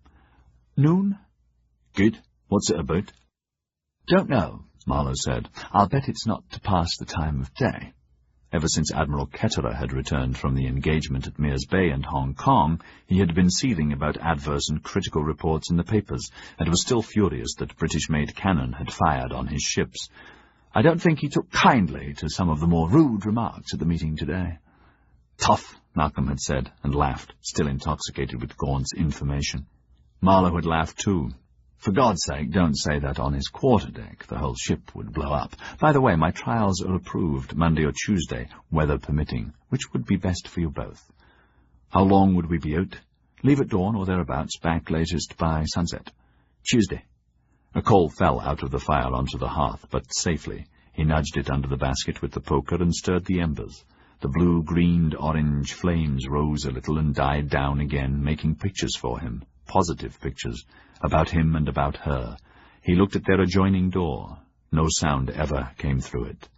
Noon? Good. What's it about? Don't know, Marlowe said. I'll bet it's not to pass the time of day. Ever since Admiral Ketterer had returned from the engagement at Mears Bay and Hong Kong, he had been seething about adverse and critical reports in the papers, and was still furious that British-made cannon had fired on his ships. I don't think he took kindly to some of the more rude remarks at the meeting today. Tough, Malcolm had said, and laughed, still intoxicated with Gaunt's information. Marlowe had laughed too. For God's sake, don't say that on his quarterdeck. The whole ship would blow up. By the way, my trials are approved Monday or Tuesday, weather permitting. Which would be best for you both? How long would we be out? Leave at dawn or thereabouts, back latest by sunset. Tuesday. A coal fell out of the fire onto the hearth, but safely. He nudged it under the basket with the poker and stirred the embers. The blue-greened-orange flames rose a little and died down again, making pictures for him, positive pictures, about him and about her. He looked at their adjoining door. No sound ever came through it.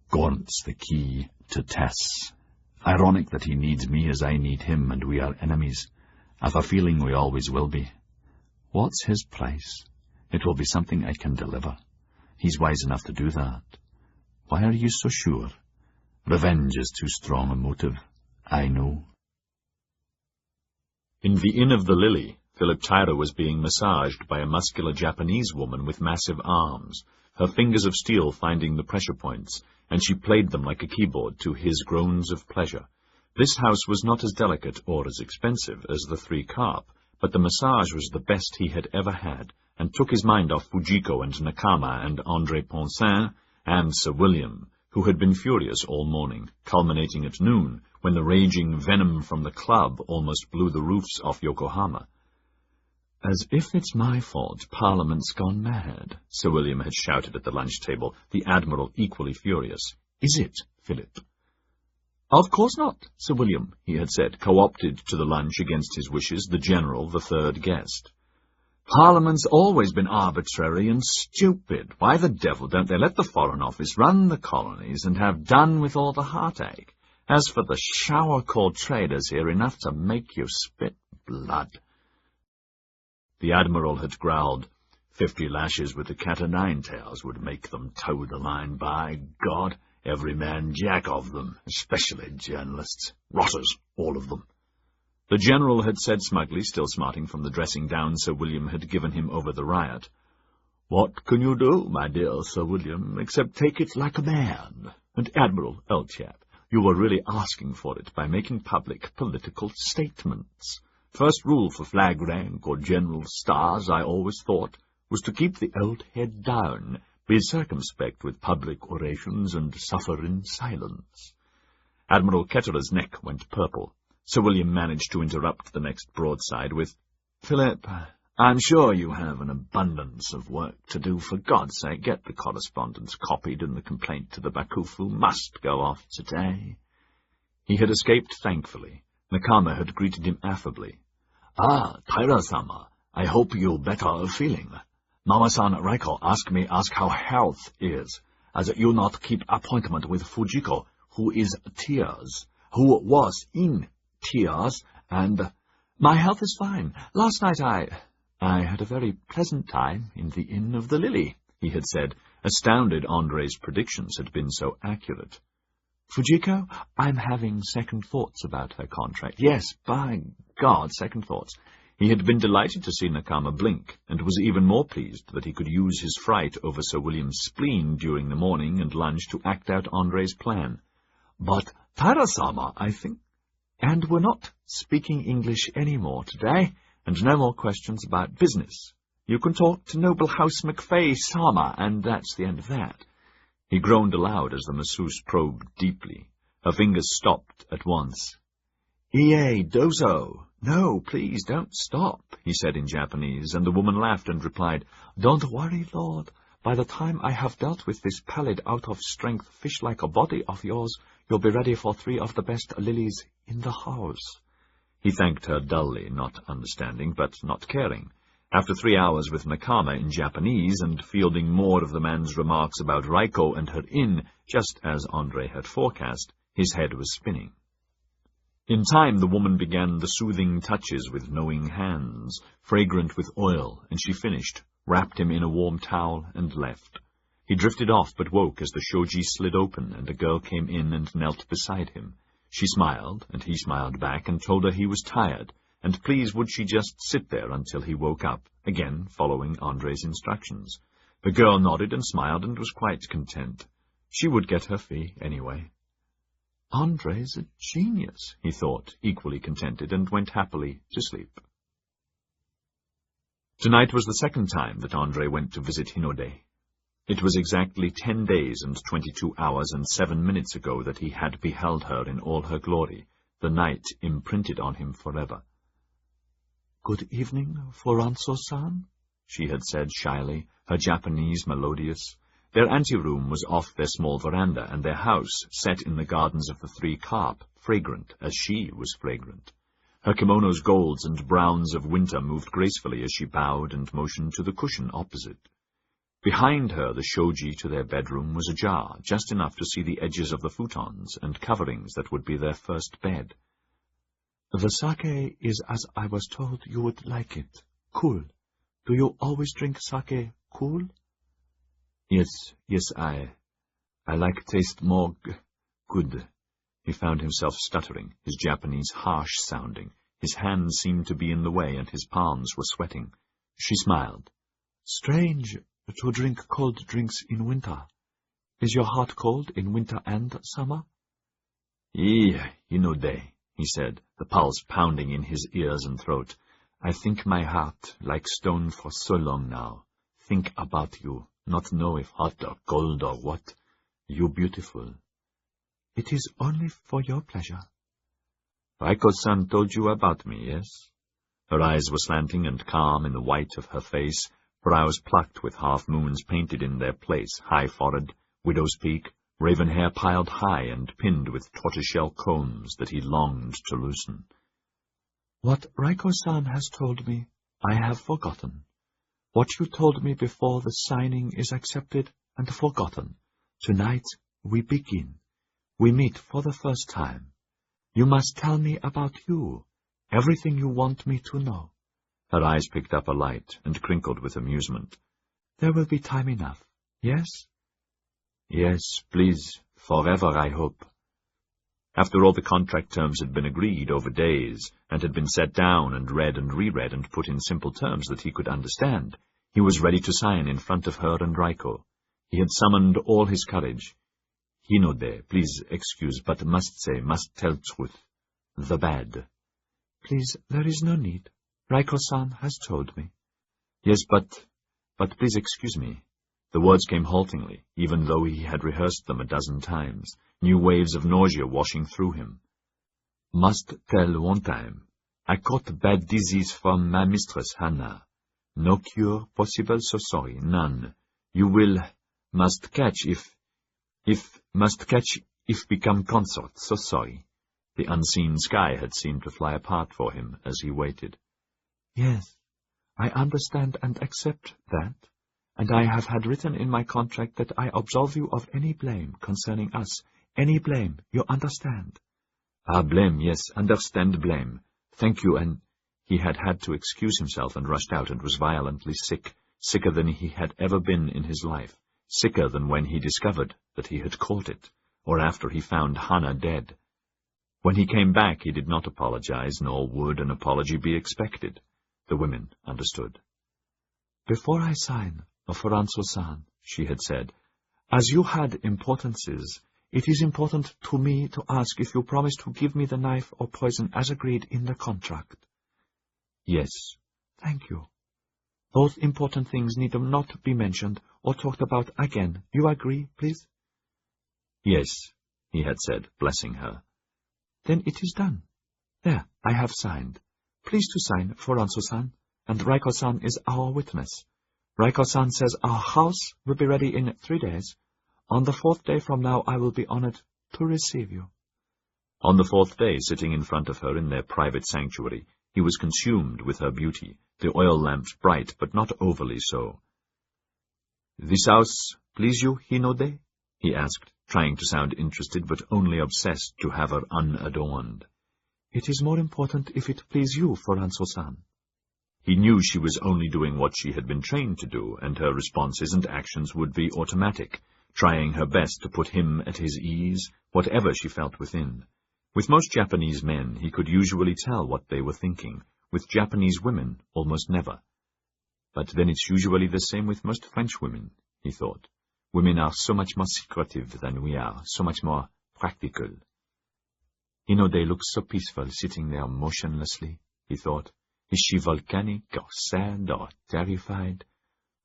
Gaunt's the key to Tess. Ironic that he needs me as I need him, and we are enemies. I've a feeling we always will be. What's his place? It will be something I can deliver. He's wise enough to do that. Why are you so sure? Revenge is too strong a motive. I know. In the Inn of the Lily, Philip Tyra was being massaged by a muscular Japanese woman with massive arms, her fingers of steel finding the pressure points, and she played them like a keyboard to his groans of pleasure. This house was not as delicate or as expensive as the Three Carp, but the massage was the best he had ever had, and took his mind off Fujiko and Nakama and André Poncin and Sir William, who had been furious all morning, culminating at noon, when the raging venom from the club almost blew the roofs off Yokohama. As if it's my fault Parliament's gone mad, Sir William had shouted at the lunch table, the Admiral equally furious. Is it, Philip? Of course not, Sir William, he had said, co-opted to the lunch against his wishes, the General, the third guest. Parliament's always been arbitrary and stupid. Why the devil don't they let the Foreign Office run the colonies and have done with all the heartache? As for the shower-called traders here, enough to make you spit blood. The Admiral had growled, 50 lashes with the cat-o'-nine-tails would make them toe the line, by God. Every man jack of them, especially journalists. Rotters, all of them. The General had said smugly, still smarting from the dressing-down Sir William had given him over the riot. What can you do, my dear Sir William, except take it like a man? And Admiral, old chap, you were really asking for it by making public political statements. First rule for flag rank or general stars, I always thought, was to keep the old head down, be circumspect with public orations, and suffer in silence. Admiral Ketterer's neck went purple. Sir William managed to interrupt the next broadside with, Philip, I'm sure you have an abundance of work to do. For God's sake, get the correspondence copied, and the complaint to the Bakufu must go off today. He had escaped thankfully. Nakama had greeted him affably. Ah, Taira-sama, I hope you're better feeling. Mama-san Raiko ask how health is, as you not keep appointment with Fujiko, who is tears, who was in tears, and my health is fine. Last night I had a very pleasant time in the Inn of the Lily, he had said, astounded André's predictions had been so accurate. Fujiko, I'm having second thoughts about her contract. Yes, by God, second thoughts. He had been delighted to see Nakama blink, and was even more pleased that he could use his fright over Sir William's spleen during the morning and lunch to act out André's plan. But Taira-sama, I think. And we're not speaking English any more today, and no more questions about business. You can talk to Noble House McFay-sama, and that's the end of that. He groaned aloud as the masseuse probed deeply. Her fingers stopped at once. Ie, dozo. No, please, don't stop, he said in Japanese, and the woman laughed and replied, Don't worry, Lord. By the time I have dealt with this pallid, out-of-strength, fish-like a body of yours, you'll be ready for 3 of the best lilies in the house. He thanked her dully, not understanding, but not caring, After 3 hours with Nakama in Japanese and fielding more of the man's remarks about Raiko and her inn, just as Andre had forecast, his head was spinning. In time, the woman began the soothing touches with knowing hands, fragrant with oil, and she finished, wrapped him in a warm towel, and left. He drifted off, but woke as the shoji slid open, and a girl came in and knelt beside him. She smiled, and he smiled back, and told her he was tired, and please would she just sit there until he woke up, again following Andre's instructions. The girl nodded and smiled and was quite content. She would get her fee anyway. Andre's a genius, he thought, equally contented, and went happily to sleep. Tonight was the second time that Andre went to visit Hinode. It was exactly 10 days and 22 hours and 7 minutes ago that he had beheld her in all her glory, the night imprinted on him forever. "Good evening, Foranso-san," she had said shyly, her Japanese melodious. Their anteroom was off their small veranda, and their house, set in the gardens of the Three Carp, fragrant as she was fragrant. Her kimono's golds and browns of winter moved gracefully as she bowed and motioned to the cushion opposite. Behind her, the shoji to their bedroom was ajar, just enough to see the edges of the futons and coverings that would be their first bed. "The sake is as I was told you would like it, cool. Do you always drink sake cool?" Yes, I like taste more good." He found himself stuttering, his Japanese harsh-sounding. His hands seemed to be in the way, and his palms were sweating. She smiled. "Strange to drink cold drinks in winter. Is your heart cold in winter and summer?" Hinode, he said, the pulse pounding in his ears and throat. "I think my heart like stone for so long now. Think about you. Not know if hot or cold or what. You beautiful." "It is only for your pleasure." "Raiko-san told you about me, yes?" Her eyes were slanting and calm in the white of her face, brows plucked with half-moons painted in their place, high forehead, widow's peak, raven hair piled high and pinned with tortoiseshell combs that he longed to loosen. "What Raiko-san has told me, I have forgotten. What you told me before the signing is accepted and forgotten. Tonight we begin. We meet for the first time. You must tell me about you, everything you want me to know." Her eyes picked up a light and crinkled with amusement. "There will be time enough, yes?" "Yes, please, forever, I hope." After all the contract terms had been agreed over days, and had been set down and read and reread and put in simple terms that he could understand, he was ready to sign in front of her and Raiko. He had summoned all his courage. "Hinode, please excuse, but must tell truth. The bad." "Please, there is no need. Raiko-san has told me." "Yes, but please excuse me." The words came haltingly, even though he had rehearsed them a dozen times, new waves of nausea washing through him. "Must tell one time. I caught bad disease from my mistress, Hannah. No cure possible, so sorry, none. You must catch if become consort, so sorry." The unseen sky had seemed to fly apart for him as he waited. "Yes, I understand and accept that. And I have had written in my contract that I absolve you of any blame concerning us. Any blame, you understand?" Blame, yes, understand blame. Thank you, and—" He had had to excuse himself and rushed out and was violently sick, sicker than he had ever been in his life, sicker than when he discovered that he had caught it, or after he found Hannah dead. When he came back, he did not apologize, nor would an apology be expected. The women understood. "Before I sign, Foranso-san," she had said, "as you had importances, it is important to me to ask if you promise to give me the knife or poison as agreed in the contract." "Yes." "Thank you. Those important things need not be mentioned or talked about again. You agree, please?" "Yes," he had said, blessing her. "Then it is done. There, I have signed. Please to sign, Foranso-san, and Raiko-san is our witness. Raiko-san says our house will be ready in 3 days. On the 4th day from now I will be honored to receive you." On the 4th day, sitting in front of her in their private sanctuary, He was consumed with her beauty, the oil lamps bright, but not overly so. "This house please you, Hinode?" he asked, trying to sound interested, but only obsessed to have her unadorned. "It is more important if it please you, Foranso-san." He knew she was only doing what she had been trained to do, and her responses and actions would be automatic, trying her best to put him at his ease, whatever she felt within. With most Japanese men, he could usually tell what they were thinking. With Japanese women, almost never. But then it's usually the same with most French women, he thought. Women are so much more secretive than we are, so much more practical. Hinode looks so peaceful sitting there motionlessly, he thought. Is she volcanic, or sad, or terrified,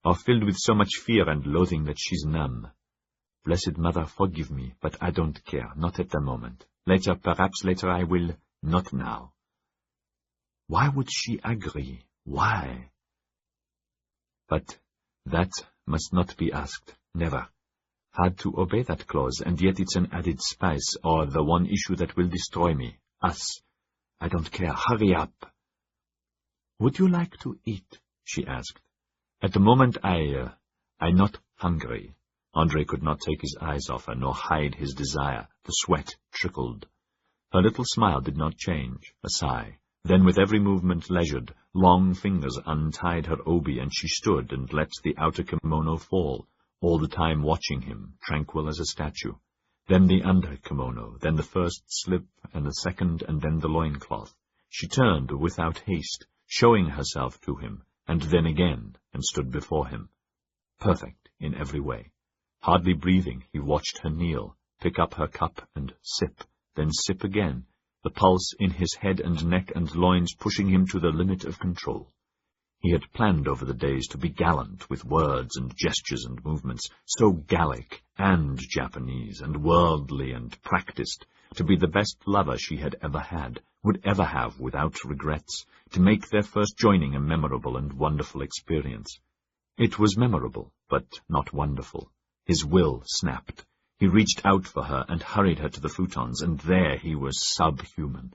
or filled with so much fear and loathing that she's numb? Blessed Mother, forgive me, but I don't care, not at the moment. Later, perhaps later I will, not now. Why would she agree? Why? But that must not be asked, never. Had to obey that clause, and yet it's an added spice, or the one issue that will destroy me, us. I don't care, hurry up. Would you like to eat? She asked. At the moment I'm not hungry. Andre could not take his eyes off her, nor hide his desire. The sweat trickled. Her little smile did not change, a sigh. Then with every movement leisured, long fingers untied her obi, and she stood and let the outer kimono fall, all the time watching him, tranquil as a statue. Then the under kimono, then the first slip, and the second, and then the loincloth. She turned without haste, showing herself to him, and then again, and stood before him. Perfect in every way. Hardly breathing, he watched her kneel, pick up her cup and sip, then sip again, the pulse in his head and neck and loins pushing him to the limit of control. He had planned over the days to be gallant with words and gestures and movements, so Gallic and Japanese and worldly and practiced, to be the best lover she had ever had, would ever have without regrets, to make their first joining a memorable and wonderful experience. It was memorable, but not wonderful. His will snapped. He reached out for her and hurried her to the futons, and there he was subhuman.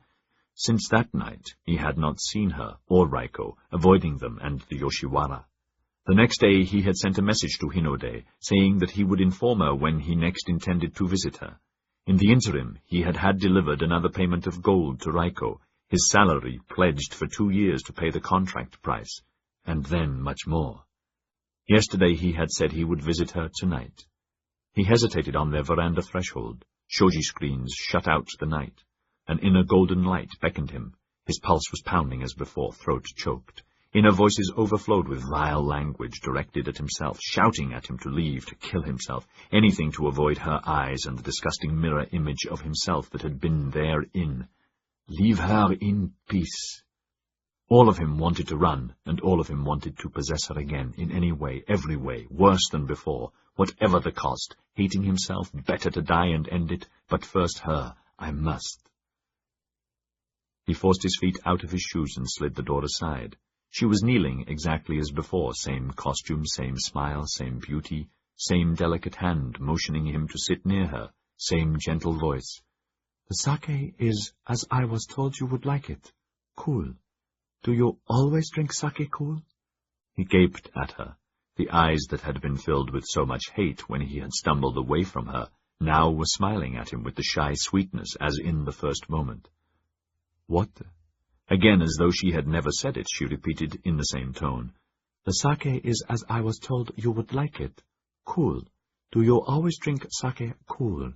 Since that night, he had not seen her, or Raiko, avoiding them and the Yoshiwara. The next day he had sent a message to Hinode, saying that he would inform her when he next intended to visit her. In the interim, he had delivered another payment of gold to Raiko, his salary pledged for 2 years to pay the contract price, and then much more. Yesterday he had said he would visit her tonight. He hesitated on their veranda threshold. Shoji screens shut out the night. An inner golden light beckoned him. His pulse was pounding as before, throat choked. Inner voices overflowed with vile language directed at himself, shouting at him to leave, to kill himself, anything to avoid her eyes and the disgusting mirror image of himself that had been therein. Leave her in peace. All of him wanted to run, and all of him wanted to possess her again, in any way, every way, worse than before, whatever the cost, hating himself, better to die and end it, but first her, I must. He forced his feet out of his shoes and slid the door aside. She was kneeling exactly as before, same costume, same smile, same beauty, same delicate hand motioning him to sit near her, same gentle voice. The sake is as I was told you would like it, cool. Do you always drink sake cool? He gaped at her. The eyes that had been filled with so much hate when he had stumbled away from her now were smiling at him with the shy sweetness as in the first moment. What? Again, as though she had never said it, she repeated in the same tone. The sake is as I was told you would like it, cool. Do you always drink sake cool?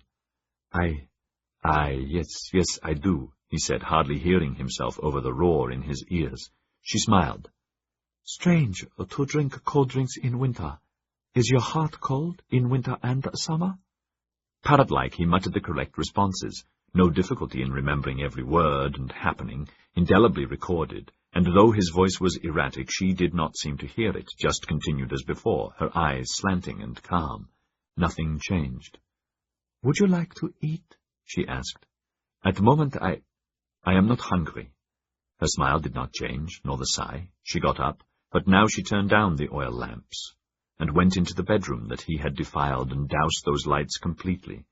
Yes, I do, he said, hardly hearing himself over the roar in his ears. She smiled. Strange to drink cold drinks in winter. Is your heart cold in winter and summer? Parrot-like, he muttered the correct responses. No difficulty in remembering every word and happening, indelibly recorded, and though his voice was erratic, she did not seem to hear it, just continued as before, her eyes slanting and calm. Nothing changed. Would you like to eat? She asked. At the moment I am not hungry. Her smile did not change, nor the sigh. She got up, but now she turned down the oil lamps, and went into the bedroom that he had defiled and doused those lights completely.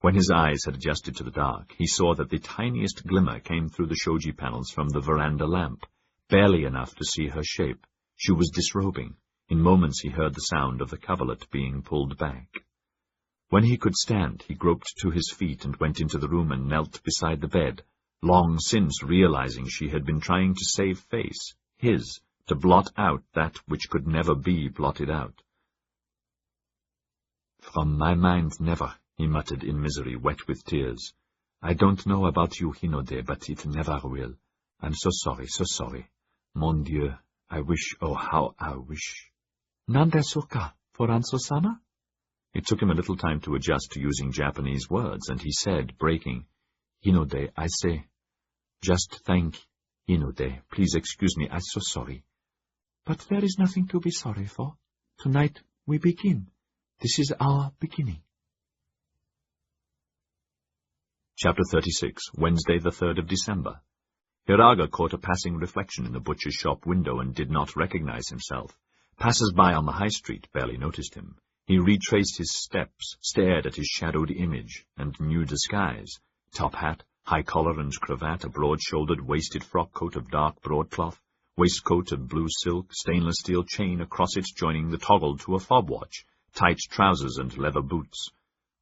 When his eyes had adjusted to the dark, he saw that the tiniest glimmer came through the shoji panels from the veranda lamp, barely enough to see her shape. She was disrobing. In moments he heard the sound of the coverlet being pulled back. When he could stand, he groped to his feet and went into the room and knelt beside the bed, long since realizing she had been trying to save face, his, to blot out that which could never be blotted out. "From my mind, never," he muttered in misery, wet with tears. "I don't know about you, Hinode, but it never will. I'm so sorry, so sorry. Mon Dieu, I wish, oh, how I wish." "Nandesuka, for Anso-sama?" It took him a little time to adjust to using Japanese words, and he said, breaking, "Hinode, I say, just thank Hinode. Please excuse me, I'm so sorry." "But there is nothing to be sorry for. Tonight we begin. This is our beginning." Chapter 36, Wednesday, the 3rd of December. Hiraga caught a passing reflection in the butcher's shop window and did not recognize himself. Passers-by on the high street barely noticed him. He retraced his steps, stared at his shadowed image, and new disguise. Top hat, high collar and cravat, a broad-shouldered waisted frock coat of dark broadcloth, waistcoat of blue silk, stainless steel chain across it joining the toggle to a fob watch, tight trousers and leather boots.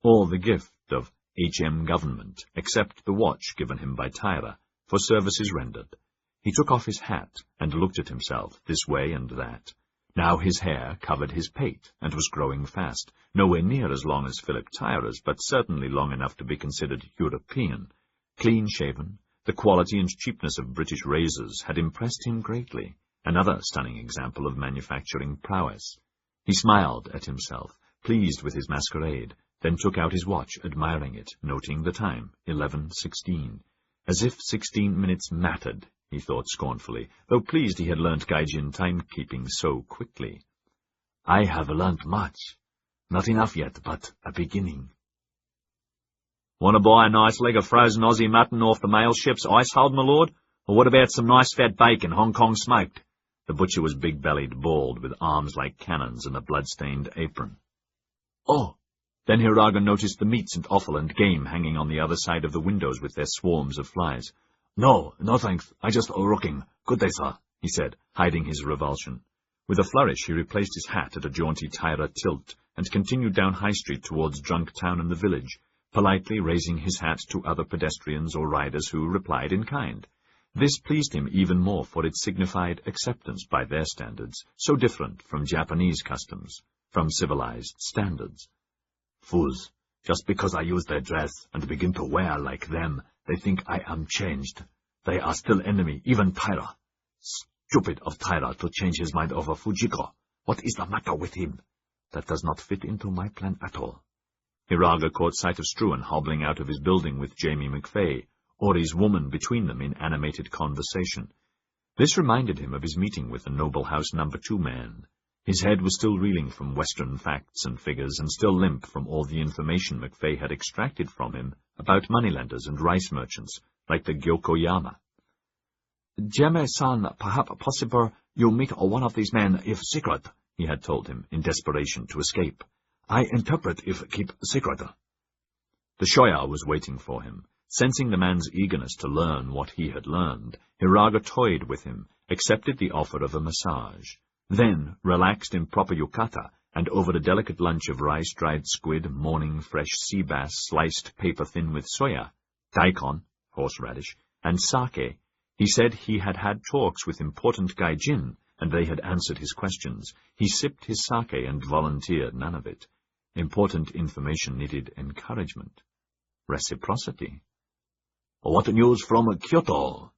All the gift of HM government, except the watch given him by Tyra, for services rendered. He took off his hat and looked at himself, this way and that. Now his hair covered his pate, and was growing fast, nowhere near as long as Philip Tyra's, but certainly long enough to be considered European. Clean-shaven, the quality and cheapness of British razors had impressed him greatly, another stunning example of manufacturing prowess. He smiled at himself, pleased with his masquerade, then took out his watch, admiring it, noting the time, 11:16. As if 16 minutes mattered, he thought scornfully, though pleased he had learnt Gai Jin timekeeping so quickly. "I have learnt much. Not enough yet, but a beginning." "Want to buy a nice leg of frozen Aussie mutton off the mail ship's ice hold, my lord? Or what about some nice fat bacon, Hong Kong smoked?" The butcher was big-bellied, bald, with arms like cannons and a blood-stained apron. "Oh!" Then Hiraga noticed the meats and offal and game hanging on the other side of the windows with their swarms of flies. "No, no thanks. I just looking. Good day, sir," he said, hiding his revulsion. With a flourish he replaced his hat at a jaunty Tyra tilt and continued down High Street towards Drunk Town and the village, politely raising his hat to other pedestrians or riders who replied in kind. This pleased him even more, for it signified acceptance by their standards, so different from Japanese customs, from civilized standards. "Fools, just because I use their dress and begin to wear like them, they think I am changed. They are still enemy, even Tyra. Stupid of Tyra to change his mind over Fujiko. What is the matter with him? That does not fit into my plan at all." Hiraga caught sight of Struan hobbling out of his building with Jamie McFay, Ori's woman between them in animated conversation. This reminded him of his meeting with the Noble House No. 2 man. His head was still reeling from Western facts and figures, and still limp from all the information McFay had extracted from him about moneylenders and rice merchants, like the Gyokoyama. "Jeme-san, perhaps possible you meet one of these men if secret," he had told him, in desperation to escape. "I interpret if keep secret." The Shoya was waiting for him. Sensing the man's eagerness to learn what he had learned, Hiraga toyed with him, accepted the offer of a massage. Then, relaxed in proper yukata, and over a delicate lunch of rice-dried squid, morning fresh sea bass sliced paper-thin with soya, daikon, horseradish, and sake, he said he had had talks with important Gai Jin, and they had answered his questions. He sipped his sake and volunteered none of it. Important information needed encouragement. Reciprocity. "What news from Kyoto?"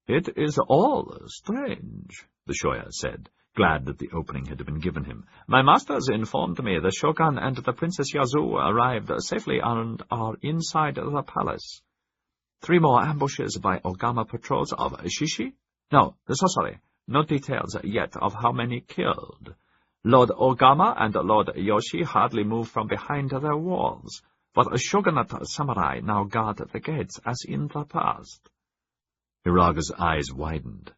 "It is all strange," the Shoya said, glad that the opening had been given him. "My masters informed me the Shogun and the Princess Yazu arrived safely and are inside the palace. 3 more ambushes by Ogama patrols of Shishi? No, so sorry, no details yet of how many killed. Lord Ogama and Lord Yoshi hardly move from behind their walls, but a shogunate samurai now guard the gates as in the past." Hiraga's eyes widened.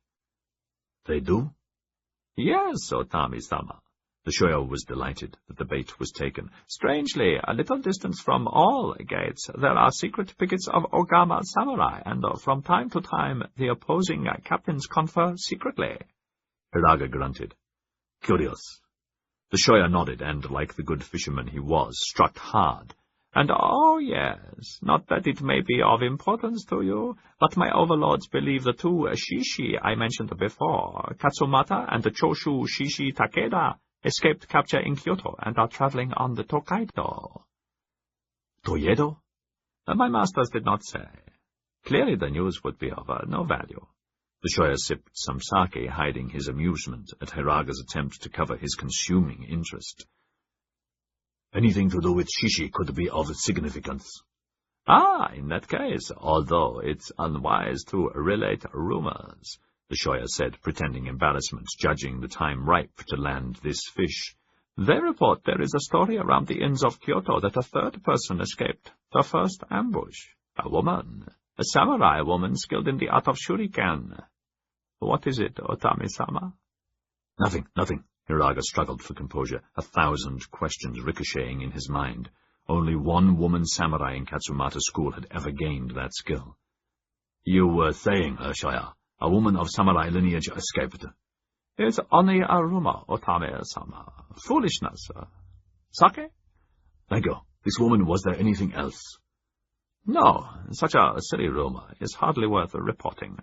"They do?" "Yes, Otami-sama. The Shoya was delighted that the bait was taken. Strangely, a little distance from all gates, there are secret pickets of Ogama samurai, and from time to time the opposing captains confer secretly. Hiraga grunted. Curious. The Shoya nodded, and, like the good fisherman he was, struck hard. And oh yes, not that it may be of importance to you, but my overlords believe the two Shishi I mentioned before, Katsumata and the Choshu Shishi Takeda, escaped capture in Kyoto and are traveling on the Tokaido. Toyedo? My masters did not say. Clearly the news would be of no value. The Shoya sipped some sake, hiding his amusement at Hiraga's attempt to cover his consuming interest. Anything to do with Shishi could be of significance. Ah, in that case, although it's unwise to relate rumors, the Shoya said, pretending embarrassment, judging the time ripe to land this fish. They report there is a story around the inns of Kyoto that a third person escaped the first ambush. A woman. A samurai woman skilled in the art of shuriken. What is it, Otame-sama? Nothing. Hiraga struggled for composure, 1,000 questions ricocheting in his mind. Only one woman samurai in Katsumata's school had ever gained that skill. You were saying, Shoya, a woman of samurai lineage escaped. It's only a rumor, Otame-sama. Foolishness. Sake? Thank you. This woman, was there anything else? No, such a silly rumor is hardly worth reporting.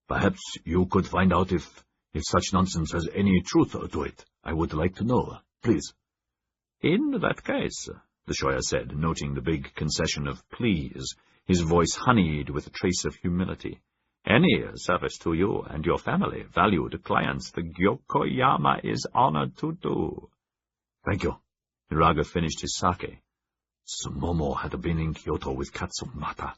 Perhaps you could find out if such nonsense has any truth to it. I would like to know, please. In that case, the Shoya said, noting the big concession of please, his voice honeyed with a trace of humility. Any service to you and your family, valued clients, the Gyokoyama is honored to do. Thank you. Hiraga finished his sake. Sumomo had been in Kyoto with Katsumata.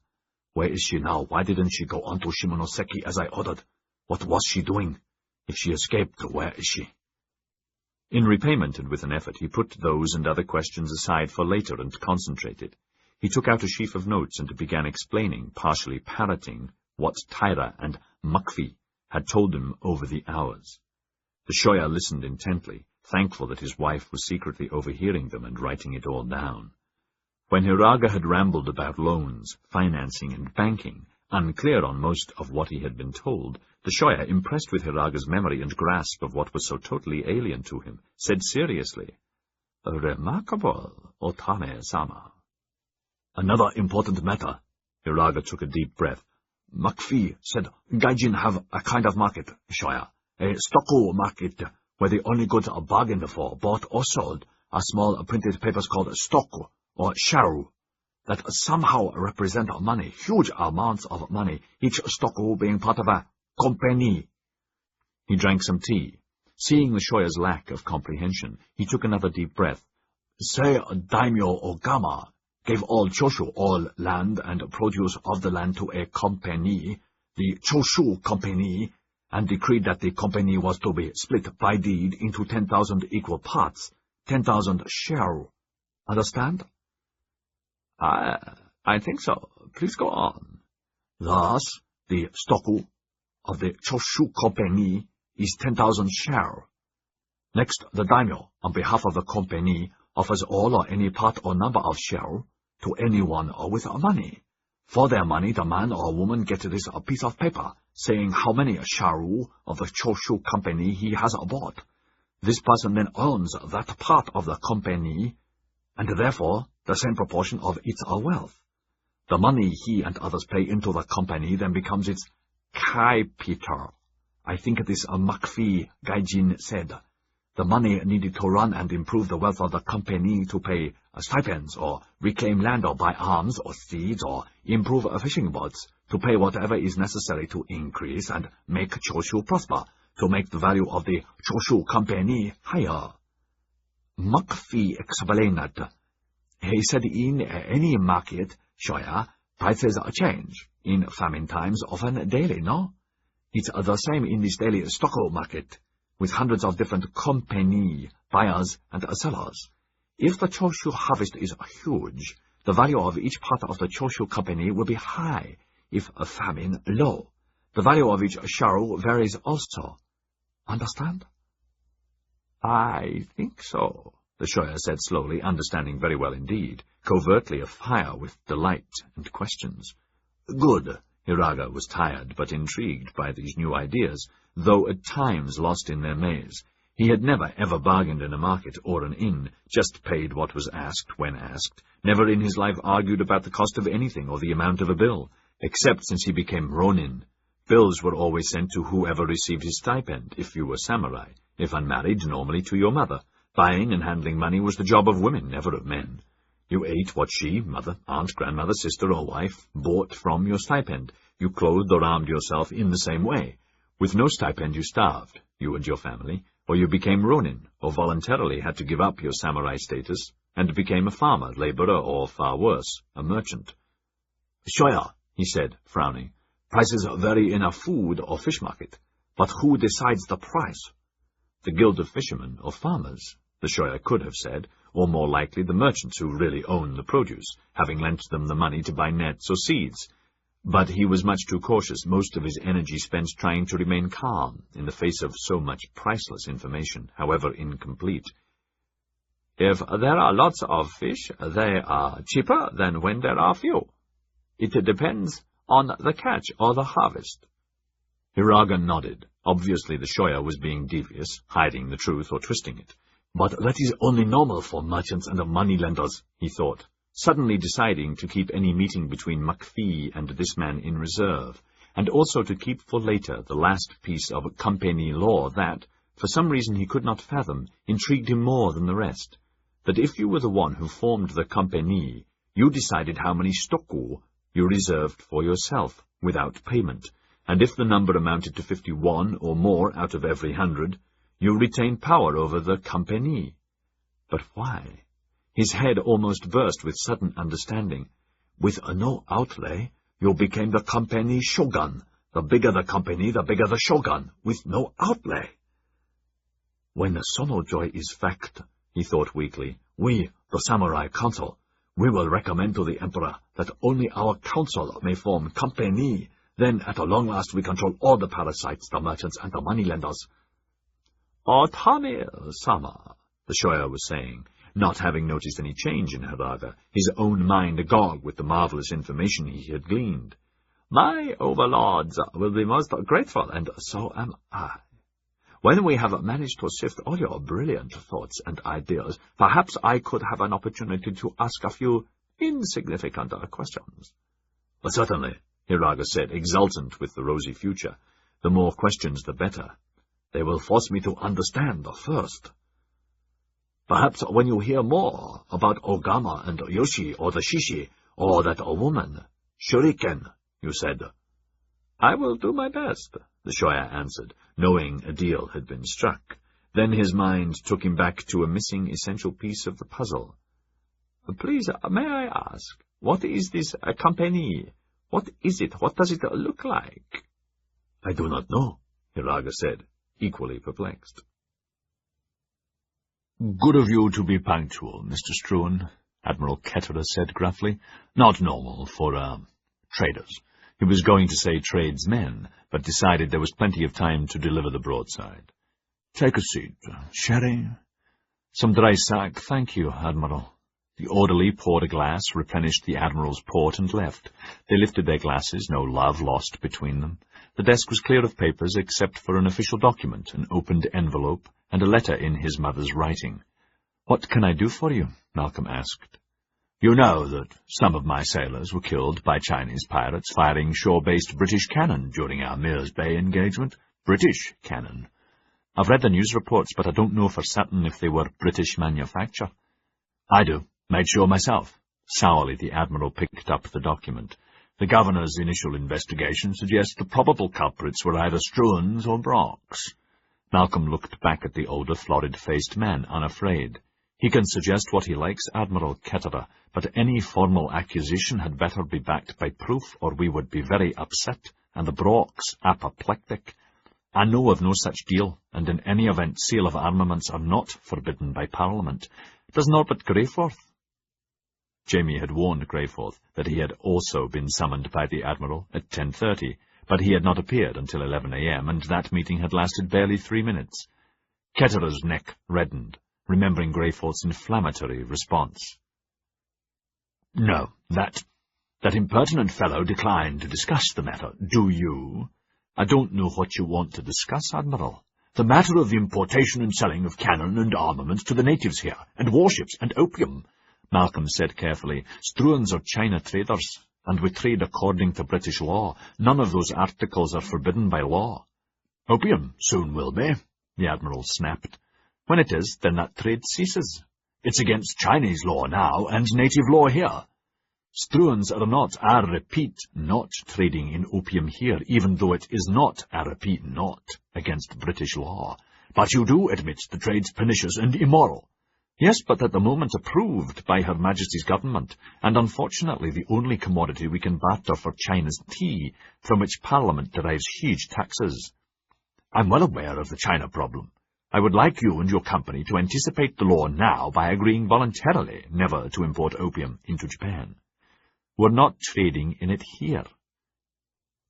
Where is she now? Why didn't she go on to Shimonoseki as I ordered? What was she doing? If she escaped, where is she? In repayment and with an effort, he put those and other questions aside for later and concentrated. He took out a sheaf of notes and began explaining, partially parroting, what Taira and Makfi had told him over the hours. The Shoya listened intently, thankful that his wife was secretly overhearing them and writing it all down. When Hiraga had rambled about loans, financing, and banking, unclear on most of what he had been told, the Shoya, impressed with Hiraga's memory and grasp of what was so totally alien to him, said seriously, Remarkable, Otame-sama. Another important matter. Hiraga took a deep breath. Makfi said Gai Jin have a kind of market, Shoya, a stocko market, where the only goods are bargained for, bought or sold, are small printed papers called stocko, or sharu, that somehow represent money, huge amounts of money, each stocko being part of a company. He drank some tea. Seeing the Shoya's lack of comprehension, he took another deep breath. Say Daimyo Ogama gave all Choshu all land and produce of the land to a company, the Choshu Company, and decreed that the company was to be split by deed into 10,000 equal parts, 10,000 sharu. Understand? I think so. Please go on. Thus, the stocku of the Choshu Company is 10,000 sharu. Next, the daimyo, on behalf of the company, offers all or any part or number of sharu to anyone with money. For their money, the man or woman gets this piece of paper, saying how many sharu of the Choshu Company he has bought. This person then owns that part of the company, and therefore the same proportion of its wealth. The money he and others pay into the company then becomes its capital. I think this Makfi Gai Jin said. The money needed to run and improve the wealth of the company, to pay stipends, or reclaim land, or buy arms, or seeds, or improve fishing boats, to pay whatever is necessary to increase and make Choshu prosper, to make the value of the Choshu Company higher. Makfi explained that. He said in any market, Shoya, prices change. In famine times, often daily, no? It's the same in this daily stock market, with hundreds of different company, buyers and sellers. If the Choshu harvest is huge, the value of each part of the Choshu Company will be high. If a famine low, the value of each sharu varies also. Understand? I think so, the Shoya said slowly, understanding very well indeed, covertly afire with delight and questions. Good. Hiraga was tired but intrigued by these new ideas, though at times lost in their maze. He had never ever bargained in a market or an inn, just paid what was asked when asked, never in his life argued about the cost of anything or the amount of a bill, except since he became ronin. Bills were always sent to whoever received his stipend, if you were samurai. If unmarried, normally to your mother. Buying and handling money was the job of women, never of men. You ate what she, mother, aunt, grandmother, sister, or wife, bought from your stipend. You clothed or armed yourself in the same way. With no stipend you starved, you and your family, or you became ronin, or voluntarily had to give up your samurai status, and became a farmer, laborer, or, far worse, a merchant. Shoya, he said, frowning, prices vary in a food or fish market, but who decides the price? The guild of fishermen, or farmers, the Shoya could have said, or more likely the merchants who really own the produce, having lent them the money to buy nets or seeds. But he was much too cautious, most of his energy spent trying to remain calm in the face of so much priceless information, however incomplete. If there are lots of fish, they are cheaper than when there are few. It depends on the catch or the harvest. Hiraga nodded. Obviously the Shoya was being devious, hiding the truth or twisting it. But that is only normal for merchants and moneylenders, he thought, suddenly deciding to keep any meeting between McPhee and this man in reserve, and also to keep for later the last piece of company law that, for some reason he could not fathom, intrigued him more than the rest, that if you were the one who formed the company, you decided how many stoku you reserved for yourself, without payment, and if the number amounted to 51 or more out of every 100, you retained power over the company. But why? His head almost burst with sudden understanding. With no outlay, you became the company shogun. The bigger the company, the bigger the shogun, with no outlay. When the sonojoy is fact, he thought weakly, we, the samurai council, we will recommend to the emperor that only our council may form company. Then, at long last, we control all the parasites, the merchants, and the moneylenders. Tamil-sama, the Shoya was saying, not having noticed any change in Hiraga, his own mind agog with the marvelous information he had gleaned. My overlords will be most grateful, and so am I. When we have managed to sift all your brilliant thoughts and ideas, perhaps I could have an opportunity to ask a few insignificant questions. Certainly, Hiraga said, exultant with the rosy future. The more questions, the better. They will force me to understand first. Perhaps when you hear more about Ogama and Yoshi or the Shishi, or that woman, Shuriken, you said. I will do my best, the Shoya answered, knowing a deal had been struck. Then his mind took him back to a missing essential piece of the puzzle. Please, may I ask, what is this company? What is it? What does it look like? I do not know, Hiraga said, equally perplexed. Good of you to be punctual, Mr. Struan, Admiral Ketterer said gruffly. Not normal for, traders. He was going to say tradesmen, but decided there was plenty of time to deliver the broadside. Take a seat. Sherry? Some dry sack, thank you, Admiral. The orderly poured a glass, replenished the Admiral's port, and left. They lifted their glasses, no love lost between them. The desk was clear of papers except for an official document, an opened envelope, and a letter in his mother's writing. What can I do for you? Malcolm asked. You know that some of my sailors were killed by Chinese pirates firing shore-based British cannon during our Mears Bay engagement. British cannon. I've read the news reports, but I don't know for certain if they were British manufacture. I do. Made sure myself. Sourly the Admiral picked up the document. The Governor's initial investigation suggests the probable culprits were either Struans or Brocks. Malcolm looked back at the older, florid-faced man, unafraid. He can suggest what he likes, Admiral Ketterer, but any formal accusation had better be backed by proof, or we would be very upset, and the Brocks apoplectic. I know of no such deal, and in any event sale of armaments are not forbidden by Parliament. Does Norbert Greyforth? Jamie had warned Greyforth that he had also been summoned by the Admiral at 10:30, but he had not appeared until 11 a.m., and that meeting had lasted barely 3 minutes. Ketterer's neck reddened, remembering Greyfort's inflammatory response. "No, that impertinent fellow declined to discuss the matter. Do you?" "I don't know what you want to discuss, Admiral." "The matter of the importation and selling of cannon and armaments to the natives here, and warships and opium," Malcolm said carefully. "Struans are China traders, and we trade according to British law. None of those articles are forbidden by law." "Opium soon will be," the Admiral snapped. "When it is, then that trade ceases. It's against Chinese law now, and native law here. Struans are not, I repeat, not trading in opium here, even though it is not, I repeat, not against British law. But you do admit the trade's pernicious and immoral." "Yes, but at the moment approved by Her Majesty's government, and unfortunately the only commodity we can barter for China's tea, from which Parliament derives huge taxes." "I'm well aware of the China problem. I would like you and your company to anticipate the law now by agreeing voluntarily never to import opium into Japan." "We're not trading in it here."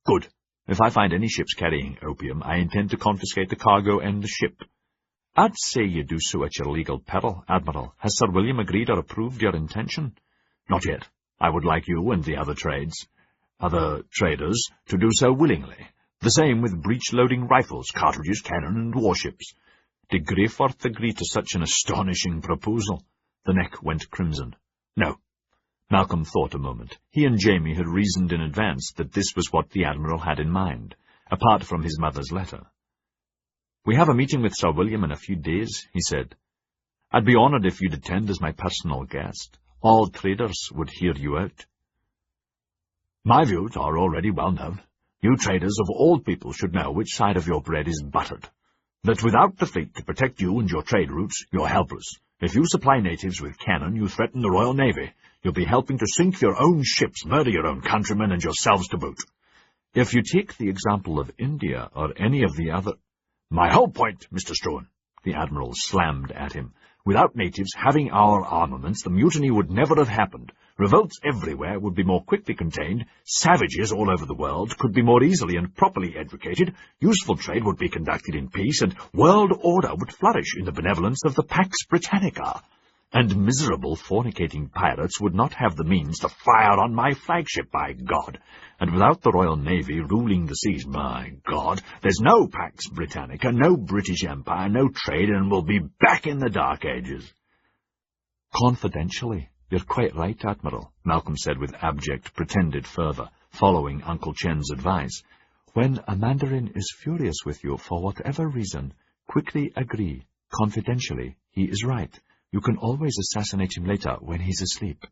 "Good. If I find any ships carrying opium, I intend to confiscate the cargo and the ship." "I'd say you do so at your legal peril, Admiral. Has Sir William agreed or approved your intention?" "Not yet. I would like you and the other traders to do so willingly. The same with breech-loading rifles, cartridges, cannon, and warships." Did Greyfort agree to such an astonishing proposal? The neck went crimson. "No." Malcolm thought a moment. He and Jamie had reasoned in advance that this was what the Admiral had in mind, apart from his mother's letter. "We have a meeting with Sir William in a few days," he said. "I'd be honoured if you'd attend as my personal guest. All traders would hear you out." "My views are already well known. You traders of all people should know which side of your bread is buttered. That without the fleet to protect you and your trade routes, you're helpless. If you supply natives with cannon, you threaten the Royal Navy. You'll be helping to sink your own ships, murder your own countrymen, and yourselves to boot. If you take the example of India, or any of the other—" "My whole point, Mr. Struan," the Admiral slammed at him. "Without natives having our armaments, the mutiny would never have happened. Revolts everywhere would be more quickly contained, savages all over the world could be more easily and properly educated, useful trade would be conducted in peace, and world order would flourish in the benevolence of the Pax Britannica. And miserable fornicating pirates would not have the means to fire on my flagship, by God. And without the Royal Navy ruling the seas, by God, there's no Pax Britannica, no British Empire, no trade, and we'll be back in the Dark Ages." "Confidentially, you're quite right, Admiral," Malcolm said with abject, pretended fervour, following Uncle Chen's advice. "When a Mandarin is furious with you for whatever reason, quickly agree. Confidentially, he is right. You can always assassinate him later when he's asleep."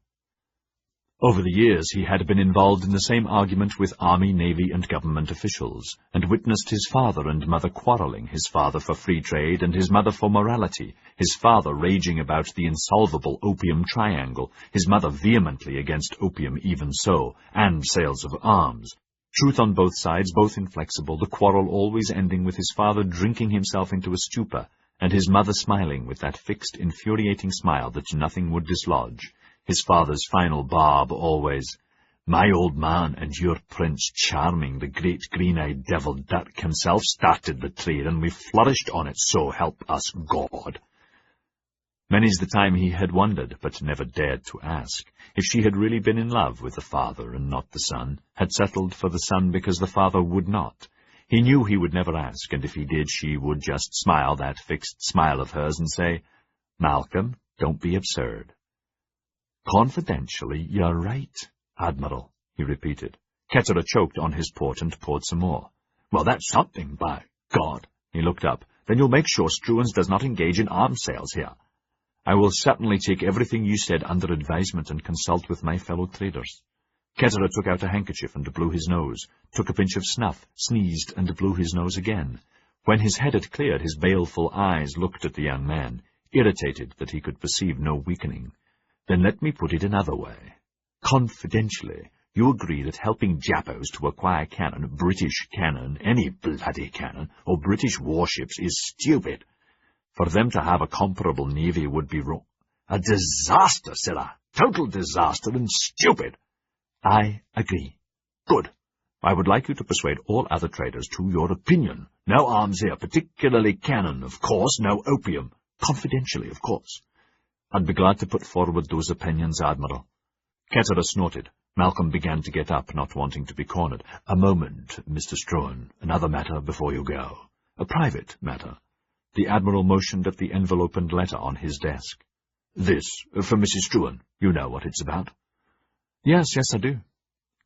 Over the years he had been involved in the same argument with army, navy, and government officials, and witnessed his father and mother quarrelling, his father for free trade and his mother for morality, his father raging about the insolvable opium triangle, his mother vehemently against opium even so, and sales of arms. Truth on both sides, both inflexible, the quarrel always ending with his father drinking himself into a stupor, and his mother smiling with that fixed, infuriating smile that nothing would dislodge. His father's final barb always, "My old man and your Prince Charming, the great green-eyed devil Dirk himself, started the trade, and we flourished on it, so help us God." Many's the time he had wondered, but never dared to ask, if she had really been in love with the father and not the son, had settled for the son because the father would not. He knew he would never ask, and if he did, she would just smile that fixed smile of hers and say, "Malcolm, don't be absurd." "Confidentially, you're right, Admiral," he repeated. Ketterer choked on his port and poured some more. "Well, that's something, by God." He looked up. "Then you'll make sure Struans does not engage in arms sales here." "I will certainly take everything you said under advisement and consult with my fellow traders." Ketterer took out a handkerchief and blew his nose, took a pinch of snuff, sneezed, and blew his nose again. When his head had cleared, his baleful eyes looked at the young man, irritated that he could perceive no weakening. "Then let me put it another way. Confidentially, you agree that helping Jappos to acquire cannon, British cannon, any bloody cannon, or British warships is stupid. For them to have a comparable navy would be wrong. A disaster, Silla. Total disaster and stupid." "I agree." "Good. I would like you to persuade all other traders to your opinion. No arms here, particularly cannon, of course, no opium. Confidentially, of course. I'd be glad to put forward those opinions, Admiral. Ketterer snorted. Malcolm began to get up, not wanting to be cornered. A moment, Mr. Struan. Another matter before you go. A private matter. The Admiral motioned at the envelope-and letter on his desk. This, for Mrs. Struan. You know what it's about. Yes, I do.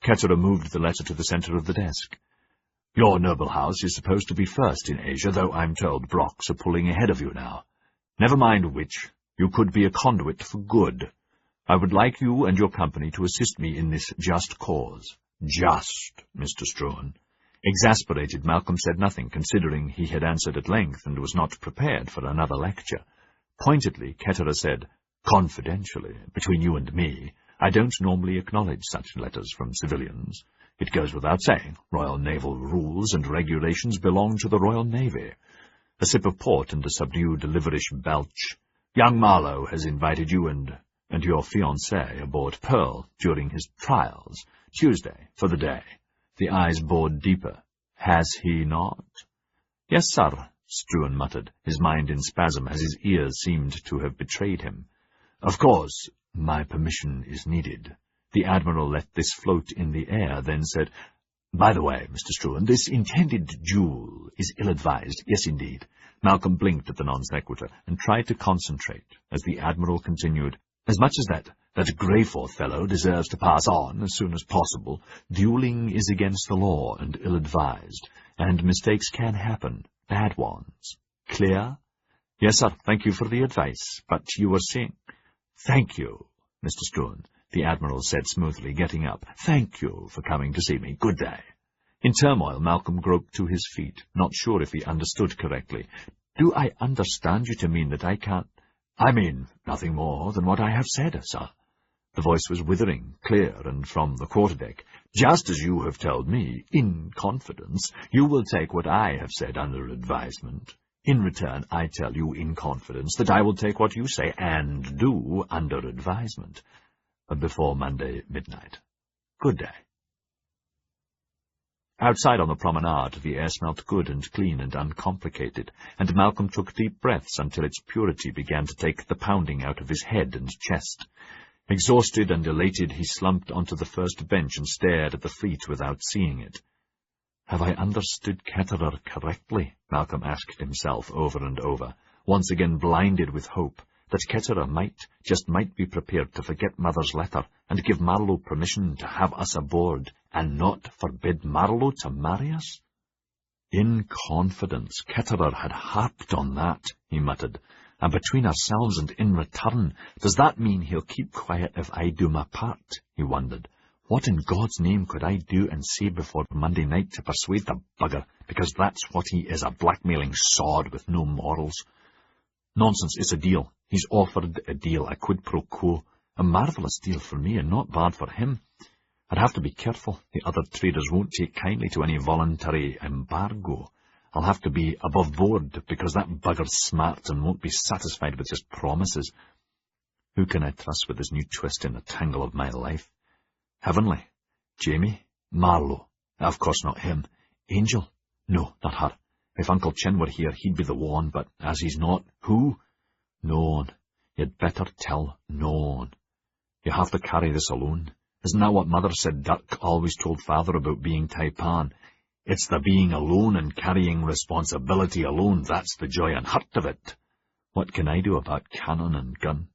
Ketterer moved the letter to the centre of the desk. Your noble house is supposed to be first in Asia, though I'm told Brocks are pulling ahead of you now. Never mind which. You could be a conduit for good. I would like you and your company to assist me in this just cause. Just, Mr. Struan. Exasperated, Malcolm said nothing, considering he had answered at length and was not prepared for another lecture. Pointedly, Ketterer said, Confidentially, between you and me, I don't normally acknowledge such letters from civilians. It goes without saying, Royal Naval rules and regulations belong to the Royal Navy. A sip of port and a subdued liverish belch. Young Marlowe has invited you and your fiancée aboard Pearl during his trials, Tuesday, for the day. The eyes bored deeper. Has he not? Yes, sir, Struan muttered, his mind in spasm as his ears seemed to have betrayed him. Of course, my permission is needed. The Admiral let this float in the air, then said, By the way, Mr. Struan, this intended duel is ill-advised. Yes, indeed. Malcolm blinked at the non-sequitur and tried to concentrate as the Admiral continued, As much as that Greyforth fellow deserves to pass on as soon as possible, dueling is against the law and ill-advised, and mistakes can happen, bad ones. Clear? Yes, sir, thank you for the advice, but you were saying— Thank you, Mr. Struan, the Admiral said smoothly, getting up. Thank you for coming to see me. Good day. In turmoil, Malcolm groped to his feet, not sure if he understood correctly. Do I understand you to mean that I can't— I mean nothing more than what I have said, sir. The voice was withering, clear, and from the quarterdeck. Just as you have told me, in confidence, you will take what I have said under advisement. In return, I tell you in confidence that I will take what you say and do under advisement before Monday midnight. Good day. Outside on the promenade, the air smelt good and clean and uncomplicated, and Malcolm took deep breaths until its purity began to take the pounding out of his head and chest. Exhausted and elated, he slumped onto the first bench and stared at the fleet without seeing it. Have I understood Ketterer correctly? Malcolm asked himself over and over, once again blinded with hope, that Ketterer might be prepared to forget Mother's letter and give Marlowe permission to have us aboard, and not forbid Marlowe to marry us? In confidence, Ketterer had harped on that, he muttered, and between ourselves and in return, does that mean he'll keep quiet if I do my part? He wondered. What in God's name could I do and say before Monday night to persuade the bugger, because that's what he is, a blackmailing sod with no morals? Nonsense, it's a deal. He's offered a deal, a quid pro quo, a marvellous deal for me and not bad for him. I'd have to be careful. The other traders won't take kindly to any voluntary embargo. I'll have to be above board, because that bugger's smart and won't be satisfied with just promises. Who can I trust with this new twist in the tangle of my life? Heavenly? Jamie? Marlowe? Of course not him. Angel? No, not her. If Uncle Chin were here, he'd be the one, but as he's not, who? No one. You'd better tell no one. You have to carry this alone. Isn't that what Mother said Dirk always told Father about being Taipan? It's the being alone and carrying responsibility alone, that's the joy and hurt of it. What can I do about cannon and gun?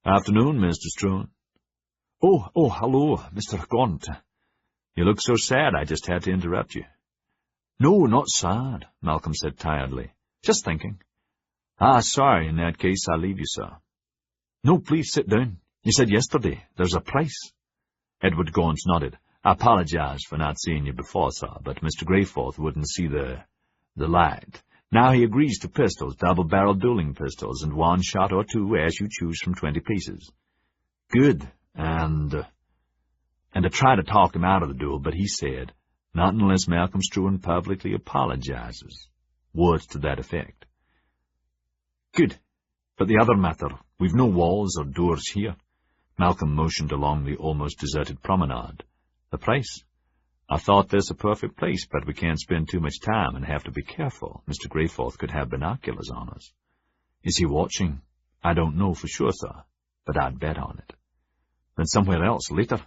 Afternoon, Mr. Struan. Oh, hello, Mr. Gaunt. You look so sad, I just had to interrupt you. No, not sad, Malcolm said tiredly. Just thinking. Sorry, in that case I'll leave you, sir. No, please sit down. You said yesterday there's a price. Edward Gaunt nodded. I apologize for not seeing you before, sir, but Mr. Greyforth wouldn't see the light. Now he agrees to pistols, double-barreled dueling pistols, and one shot or two as you choose from 20 pieces. Good, and I tried to talk him out of the duel, but he said, not unless Malcolm Struan publicly apologizes. Words to that effect. Good, but the other matter, we've no walls or doors here. Malcolm motioned along the almost deserted promenade. The price? I thought this a perfect place, but we can't spend too much time and have to be careful. Mr. Greyforth could have binoculars on us. Is he watching? I don't know for sure, sir, but I'd bet on it. Then somewhere else later?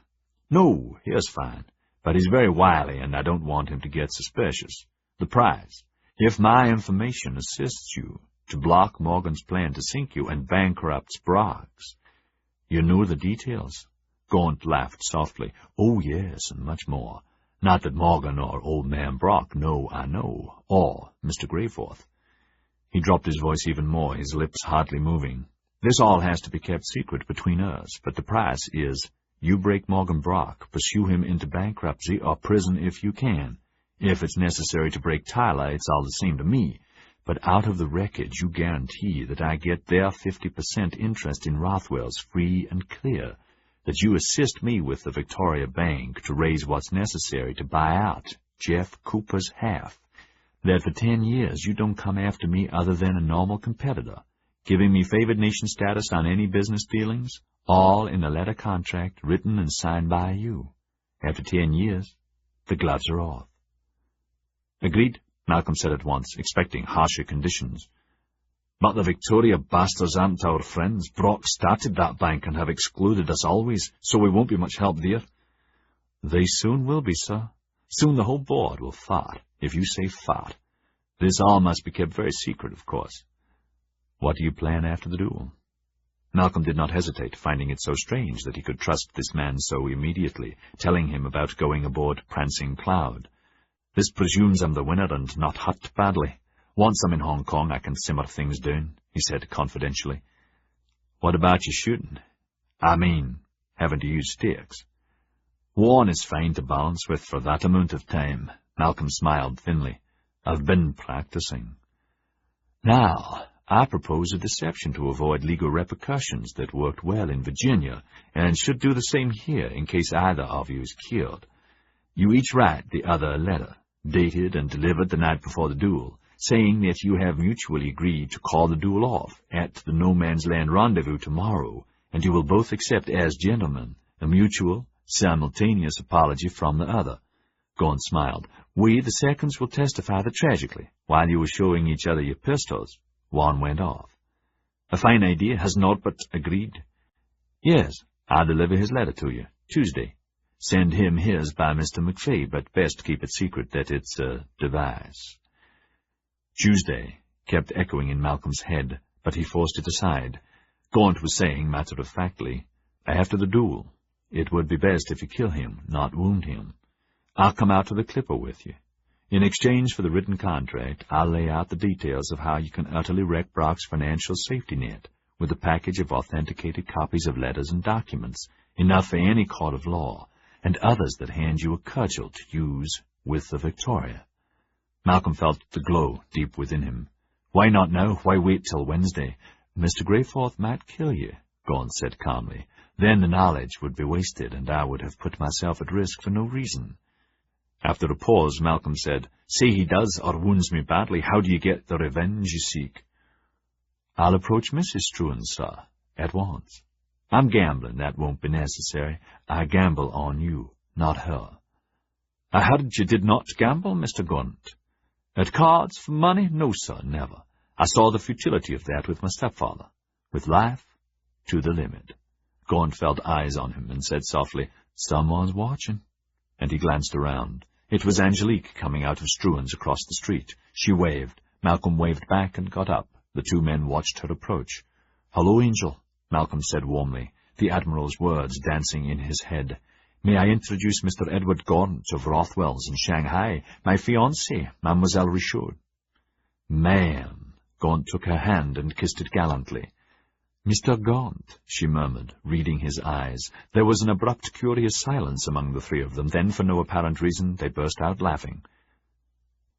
No, here's fine, but he's very wily, and I don't want him to get suspicious. The prize. If my information assists you to block Morgan's plan to sink you and bankrupt Sprague's. You know the details? Gaunt laughed softly. Oh, yes, and much more. Not that Morgan or old man Brock know I know, or Mr. Greyforth. He dropped his voice even more, his lips hardly moving. This all has to be kept secret between us, but the price is you break Morgan Brock, pursue him into bankruptcy or prison if you can. If it's necessary to break Tyler, it's all the same to me. But out of the wreckage, you guarantee that I get their 50% interest in Rothwell's free and clear, that you assist me with the Victoria Bank to raise what's necessary to buy out Jeff Cooper's half, that for 10 years you don't come after me other than a normal competitor, giving me favored nation status on any business dealings, all in a letter contract written and signed by you. After 10 years, the gloves are off. Agreed, Malcolm said at once, expecting harsher conditions. But the Victoria bastards aren't our friends. Brock started that bank and have excluded us always, so we won't be much help there. They soon will be, sir. Soon the whole board will fart, if you say fart. This all must be kept very secret, of course. What do you plan after the duel? Malcolm did not hesitate, finding it so strange that he could trust this man so immediately, telling him about going aboard Prancing Cloud. This presumes I'm the winner and not hurt badly. Once I'm in Hong Kong, I can simmer things down, he said confidentially. What about your shooting? I mean, having to use sticks. One is fine to balance with for that amount of time. Malcolm smiled thinly. I've been practicing. Now, I propose a deception to avoid legal repercussions that worked well in Virginia, and should do the same here in case either of you is killed. You each write the other a letter, dated and delivered the night before the duel, saying that you have mutually agreed to call the duel off at the No Man's Land rendezvous tomorrow, and you will both accept as gentlemen a mutual, simultaneous apology from the other. Gaunt smiled. We, the seconds, will testify that tragically, while you were showing each other your pistols, one went off. A fine idea, has Norbert agreed? Yes, I'll deliver his letter to you, Tuesday. Send him his by Mr. McFay, but best keep it secret that it's a device. Tuesday kept echoing in Malcolm's head, but he forced it aside. Gaunt was saying, matter-of-factly, after the duel, it would be best if you kill him, not wound him. I'll come out to the Clipper with you. In exchange for the written contract, I'll lay out the details of how you can utterly wreck Brock's financial safety net, with a package of authenticated copies of letters and documents, enough for any court of law, and others that hand you a cudgel to use with the Victoria. Malcolm felt the glow deep within him. Why not now? Why wait till Wednesday? Mr. Greyforth might kill you, Gaunt said calmly. Then the knowledge would be wasted, and I would have put myself at risk for no reason. After a pause, Malcolm said, Say he does or wounds me badly, how do you get the revenge you seek? I'll approach Mrs. Struan, sir, at once. I'm gambling that won't be necessary. I gamble on you, not her. I heard you did not gamble, Mr. Gaunt. At cards for money? No, sir, never. I saw the futility of that with my stepfather. With life, to the limit. Gaunt felt eyes on him and said softly, Someone's watching. And he glanced around. It was Angelique coming out of Struan's across the street. She waved. Malcolm waved back and got up. The two men watched her approach. Hello, Angel, Malcolm said warmly, the Admiral's words dancing in his head. May I introduce Mr. Edward Gaunt of Rothwell's in Shanghai, my fiancée, Mademoiselle Richaud. Ma'am, Gaunt took her hand and kissed it gallantly. Mr. Gaunt, she murmured, reading his eyes. There was an abrupt, curious silence among the three of them. Then, for no apparent reason, they burst out laughing.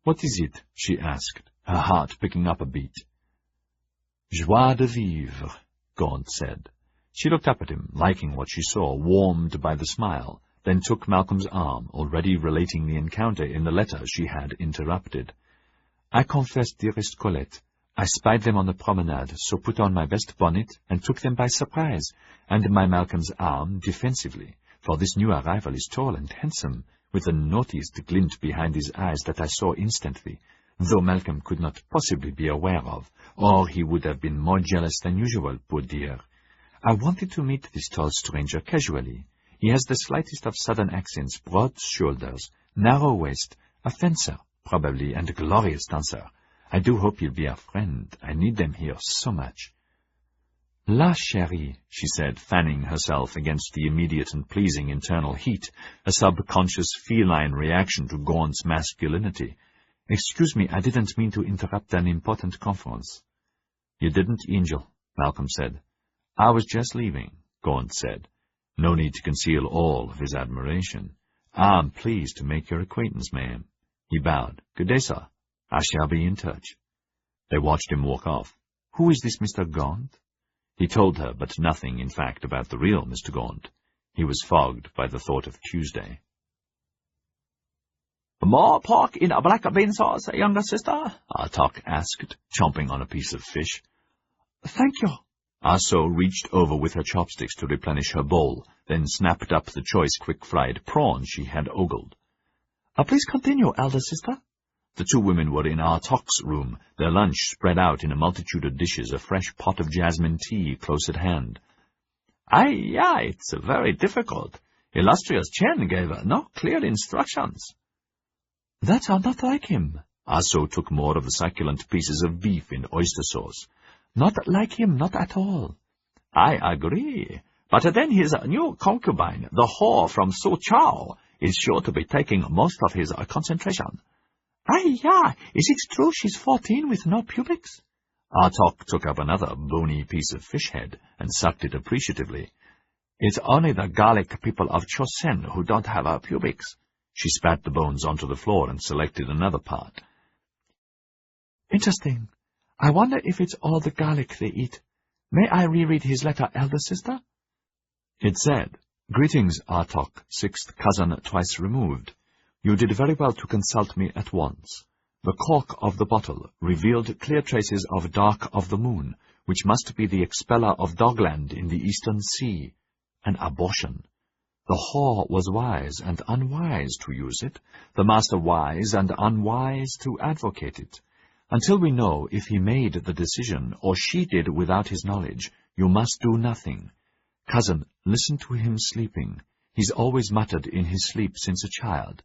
What is it? She asked, her heart picking up a beat. Joie de vivre, Gaunt said. She looked up at him, liking what she saw, warmed by the smile, then took Malcolm's arm, already relating the encounter in the letter she had interrupted. I confess, dearest Colette, I spied them on the promenade, so put on my best bonnet and took them by surprise, under my Malcolm's arm defensively, for this new arrival is tall and handsome, with a noticed glint behind his eyes that I saw instantly, though Malcolm could not possibly be aware of, or he would have been more jealous than usual, poor dear. I wanted to meet this tall stranger casually. He has the slightest of southern accents, broad shoulders, narrow waist, a fencer, probably, and a glorious dancer. I do hope he'll be a friend. I need them here so much. La chérie, she said, fanning herself against the immediate and pleasing internal heat, a subconscious feline reaction to Gaunt's masculinity. Excuse me, I didn't mean to interrupt an important conference. You didn't, Angel, Malcolm said. I was just leaving, Gaunt said. No need to conceal all of his admiration. I'm pleased to make your acquaintance, ma'am. He bowed. Good day, sir. I shall be in touch. They watched him walk off. Who is this Mr. Gaunt? He told her, but nothing, in fact, about the real Mr. Gaunt. He was fogged by the thought of Tuesday. More pork in a black bean sauce, younger sister? Artok asked, chomping on a piece of fish. Thank you. Aso reached over with her chopsticks to replenish her bowl, then snapped up the choice quick-fried prawn she had ogled. Please continue, elder sister. The two women were in Artok's room, their lunch spread out in a multitude of dishes, a fresh pot of jasmine tea close at hand. It's very difficult. Illustrious Chen gave no clear instructions. That are not like him. Aso took more of the succulent pieces of beef in oyster sauce. Not like him, not at all. I agree. But then his new concubine, the whore from Su Chao, is sure to be taking most of his concentration. Is it true she's 14 with no pubics? Artok took up another bony piece of fish head and sucked it appreciatively. It's only the garlic people of Chosen who don't have pubics. She spat the bones onto the floor and selected another part. Interesting. I wonder if it's all the garlic they eat. May I reread his letter, elder sister? It said, Greetings, Artok, sixth cousin twice removed. You did very well to consult me at once. The cork of the bottle revealed clear traces of Dark of the Moon, which must be the expeller of Dogland in the Eastern Sea. An abortion. The whore was wise and unwise to use it, the master wise and unwise to advocate it. Until we know if he made the decision, or she did without his knowledge, you must do nothing. Cousin, listen to him sleeping. He's always muttered in his sleep since a child.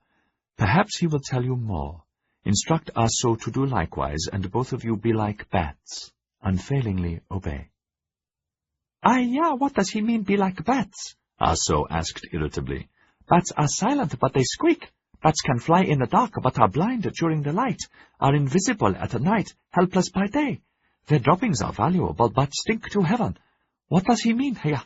Perhaps he will tell you more. Instruct Aso to do likewise, and both of you be like bats. Unfailingly obey. What does he mean, be like bats? Aso asked irritably. Bats are silent, but they squeak. Bats can fly in the dark, but are blind during the light, are invisible at night, helpless by day. Their droppings are valuable, but stink to heaven. What does he mean here?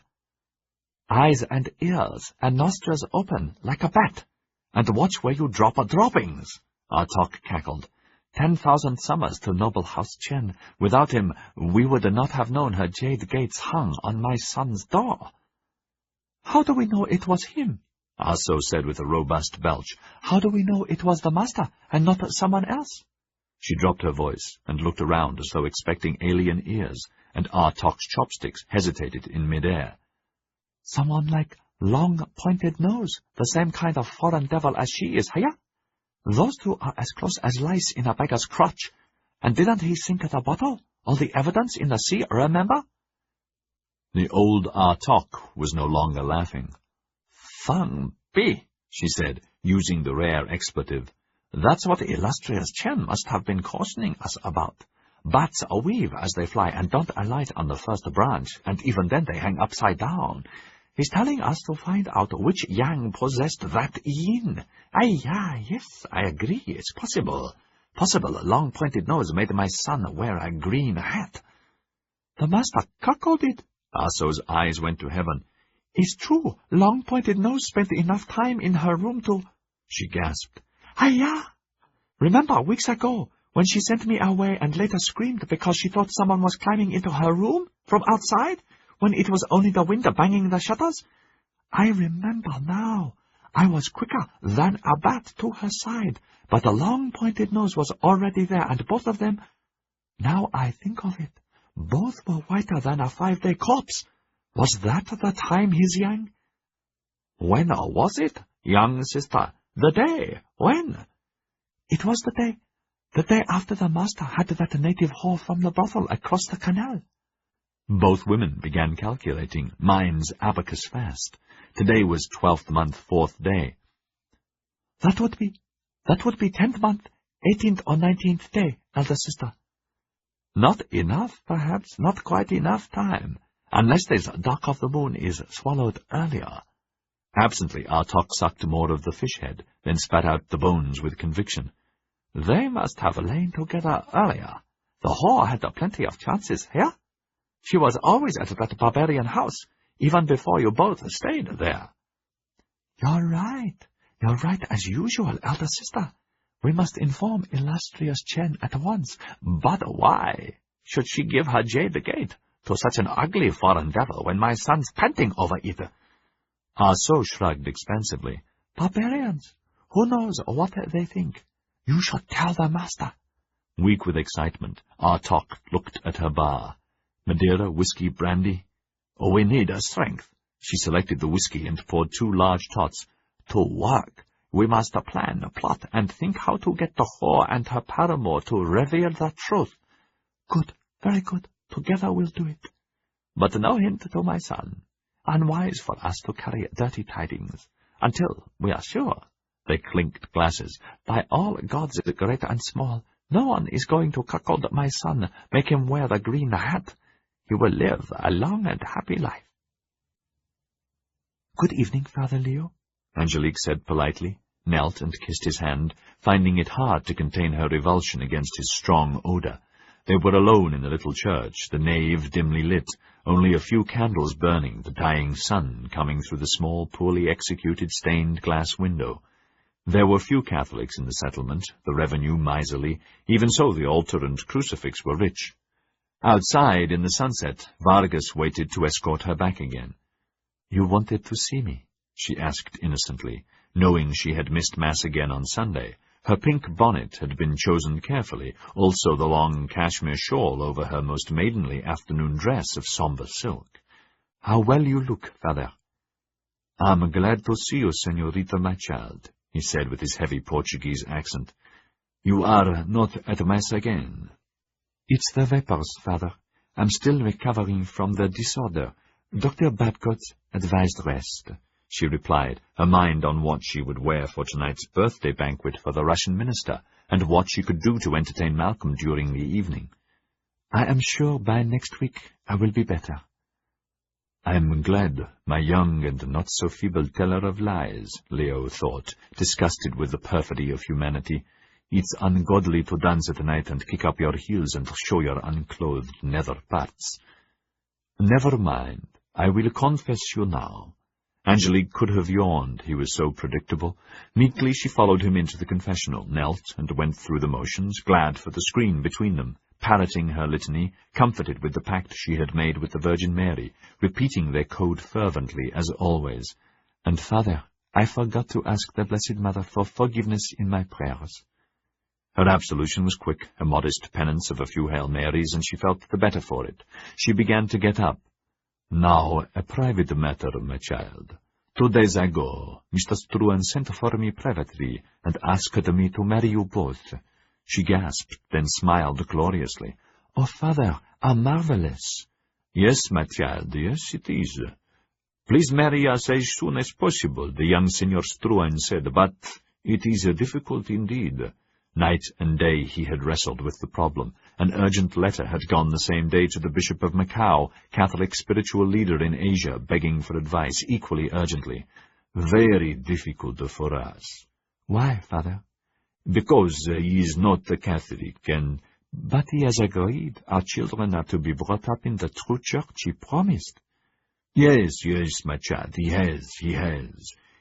Eyes and ears, and nostrils open, like a bat. And watch where you drop droppings, Artok cackled. 10,000 summers to noble House Chen. Without him, we would not have known her jade gates hung on my son's door. How do we know it was him? Aso said with a robust belch. How do we know it was the master, and not someone else? She dropped her voice, and looked around as though expecting alien ears, and Artok's chopsticks hesitated in midair. Someone like Long Pointed Nose, the same kind of foreign devil as she is, here? Those two are as close as lice in a beggar's crotch. And didn't he sink the bottle? All the evidence in the sea, remember? The old Artok was no longer laughing. Fang Bi, she said, using the rare expletive. That's what illustrious Chen must have been cautioning us about. Bats weave as they fly and don't alight on the first branch, and even then they hang upside down. He's telling us to find out which yang possessed that yin. Yes, I agree, it's possible. Possible Long Pointed Nose made my son wear a green hat. The master cuckolded it. Aso's eyes went to heaven. It's true, Long Pointed Nose spent enough time in her room to... She gasped. Remember, weeks ago, when she sent me away and later screamed because she thought someone was climbing into her room from outside, when it was only the wind banging the shutters? I remember now. I was quicker than a bat to her side, but the Long Pointed Nose was already there, and both of them... Now I think of it, both were whiter than a 5-day corpse. Was that the time, his yang? When was it, young sister? The day? When? It was the day after the master had that native whore from the brothel across the canal. Both women began calculating, minds abacus fast. Today was 12th month, 4th day. That would be 10th month, 18th or 19th day, elder sister. Not enough, perhaps, not quite enough time, unless this dark of the moon is swallowed earlier. Absently, Artok sucked more of the fish head, then spat out the bones with conviction. They must have lain together earlier. The whore had plenty of chances here. She was always at that barbarian house, even before you both stayed there. You're right as usual, elder sister. We must inform illustrious Chen at once. But why should she give her jade gate to such an ugly foreign devil when my son's panting over it? Ah So shrugged expansively. Barbarians, who knows what they think? You should tell the master. Weak with excitement, Artok looked at her bar. Madeira, whiskey, brandy? Oh, we need strength. She selected the whiskey and poured 2 large tots. To work, we must plan, plot, and think how to get the whore and her paramour to reveal the truth. Good, very good. Together we'll do it. But no hint to my son. Unwise for us to carry dirty tidings, until we are sure. They clinked glasses. By all gods great and small, no one is going to cuckold my son, make him wear the green hat. He will live a long and happy life. Good evening, Father Leo, Angelique said politely, knelt and kissed his hand, finding it hard to contain her revulsion against his strong odour. They were alone in the little church, the nave dimly lit, only a few candles burning, the dying sun coming through the small, poorly executed stained glass window. There were few Catholics in the settlement, the revenue miserly. Even so, the altar and crucifix were rich. Outside, in the sunset, Vargas waited to escort her back again. "You wanted to see me?" she asked innocently, knowing she had missed Mass again on Sunday. Her pink bonnet had been chosen carefully, also the long cashmere shawl over her most maidenly afternoon dress of sombre silk. "How well you look, Father." "I'm glad to see you, Senorita, my child," he said with his heavy Portuguese accent. "You are not at Mass again." "It's the vapors, Father. I'm still recovering from the disorder. Dr. Babcock advised rest," she replied, her mind on what she would wear for tonight's birthday banquet for the Russian minister, and what she could do to entertain Malcolm during the evening. "I am sure by next week I will be better." "I am glad, my young and not-so-feeble teller of lies," Leo thought, disgusted with the perfidy of humanity. "It's ungodly to dance at night and kick up your heels and show your unclothed nether parts." "Never mind, I will confess you now." Angelique could have yawned, he was so predictable. Meekly she followed him into the confessional, knelt and went through the motions, glad for the screen between them, parroting her litany, comforted with the pact she had made with the Virgin Mary, repeating their code fervently, as always. "And, Father, I forgot to ask the Blessed Mother for forgiveness in my prayers." Her absolution was quick, a modest penance of a few Hail Marys, and she felt the better for it. She began to get up. "Now, a private matter, my child. 2 days ago, Mr. Struan sent for me privately and asked me to marry you both." She gasped, then smiled gloriously. "Oh, Father, how marvelous!" "Yes, my child, yes, it is. Please marry us as soon as possible," the young Senor Struan said, "but it is difficult indeed." Night and day he had wrestled with the problem. An urgent letter had gone the same day to the Bishop of Macau, Catholic spiritual leader in Asia, begging for advice, equally urgently. "Very difficult for us." "Why, Father?" "Because he is not a Catholic, and—" "But he has agreed. Our children are to be brought up in the true church he promised." Yes, my child, he has.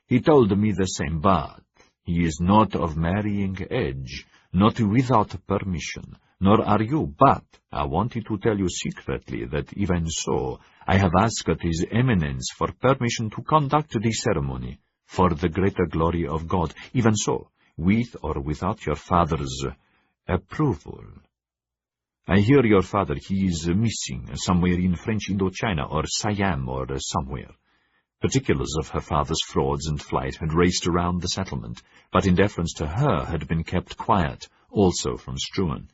He told me the same, but he is not of marrying age, not without permission, nor are you, but I wanted to tell you secretly that even so, I have asked His Eminence for permission to conduct the ceremony, for the greater glory of God, even so, with or without your father's approval. I hear your father, he is missing, somewhere in French Indochina, or Siam, or somewhere. Particulars of her father's frauds and flight had raced around the settlement, but in deference to her had been kept quiet, also from Struan.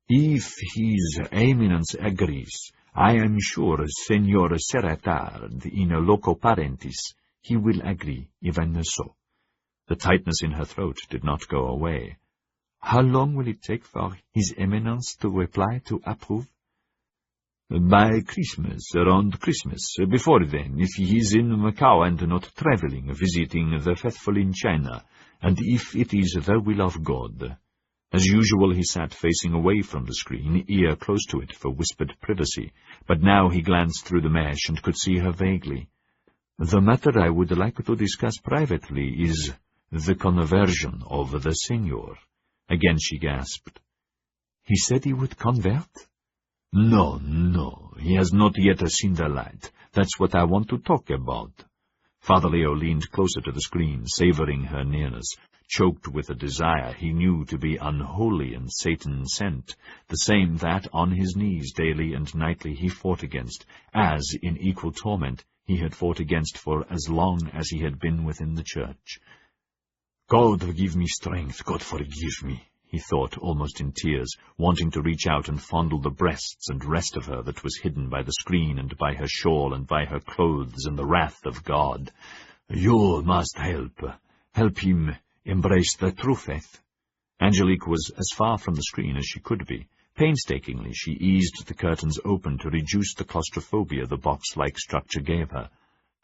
"If His Eminence agrees, I am sure Senor Seretard in loco parentis, he will agree, even so." The tightness in her throat did not go away. "How long will it take for His Eminence to reply to approve?" "By Christmas, around Christmas. Before then, if he is in Macau and not traveling, visiting the faithful in China, and if it is the will of God." As usual, he sat facing away from the screen, ear close to it for whispered privacy, but now he glanced through the mesh and could see her vaguely. "The matter I would like to discuss privately is the conversion of the Senor." Again she gasped. "He said he would convert?" No, he has not yet seen the light. That's what I want to talk about." Father Leo leaned closer to the screen, savoring her nearness, choked with a desire he knew to be unholy and Satan-sent, the same that, on his knees daily and nightly, he fought against, as, in equal torment, he had fought against for as long as he had been within the church. "God give me strength, God forgive me," he thought, almost in tears, wanting to reach out and fondle the breasts and rest of her that was hidden by the screen and by her shawl and by her clothes and the wrath of God. "You must help him embrace the true faith." Angelique was as far from the screen as she could be. Painstakingly she eased the curtains open to reduce the claustrophobia the box-like structure gave her.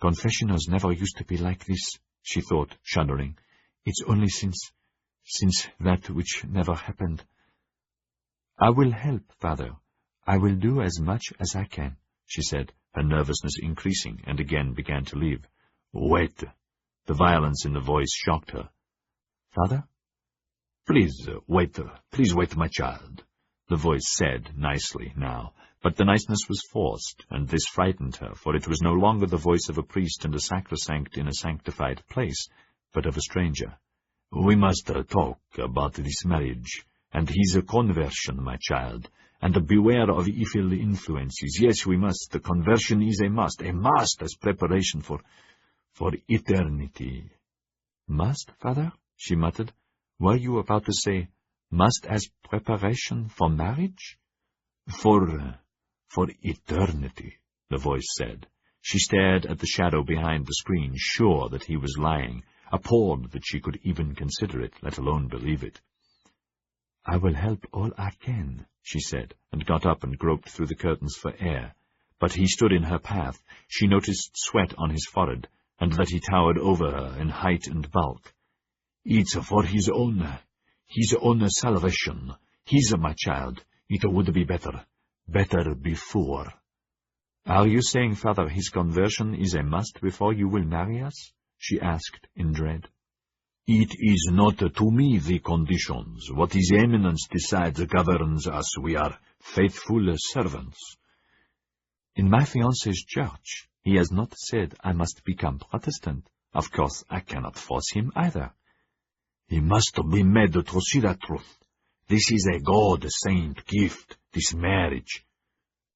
"Confessionals never used to be like this," she thought, shuddering. "It's only since that which never happened." "I will help, Father. I will do as much as I can," she said, her nervousness increasing, and again began to leave. "Wait." The violence in the voice shocked her. "Father?" Please wait, my child," the voice said, nicely now, but the niceness was forced, and this frightened her, for it was no longer the voice of a priest and a sacrosanct in a sanctified place, but of a stranger. "We must talk about this marriage, and his conversion, my child, and beware of evil influences. Yes, we must. The conversion is a must as preparation for eternity." "Must, Father?" she muttered. "Were you about to say, must as preparation for marriage?" For eternity," the voice said. She stared at the shadow behind the screen, sure that he was lying, appalled that she could even consider it, let alone believe it. "I will help all I can," she said, and got up and groped through the curtains for air. But he stood in her path. She noticed sweat on his forehead, and that he towered over her in height and bulk. "It's for his own salvation. My child. It would be better before." "Are you saying, Father, his conversion is a must before you will marry us?" she asked in dread. "It is not to me the conditions. What His Eminence decides governs us. We are faithful servants." "In my fiancé's church, he has not said I must become Protestant. Of course, I cannot force him either." "He must be made to see the truth. This is a God-sent gift, this marriage.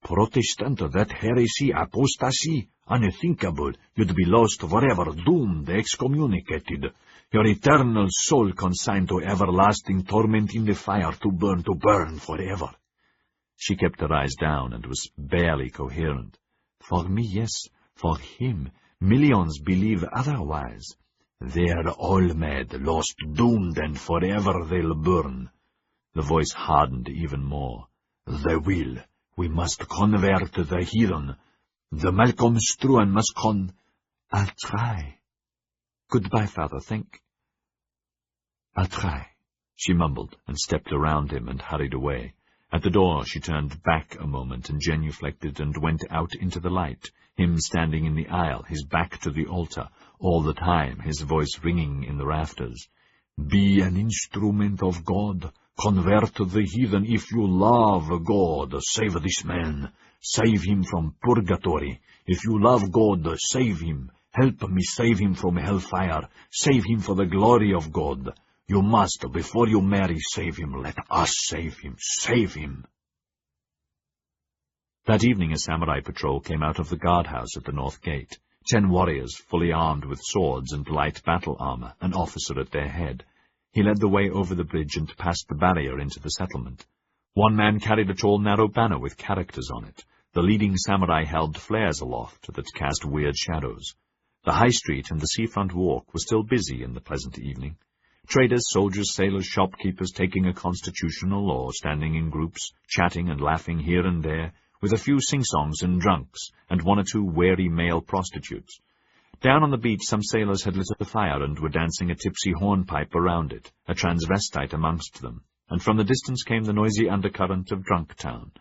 Protestant, that heresy, apostasy, unthinkable. You'd be lost forever, doomed, excommunicated. Your eternal soul consigned to everlasting torment in the fire, to burn forever." She kept her eyes down and was barely coherent. "For me, yes. For him, millions believe otherwise." "They're all mad, lost, doomed, and forever they'll burn." The voice hardened even more. "They will. We must convert the heathen. The Malcolm Struan must I'll try." "Goodbye, Father, I'll try," she mumbled, and stepped around him and hurried away. At the door she turned back a moment and genuflected and went out into the light, him standing in the aisle, his back to the altar, all the time his voice ringing in the rafters. "Be an instrument of God. Convert the heathen if you love God. Save this man. Save him from purgatory. If you love God, save him. Help me save him from hellfire. Save him for the glory of God. You must, before you marry, save him. Let us save him. Save him." That evening a samurai patrol came out of the guardhouse at the north gate. 10 warriors fully armed with swords and light battle armor, an officer at their head. He led the way over the bridge and past the barrier into the settlement. One man carried a tall, narrow banner with characters on it. The leading samurai held flares aloft that cast weird shadows. The high street and the seafront walk were still busy in the pleasant evening. Traders, soldiers, sailors, shopkeepers taking a constitutional or standing in groups, chatting and laughing here and there, with a few sing-songs and drunks, and 1 or 2 wary male prostitutes. Down on the beach some sailors had lit a fire and were dancing a tipsy hornpipe around it, a transvestite amongst them, and from the distance came the noisy undercurrent of Drunk Town.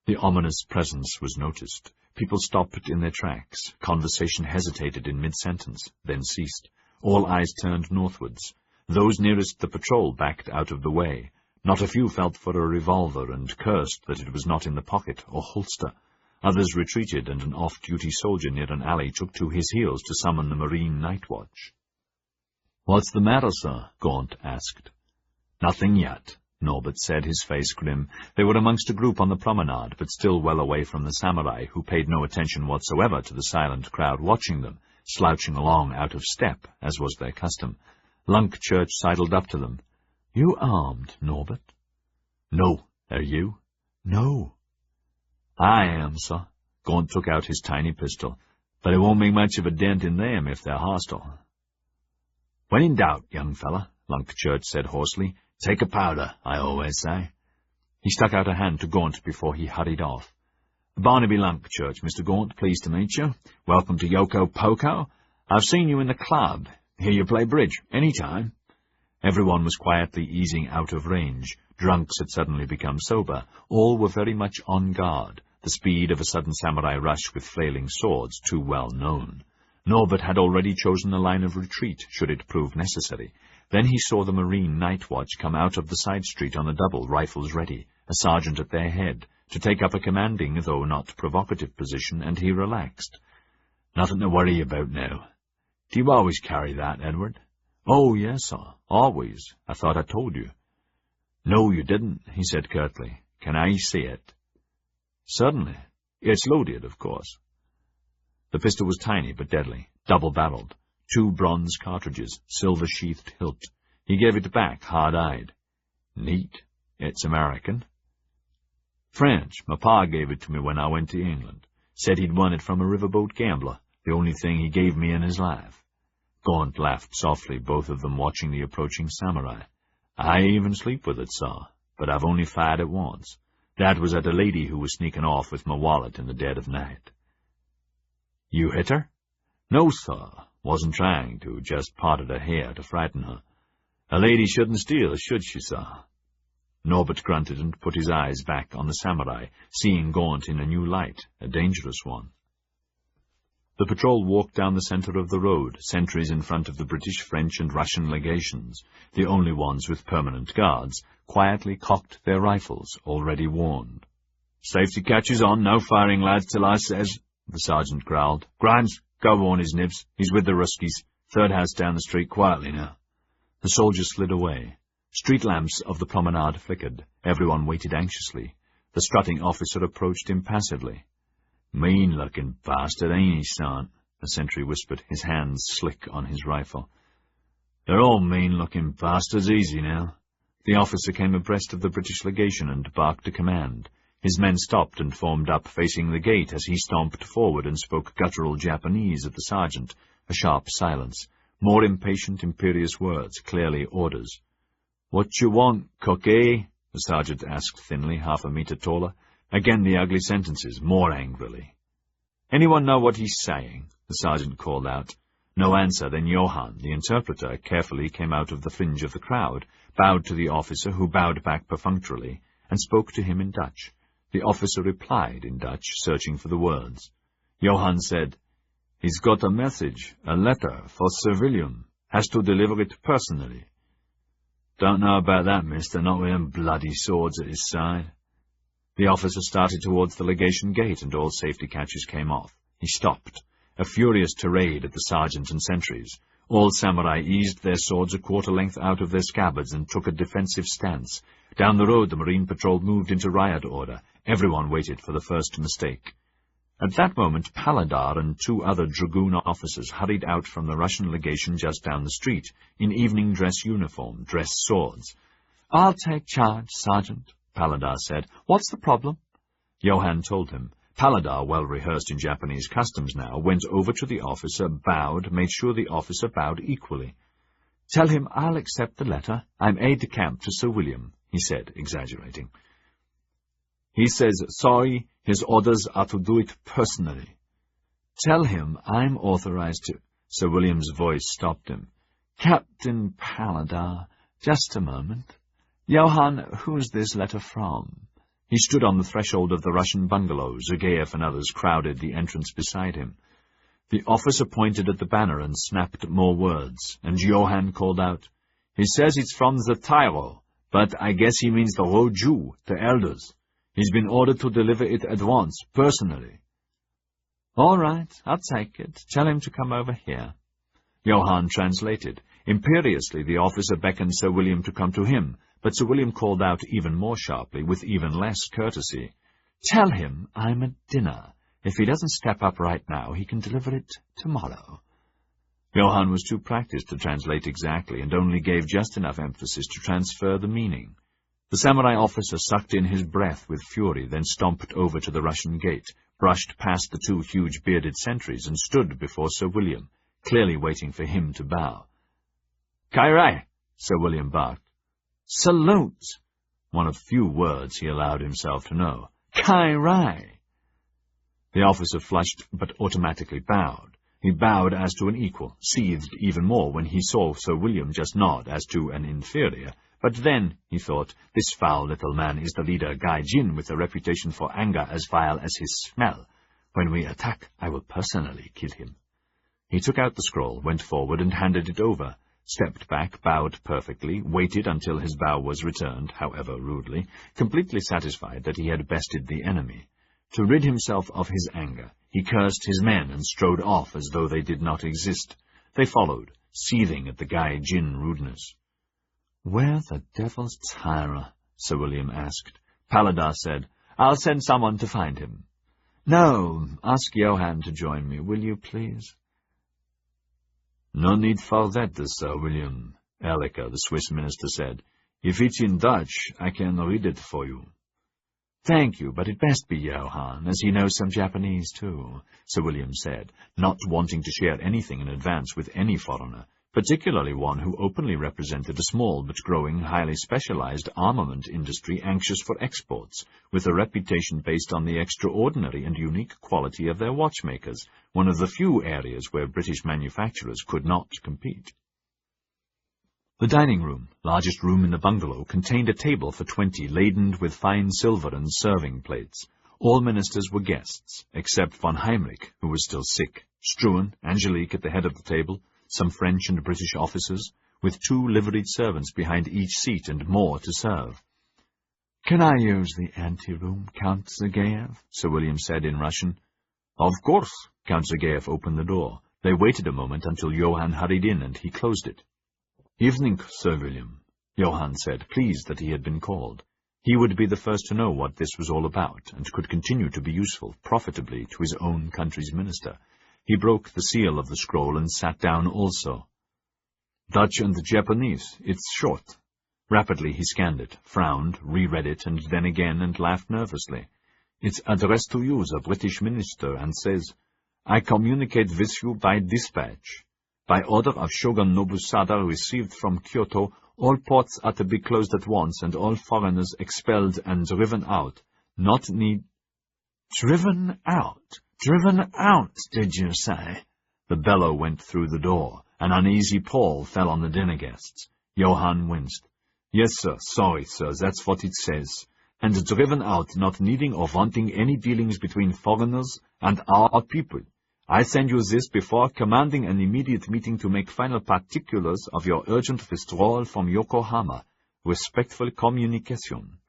The ominous presence was noticed. People stopped in their tracks. Conversation hesitated in mid-sentence, then ceased. All eyes turned northwards. Those nearest the patrol backed out of the way. Not a few felt for a revolver and cursed that it was not in the pocket or holster. Others retreated, and an off-duty soldier near an alley took to his heels to summon the Marine Night Watch. "What's the matter, sir?" Gaunt asked. "Nothing yet," Norbert said, his face grim. They were amongst a group on the promenade, but still well away from the samurai, who paid no attention whatsoever to the silent crowd watching them, slouching along out of step, as was their custom. Lunk Church sidled up to them. "You armed, Norbert?" "No. Are you?" "No." "I am, sir." Gaunt took out his tiny pistol. "But it won't make much of a dent in them if they're hostile." "When in doubt, young fella," Lunk Church said hoarsely, "take a powder, I always say." He stuck out a hand to Gaunt before he hurried off. "Barnaby Lunk Church, Mr. Gaunt, pleased to meet you. Welcome to Yoko Poko. I've seen you in the club. Hear you play bridge, any time." Everyone was quietly easing out of range. Drunks had suddenly become sober. All were very much on guard, the speed of a sudden samurai rush with flailing swords too well known. Norbert had already chosen a line of retreat, should it prove necessary. Then he saw the Marine Night Watch come out of the side street on a double, rifles ready, a sergeant at their head, to take up a commanding, though not provocative position, and he relaxed. "Nothing to worry about now. Do you always carry that, Edward?" "Oh, yes, sir. Always. I thought I told you." "No, you didn't," he said curtly. "Can I see it?" "Certainly. It's loaded, of course." The pistol was tiny but deadly, double-barreled. 2 bronze cartridges, silver-sheathed hilt. He gave it back, hard-eyed. "Neat. It's American." "French. My pa gave it to me when I went to England. Said he'd won it from a riverboat gambler, the only thing he gave me in his life." Gaunt laughed softly, both of them watching the approaching samurai. "I even sleep with it, sir, but I've only fired it once. That was at a lady who was sneaking off with my wallet in the dead of night." "You hit her?" "No, sir. Wasn't trying to, just parted her hair to frighten her. A lady shouldn't steal, should she, sir?" Norbert grunted and put his eyes back on the samurai, seeing Gaunt in a new light, a dangerous one. The patrol walked down the center of the road, sentries in front of the British, French, and Russian legations, the only ones with permanent guards, quietly cocked their rifles, already warned. "Safety catches on, no firing, lads, till I says," the sergeant growled. "Grimes, go warn his nibs. He's with the Ruskies. 3rd house down the street, quietly now." The soldiers slid away. Street lamps of the promenade flickered. Everyone waited anxiously. The strutting officer approached impassively. "Mean-looking bastard, ain't he, son?" the sentry whispered, his hands slick on his rifle. "They're all mean-looking bastards, easy now." The officer came abreast of the British legation and barked a command. His men stopped and formed up, facing the gate as he stomped forward and spoke guttural Japanese at the sergeant. A sharp silence. More impatient, imperious words, clearly orders. "What you want, cook-eh?" the sergeant asked thinly, half a meter taller. Again the ugly sentences, more angrily. "Anyone know what he's saying?" the sergeant called out. No answer. Then Johann, the interpreter, carefully came out of the fringe of the crowd, bowed to the officer, who bowed back perfunctorily, and spoke to him in Dutch. The officer replied in Dutch, searching for the words. Johann said, "He's got a message, a letter, for Sir William. Has to deliver it personally." "Don't know about that, mister, not with them bloody swords at his side." The officer started towards the legation gate, and all safety catches came off. He stopped. A furious tirade at the sergeant and sentries. All samurai eased their swords a quarter length out of their scabbards and took a defensive stance. Down the road the Marine patrol moved into riot order. Everyone waited for the first mistake. At that moment, Paladar and 2 other dragoon officers hurried out from the Russian legation just down the street, in evening dress uniform, dressed swords. "I'll take charge, Sergeant," Paladar said. "What's the problem?" Johann told him. Paladar, well rehearsed in Japanese customs now, went over to the officer, bowed, made sure the officer bowed equally. "Tell him I'll accept the letter. I'm aide-de-camp to Sir William," he said, exaggerating. "He says sorry, his orders are to do it personally." "Tell him I'm authorized to—" Sir William's voice stopped him. "Captain Paladar, just a moment. Johann, who's this letter from?" He stood on the threshold of the Russian bungalow. Zageyev and others crowded the entrance beside him. The officer pointed at the banner and snapped more words, and Johann called out, "He says it's from the Tyro, but I guess he means the Road Jew, the elders. He's been ordered to deliver it at once, personally." "All right, I'll take it. Tell him to come over here." Johann translated. Imperiously, the officer beckoned Sir William to come to him, but Sir William called out even more sharply, with even less courtesy, "Tell him I'm at dinner. If he doesn't step up right now, he can deliver it tomorrow." Johann was too practiced to translate exactly, and only gave just enough emphasis to transfer the meaning. The samurai officer sucked in his breath with fury, then stomped over to the Russian gate, brushed past the 2 huge bearded sentries, and stood before Sir William, clearly waiting for him to bow. "Kairai!" Sir William barked. "Salute!" One of few words he allowed himself to know. "Kairai!" The officer flushed, but automatically bowed. He bowed as to an equal, seethed even more when he saw Sir William just nod as to an inferior. But then, he thought, this foul little man is the leader Gai Jin, with a reputation for anger as vile as his smell. When we attack, I will personally kill him. He took out the scroll, went forward and handed it over, stepped back, bowed perfectly, waited until his bow was returned, however rudely, completely satisfied that he had bested the enemy. To rid himself of his anger, he cursed his men and strode off as though they did not exist. They followed, seething at the Gai Jin rudeness. "Where the devil's Tyra?" Sir William asked. Paladar said, "I'll send someone to find him." "No, ask Johann to join me, will you, please?" "No need for that, Sir William," Erlicher, the Swiss minister, said. "If it's in Dutch, I can read it for you." "Thank you, but it best be Johann, as he knows some Japanese, too," Sir William said, not wanting to share anything in advance with any foreigner, particularly one who openly represented a small but growing, highly specialized armament industry anxious for exports, with a reputation based on the extraordinary and unique quality of their watchmakers, one of the few areas where British manufacturers could not compete. The dining room, largest room in the bungalow, contained a table for 20 laden with fine silver and serving plates. All ministers were guests, except von Heimlich, who was still sick, Struan, Angelique at the head of the table, some French and British officers, with 2 liveried servants behind each seat and more to serve. "Can I use the ante-room, Count Zageyev?" Sir William said in Russian. "Of course." Count Zageyev opened the door. They waited a moment until Johann hurried in, and he closed it. "Evening, Sir William," Johann said, pleased that he had been called. He would be the first to know what this was all about, and could continue to be useful, profitably, to his own country's minister. He broke the seal of the scroll and sat down also. "Dutch and Japanese. It's short." Rapidly he scanned it, frowned, reread it, and then again, and laughed nervously. "It's addressed to you, the British minister, and says, 'I communicate with you by dispatch. By order of Shogun Nobusada received from Kyoto, all ports are to be closed at once, and all foreigners expelled and driven out. Not need—'" "Driven out? Driven out, did you say?" The bellow went through the door. An uneasy pall fell on the dinner guests. Johann winced. "Yes, sir. Sorry, sir. That's what it says. And driven out, not needing or wanting any dealings between foreigners and our people. I send you this before commanding an immediate meeting to make final particulars of your urgent withdrawal from Yokohama. Respectful communication."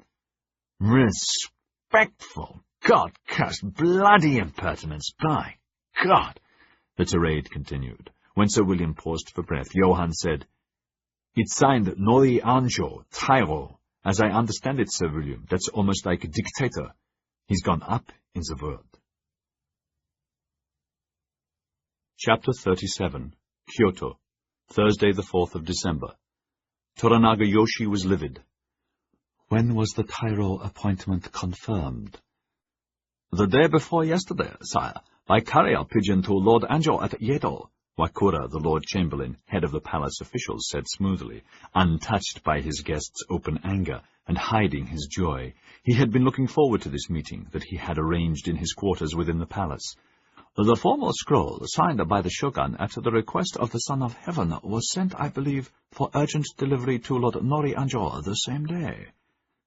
"Respectful? God-cursed bloody impertinence, by God!" The tirade continued. When Sir William paused for breath, Johann said, "It's signed Nori Anjo, Tyro. As I understand it, Sir William, that's almost like a dictator. He's gone up in the world." Chapter 37. Kyoto. Thursday, the 4th of December. Toranaga Yoshi was livid. When was the Tairo appointment confirmed? The day before yesterday, sire, by carrier pigeon to Lord Anjo at Yedo. Wakura, the Lord Chamberlain, head of the palace officials, said smoothly, untouched by his guest's open anger and hiding his joy. He had been looking forward to this meeting that he had arranged in his quarters within the palace. The formal scroll, signed by the Shogun at the request of the Son of Heaven, was sent, I believe, for urgent delivery to Lord Nori Anjo the same day.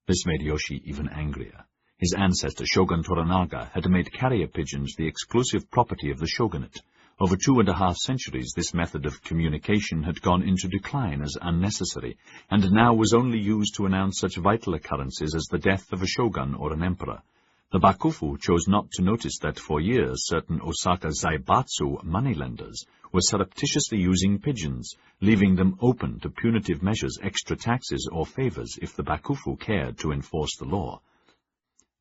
This made Yoshi even angrier. His ancestor, Shogun Toranaga, had made carrier pigeons the exclusive property of the shogunate. Over 2.5 centuries, this method of communication had gone into decline as unnecessary, and now was only used to announce such vital occurrences as the death of a shogun or an emperor. The Bakufu chose not to notice that for years certain Osaka Zaibatsu moneylenders were surreptitiously using pigeons, leaving them open to punitive measures, extra taxes, or favors if the Bakufu cared to enforce the law.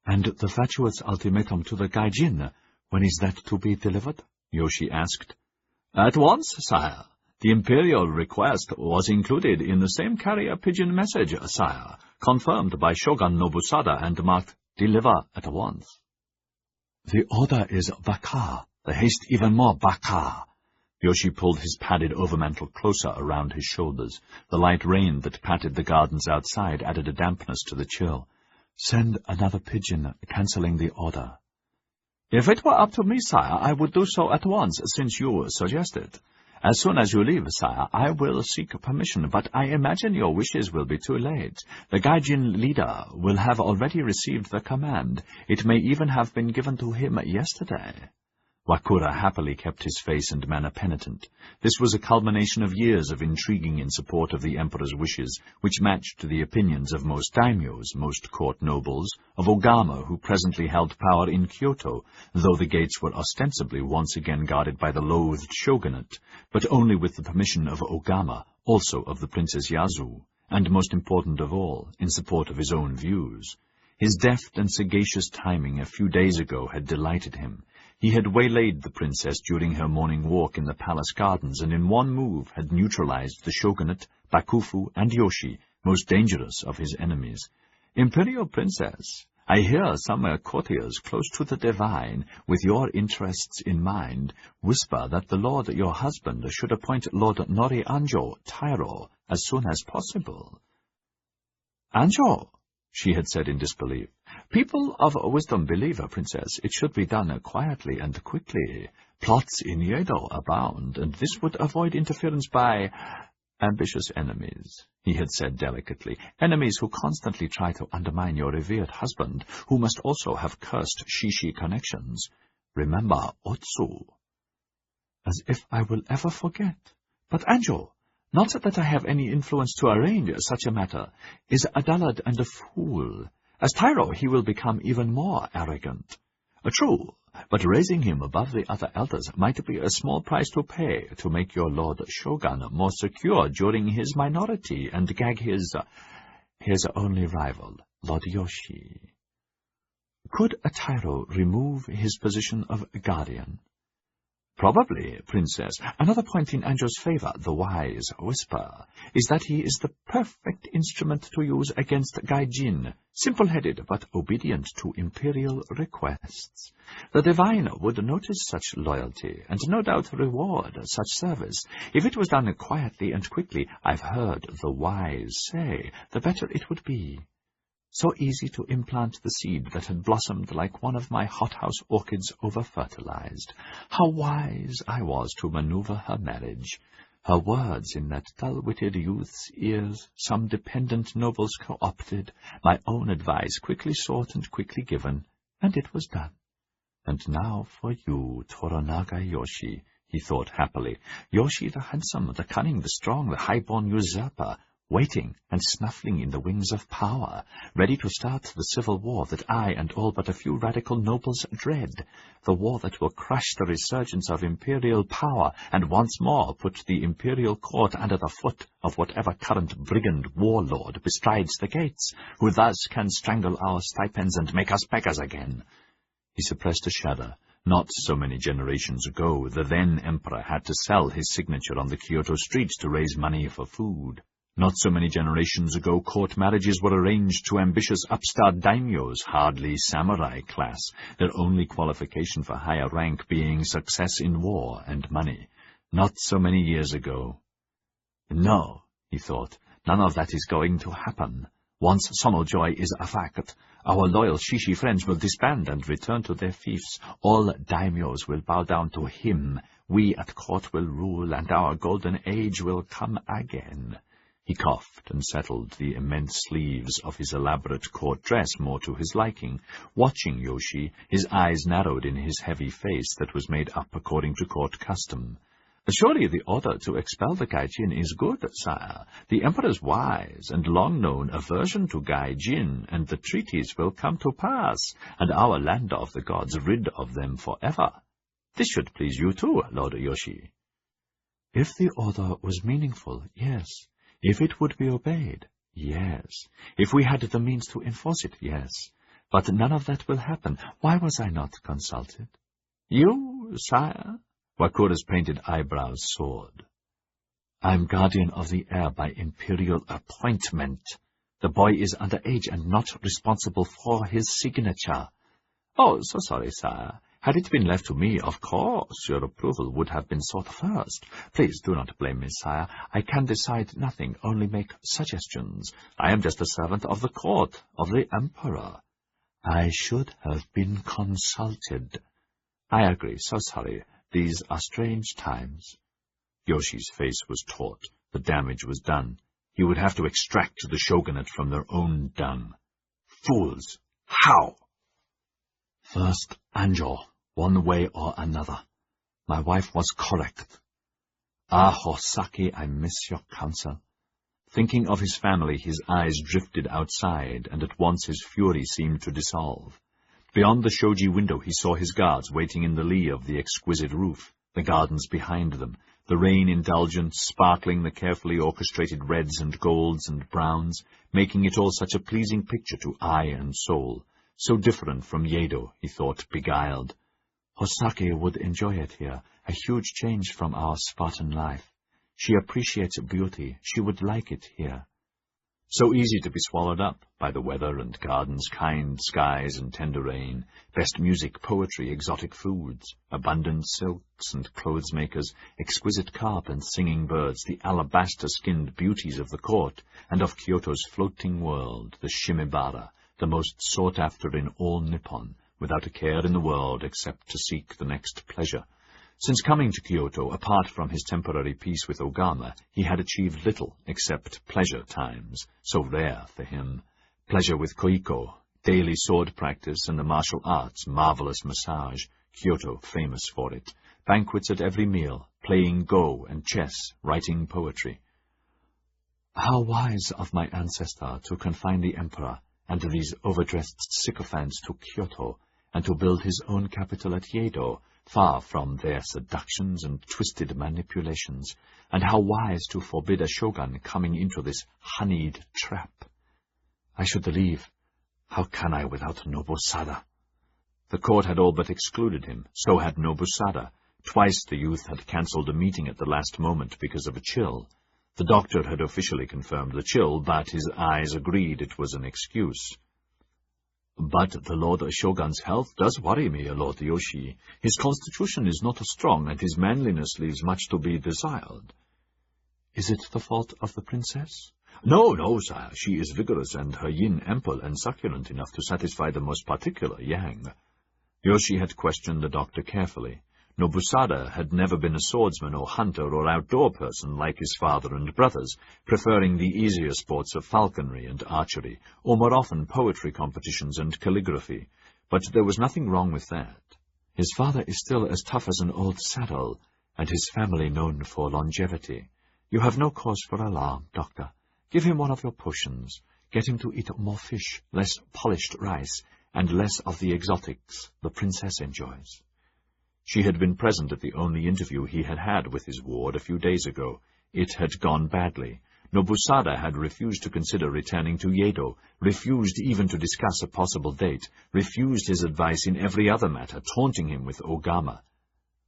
And the fatuous ultimatum to the Gai Jin, when is that to be delivered? Yoshi asked. At once, sire. The imperial request was included in the same carrier pigeon message, sire, confirmed by Shogun Nobusada and marked "Deliver at once." The order is baka, the haste even more baka. Yoshi pulled his padded overmantle closer around his shoulders. The light rain that patted the gardens outside added a dampness to the chill. Send another pigeon, cancelling the order. If it were up to me, sire, I would do so at once, since you suggest it. As soon as you leave, sire, I will seek permission, but I imagine your wishes will be too late. The Gai Jin leader will have already received the command. It may even have been given to him yesterday. Wakura happily kept his face and manner penitent. This was a culmination of years of intriguing in support of the emperor's wishes, which matched the opinions of most daimyos, most court nobles, of Ogama, who presently held power in Kyoto, though the gates were ostensibly once again guarded by the loathed shogunate, but only with the permission of Ogama, also of the Princess Yazu, and most important of all, in support of his own views. His deft and sagacious timing a few days ago had delighted him. He had waylaid the princess during her morning walk in the palace gardens, and in one move had neutralized the shogunate, Bakufu, and Yoshi, most dangerous of his enemies. Imperial Princess, I hear some courtiers close to the divine, with your interests in mind, whisper that the lord your husband should appoint Lord Nori Anjo Tairo as soon as possible. Anjo, she had said in disbelief. People of wisdom believe, Princess, it should be done quietly and quickly. Plots in Yedo abound, and this would avoid interference by ambitious enemies, he had said delicately, enemies who constantly try to undermine your revered husband, who must also have cursed Shishi connections. Remember Otsu. As if I will ever forget. But Anjo, not that I have any influence to arrange such a matter, is a dullard and a fool. As Tairo, he will become even more arrogant. True, but raising him above the other elders might be a small price to pay to make your Lord Shogun more secure during his minority and gag his only rival, Lord Yoshi. Could a Tairo remove his position of guardian? Probably, Princess. Another point in Anjo's favor, the wise whisper, is that he is the perfect instrument to use against Gai Jin, simple-headed but obedient to imperial requests. The divine would notice such loyalty, and no doubt reward such service. If it was done quietly and quickly, I've heard the wise say, the better it would be. So easy to implant the seed that had blossomed like one of my hothouse orchids over-fertilized. How wise I was to maneuver her marriage. Her words in that dull-witted youth's ears, some dependent nobles co-opted, my own advice quickly sought and quickly given, and it was done. And now for you, Toranaga Yoshi, he thought happily. Yoshi the handsome, the cunning, the strong, the high-born usurper, waiting and snuffling in the wings of power, ready to start the civil war that I and all but a few radical nobles dread, the war that will crush the resurgence of imperial power and once more put the imperial court under the foot of whatever current brigand warlord bestrides the gates, who thus can strangle our stipends and make us beggars again. He suppressed a shudder, Not so many generations ago, the then emperor had to sell his signature on the Kyoto streets to raise money for food. Not so many generations ago, court marriages were arranged to ambitious upstart daimyos, hardly samurai class, their only qualification for higher rank being success in war and money. Not so many years ago. No, he thought, none of that is going to happen. Once Sonojoy is a fact, our loyal Shishi friends will disband and return to their fiefs. All daimyos will bow down to him. We at court will rule, and our golden age will come again. He coughed and settled the immense sleeves of his elaborate court dress more to his liking. Watching Yoshi, his eyes narrowed in his heavy face that was made up according to court custom. Surely the order to expel the Gai Jin is good, sire. The emperor's wise and long-known aversion to Gai Jin and the treaties will come to pass, and our land of the gods rid of them forever. This should please you too, Lord Yoshi. If the order was meaningful, yes. If it would be obeyed, yes. If we had the means to enforce it, yes. But none of that will happen. Why was I not consulted? You, sire? Wakura's painted eyebrows soared. I'm guardian of the heir by imperial appointment. The boy is underage and not responsible for his signature. Oh, so sorry, sire. Had it been left to me, of course, your approval would have been sought first. Please do not blame me, sire. I can decide nothing, only make suggestions. I am just a servant of the court, of the emperor. I should have been consulted. I agree, so sorry. These are strange times. Yoshi's face was taut. The damage was done. He would have to extract the shogunate from their own dung. Fools! How? First, Anjo, one way or another. My wife was correct. Ah, Hosaki, I miss your counsel. Thinking of his family, his eyes drifted outside, and at once his fury seemed to dissolve. Beyond the shoji window he saw his guards waiting in the lee of the exquisite roof, the gardens behind them, the rain indulgent, sparkling the carefully orchestrated reds and golds and browns, making it all such a pleasing picture to eye and soul. So different from Yedo, he thought, beguiled. Hosaki would enjoy it here, a huge change from our Spartan life. She appreciates beauty. She would like it here. So easy to be swallowed up by the weather and gardens, kind skies and tender rain, best music, poetry, exotic foods, abundant silks and clothes makers, exquisite carp and singing birds, the alabaster-skinned beauties of the court, and of Kyoto's floating world, the Shimebara, the most sought after in all Nippon, without a care in the world except to seek the next pleasure. Since coming to Kyoto, apart from his temporary peace with Ogama, he had achieved little except pleasure times, so rare for him. Pleasure with Koiko, daily sword practice and the martial arts, marvelous massage, Kyoto famous for it, banquets at every meal, playing Go and chess, writing poetry. How wise of my ancestor to confine the emperor and these overdressed sycophants to Kyoto, and to build his own capital at Yedo, far from their seductions and twisted manipulations, and how wise to forbid a shogun coming into this honeyed trap. I should leave. How can I without Nobusada? The court had all but excluded him, so had Nobusada. Twice the youth had cancelled a meeting at the last moment because of a chill. The doctor had officially confirmed the chill, but his eyes agreed it was an excuse. But the Lord Shogun's health does worry me, Lord Yoshi. His constitution is not strong, and his manliness leaves much to be desired. Is it the fault of the princess? No, no, sire. She is vigorous, and her yin ample and succulent enough to satisfy the most particular yang. Yoshi had questioned the doctor carefully. Nobusada had never been a swordsman or hunter or outdoor person like his father and brothers, preferring the easier sports of falconry and archery, or more often poetry competitions and calligraphy. But there was nothing wrong with that. His father is still as tough as an old saddle, and his family known for longevity. You have no cause for alarm, doctor. Give him one of your potions. Get him to eat more fish, less polished rice, and less of the exotics the princess enjoys. She had been present at the only interview he had had with his ward a few days ago. It had gone badly. Nobusada had refused to consider returning to Yedo, refused even to discuss a possible date, refused his advice in every other matter, taunting him with Ogama.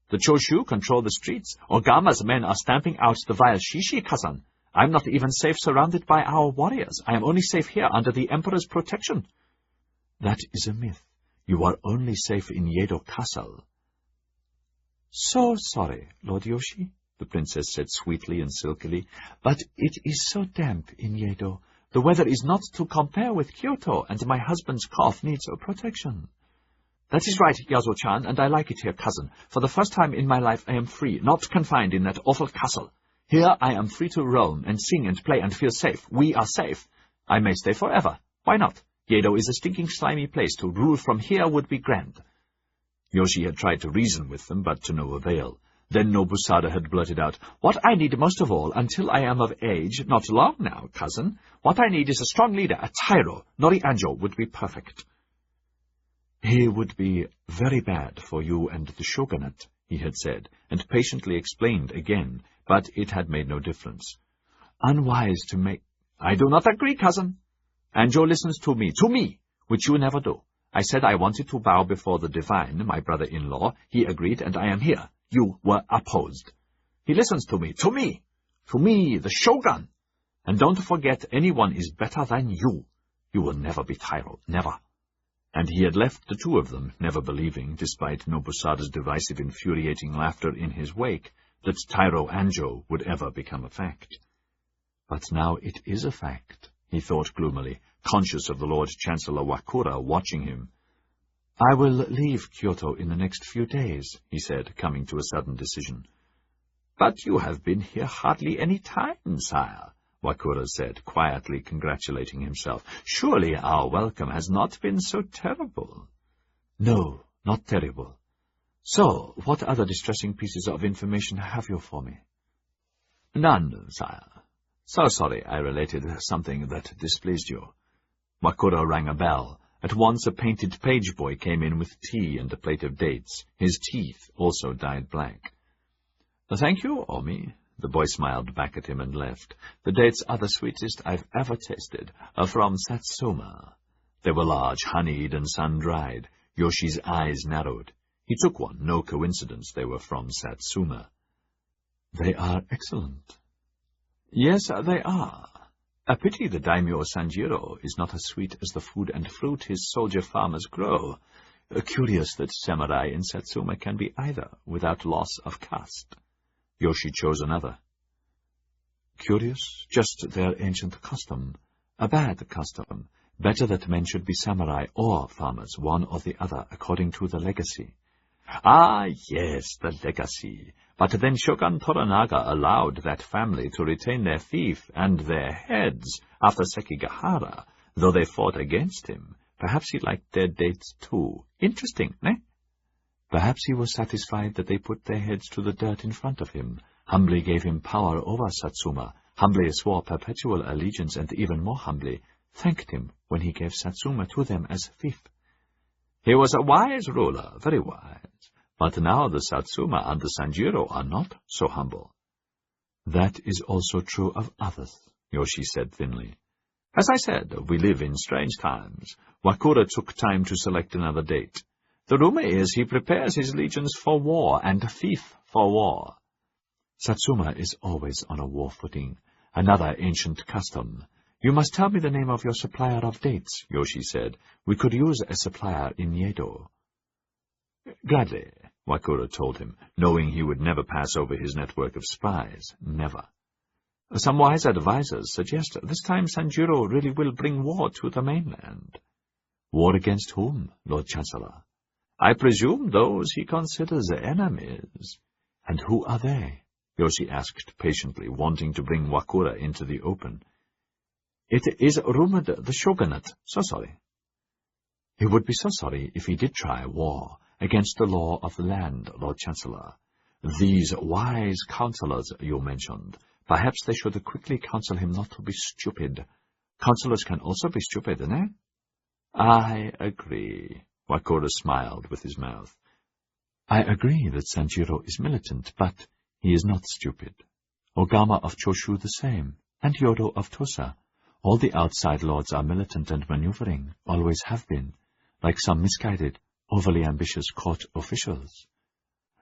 The Choshu control the streets. Ogama's men are stamping out the vile Shishi-Kazan. I'm not even safe surrounded by our warriors. I am only safe here under the Emperor's protection. That is a myth. You are only safe in Yedo Castle. So sorry, Lord Yoshi, the princess said sweetly and silkily, but it is so damp in Yedo. The weather is not to compare with Kyoto, and my husband's cough needs protection. That is right, Yasuo-chan, and I like it here, cousin. For the first time in my life I am free, not confined in that awful castle. Here I am free to roam and sing and play and feel safe. We are safe. I may stay forever. Why not? Yedo is a stinking slimy place. To rule from here would be grand. Yoshi had tried to reason with them, but to no avail. Then Nobusada had blurted out, What I need most of all, until I am of age, not long now, cousin, what I need is a strong leader, a tyro. Nori Anjo would be perfect. He would be very bad for you and the shogunate, he had said, and patiently explained again, but it had made no difference. Unwise to make... I do not agree, cousin. Anjo listens to me, which you never do. I said I wanted to bow before the divine, my brother-in-law. He agreed, and I am here. You were opposed. He listens to me, the shogun. And don't forget, anyone is better than you. You will never be tyro, never. And he had left the two of them, never believing, despite Nobusada's divisive, infuriating laughter in his wake, that Tyro Anjo would ever become a fact. But now it is a fact, he thought gloomily, conscious of the Lord Chancellor Wakura watching him. I will leave Kyoto in the next few days, he said, coming to a sudden decision. But you have been here hardly any time, sire, Wakura said, quietly congratulating himself. Surely our welcome has not been so terrible. No, not terrible. So, what other distressing pieces of information have you for me? None, sire. So sorry I related something that displeased you. Wakura rang a bell. At once a painted page boy came in with tea and a plate of dates. His teeth also dyed black. Thank you, Omi. The boy smiled back at him and left. The dates are the sweetest I've ever tasted, from Satsuma. They were large, honeyed, and sun-dried. Yoshi's eyes narrowed. He took one, no coincidence they were from Satsuma. They are excellent. Yes, they are. A pity the daimyo Sanjiro is not as sweet as the food and fruit his soldier farmers grow. Curious that samurai in Satsuma can be either, without loss of caste. Yoshi chose another. Curious? Just their ancient custom. A bad custom. Better that men should be samurai or farmers, one or the other, according to the legacy. Ah, yes, the legacy. But then Shogun Toranaga allowed that family to retain their fief and their heads after Sekigahara, though they fought against him. Perhaps he liked their dates too. Interesting, eh? Perhaps he was satisfied that they put their heads to the dirt in front of him, humbly gave him power over Satsuma, humbly swore perpetual allegiance, and even more humbly thanked him when he gave Satsuma to them as fief. He was a wise ruler, very wise. But now the Satsuma and the Sanjiro are not so humble. That is also true of others, Yoshi said thinly. As I said, we live in strange times. Wakura took time to select another date. The rumor is he prepares his legions for war, and fief for war. Satsuma is always on a war footing, another ancient custom. You must tell me the name of your supplier of dates, Yoshi said. We could use a supplier in Yedo. Gladly, Wakura told him, knowing he would never pass over his network of spies. Never. Some wise advisers suggest this time Sanjiro really will bring war to the mainland. War against whom, Lord Chancellor? I presume those he considers enemies. And who are they? Yoshi asked patiently, wanting to bring Wakura into the open. It is rumored the shogunate. So sorry. He would be so sorry if he did try war against the law of the land, Lord Chancellor. These wise counselors you mentioned, perhaps they should quickly counsel him not to be stupid. Counselors can also be stupid, eh? I agree. Wakura smiled with his mouth. I agree that Sanjiro is militant, but he is not stupid. Ogama of Choshu the same. And Yodo of Tosa. All the outside lords are militant and maneuvering, always have been, like some misguided, overly ambitious court officials.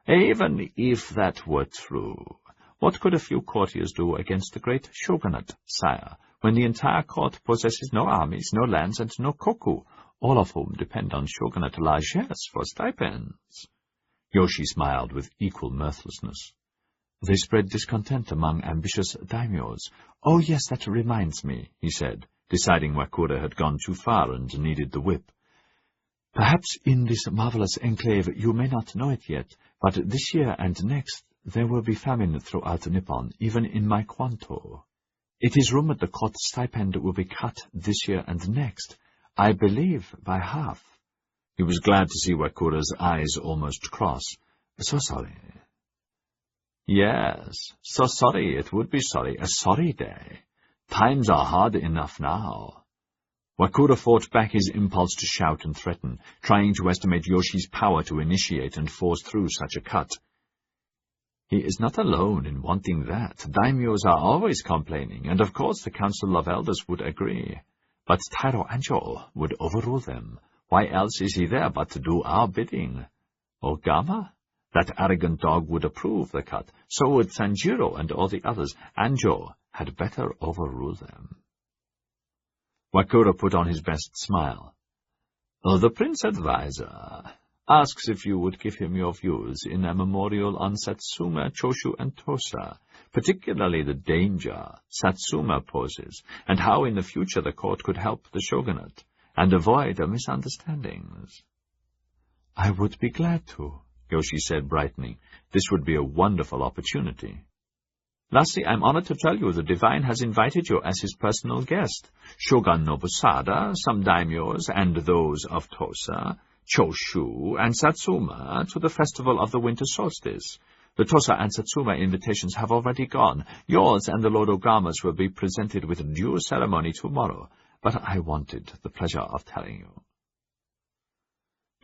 Even if that were true, what could a few courtiers do against the great shogunate, sire, when the entire court possesses no armies, no lands, and no koku, all of whom depend on shogunate largesse for stipends? Yoshi smiled with equal mirthlessness. They spread discontent among ambitious daimyos. Oh, yes, that reminds me, he said, deciding Wakura had gone too far and needed the whip. Perhaps in this marvelous enclave you may not know it yet, but this year and next there will be famine throughout Nippon, even in my Kwanto. It is rumored the court stipend will be cut this year and next, I believe by half. He was glad to see Wakura's eyes almost cross. So sorry. Yes, so sorry, it would be sorry, a sorry day. Times are hard enough now. Wakura fought back his impulse to shout and threaten, trying to estimate Yoshi's power to initiate and force through such a cut. He is not alone in wanting that. Daimyos are always complaining, and of course the Council of Elders would agree. But Tairo Anjo would overrule them. Why else is he there but to do our bidding? Ogama? That arrogant dog would approve the cut. So would Sanjiro and all the others. Anjo had better overrule them. Wakura put on his best smile. The Prince Advisor asks if you would give him your views in a memorial on Satsuma, Choshu, and Tosa, particularly the danger Satsuma poses, and how in the future the court could help the shogunate, and avoid misunderstandings. I would be glad to, Yoshi said, brightening. This would be a wonderful opportunity. Lastly, I'm honored to tell you the divine has invited you as his personal guest. Shogun Nobusada, some daimyos, and those of Tosa, Choshu, and Satsuma to the festival of the winter solstice. The Tosa and Satsuma invitations have already gone. Yours and the Lord Ogama's will be presented with due ceremony tomorrow, but I wanted the pleasure of telling you.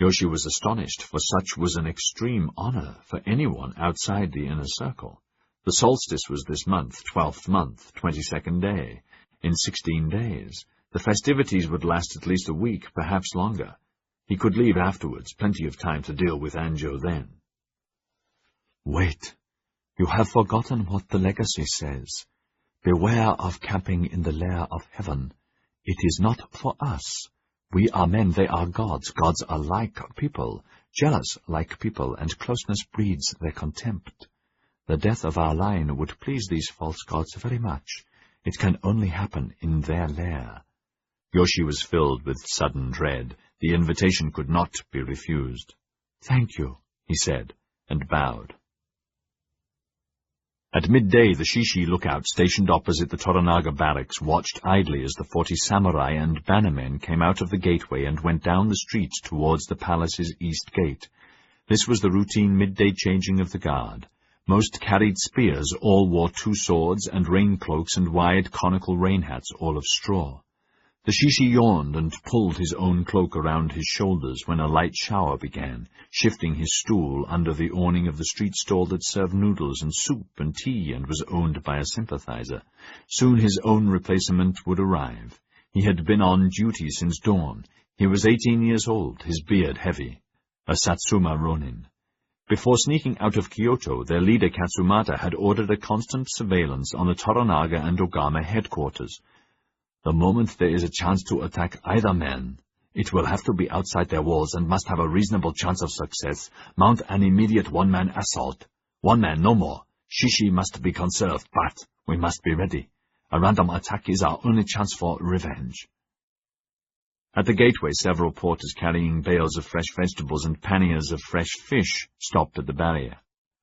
Yoshi was astonished, for such was an extreme honor for anyone outside the inner circle. The solstice was this month, 12th month, 22nd day. In 16 days. The festivities would last at least a week, perhaps longer. He could leave afterwards, plenty of time to deal with Anjo then. Wait. You have forgotten what the legacy says. Beware of camping in the lair of heaven. It is not for us. We are men, they are gods. Gods are like people, jealous like people, and closeness breeds their contempt. The death of our line would please these false gods very much. It can only happen in their lair. Yoshi was filled with sudden dread. The invitation could not be refused. Thank you, he said, and bowed. At midday, the Shishi lookout stationed opposite the Toranaga barracks watched idly as the 40 samurai and bannermen came out of the gateway and went down the street towards the palace's east gate. This was the routine midday changing of the guard. Most carried spears, all wore 2 swords and rain cloaks and wide conical rain hats, all of straw. The Shishi yawned and pulled his own cloak around his shoulders when a light shower began, shifting his stool under the awning of the street stall that served noodles and soup and tea and was owned by a sympathizer. Soon his own replacement would arrive. He had been on duty since dawn. He was 18 years old, his beard heavy. A Satsuma Ronin. Before sneaking out of Kyoto, their leader Katsumata had ordered a constant surveillance on the Toranaga and Ogama headquarters. The moment there is a chance to attack either man, it will have to be outside their walls and must have a reasonable chance of success. Mount an immediate one-man assault. 1 man, no more. Shishi must be conserved, but we must be ready. A random attack is our only chance for revenge. At the gateway, several porters carrying bales of fresh vegetables and panniers of fresh fish stopped at the barrier.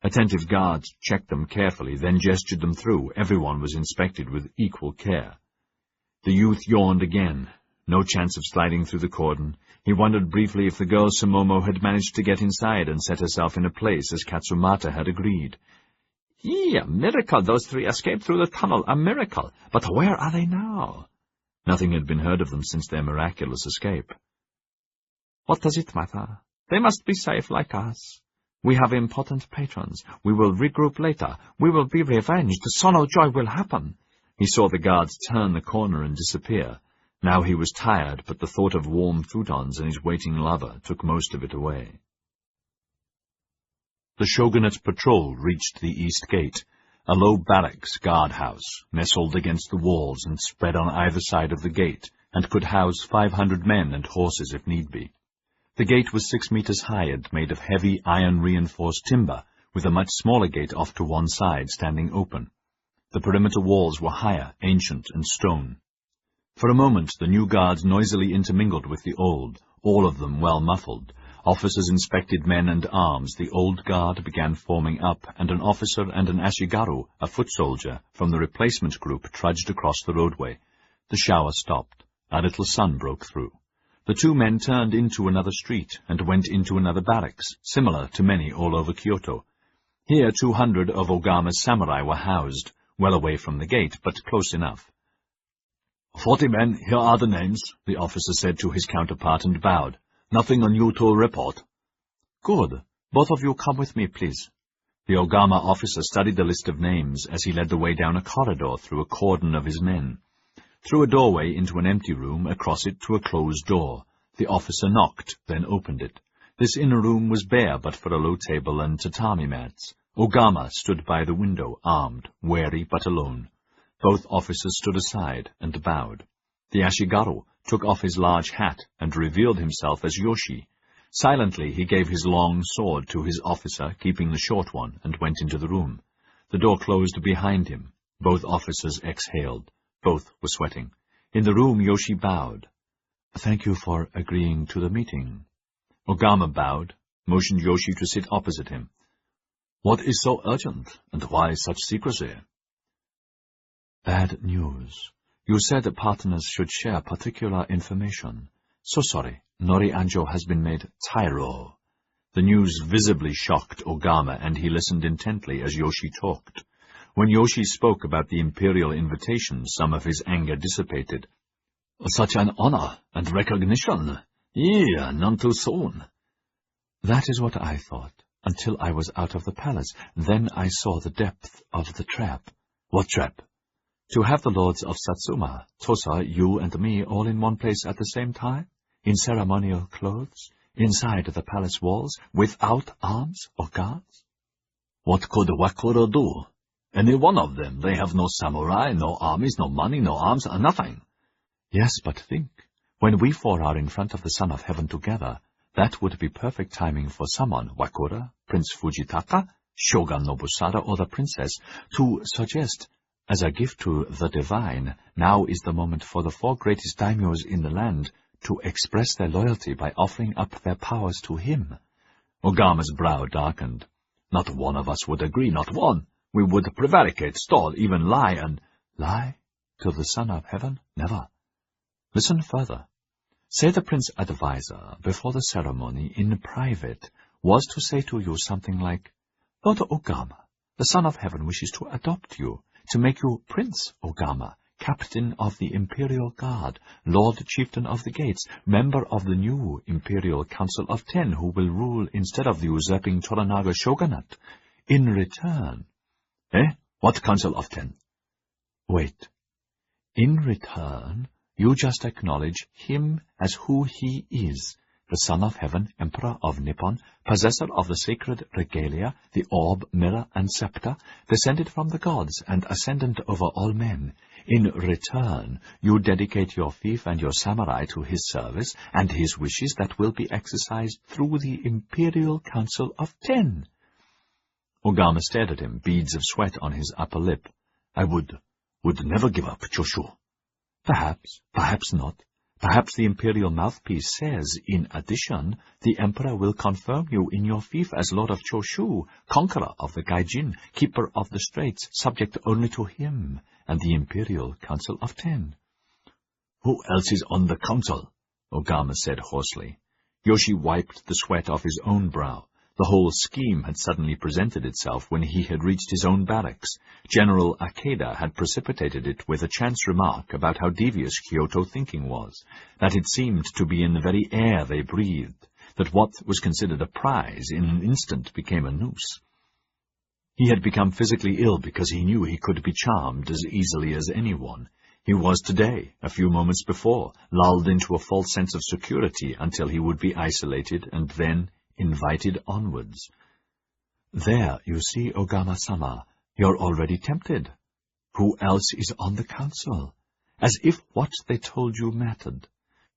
Attentive guards checked them carefully, then gestured them through. Everyone was inspected with equal care. The youth yawned again. No chance of sliding through the cordon. He wondered briefly if the girl Sumomo had managed to get inside and set herself in a place as Katsumata had agreed. A miracle! Those 3 escaped through the tunnel. A miracle! But where are they now? Nothing had been heard of them since their miraculous escape. What does it matter? They must be safe like us. We have important patrons. We will regroup later. We will be revenged. Sono joy will happen. He saw the guards turn the corner and disappear. Now he was tired, but the thought of warm futons and his waiting lover took most of it away. The shogunate patrol reached the east gate, a low barracks guardhouse, nestled against the walls and spread on either side of the gate, and could house 500 men and horses if need be. The gate was 6 meters high and made of heavy iron-reinforced timber, with a much smaller gate off to one side standing open. The perimeter walls were higher, ancient, and stone. For a moment the new guards noisily intermingled with the old, all of them well muffled. Officers inspected men and arms, the old guard began forming up, and an officer and an ashigaru, a foot soldier, from the replacement group trudged across the roadway. The shower stopped. A little sun broke through. The two men turned into another street and went into another barracks, similar to many all over Kyoto. Here 200 of Ogama's samurai were housed, well away from the gate, but close enough. 40 men, here are the names, the officer said to his counterpart and bowed. Nothing on you to report. Good. Both of you come with me, please. The Ogama officer studied the list of names as he led the way down a corridor through a cordon of his men. Through a doorway into an empty room, across it to a closed door. The officer knocked, then opened it. This inner room was bare but for a low table and tatami mats. Ogama stood by the window, armed, wary but alone. Both officers stood aside and bowed. The ashigaru took off his large hat and revealed himself as Yoshi. Silently he gave his long sword to his officer, keeping the short one, and went into the room. The door closed behind him. Both officers exhaled. Both were sweating. In the room Yoshi bowed. Thank you for agreeing to the meeting. Ogama bowed, motioned Yoshi to sit opposite him. What is so urgent, and why such secrecy? Bad news. You said that partners should share particular information. So sorry, Nori Anjo has been made Tairo. The news visibly shocked Ogama, and he listened intently as Yoshi talked. When Yoshi spoke about the imperial invitation, some of his anger dissipated. Such an honor and recognition. Yeah, none too soon. That is what I thought, until I was out of the palace. Then I saw the depth of the trap. What trap? To have the lords of Satsuma, Tosa, you and me all in one place at the same time, in ceremonial clothes, inside the palace walls, without arms or guards? What could Wakura do? Any one of them. They have no samurai, no armies, no money, no arms, nothing. Yes, but think. When we four are in front of the Son of Heaven together, that would be perfect timing for someone, Wakura, Prince Fujitaka, Shogun Nobusada, or the princess, to suggest, as a gift to the divine, now is the moment for the 4 greatest daimyos in the land to express their loyalty by offering up their powers to him. Ogama's brow darkened. Not one of us would agree, not one. We would prevaricate, stall, even lie, and... Lie? To the Son of Heaven? Never. Listen further. Say the prince advisor, before the ceremony, in private, was to say to you something like, Lord Ogama, the Son of Heaven wishes to adopt you, to make you Prince Ogama, Captain of the Imperial Guard, Lord Chieftain of the Gates, member of the new Imperial Council of 10, who will rule instead of the usurping Toranaga Shogunate. In return... What Council of 10? Wait. In return, you just acknowledge him as who he is, the Son of Heaven, Emperor of Nippon, possessor of the sacred regalia, the orb, mirror, and scepter, descended from the gods and ascendant over all men. In return, you dedicate your fief and your samurai to his service and his wishes that will be exercised through the Imperial Council of 10. Ogama stared at him, beads of sweat on his upper lip. I would never give up Choshu. Perhaps, perhaps not. Perhaps the imperial mouthpiece says, in addition, the emperor will confirm you in your fief as Lord of Choshu, conqueror of the Gai Jin, keeper of the straits, subject only to him, and the Imperial Council of 10. Who else is on the council? Ogama said hoarsely. Yoshi wiped the sweat off his own brow. The whole scheme had suddenly presented itself when he had reached his own barracks. General Akeda had precipitated it with a chance remark about how devious Kyoto thinking was, that it seemed to be in the very air they breathed, that what was considered a prize in an instant became a noose. He had become physically ill because he knew he could be charmed as easily as anyone. He was today, a few moments before, lulled into a false sense of security until he would be isolated and then invited onwards. There, you see, Ogama-sama, you're already tempted. Who else is on the council? As if what they told you mattered.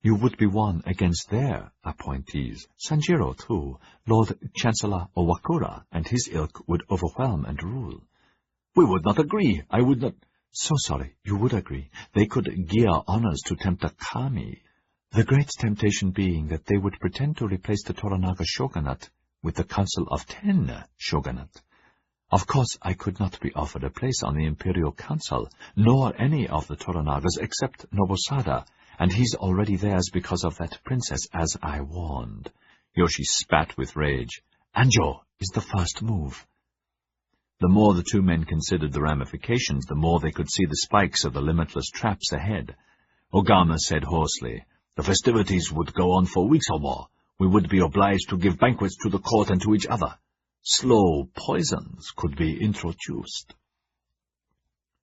You would be one against their appointees. Sanjiro, too, Lord Chancellor Owakura, and his ilk would overwhelm and rule. We would not agree. I would not— So sorry, you would agree. They could gear honors to tempt a kami. The great temptation being that they would pretend to replace the Toranaga shogunate with the Council of 10 shogunate. Of course, I could not be offered a place on the Imperial Council, nor any of the Toranagas except Nobosada, and he's already theirs because of that princess, as I warned. Yoshi spat with rage. Anjo is the first move. The more the two men considered the ramifications, the more they could see the spikes of the limitless traps ahead. Ogama said hoarsely, The festivities would go on for weeks or more. We would be obliged to give banquets to the court and to each other. Slow poisons could be introduced.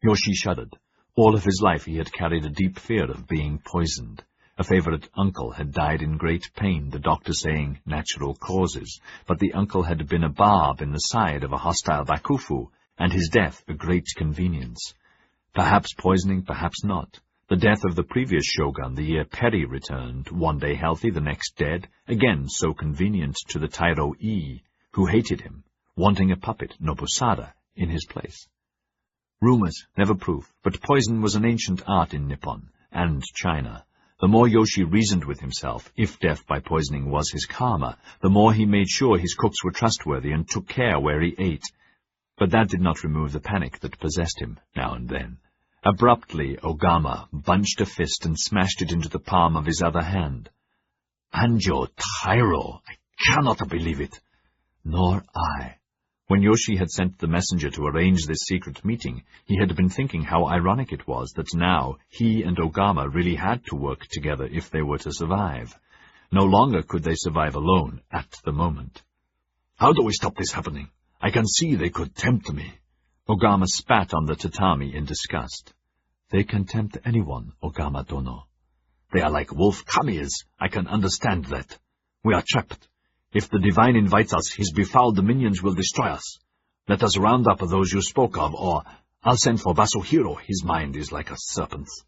Yoshi shuddered. All of his life he had carried a deep fear of being poisoned. A favorite uncle had died in great pain, the doctor saying natural causes, but the uncle had been a barb in the side of a hostile bakufu, and his death a great convenience. Perhaps poisoning, perhaps not. The death of the previous shogun, the year Peri returned, one day healthy, the next dead, again so convenient to the Tairo Ii, who hated him, wanting a puppet, Nobusada, in his place. Rumors, never proof, but poison was an ancient art in Nippon and China. The more Yoshi reasoned with himself, if death by poisoning was his karma, the more he made sure his cooks were trustworthy and took care where he ate. But that did not remove the panic that possessed him now and then. Abruptly, Ogama bunched a fist and smashed it into the palm of his other hand. Anjo Tairo, I cannot believe it. Nor I. When Yoshi had sent the messenger to arrange this secret meeting, he had been thinking how ironic it was that now he and Ogama really had to work together if they were to survive. No longer could they survive alone at the moment. How do we stop this happening? I can see they could tempt me. Ogama spat on the tatami in disgust. They can tempt anyone, Ogama-dono. They are like wolf kamis. I can understand that. We are trapped. If the divine invites us, his befouled minions will destroy us. Let us round up those you spoke of, or I'll send for Basuhiro. His mind is like a serpent's.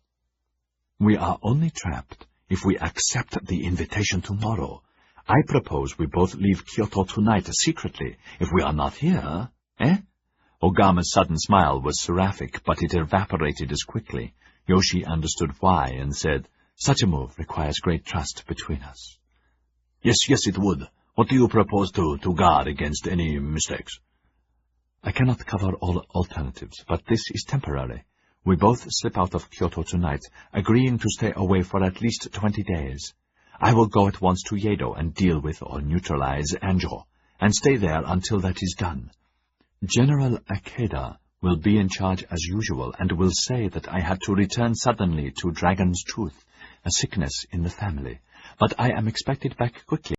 We are only trapped if we accept the invitation tomorrow. I propose we both leave Kyoto tonight secretly. If we are not here, eh? Ogama's sudden smile was seraphic, but it evaporated as quickly. Yoshi understood why and said, Such a move requires great trust between us. Yes, it would. What do you propose to guard against any mistakes? I cannot cover all alternatives, but this is temporary. We both slip out of Kyoto tonight, agreeing to stay away for at least 20 days. I will go at once to Yedo and deal with or neutralize Anjo, and stay there until that is done. General Akeda will be in charge as usual and will say that I had to return suddenly to Dragon's Tooth, a sickness in the family, but I am expected back quickly.